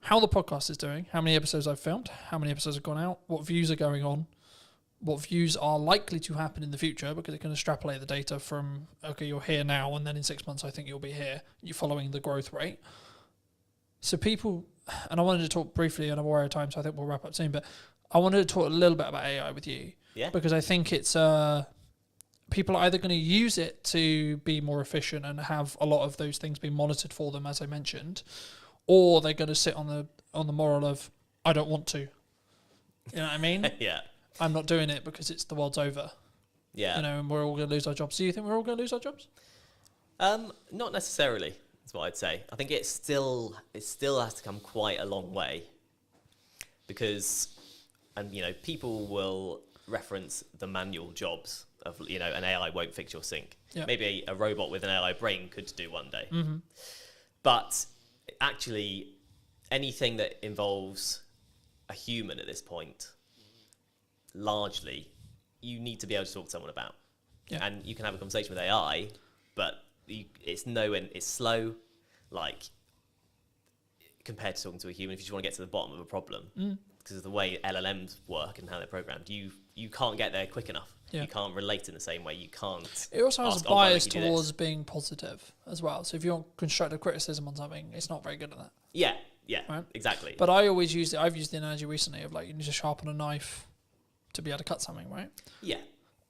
how the podcast is doing, how many episodes I've filmed, how many episodes have gone out, what views are going on, what views are likely to happen in the future because it can extrapolate the data from, okay, you're here now and then in 6 months I think you'll be here. You're following the growth rate. So people, and I wanted to talk briefly, and I'm aware of time, so I think we'll wrap up soon, but I wanted to talk a little bit about AI with you. Yeah. Because I think it's, people are either going to use it to be more efficient and have a lot of those things being monitored for them, as I mentioned, or they're going to sit on the moral of, I don't want to. You know what I mean? Yeah. I'm not doing it because it's the world's over. Yeah. You know, and we're all going to lose our jobs. Do you think we're all going to lose our jobs? Not necessarily, is what I'd say. I think it still has to come quite a long way because, and you know, people will reference the manual jobs of, you know, an AI won't fix your sink. Yeah. Maybe a robot with an AI brain could do one day. Mm-hmm. But actually, anything that involves a human at this point, largely, you need to be able to talk to someone about. Yeah. And you can have a conversation with AI, but it's slow, like, compared to talking to a human. If you just want to get to the bottom of a problem, because of the way LLMs work and how they're programmed, you can't get there quick enough. Yeah. You can't relate in the same way. You can't. It also has ask, a bias why don't you do this? towards being positive as well. So if you want constructive criticism on something, it's not very good at that. Yeah, Right? exactly. But I always use I've used the analogy recently of like you need to sharpen a knife to be able to cut something, right? Yeah.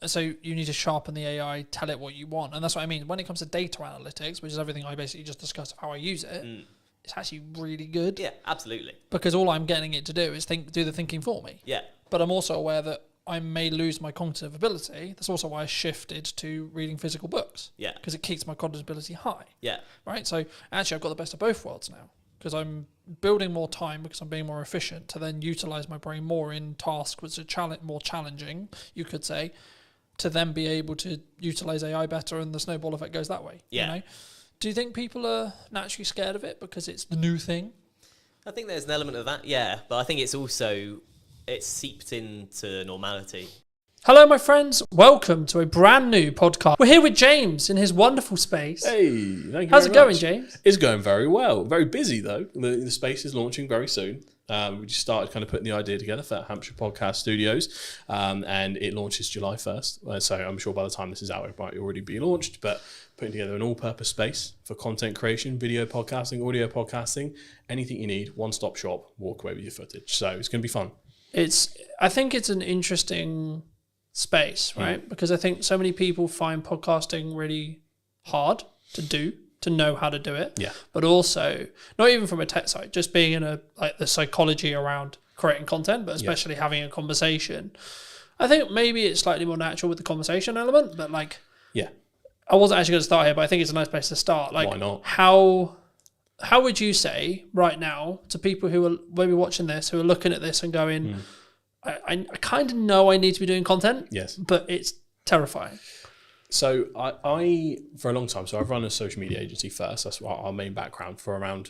So you need to sharpen the AI, tell it what you want. And that's what I mean. When it comes to data analytics, which is everything I basically just discussed of how I use it, it's actually really good. Yeah, absolutely. Because all I'm getting it to do is do the thinking for me. Yeah. But I'm also aware that I may lose my cognitive ability. That's also why I shifted to reading physical books. Yeah. Because it keeps my cognitive ability high. Yeah. Right? So actually I've got the best of both worlds now. Because I'm building more time because I'm being more efficient to then utilize my brain more in tasks which are more challenging, you could say, to then be able to utilize AI better and the snowball effect goes that way. Yeah. You know? Do you think people are naturally scared of it because it's the new thing? I think there's an element of that, yeah. But I think it's also it's seeped into normality. Hello, my friends. Welcome to a brand new podcast. We're here with James in his wonderful space. Hey, thank you How's it very going, much. James? It's going very well. Very busy, though. The space is launching very soon. We just started kind of putting the idea together for Hampshire Podcast Studios, and it launches July 1st. So I'm sure by the time this is out, it might already be launched, but putting together an all-purpose space for content creation, video podcasting, audio podcasting, anything you need, one-stop shop, walk away with your footage. So it's going to be fun. I think it's an interesting space, right? Because I think so many people find podcasting really hard to do, to know how to do it. Yeah. But also, not even from a tech side, just being in the psychology around creating content, but especially having a conversation. I think maybe it's slightly more natural with the conversation element, but I wasn't actually going to start here, but I think it's a nice place to start. Like, why not? How would you say right now to people who are maybe watching this, who are looking at this and going, I kind of know I need to be doing content, yes, but it's terrifying. So I for a long time, so I've run a social media agency first. That's our main background for around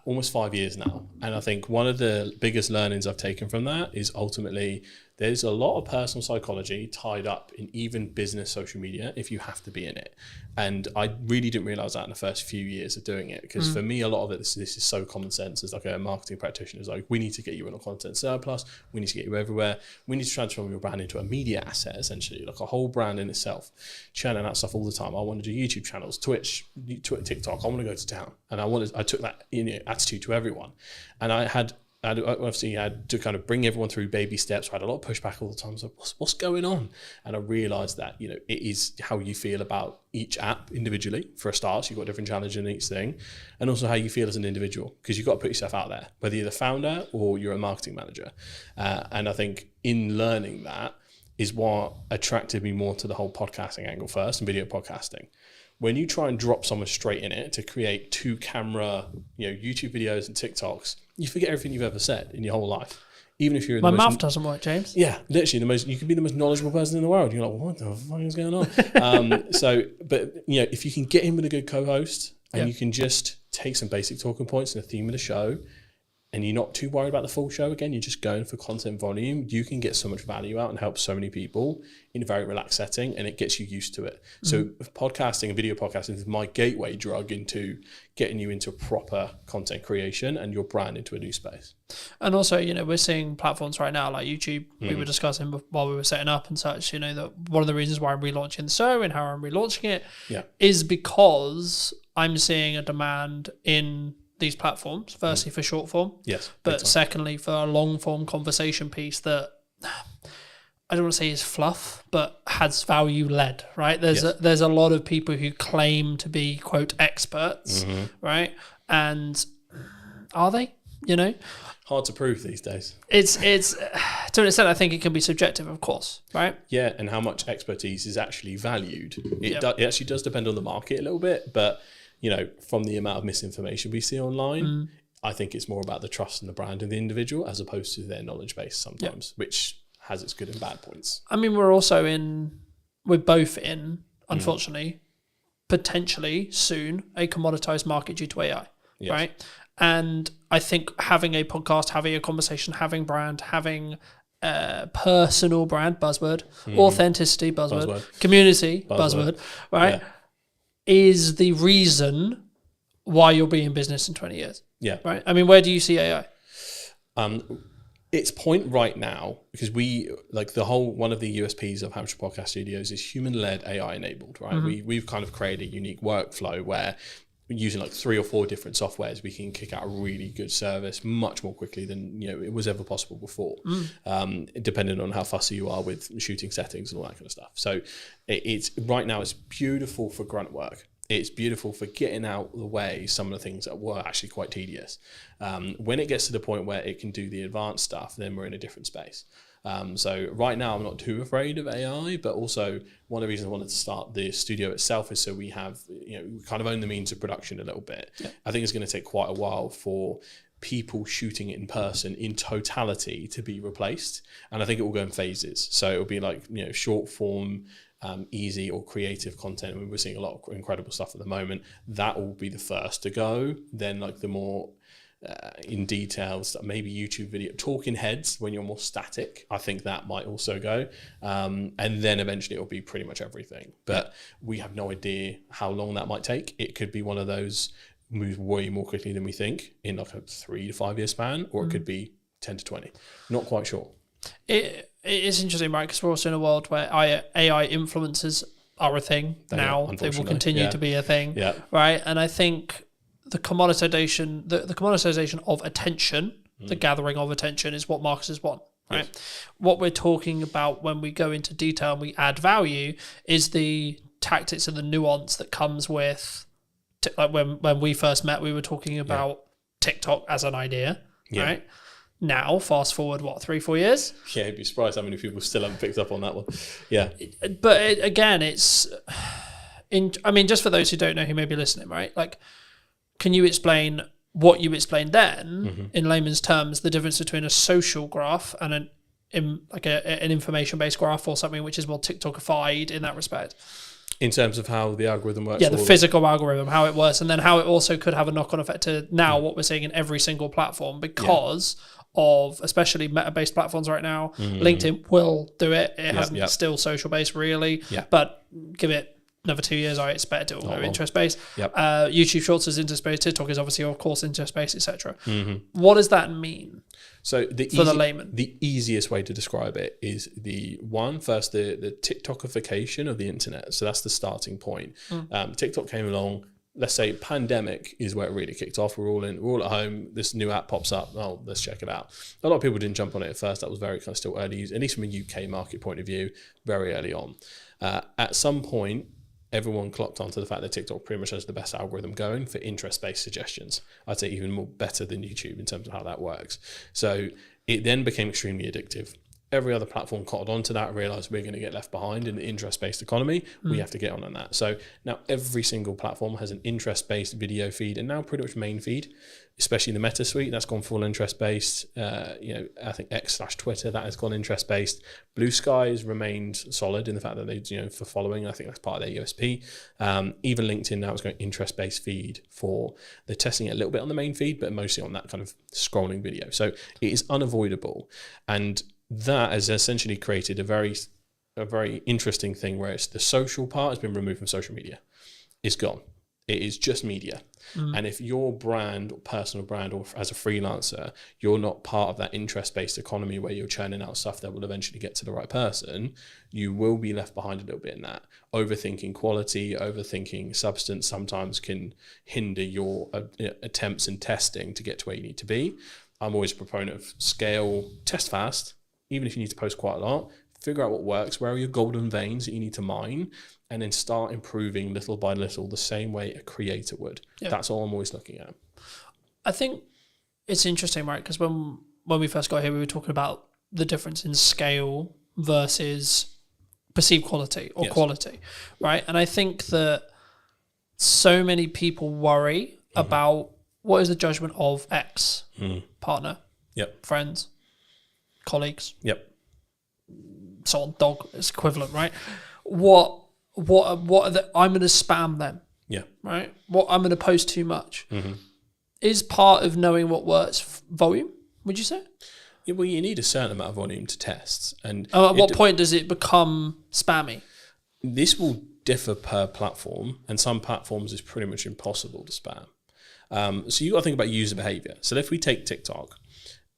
almost 5 years now. And I think one of the biggest learnings I've taken from that is ultimately there's a lot of personal psychology tied up in even business social media if you have to be in it. And I really didn't realize that in the first few years of doing it, because for me, a lot of it, this is so common sense. As like a marketing practitioner, is like, we need to get you in a content surplus. We need to get you everywhere. We need to transform your brand into a media asset, essentially, like a whole brand in itself, churning out stuff all the time. I want to do YouTube channels, Twitch, TikTok. I want to go to town. And I took that attitude to everyone. And I obviously had to kind of bring everyone through baby steps. I had a lot of pushback all the time. I was like, what's going on? And I realized that, it is how you feel about each app individually. For a start, so you've got different challenges in each thing. And also how you feel as an individual, because you've got to put yourself out there, whether you're the founder or you're a marketing manager. And I think in learning that is what attracted me more to the whole podcasting angle first and video podcasting. When you try and drop someone straight in it to create 2-camera, YouTube videos and TikToks, you forget everything you've ever said in your whole life. Even if you're my mouth doesn't work, James. Yeah, literally you can be the most knowledgeable person in the world. You're like, what the fuck is going on? But if you can get in with a good co-host and you can just take some basic talking points and a theme of the show, and you're not too worried about the full show, again, you're just going for content volume, you can get so much value out and help so many people in a very relaxed setting, and it gets you used to it. So podcasting and video podcasting is my gateway drug into getting you into proper content creation and your brand into a new space. And also, we're seeing platforms right now like YouTube, we were discussing while we were setting up and such, that one of the reasons why I'm relaunching the show and how I'm relaunching it is because I'm seeing a demand in these platforms, firstly for short form, but secondly for a long form conversation piece that I don't want to say is fluff, but has value led, right? There's a lot of people who claim to be quote experts, right? And are they? Hard to prove these days. It's to an extent, I think it can be subjective, of course, right? Yeah, and how much expertise is actually valued. It actually does depend on the market a little bit, but from the amount of misinformation we see online, I think it's more about the trust and the brand of the individual as opposed to their knowledge base sometimes, which has its good and bad points. I mean, we're both in, unfortunately, potentially soon, a commoditized market due to AI, right? And I think having a podcast, having a conversation, having brand, having personal brand, buzzword, authenticity, buzzword, community, buzzword, right? Is the reason why you'll be in business in 20 years. Yeah. Right. I mean, where do you see AI? Its point right now, because one of the USPs of Hampshire Podcast Studios is human-led AI enabled, right? We've kind of created a unique workflow where using 3 or 4 different softwares, we can kick out a really good service much more quickly than it was ever possible before, depending on how fussy you are with shooting settings and all that kind of stuff. So it's right now it's beautiful for grunt work. It's beautiful for getting out of the way some of the things that were actually quite tedious. When it gets to the point where it can do the advanced stuff, then we're in a different space. So right now I'm not too afraid of AI, but also one of the reasons I wanted to start the studio itself is so we have, we kind of own the means of production a little bit. I think it's going to take quite a while for people shooting it in person in totality to be replaced. And I think it will go in phases. So it'll be short form, easy or creative content. I mean, we're seeing a lot of incredible stuff at the moment. That will be the first to go. Then the more in details, maybe YouTube video, talking heads when you're more static. I think that might also go. And then eventually it'll be pretty much everything. But we have no idea how long that might take. It could be one of those moves way more quickly than we think in like a 3 to 5 year span, or it could be 10 to 20. Not quite sure. It is interesting, right? Because we're also in a world where AI influencers are a thing now. They will continue to be a thing, right? And I think the commoditization, the commoditization of attention, the gathering of attention, is what marketers want, right? Yes. What we're talking about when we go into detail and we add value is the tactics and the nuance that comes with, like when we first met, we were talking about TikTok as an idea, right? Now, fast forward, 3-4 years? Yeah, you'd be surprised how many people still haven't picked up on that one. Yeah. But again, it's, I mean, just for those who don't know who may be listening, right? Like, can you explain what you explained then, in layman's terms, the difference between a social graph and an information-based graph, or something which is more TikTokified in that respect? In terms of how the algorithm works? Yeah, the physical algorithm, how it works, and then how it also could have a knock-on effect to now what we're seeing in every single platform because of especially meta-based platforms right now. LinkedIn will do it. It hasn't still social-based really, but give it another 2 years, I expect it will go interest-based. YouTube Shorts is interest-based. TikTok is obviously, of course, interest-based, etc. What does that mean? So for the layman, the easiest way to describe it is the TikTokification of the internet. So that's the starting point. TikTok came along. Let's say pandemic is where it really kicked off. We're all at home. This new app pops up. Oh, let's check it out. A lot of people didn't jump on it at first. That was very kind of still early, at least from a UK market point of view, very early on. At some point, everyone clocked onto the fact that TikTok pretty much has the best algorithm going for interest-based suggestions. I'd say even more better than YouTube in terms of how that works. So it then became extremely addictive. Every other platform caught on to that, realized we're going to get left behind in the interest-based economy. We have to get on that. So now every single platform has an interest-based video feed, and now pretty much main feed, especially the Meta suite, that's gone full interest-based. I think X/Twitter, that has gone interest-based. Blue Skies remained solid in the fact that they, for following, I think that's part of their USP. Even LinkedIn now is going interest-based feed for, they're testing it a little bit on the main feed, but mostly on that kind of scrolling video. So it is unavoidable. And that has essentially created a very interesting thing where it's the social part has been removed from social media. It's gone. It is just media. And if your brand, or personal brand, or as a freelancer, you're not part of that interest-based economy where you're churning out stuff that will eventually get to the right person, you will be left behind a little bit in that. Overthinking quality, overthinking substance sometimes can hinder your attempts and testing to get to where you need to be. I'm always a proponent of scale, test fast. Even if you need to post quite a lot, figure out what works, where are your golden veins that you need to mine, and then start improving little by little the same way a creator would. That's all I'm always looking at. I think it's interesting, right? Because when we first got here, we were talking about the difference in scale versus perceived quality or quality, right? And I think that so many people worry about what is the judgment of X partner, friends, colleagues, so on, dog is equivalent, right? What are the, I'm going to spam them, right? What I'm going to post too much is part of knowing what works. Volume, would you say? Yeah, well, you need a certain amount of volume to test, and at what point does it become spammy? This will differ per platform, and some platforms is pretty much impossible to spam. So you got to think about user behavior. So if we take TikTok,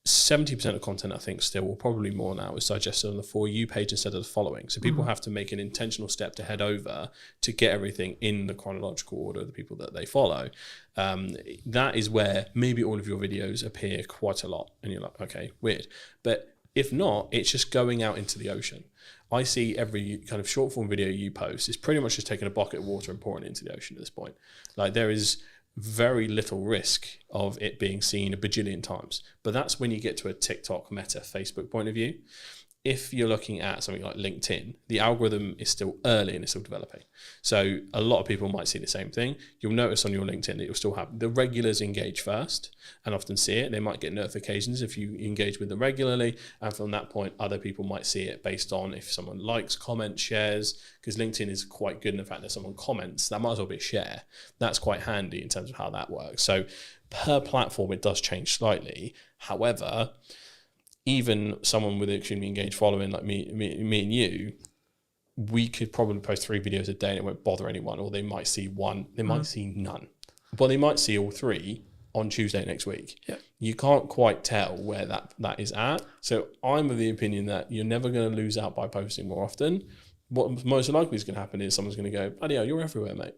70% of content, I think still, or probably more now, is digested on the For You page instead of the following. So people have to make an intentional step to head over to get everything in the chronological order of the people that they follow. That is where maybe all of your videos appear quite a lot. And you're like, okay, weird. But if not, it's just going out into the ocean. I see every kind of short form video you post is pretty much just taking a bucket of water and pouring it into the ocean at this point. Like there is very little risk of it being seen a bajillion times. But that's when you get to a TikTok, Meta, Facebook point of view. if you're looking at something like LinkedIn, the algorithm is still early and it's still developing. So a lot of people might see the same thing. You'll notice on your LinkedIn that you'll still have the regulars engage first and often see it. They might get notifications if you engage with them regularly. And from that point, other people might see it based on if someone likes, comments, shares, because LinkedIn is quite good in the fact that someone comments, that might as well be a share. That's quite handy in terms of how that works. So per platform, it does change slightly. However, even someone with an extremely engaged following like me and you, we could probably post 3 videos a day and it won't bother anyone, or they might see one, they might see none. Well, they might see all 3 on Tuesday next week. Yeah. You can't quite tell where that is at. So I'm of the opinion that you're never going to lose out by posting more often. What most likely is going to happen is someone's going to go, bloody hell, you're everywhere, mate.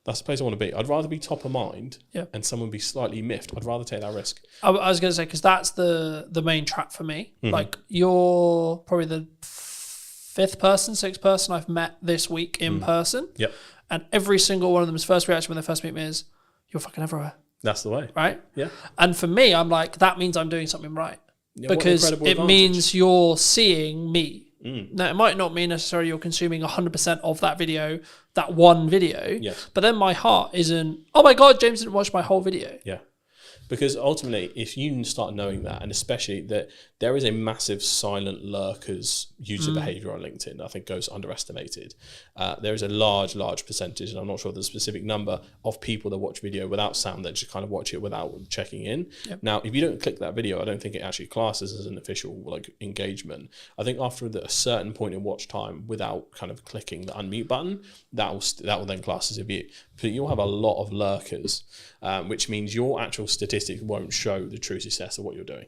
That's the place I want to be. I'd rather be top of mind and someone be slightly miffed. I'd rather take that risk. I was going to say, because that's the main trap for me. Like, you're probably the 5th person, 6th person I've met this week in person. Yep. And every single one of them's first reaction when they first meet me is, you're fucking everywhere. That's the way. Right? Yeah. And for me, I'm like, that means I'm doing something right. Yeah, because it means you're seeing me. Now, it might not mean necessarily you're consuming 100% of that video, that one video, but then my heart isn't, oh my God, James didn't watch my whole video. Yeah. Because ultimately, if you start knowing that, and especially that there is a massive silent lurkers user behavior on LinkedIn, I think goes underestimated. There is a large percentage, and I'm not sure the specific number, of people that watch video without sound that just kind of watch it without checking in. Yep. Now, if you don't click that video, I don't think it actually classes as an official like engagement. I think after a certain point in watch time, without kind of clicking the unmute button, that will then class as a view. But you'll have a lot of lurkers, which means your actual statistics won't show the true success of what you're doing.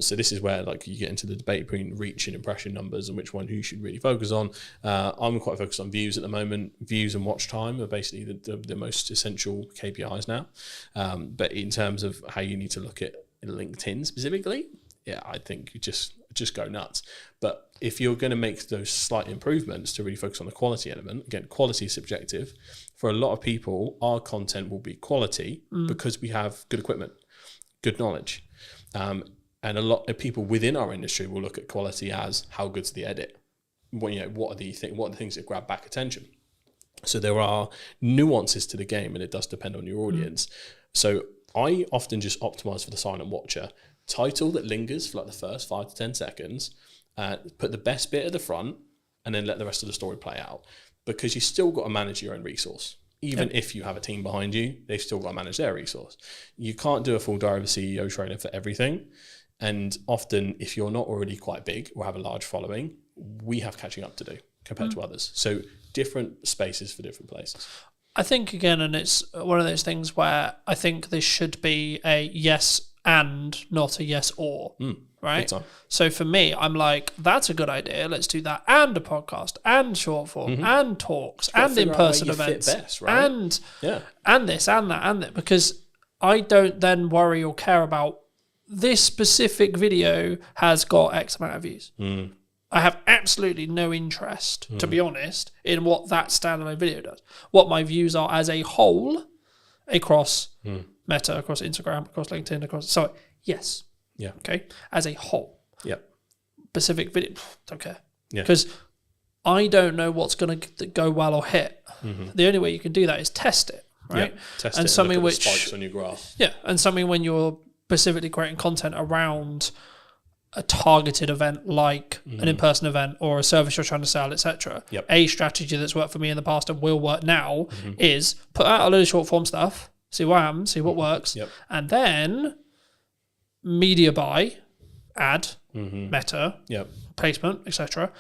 So this is where like you get into the debate between reach and impression numbers and which one you should really focus on. I'm quite focused on views at the moment. Views and watch time are basically the most essential KPIs now. But in terms of how you need to look at LinkedIn specifically, yeah, I think you just go nuts. But if you're going to make those slight improvements to really focus on the quality element, again, quality is subjective. For a lot of people, our content will be quality because we have good equipment, good knowledge. And a lot of people within our industry will look at quality as how good's the edit. What are the things that grab back attention? So there are nuances to the game, and it does depend on your audience. So I often just optimize for the silent watcher. Title that lingers for like the first 5 to 10 seconds, put the best bit at the front, and then let the rest of the story play out. Because you still got to manage your own resource. Even if you have a team behind you, they've still got to manage their resource. You can't do a full diary of a CEO trailer for everything. And often, if you're not already quite big or have a large following, we have catching up to do compared to others. So different spaces for different places. I think, again, and it's one of those things where I think this should be a yes and not a yes or, right? So for me, I'm like, that's a good idea. Let's do that. And a podcast and short form and talks and in-person events best, right? and this and that and that, because I don't then worry or care about this specific video has got X amount of views. I have absolutely no interest, to be honest, in what that standalone video does. What my views are as a whole across Meta, across Instagram, across LinkedIn, okay, as a whole. Specific video, don't care. Because I don't know what's going to go well or hit. The only way you can do that is test it, right? Test and it something and look at which the spikes on your graph. And something when you're specifically creating content around a targeted event like an in-person event or a service you're trying to sell, etc. A strategy that's worked for me in the past and will work now is put out a load of short form stuff, see what happens, see what works, and then media buy, ad, Meta, placement, etc.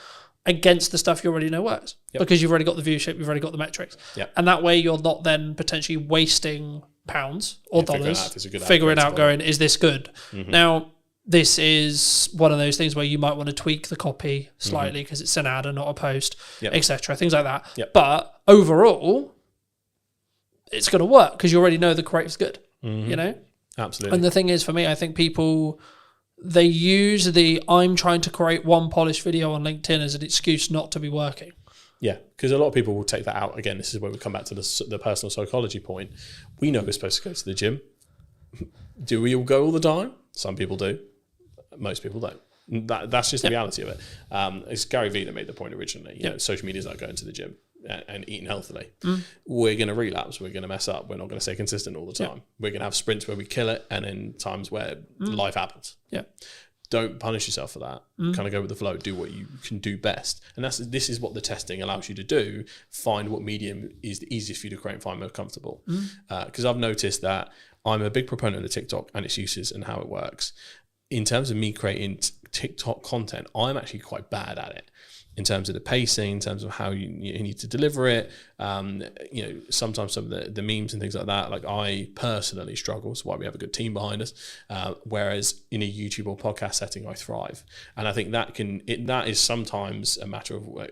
against the stuff you already know works because you've already got the viewership, you've already got the metrics, and that way you're not then potentially wasting pounds or dollars figuring out going, is this good? Now, this is one of those things where you might want to tweak the copy slightly because it's an ad and not a post, etc. Things like that. But overall, it's going to work because you already know the creative's good. You know? Absolutely. And the thing is, for me, I think people, they use the I'm trying to create one polished video on LinkedIn as an excuse not to be working. Yeah, because a lot of people will take that out. Again, this is where we come back to the personal psychology point. We know we're supposed to go to the gym. Do we all go all the time? Some people do. Most people don't. That's just the reality of it. It's Gary Vee that made the point originally. You know, social media is like going to the gym and eating healthily. We're going to relapse. We're going to mess up. We're not going to stay consistent all the time. We're going to have sprints where we kill it, and then times where life happens. Yeah. Don't punish yourself for that. Kind of go with the flow. Do what you can do best, and this is what the testing allows you to do. Find what medium is the easiest for you to create and find most comfortable. Because I've noticed that I'm a big proponent of TikTok and its uses and how it works. In terms of me creating TikTok content, I'm actually quite bad at it. In terms of the pacing, in terms of how you need to deliver it, you know, sometimes some of the memes and things like that, like I personally struggle. That's why we have a good team behind us. Whereas in a YouTube or podcast setting, I thrive, and I think that is sometimes a matter of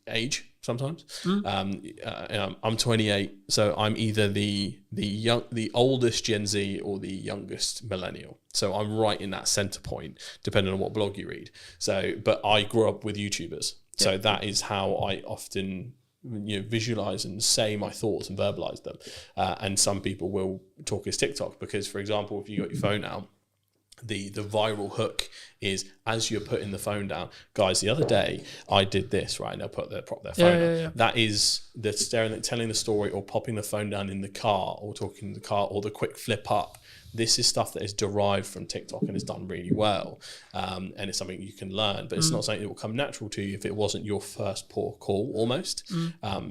age. Sometimes I'm 28, so I'm either the oldest Gen Z or the youngest millennial. So I'm right in that center point, depending on what blog you read. So, but I grew up with YouTubers, so that is how I often visualize and say my thoughts and verbalize them. And some people will talk as TikTok because, for example, if you got your phone out, the viral hook is as you're putting the phone down. Guys, the other day I did this, right? And they'll prop their phone down. That is the telling the story or popping the phone down in the car or talking in the car or the quick flip up. This is stuff that is derived from TikTok and is done really well. And it's something you can learn, but it's not something that will come natural to you if it wasn't your first port of call almost.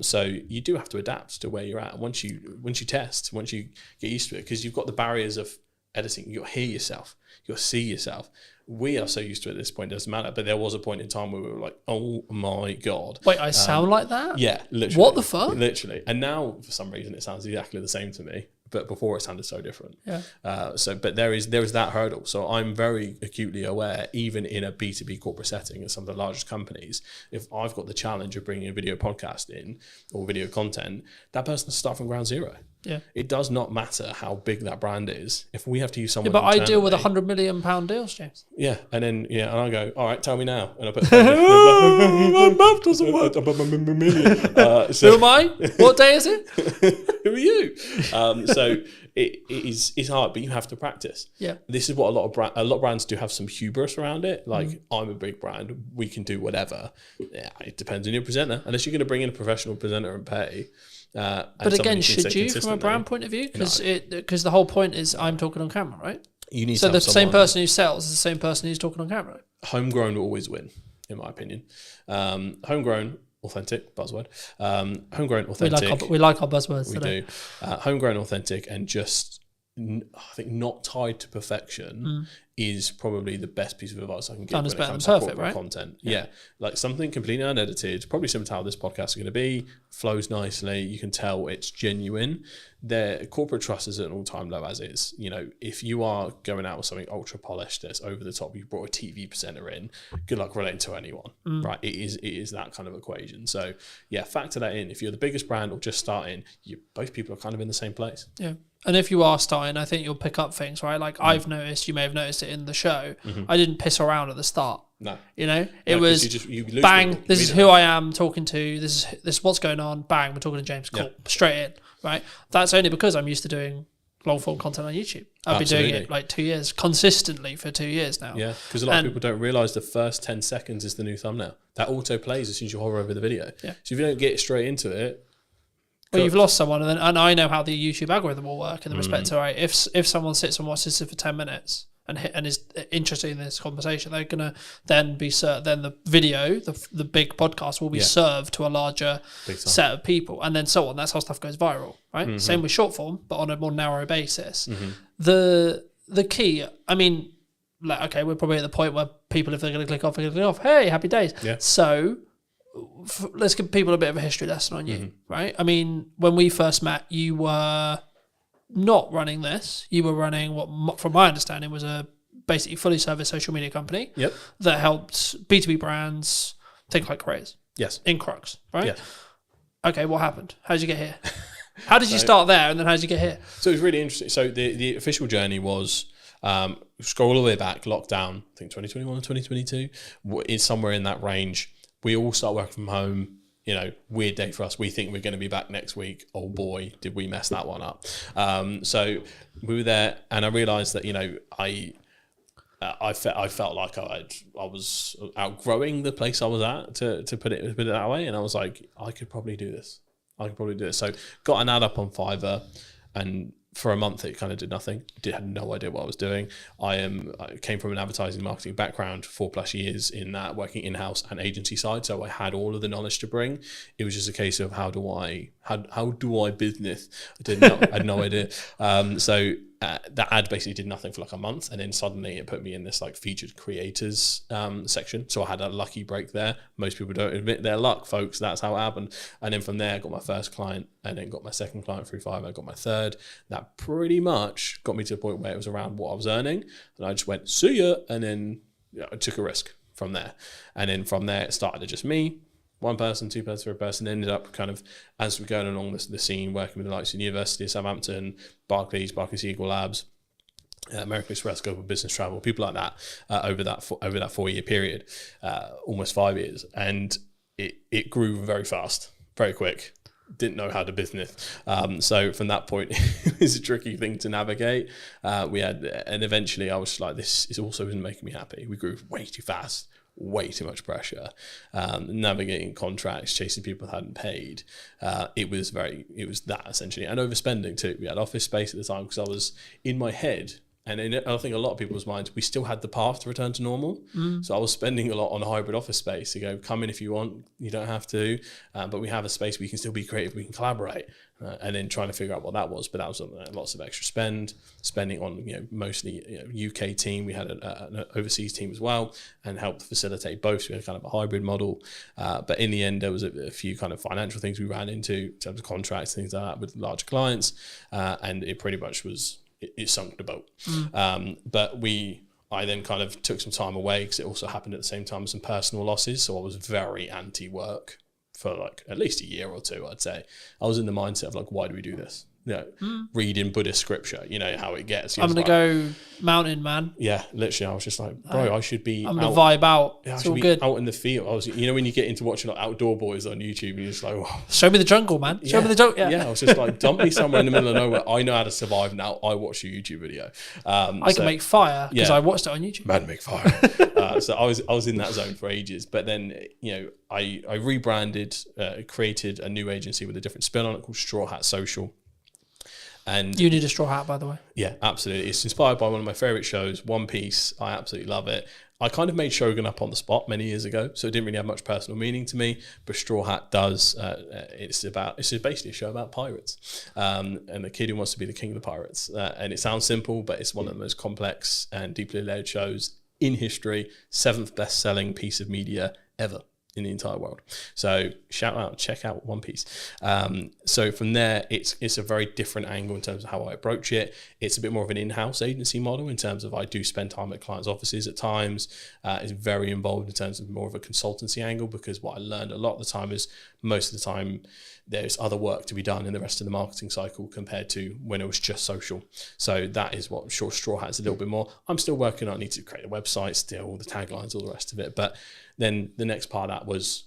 So you do have to adapt to where you're at. Once you test, once you get used to it, because you've got the barriers of editing, you'll hear yourself, you'll see yourself. We are so used to it at this point, it doesn't matter. But there was a point in time where we were like, oh my God. Wait, I sound like that? Yeah, literally. What the fuck? Literally. And now, for some reason, it sounds exactly the same to me. But before it sounded so different. Yeah. But there is that hurdle. So I'm very acutely aware, even in a B2B corporate setting at some of the largest companies, if I've got the challenge of bringing a video podcast in or video content, that person has to start from ground zero. Yeah. It does not matter how big that brand is. If we have to use someone, but I deal with $100 million deals, James. Yeah, and then and I go, all right, tell me now, and I put my mouth doesn't work. Who am I? What day is it? Who are you? So it's hard, but you have to practice. Yeah, this is what a lot of brands do have some hubris around it. Like I'm a big brand, we can do whatever. Yeah, it depends on your presenter. Unless you're going to bring in a professional presenter and pay. But again, should you, from a brand point of view? Because the whole point is I'm talking on camera, right? You need so the same person who sells is the same person who's talking on camera. Homegrown will always win, in my opinion. Homegrown, authentic, buzzword. Homegrown, authentic. We like our buzzwords. We do. Homegrown, authentic, and just I think not tied to perfection is probably the best piece of advice I can give when it comes to corporate content. Yeah, like something completely unedited, probably similar to how this podcast is going to be, flows nicely. You can tell it's genuine. Their corporate trust is at an all-time low as is. You know, if you are going out with something ultra polished that's over the top, you brought a TV presenter in, good luck relating to anyone, right? It is that kind of equation. So yeah, factor that in. If you're the biggest brand or just starting, both people are kind of in the same place. Yeah. And if you are starting, I think you'll pick up things, right? Like I've noticed, you may have noticed it in the show. I didn't piss around at the start. No. You know, it was you bang, this is who I am talking to. This is what's going on. Bang, we're talking to James. Cool. Straight in, right? That's only because I'm used to doing long form content on YouTube. I've been doing it like 2 years, consistently for 2 years now. Yeah, because a lot of people don't realise the first 10 seconds is the new thumbnail. That auto plays as soon as you hover over the video. Yeah. So if you don't get straight into it, well, you've lost someone, and I know how the YouTube algorithm will work in the respect to, right, if someone sits and watches it for 10 minutes and is interested in this conversation, they're gonna then be then the video, the big podcast will be served to a larger set of people, and then so on. That's how stuff goes viral, right? Same with short form, but on a more narrow basis. The key, I mean, like, okay, we're probably at the point where people, if they're going to click off, they're going to click off. Hey, happy days. Yeah. So let's give people a bit of a history lesson on you, right? I mean, when we first met, you were not running this. You were running what, from my understanding, was a basically fully service social media company that helped B2B brands think like creators. Yes. In Crux, right? Yes. Okay, what happened? How did you get here? How did you start there, and then how did you get here? So it was really interesting. So the official journey was scroll all the way back, lockdown, I think 2021 or 2022, is somewhere in that range. We all start working from home, you know, weird day for us. We think we're going to be back next week. Oh boy, did we mess that one up. So we were there, and I realised that, you know, I felt like I was outgrowing the place I was at, to put it that way, and I was like, I could probably do this. So got an ad up on Fiverr, and for a month it kind of did nothing. Had no idea what I was doing. I came from an advertising marketing background, 4+ years in that, working in-house and agency side, so I had all of the knowledge to bring. It was just a case of how do I business. I had no idea. So that ad basically did nothing for like a month, and then suddenly it put me in this like featured creators section. So I had a lucky break there. Most people don't admit their luck, folks. That's how it happened. And then from there, I got my first client, and then got my second client through Fiverr. I got my third. That pretty much got me to the point where it was around what I was earning, and I just went, see ya, and then I took a risk from there. And then from there, it started to just me. One person, two person, third person, ended up kind of, as we're going along the scene, working with the likes of the University of Southampton, Barclays Eagle Labs, American Express, Global Business Travel, people like that, over that 4-year period, almost 5 years. And it grew very fast, very quick. Didn't know how to business. So from that point, it was a tricky thing to navigate. And eventually I was just like, this is also isn't making me happy. We grew way too fast. Way too much pressure, navigating contracts, chasing people that hadn't paid. It was that essentially, and overspending too. We had office space at the time because I was in my head, and I think a lot of people's minds, we still had the path to return to normal. So I was spending a lot on a hybrid office space to go, come in if you want, you don't have to, but we have a space where you can still be creative, we can collaborate. And then trying to figure out what that was, but that was lots of extra spending on mostly UK team. We had an overseas team as well, and helped facilitate both. So we had kind of a hybrid model, but in the end there was a few kind of financial things we ran into in terms of contracts, things like that with larger clients, and it pretty much was it sunk the boat. But I then kind of took some time away because it also happened at the same time as some personal losses, so I was very anti-work for like at least a year or two, I'd say. I was in the mindset of like, why do we do this? Reading Buddhist scripture, you know how it gets. I'm going to go mountain, man. Yeah, literally, I was just like, bro, I should be I'm going to vibe out. Yeah, it's I should all be good. out in the field. I was, when you get into watching like Outdoor Boys on YouTube, and you're just like, oh. Show me the jungle, man. Show me the jungle. Yeah. I was just like, dump me somewhere in the middle of nowhere. I know how to survive now. I watch your YouTube video. I can make fire because I watched it on YouTube. Man, make fire. So I was in that zone for ages. But then, I rebranded, created a new agency with a different spin on it called Straw Hat Social. And you need a straw hat, by the way. Yeah, absolutely. It's inspired by one of my favorite shows, One Piece. I absolutely love it. I kind of made Shogun up on the spot many years ago, so it didn't really have much personal meaning to me. But Straw Hat does. It's basically a show about pirates, and the kid who wants to be the king of the pirates. And it sounds simple, but it's one of the most complex and deeply layered shows in history. 7th best-selling piece of media ever in the entire world. So check out One Piece. So from there, it's a very different angle in terms of how I approach it. It's a bit more of an in-house agency model in terms of I do spend time at clients' offices at times. It's very involved in terms of more of a consultancy angle, because what I learned a lot of the time is most of the time there's other work to be done in the rest of the marketing cycle compared to when it was just social. So that is what Straw Hat is a little bit more. I'm still working on, I need to create a website still, all the taglines, all the rest of it. But then the next part of that was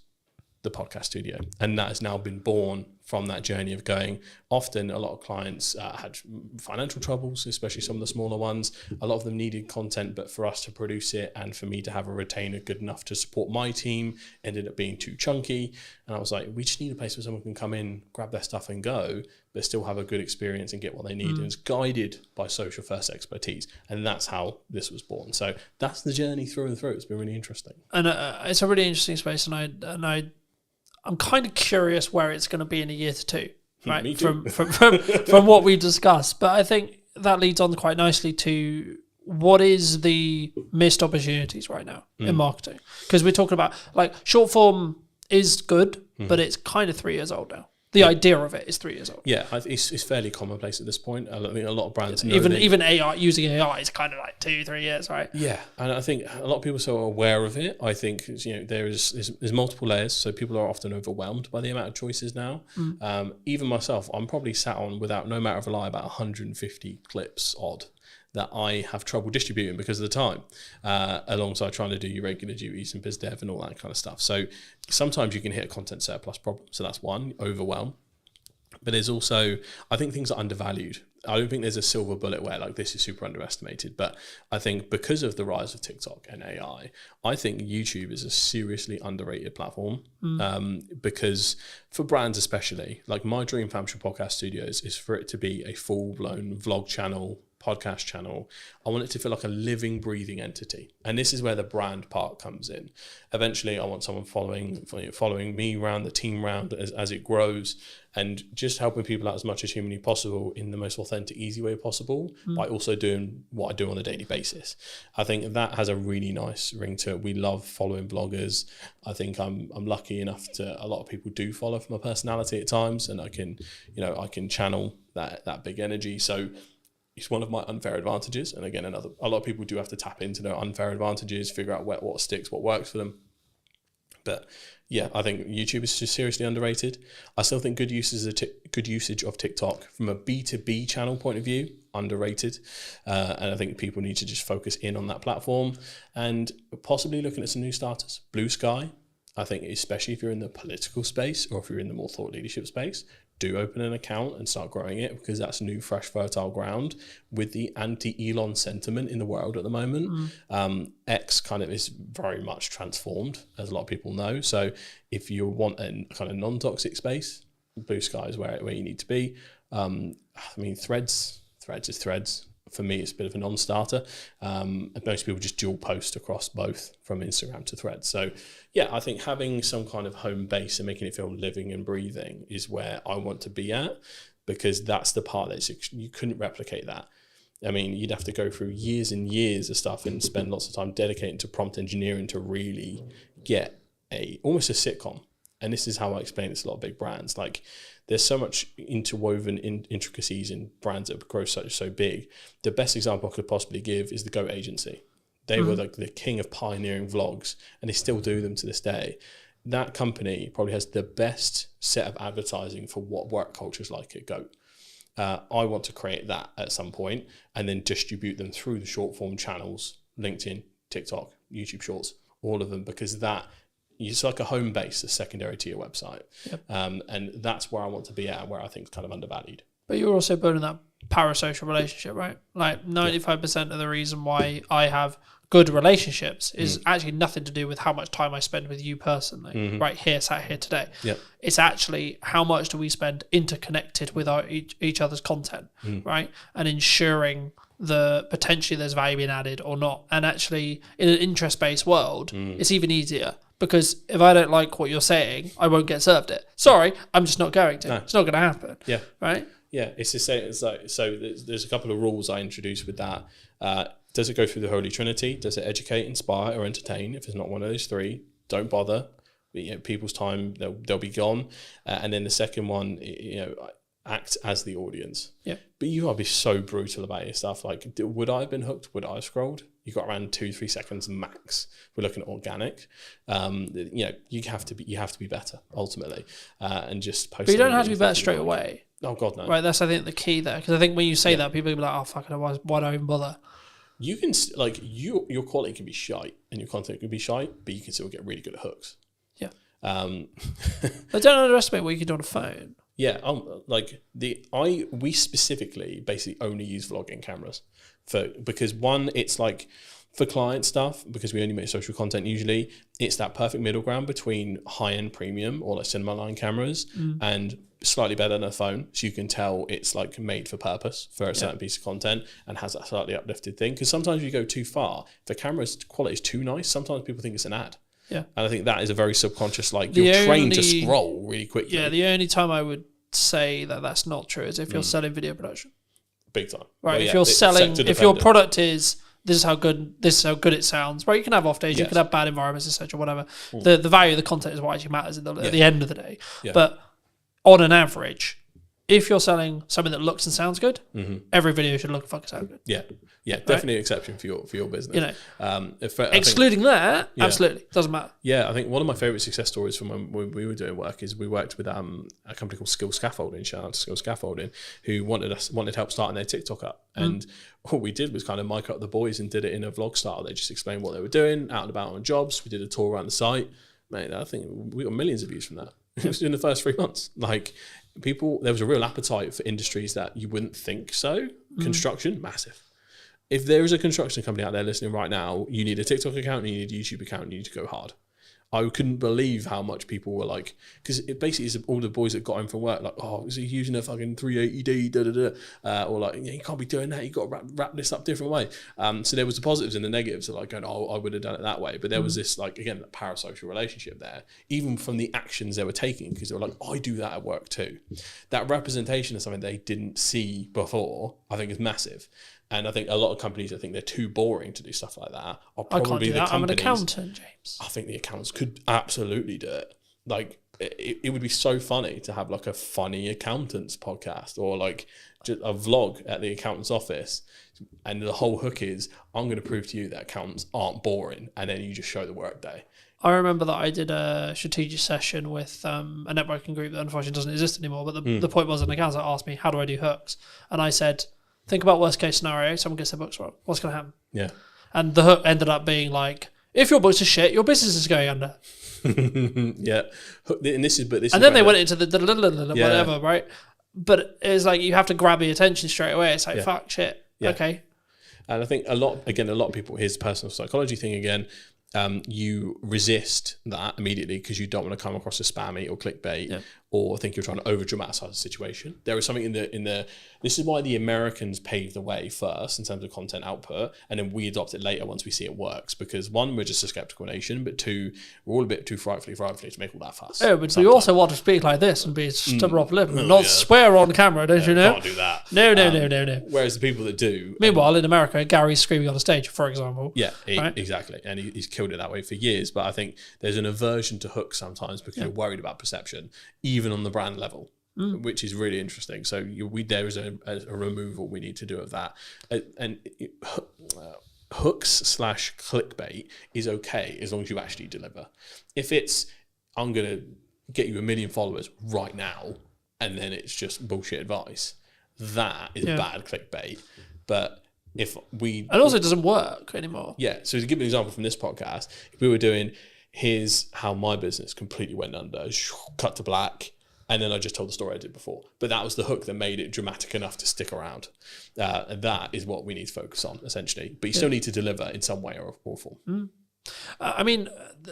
the podcast studio. And that has now been born from that journey of going. Often a lot of clients had financial troubles, especially some of the smaller ones. A lot of them needed content, but for us to produce it and for me to have a retainer good enough to support my team ended up being too chunky. And I was like, we just need a place where someone can come in, grab their stuff and go, but still have a good experience and get what they need. And it's guided by social first expertise. And that's how this was born. So that's the journey through and through. It's been really interesting. And it's a really interesting space. And I'm kind of curious where it's going to be in a year to two, right? Me too. From what we discussed. But I think that leads on quite nicely to what is the missed opportunities right now in marketing? Because we're talking about like short form is good, but it's kind of 3 years old now. The idea of it is 3 years old. Yeah, it's fairly commonplace at this point. I think a lot of brands know even AI, using AI is kind of like 2-3 years, right? Yeah, and I think a lot of people are so aware of it. I think there's multiple layers, so people are often overwhelmed by the amount of choices now. Even myself, I'm probably sat on, without no matter of a lie, about 150 clips odd that I have trouble distributing because of the time, alongside trying to do your regular duties and biz dev and all that kind of stuff. So sometimes you can hit a content surplus problem. So that's one, overwhelm. But there's also, I think things are undervalued. I don't think there's a silver bullet where like this is super underestimated, but I think because of the rise of TikTok and AI, I think YouTube is a seriously underrated platform. Because for brands especially, like my dream for Hampshire Podcast Studios is for it to be a full-blown vlog channel, podcast channel. I want it to feel like a living, breathing entity. And this is where the brand part comes in. Eventually, I want someone following me around, the team around as it grows, and just helping people out as much as humanly possible in the most authentic, easy way possible, by also doing what I do on a daily basis. I think that has a really nice ring to it. We love following vloggers. I think I'm lucky enough to, a lot of people do follow for my personality at times, and I can channel that big energy. So it's one of my unfair advantages. And again, a lot of people do have to tap into their unfair advantages, figure out what sticks, what works for them. But yeah, I think YouTube is just seriously underrated. I still think good usage of TikTok from a B2B channel point of view, underrated. And I think people need to just focus in on that platform and possibly looking at some new starters. Blue Sky, I think, especially if you're in the political space or if you're in the more thought leadership space, do open an account and start growing it, because that's new, fresh, fertile ground with the anti-Elon sentiment in the world at the moment. X kind of is very much transformed, as a lot of people know. So if you want a kind of non-toxic space, Blue Sky is where you need to be. I mean, Threads is Threads. For me, it's a bit of a non-starter. Most people just dual post across both from Instagram to Threads. So yeah, I think having some kind of home base and making it feel living and breathing is where I want to be at, because that's the part that you couldn't replicate that. I mean, you'd have to go through years and years of stuff and spend lots of time dedicating to prompt engineering to really get almost a sitcom. And this is how I explain this to a lot of big brands. Like, there's so much interwoven intricacies in brands that grow so big. The best example I could possibly give is the Goat Agency. They were like the king of pioneering vlogs, and they still do them to this day. That company probably has the best set of advertising for what work culture is like at Goat. I want to create that at some point and then distribute them through the short form channels, LinkedIn, TikTok, YouTube Shorts, all of them, because it's like a home base, a secondary to your website. Yep. And that's where I want to be at, where I think it's kind of undervalued. But you're also building that parasocial relationship, right? Like 95% of the reason why I have good relationships is actually nothing to do with how much time I spend with you personally, right here, sat here today. Yep. It's actually how much do we spend interconnected with each other's content, right? And ensuring potentially there's value being added or not. And actually, in an interest-based world, it's even easier. Because if I don't like what you're saying, I won't get served it. Sorry, I'm just not going to. No. It's not going to happen. Yeah. Right? Yeah. It's the same. It's like, so there's a couple of rules I introduced with that. Does it go through the Holy Trinity? Does it educate, inspire, or entertain? If it's not one of those three, don't bother. People's time, they'll be gone. And then the second one, act as the audience. Yeah. But you gotta be so brutal about your stuff. Like, would I have been hooked? Would I have scrolled? You got around 2-3 seconds max. We're looking at organic. You have to be better ultimately, and just post. But you don't have to be better straight away. Oh God, no. Right, that's I think the key there, because I think when you say that, people will be like, "Oh fuck it, why do I even bother?" You can your quality can be shite and your content can be shite, but you can still get really good at hooks. Yeah. But don't underestimate what you can do on a phone. Yeah, we specifically basically only use vlogging cameras because one, it's like for client stuff, because we only make social content usually, it's that perfect middle ground between high-end premium or like cinema line cameras and slightly better than a phone, so you can tell it's like made for purpose for a certain piece of content and has that slightly uplifted thing. Because sometimes if you go too far, if the camera's quality is too nice, sometimes people think it's an ad. Yeah. And I think that is a very subconscious, like, you're trained to scroll really quickly. Yeah, the only time I would say that that's not true is if you're selling video production. Big time. Right, well, if you're selling, if your product is, this is how good it sounds, right, you can have off days, you can have bad environments, etc., whatever. The value of the content is what actually matters at the end of the day. Yeah. But on an average, if you're selling something that looks and sounds good, every video should look and fucking sound good. Yeah. Yeah, definitely an exception for your business. Excluding that, absolutely, doesn't matter. Yeah, I think one of my favourite success stories from when we were doing work is we worked with a company called Skill Scaffolding, shout out to Skill Scaffolding, who wanted help starting their TikTok up. And what we did was kind of mic up the boys and did it in a vlog style. They just explained what they were doing, out and about on jobs. We did a tour around the site. Mate, I think we got millions of views from that. It was in the first 3 months. Like there was a real appetite for industries that you wouldn't think so. Construction, massive. If there is a construction company out there listening right now, you need a TikTok account, you need a YouTube account, and you need to go hard. I couldn't believe how much people were like, because it basically is all the boys that got home from work, like, oh, is he using a fucking 380D, or like, yeah, you can't be doing that, you got to wrap this up a different way. So there was the positives and the negatives of like going, oh, I would have done it that way. But there was this, like, again, that parasocial relationship there, even from the actions they were taking, because they were like, I do that at work too. That representation of something they didn't see before, I think is massive. And I think a lot of companies, I think they're too boring to do stuff like that. Are probably I can't do the that. I'm an companies- accountant, James. I think the accountants could absolutely do it. Like, it would be so funny to have like a funny accountants podcast, or like just a vlog at the accountant's office. And the whole hook is, I'm going to prove to you that accountants aren't boring. And then you just show the work day. I remember that I did a strategic session with a networking group that unfortunately doesn't exist anymore. But the point was, an accountant asked me, how do I do hooks? And I said, think about worst case scenario, someone gets their books wrong. What's going to happen? Yeah. And the hook ended up being like, if your books are shit, your business is going under. Yeah. And this is then they went into the whatever, right? But it's like, you have to grab the attention straight away. It's like, fuck, shit. Yeah. Okay. And I think a lot of people, here's the personal psychology thing again, you resist that immediately because you don't want to come across as spammy or clickbait or think you're trying to over dramatize the situation. There is something in the this is why the Americans paved the way first in terms of content output, and then we adopt it later once we see it works, because one, we're just a skeptical nation, but two, we're all a bit too frightfully to make all that fuss. Oh, but we also want to speak like this and be stubborn off lip and not swear on camera, don't you know? Can't do that. No. Whereas the people that do, meanwhile in America, Gary's screaming on a stage, for example. Yeah, right? Exactly. And he's killed it that way for years. But I think there's an aversion to hooks sometimes because you're worried about perception, even on the brand level, which is really interesting. So there is a removal we need to do of that. And hooks / clickbait is okay as long as you actually deliver. If it's, I'm going to get you 1 million followers right now, and then it's just bullshit advice, that is bad clickbait. But if we... And also it doesn't work anymore. Yeah. So to give an example from this podcast, if we were doing, here's how my business completely went under, cut to black, and then I just told the story I did before. But that was the hook that made it dramatic enough to stick around. And that is what we need to focus on, essentially. But you still need to deliver in some way or form. I mean,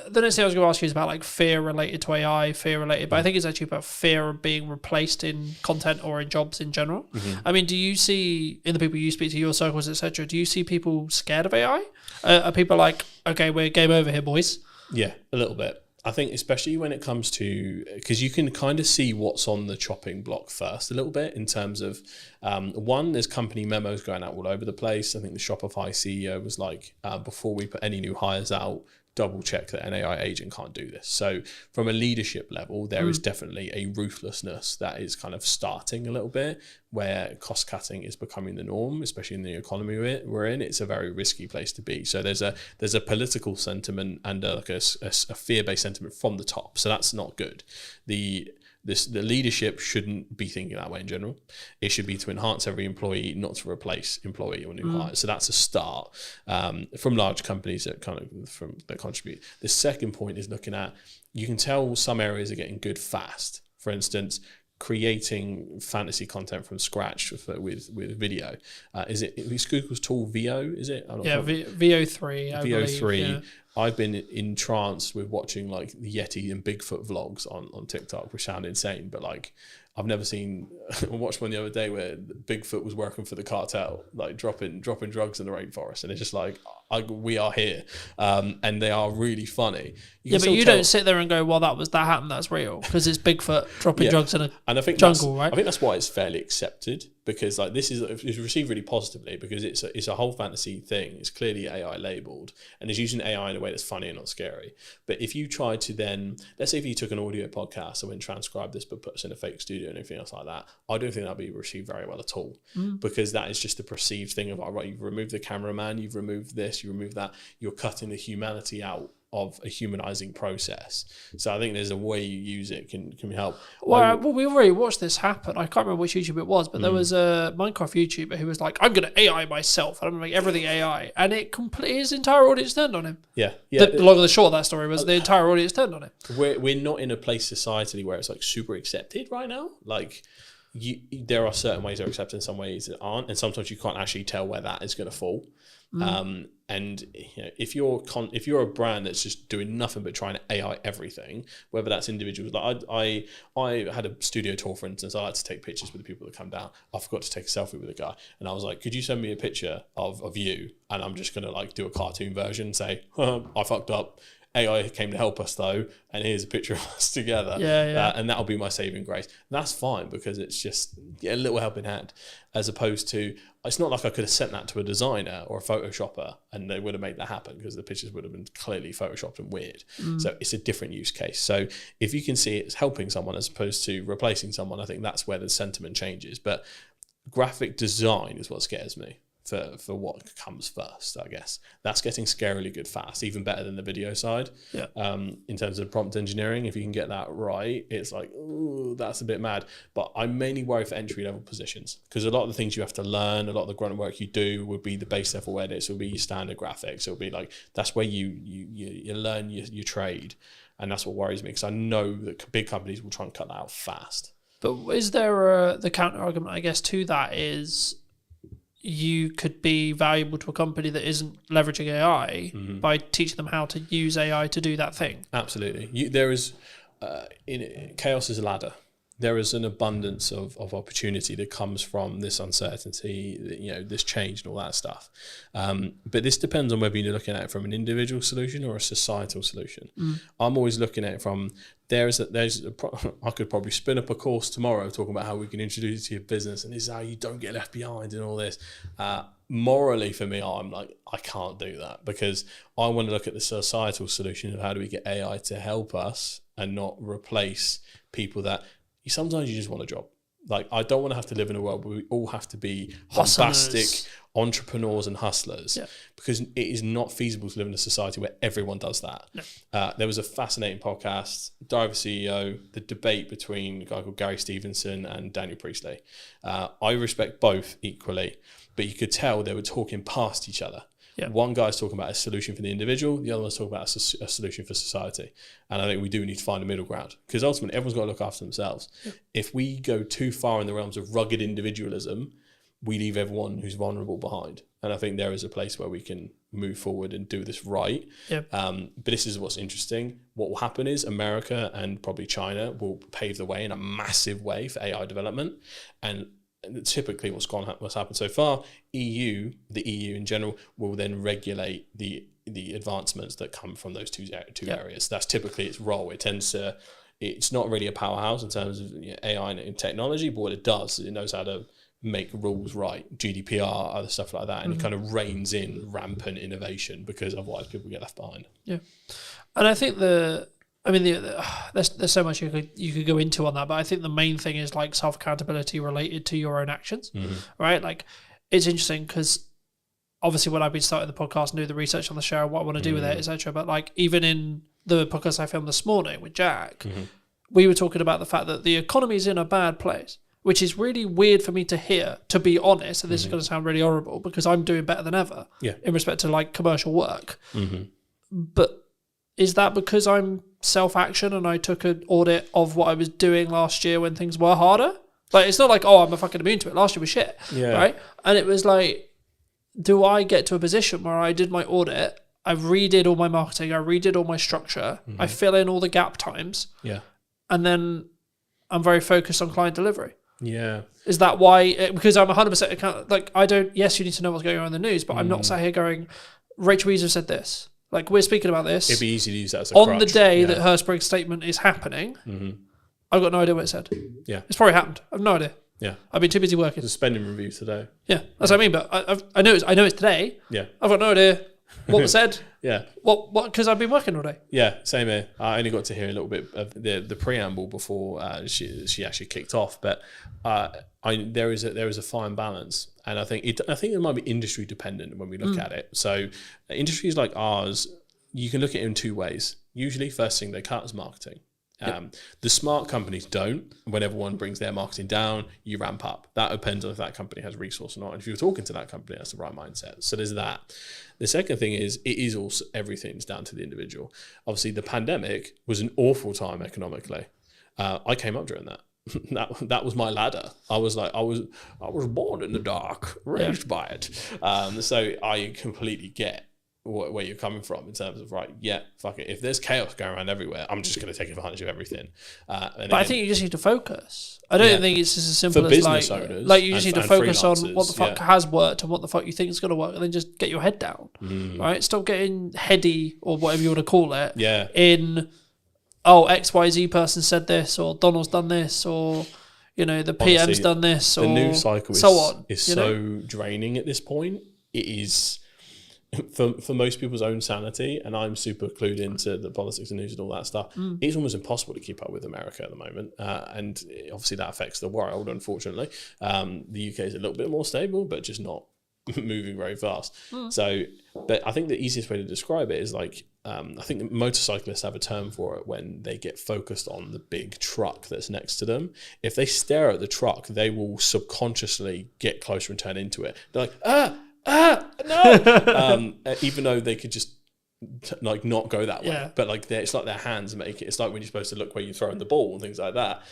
the next thing I was going to ask you is about like fear related to AI, fear related, but I think it's actually about fear of being replaced in content or in jobs in general. I mean, do you see, in the people you speak to, your circles, etc., do you see people scared of AI? Are people like, okay, we're game over here, boys? Yeah, a little bit. I think especially when it comes to, because you can kind of see what's on the chopping block first a little bit in terms of, one, there's company memos going out all over the place. I think the Shopify CEO was like, before we put any new hires out, double check that an AI agent can't do this. So from a leadership level, there is definitely a ruthlessness that is kind of starting a little bit, where cost cutting is becoming the norm, especially in the economy we're in. It's a very risky place to be. So there's a political sentiment and a fear-based sentiment from the top. So that's not good. The leadership shouldn't be thinking that way in general. It should be to enhance every employee, not to replace employee or new hires. So that's a start from large companies that contribute. The second point is looking at, you can tell some areas are getting good fast. For instance, creating fantasy content from scratch with video. Is Google's tool VO? Is it? VO3. VO3. Yeah. I've been entranced with watching like the Yeti and Bigfoot vlogs on TikTok, which sound insane, but like I've never seen. I watched one the other day where Bigfoot was working for the cartel, like dropping drugs in the rainforest, and it's just like, we are here, and they are really funny. But you don't sit there and go, well, that happened, that's real, because it's Bigfoot dropping drugs in a jungle, right? I think that's why it's fairly accepted, because like it's received really positively, because it's a whole fantasy thing. It's clearly AI labeled, and it's using AI in a way that's funny and not scary. But if you try to then, let's say if you took an audio podcast and went transcribe this but put us in a fake studio and everything else like that, I don't think that'd be received very well at all, because that is just a perceived thing of, right, you've removed the cameraman, you've removed this, you remove that, you're cutting the humanity out of a humanizing process. So I think there's a way you use it can help. Well, we already watched this happen. I can't remember which YouTube it was, but there was a Minecraft YouTuber who was like, I'm going to AI myself. I'm going to make everything AI. And it completely, his entire audience turned on him. Yeah. The long and the short of that story was the entire audience turned on him. We're not in a place societally where it's like super accepted right now. Like, there are certain ways they're accepted, and some ways that aren't, and sometimes you can't actually tell where that is going to fall. And if you're a brand that's just doing nothing but trying to AI everything, whether that's individuals, like I had a studio tour, for instance. I had to take pictures with the people that come down. I forgot to take a selfie with a guy, and I was like, "Could you send me a picture of you?" And I'm just gonna like do a cartoon version, and say, "I fucked up. AI came to help us though, and here's a picture of us together." And that'll be my saving grace. And that's fine, because it's just a little helping hand, as opposed to, it's not like I could have sent that to a designer or a photoshopper and they would have made that happen, because the pictures would have been clearly photoshopped and weird. So it's a different use case. So if you can see it's helping someone as opposed to replacing someone, I think that's where the sentiment changes. But graphic design is what scares me. For what comes first, I guess. That's getting scarily good fast, even better than the video side. In terms of prompt engineering, if you can get that right, it's like, ooh, that's a bit mad. But I'm mainly worried for entry-level positions, because a lot of the things you have to learn, a lot of the grunt work you do would be the base level edits, will be your standard graphics. It'll be like, that's where you learn your trade. And that's what worries me, because I know that big companies will try and cut that out fast. But is there the counter argument, I guess, to that is, you could be valuable to a company that isn't leveraging AI by teaching them how to use AI to do that thing. Absolutely. There is, chaos is a ladder. There is an abundance of opportunity that comes from this uncertainty, this change and all that stuff. But this depends on whether you're looking at it from an individual solution or a societal solution. I'm always looking at it from, I could probably spin up a course tomorrow talking about how we can introduce it to your business, and this is how you don't get left behind and all this. Morally, for me, I'm like, I can't do that, because I want to look at the societal solution of how do we get AI to help us and not replace people that sometimes you just want a job. Like, I don't want to have to live in a world where we all have to be bombastic entrepreneurs and hustlers, because it is not feasible to live in a society where everyone does that. There was a fascinating podcast, Diary of a CEO, the debate between a guy called Gary Stevenson and Daniel Priestley. I respect both equally, but you could tell they were talking past each other. One guy's talking about a solution for the individual, the other one's talking about a solution for society. And I think we do need to find a middle ground, because ultimately everyone's got to look after themselves. If we go too far in the realms of rugged individualism, we leave everyone who's vulnerable behind. And I think there is a place where we can move forward and do this right. But this is what's interesting. What will happen is America and probably China will pave the way in a massive way for AI development. And typically what's happened so far, the EU in general will then regulate the advancements that come from those two areas. That's typically its role. It's not really a powerhouse in terms of AI and technology, but what it does is it knows how to make rules right, GDPR, other stuff like that, and it kind of reins in rampant innovation, because otherwise people get left behind. And I think there's so much you could go into on that, but I think the main thing is like self-accountability related to your own actions, right? Like, it's interesting because obviously when I've been starting the podcast and do the research on the show, what I want to do with it, etc. But like, even in the podcast I filmed this morning with Jack, we were talking about the fact that the economy is in a bad place, which is really weird for me to hear, to be honest. And this is going to sound really horrible, because I'm doing better than ever in respect to like commercial work. But is that because I'm self-action and I took an audit of what I was doing last year when things were harder? Like, it's not like, oh, I'm fucking immune to it. Last year was shit, right? And it was like, do I get to a position where I did my audit, I redid all my marketing, I redid all my structure, I fill in all the gap times, and then I'm very focused on client delivery? Is that why? Because I'm 100% account. Like, I don't. Yes, you need to know what's going on in the news, but I'm not sat here going, Rachel Weezer said this. Like, we're speaking about this. It'd be easy to use that as a on crutch. the day that her spring statement is happening. I've got no idea what it said. It's probably happened. I've no idea. I've been too busy working. There's a spending review today. That's what I mean. But I know it's today. I've got no idea what was said. What? Because I've been working all day. Same here. I only got to hear a little bit of the preamble before she actually kicked off. But there is a fine balance, and I think it might be industry dependent when we look at it. So industries like ours, you can look at it in two ways. Usually, first thing they cut is marketing. The smart companies don't. When everyone brings their marketing down, you ramp up. That depends on if that company has resource or not. And if you're talking to that company, that's the right mindset. So there's that. The second thing is, it is also, everything's down to the individual. Obviously, the pandemic was an awful time economically. I came up during that. That was my ladder. I was born in the dark, raised by it. So I completely get where you're coming from in terms of, right, yeah, fuck it. If there's chaos going around everywhere, I'm just going to take advantage of everything. But I think you just need to focus. I don't think it's just as simple for as business owners, like you just need to focus on what the fuck yeah. has worked and what the fuck you think is going to work, and then just get your head down, right? Stop getting heady or whatever you want to call it. Yeah. In XYZ person said this, or Donald's done this, or the PM's Honestly, done this, or the news cycle so on. Is so draining at this point. It is. For most people's own sanity, and I'm super clued into the politics and news and all that stuff, it's almost impossible to keep up with America at the moment. And obviously that affects the world, unfortunately. The UK is a little bit more stable, but just not moving very fast. So, but I think the easiest way to describe it is like, I think the motorcyclists have a term for it when they get focused on the big truck that's next to them. If they stare at the truck, they will subconsciously get closer and turn into it. They're like, no, even though they could just like not go that way, but like it's like their hands make it. It's like when you're supposed to look where you're throwing the ball and things like that.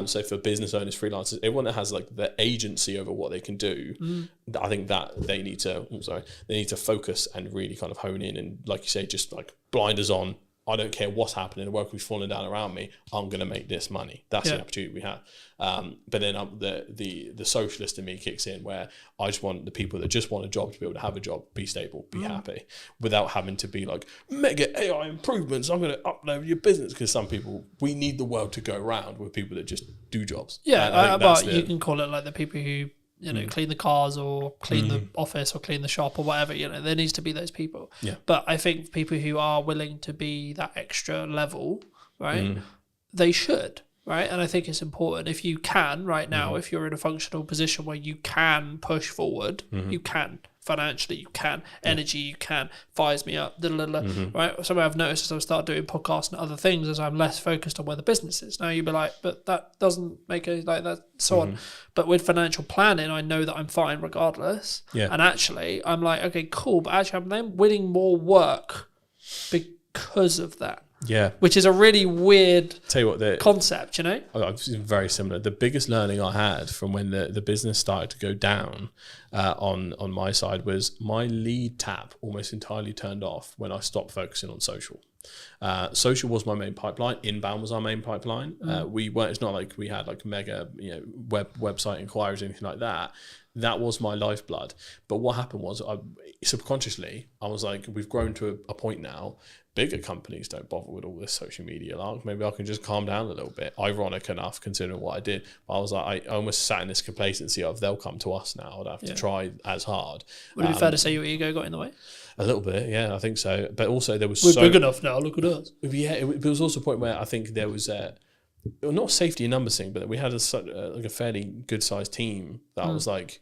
So for business owners, freelancers, everyone that has like the agency over what they can do, I think that they need to focus and really kind of hone in, and like you say, just like blinders on. I don't care what's happening, the world will be falling down around me. I'm going to make this money. That's the opportunity we have. But then the socialist in me kicks in, where I just want the people that just want a job to be able to have a job, be stable, be happy, without having to be like, mega AI improvements, I'm going to upload your business. Because some people, we need the world to go round with people that just do jobs. Yeah, but you can call it like the people who clean the cars or clean the office or clean the shop or whatever, there needs to be those people. Yeah. But I think people who are willing to be that extra level, right, they should, right? And I think it's important if you can right now, if you're in a functional position where you can push forward, you can. Financially, you can. Energy, you can. Fires me up, right? Something I've noticed as I've started doing podcasts and other things is I'm less focused on where the business is. Now you'd be like, but that doesn't make it like that, so on. But with financial planning, I know that I'm fine regardless. Yeah. And actually, I'm like, okay, cool, but actually I'm then winning more work because of that. Yeah. Which is a really weird Tell you what, concept, I've seen very similar. The biggest learning I had from when the business started to go down on my side was my lead tap almost entirely turned off when I stopped focusing on social. Social was my main pipeline. Inbound was our main pipeline. It's not like we had like mega website inquiries or anything like that. That was my lifeblood. But what happened was subconsciously I was like, we've grown to a point now. Bigger companies don't bother with all this social media. Like, maybe I can just calm down a little bit. Ironic enough, considering what I did. But I was like, I almost sat in this complacency of they'll come to us now. I'd have to try as hard. Would it be fair to say your ego got in the way? A little bit, yeah, I think so. But also there was We're big enough now. Look at us. Yeah, it was also a point where I think there was not safety in numbers thing, but we had a fairly good sized team that I was like,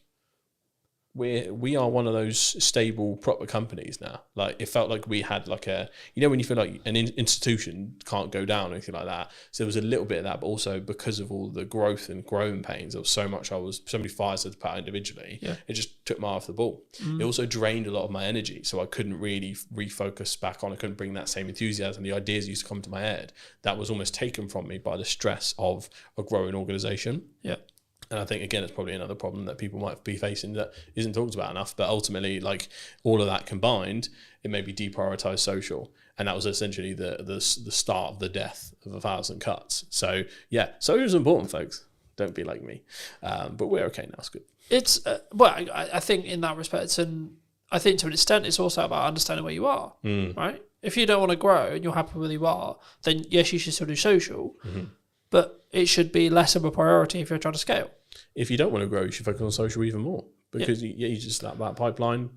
we are one of those stable proper companies now. Like it felt like we had like when you feel like an institution can't go down or anything like that. So there was a little bit of that, but also because of all the growth and growing pains, there was so many fires to put out individually. Yeah. It just took my eye off the ball. It also drained a lot of my energy, so I couldn't really refocus back on. I couldn't bring that same enthusiasm. The ideas used to come to my head. That was almost taken from me by the stress of a growing organization. Yeah. And I think, again, it's probably another problem that people might be facing that isn't talked about enough. But ultimately, like all of that combined, it made me deprioritize social. And that was essentially the start of the death of 1,000 cuts. So, yeah, social is important, folks. Don't be like me. But we're okay now. It's good. It's, I think in that respect, and I think to an extent, it's also about understanding where you are, right? If you don't want to grow and you're happy with where you are, then yes, you should still do social. But it should be less of a priority if you're trying to scale. If you don't want to grow, you should focus on social even more because you just that pipeline.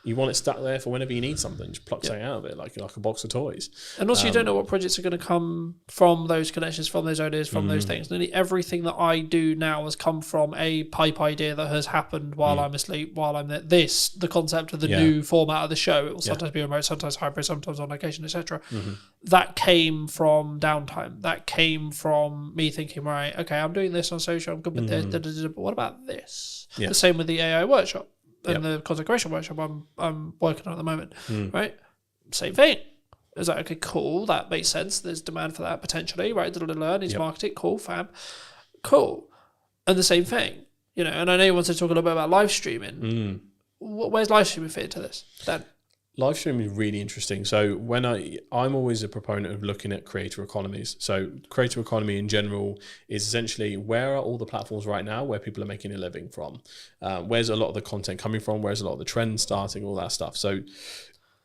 You want it stuck there for whenever you need something. Just pluck something out of it, like a box of toys. And also, you don't know what projects are going to come from those connections, from those ideas, from those things. Nearly everything that I do now has come from a pipe idea that has happened while I'm asleep, while I'm there. The concept of the new format of the show, it will sometimes be remote, sometimes hybrid, sometimes on location, etc. That came from downtime. That came from me thinking, right, okay, I'm doing this on social, I'm good with this, but what about this? The same with the AI workshop. And the content creation workshop I'm working on at the moment, right? Same thing. It's like, okay, cool, that makes sense. There's demand for that potentially, right? Needs marketing, cool, fab, cool. And the same thing, you know. And I know you want to talk a little bit about live streaming. Where's live streaming fit into this? Dan? Live streaming is really interesting. So when I'm always a proponent of looking at creator economies. So creator economy in general is essentially, where are all the platforms right now where people are making a living from? Where's a lot of the content coming from? Where's a lot of the trends starting? All that stuff. So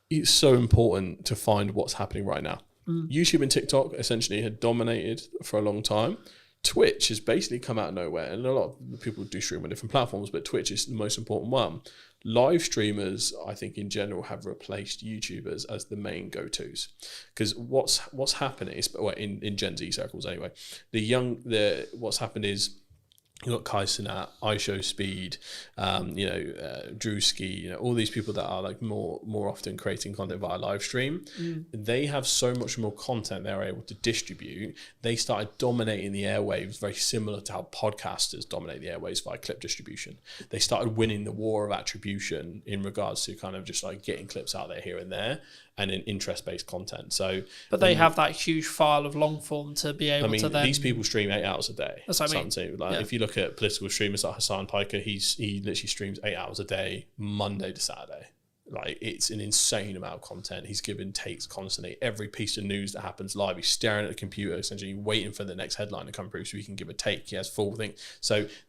it's so important to find what's happening right now. YouTube and TikTok essentially had dominated for a long time. Twitch has basically come out of nowhere, and a lot of people do stream on different platforms, but Twitch is the most important one. Live streamers, I think in general, have replaced YouTubers as the main go-tos, because what's happening is, well, in Gen Z circles anyway, what's happened is, you've got Kai Cenat, iShowSpeed, Drewski, all these people that are like more often creating content via live stream. They have so much more content they're able to distribute. They started dominating the airwaves, very similar to how podcasters dominate the airwaves via clip distribution. They started winning the war of attribution in regards to kind of just like getting clips out there here and there, and in interest-based content. But they have that huge file of long form to be able to then... these people stream 8 hours a day. That's what I mean. If you look at political streamers like Hassan Piker, he literally streams 8 hours a day, Monday to Saturday. Like, it's an insane amount of content. He's giving takes constantly. Every piece of news that happens live, he's staring at the computer, essentially waiting for the next headline to come through so he can give a take. He has full thing.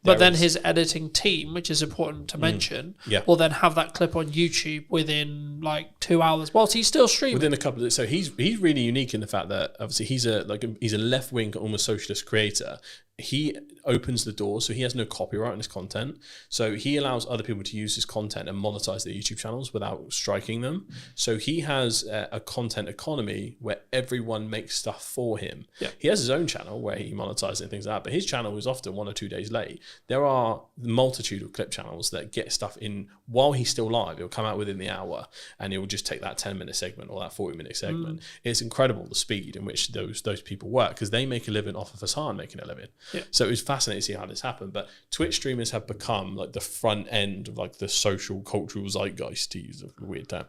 But then his editing team, which is important to mention, will then have that clip on YouTube within like 2 hours whilst he's still streaming. Within a couple of, so he's really unique in the fact that obviously he's a left-wing, almost socialist creator. He opens the door, so he has no copyright on his content. So he allows other people to use his content and monetize their YouTube channels without striking them. So he has a content economy where everyone makes stuff for him. He has his own channel where he monetizes and things like that, but his channel is often 1 or 2 days late. There are a multitude of clip channels that get stuff in while he's still live. It'll come out within the hour, and it will just take that 10-minute segment or that 40-minute segment. It's incredible the speed in which those people work, because they make a living off of Hassan making a living. So it was fascinating to see how this happened. But Twitch streamers have become like the front end of like the social cultural zeitgeist, to use a weird term.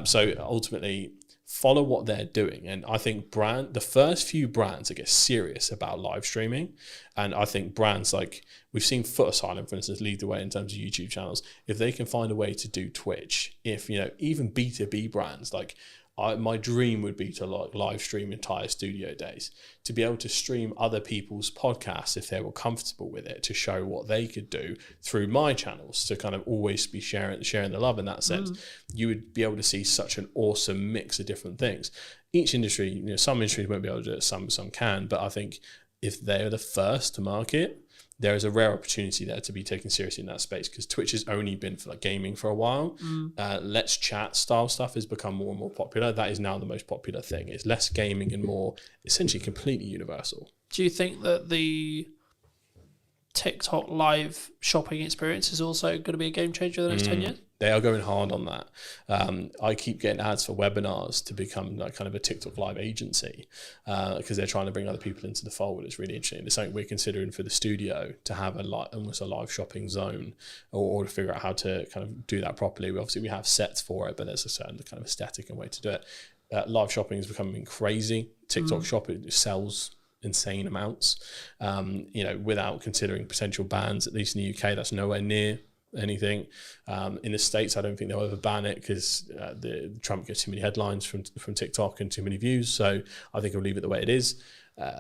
So ultimately, follow what they're doing. And I think the first few brands that get serious about live streaming, and I think brands like, we've seen Foot Asylum, for instance, lead the way in terms of YouTube channels. If they can find a way to do Twitch, even B2B brands, like, my dream would be to like live stream entire studio days, to be able to stream other people's podcasts if they were comfortable with it, to show what they could do through my channels, to kind of always be sharing the love in that sense. You would be able to see such an awesome mix of different things. Each industry, some industries won't be able to do it, some can, but I think if they're the first to market, there is a rare opportunity there to be taken seriously in that space, because Twitch has only been for like gaming for a while. Let's Chat style stuff has become more and more popular. That is now the most popular thing. It's less gaming and more essentially completely universal. Do you think that the TikTok live shopping experience is also going to be a game changer in the next 10 years? They are going hard on that. I keep getting ads for webinars to become like kind of a TikTok live agency, because they're trying to bring other people into the fold. It's really interesting. It's something we're considering for the studio, to have almost a live shopping zone, or to figure out how to kind of do that properly. We have sets for it, but there's a certain kind of aesthetic and way to do it. Live shopping is becoming crazy. TikTok shop, it sells insane amounts, without considering potential bans. At least in the UK, that's nowhere near anything. In the States, I don't think they'll ever ban it, because Trump gets too many headlines from TikTok and too many views. So I think he'll leave it the way it is.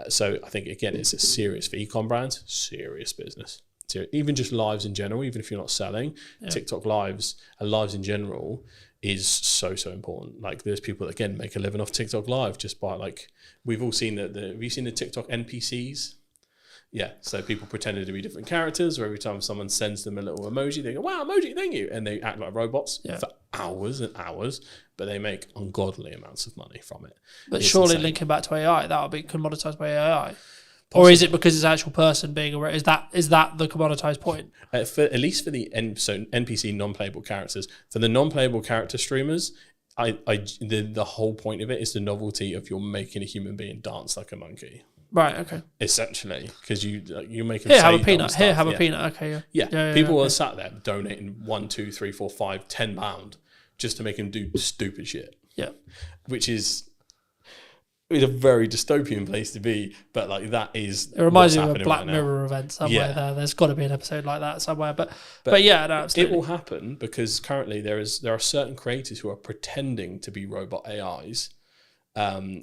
So I think, again, it's a serious, for e-com brands, serious business. So even just lives in general, even if you're not selling, TikTok lives and lives in general is so important. Like, there's people that, again, make a living off TikTok live just by, like, we've all seen have you seen the TikTok NPCs? Yeah, so people pretended to be different characters, or every time someone sends them a little emoji, they go, wow, emoji, thank you. And they act like robots for hours and hours, but they make ungodly amounts of money from it. But It's surely insane. linking back to AI, that will be commoditized by AI. Or is it because it's an actual person being aware? Is that the commoditized point? At least for the NPC non-playable characters, for the non-playable character streamers, the whole point of it is the novelty of you're making a human being dance like a monkey. Right. Okay. Essentially, because you make them Here, say have a dumb peanut. stuff. Here, have a peanut. Okay. Yeah. People are sat there donating £1, £2, £3, £4, £5, £10 just to make them do stupid shit. Yeah. Which is a very dystopian place to be, but like that is. It reminds me what's of a happening Black right now. Mirror event somewhere. Yeah. There's got to be an episode like that somewhere. But yeah, no, absolutely. It will happen because currently there are certain creators who are pretending to be robot AIs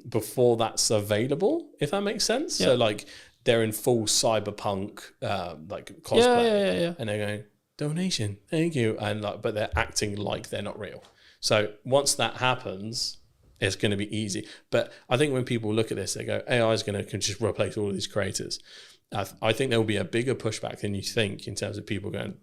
before that's available, if that makes sense. Yeah. So like they're in full cyberpunk like cosplay, Yeah. and they're going donation, thank you, and like, but they're acting like they're not real. So once that happens, it's going to be easy. But I think when people look at this, they go, AI is going to just replace all of these creators. I think there will be a bigger pushback than you think in terms of people going,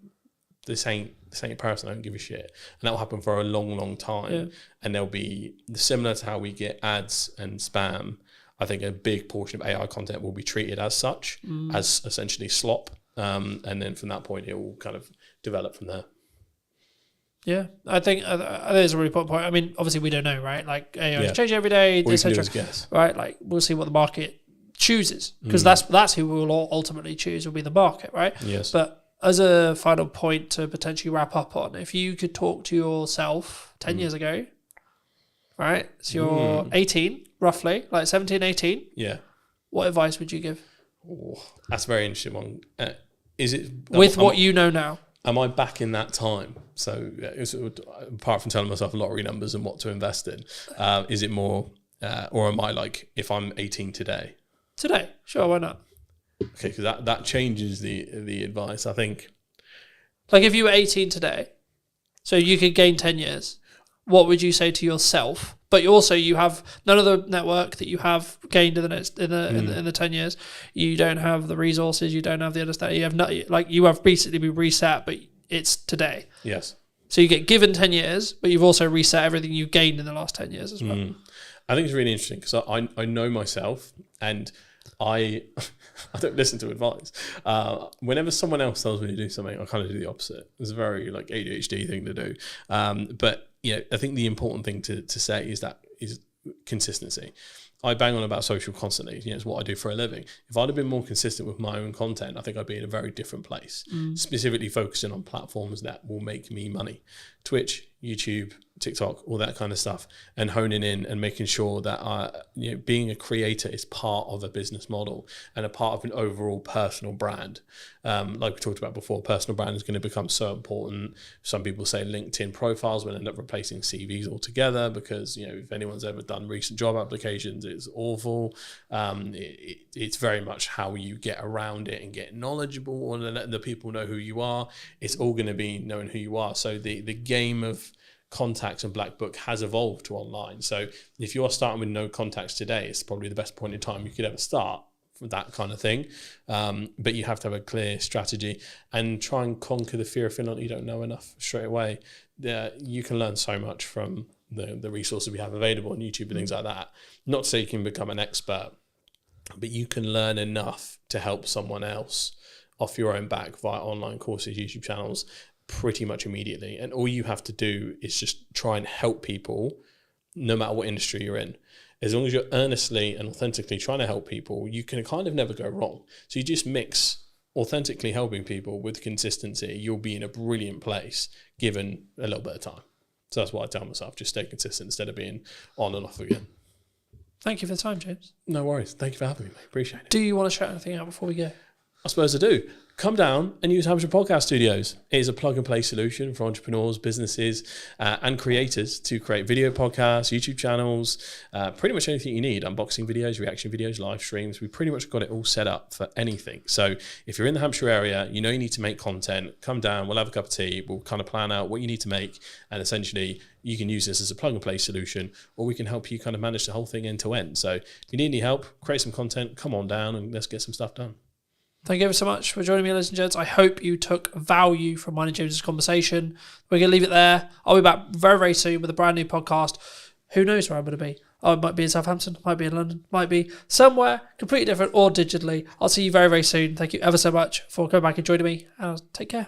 this ain't a person, I don't give a shit. And that will happen for a long, long time. Yeah. And there'll be, similar to how we get ads and spam, I think a big portion of AI content will be treated as such, as essentially slop. And then from that point, it will kind of develop from there. Yeah, I think there's a really important point. I mean, obviously we don't know, right? Like AI is changing every day, All you can do etc. is guess. Right? Like we'll see what the market chooses, because that's who we will ultimately choose will be the market, right? Yes. But as a final point to potentially wrap up on, if you could talk to yourself 10 years ago, right? So you're 18, roughly, like 17, 18. Yeah. What advice would you give? Oh, that's a very interesting one. Is it With what you know now? Am I back in that time? So apart from telling myself lottery numbers and what to invest in, is it more, or am I like, if I'm 18 today? Today, sure, why not? Okay, because that changes the advice. I think. Like if you were 18 today, so you could gain 10 years, what would you say to yourself? But you have none of the network that you have gained in the 10 years. You don't have the resources. You don't have the understanding. You have you have basically been reset, but it's today. Yes. So you get given 10 years, but you've also reset everything you gained in the last 10 years as well. I think it's really interesting because I know myself, and I don't listen to advice. Whenever someone else tells me to do something, I kind of do the opposite. It's a very like ADHD thing to do. But I think the important thing to say is consistency. I bang on about social constantly. It's what I do for a living. If I'd have been more consistent with my own content, I think I'd be in a very different place. Specifically focusing on platforms that will make me money. Twitch, YouTube, TikTok, all that kind of stuff, and honing in and making sure that being a creator is part of a business model and a part of an overall personal brand. Like we talked about before, personal brand is going to become so important. Some people say LinkedIn profiles will end up replacing CVs altogether because if anyone's ever done recent job applications, it's awful. It's very much how you get around it and get knowledgeable and letting the people know who you are. It's all going to be knowing who you are. So the game of contacts and black book has evolved to online. So if you're starting with no contacts today, it's probably the best point in time you could ever start for that kind of thing. But you have to have a clear strategy and try and conquer the fear of feeling like you don't know enough straight away. You can learn so much from the resources we have available on YouTube and things like that. Not to say you can become an expert, but you can learn enough to help someone else off your own back via online courses, YouTube channels, pretty much immediately. And all you have to do is just try and help people no matter what industry you're in. As long as you're earnestly and authentically trying to help people, you can kind of never go wrong. So you just mix authentically helping people with consistency, you'll be in a brilliant place given a little bit of time. So that's what I tell myself, just stay consistent instead of being on and off again. Thank you for the time, James. No worries. Thank you for having me, mate. Appreciate it. Do you want to shout anything out before we go? I suppose I do. Come down and use Hampshire Podcast Studios. It is a plug-and-play solution for entrepreneurs, businesses, and creators to create video podcasts, YouTube channels, pretty much anything you need. Unboxing videos, reaction videos, live streams. We pretty much got it all set up for anything. So if you're in the Hampshire area, you need to make content, come down, we'll have a cup of tea, we'll kind of plan out what you need to make, and essentially you can use this as a plug-and-play solution, or we can help you kind of manage the whole thing end to end. So if you need any help, create some content, come on down and let's get some stuff done. Thank you ever so much for joining me, ladies and gents. I hope you took value from mine and James's conversation. We're going to leave it there. I'll be back very, very soon with a brand new podcast. Who knows where I'm going to be? Oh, it might be in Southampton, might be in London, might be somewhere completely different or digitally. I'll see you very, very soon. Thank you ever so much for coming back and joining me. And take care.